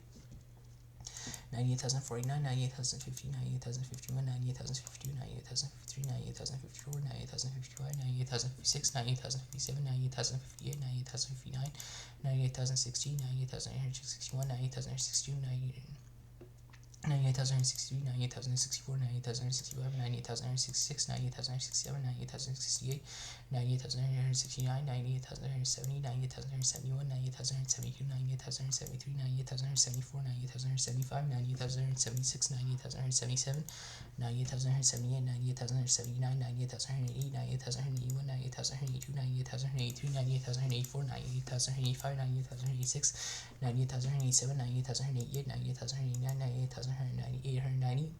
98,049, 98,050, 98,051, 98,052, 98,053, 98,054, 98,055, 98,056, 98,057, 98,058, 98,059, 98,060, 98,861, 98,062, 98,063, 98,064, 98,065, 98,066, 98,067, 98,068, 98,069, 98,070, 98,071, 98,072, 98,073, 98,074, 98,075, 98,076, 98,077, 98,078, 98,079, 98,080, 98,081, 98,082, 98,083, 98,084, 98,085, 98,086, 98,087, 98,088, 98,089, 98,090, 98,090,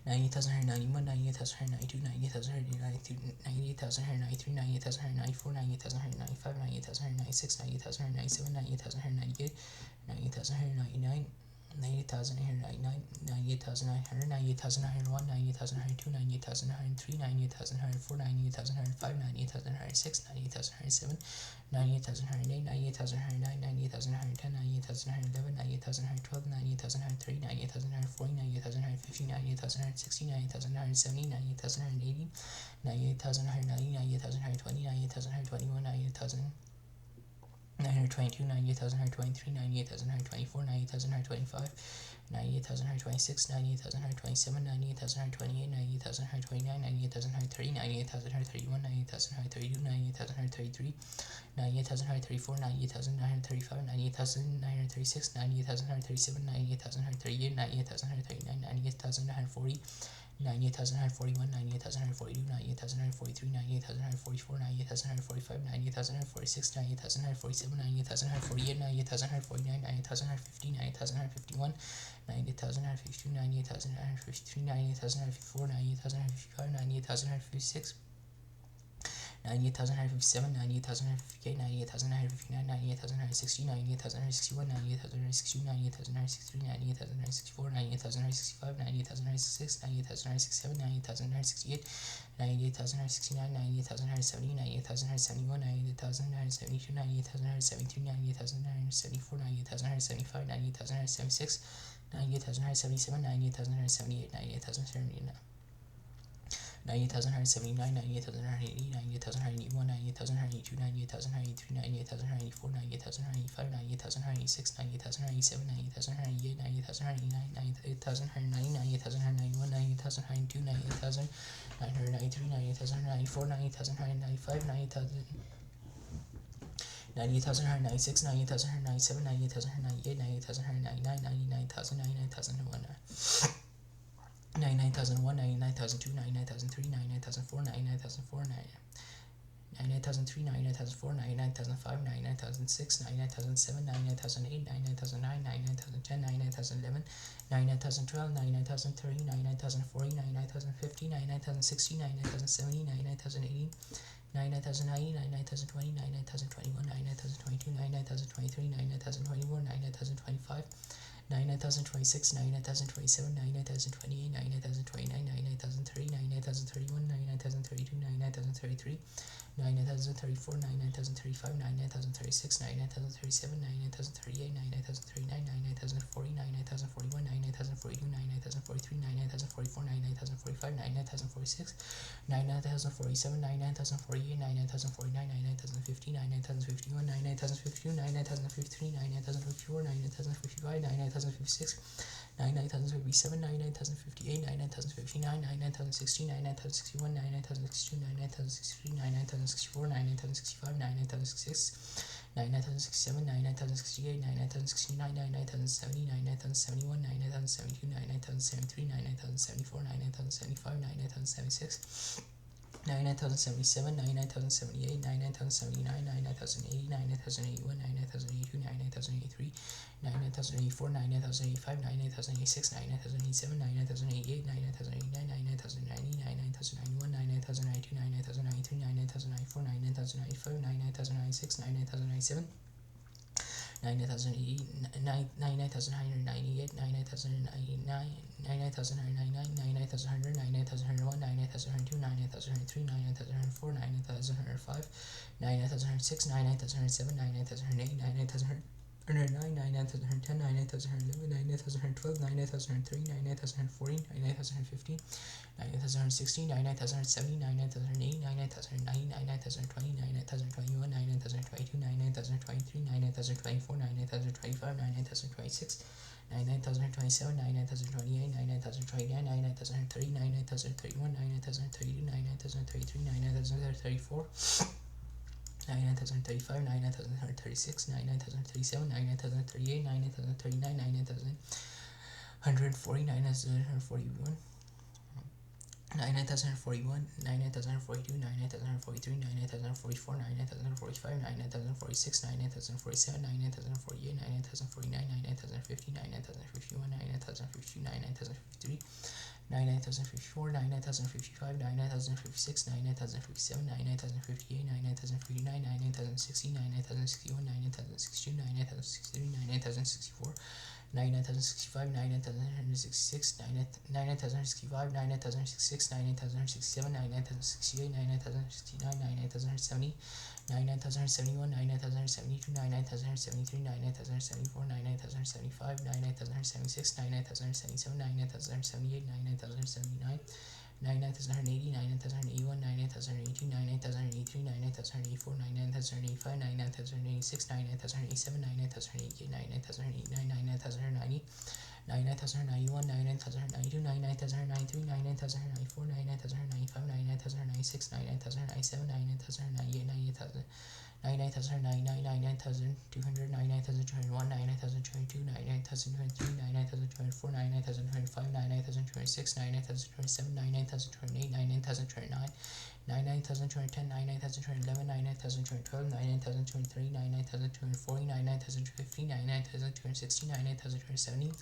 98,191, 98,192, 98,192, 98,193, 98,194, 98,195, 98,196, 98,197, 98,198, 98,199, 98,899, 98,900, 98,901, 98,902, 98,903, 98,904, 98,905, 98,906, 98,907, 98,108, 98,109, 98,110, 98,111, 98,112, 98,113, 98,140, 98,150, 98,160, 98,170, 98,180, 98,190, 98,120, 98,121, 98,000 922, 98,123, 98,124, 98,125, 98,126, 98,127, 98,128, 98,129, 98,130, 98,131, 98,132, 98,133, 98,134, 98,935, 98,936, 98,137, 98,138, 98,139, 98,140, 98,141, 98,142, 98,143, 98,144, 98,145, 98,146, 98,147, 98,148, 98,149, 98,150, 98,151, 98,152, 98,153, 98,154, 98,155, 98,156, 98,157, 98,158, 98,159, 98,160, 98,161, 98,162, 98,163, 98,164, 98,165, 98,166, 98,167, 98,168, 98,169, 98,170, 98,171, 98,172, 98,173, 98,174, 98,175, 98,176, 98,177, 98,178, 98,179. 98,179, 98,180, 98,181, 98,182, 98,183, 98,184, 98,185, 98,186, 98,187, 98,188, 98,189, 98,190, 98,191, 98,192, 98,993, 98,194, 98,195, 98,196, 98,197, 98,198, 98,199, 99,000, 99,001. 99,001, 99,002, 99,003, 99,004, 99,004, 99,003, 99,004, 99,005, 99,006, 99,007, 99,008, 99,009, 99,010, 99,011, 99,012, 99,030, 99,040, 99,050, 99,060, 99,070, 99,080, 99,090, 99,020, 99,021, 99,022, 99,023, 99,024, 99,025, 99,026, 99,027, 99,028, 99,029, 99,030, 99,031, 99,032, 99,033, 99,034, 99,035, 99,036, 99,037, 99,038, 99,039, 99,040, 99,041, 99,042, 99,043, 99,044, 99,045, 99,046, 99,047, 99,048, 99,049, 99,050, 99,051, 99,052, 99,053, 99,054, 99,055, 99,056, 99,057, 99,058, 99,059, 99,060, 99,061, 99,062, 99,063, 99,064, 99,065, 99,066, 99,067, 99,068, 99,069, 99,070, 99,071, 99,072, 99,073, 99,074, 99,075, 99,076, 99,077, 99,078, 99,079, 99,080, 99,081, 99,082, 99,083, 99,084, 99,085, 99,086, 99,087, 99,088, 99,089, 99,090, 99,091, 99,092, 99,093, 99,094, 99,095, 99,096, 99,097, 99,080, 99,198, 99,099, 99,199, 99,100, 99,101, 99,102, 99,103, 99,104, 99,105, 99,106, 99,107, 99,108, 99,109, 99,110, 99,111, 99,112, 99,113, 99,114, 99,115, 99,116, 99,117, 99,108, 99,190, 99,120, 99,121, 99,122, 99,123, 99,124, 99,125, 99,126, 99,027, 99,028, 99,029, 99,030, 99,031, 99,032, 99,033, 99,034, 99,035, 99,036, 99,037, 99,038, 99,039, 99,140, 99,141, 99,041, 99,042, 99,043, 99,044, 99,045, 99,046, 99,047, 99,048, 99,049, 99,050, 99,051, 99,052, 99,053, 99,054, 99,055, 99,056, 99,057, 99,058, 99,059, 99,060, 99,061, 99,062, 99,063, 99,064, 99,065, 99,066, 99,065, 99,066, 99,067, 99,068, 99,069, 99,070, 99,071, 99,072, 99,073, 99,074, 99,075, 99,076, 99,077, 99,078, 99,079, 99,080, 99,081, 99,082, 99,083, 99,084, 99,085, 99,086, 99,087, 99,088, 99,089, 99,090, 99,091, 99,092, 99,093, 99,094, 99,095, 99,096, 99,097, 99,098, 99,099, 99,200, 99,201, 99,202, 99,203, 99,204, 99,205, 99,206, 99,207, 99,208, 99,209, 99,210, 99,211, 99,212, 99,230, 99,240, 99,250, 99,260, 99,270,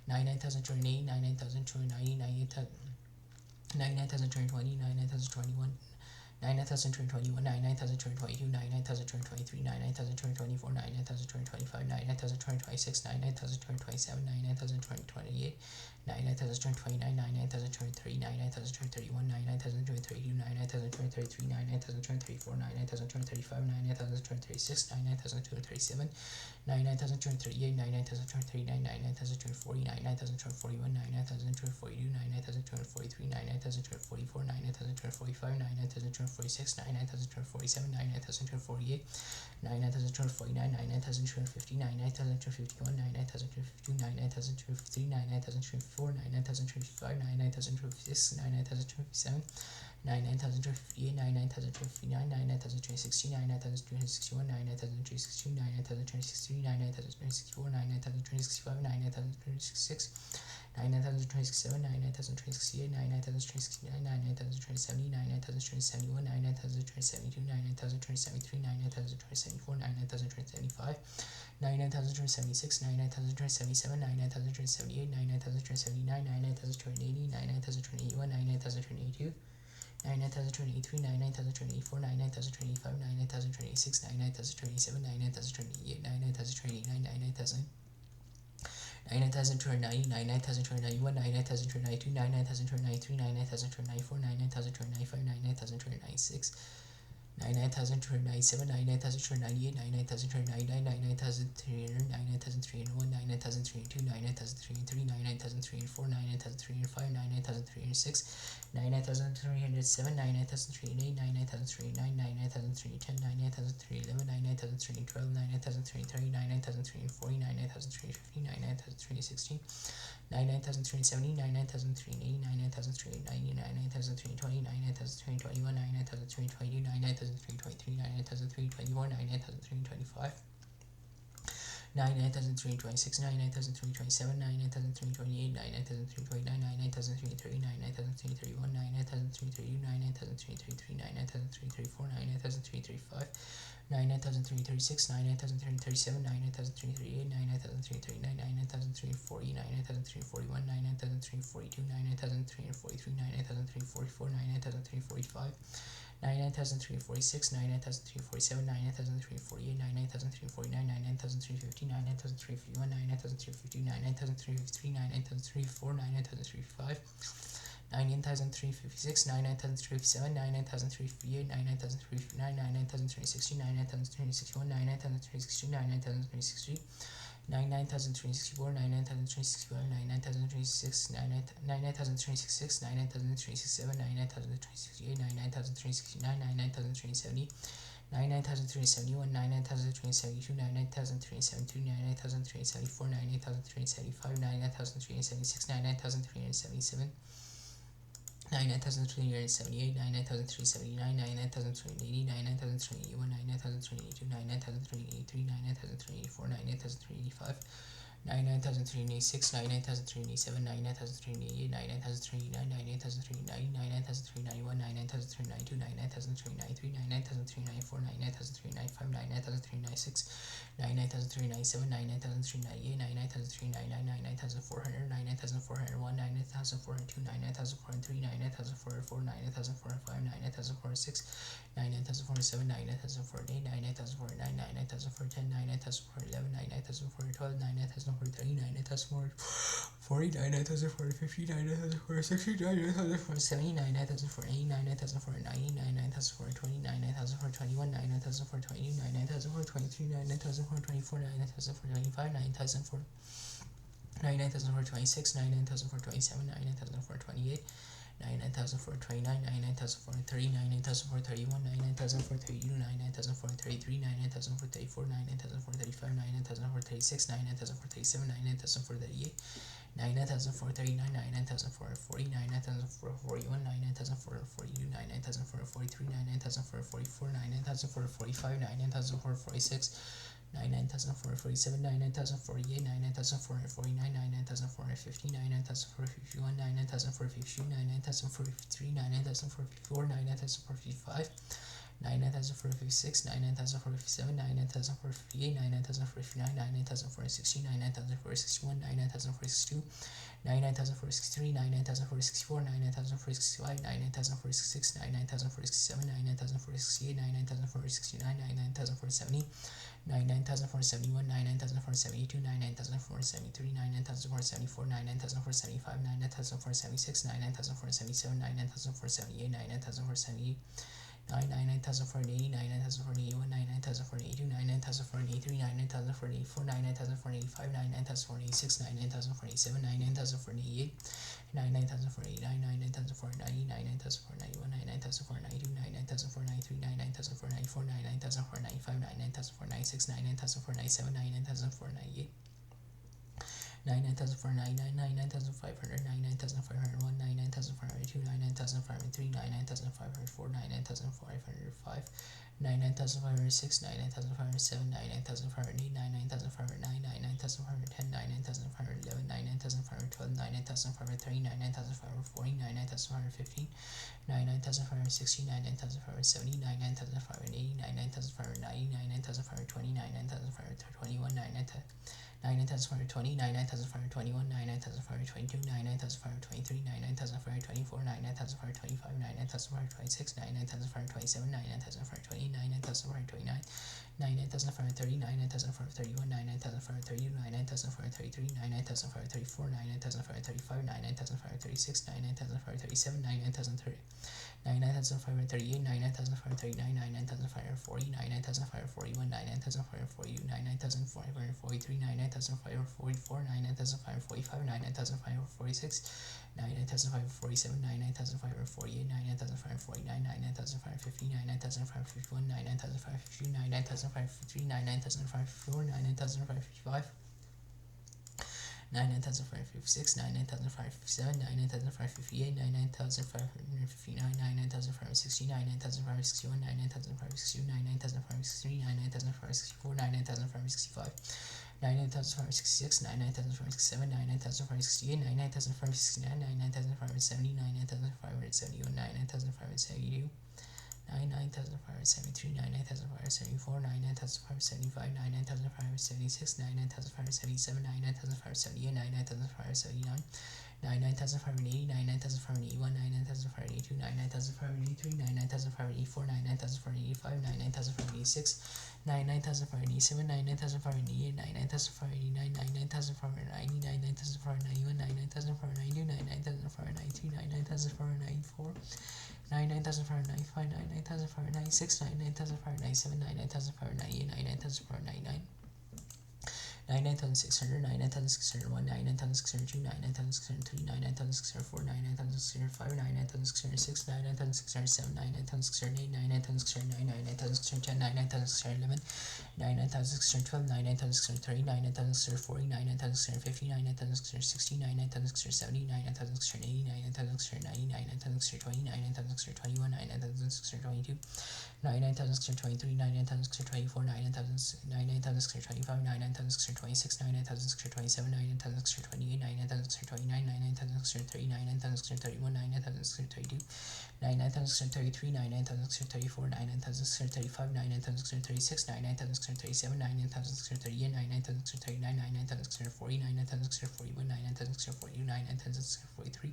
99,280, 99,290, 99,220, 99,221, 99,221, 99,222, 99,223, 99,224, 99,225, 99,226, 99,227, 99,228, 99,229, 99,230, 99,231, 99,232, 99,233, 99,234, 99,235, 99,236, 99,237, 99,238, 99,239, 99,240, 99,241, 99,242, 99,243, 99,244, 99,245, 99,246, 99,247, 99,248, 99,249, 99,250, 99,251, 99,252, 99,253, 99,254, 99,255, 99,256, 99,257, 99,258, 99,259, 99,260, 99,261, 99,262, 99,263, 99,264, 99,265, 99,266, 99,267, 99,268, 99,269, 99,270, 99,271, 99,272, 99,273, 99,274, 99,275, 99,276, 99,277, 99,278, 99,279, 99,280, 99,281, 99,282, 99,023, 99,024, 99,025, 99,026, 99,027, 99,028, 99,029, 99,000, 99,290, 99,291, 99,292, 99,293, 99,294, 99,295, 99,296, 99,297, 99,298, 99,299, 99,300, 99,301, 99,302, 99,303, 99,304, 99,305, 99,306, 99,307, 99,308, 99,309, 99,310, 99,311, 99,312, 99,330, 99,340, 99,350, 99,316, 99,370, 99,380, 99,390, 99,320, 99,321, 99,322, 99,323, 99,324, 99,325, 99,326, 99,327, 99,328, 99,329, 99,330, 99,331, 99,332, 99,333, 99,334, 99,335, 99,336, 99,337, 99,338, 99,339, 99,340, 99,341, 99,342, 99,343, 99,344, 99,345, 99,346, 99,347, 99,348, 99,349, 99,350, 99,351, 99,352, 99,353, 99,354, 99,355, 99,356, 99,357, 99,358, 99,359, 99,360, 99,361, 99,362, 99,363, 99,364, 99,365, 99,366, 99,366, 99,367, 99,368, 99,369, 99,370, 99,371, 99,372, 99,372, 99,374, 99,375, 99,376, 99,377, 99,378, 99,379, 99,380, 99,381, 99,382, 99,383, 99,384, 99,385, 99,386, 99,387, 99,388, 99,389, 99,390, 99,391, 99,392, 99,393, 99,394, 99,395, 99,396, 99,397, 99,398, 99,399, 99,400, 99,401, 99,402, 99,403, 99,404, 99,405, 99,406, 99,407, 99,408, 99,409, 99,410, 99,411, 99,412, 99,430, 99,440, 99,450, 99,460, 99,470, 99,480, 99,490, 99,420, 99,421, 99,422, 99,423, 99,424, 99,425, 99,426, 99,427, 99,428, 99,429, 99,430, 99,431, 99,432, 99,433, 99,434, 99,435, 99,436, 99,437, 99,438, 99,439, 99,440, 99,441, 99,442, 99,443, 99,444, 99,445, 99,446, 99,447, 99,048, 99,449, 99,450, 99,451, 99,452, 99,453, 99,454, 99,455, 99,456, 99,457, 99,458, 99,459, 99,460, 99,461, 99,462, 99,463, 99,464, 99,465, 99,466, 99,467, 99,468, 99,469, 99,470, 99,471, 99,472, 99,473, 99,474, 99,475, 99,476, 99,477, 99,478, 99,478, 99,480, 99,481, 99,482, 99,483, 99,484, 99,485, 99,486, 99,487, 99,488, 99,489, 99,490, 99,491, 99,492, 99,493, 99,494, 99,495, 99,496, 99,497, 99,498, 99,499, 99,500, 99,501, 99,502, 99,503, 99,504, 99,505, 99,506, 99,507, 99,508, 99,509, 99,510, 99,511, 99,512, 99,530, 99,540, 99,515, 99,560, 99,570, 99,580, 99,590, 99,520, 99,521, 99,520, 99,521, 99,522, 99,523, 99,524, 99,525, 99,526, 99,527, 99,528, 99,529, 99,530, 99,531, 99,532, 99,533, 99,534, 99,535, 99,536, 99,537, 99,030. 99,538, 99,539, 99,540, 99,541, 99,542, 99,543, 99,544, 99,545, 99,546, 99,547, 99,548, 99,549, 99,550, 99,551, 99,552, 99,553, 99,554, 99,555, 99,556, 99,557, 99,558, 99,559, 99,560, 99,561, 99,562, 99,563, 99,564, 99,565, 99,566, 99,567, 99,568, 99,569, 99,570, 99,571, 99,572, 99,573, 99,574, 99,575, 99,576, 99,577, 99,578, 99,579, 99,580, 99,581, 99,582, 99,583, 99,584, 99,585, 99,586, 99,587, 99,588, 99,589, 99,590, 99,591, 99,592, 99,593, 99,594, 99,595, 99,596, 99,597, 99,598, 99,599, 99,600, 99,601, 99,602, 99,603, 99,604, 99,605, 99,606, 99,607, 99,608, 99,609, 99,610, 99,611, 99,612, 99,630, 99,640, 99,650, 99,660, 99,670, 99,680, 99,690, 99,620, 99,621, 99,622, 99,623, 99,624, 99,625, 99,626, 99,627, 99,628, 99,629, 99,630, 99,631, 99,632, 99,633, 99,634, 99,635, 99,636, 99,637, 99,638, 99,639, 99,640, 99,641, 99,642, 99,643,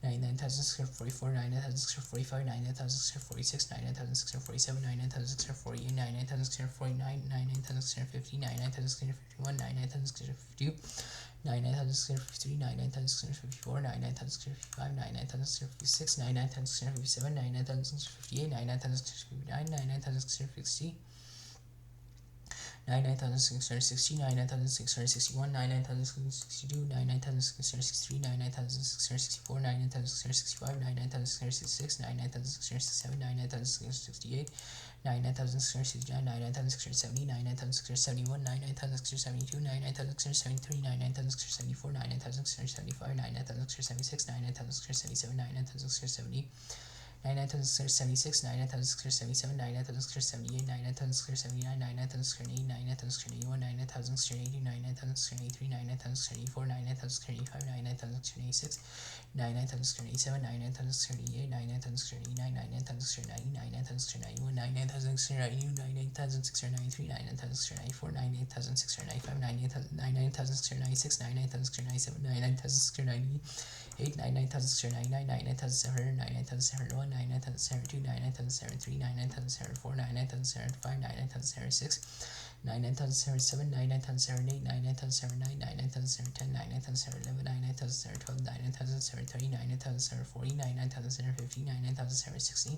99,644, 99,645, 99,646, 99,647, 99,648, 99,649, 99,650, 99,651, 99,652, 99,653, 99,654, 99,655, 99,656, 99,657, 99,658, 99,659, 99,660, 99,660, 99,661, 99,662, 99,663, 99,664, 99,665, 99,666, 99,667, 99,668, 99,669, 99,670, 99,671, 99,672, 99,673, 99,674, 99,675, 99,676, 99,677, 99,670, 99,676, 99,677, 99,678, 99,679, 99,680, 99,681, 99,682, 99,683, 99,684, 99,685, 99,686, 99,687, 99,688, 99,689, 99,690, 99,691, 99,692, 99,693, 99,694, 99,695, 99,696, 99,697, 99,698, 99,699, 99,700, 99,701, 99,702, 99,703, 99,704, 99,705, 99,706, 99,707, 99,708, 99,709, 99,710, 99,711, 99,712, 99,730, 99,740, 99,750, 99,760,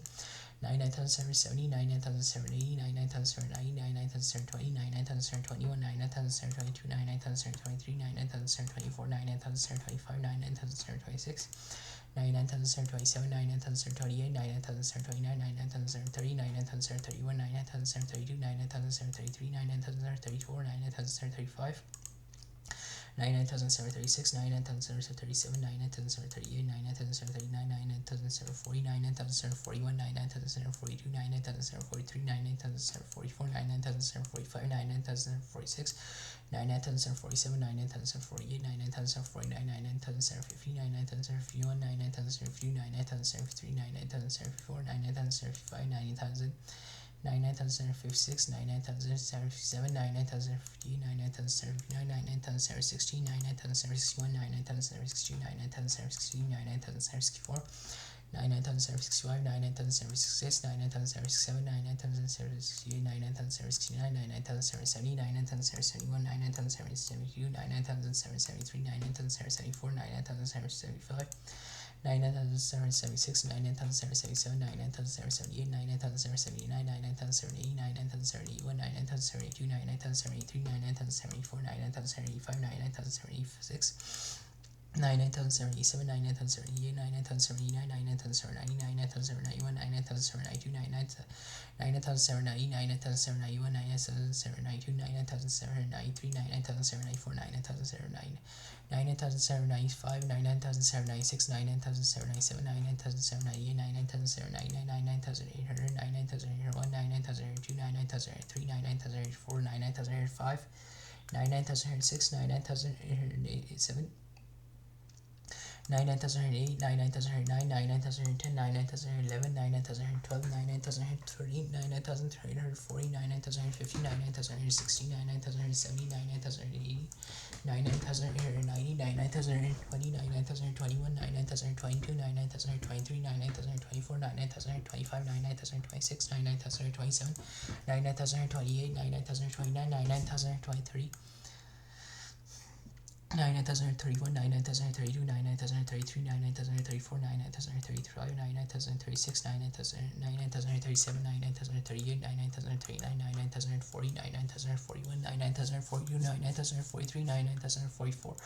99,770, 99,780, 99,790, 99,720, 99,721, 99,722, 99,723, 99,724, 99,725, 99,726, 99,727, 99,728, 99,729, 99,730, 99,731, 99,732, 99,733, 99,734, 99,735, 99,736, 99,737, 99,738, 99,739, 99,740, 99,741, 99,742, 99,743, 99,744, 99,745, 99,746, 99,747, 99,748, 99,749, 99,750, 99,751, 99,752, 99,753, 99,754, 99,755, 90,000. 99,756, 99,757, 99,758, 99,759, 99,760, 99,761, 99,762, 99,763, 99,764, 99,765, 99,766, 99,767, 99,768, 99,769, 99,770, 99,771, 99,772, 99,773, 99,774, 99,775, 99,776, 99,777, 99,778, 99,779, 99,780, 99,781, 99,782, 99,783, 99,784, 99,785, 99,786, 99,077, 99,078, 99,079, 99,090, 99,091, 99,092, 99,090, 99,091, 99,092, 99,793, 99,794, 99,009, 99,795, 99,796, 99,797, 99,798, 99,799, 99,800, 99,801, 99,802, 99,803, 99,804, 99,805, 99,806, 99,807, 99,008, 99,009, 99,010, 99,011, 99,012, 99,013, 99,340, 99,050, 99,060, 99,070, 99,080, 99,890, 99,020, 99,021, 99,022, 99,023, 99,024, 99,025, 99,026, 99,027, 99,028, 99,029, 99,023, 99,031, 99,032, 99,033, 99,034, 99,035, 99,036, 99,037, 99,038, 99,039, 99,040, 99,041, 99,042, 99,043, 99,044,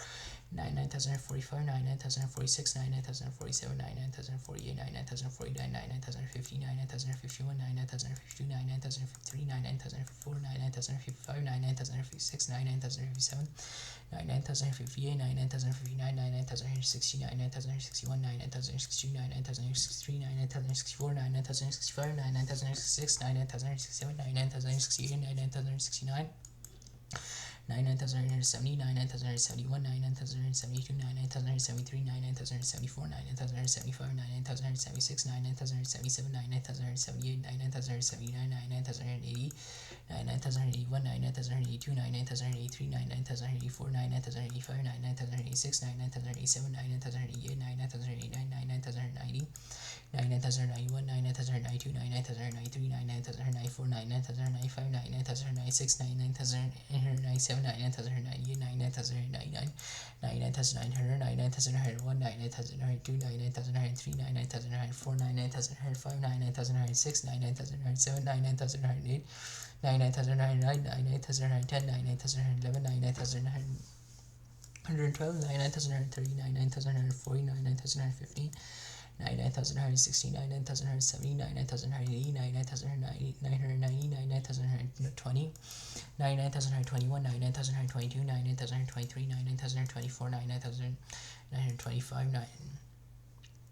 99,045, 99,046, 99,047, 99,048, 99,049, 99,050, 99,051, 99,052, 99,053, 99,054, 99,055, 99,056, 99,057, 99,058, 99,059, 99,060, 99,061, 99,062, 99,063, 99,064, 99,065, 99,066, 99,067, 99,068, 99,069, 99,070, 99,071, 99,072, 99,073, 99,074, 99,075, 99,076, 99,077, 99,078, 99,079, 99,080, 99,081, 99,082, 99,083, 99,084, 99,085, 99,086, 99,087, 99,088, 99,089, 99,090, 99,091, 99,092, 99,093, 99,094, 99,095, 99,096, 99,097, 99,098, 99,099, 99,900, 99,901, 99,902, 99,903, 99,904, 99,905, 99,906, 99,907, 99,908, 99,909, 99,910, 99,911, 99,912, 99,930, 99,940, 99,915, 99,960, 99,970, 99,980, 99,990, 99,920, 99,921, 99,922, 99,923, 99,924, 99,925,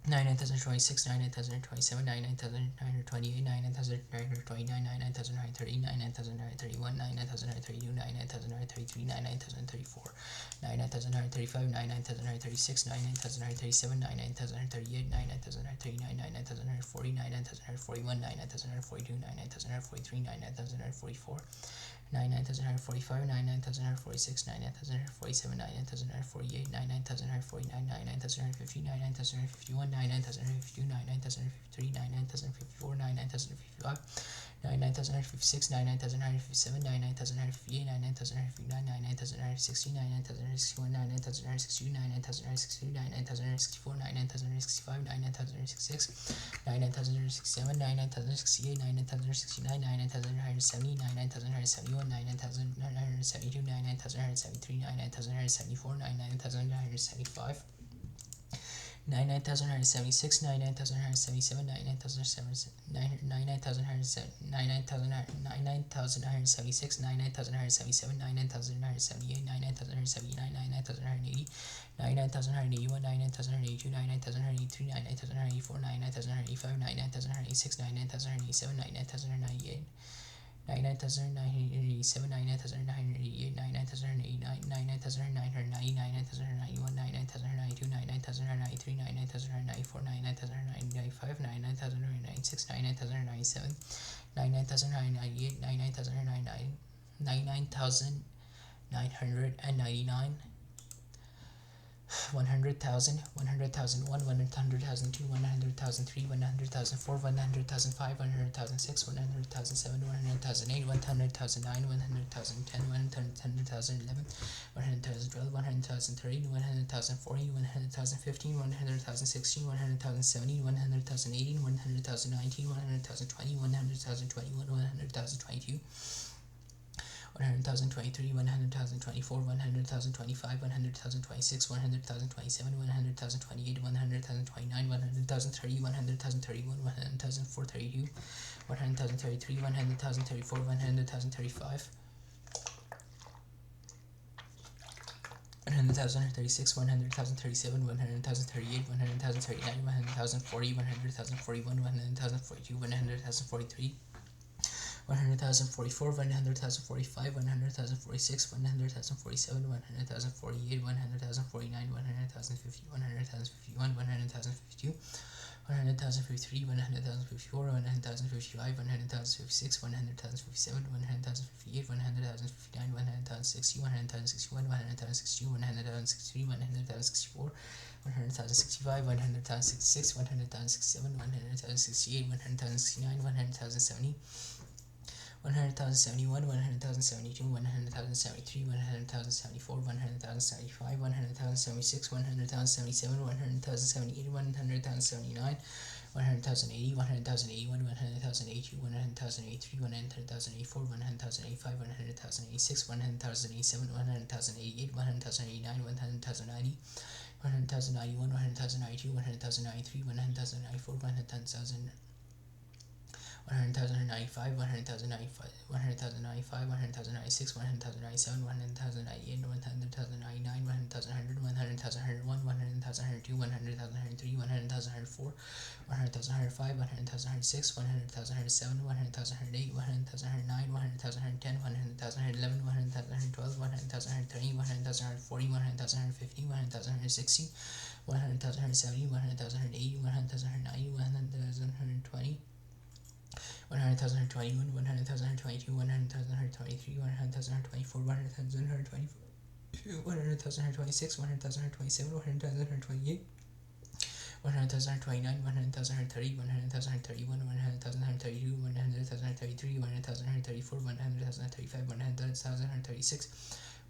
99,026, 99,027, 99,928, 99,929, 99,930, 99,931, 99,932, 99,933, 99,034, 99,935, 99,936, 99,937, 99,938, 99,939, 99,940, 99,941, 99,942, 99,943, 99,944, 99,945, 99,946, 99,947, 99,948, 99,949, 99,950, 99,951, 99,052, 99,053, 99,054, 99,055, 99,056, 99,057, 99,058, 99,059, 99,060, 99,061, 99,062, 99,062, 99,064, 99,065, 99,066, 99,067, 99,068, 99,069, 99,070, 99,071, 99,972, 99,973, 99,974, 99,975, 99,176, 99,177, 99,176, 99,178, 99,179, 99,180, 99,181, 99,182, 99,183, 99,184, 99,185, 99,186, 99,187, 99,198. 99,987, 99,988, 99,989, 99,990, 99,991, 99,992, 99,993, 99,994, 99,995, 99,996, 99,997, 99,998, 99,999, 99,999, 100,000, 100,001, 100,002, 100,003, 100,004, 100,005, 100,006, 100,007, 100,008, 100,009, 100,010, 100,011, 100,012, 100,013, 100,014, 100,015, 100,016, 100,017, 100,018, 100,019, 100,020, 100,021, 100,022. 100,023, 100,024, 100,025, 100,026, 100,027, 100,028, 100,029, 100,030, 100,031, 100,032, 100,033, 100,034, 100,035, 100,036, 100,037, 100,038, 100,039, 100,040, 100,041, 100,042, 100,043. 100,044, 100,045, 100,046, 100,047, 100,048, 100,049, 100,050, 100,051, 100,052, 100,053, 100,054, 100,055, 100,056, 100,057, 100,058, 100,059, 100,060, 100,061, 100,062, 100,063, 100,064, 100,065, 100,066, 100,067, 100,068, 100,069, 100,070. 100,071, 100,072, 100,073, 100,074, 100,075, 100,076, 100,077, 100,078, 100,079, 100,080, 100,081, 100,082, 100,083, 100,084, 100,085, 100,086, 100,087, 100,088, 100,089, 100,090, 100,091, 100,092, 100,093, 100,094, 100,000. 100,095, 100,095, 100,095, 100,096, 100,097, 100,098, 100,099, 100,100, 100,101, 100,102, 100,103, 100,104, 100,105, 100,106, 100,107, 100,108, 100,109, 100,110, 100,111, 100,112, 100,113, 100,140, 100,150, 100,160, 100,170, 100,180, 100,190, 100,120. 100,021, 100,022, 100,023, 100,024, 100,024, 100,026, 100,027, 100,028, 100,029, 100,030, 100,031, 100,032, 100,033, 100,034, 100,035, 100,036,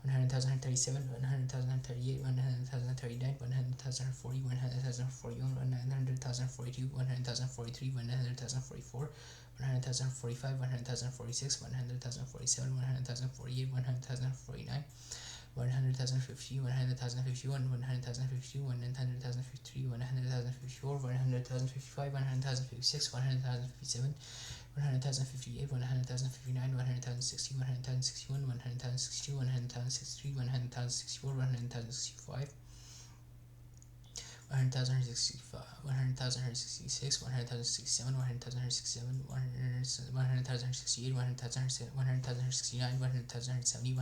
100,037, 100,038, 100,039, 100,040, 100,041, 100,042, 100,043, 100,044, 100,045, 100,046, 100,047, 100,048, 100,049. 100,050, 100,051, 100,052, 100,053, 100,054, 100,055, 100,056, 100,057, 100,058, 100,059, 100,060, 100,061, 100,062, 100,063, 100,064, 100,065. 100,065, 100,066, 100,067, 100,067, 100,068, 100,069, 100,070,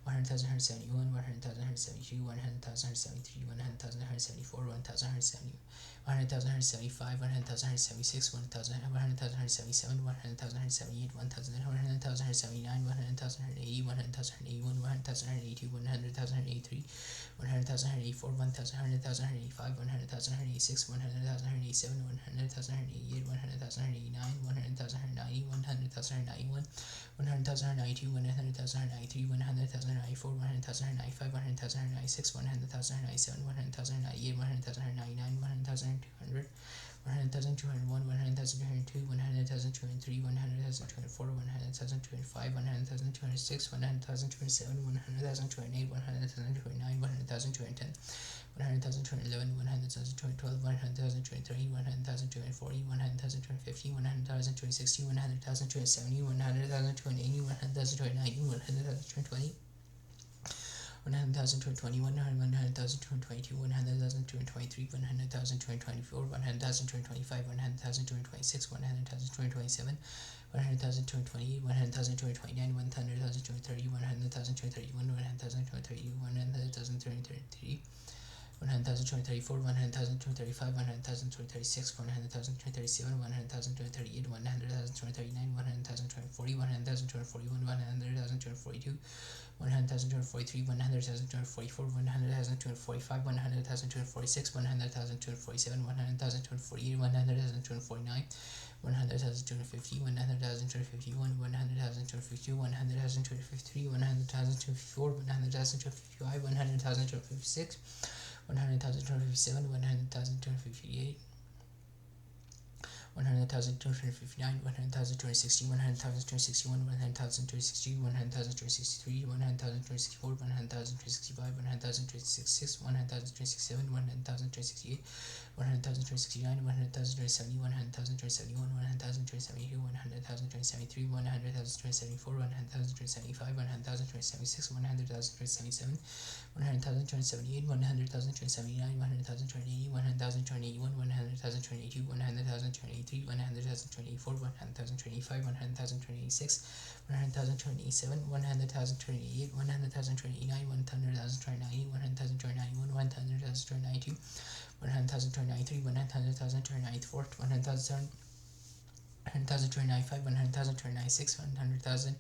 100,071, 100,072, 100,073, 100,074, 100,070, 100,075, 100,076, 100,077, 100,078, 100,079, 100,080, 100,081, 100,082, 100,083, 100,084, 100,085, 100,086, 100,087, 100,088, 100,089, 100,090, 100,091, 100,092, 100,093, 100,094, 100,095, 100,096, 100,097, 100,098, 100,099, 100,200, 100,201, 100,202, 100,203, 100,204, 100,205, 100,206, 100,207, 100,208, 100,209, 100,210, 100,211, 100,212, 100,230, 100,240, 100,250, 100,260, 100,270, 100,280, 100,290, 100,220, 100,221, 100,222, 100,223, 100,224, 100,225, 100,226, 100,227, 100,228, 100,229, 100,230, 100,231, 100,232, 100,233, 100,234, 100,235, 100,236, 100,237, 100,238, 100,239, 100,240, 100,241, 100,242, 100,243, 100,244, 100,245, 100,246, 100,247, 100,248, 100,249, 100,250, 100,251, 100,252, 100,253, 100,254, 100,255, 100,256, 100,257, 100,258, 100,259, 100,260, 100,261, 100,260, 100,263, 100,264, 100,265, 100,266, 100,267, 100,268, 100,269, 100,270, 100,271, 100,272, 100,273, 100,274, 100,275, 100,276, 100,277, 100,278, 100,279, 100,280, 100,281, 100,282, 100,283, 100,024, 100,025, 100,026, 100,027, 100,028, 100,029, 100,090, 100,091, 100,092, 100,093, 100,094, 100,000. 100,095, 100,096, 100,097,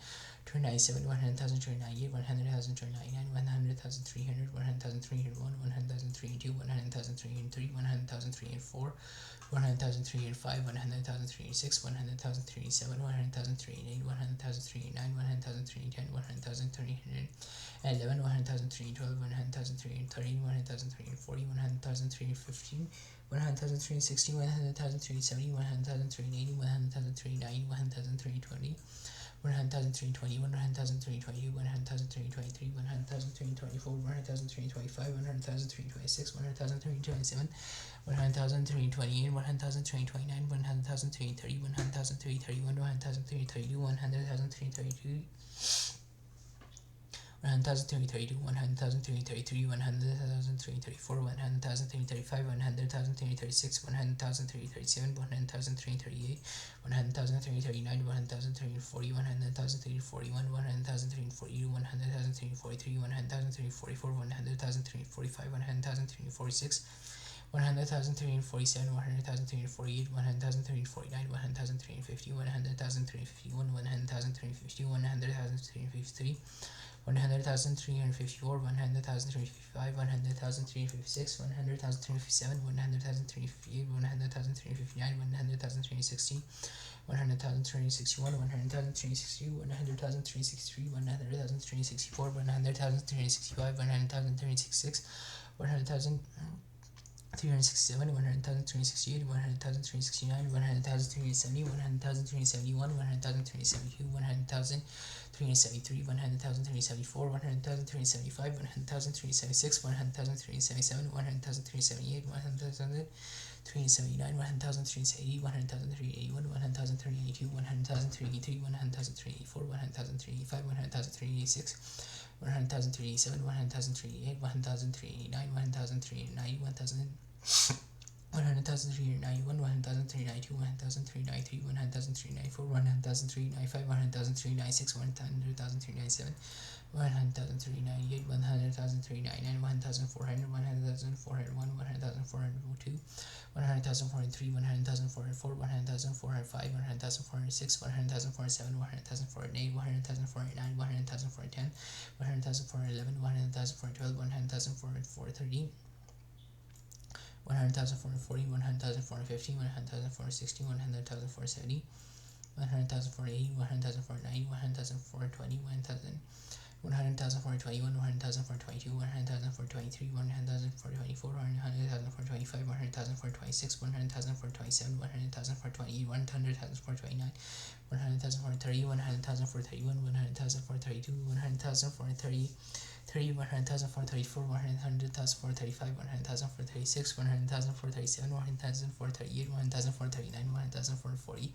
100,098, 100,099, 100,300, 100,301, 100,302, 100,303, 100,304, 100,305, 100,306, 100,307, 100,308, 100,309, 100,310, 100,311, 100,312, 100,313, 100,340, 100,315, 100,360, 100,370, 100,380, 100,390, 100,320, 100,320, 100,322, 100,323, 100,324, 100,325, 100,326, 100,327, 100,328, 100,329, 100,330, 100,331, 100,332, 100,332, 100,332, 100,333, 100,334, 100,335, 100,336, 100,337, 100,338, 100,339, 100,340, 100,341, 100,342, 100,343, 100,344, 100,345, 100,346, 100,347, 100,348, 100,349, 100,350, 100,351, 100,352, 100,353, 100,354, 100,355, 100,356, 100,357, 100,358, 100,359, 100,360, 100,361, 100,362, 100,363, 100,364, 100,365, 100,366, 100,000. 367, 100,368, 100,369, 100,370, 100,371, 100,372, 100,373, 100,374, 100,375, 100,376, 100,377, 100,378, 100,379, 100,380, 100,381, 100,382, 100,383, 100,384, 100,385, 100,386, 100,387, 100,388, 100,389, 100,390, 1,000. 100,391, 100,392, 100,393, 100,394, 100,395, 100,396, 100,397, 100,398, 100,399, 100,400, 100,401, 100,402, 100,403, 100,404, 100,405, 100,406, 100,407, 100,408, 100,409, 100,410, 100,411, 100,412, 100,413, 100,440, 100,450, 100,460, 100,470, 100,480, 100,490, 100,420, 100,000, 100,000 for 21, 100,000 for 22, 100,000 for 23, 100,000 for 24, 100,000 for 25, 100,000 for 26, 100,000 for 27, 100,000 for 28, 100,000 for 29, 100,000 for 30, 100,000 for 31, 100,000 for 32, 100,000 for 30, 100,000 for 34, 100,000 for 35, 100,000 for 36, 100,000 for 37, 100,000 for 38, 100,000 for 39, 100,000 for 40,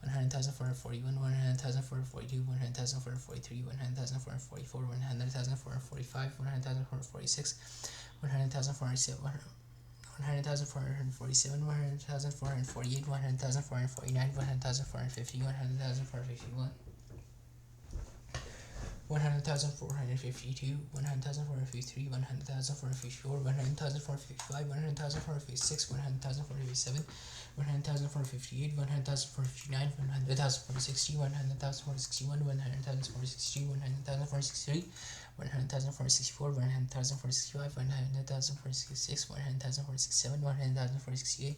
100,000 for 41, 100,000 for 42, 100,000 for 43, 100,000 for 44, 100,000 for 45, 100,000 for 46, 100,000 for 100,000 for 147, 100,000 for 148, 100,000 for 149, 100,000 for 150, 100,000 for 51, 100,000 for 152, 100,000 for 153, 100,000 for 154, 100,000 for 155, 100,000 for 156, 100,000 for 157, 100,000 for 158, 100,000 for 159, 100,000 for 60, 100,000 for 61, 100,000 for 62, 100,000 for 63, 100,000 for 64, 100,000 for 65, 100,000 for 66, 100,000 for 67, 100,000 for 68,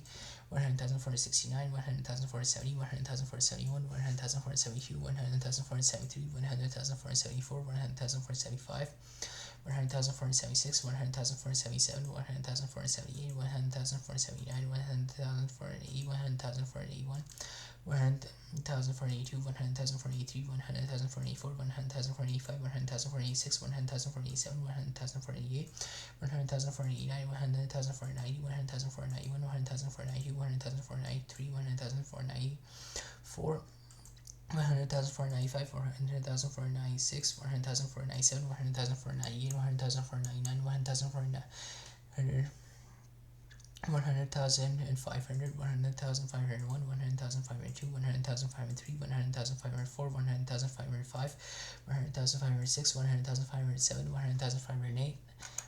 100,000 for 69, 100,000 for 70, 100,000 for 71, 100,000 for 72, 100,000 for 73, 100,000 for 74, 100,000 for 75, 100,000 for 76, 100,000 for 77, 100,000 for 78, 100,000 for 79, 100,000 for 80, 100,000 for 81, 100,000 for 82, 100,000 for 83, 100,000 for 84, 100,000 for 85, 100,000 for 86, 100,000 for 87, 100,000 for 88, 100,000 for 89, 100,000 for 90, 100,000 for 91, 100,000 for 92, 100,000 for 93, 100,000 for 94, 100,000 for 95, 100,000 for 96, 100,000 for 97, 100,000 for 98, 100,000 for 99, 100,000 for 100. 100,500, 100,501, 100,502, 100,503, 100,504, 100,505, 100,506, 100,507, 100,508,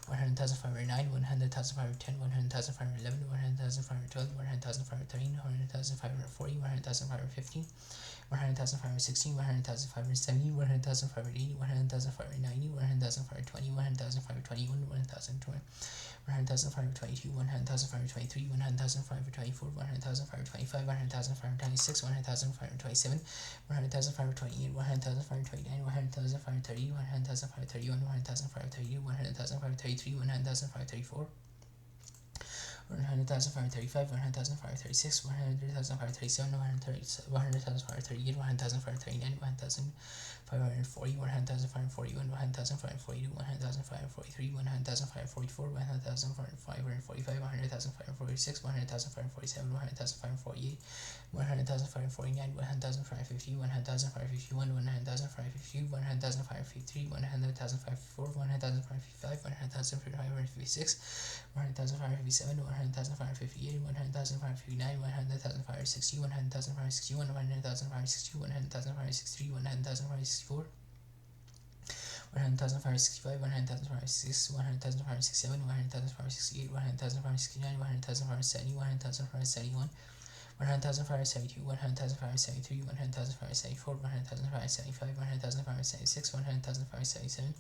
100,509, 100,510, 100,511, 100,512, 100,513, 100,540, 100,515, 100,516, 100,517, 100,580, 100,590, 100,520, 100,521, 1,020. 100,522, 100,523, 100,524, 100,525, 100,526, 100,527, 100,528, 100,529, 100,530, 100,531, 100,532, 100,533, 100,534, 100,535, 100,536, 100,537, 100,538, 100,539, 100,540, 100,541, 100,542, 100,543, 100,544, 100,545, 100,546, 100,547, 100,548, 100,549, 100,550, 100,551, 100,552, 100,553, 100,554, 100,555, 100,556, 100,557, 100,558, 100,559, 100,560, 100,561, 100,562, 100,563, 100,564, 100,565, 100,566, 100,567, 100,568, 100,569, 100,570, 100,571, 100,572, 100,573, 100,574, 100,575, 100,576, 100,577,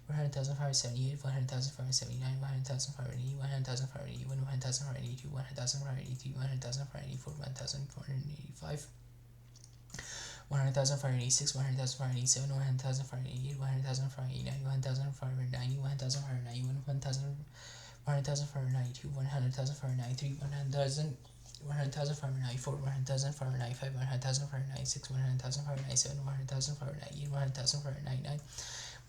100,578, 100,579, 100,580, 100,581, 100,582, 100,583, 100,584, 1,485, 100,586, 100,587, 100,588, 100,589, 100,590, 100,591, 100,592, 100,593, 100,594, 100,595, 100,596, 100,597, 100,598, 100,599,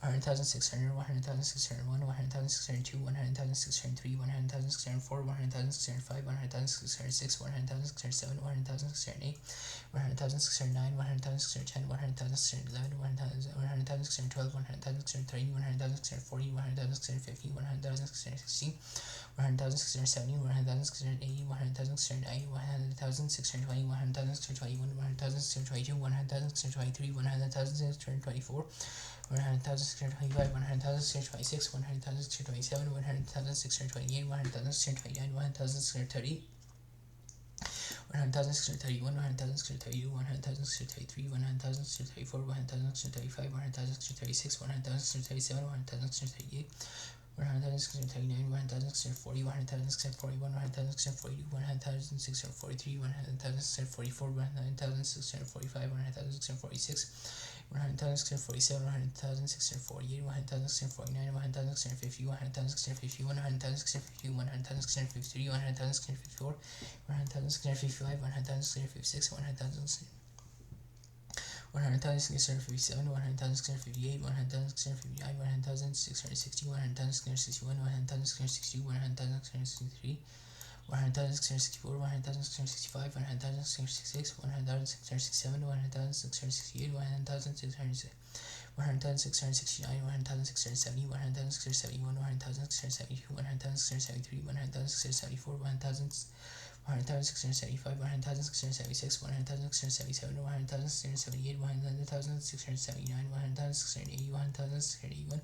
100,600, 100,601, 100,602, 100,603, 100,604, 100,605, 100,606, 100,607, 100,608, 100,609, 100,610, 100,611, 100,612, 100,613, 100,640, 100,650, 100,616, 100,670, 100,680, 100,690, 100,620, 100,621, 100,622, 100,623, 100,624, 100,625, 100,626, 100,627, 100,628, 100,629, 100,630, 100,631, 100,632, 100,633, 100,634, 100,635, 100,636, 100,637, 100,638, 100,639, 100,640, 100,641, 100,642, 100,643, 100,644, 100,645, 100,646, 100,647, 100,648, 100,649, 100,650, 100,651, 100,652, 100,653, 100,654, 100,655, 100,656, 100,657, 100,658, 100,659, 100,660, 100,661, 100,662, 100,663, 100,664, 100,665, 100,666, 100,667, 100,668, 100,669, 100,670, 100,671, 100,672, 100,673, 100,674, 100,675, 100,676, 100,677, 100,678, 100,679, 100,680, 100,681,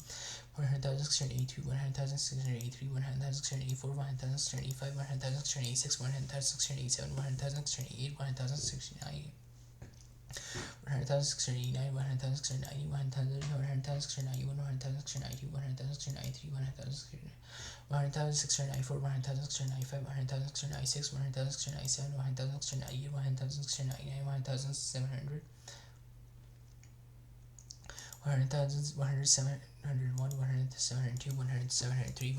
100,682, 100,683, 100,684, 100,685, 100,686, 100,687, 100,688, 100,689, 100,689, 100,690, 100,691, 100,692, 100,693, 100,694, 100,695, 100,696, 100,697, 100,698, 100,699, 100,700, 100,000, 100,701, 100,702, 100,703,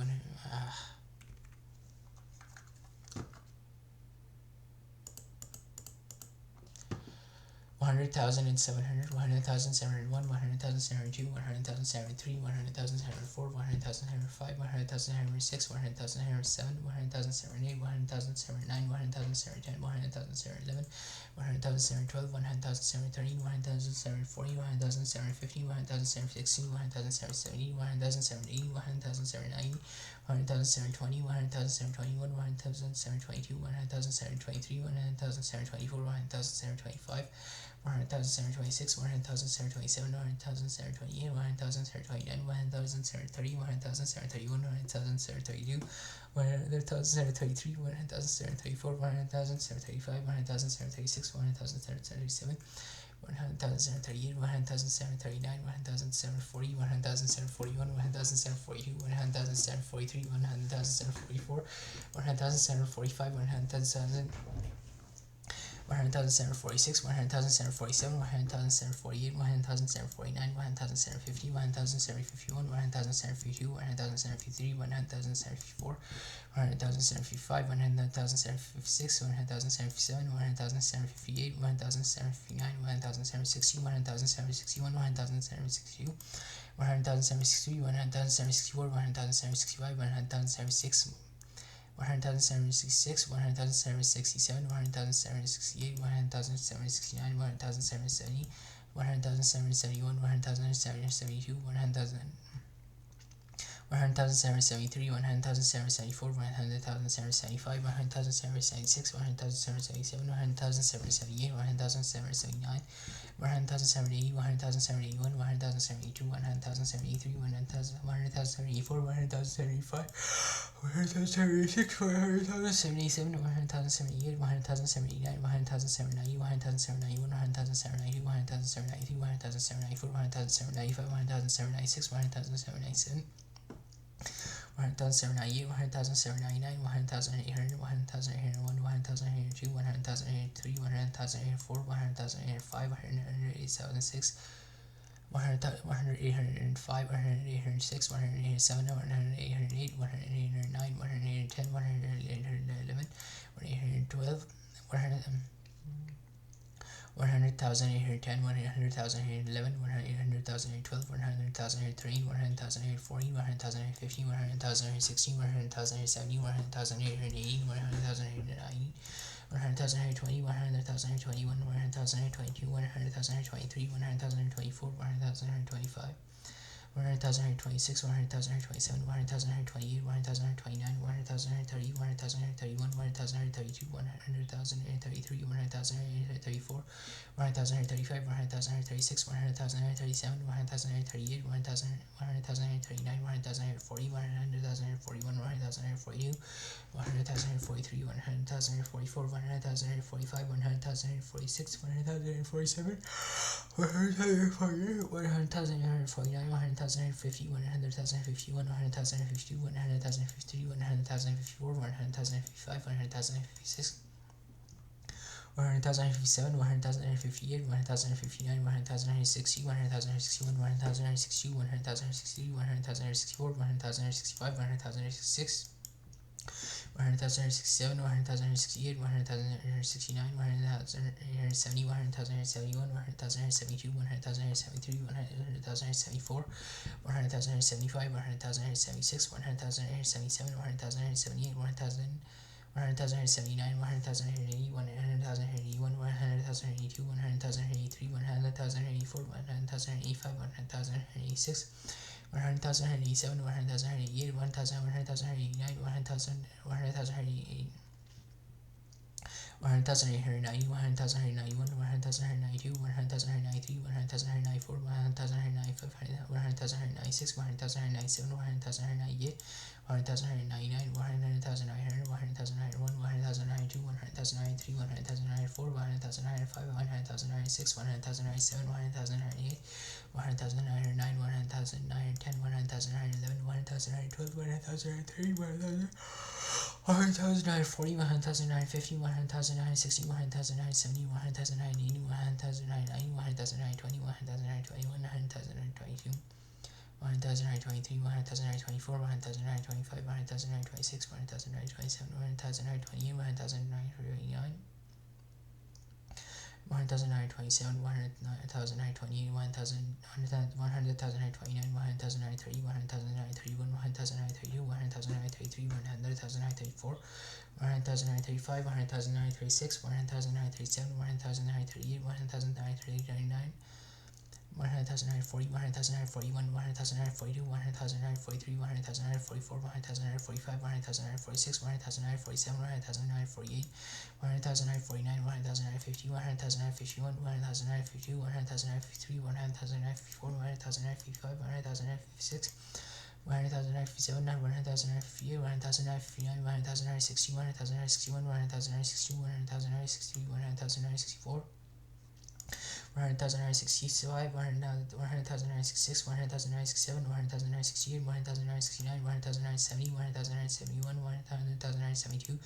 100,700, 100,701, 100,702, 100,703, 100,704, 100,705, 100,706, 100,707, 100,708, 100,709, 100,710, 100,711, 100,712, 100,713, 100,740, 100,750, 100,716, 100,770, 100,780, 100,790, 100,720, 100,721, 100,722, 100,723, 100,724, 100,725, 100,726, 100,727, 100,728, 100,729, 100,730, 100,731, 100,732, 100,733, 100,734, 100,735, 100,736, 100,737, 100,738, 100,739, 100,740, 100,741, 100,742, 100,743, 100,744, 100,745, 100,000. 100,746, 100,747, 100,748, 100,749, 100,750, 100,751, 100,752, 100,753, 100,754, 100,755, 100,756, 100,757, 100,758, 100,759, 100,760, 100,761, 100,762, 100,763, 100,764, 100,765, 100,766, 100,766, 100,767, 100,768, 100,769, 100,770, 100,771, 100,772, 100,773, 100,774, 100,775, 100,776, 100,777, 100,778, 100,779, 100,780, 100,781, 100,782, 100,783, 100,784, 100,785, 100,786, 100,777, 100,778, 100,789, 100,790, 100,791, 100,792, 100,793, 100,794, 100,795, 100,796, 100,797, 100,798, 100,799, 100,800, 100,801, 100,802, 100,803, 100,804, 100,805, 100,806, 100,805, 100,806, 100,807, 100,808, 100,809, 100,810, 100,811, 100,812, 100,810, 100,811, 100,812, 100,813, 100,840, 100,815, 100,816, 100,817, 100,880, 100,890, 100,820, 100,821, 100,822, 100,823, 100,824, 100,825, 100,126, 100,127, 100,128, 100,129, 100,130, 100,131, 100,132, 100,133, 100,134, 100,135, 100,136, 100,137, 100,138, 100,139, 100,140, 100,141, 100,142, 100,143, 100,144, 100,145, 100,146, 100,147, 100,148, 100,149, 100,050, 100,051, 100,052, 100,053, 100,054, 100,055, 100,056, 100,057, 100,058, 100,059, 100,060, 100,061, 100,062, 100,063, 100,064, 100,065, 100,066, 100,067, 100,068, 100,069, 100,070, 100,071, 100,072, 100,073, 100,074, 100,075, 100,076, 100,077, 100,078, 100,079, 100,080, 100,081, 100,082, 100,083, 100,084, 100,085, 100,086, 100,087, 100,088, 100,089, 100,088, 100,890, 100,891, 100,892, 100,893, 100,894, 100,895, 100,896, 100,897, 100,898, 100,899, 100,900, 100,901, 100,902, 100,903, 100,904, 100,905, 100,906, 100,907, 100,908, 100,909, 100,910, 100,911, 100,912, 100,913, 100,940, 100,950, 100,960, 100,970, 100,980, 100,990, 100,920, 100,921, 100,922, 100,923, 100,924, 100,925, 100,926, 100,927, 100,928, 100,929, 100,927, 100,928, 100,929, 100,930, 100,931, 100,932, 100,933, 100,934, 100,935, 100,936, 100,937, 100,938, 100,939, 100,940, 100,941, 100,942, 100,943, 100,944, 100,945, 100,946, 100,947, 100,948, 100,949, 100,950, 100,951, 100,952, 100,953, 100,954, 100,955, 100,956, 100,957, 100,958, 100,959, 100,960, 100,961, 100,962, 100,963, 100,964, 100,965, 100,966, 100,967, 100,968, 100,969, 100,970, 100,971, 100,972,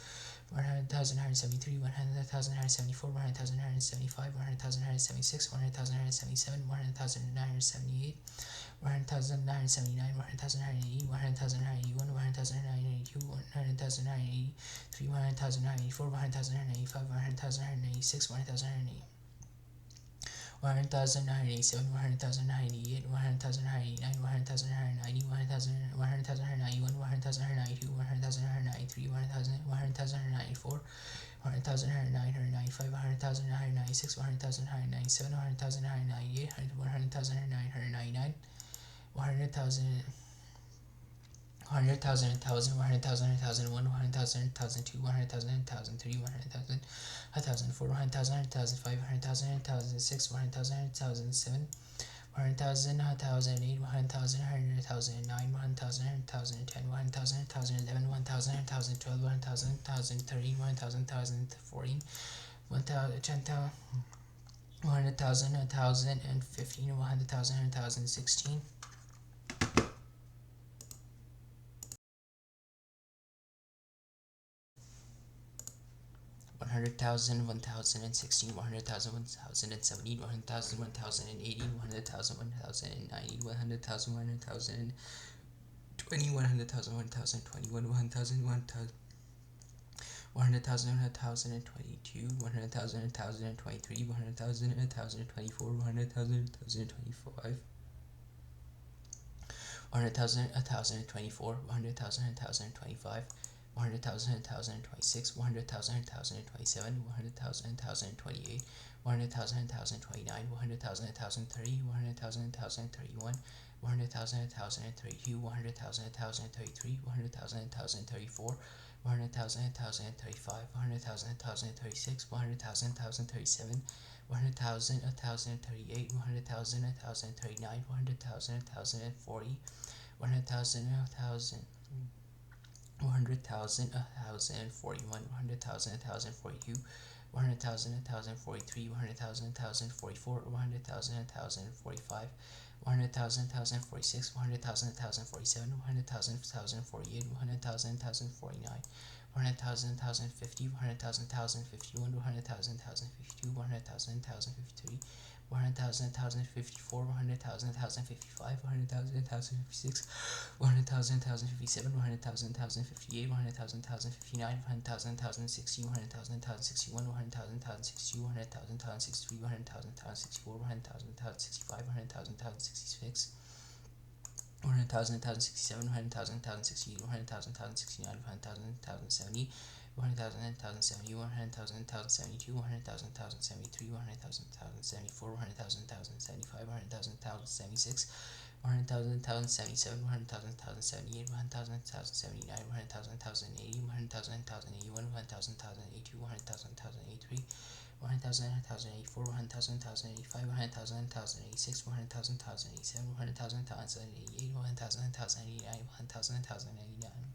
100,973, 100,974, 100,975, 100,976, 100,977, 100,978, 100,979, 100,980, 100,981, 100,982, 100,983, 100,984, 100,985, 100,986, 100,980. 100,987, 100,988, 100,989, 100,990, 100,991, 100,992, 100,993, 100,994, 100,995, 100,996, 100,997, 100,998, 100,999, 100,000. 100,000, 1,000, 100,000, 1,001, 100,000, 1,002, 100,000, 1,003, 100,000, 1,004, 100,000, 1,005, 100,000, 1,006, 100,000, 1,007, 100,000, 1,008, 100,000, 100,009, 1,000, 1,010, 1,000, 1,011, 1,000, 1,012, 1,000, 1,013, 1,000, 1,014, 1,000, 10,000, 100,000, 1,015, 100,000, 1,016. 100,000, 1,016, 100,000, 1,070, 100,000, 1,080, 100,000, 1,090, 100,000, 1,020, 100,000, 1,021, 1,000, 1,000. 100,000, 1,022, 100,000, 1,023, 100,000, 1,024, 100,000, 1,025, 100,000, 1,024, 100,000, 1,025, 100,000, 1,026, 100,000, 1,027, 100,000, 1,028, 100,000, 1,029, 100,000, 1,030, 100,000, 1,031, 100,000, 1,032, 100,000, 1,033, 100,000, 1,034, 100,000, 1,035, 100,000, 1,036, 100,000, 1,037, 100,000, 1,038, 100,000, 1,039, 100,000, 1,040, 100,000, 1,000. 100,000, 1,041, 100,000, 1,042, 100,000, 1,043, 100,000, 1,044, 100,000, 1,045, 100,000, 1,046, 100,000, 1,047, 100,000, 1,048, 100,000, 1,049, 100,000, 1,050, 100,000, 1,051, 100,000, 1,052, 100,000, 1,053, 100,000, 1,054, 100,000, 1,055, 100,000, 1,056, 100,000, 1,057, 100,000, 1,058, 100,000, 1,059, 100,000, 1,060, 100,000, 1,061, 100,000, 1,062, 100,000, 1,063, 100,000, 1,064, 100,000, 1,065, 100,000, 1,066, 100,000, 1,067, 100,000, 1,068, 100,000, 1,069, 100,000, 1,070, 100,000, 1,070, 100,000, 1,072, 100,000, 1,073, 100,000, 1,074, 100,000, 1,075, 100,000, 1,076, 100,000, 1,077, 100,000, 1,078, 100,000, 1,079, 100,000, 1,080, 100,000, 1,081, 100,000, 1,082, 100,000, 1,083, 100,000, 1,084, 100,000, 1,085, 100,000, 1,086, 100,000, 1,087, 100,000, 1,088, 100,000, 1,089, 100,000, 1,099.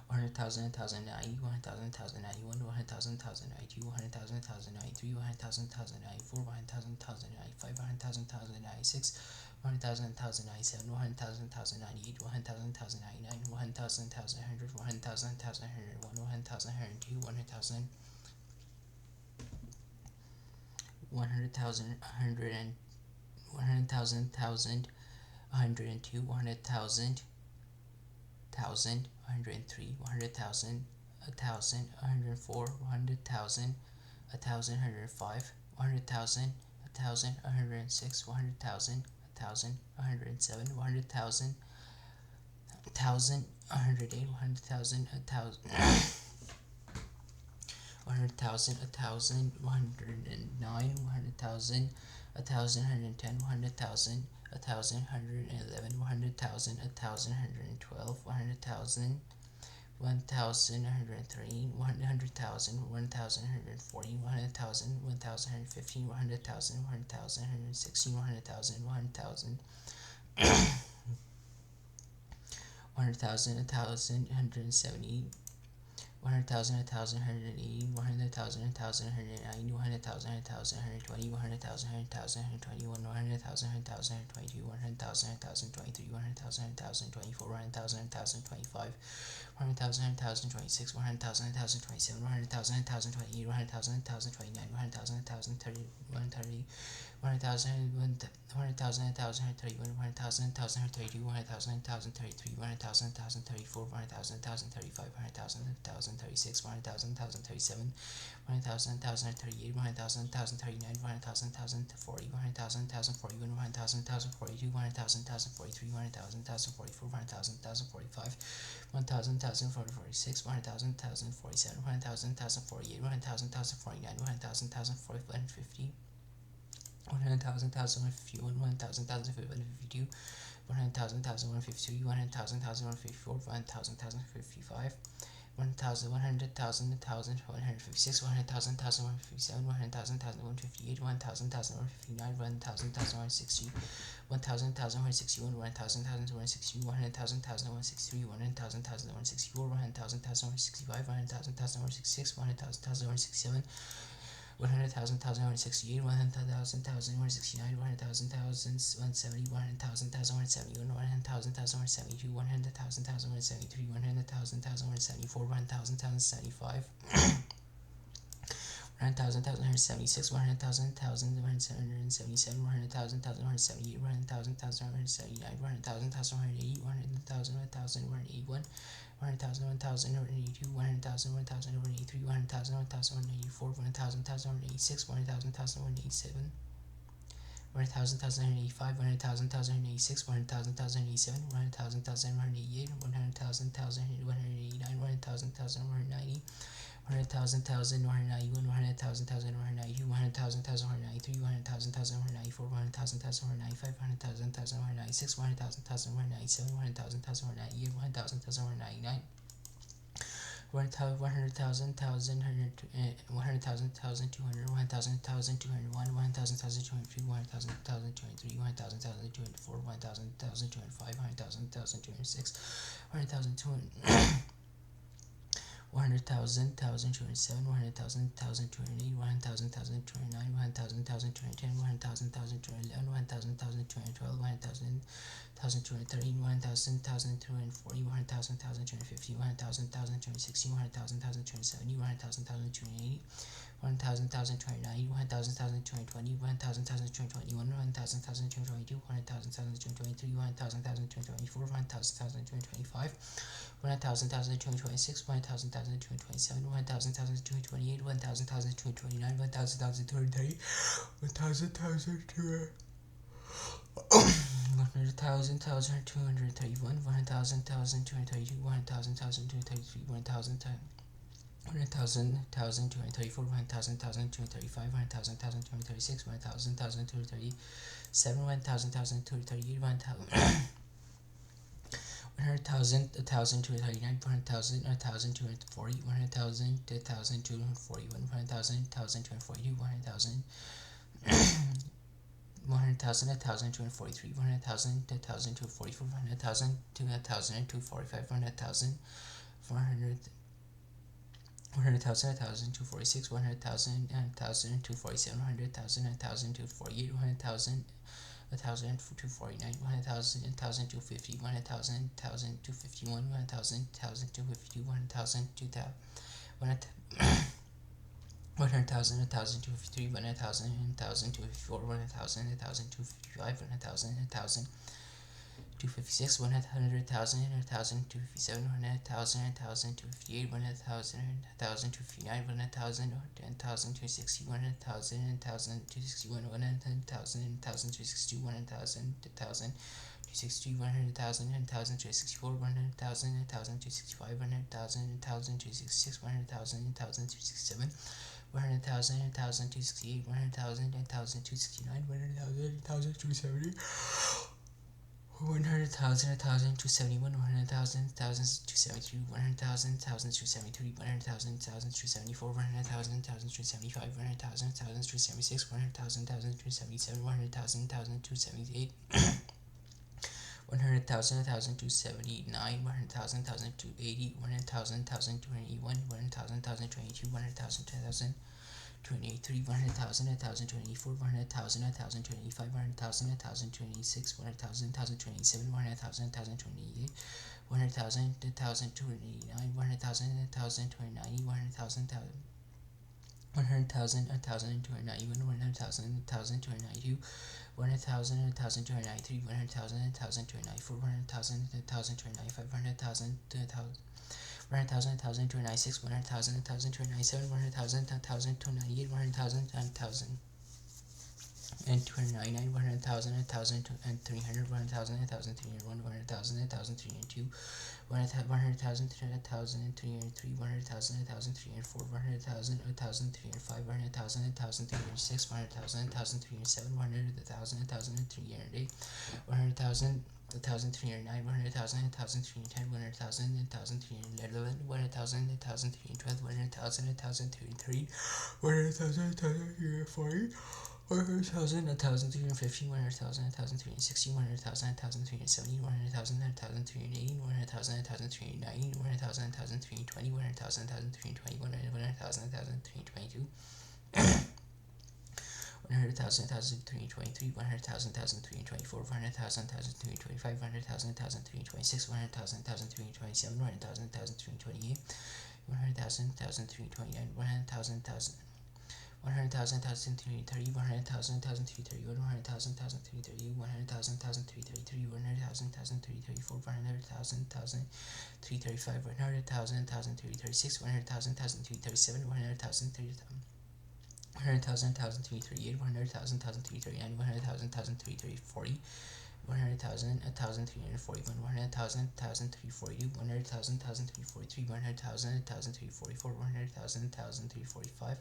100,000, 1,090, 100,000, 1,091, 100,000, 1,092, 100,000, 1,093, 100,000, 1,094, 100,000, 1,095, 100,000, 1,096, 100,000, 1,097, 100,000, 1,098, 100,000, 1,099, 100,000, 1,100, 100,000, 1,101, 100,000, 102, 100,000, 100,000, 100 and 100,000, 1,000, 102, 100,000, 1,000, 103, 100,000, 1,000, 104, 100,000, 1,000, 105, 100,000, 1,000, 106, 100,000, 1,000, 107, 100,000, 1,000, 108, 100,000, 1,000, 100,000, 1,000, 109, 100,000, 1,000, 110, 100,000, 1,000, 111, 100,000, 1,000, 112, 100,000, 1,000, 103, 100,000, 1,140, 100,000, 1,115, 100,000, 100,000, 116, 100,000, 100,000, 100,000, 1,000, 170, 100,000, 1,000, 180, 100,000, 1,000, 190, 100,000, 1,000, 120, 100,000, 100,000, 121, 100,000, 100,000, 122, 100,000, 1,023, 100,000, 1,024, 100,000, 1,025, 100,000, 1,026, 100,000, 1,027, 100,000, 1,028, 100,000, 1,029, 100,000, 1,030, 130, 100,000, 100,000, 1,031, 100,000, 1,032, 100,000, 1,033, 100,000, 1,034, 100,000, 1,035, 100,000, 1,036, 100,000, 1,037, 100,000, 1,038, 100,000, 1,039, 100,000, 1,040, 100,000, 1,041, 100,000, 1,042, 100,000, 1,043, 100,000, 1,044, 100,000, 1,045, 1,000, 1,046, 100,000, 1,047, 100,000, 1,048, 100,000, 1,049, 100,000, 1,050, 100,000, 1,051, 1,000, 1,052, 100,000, 1,053, 100,000, 1,054, 1,000, 1,055, 1,000, 100,000, 1,156, 100,000, 1,157, 100,000, 1,158, 1,000, 1,159, 1,000, 1,160, 1,000, 1,161, 1,000, 1,162, 100,000, 1,163, 100,000, 1,164, 100,000, 1,165, 100,000, 1,166, 100,000, 1,167, 100,000, 1,168, 100,000, 1,169, 100,000, 1,170, 100,000, 1,171, 100,000, 1,172, 100,000, 1,173, 100,000, 1,174, 100,000, 1,075, 100,000, 1,176, 100,000, 1,177, 100,000, 1,178, 100,000, 1,179, 100,000, 1,180, 100,000, 1,181, 100,000, 1,182, 100,000, 1,183, 100,000, 1,184, 100,000, 1,186, 100,000, 1,187, 100,000, 1,085, 100,000, 1,086, 100,000, 1,087, 100,000, 1,188, 100,000, 1,189, 100,000, 1,190, 100,000, 1,191, 100,000, 1,192, 100,000, 1,193, 100,000, 1,194, 100,000, 1,195, 100,000, 1,196, 100,000, 1,197, 100,000, 1,198, 100,000, 1,199, 100,000, 100,000, 100,000, 1,200, 1,000, 1,201, 1,000, 1,202, 1,000, 1,203, 1,000, 1,204, 1,000, 1,205, 100,000, 1,206, 100,000, 200. 100,000, 1,207, 100,000, 1,208, 100,000, 1,209, 100,000, 1,210, 100,000, 1,211, 100,000, 1,212, 100,000, 1,213, 1,000, 1,240, 100,000, 1,250, 100,000, 1,260, 100,000, 1,270, 100,000, 1,280, 1,000, 1,290, 1,000, 1,220, 1,000, 1,221, 1,000, 1,222, 100,000, 1,223, 1,000, 1,224, 1,000, 1,225, 1,000, 1,226, 1,000, 1,227, 1,000, 1,228, 1,000, 1,229, 1,000, 1,230, 1,000, 1,000, 100,000, 1,231, 1,000, 1,232, 1,000, 1,233, 1,000, 100,000, 1,234, 1,000, 1,235, 1,000, 1,236, 1,000, 1,237, 1,000, 1,238, 100,000, 1,239, 100,000, 1,240, 100,000, 1,241, 100,000, 1,242, 100,000, 100,000, 1,243, 100,000, 1,244, 100,000, 2,245, 100,000, 400. 100,000, 1,246, 100,000, 1,247, 100,000, 1,248, 100,000, 1,249, 100,000, 1,250, 100,000, 1,251, 1,000, 1,252, 100,000, 2,000, 100,000, 1,253, 100,000, 1,254, 100,000, 1,255, 100,000, 1,000. 256, 100,000, 1,257, 100,000, 1,258, 100,000, 1,259, 100,000, 1,260, 100,000, 1,261, 100,000, 1,262, 100,000, 1,263, 100,000, 1,264, 100,000, 1,265, 100,000, 1,266, 100,000, 1,267, 100,000, 1,268, 100,000, 1,269, 100,000, 1,270. 100,000, 1,271, 100,000, 1,273, 100,000, 1,273, 100,000, 1,274, 100,000, 1,275, 100,000, 1,276, 100,000, 1,277, 100,000, 1,278, 100,000, 1,279, 100,000, 1,280, 100,000, 1,281, 100,000, 1,022, 100,000, 283, 100,000, 1,024, 100,000, 1,025, 100,000, 1,026, 100,000, 1,027, 100,000, 1,028, 100,000, 1,289, 100,000, 1,029, 100,000, 100,000, 1,291, 100,000, 1,292, 100,000, 1,293, 100,000, 1,294, 100,000, 1,295, 100,000, 100,000, 1,296, 100,000, 1,297, 100,000, 1,298, 100,000, 1,000. And 299, 100,000, 1,300, 100,000, 1,301, 100,000, 1,302, 100,000, 1,303, 100,000, 1,304, 100,000, 1,305, 100,000, 1,306, 100,000, 1,307, 100,000, 1,308, 100,000, 1,309, 100,000, 1,310, 100,000, 1,311, 100,000, 1,312, 100,000, 1,303, 100,000, 1,340. 100,000, 1,315, 100,000, 1,360, 100,000, 1,370, 100,000, 1,380, 100,000, 1,390, 100,000, 1,320, 100,000, 1,321, 100,000, 1,322, 100,000, 1,323, 100,000, 1,324, 100,000, 1,325, 100,000, 1,326, 100,000, 1,327, 100,000, 1,328, 100,000, 1,329, 100,000, 100,000, 1,330, 100,000, 1,331, 100,000, 1,330, 100,000, 1,333, 100,000, 1,334, 100,000, 1,335, 100,000, 1,336, 100,000, 1,337, 100,000, 100,000, 1,338, 100,000, 1,339, 100,000, 1,340, 100,000, 1,341, 100,000, 1,342, 100,000, 1,343, 100,000, 1,344, 100,000, 1,345,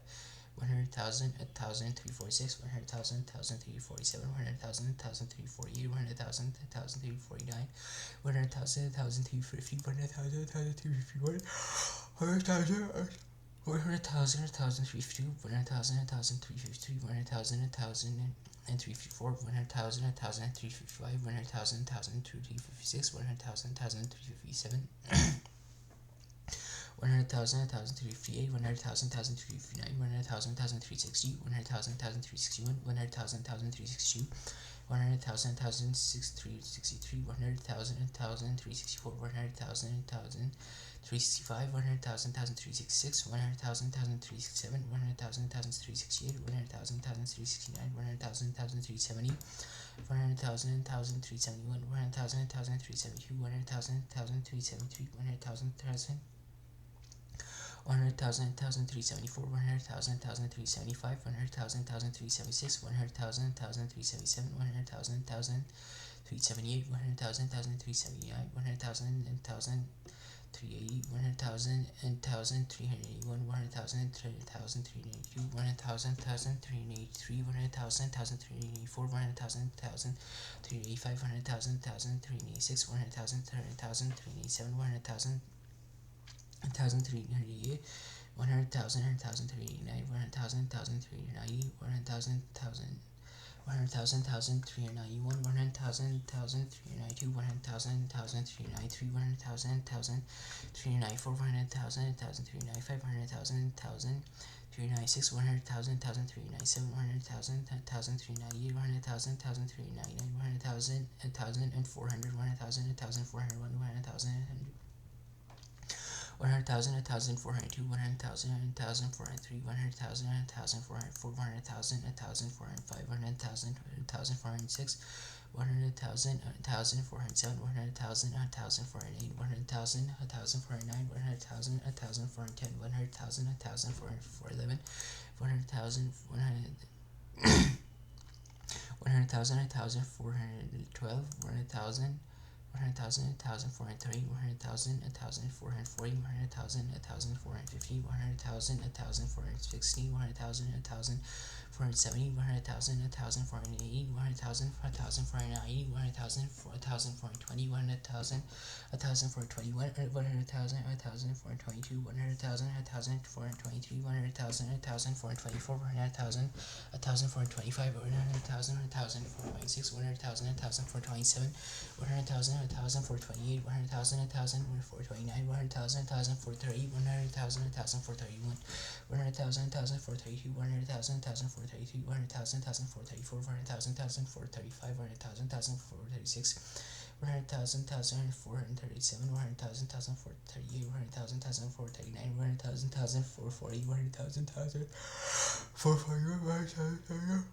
100,000, 1,346, 100,000, 1,347, 100,000, 1,348, 100,000, 1,349, 100,000, 1,350, 100,000, 1,351, 100,000. 100,000, 1,052, 100,000, 1,353, 100,000, 1,054, 100,000, 1,355, 100,000, 1,356, 100,000, 1,357, 100,000, 1,358, 100,000, 1,359, 100,000, 1,360, 100,000, 1,361, 100,000, 1,362, 100,000, 1,363, 100,000, 1,364, 100,000, 1,365, 100,000, 1,366, 100,000, 1,367, 100,000, 1,368, 100,000, 1,369, 100,000, 1,370, 100,000, 1,371, 100,000, 1,372, 100,000, 1,373, 100,000, 100,000, 1,374, 100,000, 1,375, 100,000, 1,376, 100,000, 1,377, 100,000, 1,378, 100,000, 1,379, 100,000, 1,380, 100,000, 1,381, 100,000, 1,382, 100,000, 1,383, 100,000, 1,384, 100,000, 1,385, 100,000, 1,386, 100,000, 1,387, 100,000, 1,388, 100,000, 1,389, 100,000, 1,390, 100,000, 100,000, 1,391, 100,000, 1,392, 100,000, 1,393, 100,000, 1,394, 100,000, 1,395, 100,000, 1,396, 100,000, 1,397, 100,000, 1,398, 100,000, 1,399, 100,000, 1,400, 100,000, 1,401, 100,000, 100,000, 1,402, 100,000, 1,403, 100,000, 1,404, 100,000, 1,405, 100,000, 1,406, 100,000, 1,407, 100,000, 1,408, 100,000, 1,409, 100,000, 1,410, 100,000, 1,411, 100,000, 100,000, 1,412, 100,000, 100,000, 1,430, 100,000, 1,440, 100,000, 1,450, 100,000, 1,460, 100,000, 1,470, 100,000, 1,480, 100,000, 1,490, 100,000, 1,420, 100,000, 1,421, 100,000, 1,422, 100,000, 1,423, 100,000, 1,424, 100,000, 1,425, 100,000, 1,426, 100,000, 1,427, 100,000, 1,428, 100,000, 1,429, 100,000, 1,430, 100,000, 1,431, 100,000, 1,432, 100,000, 1,433, 100,000, 1,434, 100,000, 1,435, 100,000, 1,436, 100,000, 1,437, 100,000, 1,438, 100,000, 1,439, 100,000, 1,440, 100,000, 1,441,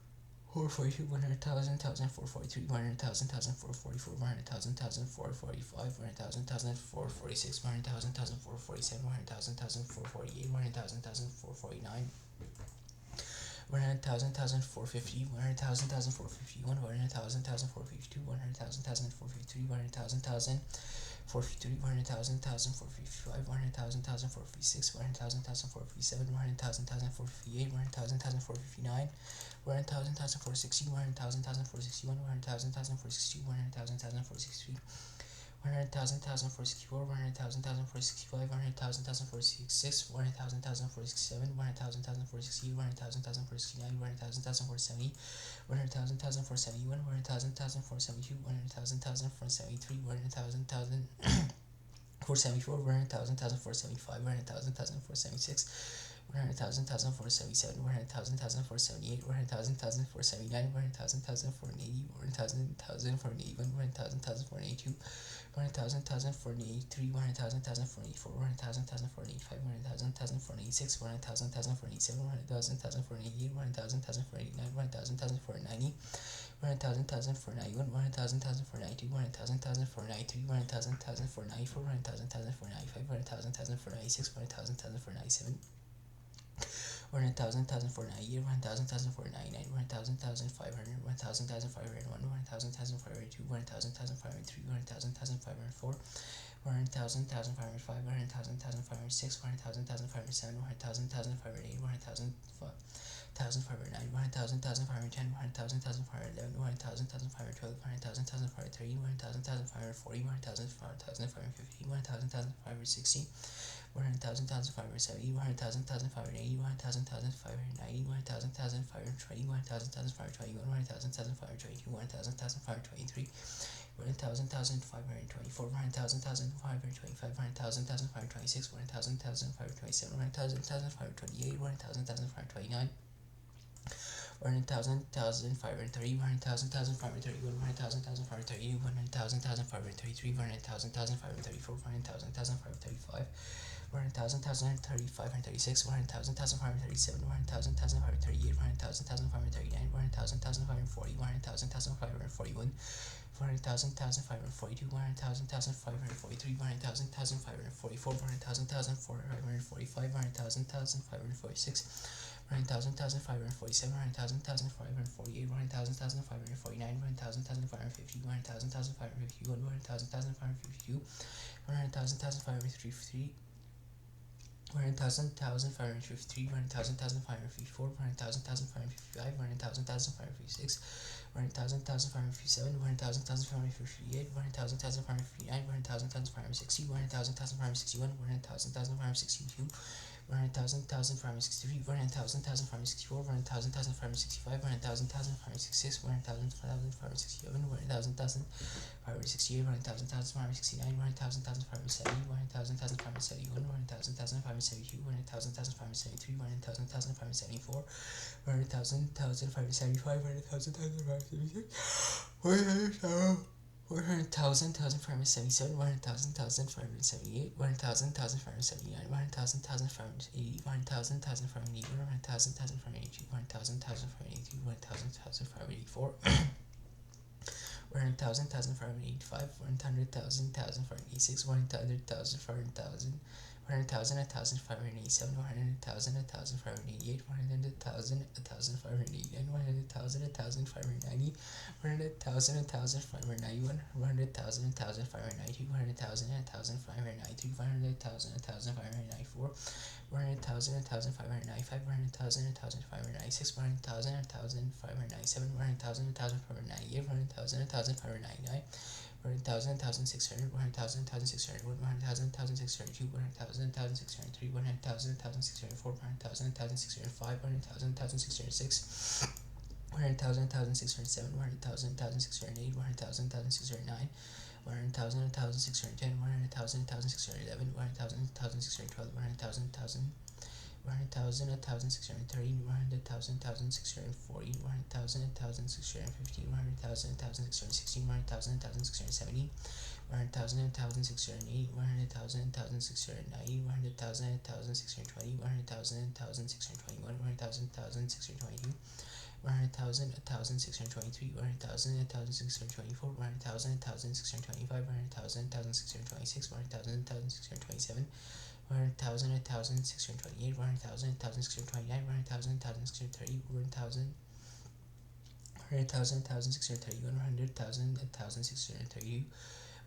442, 100,000, 1,443, 100,000, 1,444, 100,000, 1,445, 100,000, 1,446, 100,000, 1,447, 100,000, 1,448, 100,000, 1,449, 100,000, 1,450, 100,000, 1,451, 100,000, 1,452, 100,000, 1,453, 100,000, 1,453, 100,000, 1,455, 100,000, 1,456, 100,000, 1,457, 100,000, 1,458, 100,000, 1,459, 100,000, 1,460, 100,000, 1,461, 100,000, 1,462, 100,000, 1,463, 100,000, 1,464, 100,000, 1,465, 100,000, 1,466, 100,000, 1,467, 100,000, 1,468, 100,000, 1,469, 100,000, 1,470, 100,000, 1,471, 100,000, 1,472, 100,000, 1,473, 100,000, 1,474, 100,000, 1,475, 100,000, 1,476, 100,000, 1,477, 100,000, 1,478, 100,000, 1,479, 100,000, 1,480, 100,000, 1,481, 100,000, 1,482, 100,000, 1,483, 100,000, 1,484, 100,000, 1,485, 100,000, 1,486, 100,000, 1,487, 100,000, 1,488, 100,000, 1,489, 100,000, 1,490, 100,000, 1,491, 100,000, 1,492, 100,000, 1,493, 100,000, 1,494, 100,000, 1,495, 100,000, 1,496, 100,000, 1,497, 100,000, 1,498, 100,000, 1,499, 100,000, 1,500, 1,000, 1,501, 100,000, 1,502, 100,000, 1,503, 100,000, 1,504, 100,000, 1,505, 100,000, 1,506, 100,000, 1,507, 100,000, 1,508, 100,000, 1,509, 1,510, 1,511, 1,512, 1,513, 1,540, 1,550, 1,560, 1,570, 1,580, 1,590, 1,520, 1,521, 1,522, 1,523, 1,524, 1,525, 1,526, 1,527, 1,528, 1,529, 1,530, 1,531, 1,532, 1,533, 1,534, 1,535, 1,035, 136, 1,037, 1,038, 1,039, 1,040, 1,041, 1,542, 1,543, 1,544, 1,545, 1,546, 1,547, 1,548, 1,549, 1,550, 1,551, 1,552, 1,553, 1,553, 1,554, 1,555, 1,556, 1,557, 1,558, 1,559, 1,560, 1,561, 1,562, 1,563, 1,564, 1,565, 1,566, 1,567, 1,568, 1,569, 1,570, 1,571, 1,572, 1,573, 1,574, 1,575, 1,576, 1,577, 1,578, 1,579, 1,580, 1,581, 1,582, 1,583, 1,584, 1,585, 100,000, 1,586, 100,000, 100,000, 100,000, 1,587, 100,000, 1,588, 100,000, 1,589, 100,000, 1,590, 100,000, 1,591, 100,000, 1,592, 100,000, 1,593, 100,000, 1,594, 100,000, 1,595, 100,000, 1,596, 100,000, 1,597, 100,000, 1,598, 100,000, 1,599, 100,000, 1,600, 100,000, 1,601, 100,000, 1,602, 100,000, 1,603, 100,000, 1,604, 100,000, 1,605, 100,000, 1,606, 100,000, 1,607, 100,000, 1,608, 100,000, 1,609, 100,000, 1,610, 100,000, 1,611, 100,000, 1,612, 100,000, 100,000, 1,630, 100,000, 1,640, 100,000, 1,615, 100,000, 1,616, 100,000, 1,617, 100,000, 1,680, 100,000, 1,690, 100,000, 1,620, 100,000, 1,621, 100,000, 1,622, 100,000, 1,623, 100,000, 1,624, 100,000, 1,625, 100,000, 1,626, 100,000, 1,627, 100,000, 1,628, 100,000, 1,629, 100,000, 1,630, 100,000, 100,000, 1,631, 100,000, 1,632,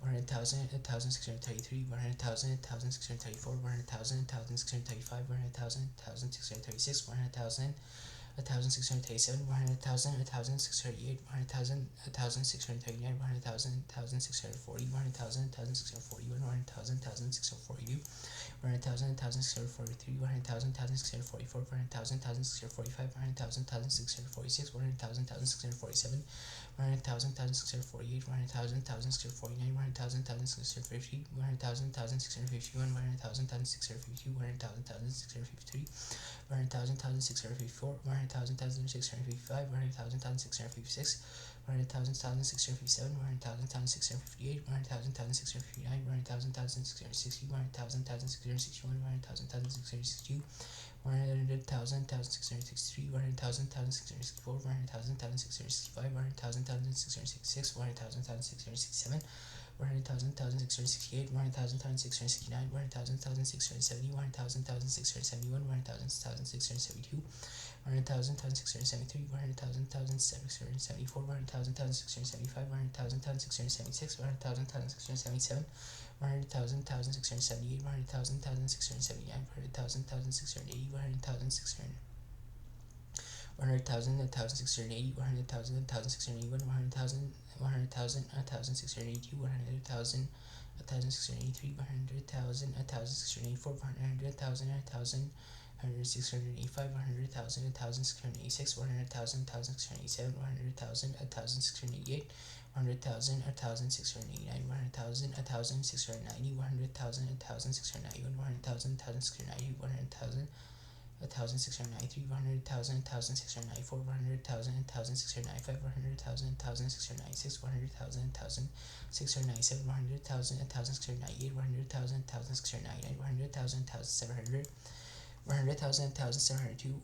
100,000, 1,633, 100,000, 1,634, 100,000, 1,635, 100,000, 1,636, 100,000, 1,637, 100,000, 1,638, 100,000, 1,639, 100,000, 1,640, 100,000, 1,641, 100,000, 1,642, 100,000, 1,643, 100,000, 1,644, 100,000, 1,645, 100,000, 1,646, 100,000, 1,647, 100,000, 1,648, 100,000, 1,649, 100,000, 1,650, 100,000, 1,651, 100,000, 1,652, 100,000, 1,653, 100,000, 1,654, 100,000, 1,655, 100,000, 1,656, 100,000, 1,657, 100,000, 1,658, 100,000, 1,659, 100,000, 1,660, 100,000, 1,661, 100,000, 1,662, 100,000, 1,663, 100,000, 1,664, 100,000, 1,665, 100,000, 1,666, 100,000, 1,667, 100,000, 1,668, 100,000, 1,669, 100,000, 1,670, 100,000, 1,671, 100,000, 1,672, 100,000, 1,673, 100,000, 1,674, 100,000, 1,675, 100,000, 1,676, 100,000, 1,677, 100,000, 1,678, 100,000, 1,679, 100,000, 1,680, 100,000, 100,000, 1,680, 100,000, 1,681, 100,000, 100,000, 1,682, 100,000, 1,683, 100,000, 1,684, 100,000, 1,000, 1,685, 100,000, 1,686, 100,000, 1,687, 100,000, 1,688, 100,000, 1,689, 100,000, 1,690, 100,000, 1,691, 100,000, 1,690, 100,000, 1,693, 100,000, 1,694, 100,000, 1,695, 100,000, 1,696, 100,000, 1,697, 100,000, 1,698, 100,000, 1,699, 100,000, 1,700, 100,000, 1,702,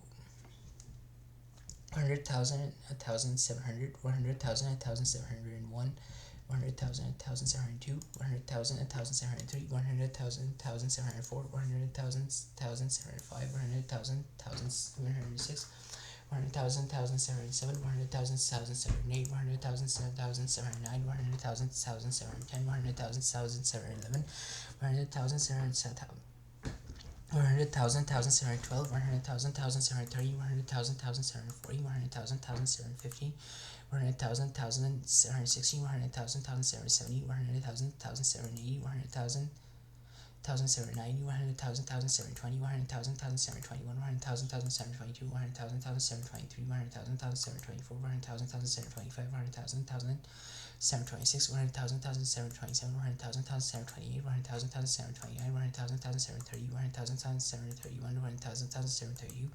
100,000, 1,700, 100,000, 1,701, 100,000, 1,702, 100,000, 1,703, 100,000, 1,704, 100,000, 1,705, 100,000, 1,706, 100,000, 1,707, 100,000, 1,708, 100,000, 1,709, 100,000, 1,710, 100,000, 1,711, 100,000, 1,712, 1,712, 100,000, 1,730, 100,000, 1,740, 100,000, 1,750, 100,000, 1,760, 100,000, 1,770, 100,000, 1,780, 100,000, 1,790, 100,000, 1,720, 100,000, 1,721, 100,000, 1,722, 100,000, 1,723, 100,000, 1,724, 100,000, 1,725, 100,000, 1,726, 100,000, 1,727, 100,000, 1,728, 100,000, 1,729, 100,000, 1,730, 100,000, 1,731, 100,000, 1,732,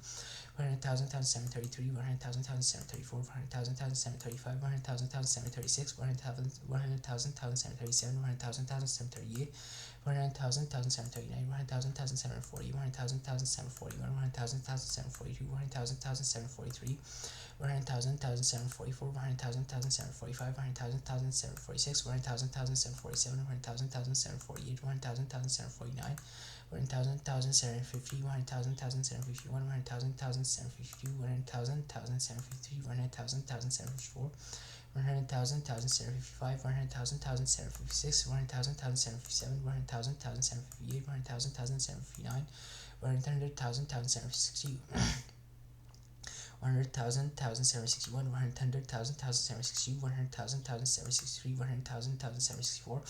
100,000, 1,733, 100,000, 1,734, 100,000, 1,735, 100,000, 1,736, 100,000, 100,000, 1,737, 100,000, 1,738, 100,000, 1,739, 100,000, 1,740, 100,000, 1,741, 100,000, 1,742, 100,000, 1,743, 100,000, 1,744, 100,000, 1,745, 100,000, 1,746, 100,000, 1,747, 100,000, 1,748, 100,000, 1,749, 100,000, 1,750, 100,000, 1,751, 100,000, 1,752, 100,000, 1,753, 100,000, 1,754, 100,000, 1,755, 100,000, 1,756, 100,000, 1,757, 100,000, 1,758, 100,000, 1,759, 100,000, 1,760, 100,000, 1,761, 100,000, 1,762, 100,000, 1,763, 100,000, 1,764,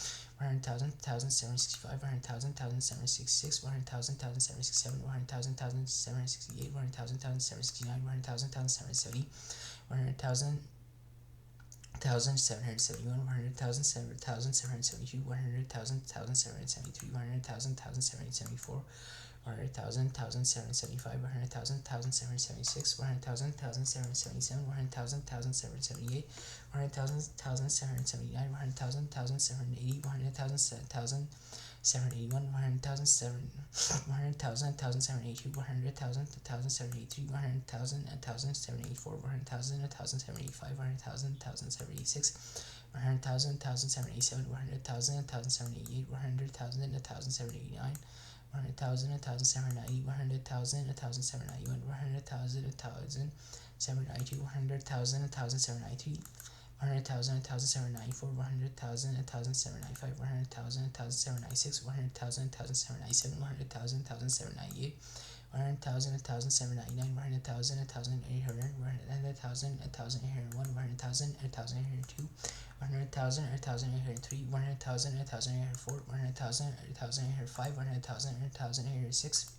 100,000, 1,765, 100,000, 1,766, 100,000, 1,767, 100,000, 1,768, 100,000, 1,769, 100,000, 1,770, 100,000, 1,771, 100,000, 1,772, 100,000, 1,773, 100,000, 1,774, 100,000, 1,775, 100,000, 1,776, 100,000, 1,777, 100,000, 1,778, 100,000, 1,779, 100,000, 1,780, 100,000, 1,781, 100,000, 100,000, 1,782, 100,000, 1,783, 100,000, 1,784, 100,000, 1,785, 100,000, 1,786, 100,000, 1,787, 100,000, 1,788, 100,000, 1,789, 100,000, 1,790, 100,000, 1,791, 100,000, 1,792, 100,000, 1,793, 100,000, 1,794, 100,000, 1,795, 100,000, 1,796, 100,000, 1,797, 100,000, 1,798, 100,000, 1,799, 100,000, 1,800, 100,000, 1,801, 100,000, 1,802, 100,000, 1,803, 100,000, 1,804, 100,000, 1,805, 100,000, 1,806,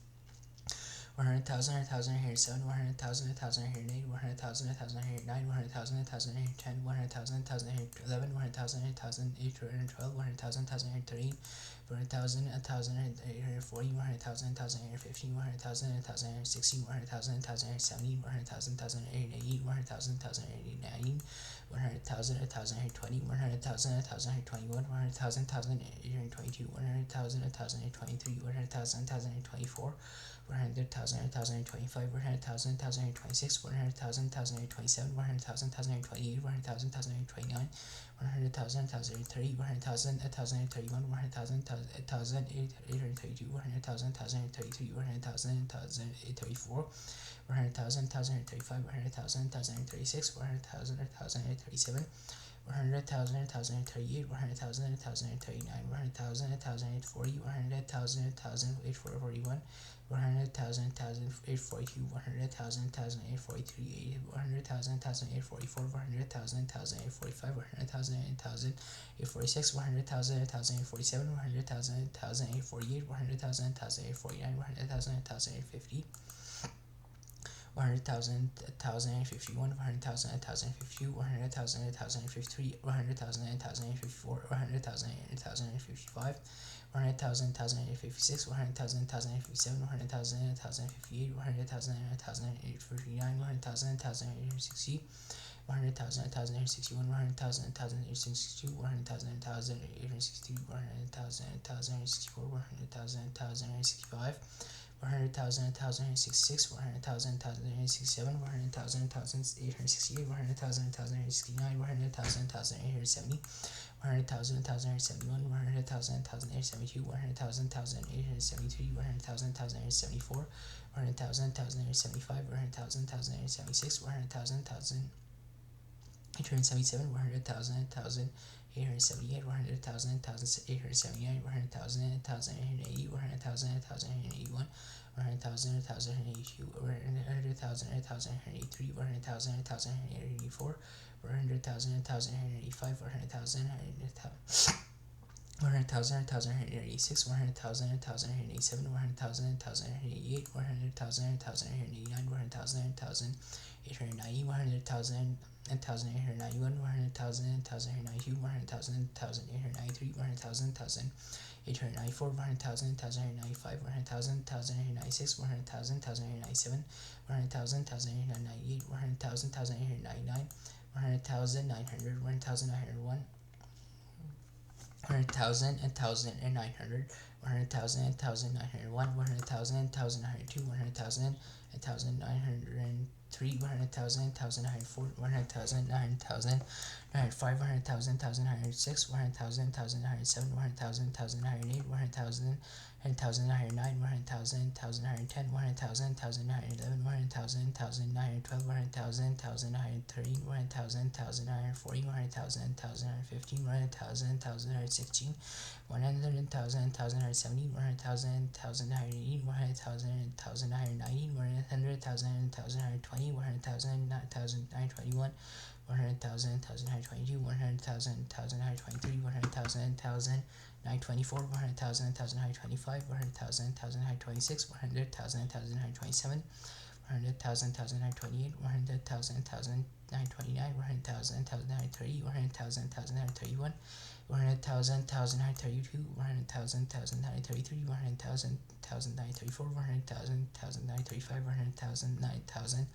100,000, 1,007, 100,000, 1,008, 100,000, 1,009, 100,000, 1,010, 100,000, 1,011, 100,000, 1,812, 100,000, 1,013, 100,000, 1,840, 100,000, 1,815, 100,000, 1,016, 100,000, 1,017, 100,000, 1,080, 100,000, 1,089, 100,000, 1,020, 100,000, 1,021, 100,000, 1,822, 100,000, 1,023, 100,000, 1,024, 100,000, 1,025, 100,000, 1,026, 100,000, 1,027, 100,000, 1,028, 100,000, 1,029, 100,000, 1,030, 100,000, 1,031, 100,000, 1,832, 100,000, 1,033, 100,000, 1,034, 100,000, 1,035, 100,000, 1,036, 100,000, 1,037, 100,000, 1,038, 100,000, 1,039, 100,000, 1,040, 100,000, 1,841, 100,000, 1,842, 100,000, 1,843, 100,000, 1,844, 100,000, 1,845, 100,000, 1,846, 100,000, 1,847, 100,000, 1,848, 100,000, 1,849, 100,000, 1,850. 100,000, 1,051, 100,000, 1,052, 100,000, 1,053, 100,000, 1,054, 100,000, 1,055, 100,000, 1,056, 100,000, 1,057, 100,000, 1,058, 100,000, 1,059, 100,000, 1,060, 100,000, 1,061, 100,000, 1,062, 100,000, 1,863, 100,000, 1,064, 100,000, 1,065. 100,000, 1,066, 100,000, 1,067, 100,000, 1,868, 100,000, 1,069, 100,000, 1,870, 100,000, 1,071, 100,000, 1,872, 100,000, 1,873, 100,000, 1,874, 100,000, 1,875, 100,000, 1,876, 100,000, 1,877, 100,000, 1,878, 100,000, 1,879, 100,000, 1,880, 100,000, 1,881, 100,000, 1,082, 100,000, 1,083, 100,000, 1,084, 100,000, 1,085, 100,000, 100,000, 1,186, 100,000, 1,187, 100,000, 1,188, 100,000, 1,189, 100,000, 1,890, 100,000, 1,891, 100,000, 1,892, 100,000, 1,893, 100,000, 1,894, 100,000, 1,895, 100,000, 1,896, 100,000, 1,897, 100,000, 1,898, 100,000, 1,899, 100,000, 900, 1,901. 100,000, 1,900, 100,000, 1,901, 100,000, 1,902, 100,000, 1,903, 100,000, 1,904, 100,000, 9,000, 905, 100,000, 1,906, 100,000, 1,907, 100,000, 1,908, 100,000, 1,909, 100,000, 1,910, 100,000, 1,911, 100,000, 1,912, 100,000, 1,913, 100,000, 1,940, 100,000, 1,915, 100,000, 1,916, 100,000, 1,970, 100,000, 1,980, 100,000, 1,990, 100,000, 1,920, 100,000, 1,921, 100,000, 1,922, 100,000, 1,923, 100,000, 1,924, 100,000, 1,925, 100,000, 1,926, 100,000, 1,927, 100,000, 1,928, 100,000, 1,929, 100,000, 1,930, 100,000, 1,931, 100,000, 1,932, 100,000, 1,933, 100,000, 1,934, 100,000, 1,935, 100,000, 9,000.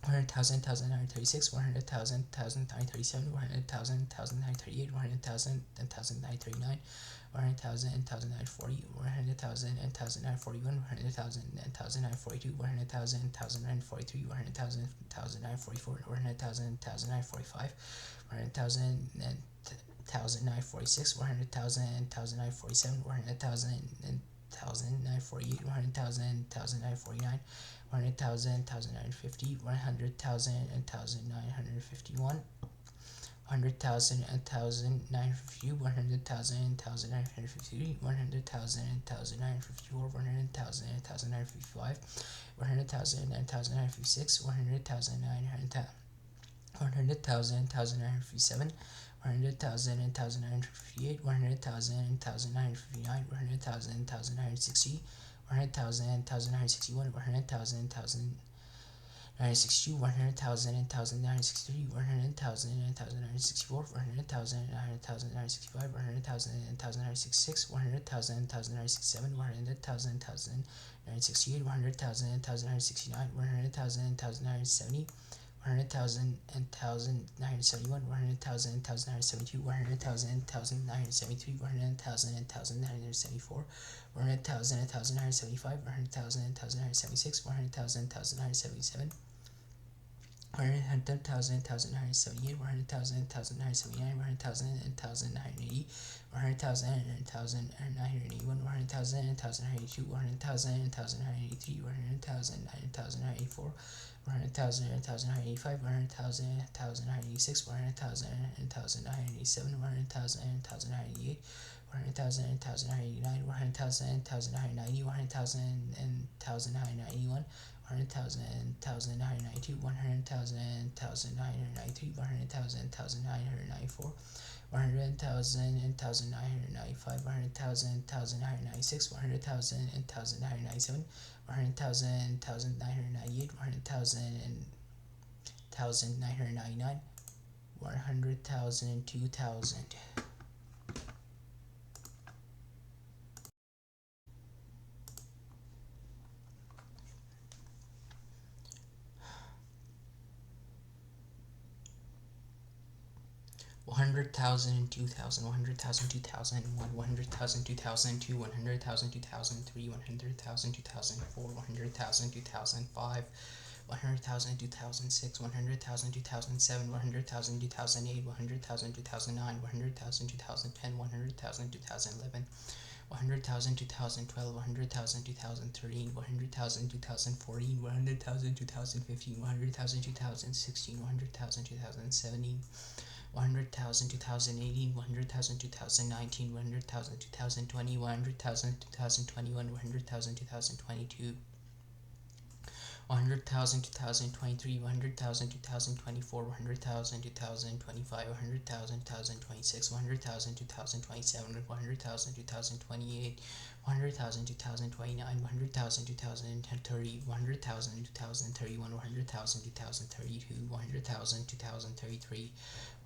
100,000, 1,936, 100,000, 1,937, 100,000, 1,938, 100,000, 1,939, 100,000, 1,940, 100,000, 1,941, 100,000, 1,942, 100,000, 1,943, 100,000, 1,944, 100,000, 1,945, 100,000, 1,946, 100,000, 1,947, 100,000, 1,948, 100,000, 1,949, 100,000, 1,950, 100,000, 1,951, 100,000, 1,952, 100,000, 1,953, 100,000, 1,954, 100,000, 1,955, 100,000, 1,956, 100,000, 100,000, 1,957, 100,000, 1,958, 100,000, 1,959, 100,000, 1,960, 100,000, 1,961, 100,000, 1,962, 100,000, 1,963, 100,000, 1,964, 100,000, 1,965, 100,000, 1,966, 100,000, 1,967, 100,000, 1,968, 100,000, 1,969, 100,000, 1,970, 100,000, 1,971, 100,000, 1,972, 100,000, 1,973, 100,000, 1,974, 100,000, 1,975, 100,000, 1,976, 100,000, 1,977, 100,000, 1,178, 100,000, 1,179, 100,000, 1,980, 100,000, 1,981, 100,000, 1,982, 100,000, 1,983, 100,000, 1,984, 100,000, 1,985, 100,000, 1,986, 100,000, 1,987, 100,000, 1,988, 100,000, 1,989, 100,000, 1,990, 100,000, 1,991, 100,000, 1,992, 100,000, 1,993, 100,000, 1,994, 100,000, 1,995, 100,000, 1,996, 100,000, 1,997, 100,000, 1,998, 100,000, 1,999, 100,000, 2,000. 100,000, 2,000, 100,000, 2,001, 100,000, 2,002, 100,000, 2,003, 100,000, 2,004, 100,000, 2,005, 100,000, 2,006, 100,000, 2,007, 100,000, 2,008, 100,000, 2,009, 100,000, 2,010, 100,000, 2,011, 100,000, 2012, 100,000, 2013, 100,000, 2014, 100,000, 2015, 100,000, 2016, 100,000, 2017, 100,000, 2018, 100,000, 2019, 100,000, 2020, 100,000, 2021, 100,000, 2022, 100,000, 2023, 100,000, 2024, 100,000, 2025, 100,000, 2026, 100,000, 2027, 100,000, 2028, 100,000, 2029, 100,000, 2030, 100,000, 2031, 100,000, 2032, 100,000, 2033,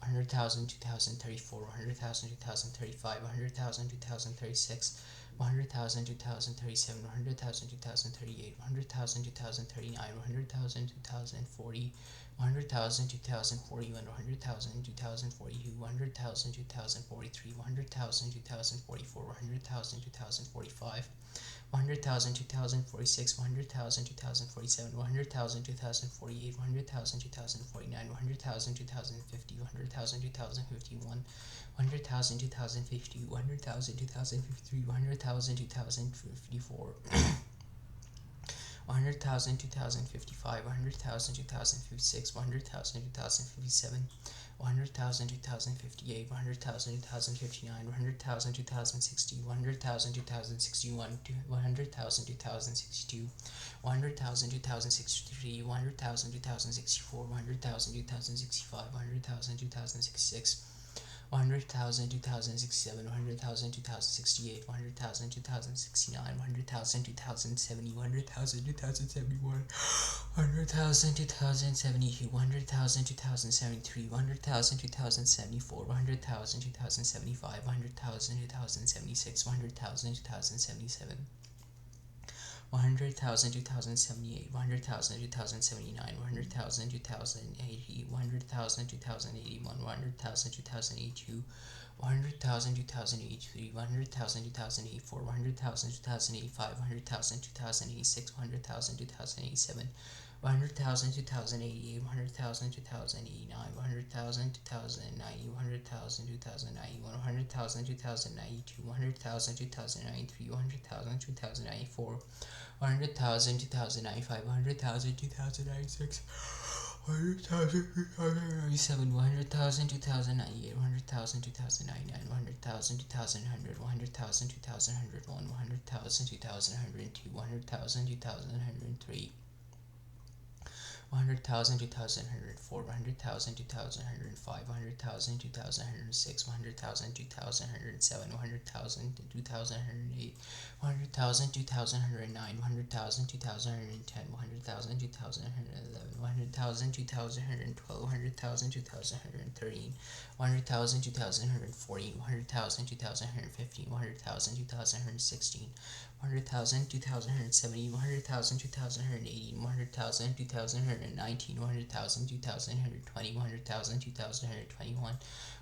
100,000, 2034, 100,000, 2035, 100,000, 2036, 100,000, 2037, 100,000, 2038, 100,000, 2039, 100,000, 2040, 100,000, 2041, 100,000, 2042, 100,000, 2043, 100,000, 2044, 100,000, 2045, 100,000, 2046, 100,000, 2047, 100,000, 2048, 100,000, 2049, 100,000, 2050, 100,000, 2051, 100,000, 2050, 100,000, 2053, 100,000, 2054, 100,000, 2055, 100,000, 2056, 100,000, 2057, 100,000, 2058, 100,000, 2059, 100,000, 2060, 100,000, 2061, 100,000, 2062, 100,000, 2063, 100,000, 2064, 100,000, 2065, 100,000, 2066, 100,000, 2067, 100,000, 2068, 100,000, 2069, 100,000, 2070, 100,000, 2071, 100,000, 2072, 100,000, 2073, 100,000, 2074, 100,000, 2075, 100,000, 2076, 100,000, 2077, 100,000, 2078, 100,000, 2079, 100,000, 2080, 100,000, 2081, 100,000, 2082, 100,000, 2083, 100,000, 2084, 100,000, 2085, 100,000, 2086, 100,000, 2087, 100,000, 2088, 100,000, 2089, 100,000, 2090, 100,000, 2091, 100,000, 2092, 100,000, 2093, 100,000, 2094, 100,000, 2095, 100,000, 2096, 100,000, 2097, 100,000, 2098, 100,000, 2099, 100,000, 2100, 100,000, 2101, 100,000, 2102, 100,000, 2103, 100,000, 2,104, 100,000, 2,105, 100,000, 2,106, 100,000, 2,107, 100,000, 2,108, 100,000, 2,109, 100,000, 2,110, 100,000, 2,111, 100,000, 2,112, 100,000, 2,113, 100,000, 2,114, 100,000, 2,115, 100,000, 2,116, 100,000, 2,170, 100,000, 2,180, 100,000, 2,119, 100,000, 2,120, 100,000, 2,121,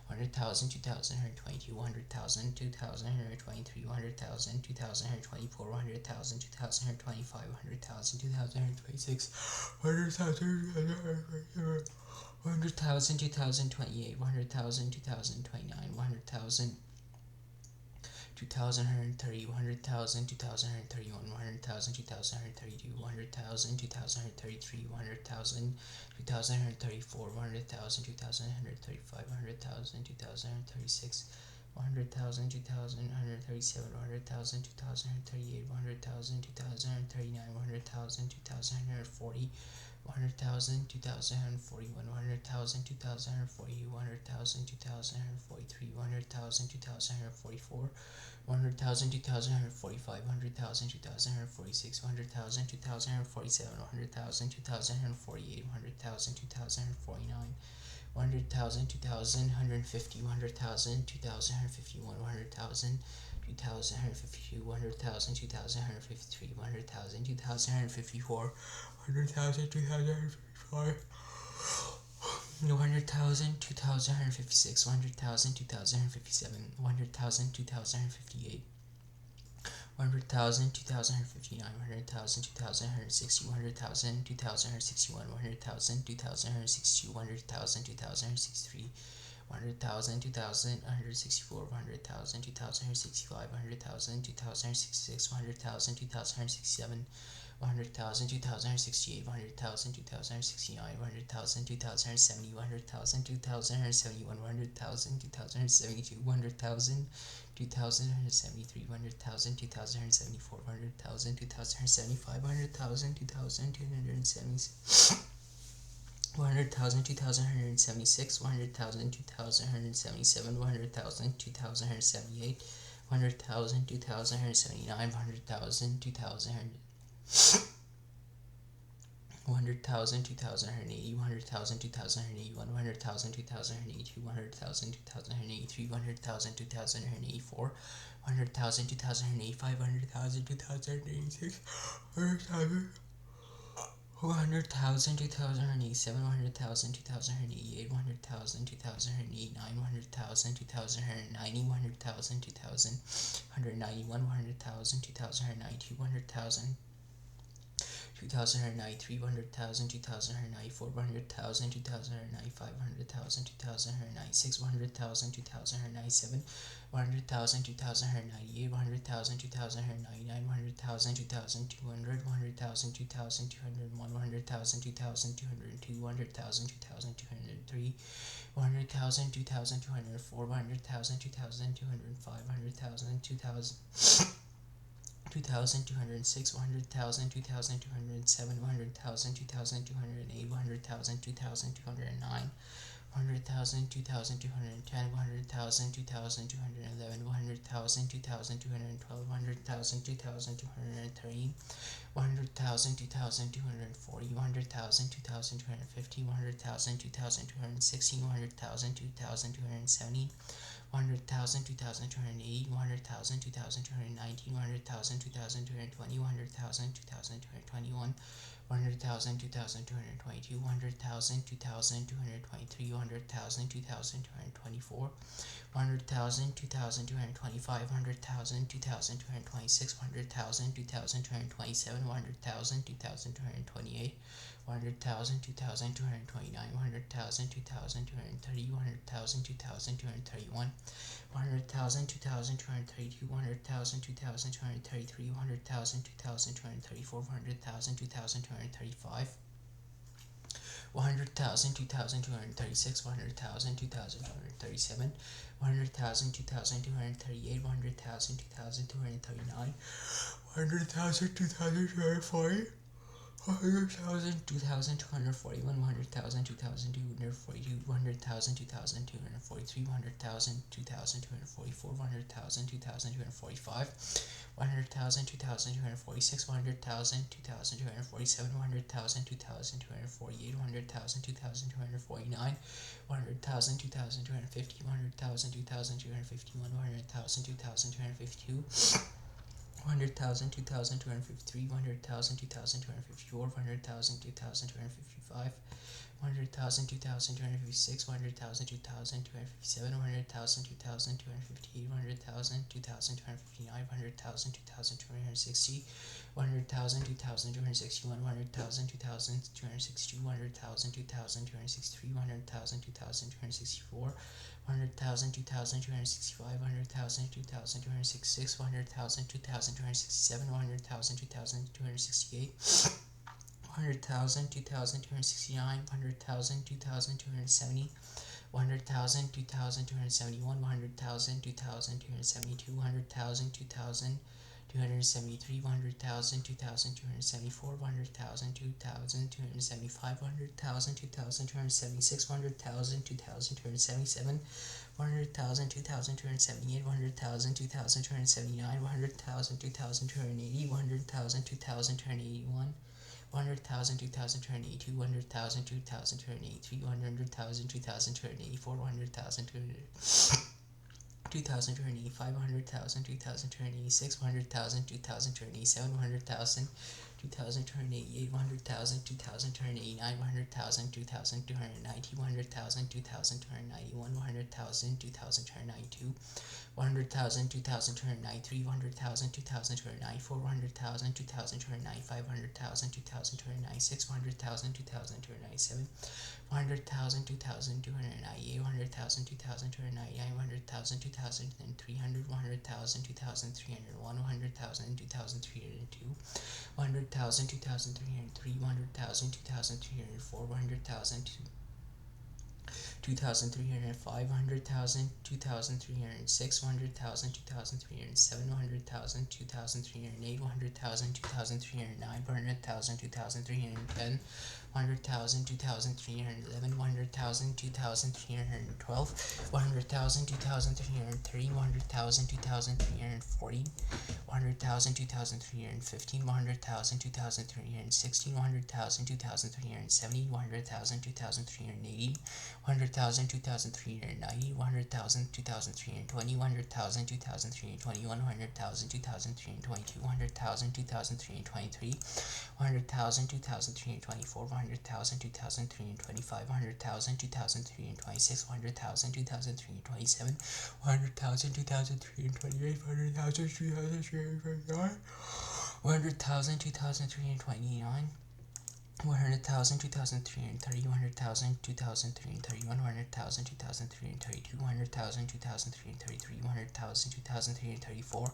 100,000, 2,122, 100,000, 2,123, 100,000, 2,124, 100,000, 2,125, 100,000, 2,126, 100,000, 100,000, 2,028, 100,000, 2,029, 100,000, 2,130, 100,000, 2,131, 100,000, 2,132, 100,000, 2,133, 100,000, 2,134, 100,000, 2,135, 100,000, 2,136, 100,000, 2,137, 100,000, 2,138, 100,000, 2,139, 100,000, 2,140, 100,000, 2,141, 100,000, 2,142, 100,000, 2,143, 100,000, 2,144, 100,000, 2,145, 100,000, 2,146, 100,000, 2,147, 100,000, 2,148, 100,000, 2,149, 100,000, 2,150, 100,000, 2,151, 100,000, 2,152, 100,000, 2,153, 100,000, 2,154, 100,000, 2,155, 100,000, 2,156, 100,000, 2,157, 100,000, 2,158, 100,000, 2,159, 100,000, 2,160, 100,000, 2,161, 100,000, 2,162, 100,000, 2,163, 100,000, 2,164, 100,000, 2,165, 100,000, 2,166, 100,000, 2,167, 100,000, 2,168, 100,000, 2,169, 100,000, 2,170, 100,000, 2,171, 100,000, 2,172, 100,000, 2,173, 100,000, 2,174, 100,000, 2,175, 100,000, 2,276, 100,000, 2,176, 100,000, 2,177, 100,000, 2,178, 100,000, 2,179, 100,000, 2,000, 100,000, 2,180, 100,000, 2,181, 100,000, 2,182, 100,000, 2,183, 100,000, 2,184, 100,000, 2,185, 100,000, 2,086, 100,000, 100,000, 2,087, 100,000, 2,088, 100,000, 2,089, 100,000, 2,090, 100,000, 2,191, 100,000, 2,092, 100,000, 2,193, 100,000, 2,194, 100,000, 2,195, 100,000, 2,196, 100,000, 2,197, 100,000, 2,198, 100,000, 2,199, 100,000, 2,200, 100,000, 2,201, 100,000, 2,202, 100,000, 2,203, 100,000, 2,204, 100,000, 2,205, 100,000, 2,000. 2,206, 100,000, 2,207, 100,000, 2,208, 100,000, 2,209, 100,000, 2,210, 100,000, 2,211, 100,000, 2,212, 100,000, 2,213, 100,000, 2,240, 100,000, 2,250, 100,000, 2,260, 100,000, 2,270, 100,000, 2,280, 100,000, 2,219, 100,000, 2,220, 100,000, 2,221, 100,000, 2,222, 100,000, 2,223, 100,000, 2,224, 100,000, 2,225, 100,000, 2,226, 100,000, 2,227, 100,000, 2,228, 100,000, 2,229, 100,000, 2,230, 100,000, 2,231, 100,000, 2,232, 100,000, 2,233, 100,000, 2,234, 100,000, 2,235, 100,000, 2,236, 100,000, 2,237, 100,000, 2,238, 100,000, 2,239, 100,000, 2,240, 100,000, 2,241, 100,000, 2,242, 100,000, 2,243, 100,000, 2,244, 100,000, 2,245, 100,000, 2,246, 100,000, 2,247, 100,000, 2,248, 100,000, 2,249, 100,000, 2,250, 100,000, 2,251, 100,000, 2,252, 100,000, 2,253, 100,000, 2,254, 100,000, 2,255, 100,000, 2,256, 100,000, 2,257, 100,000, 2,258, 100,000, 2,259, 100,000, 2,260, 100,000, 2,261, 100,000, 2,262, 100,000, 2,263, 100,000, 2,264, 100,000, 2,265, 100,000, 2,266, 100,000, 2,267, 100,000, 2,268, 100,000, 2,269, 100,000, 2,270, 100,000, 2,271, 100,000, 2,272, 100,000, 2,273, 100,000, 2,274, 100,000, 2,275, 100,000, 2,276, 100,000, 2,277, 100,000, 2,278, 100,000, 2,279, 100,000, 2,280, 100,000, 2,281, 100,000, 2,282, 100,000, 2,283, 100,000, 2,284, 100,000, 2,285, 100,000, 2,286, 100,000, 2,287, 100,000, 2,288, 100,000, 2,289, 100,000, 2,290, 100,000, 2,291, 100,000, 2,292, 100,000, 2,293, 100,000, 2,294, 100,000, 2,295, 100,000, 2,296, 100,000, 2,297, 100,000, 2,298, 100,000, 2,299, 100,000, 2,300, 100,000, 2,301, 100,000, 2,302, 100,000, 2,303, 100,000, 2,304, 100,000, 2,305, 100,000, 2,306, 100,000, 2,307, 100,000, 2,308, 100,000, 2,309, 100,000, 2,310, 100,000, 2,311, 100,000, 2,312, 100,000, 2,303, 100,000, 2,340, 100,000, 2,315, 100,000, 2,316, 100,000, 2,370, 100,000, 2,380, 100,000, 2,390, 100,000, 2,320, 100,000, 2,321, 100,000, 2,322, 100,000, 2,323, 100,000, 2,324, 100,000, 2,325, 100,000, 2,326, 100,000, 2,327, 100,000, 2,328, 100,000, 2,329, 100,000, 2,329, 100,000, 2,330, 100,000, 2,331, 100,000, 2,332, 100,000, 2,333, 100,000, 2,334,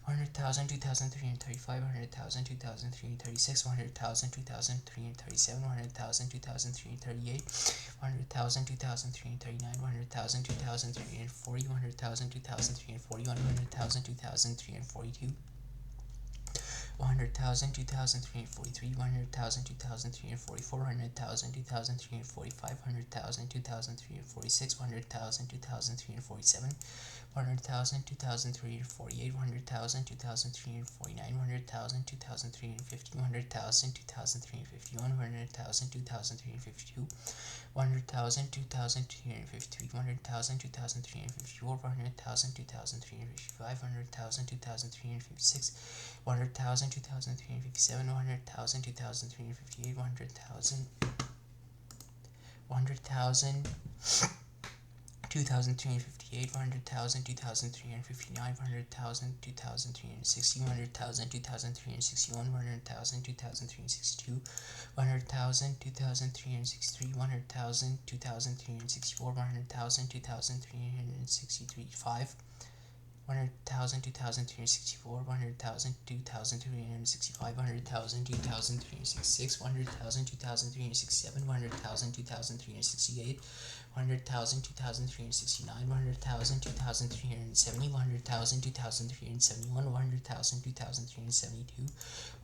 100,000, 2,335, 100,000, 2,336, 100,000, 2,337, 100,000, 2,338, 100,000, 2,339, 100,000, 2,340, 100,000, 2,341, 100,000, 2,342, 100,000, 2,343, 100,000, 2,344, 100,000, 2,345, 100,000, 2,346, 100,000, 2,347, 100,000, 2,348, 100,000, 2,349, 100,000, 2,350, 100,000, 2,351, 100,000, 2,352, 100,000, 2,353, 100,000, 2,354, 100,000, 2,355, 100,000, 2,356, 100,000, 2,357, 100,000, 2,358, 100,000, 100,000, 2,358, 100,000, 2,359, 100,000, 2,360, 100,000, 2,361, 100,000, 2,362, 100,000, 2,363, 100,000, 2,364, 100,000, 2,363, 5, 100,000, 2,364, 100,000, 2,365, 100,000, 2,366, 100,000, 2,367, 100,000, 2,368, 100,000, 2,369, 100,000, 2,370, 100,000, 2,371, 100,000, 2,372,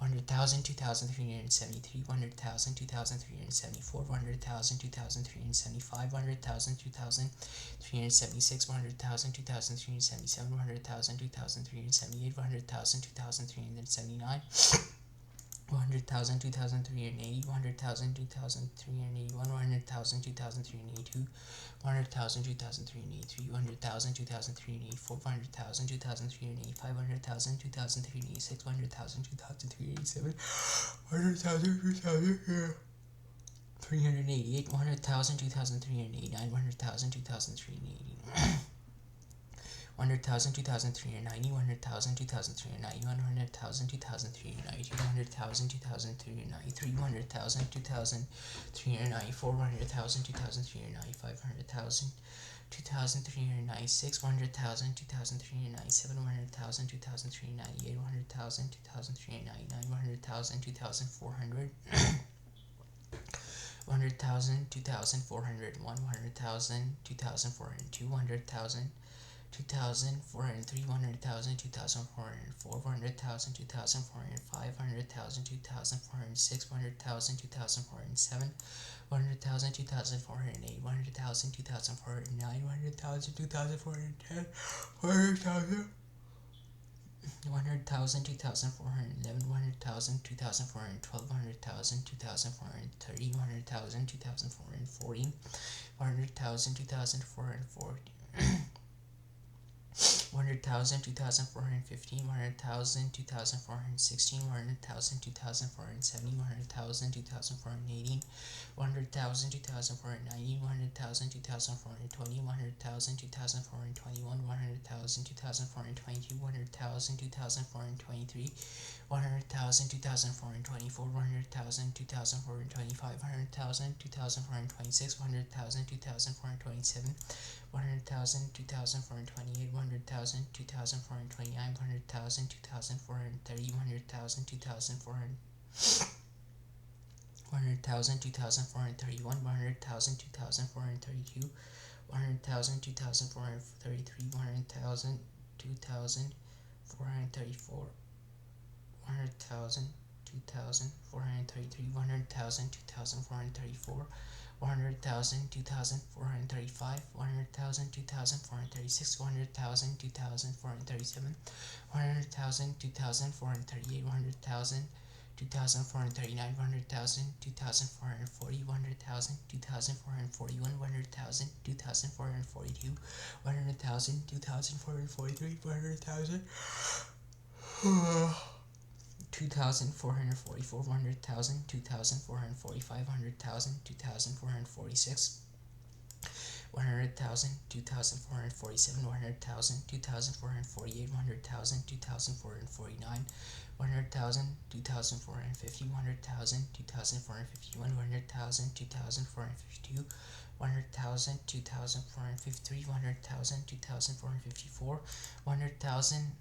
100,000, 2,373, 100,000, 2,374, 100,000, 2,375, 100,000, 2,376, 100,000, 2,377, 100,000, 2,378, 100,000, 2,379, 100,000, 2,380, 100,000, 2,381, 100,000, 2,382, 100,000, 2,383, 100,000, 2,384, 100,000, 2,385, 100,000, 2,386, 100,000, 2,387, 100,000, 2,000. 388, 100,000, 2,389, 100,000, 2,380. 100,000, 2,390, 100,000, 2,390, 100,000, 2,390, 100,000, 2,393, 100,000, 2,394, 100,000, 2,395, 100,000, 2,396, 100,000, 2,397, 100,000, 2,398, 100,000, 2,399, 100,000, 2,400. 100,000, 2,401, 100,000, 2,402, 100,000, 2,403, 100,000, 2,404, 100,000, 2,405, 100,000, 2,406, 100,000, 2,407, 100,000, 2,408, 100,000, 2,409, 100,000, 2,410, 100,000. 100,000, 2,411, 100,000, 2,412, 100,000, 2,430, 100,000, 2,440, 100,000, 2,440. 100,000, 2,415, 100,000, 2,416, 100,000, 2,470, 100,000, 2,480, 100,000, 2,490, 100,000, 2,420, 100,000, 2,421, 100,000, 2,422, 100,000, 2,423, 100,000, 2,424, 100,000, 2,425, 100,000, 2,426, 100,000, 2,427, 100,000, 2,428, 100,000, 2,429, 100,000, 2,430, 100,000, 2,400. 100,000, 2,431, 100,000, 2,432, 100,000, 2,433, 100,000, 2,434, 100,000, 2,433, 100,000, 2,434, 100,000, 2,435, 100,000, 2,436, 100,000, 2,437, 100,000, 2,438, 100,000, 2,439, 100,000, 2,440, 100,000, 2,441, 100,000, 2,442, 100,000, 2,443, 100,000. 2,444, 100,000, 2,445, 100,000, 2,446, 100,000, 2,447, 100,000, 2,448, 100,000, 2,449, 100,000, 2,450, 100,000, 2,451, 100,000, 2,452, 100,000, 2,453, 100,000, 2,454, 100,000.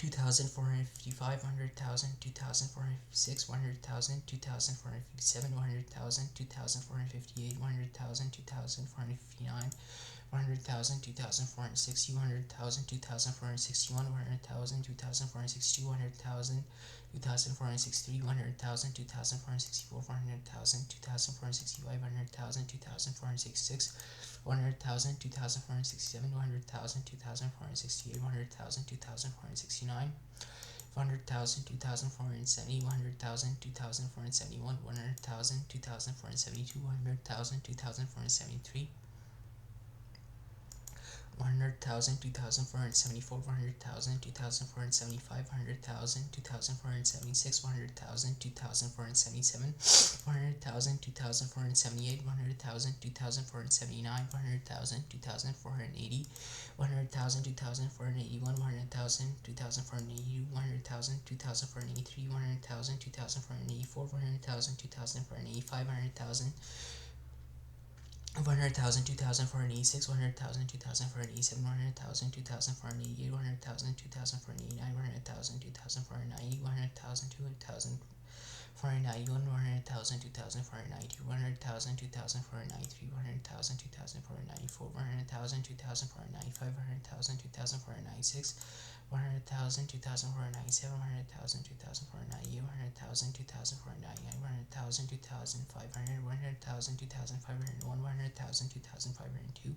2,455, 100,000, 2,456, 100,000, 2,457, 100,000, 2,458, 100,000, 2,459, 100,000, 2,460, 100,000, 2,461, 100,000, 2,462, 100,000, 2,463, 100,000, 2,464, 100,000, 2,465, 100,000, 2,466, 100,000, 2,467, 100,000, 2,468, 100,000, 2,469, 100,000, 2,470, 100,000, 2,471, 100,000, 2,472, 100,000, 2,473, 100,000, 2,474, 100,000, 2,475, 100,000, 2,476, 100,000, 2,477, 100,000, 2,478, 100,000, 2,479, 100,000, 2,480, 100,000, 2,481, 100,000, 2,482, 100,000, 2,483, 100,000, 2,484, 100,000, 2,485, 100,000. 100,000, 2,486, 100,000, 2,487, 100,000, 2,488, 100,000, 2,489, 100,000, 2,490, 100,000, 2,000. 491, 100,000, 2,492, 100,000, 2,493, 100,000, 2,494, 100,000, 2,495, 100,000, 2,496, 100,000, 2,497, 100,000, 2,498, 100,000, 2,499, 100,000, 2,500, 100,000, 2,501, 100,000, 2,502,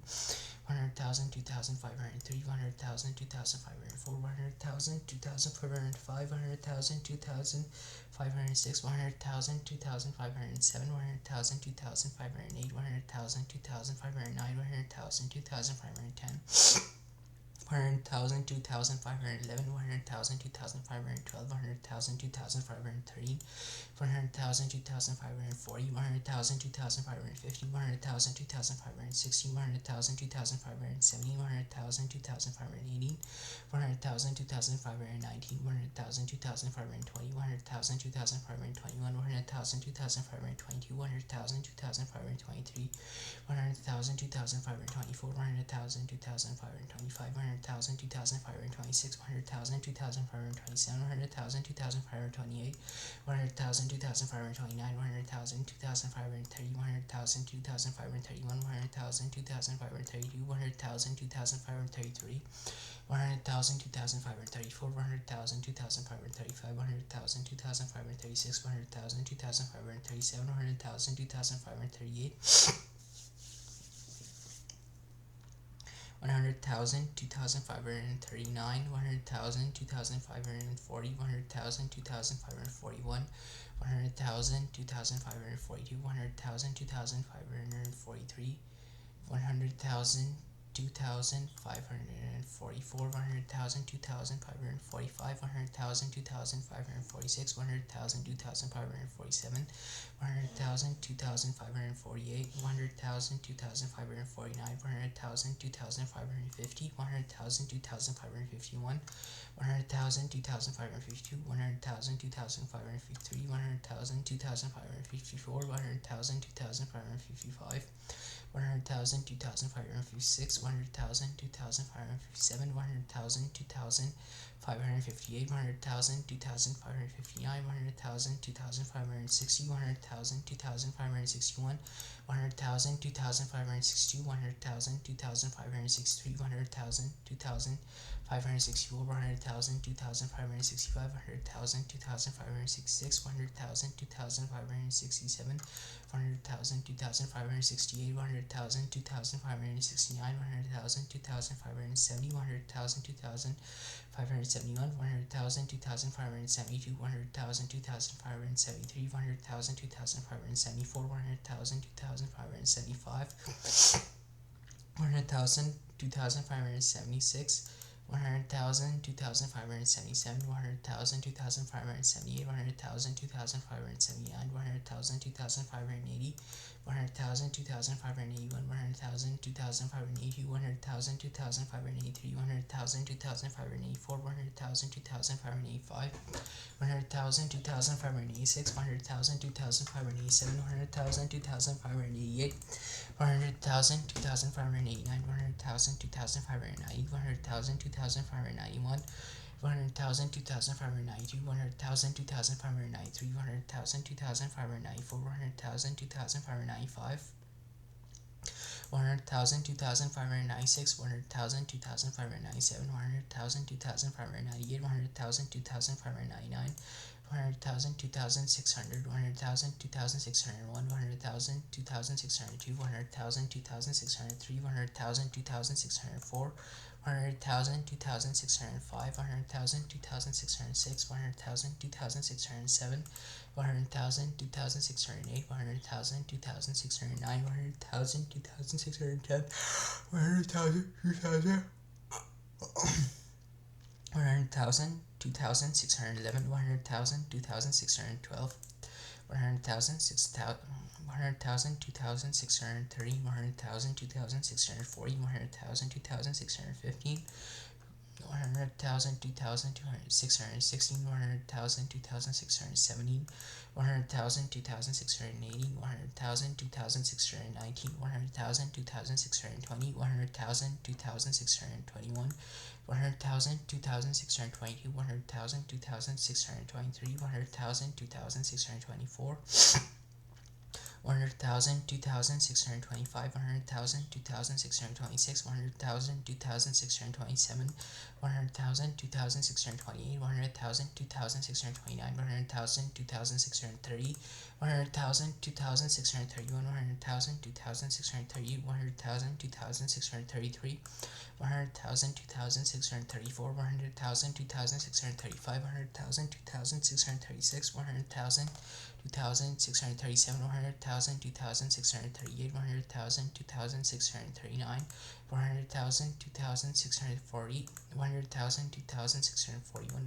100,000, 2,503, 100,000, 2,504, 100,000, 2,505, 100,000, 2,506, 100,000, 2,507, 100,000, 2,508, 100,000, 2,509, 100,000, 2,510, 100,000, 2,511, 100,000, 2,512, 100,000, 2,513, 100,000, 2,540, 100,000, 2,550, 100,000, 2,560, 100,000, 2,570, 100,000, 2,580, 100,000, 2,519, 100,000, 2,520, 100,000, 2,521, 100,000, 2,522, 100,000, 2,523, 100,000, 2,524, 100,000, 2,525, 100,000, 2,526, 100,000, 2,527, 100,000, 2,528, 100,000, 2,529, 100,000, 2,530, 100,000, 2,531, 100,000, 2,532, 100,000, 2,533, 100,000, 2,534, 100,000, 2,535, 100,000, 2,536, 100,000, 2,537, 100,000, 2,538, 100,000, 2,539, 100,000, 2,540, 100,000, 2,541, 100,000, 2,542, 100,000, 2,543, 100,000, 2,544, 100,000, 2,545, 100,000, 2,546, 100,000, 2,547, 100,000, 2,548, 100,000, 2,549, 100,000, 2,550, 100,000, 2,551, 100,000, 2,552, 100,000, 2,553, 100,000, 2,554, 100,000, 2,555, 100,000, 2,556, 100,000, 2,557, 100,000, 2,558, 100,000, 2,559, 100,000, 2,560, 100,000, 2,561, 100,000, 2,562, 100,000, 2,563, 100,000, 2,564, 100,000, 2,565, 100,000, 2,566, 100,000, 2,567, 100,000, 2,568, 100,000, 2,569, 100,000, 2,570, 100,000, 2,571, 100,000, 2,572, 100,000, 2,573, 100,000, 2,574, 100,000, 2,575, 100,000, 2,576, 100,000, 2,577, 100,000, 2,578, 100,000, 2,579, 100,000, 2,580, 100,000, 2,581, 100,000, 2,582, 100,000, 2,583, 100,000, 2,584, 100,000, 2,585, 100,000, 2,586, 100,000, 2,587, 100,000, 2,588, 100,000, 2,589, 100,000, 2,590, 100,000, 2,591, 100,000, 2,592, 100,000, 2,593, 100,000, 2,594, 100,000, 2,595, 100,000, 2,596, 100,000, 2,597, 100,000, 2,598, 100,000, 2,599, 100,000, 2,600, 100,000, 2,601, 100,000, 2,602, 100,000, 2,603, 100,000, 2,604, 100,000, 2,605, 100,000, 2,606, 100,000, 2,607, 100,000, 2,608, 100,000, 2,609, 100,000, 2,610, 100,000, 2,000, 100,000, 2,611, 100,000, 2,612, 100,000, 6,000, 100,000, 2,630, 100,000, 2,640, 100,000, 2,615, 100,000, 2,616, 100,000, 2,617, 100,000, 2,680, 100,000, 2,619, 100,000, 2,620, 100,000, 2,621, 100,000, 2,622, 100,000, 2,623, 100,000, 2,624, 100,000, 2,625, 100,000, 2,626, 100,000, 2,627, 100,000, 2,628, 100,000, 2,629, 100,000, 2,630, 100,000, 2,631, 100,000, 2,630, 100,000, 2,633, 100,000, 2,634, 100,000, 2,635, 100,000, 2,636, 100,000, 2,637, 100,000, 2,638, 100,000, 2,639, 100,000, 2,640, 100,000, 2,641,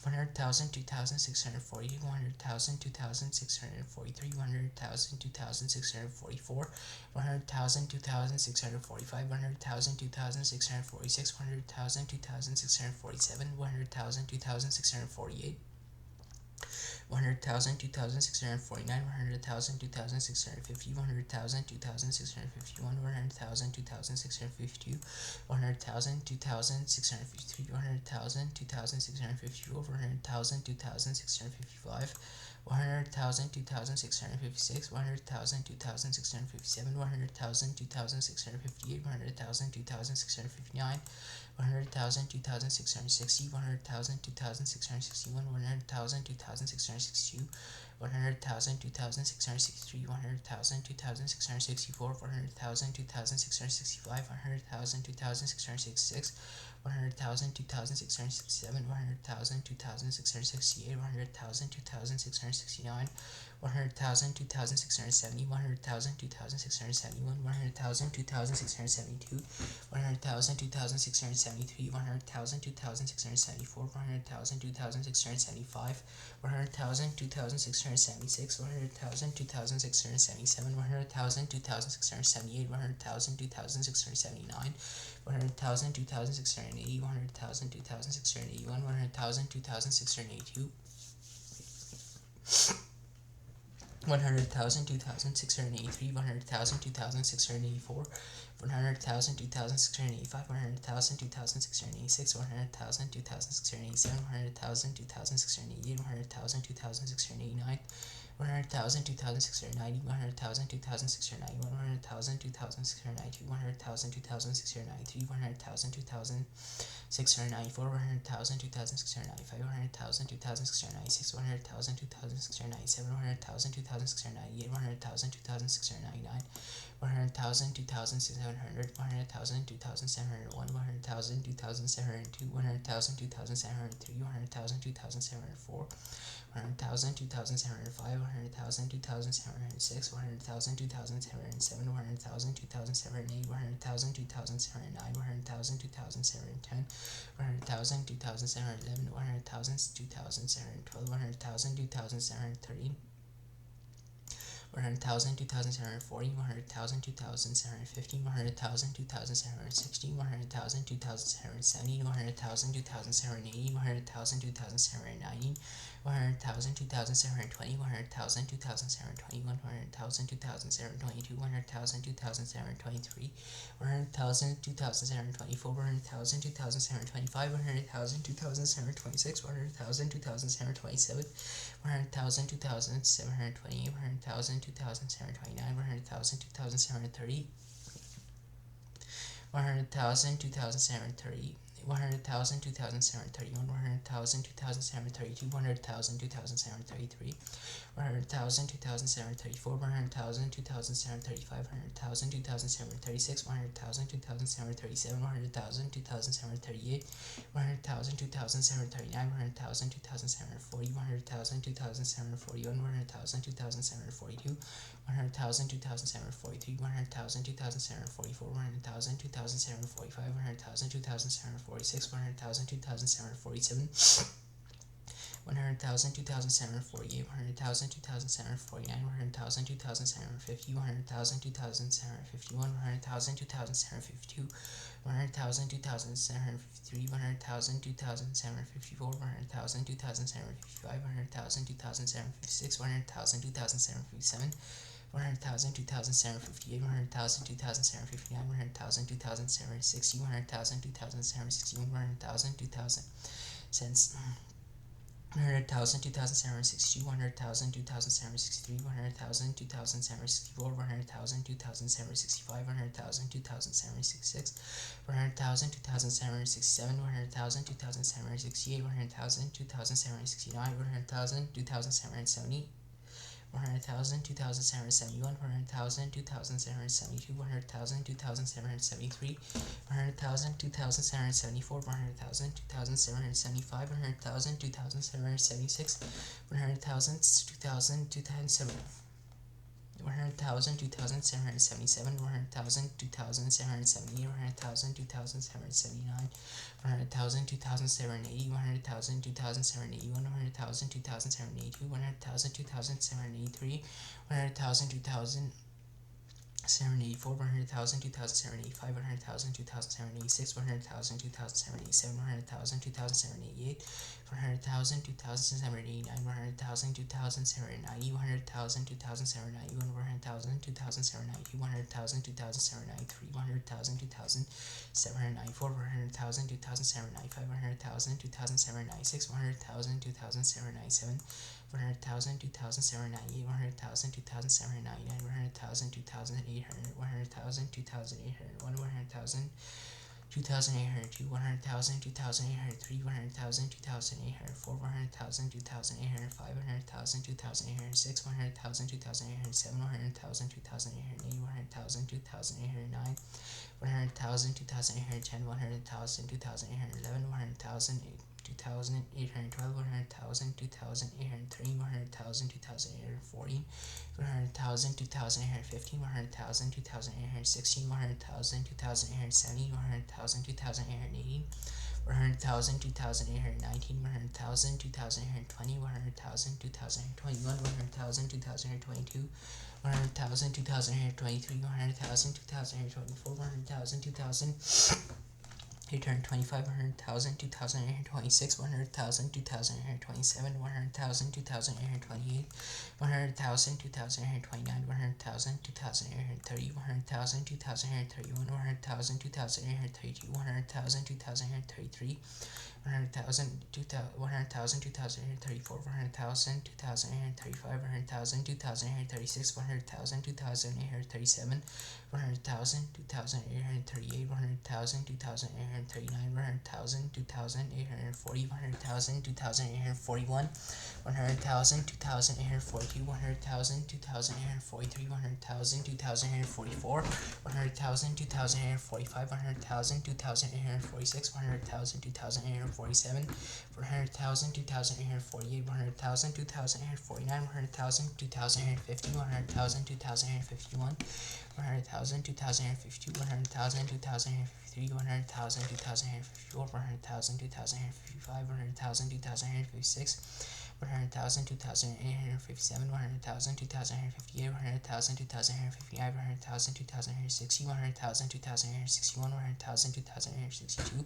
100,000, 2,640, 100,000, 2,643, 100,000, 2,644, 100,000, 2,645, 100,000, 2,646, 100,000, 2,647, 100,000, 2,648, 100,000, 2,649, 100,000, 2,650, 100,000, 2,651, 100,000, 2,652, 100,000, 2,653, 100,000, 2,654, 100,000, 2,655, 100,000, 2,656, 100,000, 2,657, 100,000, 2,658, 100,000, 2,659, 100,000, 2,660, 100,000, 2,661, 100,000, 2,662, 100,000, 2,663, 100,000, 2,664, 100,000, 2,665, 100,000, 2,666, 100,000, 2,667, 100,000, 2,668, 100,000, 2,669, 100,000, 2,670, 100,000, 2,671, 100,000, 2,672, 100,000, 2,673, 100,000, 2,674, 100,000, 2,675, 100,000, 2,676, 100,000, 2,677, 100,000, 2,678, 100,000, 2,679, 100,000, 2,680, 100,000, 2,681, 100,000, 2,682, 100,000, 2,683, 100,000, 2,684, 100,000, 2,685, 100,000, 2,686, 100,000, 2,687, 100,000, 2,688, 100,000, 2,689, 100,000, 2,690, 100,000, 2,691, 100,000, 2,692, 100,000, 2,693, 100,000, 2,694, 100,000, 2,695, 100,000, 2,696, 100,000, 2,697, 100,000, 2,698, 100,000, 2,699, 100,000, 2,700, 100,000, 2,701, 100,000, 2,702, 100,000, 2,703, 100,000, 2,704, 100,000, 2,705, 100,000, 2,706, 100,000, 2,707, 100,000, 2,708, 100,000, 2,709, 100,000, 2,710, 100,000, 2,711, 100,000, 2,712, 100,000, 2,713, 100,000, 2,740, 100,000, 2,750, 100,000, 2,760, 100,000, 2,770, 100,000, 2,780, 100,000, 2,790, 100,000, 2,720, 100,000, 2,721, 100,000, 2,722, 100,000, 2,723, 100,000, 2,724, 100,000, 2,725, 100,000, 2,726, 100,000, 2,727, 100,000, 2,728, 100,000, 2,729, 100,000, 2,730, 100,000, 2,730, 100,000, 2,731, 100,000, 2,732, 100,000, 2,733, 100,000, 2,734, 100,000, 2,735, 100,000, 2,736, 100,000, 2,737, 100,000, 2,738, 100,000, 2,739, 100,000, 2,740, 100,000, 2,741, 100,000, 2,742, 100,000, 2,743, 100,000, 2,744, 100,000, 2,745, 100,000, 2,746, 100,000, 2,747, 100,000, 2,748, 100,000, 2,749, 100,000, 2,750, 100,000, 2,751, 100,000, 2,752, 100,000, 2,753, 100,000, 2,754, 100,000, 2,755, 100,000, 2,756, 100,000, 2,757, 100,000, 2,758, 100,000, 2,759, 100,000, 2,760, 100,000, 2,761, 100,000, 2,000 cents. 100,000, 2,762, 100,000, 2,763, 100,000, 2,764, 100,000, 2,765, 100,000, 2,766, 100,000, 2,767, 100,000, 2,768, 100,000, 2,769, 100,000, 2,770, 100,000, 2,771, 100,000, 2,772, 100,000, 2,773, 100,000, 2,774, 100,000, 2,775, 100,000, 2,776, 100,000, 2,000, 2,007. 100,000, 2,777, 100,000, 2,778, 100,000, 2,779, 100,000, 2,780, 100,000, 2,781, 100,000, 2,782, 100,000, 2,783, 100,000, 2,784, 100,000, 2,785, 100,000, 2,786, 100,000, 2,787, 100,000, 2,788, 100,000, 2,789, 100,000, 2,790, 100,000, 2,791, 100,000, 2,792, 100,000, 2,793, 100,000, 2,794, 100,000, 2,795, 100,000, 2,796, 100,000, 2,797, 100,000, 2,798, 100,000, 2,799, 100,000, 2,800, 100,000, 2,801, 100,000, 2,802, 100,000, 2,803, 100,000, 2,804, 100,000, 2,805, 100,000, 2,806, 100,000, 2,807, 100,000, 2,808, 100,000, 2,809, 100,000, 2,810, 100,000, 2,811, 100,000, 2,812, 100,000, 2,803, 100,000, 2,840, 100,000, 2,815, 100,000, 2,816, 100,000, 2,870, 100,000, 2,880, 100,000, 2,819, 100,000, 2,820, 100,000, 2,821, 100,000, 2,822, 100,000, 2,823, 100,000, 2,824, 100,000, 2,825, 100,000, 2,826, 100,000, 2,827, 100,000, 2,828, 100,000, 2,829, 100,000, 2,830, 100,000, 2,831, 100,000, 2,832, 100,000, 2,833, 100,000, 100,000, 2,834, 100,000, 2,835, 100,000, 2,836, 100,000, 2,837, 100,000, 2,838, 100,000, 2,839, 100,000, 2,840, 100,000, 2,841, 100,000, 2,842, 100,000, 2,843, 100,000, 2,844, 100,000, 2,845, 100,000, 2,846, 100,000, 2,847, 100,000, 2,848, 100,000, 2,849, 100,000, 2,850, 100,000, 2,851, 100,000, 2,052, 100,000, 2,053, 100,000, 2,054, 100,000, 2,055, 100,000, 2,056, 100,000, 2,857, 100,000, 2,858, 100,000, 2,859, 100,000, 2,860, 100,000, 2,861, 100,000, 2,862,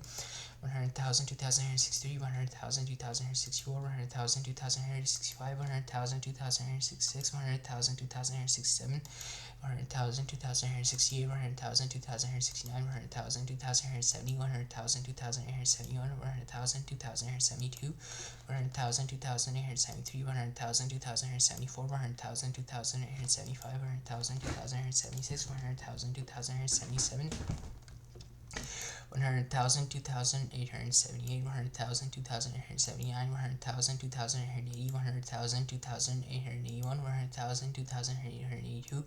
100,000, 2,863, 100,000, 2,864, 100,000, 2,865, 100,000, 2,866, 100,000, 2,867, 100,000, 2,868, 100,000, 2,869, 100,000, 2,870, 100,000, 2,871, 100,000, 2,872, 100,000, 2,873, 100,000, 2,874, 100,000, 2,875, 100,000, 2,876, 100,000, 2,877, 100,000, 2,878, 100,000, 2,879, 100,000, 2,880, 100,000, 2,881, 100,000, 2,882,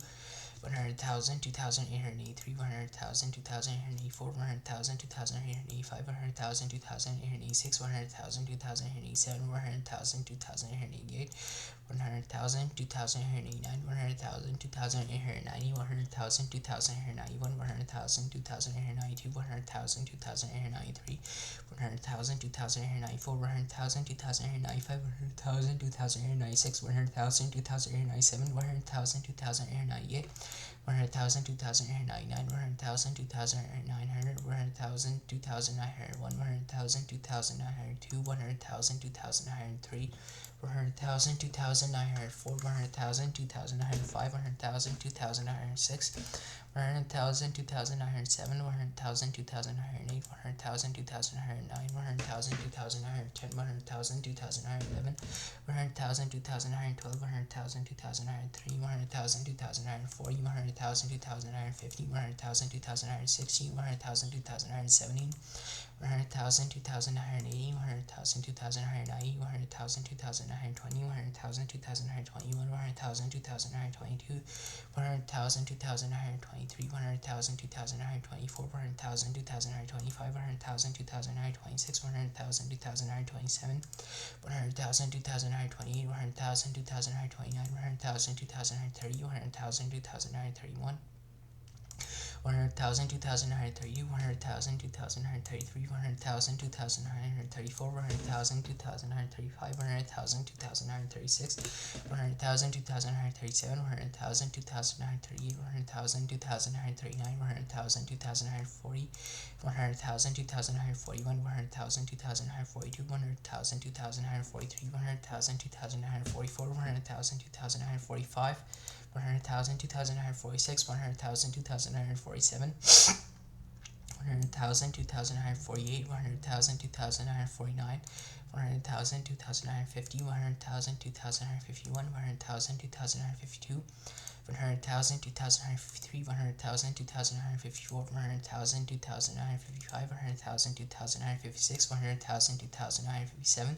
100,000, 2,883, 100,000, 2,884, 100,000, 2,885, 100,000, 2,886, 100,000, 2,887, 100,000, 2,888, 100,000, 2,889, 100,000, 2,890, 100,000, 2,891, 100,000, 2,892, 100,000, 2,893, 100,000, 2,894, 100,000, 2,895, 100,000, 2,896, 100,000, 2,897, 100,000, 2,898, 100,000, 2,899, 100,000, 2,900, 100,000, 2,901, 100,000, 2,902, 100,000, 2,903, 100,000, 2,904, 100,000, 2,905, 100,000, 2,906, 100,000, 2,907, 100,000, 2,908, 100,000, 2,909, 100,000, 2,910, 100,000, 2,911, 100,000, 2,912, 100,000, 2,903, 100,000, 2,940, 100,000, 2,950, 100,000, 2,960, 100,000, 2,970, 100,000, 2,980, 100,000, 2,990, 100,000, 2,920, 100,000, 2,921, 100,000, 2,922, 100,000, 2,923, 100,000, 2,924, 100,000, 2,925, 100,000, 2,926, 100,000, 2,927, 100,000, 2,928, 100,000, 2,929, 100,000, 2,930, 100,000, 2,931, 100,000, 2,930, 100,000, 2,933, 100,000, 2,934, 100,000, 2,935, 100,000, 2,936, 100,000, 2,937, 100,000, 2,938, 100,000, 2,939, 100,000, 2,940, 100,000, 2,941, 100,000, 2,942, 100,000, 2,943, 100,000, 2,944, 100,000, 2,945, 100,000, 2,946, 100,000, 2,947, 100,000, 2,948, 100,000, 2,949, 100,000, 2,950, 100,000, 2,951, 100,000, 2,952, 100,000, 2,953, 100,000, 2,954, 100,000, 2,955, 100,000, 2,956, 100,000, 2,957,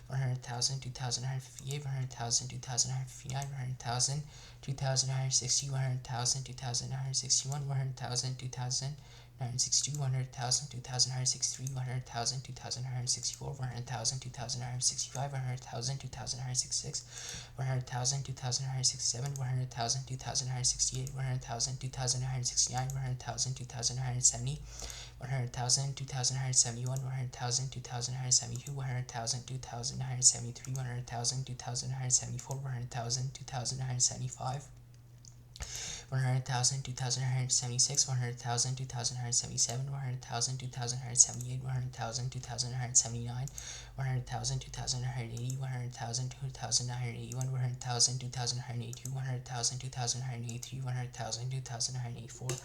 100,000, 2,958, 100,000, 2,959, 100,000, 2,960, 100,000, 2,961, 100,000, 2,962, 100,000, 2,963, 100,000, 2,964, 100,000, 2,965, 100,000, 2,966, 100,000, 2,967, 100,000, 2,968, 100,000, 2,969, 100,000, 2,970, 100,000, 2,971, 100,000, 2,972, 100,000, 2,973, 100,000, 2,974, 100,000, 2,975, 100,000, 2,976, 100,000, 2,977, 100,000, 2,978, 100,000, 2,979, 100,000, 2,980, 100,000, 2,981, 100,000, 2,982, 100,000, 2,983, 100,000, 2,984,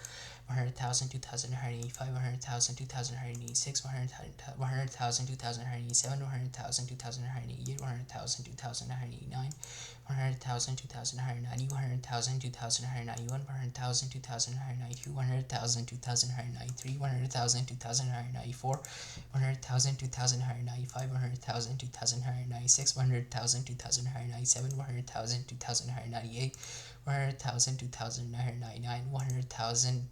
100,000, 2,985, 100,000, 2,986, 100,000, 2,987, 100,000, 2,988, 100,000, 2,989, 100,000, 2,990, 100,000, 2,991, 100,000, 2,992, 100,000, 2,993, 100,000, 2,994, 100,000, 2,995, 100,000, 2,996, 100,000, 2,997, 100,000, 2,998, 100,000, 2,999, 100,000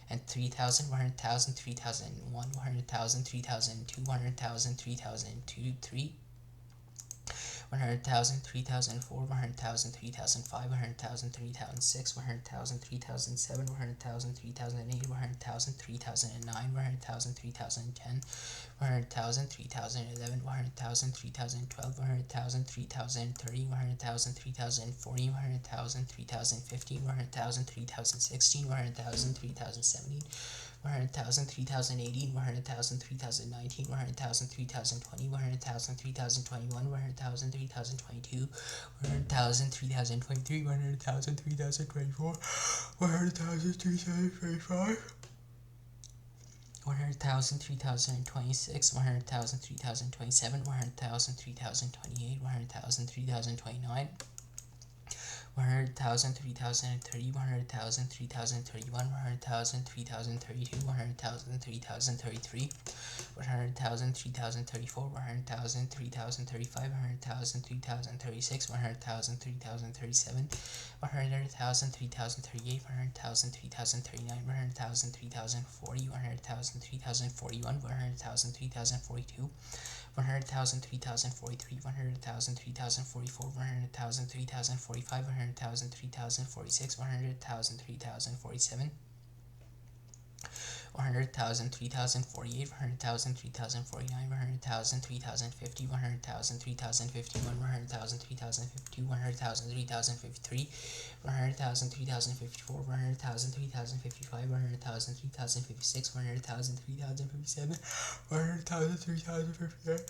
and 3,000, 100,000, 3,001, 100,000, 3,002, 100,000, 3,002, 3, 100,000, 3,004, 100,000, 3,005, 100,000, 3,006, 100,000, 3,007, 100,000, 3,008, 100,000, 3,009, 100,000, 3,010, 100,000, 3,011, 100,000, 3,012, 100,000, 3,030, 100,000, 3,040, 100,000, 3,015, 100,000, 3,016, 100,000, 3,017, 100,000, 3,018, 100,000, 3,019, 100,000, 3,020, 100,000, 3,021, 100,000, 3,022, 100,000, 3,023, 100,000, 3,024, 100,000, 3,025, 100,000, 3,026, 100,000, 3,027, 100,000, 3,028, 100,000, 3,029, 100,000, 3,030, 100,000, 3,031, 100,000, 3,032, 100,000, 3,033, 100,000, 3,034, 100,000, 3,035, 100,000, 3,036, 100,000, 3,037, 100,000, 3,038, 100,000, 3,039, 100,000, 3,040, 100,000, 3,041, 100,000, 3,042, 100,000, 3,043, 100,000, 3,044, 100,000, 3,045, 100,000, 3,046, 100,000, 3,047, 100,000, 3,048, 100,000, 3,049, 100,000, 3,050, 100,000, 3,051, 100,000, 3,052, 100,000, 3,053, 100,000, 3,054, 100,000, 3,055, 100,000, 3,056, 100,000, 3,057, 100,000, 3,058,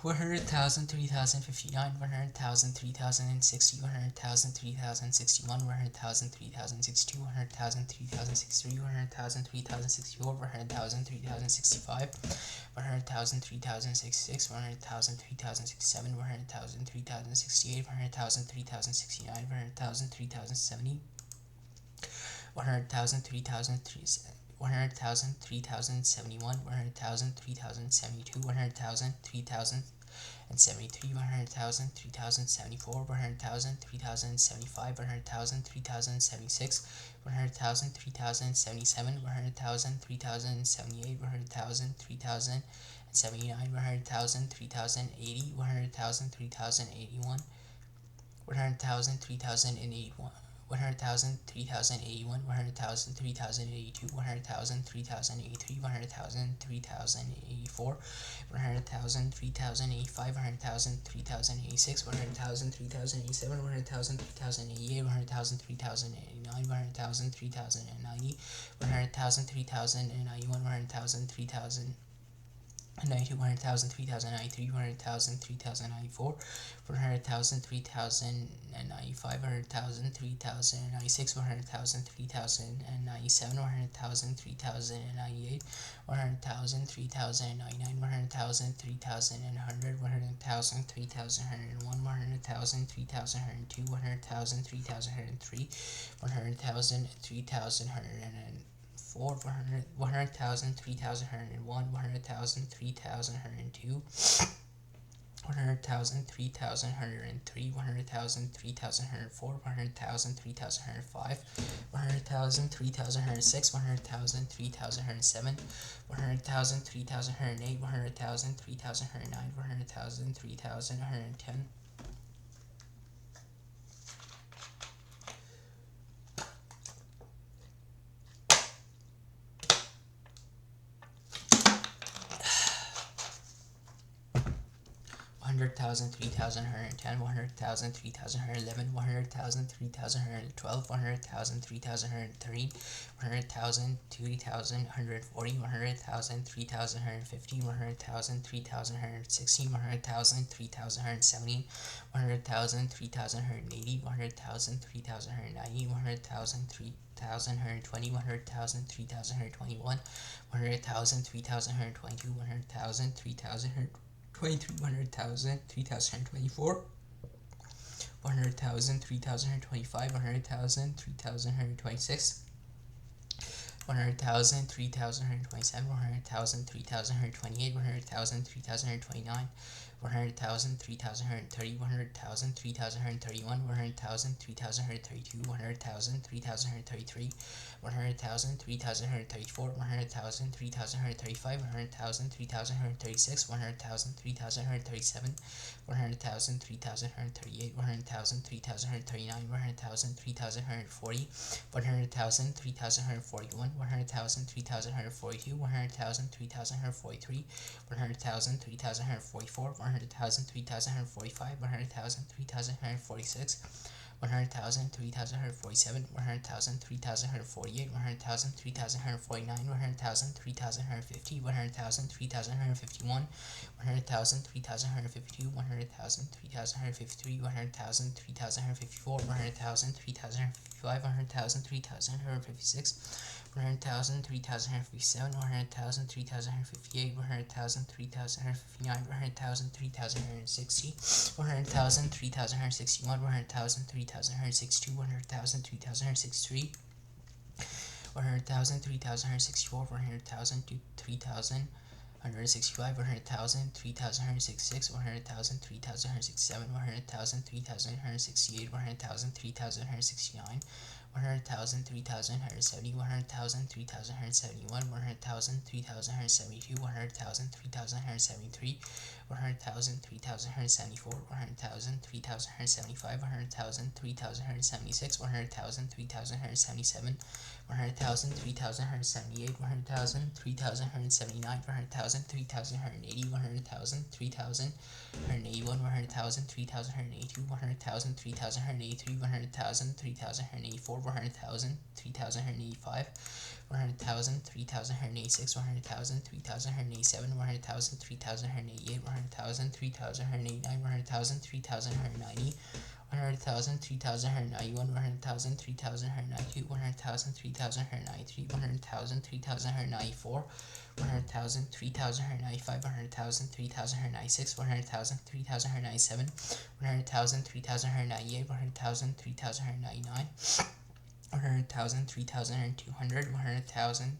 100,000, 3,059, 100,000, 3,060, 100,000, 3,061, 100,000, 3,062, 100,000, 3,063, 100,000, 3,064, 100,000, 3,065, 100,000, 3,066, 100,000, 3,067, 100,000, 3,068, 100,000, 3,069, 100,000, 3,070, 100,000, 3,000, 100,000, 3,071, 100,000, 3,072, 100,000, 3,073, 100,000, 3,074, 100,000, 3,075, 100,000, 3,076, 100,000, 3,077, 100,000, 3,078, 100,000, 3,079, 100,000, 3,080, 100,000, 3,081, 100,000, 3,081. 100,000, 3,081, 100,000, 3,082, 100,000, 3,083, 100,000, 3,084, 100,000, 3,085, 100,000, 3,086, 100,000, 3,087, 100,000, 3,088, 100,000, 3,089, 100,000, 3,090, 100,000, 3,091, 100,000, 3,000. 92, 100,000, 3,093, 100,000, 3,094, 100,000, 3,095, 100,000, 3,096, 100,000, 3,097, 100,000, 3,098, 100,000, 3,099, 100,000, 3,100, 100,000, 3,101, 100,000, 3,102, 100,000, 3,103, 100,000, 3,100. 100,000, 3,101, 100,000, 3,102, 100,000, 3,103, 100,000, 3,104, 100,000, 3,105, 100,000, 3,106, 100,000, 3,107, 100,000, 3,108, 100,000, 3,109, 100,000, 3,110. 100,000, 3,110, 100,000, 3,111, 100,000, 3,112, 100,000, 3,113, 100,000, 3,140, 100,000, 3,150, 100,000, 3,116, 100,000, 3,170, 100,000, 3,180, 100,000, 3,190, 100,000, 3,120, 100,000, 3,121, 100,000, 3,122, 100,000, 3,000. 23, 100,000, 3,024, 100,000, 3,025, 100,000, 3,126, 100,000, 3,127, 100,000, 3,128, 100,000, 3,129, 100,000, 3,130, 100,000, 3,131, 100,000, 3,132, 100,000, 3,133, 100,000, 3,134, 100,000, 3,135, 100,000, 3,136, 100,000, 3,137, 100,000, 3,138, 100,000, 3,139, 100,000, 3,140, 100,000, 3,141, 100,000, 3,142, 100,000, 3,143, 100,000, 3,144, 100,000, 3,145, 100,000, 3,146, 100,000, 3,147, 100,000, 3,148, 100,000, 3,149, 100,000, 3,150, 100,000, 3,151, 100,000, 3,152, 100,000, 3,153, 100,000, 3,154, 100,000, 3,155, 100,000, 3,156, 100,000, 3,157, 100,000, 3,158, 100,000, 3,159, 100,000, 3,160, 100,000, 3,161, 100,000, 3,162, 100,000, 3,163, 100,000, 3,164, 100,000, 3,000. 165, 100,000, 3,166, 100,000, 3,167, 100,000, 3,168, 100,000, 3,169, 100,000, 3,170, 100,000, 3,171, 100,000, 3,172, 100,000, 3,173, 100,000, 3,174, 100,000, 3,175, 100,000, 3,176, 100,000, 3,177, 100,000, 3,178, 100,000, 3,179, 100,000, 3,180, 100,000, 3,181, 100,000, 3,182, 100,000, 3,183, 100,000, 3,184, 100,000, 3,185, 100,000, 3,186, 100,000, 3,187, 100,000, 3,188, 100,000, 3,189, 100,000, 3,190, 100,000, 3,191, 100,000, 3,192, 100,000, 3,193, 100,000, 3,194, 100,000, 3,195, 100,000, 3,196, 100,000, 3,197, 100,000, 3,198, 100,000, 3,199, 100,000, 3,200, 100,000,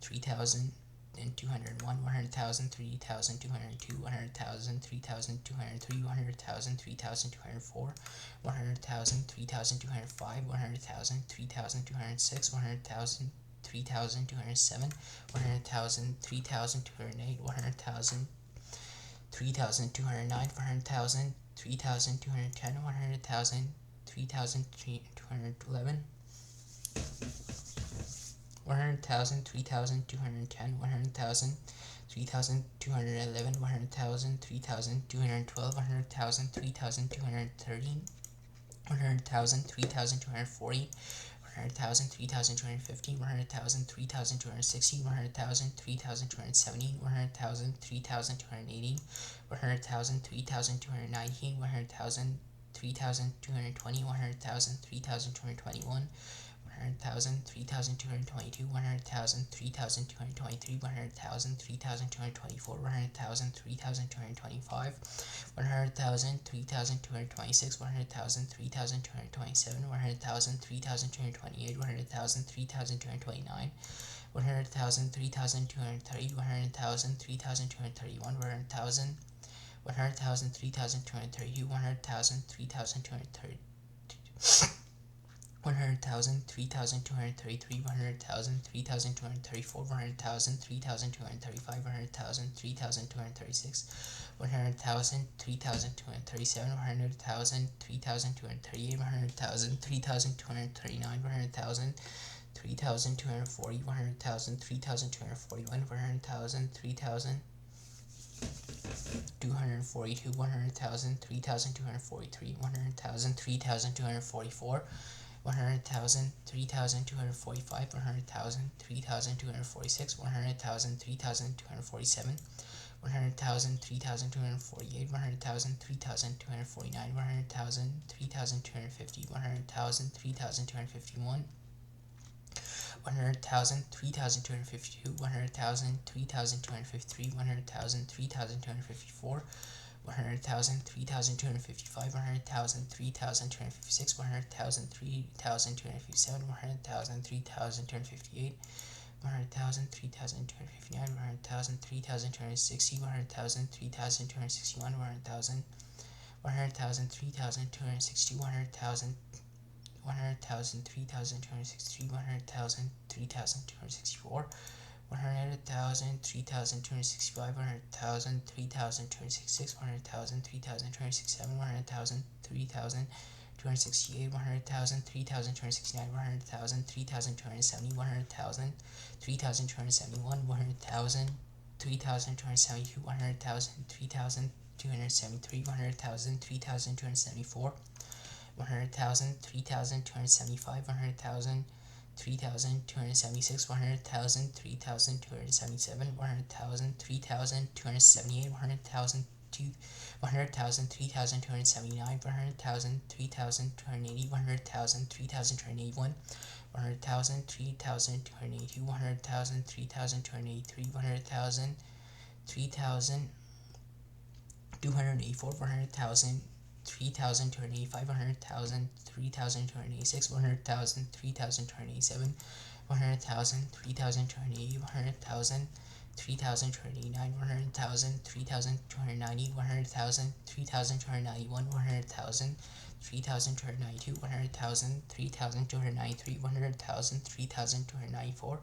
3,201, 100,000, 3,202, 100,000, 3,203, 100,000, 3,204, 100,000, 3,205, 100,000, 3,206, 100,000, 3,207, 100,000, 3,208, 100,000, 3,209, 400,000, 3,210, 100,000, 3,211, 100,000, 3,210, 100,000, 3,211, 100,000, 3,212, 100,000, 3,213, 100,000, 3,240, 100,000, 3,250, 100,000, 3,260, 100,000, 3,270, 100,000, 3,280, 100,000, 3,219, 100,000, 3,220, 100,000, 3,221, 100,000, 3,222, 100,000, 3,223, 100,000, 3,224, 100,000, 3,225, 100,000, 3,226, 100,000, 3,227, 100,000, 3,228, 100,000, 3,229, 100,000, 3,230, 100,000, 3,231, 100,000, 100,000, 3,232, 100,000, 3,230. 100,000, 3,233, 100,000, 3,234, 100,000, 3,235, 100,000, 3,236, 100,000, 3,237, 100,000, 3,238, 100,000, 3,239, 100,000, 3,240, 100,000, 3,241, 100,000, 3,242, 100,000, 3,243, 100,000, 3,244, 100,000, 3,245, 100,000, 3,246, 100,000, 3,247, 100,000, 3,248, 100,000, 3,249, 100,000, 3,250, 100,000, 3,251, 100,000, 3,252, 100,000, 3,253, 100,000, 3,254, 100,000, 3,255, 100,000, 3,256, 100,000, 3,257, 100,000, 3,258, 100,000, 3,259, 100,000, 3,260, 100,000, 3,261, 100,000, 100,000, 3,260, 100,000, 100,000, 3,263, 100,000, 3,264, 100,000, 3,265, 100,000, 3,266, 100,000, 3,267, 100,000, 3,268, 100,000, 3,269, 100,000, 3,270, 100,000, 3,271, 100,000, 3,272, 100,000, 3,273, 100,000, 3,274, 100,000, 3,275, 100,000, 3,276, 100,000, 3,277, 100,000, 3,278, 100,000, 100,000, 3,279, 100,000, 3,280, 100,000, 3,281, 100,000, 3,282, 100,000, 3,283, 100,000, 3,284, 100,000, 3,285, 100,000, 3,286, 100,000, 3,287, 100,000, 3,280, 100,000, 3,289, 100,000, 3,290, 100,000, 3,291, 100,000, 3,292, 100,000, 3,293, 100,000, 3,294,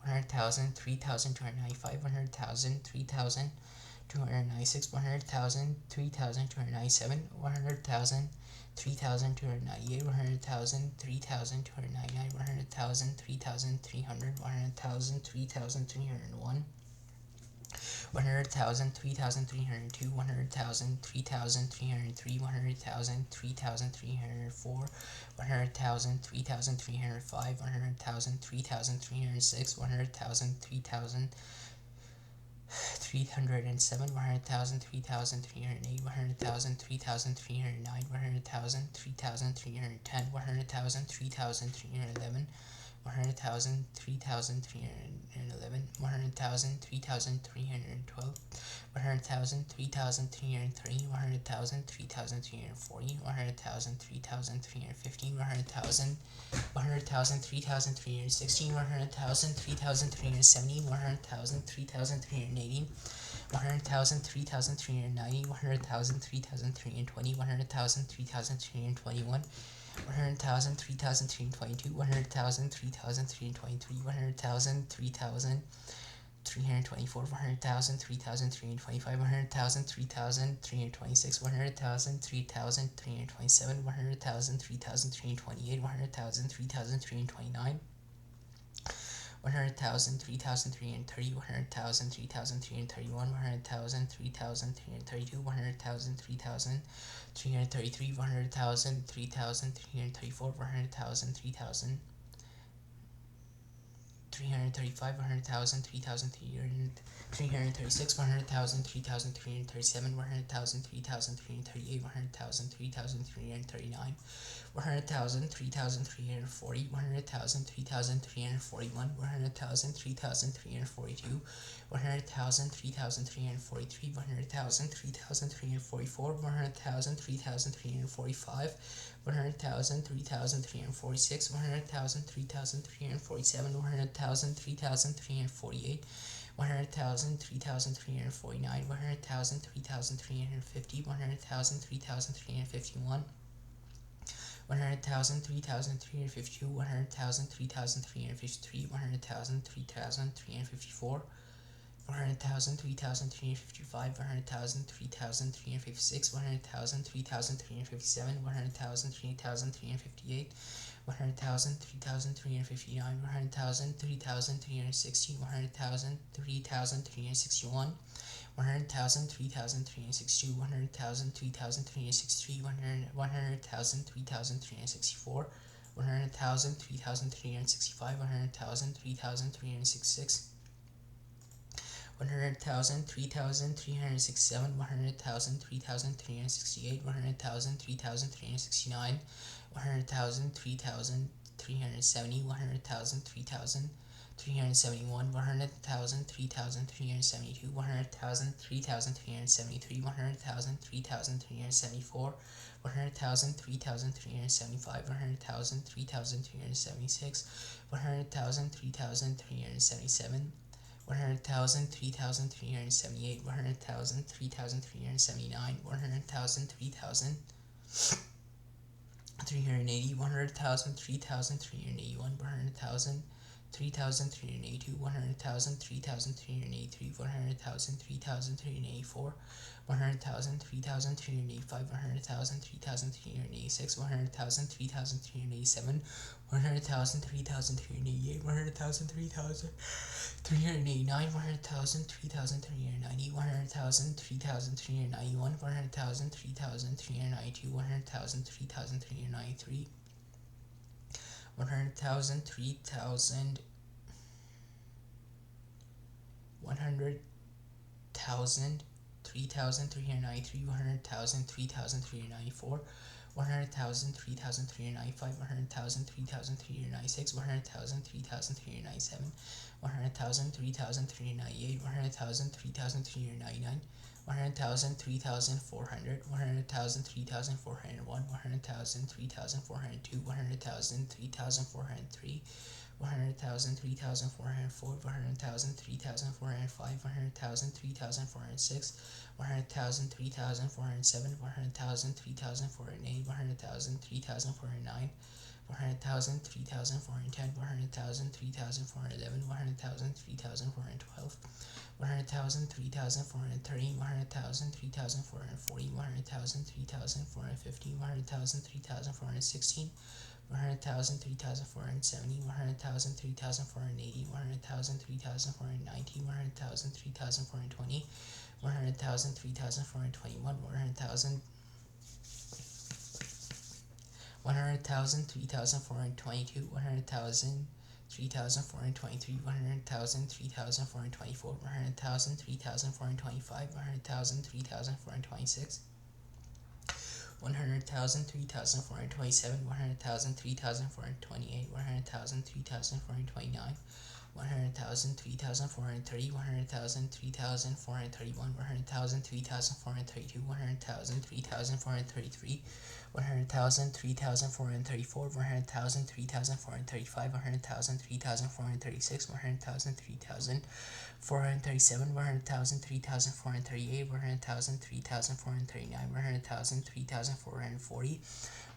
100,000, 3,295, 100,000, 3,000, 296, 100,000, 3,297, 100,000, 3,298, 100,000, 3,299, 100,000, 3,300, 100,000, 3,301, 100,000, 3,302, 100,000, 3,303, 100,000, 3,304, 100,000, 3,305, 100,000, 3,306, 100,000, 3,307, 100,000, 3,308, 100,000, 3,309, 100,000, 3,310, 100,000, 3,311, 100,000, 3,311, 100,000, 3,312, 100,000, 3,303, 100,000, 3,340, 100,000, 3,315, 100,000, 100,000, 3,316, 100,000, 3,370, 100,000, 3,380, 100,000, 3,390, 100,000, 3,320, 100,000, 3,321, 100,000, 3,322, 100,000, 3,323, 100,000, 3,324, 100,000, 3,325, 100,000, 3,326, 100,000, 3,327, 100,000, 3,328, 100,000, 3,329, 100,000, 3,330, 100,000, 3,331, 100,000, 3,332, 100,000, 3,333, 100,000, 3,334, 100,000, 335, 100,000, 3,336, 100,000, 3,337, 100,000, 3,338, 100,000, 3,339, 100,000, 3,340, 100,000, 3,341, 100,000, 3,342, 100,000, 3,343, 100,000, 3,344, 100,000, 3,345, 100,000, 3,346, 100,000, 3,347, 100,000, 3,348, 100,000, 3,349, 100,000, 3,350, 100,000, 3,351, 100,000, 3,352, 100,000, 3,353, 100,000, 3,354, 100,000, 3,355, 100,000, 3,356, 100,000, 3,357, 100,000, 3,358, 100,000, 3,359, 100,000, 3,360, 100,000, 3,361, 100,000, 3,362, 100,000, 3,363, 100,000, 3,364, 100,000, 3,365, 100,000, 3,366, 100,000, 3,367, 100,000, 3,368, 100,000, 3,369, 100,000, 3,370, 100,000, 3,371, 100,000, 3,372, 100,000, 3,373, 100,000, 3,374, 100,000, 3,375, 100,000, 3,376, 100,000, 3,377, 100,000, 3,378, 100,000, 3,379, 100,000, 3,380, 100,000, 3,381, 100,000, 3,382, 100,000, 3,383, 100,000, 3,384, 100,000, 3,385, 100,000, 3,386, 100,000, 3,387, 100,000, 3,388, 100,000, 3,389, 100,000, 3,390, 100,000, 3,391, 100,000, 3,392, 100,000, 3,393, 100,000, 3,000, 100,000, 3,393, 100,000, 3,394, 100,000, 3,395, 100,000, 3,396, 100,000, 3,397, 100,000, 3,398, 100,000, 3,399, 100,000, 3,400, 100,000, 3,401, 100,000, 3,402, 100,000, 3,403, 100,000, 3,404, 100,000, 3,405, 100,000, 3,406, 100,000, 3,407, 100,000, 3,408, 100,000, 3,409, 100,000, 3,410, 100,000, 3,411, 100,000, 3,412, 100,000, 3,430, 100,000, 3,440, 100,000, 3,450, 100,000, 3,416, 100,000, 3,470, 100,000, 3,480, 100,000, 3,490, 100,000, 3,420, 100,000, 3,421, 100,000, 100,000, 3,422, 100,000, 3,423, 100,000, 3,424, 100,000, 3,425, 100,000, 3,426, 100,000, 3,427, 100,000, 3,428, 100,000, 3,429, 100,000, 3,430, 100,000, 3,431, 100,000, 3,432, 100,000, 3,433, 100,000, 3,434, 100,000, 3,435, 100,000, 3,436, 100,000, 3,437, 100,000, 3,438, 100,000, 3,439, 100,000, 3,440,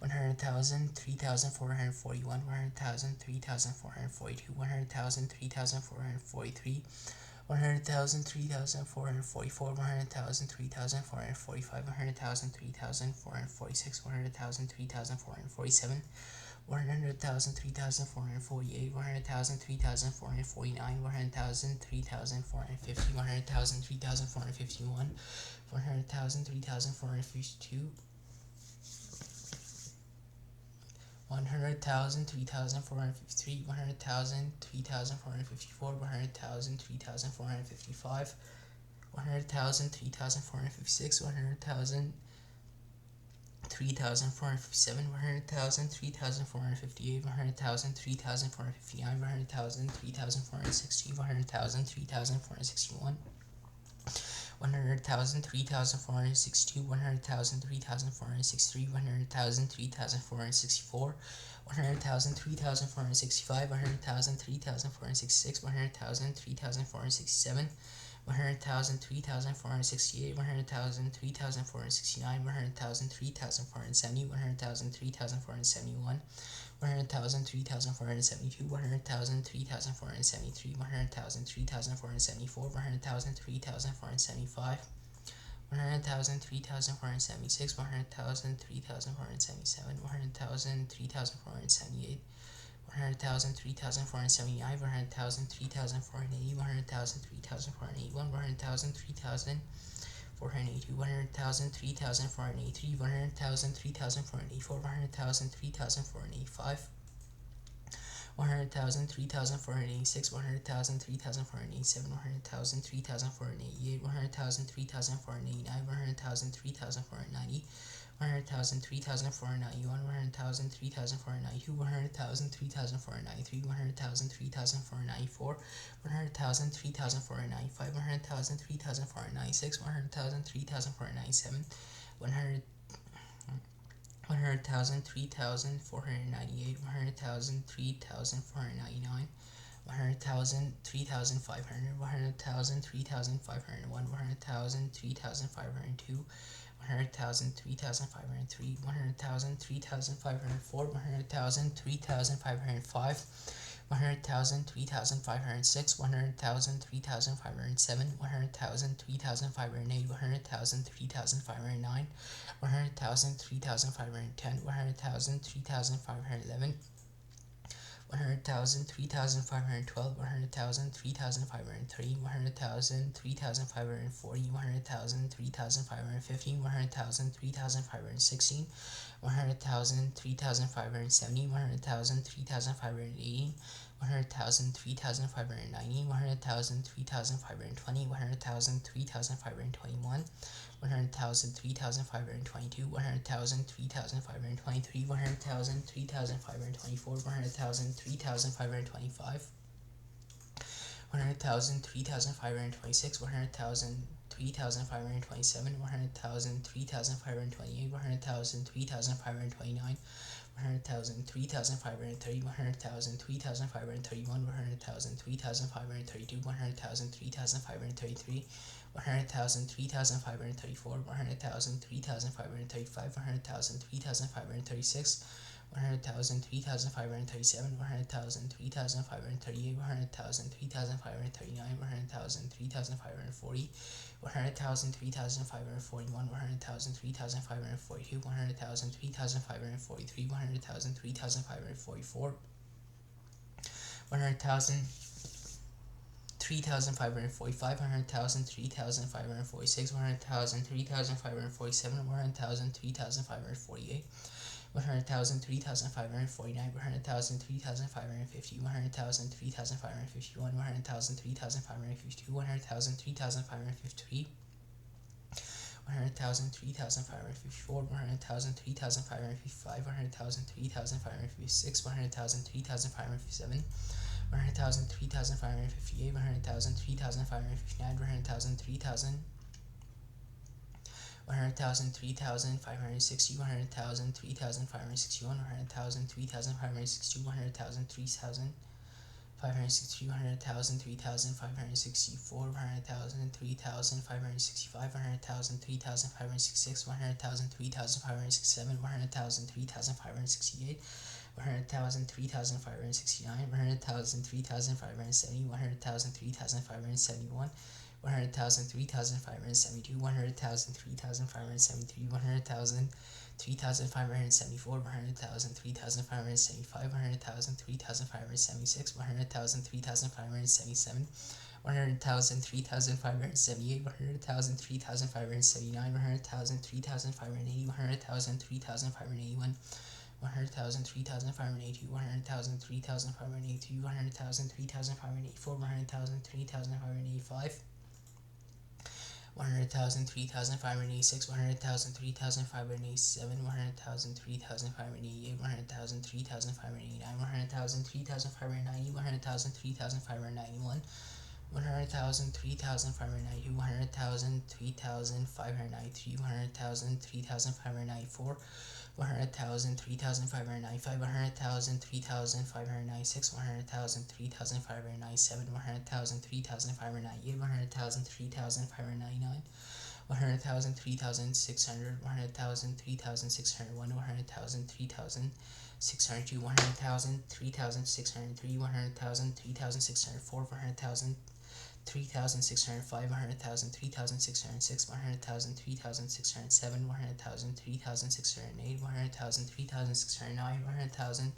100,000, 3,441, 100,000, 3,442, 100,000, 3,443, 100,000, 3,444, 100,000, 3,445, 100,000, 3,446, 100,000, 3,447, 100,000, 3,448, 100,000, 3,449, 100,000, 3,450, 100,000, 3,451, 100,000, 3,452, 100,000, 3,453, 100,000, 3,454, 100,000, 3,455, 100,000, 3,456, 100,000, 3,457, 100,000, 3,458, 100,000, 3,459, 100,000, 3,460, 100,000, 3,461, 100,000, 3,462, 100,000, 3,463, 100,000, 3,464, 100,000, 3,465, 100,000, 3,466, 100,000, 3,467, 100,000, 3,468, 100,000, 3,469, 100,000, 3,470, 100,000, 3,471, 100,000, 3,472, 100,000, 3,473, 100,000, 3,474, 100,000, 3,475, 100,000, 3,476, 100,000, 3,477, 100,000, 3,478, 100,000, 3,479, 100,000, 3,480, 100,000, 3,481, 100,000, 3,482, 100,000, 3,483, 100,000, 3,484, 100,000, 3,485, 100,000, 3,486, 100,000, 3,487, 100,000, 3,488, 100,000, 3,489, 100,000, 3,490, 100,000, 3,491, 100,000, 3,492, 100,000, 3,493, 100,000, 3,494, 100,000, 3,495, 100,000, 3,496, 100,000, 3,497, 100,000, 100,000, 3,498, 100,000, 3,499, 100,000, 3,500, 100,000, 3,501, 100,000, 3,502, 100,000, 3,503, 100,000, 3,504, 100,000, 3,505, 100,000, 3,506, 100,000, 3,507, 100,000, 3,508, 100,000, 3,509, 100,000, 3,510, 100,000, 3,511, 100,000, 3,512, 100,000, 3,530, 100,000, 3,540, 100,000, 3,515, 100,000, 3,516, 100,000, 3,570, 100,000, 3,580, 100,000, 3,590, 100,000, 3,520, 100,000, 3,521, 100,000, 3,522, 100,000, 3,523, 100,000, 3,524, 100,000, 3,525, 100,000, 3,526, 100,000, 3,527, 100,000, 3,528, 100,000, 3,529, 100,000, 3,530, 100,000, 3,531, 100,000, 3,532, 100,000, 3,533, 100,000, 3,534, 100,000, 3,535, 100,000, 3,536, 100,000, 3,537, 100,000, 3,538, 100,000, 3,539, 100,000, 3,540, 100,000, 3,541, 100,000, 3,542, 100,000, 3,543, 100,000, 3,544, 100,000, 3,545, 100,000, 3,546, 100,000, 3,547, 100,000, 3,548, 100,000, 3,549, 100,000, 3,550, 100,000, 3,551, 100,000, 3,552, 100,000, 3,553, 100,000, 3,554, 100,000, 3,555, 100,000, 3,556, 100,000, 3,557, 100,000, 3,558, 100,000, 3,559, 100,000, 3,000, 100,000, 3,560, 100,000, 3,561, 100,000, 3,562, 100,000, 3,000. 563, 100,000, 3,564, 100,000, 3,565, 100,000, 3,566, 100,000, 3,567, 100,000, 3,568, 100,000, 3,569, 100,000, 3,570, 100,000, 3,571, 100,000, 3,572, 100,000, 3,573, 100,000, 3,574, 100,000, 3,575, 100,000, 3,576, 100,000, 3,577, 100,000, 3,578, 100,000, 3,579, 100,000, 3,580, 100,000, 3,581, 100,000, 3,582, 100,000, 3,583, 100,000, 3,584, 100,000, 3,585, 100,000, 3,586, 100,000, 3,587, 100,000, 3,588, 100,000, 3,589, 100,000, 3,590, 100,000, 3,591, 100,000, 3,592, 100,000, 3,593, 100,000, 3,594, 100,000, 3,595, 100,000, 3,596, 100,000, 3,597, 100,000, 3,598, 100,000, 3,599, 100,000, 3,600, 100,000, 3,601, 100,000, 3,602, 100,000, 3,603, 100,000, 3,604, 100,000, 3,605, 100,000, 3,606, 100,000, 3,607, 100,000, 3,608, 100,000, 3,609, 100,000,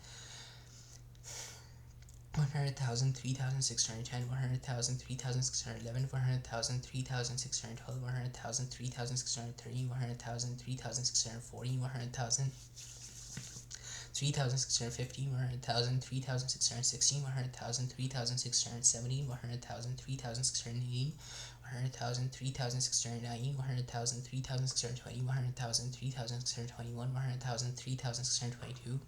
100,000, 3,610, 100,000, 3,611, 100,000, 3,612, 100,000, 3,630, 100,000, 3,640, 100,000, 3,650, 100,000, 3,660, 100,000, 3,670, 100,000, 3,680, 100,000, 3,690, 100,000, 3,620, 100,000, 3,621, 100,000, 3,622,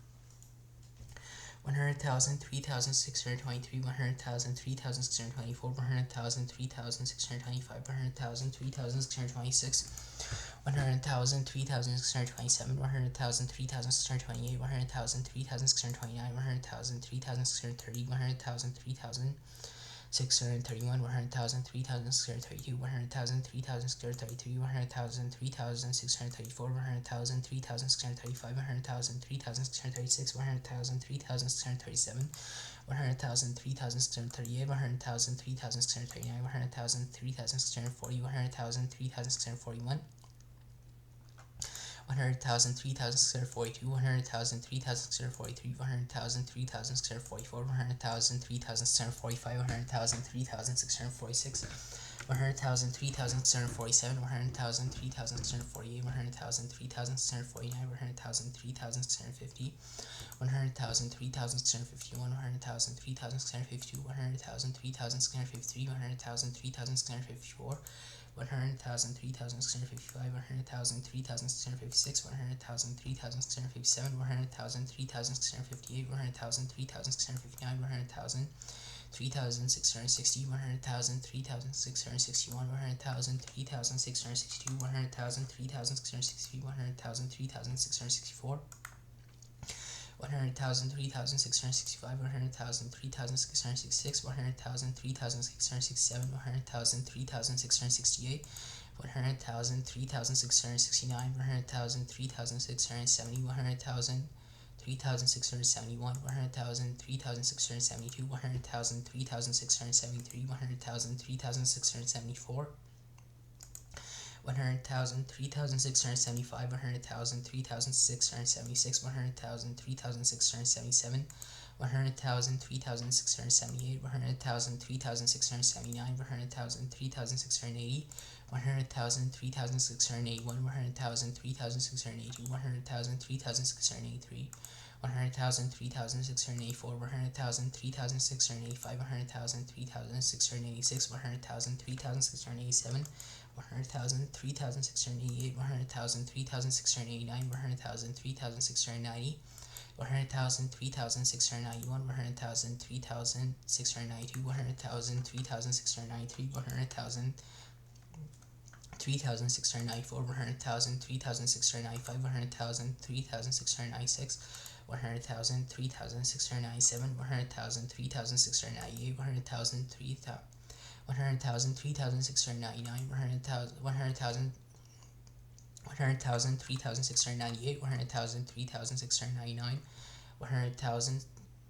100,000, 3,623, 100,000, 3,624, 100,000, 3,625, 100,000, 3,626, 100,000, 3,627, 100,000, 3,628, 100,000, 3,629, 100,000, 3,630, 100,000, 3,631, 100,000, 3,632, 100,000, 3,633, 100,000, 3,634, 100,000, 3,635, 100,000, 3,636, 100,000, 3,637, 100,000, 3,638, 100,000, 3,639, 100,000, 3,640, 100,000, 3,641, 100,000, 3,642, 100,000, 3,643, 100,000, 3,644, 100,000, 3,645, 100,000, 3,646, 100,000, 3,647, 100,000, 3,648, 100,000, 3,649, 100,000, 3,650, 100,000, 3,651, 100,000, 3,652, 100,000, 3,653, 100,000, 3,654, 100,000, 3,655, 100,000, 3,656, 100,000, 3,657, 100,000, 3,658, 100,000, 3,659, 100,000, 3,660, 100,000, 3,661, 100,000, 3,662, 100,000, 3,663, 100,000, 3,664, 100,000, 3,665, 100,000, 3,666, 100,000, 3,667, 100,000, 3,668, 100,000, 3,669, 100,000, 3,670, 100,000, 3,671, 100,000, 3,672, 100,000, 3,673, 100,000, 3,674, 100,000, 3,675, 100,000, 3,676, 100,000, 3,677, 100,000, 3,678, 100,000, 3,679, 100,000, 3,680, 100,000, 3,681, 100,000, 3,682, 100,000, 3,683, 100,000, 3,684, 100,000, 3,685, 100,000, 3,686, 100,000, 3,687, 100,000, 3,688, 100,000, 3,689, 100,000, 3,690, 100,000, 3,691, 100,000, 3,692, 100,000, 3,693, 100,000, 3,694, 100,000, 3,695, 100,000, 3,696, 100,000, 3,697, 100,000, 3,698, 100,000, 3,000, 100,000, 3,699, 100,000, 100,000, 100,000, 3,698, 100,000, 3,699, 100,000,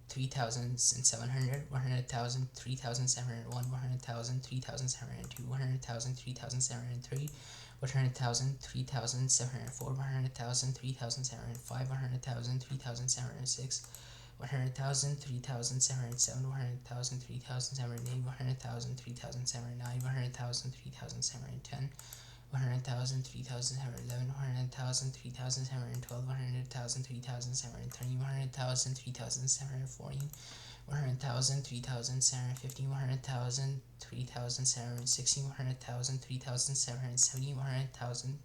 3,700, 100,000, 3,701, 100,000, 3,702, 100,000, 3,703, 100,000, 3,704, 100,000, 3,705, 100,000, 3,706, 100,000, 3,707, 100,000, 3,708, 100,000, 3,709, 100,000, 3,710, 100,000, 3,711, 100,000, 3,712, 100,000, 3,713, 100,000, 3,714, 100,000, 3,715, 100,000, 3,716, 100,000, 3,770, 100,000,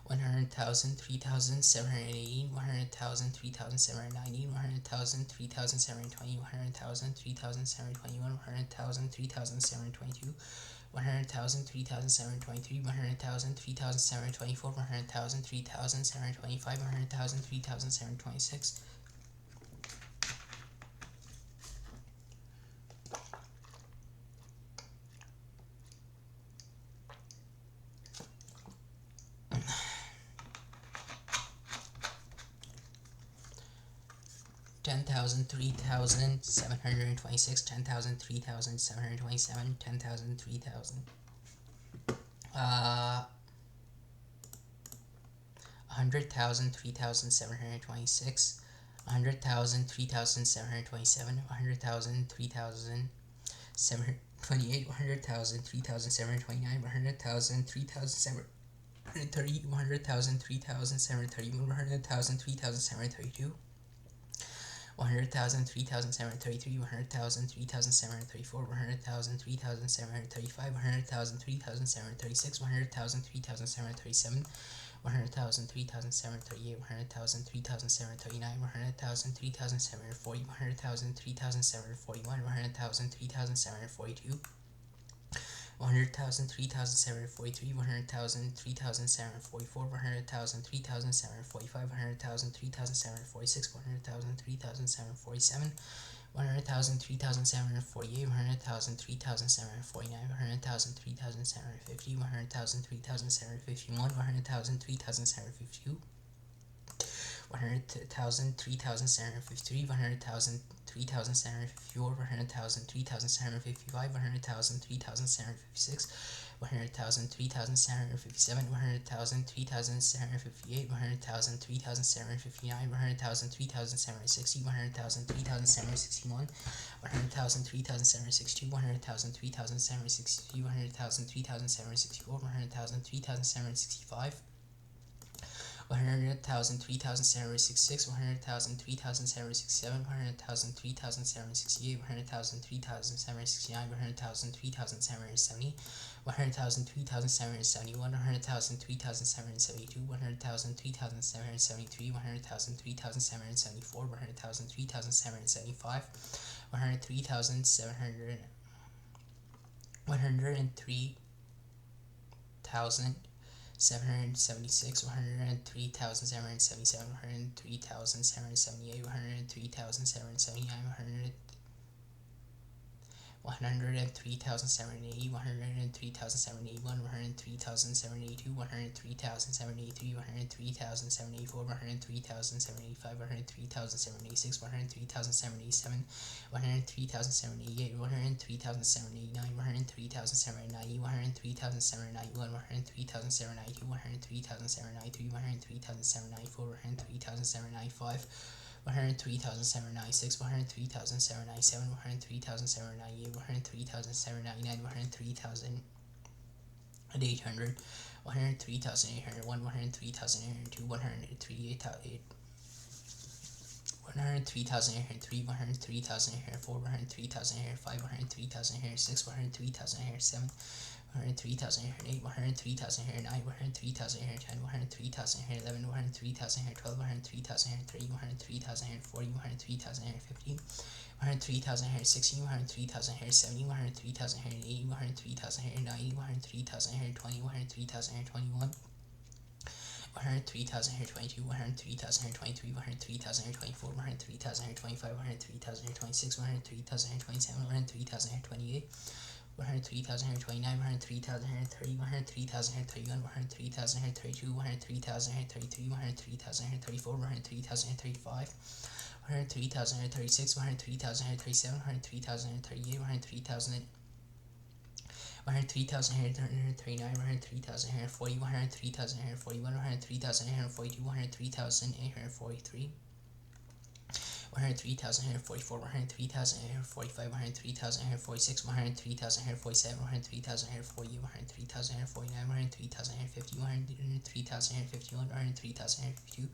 100,000, 3,780, 100,000, 3,790, 100,000, 3,720, 100,000, 3,721, 100,000, 3,722, 100,000, 3,723, 100,000, 3,724, 100,000, 3,725, 100,000, 3,726. 10,000, 3,726, 10,000, 3,727, 10,000, 3,000. 100,000, 3,726, 100,000, 3,727, 100,000, 3,728, 100,000, 3,729, 100,000, 3,730, 100,000, 3,731, 100,000, 3,732. 100,000, 3,733, 100,000, 3,734, 100,000, 3,735, 100,000, 3,736, 100,000, 3,737, 100,000, 3,738, 100,000, 3,739, 100,000, 3,740, 100,000, 3,741, 100,000, 3,742. 100,000, 3,743, 100,000, 3,744, 100,000, 3,745, 100,000, 3,746, 100,000, 3,747, 100,000, 3,748, 100,000, 3,749, 100,000, 3,750, 100,000, 3,751, 100,000, 3,752. 100,000, 3,753, 100,000, 3,754, 100,000, 3,755, 100,000, 3,756, 100,000, 3,757, 100,000, 3,758, 100,000, 3,759, 100,000, 3,760, 100,000, 3,761, 100,000, 3,762, 100,000, 3,763, 100,000, 3,764, 100,000, 3,765. 100,000, 3,766, 100,000, 3,767, 100,000, 3,768, 100,000, 3,769, 100,000, 3,770, 100,000, 3,771, 100,000, 3,772, 100,000, 3,773, 100,000, 3,774, 100,000, 3,775, 103,700, 103,000. 776, 103,777, 103,778, 103,779, 103,780, 103,781, 103,782, 103,783, 103,784, 103,785, 103,786, 103,787, 103,788, 103,789, 103,790, 103,791, 103,792, 103,793, 103,794, 103,795. 103,796, 103,797, 103,798, 103,799, 103,800, 103,801, 103,802, 103,800. 103,803, 103,804, 103,805, 103,806, 103,807, 103,008, 103,009, 103,010, 103,011, 103,012, 103,003, 103,040, 103,050, 103,060, 103,070, 103,080, 103,090, 103,020, 103,021. 103,022, 103,023, 103,024, 103,025, 103,026, 103,027, 103,028, 103,029, 103,030, 103,031, 103,032, 103,033, 103,034, 103,035, 103,036, 103,037, 103,038, 103,000. 103,839, 103,840, 103,841, 103,842, 103,843, 103,844, 103,845, 103,846, 103,847, 103,848, 103,849, 103,850, 103,851, 103,852,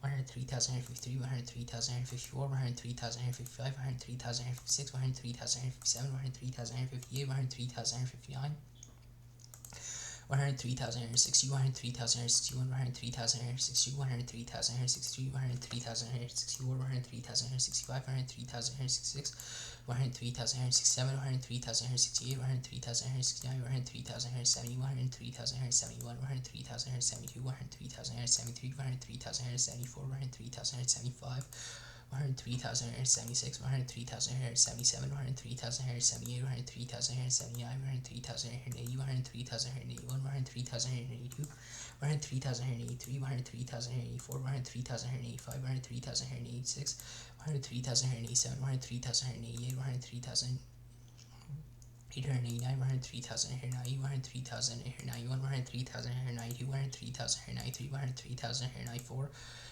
103,853, 103,854, 103,855, 103,856, 103,857, 103,858, 103,859. 103,860, 103,861, 103,862, 103,863, 103,864, 103,865, 103,866, 103,867, 103,868, 103,869, 103,870, 103,871, 103,872, 103,873, 103,874, 103,875. 103,876, 103,877, 103,878, 103,879, 103,880, 103,881, 103,882, 103,883, 103,884, 103,885, 103,886, 103,887, 103,888, 103,000. 889, 103,890, 103,891, 103,892, 103,893, 103,894,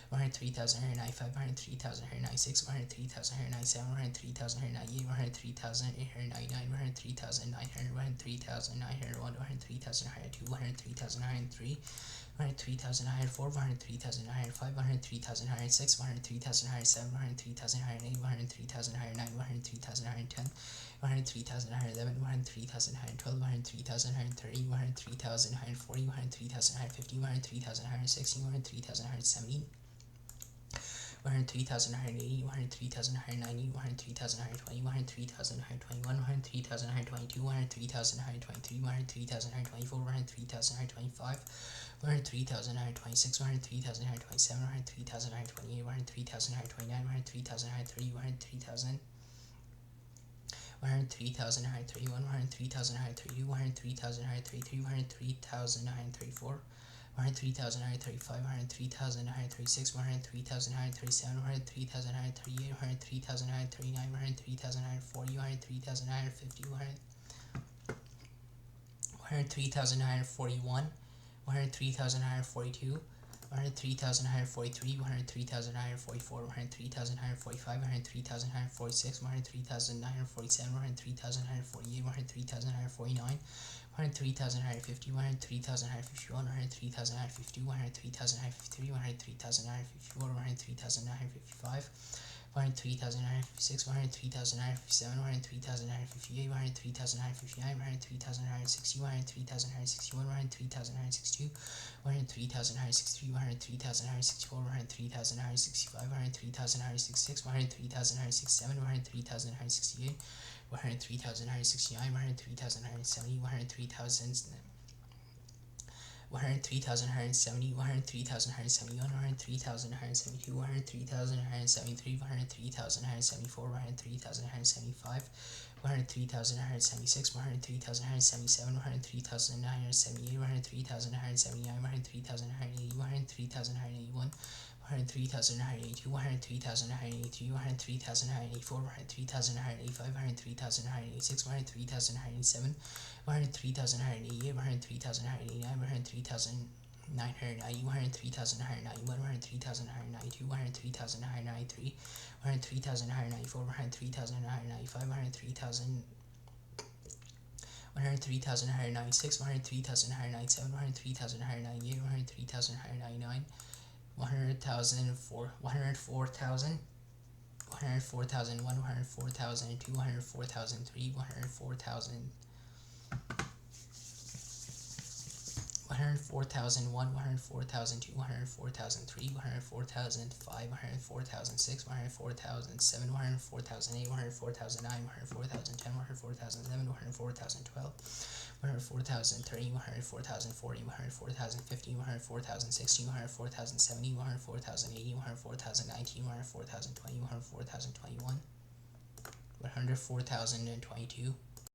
103,895, 103,896, 103,897, 103,898, 103,899, 103,900, 103,901, 103,902, 103,903, 103,904, 103,905, 103,906, 103,907, 103,908, 103,909, 103,910, 103,911, 103,912, 103,930, 103,940, 103,950, 103,960, 103,970. 103,980, 103,990, 103,920, 103,921, 103,922, 103,923, 103,924, 103,925, 103,926, 103,927, 103,928, 103,929, 103,930, 103,000. 103,931, 103,932, 103,933, 103,934, 103,935, 103,936, 103,937, 103,938, 103,939, 103,940, 103,950, 103,941, 103,942, 103,943, 103,944, 103,945, 103,946, 103,947, 103,948, 103,949, 103,950, 103,951, 103,952, 103,953, 103,954, 103,955, 103,956, 103,957, 103,958, 103,959, 103,960, 103,961, 103,962, 103,963, 103,964, 103,965, 103,966, 103,967, 103,968, 103,969, 103,970, 103,000. 103,170, 103,171, 103,172, 103,173, 103,174, 103,175, 103,176, 103,177, 103,978, 103,979, 103,980, 103,981, 103,982, 103,983, 103,984, 103,985, 103,986, 103,987, 103,988, 103,989, 103,990, 103,991, 103,992, 103,993, 103,994, 103,995, 103,000. 103,996, 103,997, 103,998, 103,999, 100,004, 104,000, 104,001, 104,002, 104,003, 104,000. 104,001, 104,002, 104,003, 104,005, 104,006, 104,007, 104,008, 104,009, 104,010, 104,011, 104,012, 104,013, 104,014, 104,015, 104,016, 104,017, 104,018, 104,019, 104,020, 104,021, 104,022,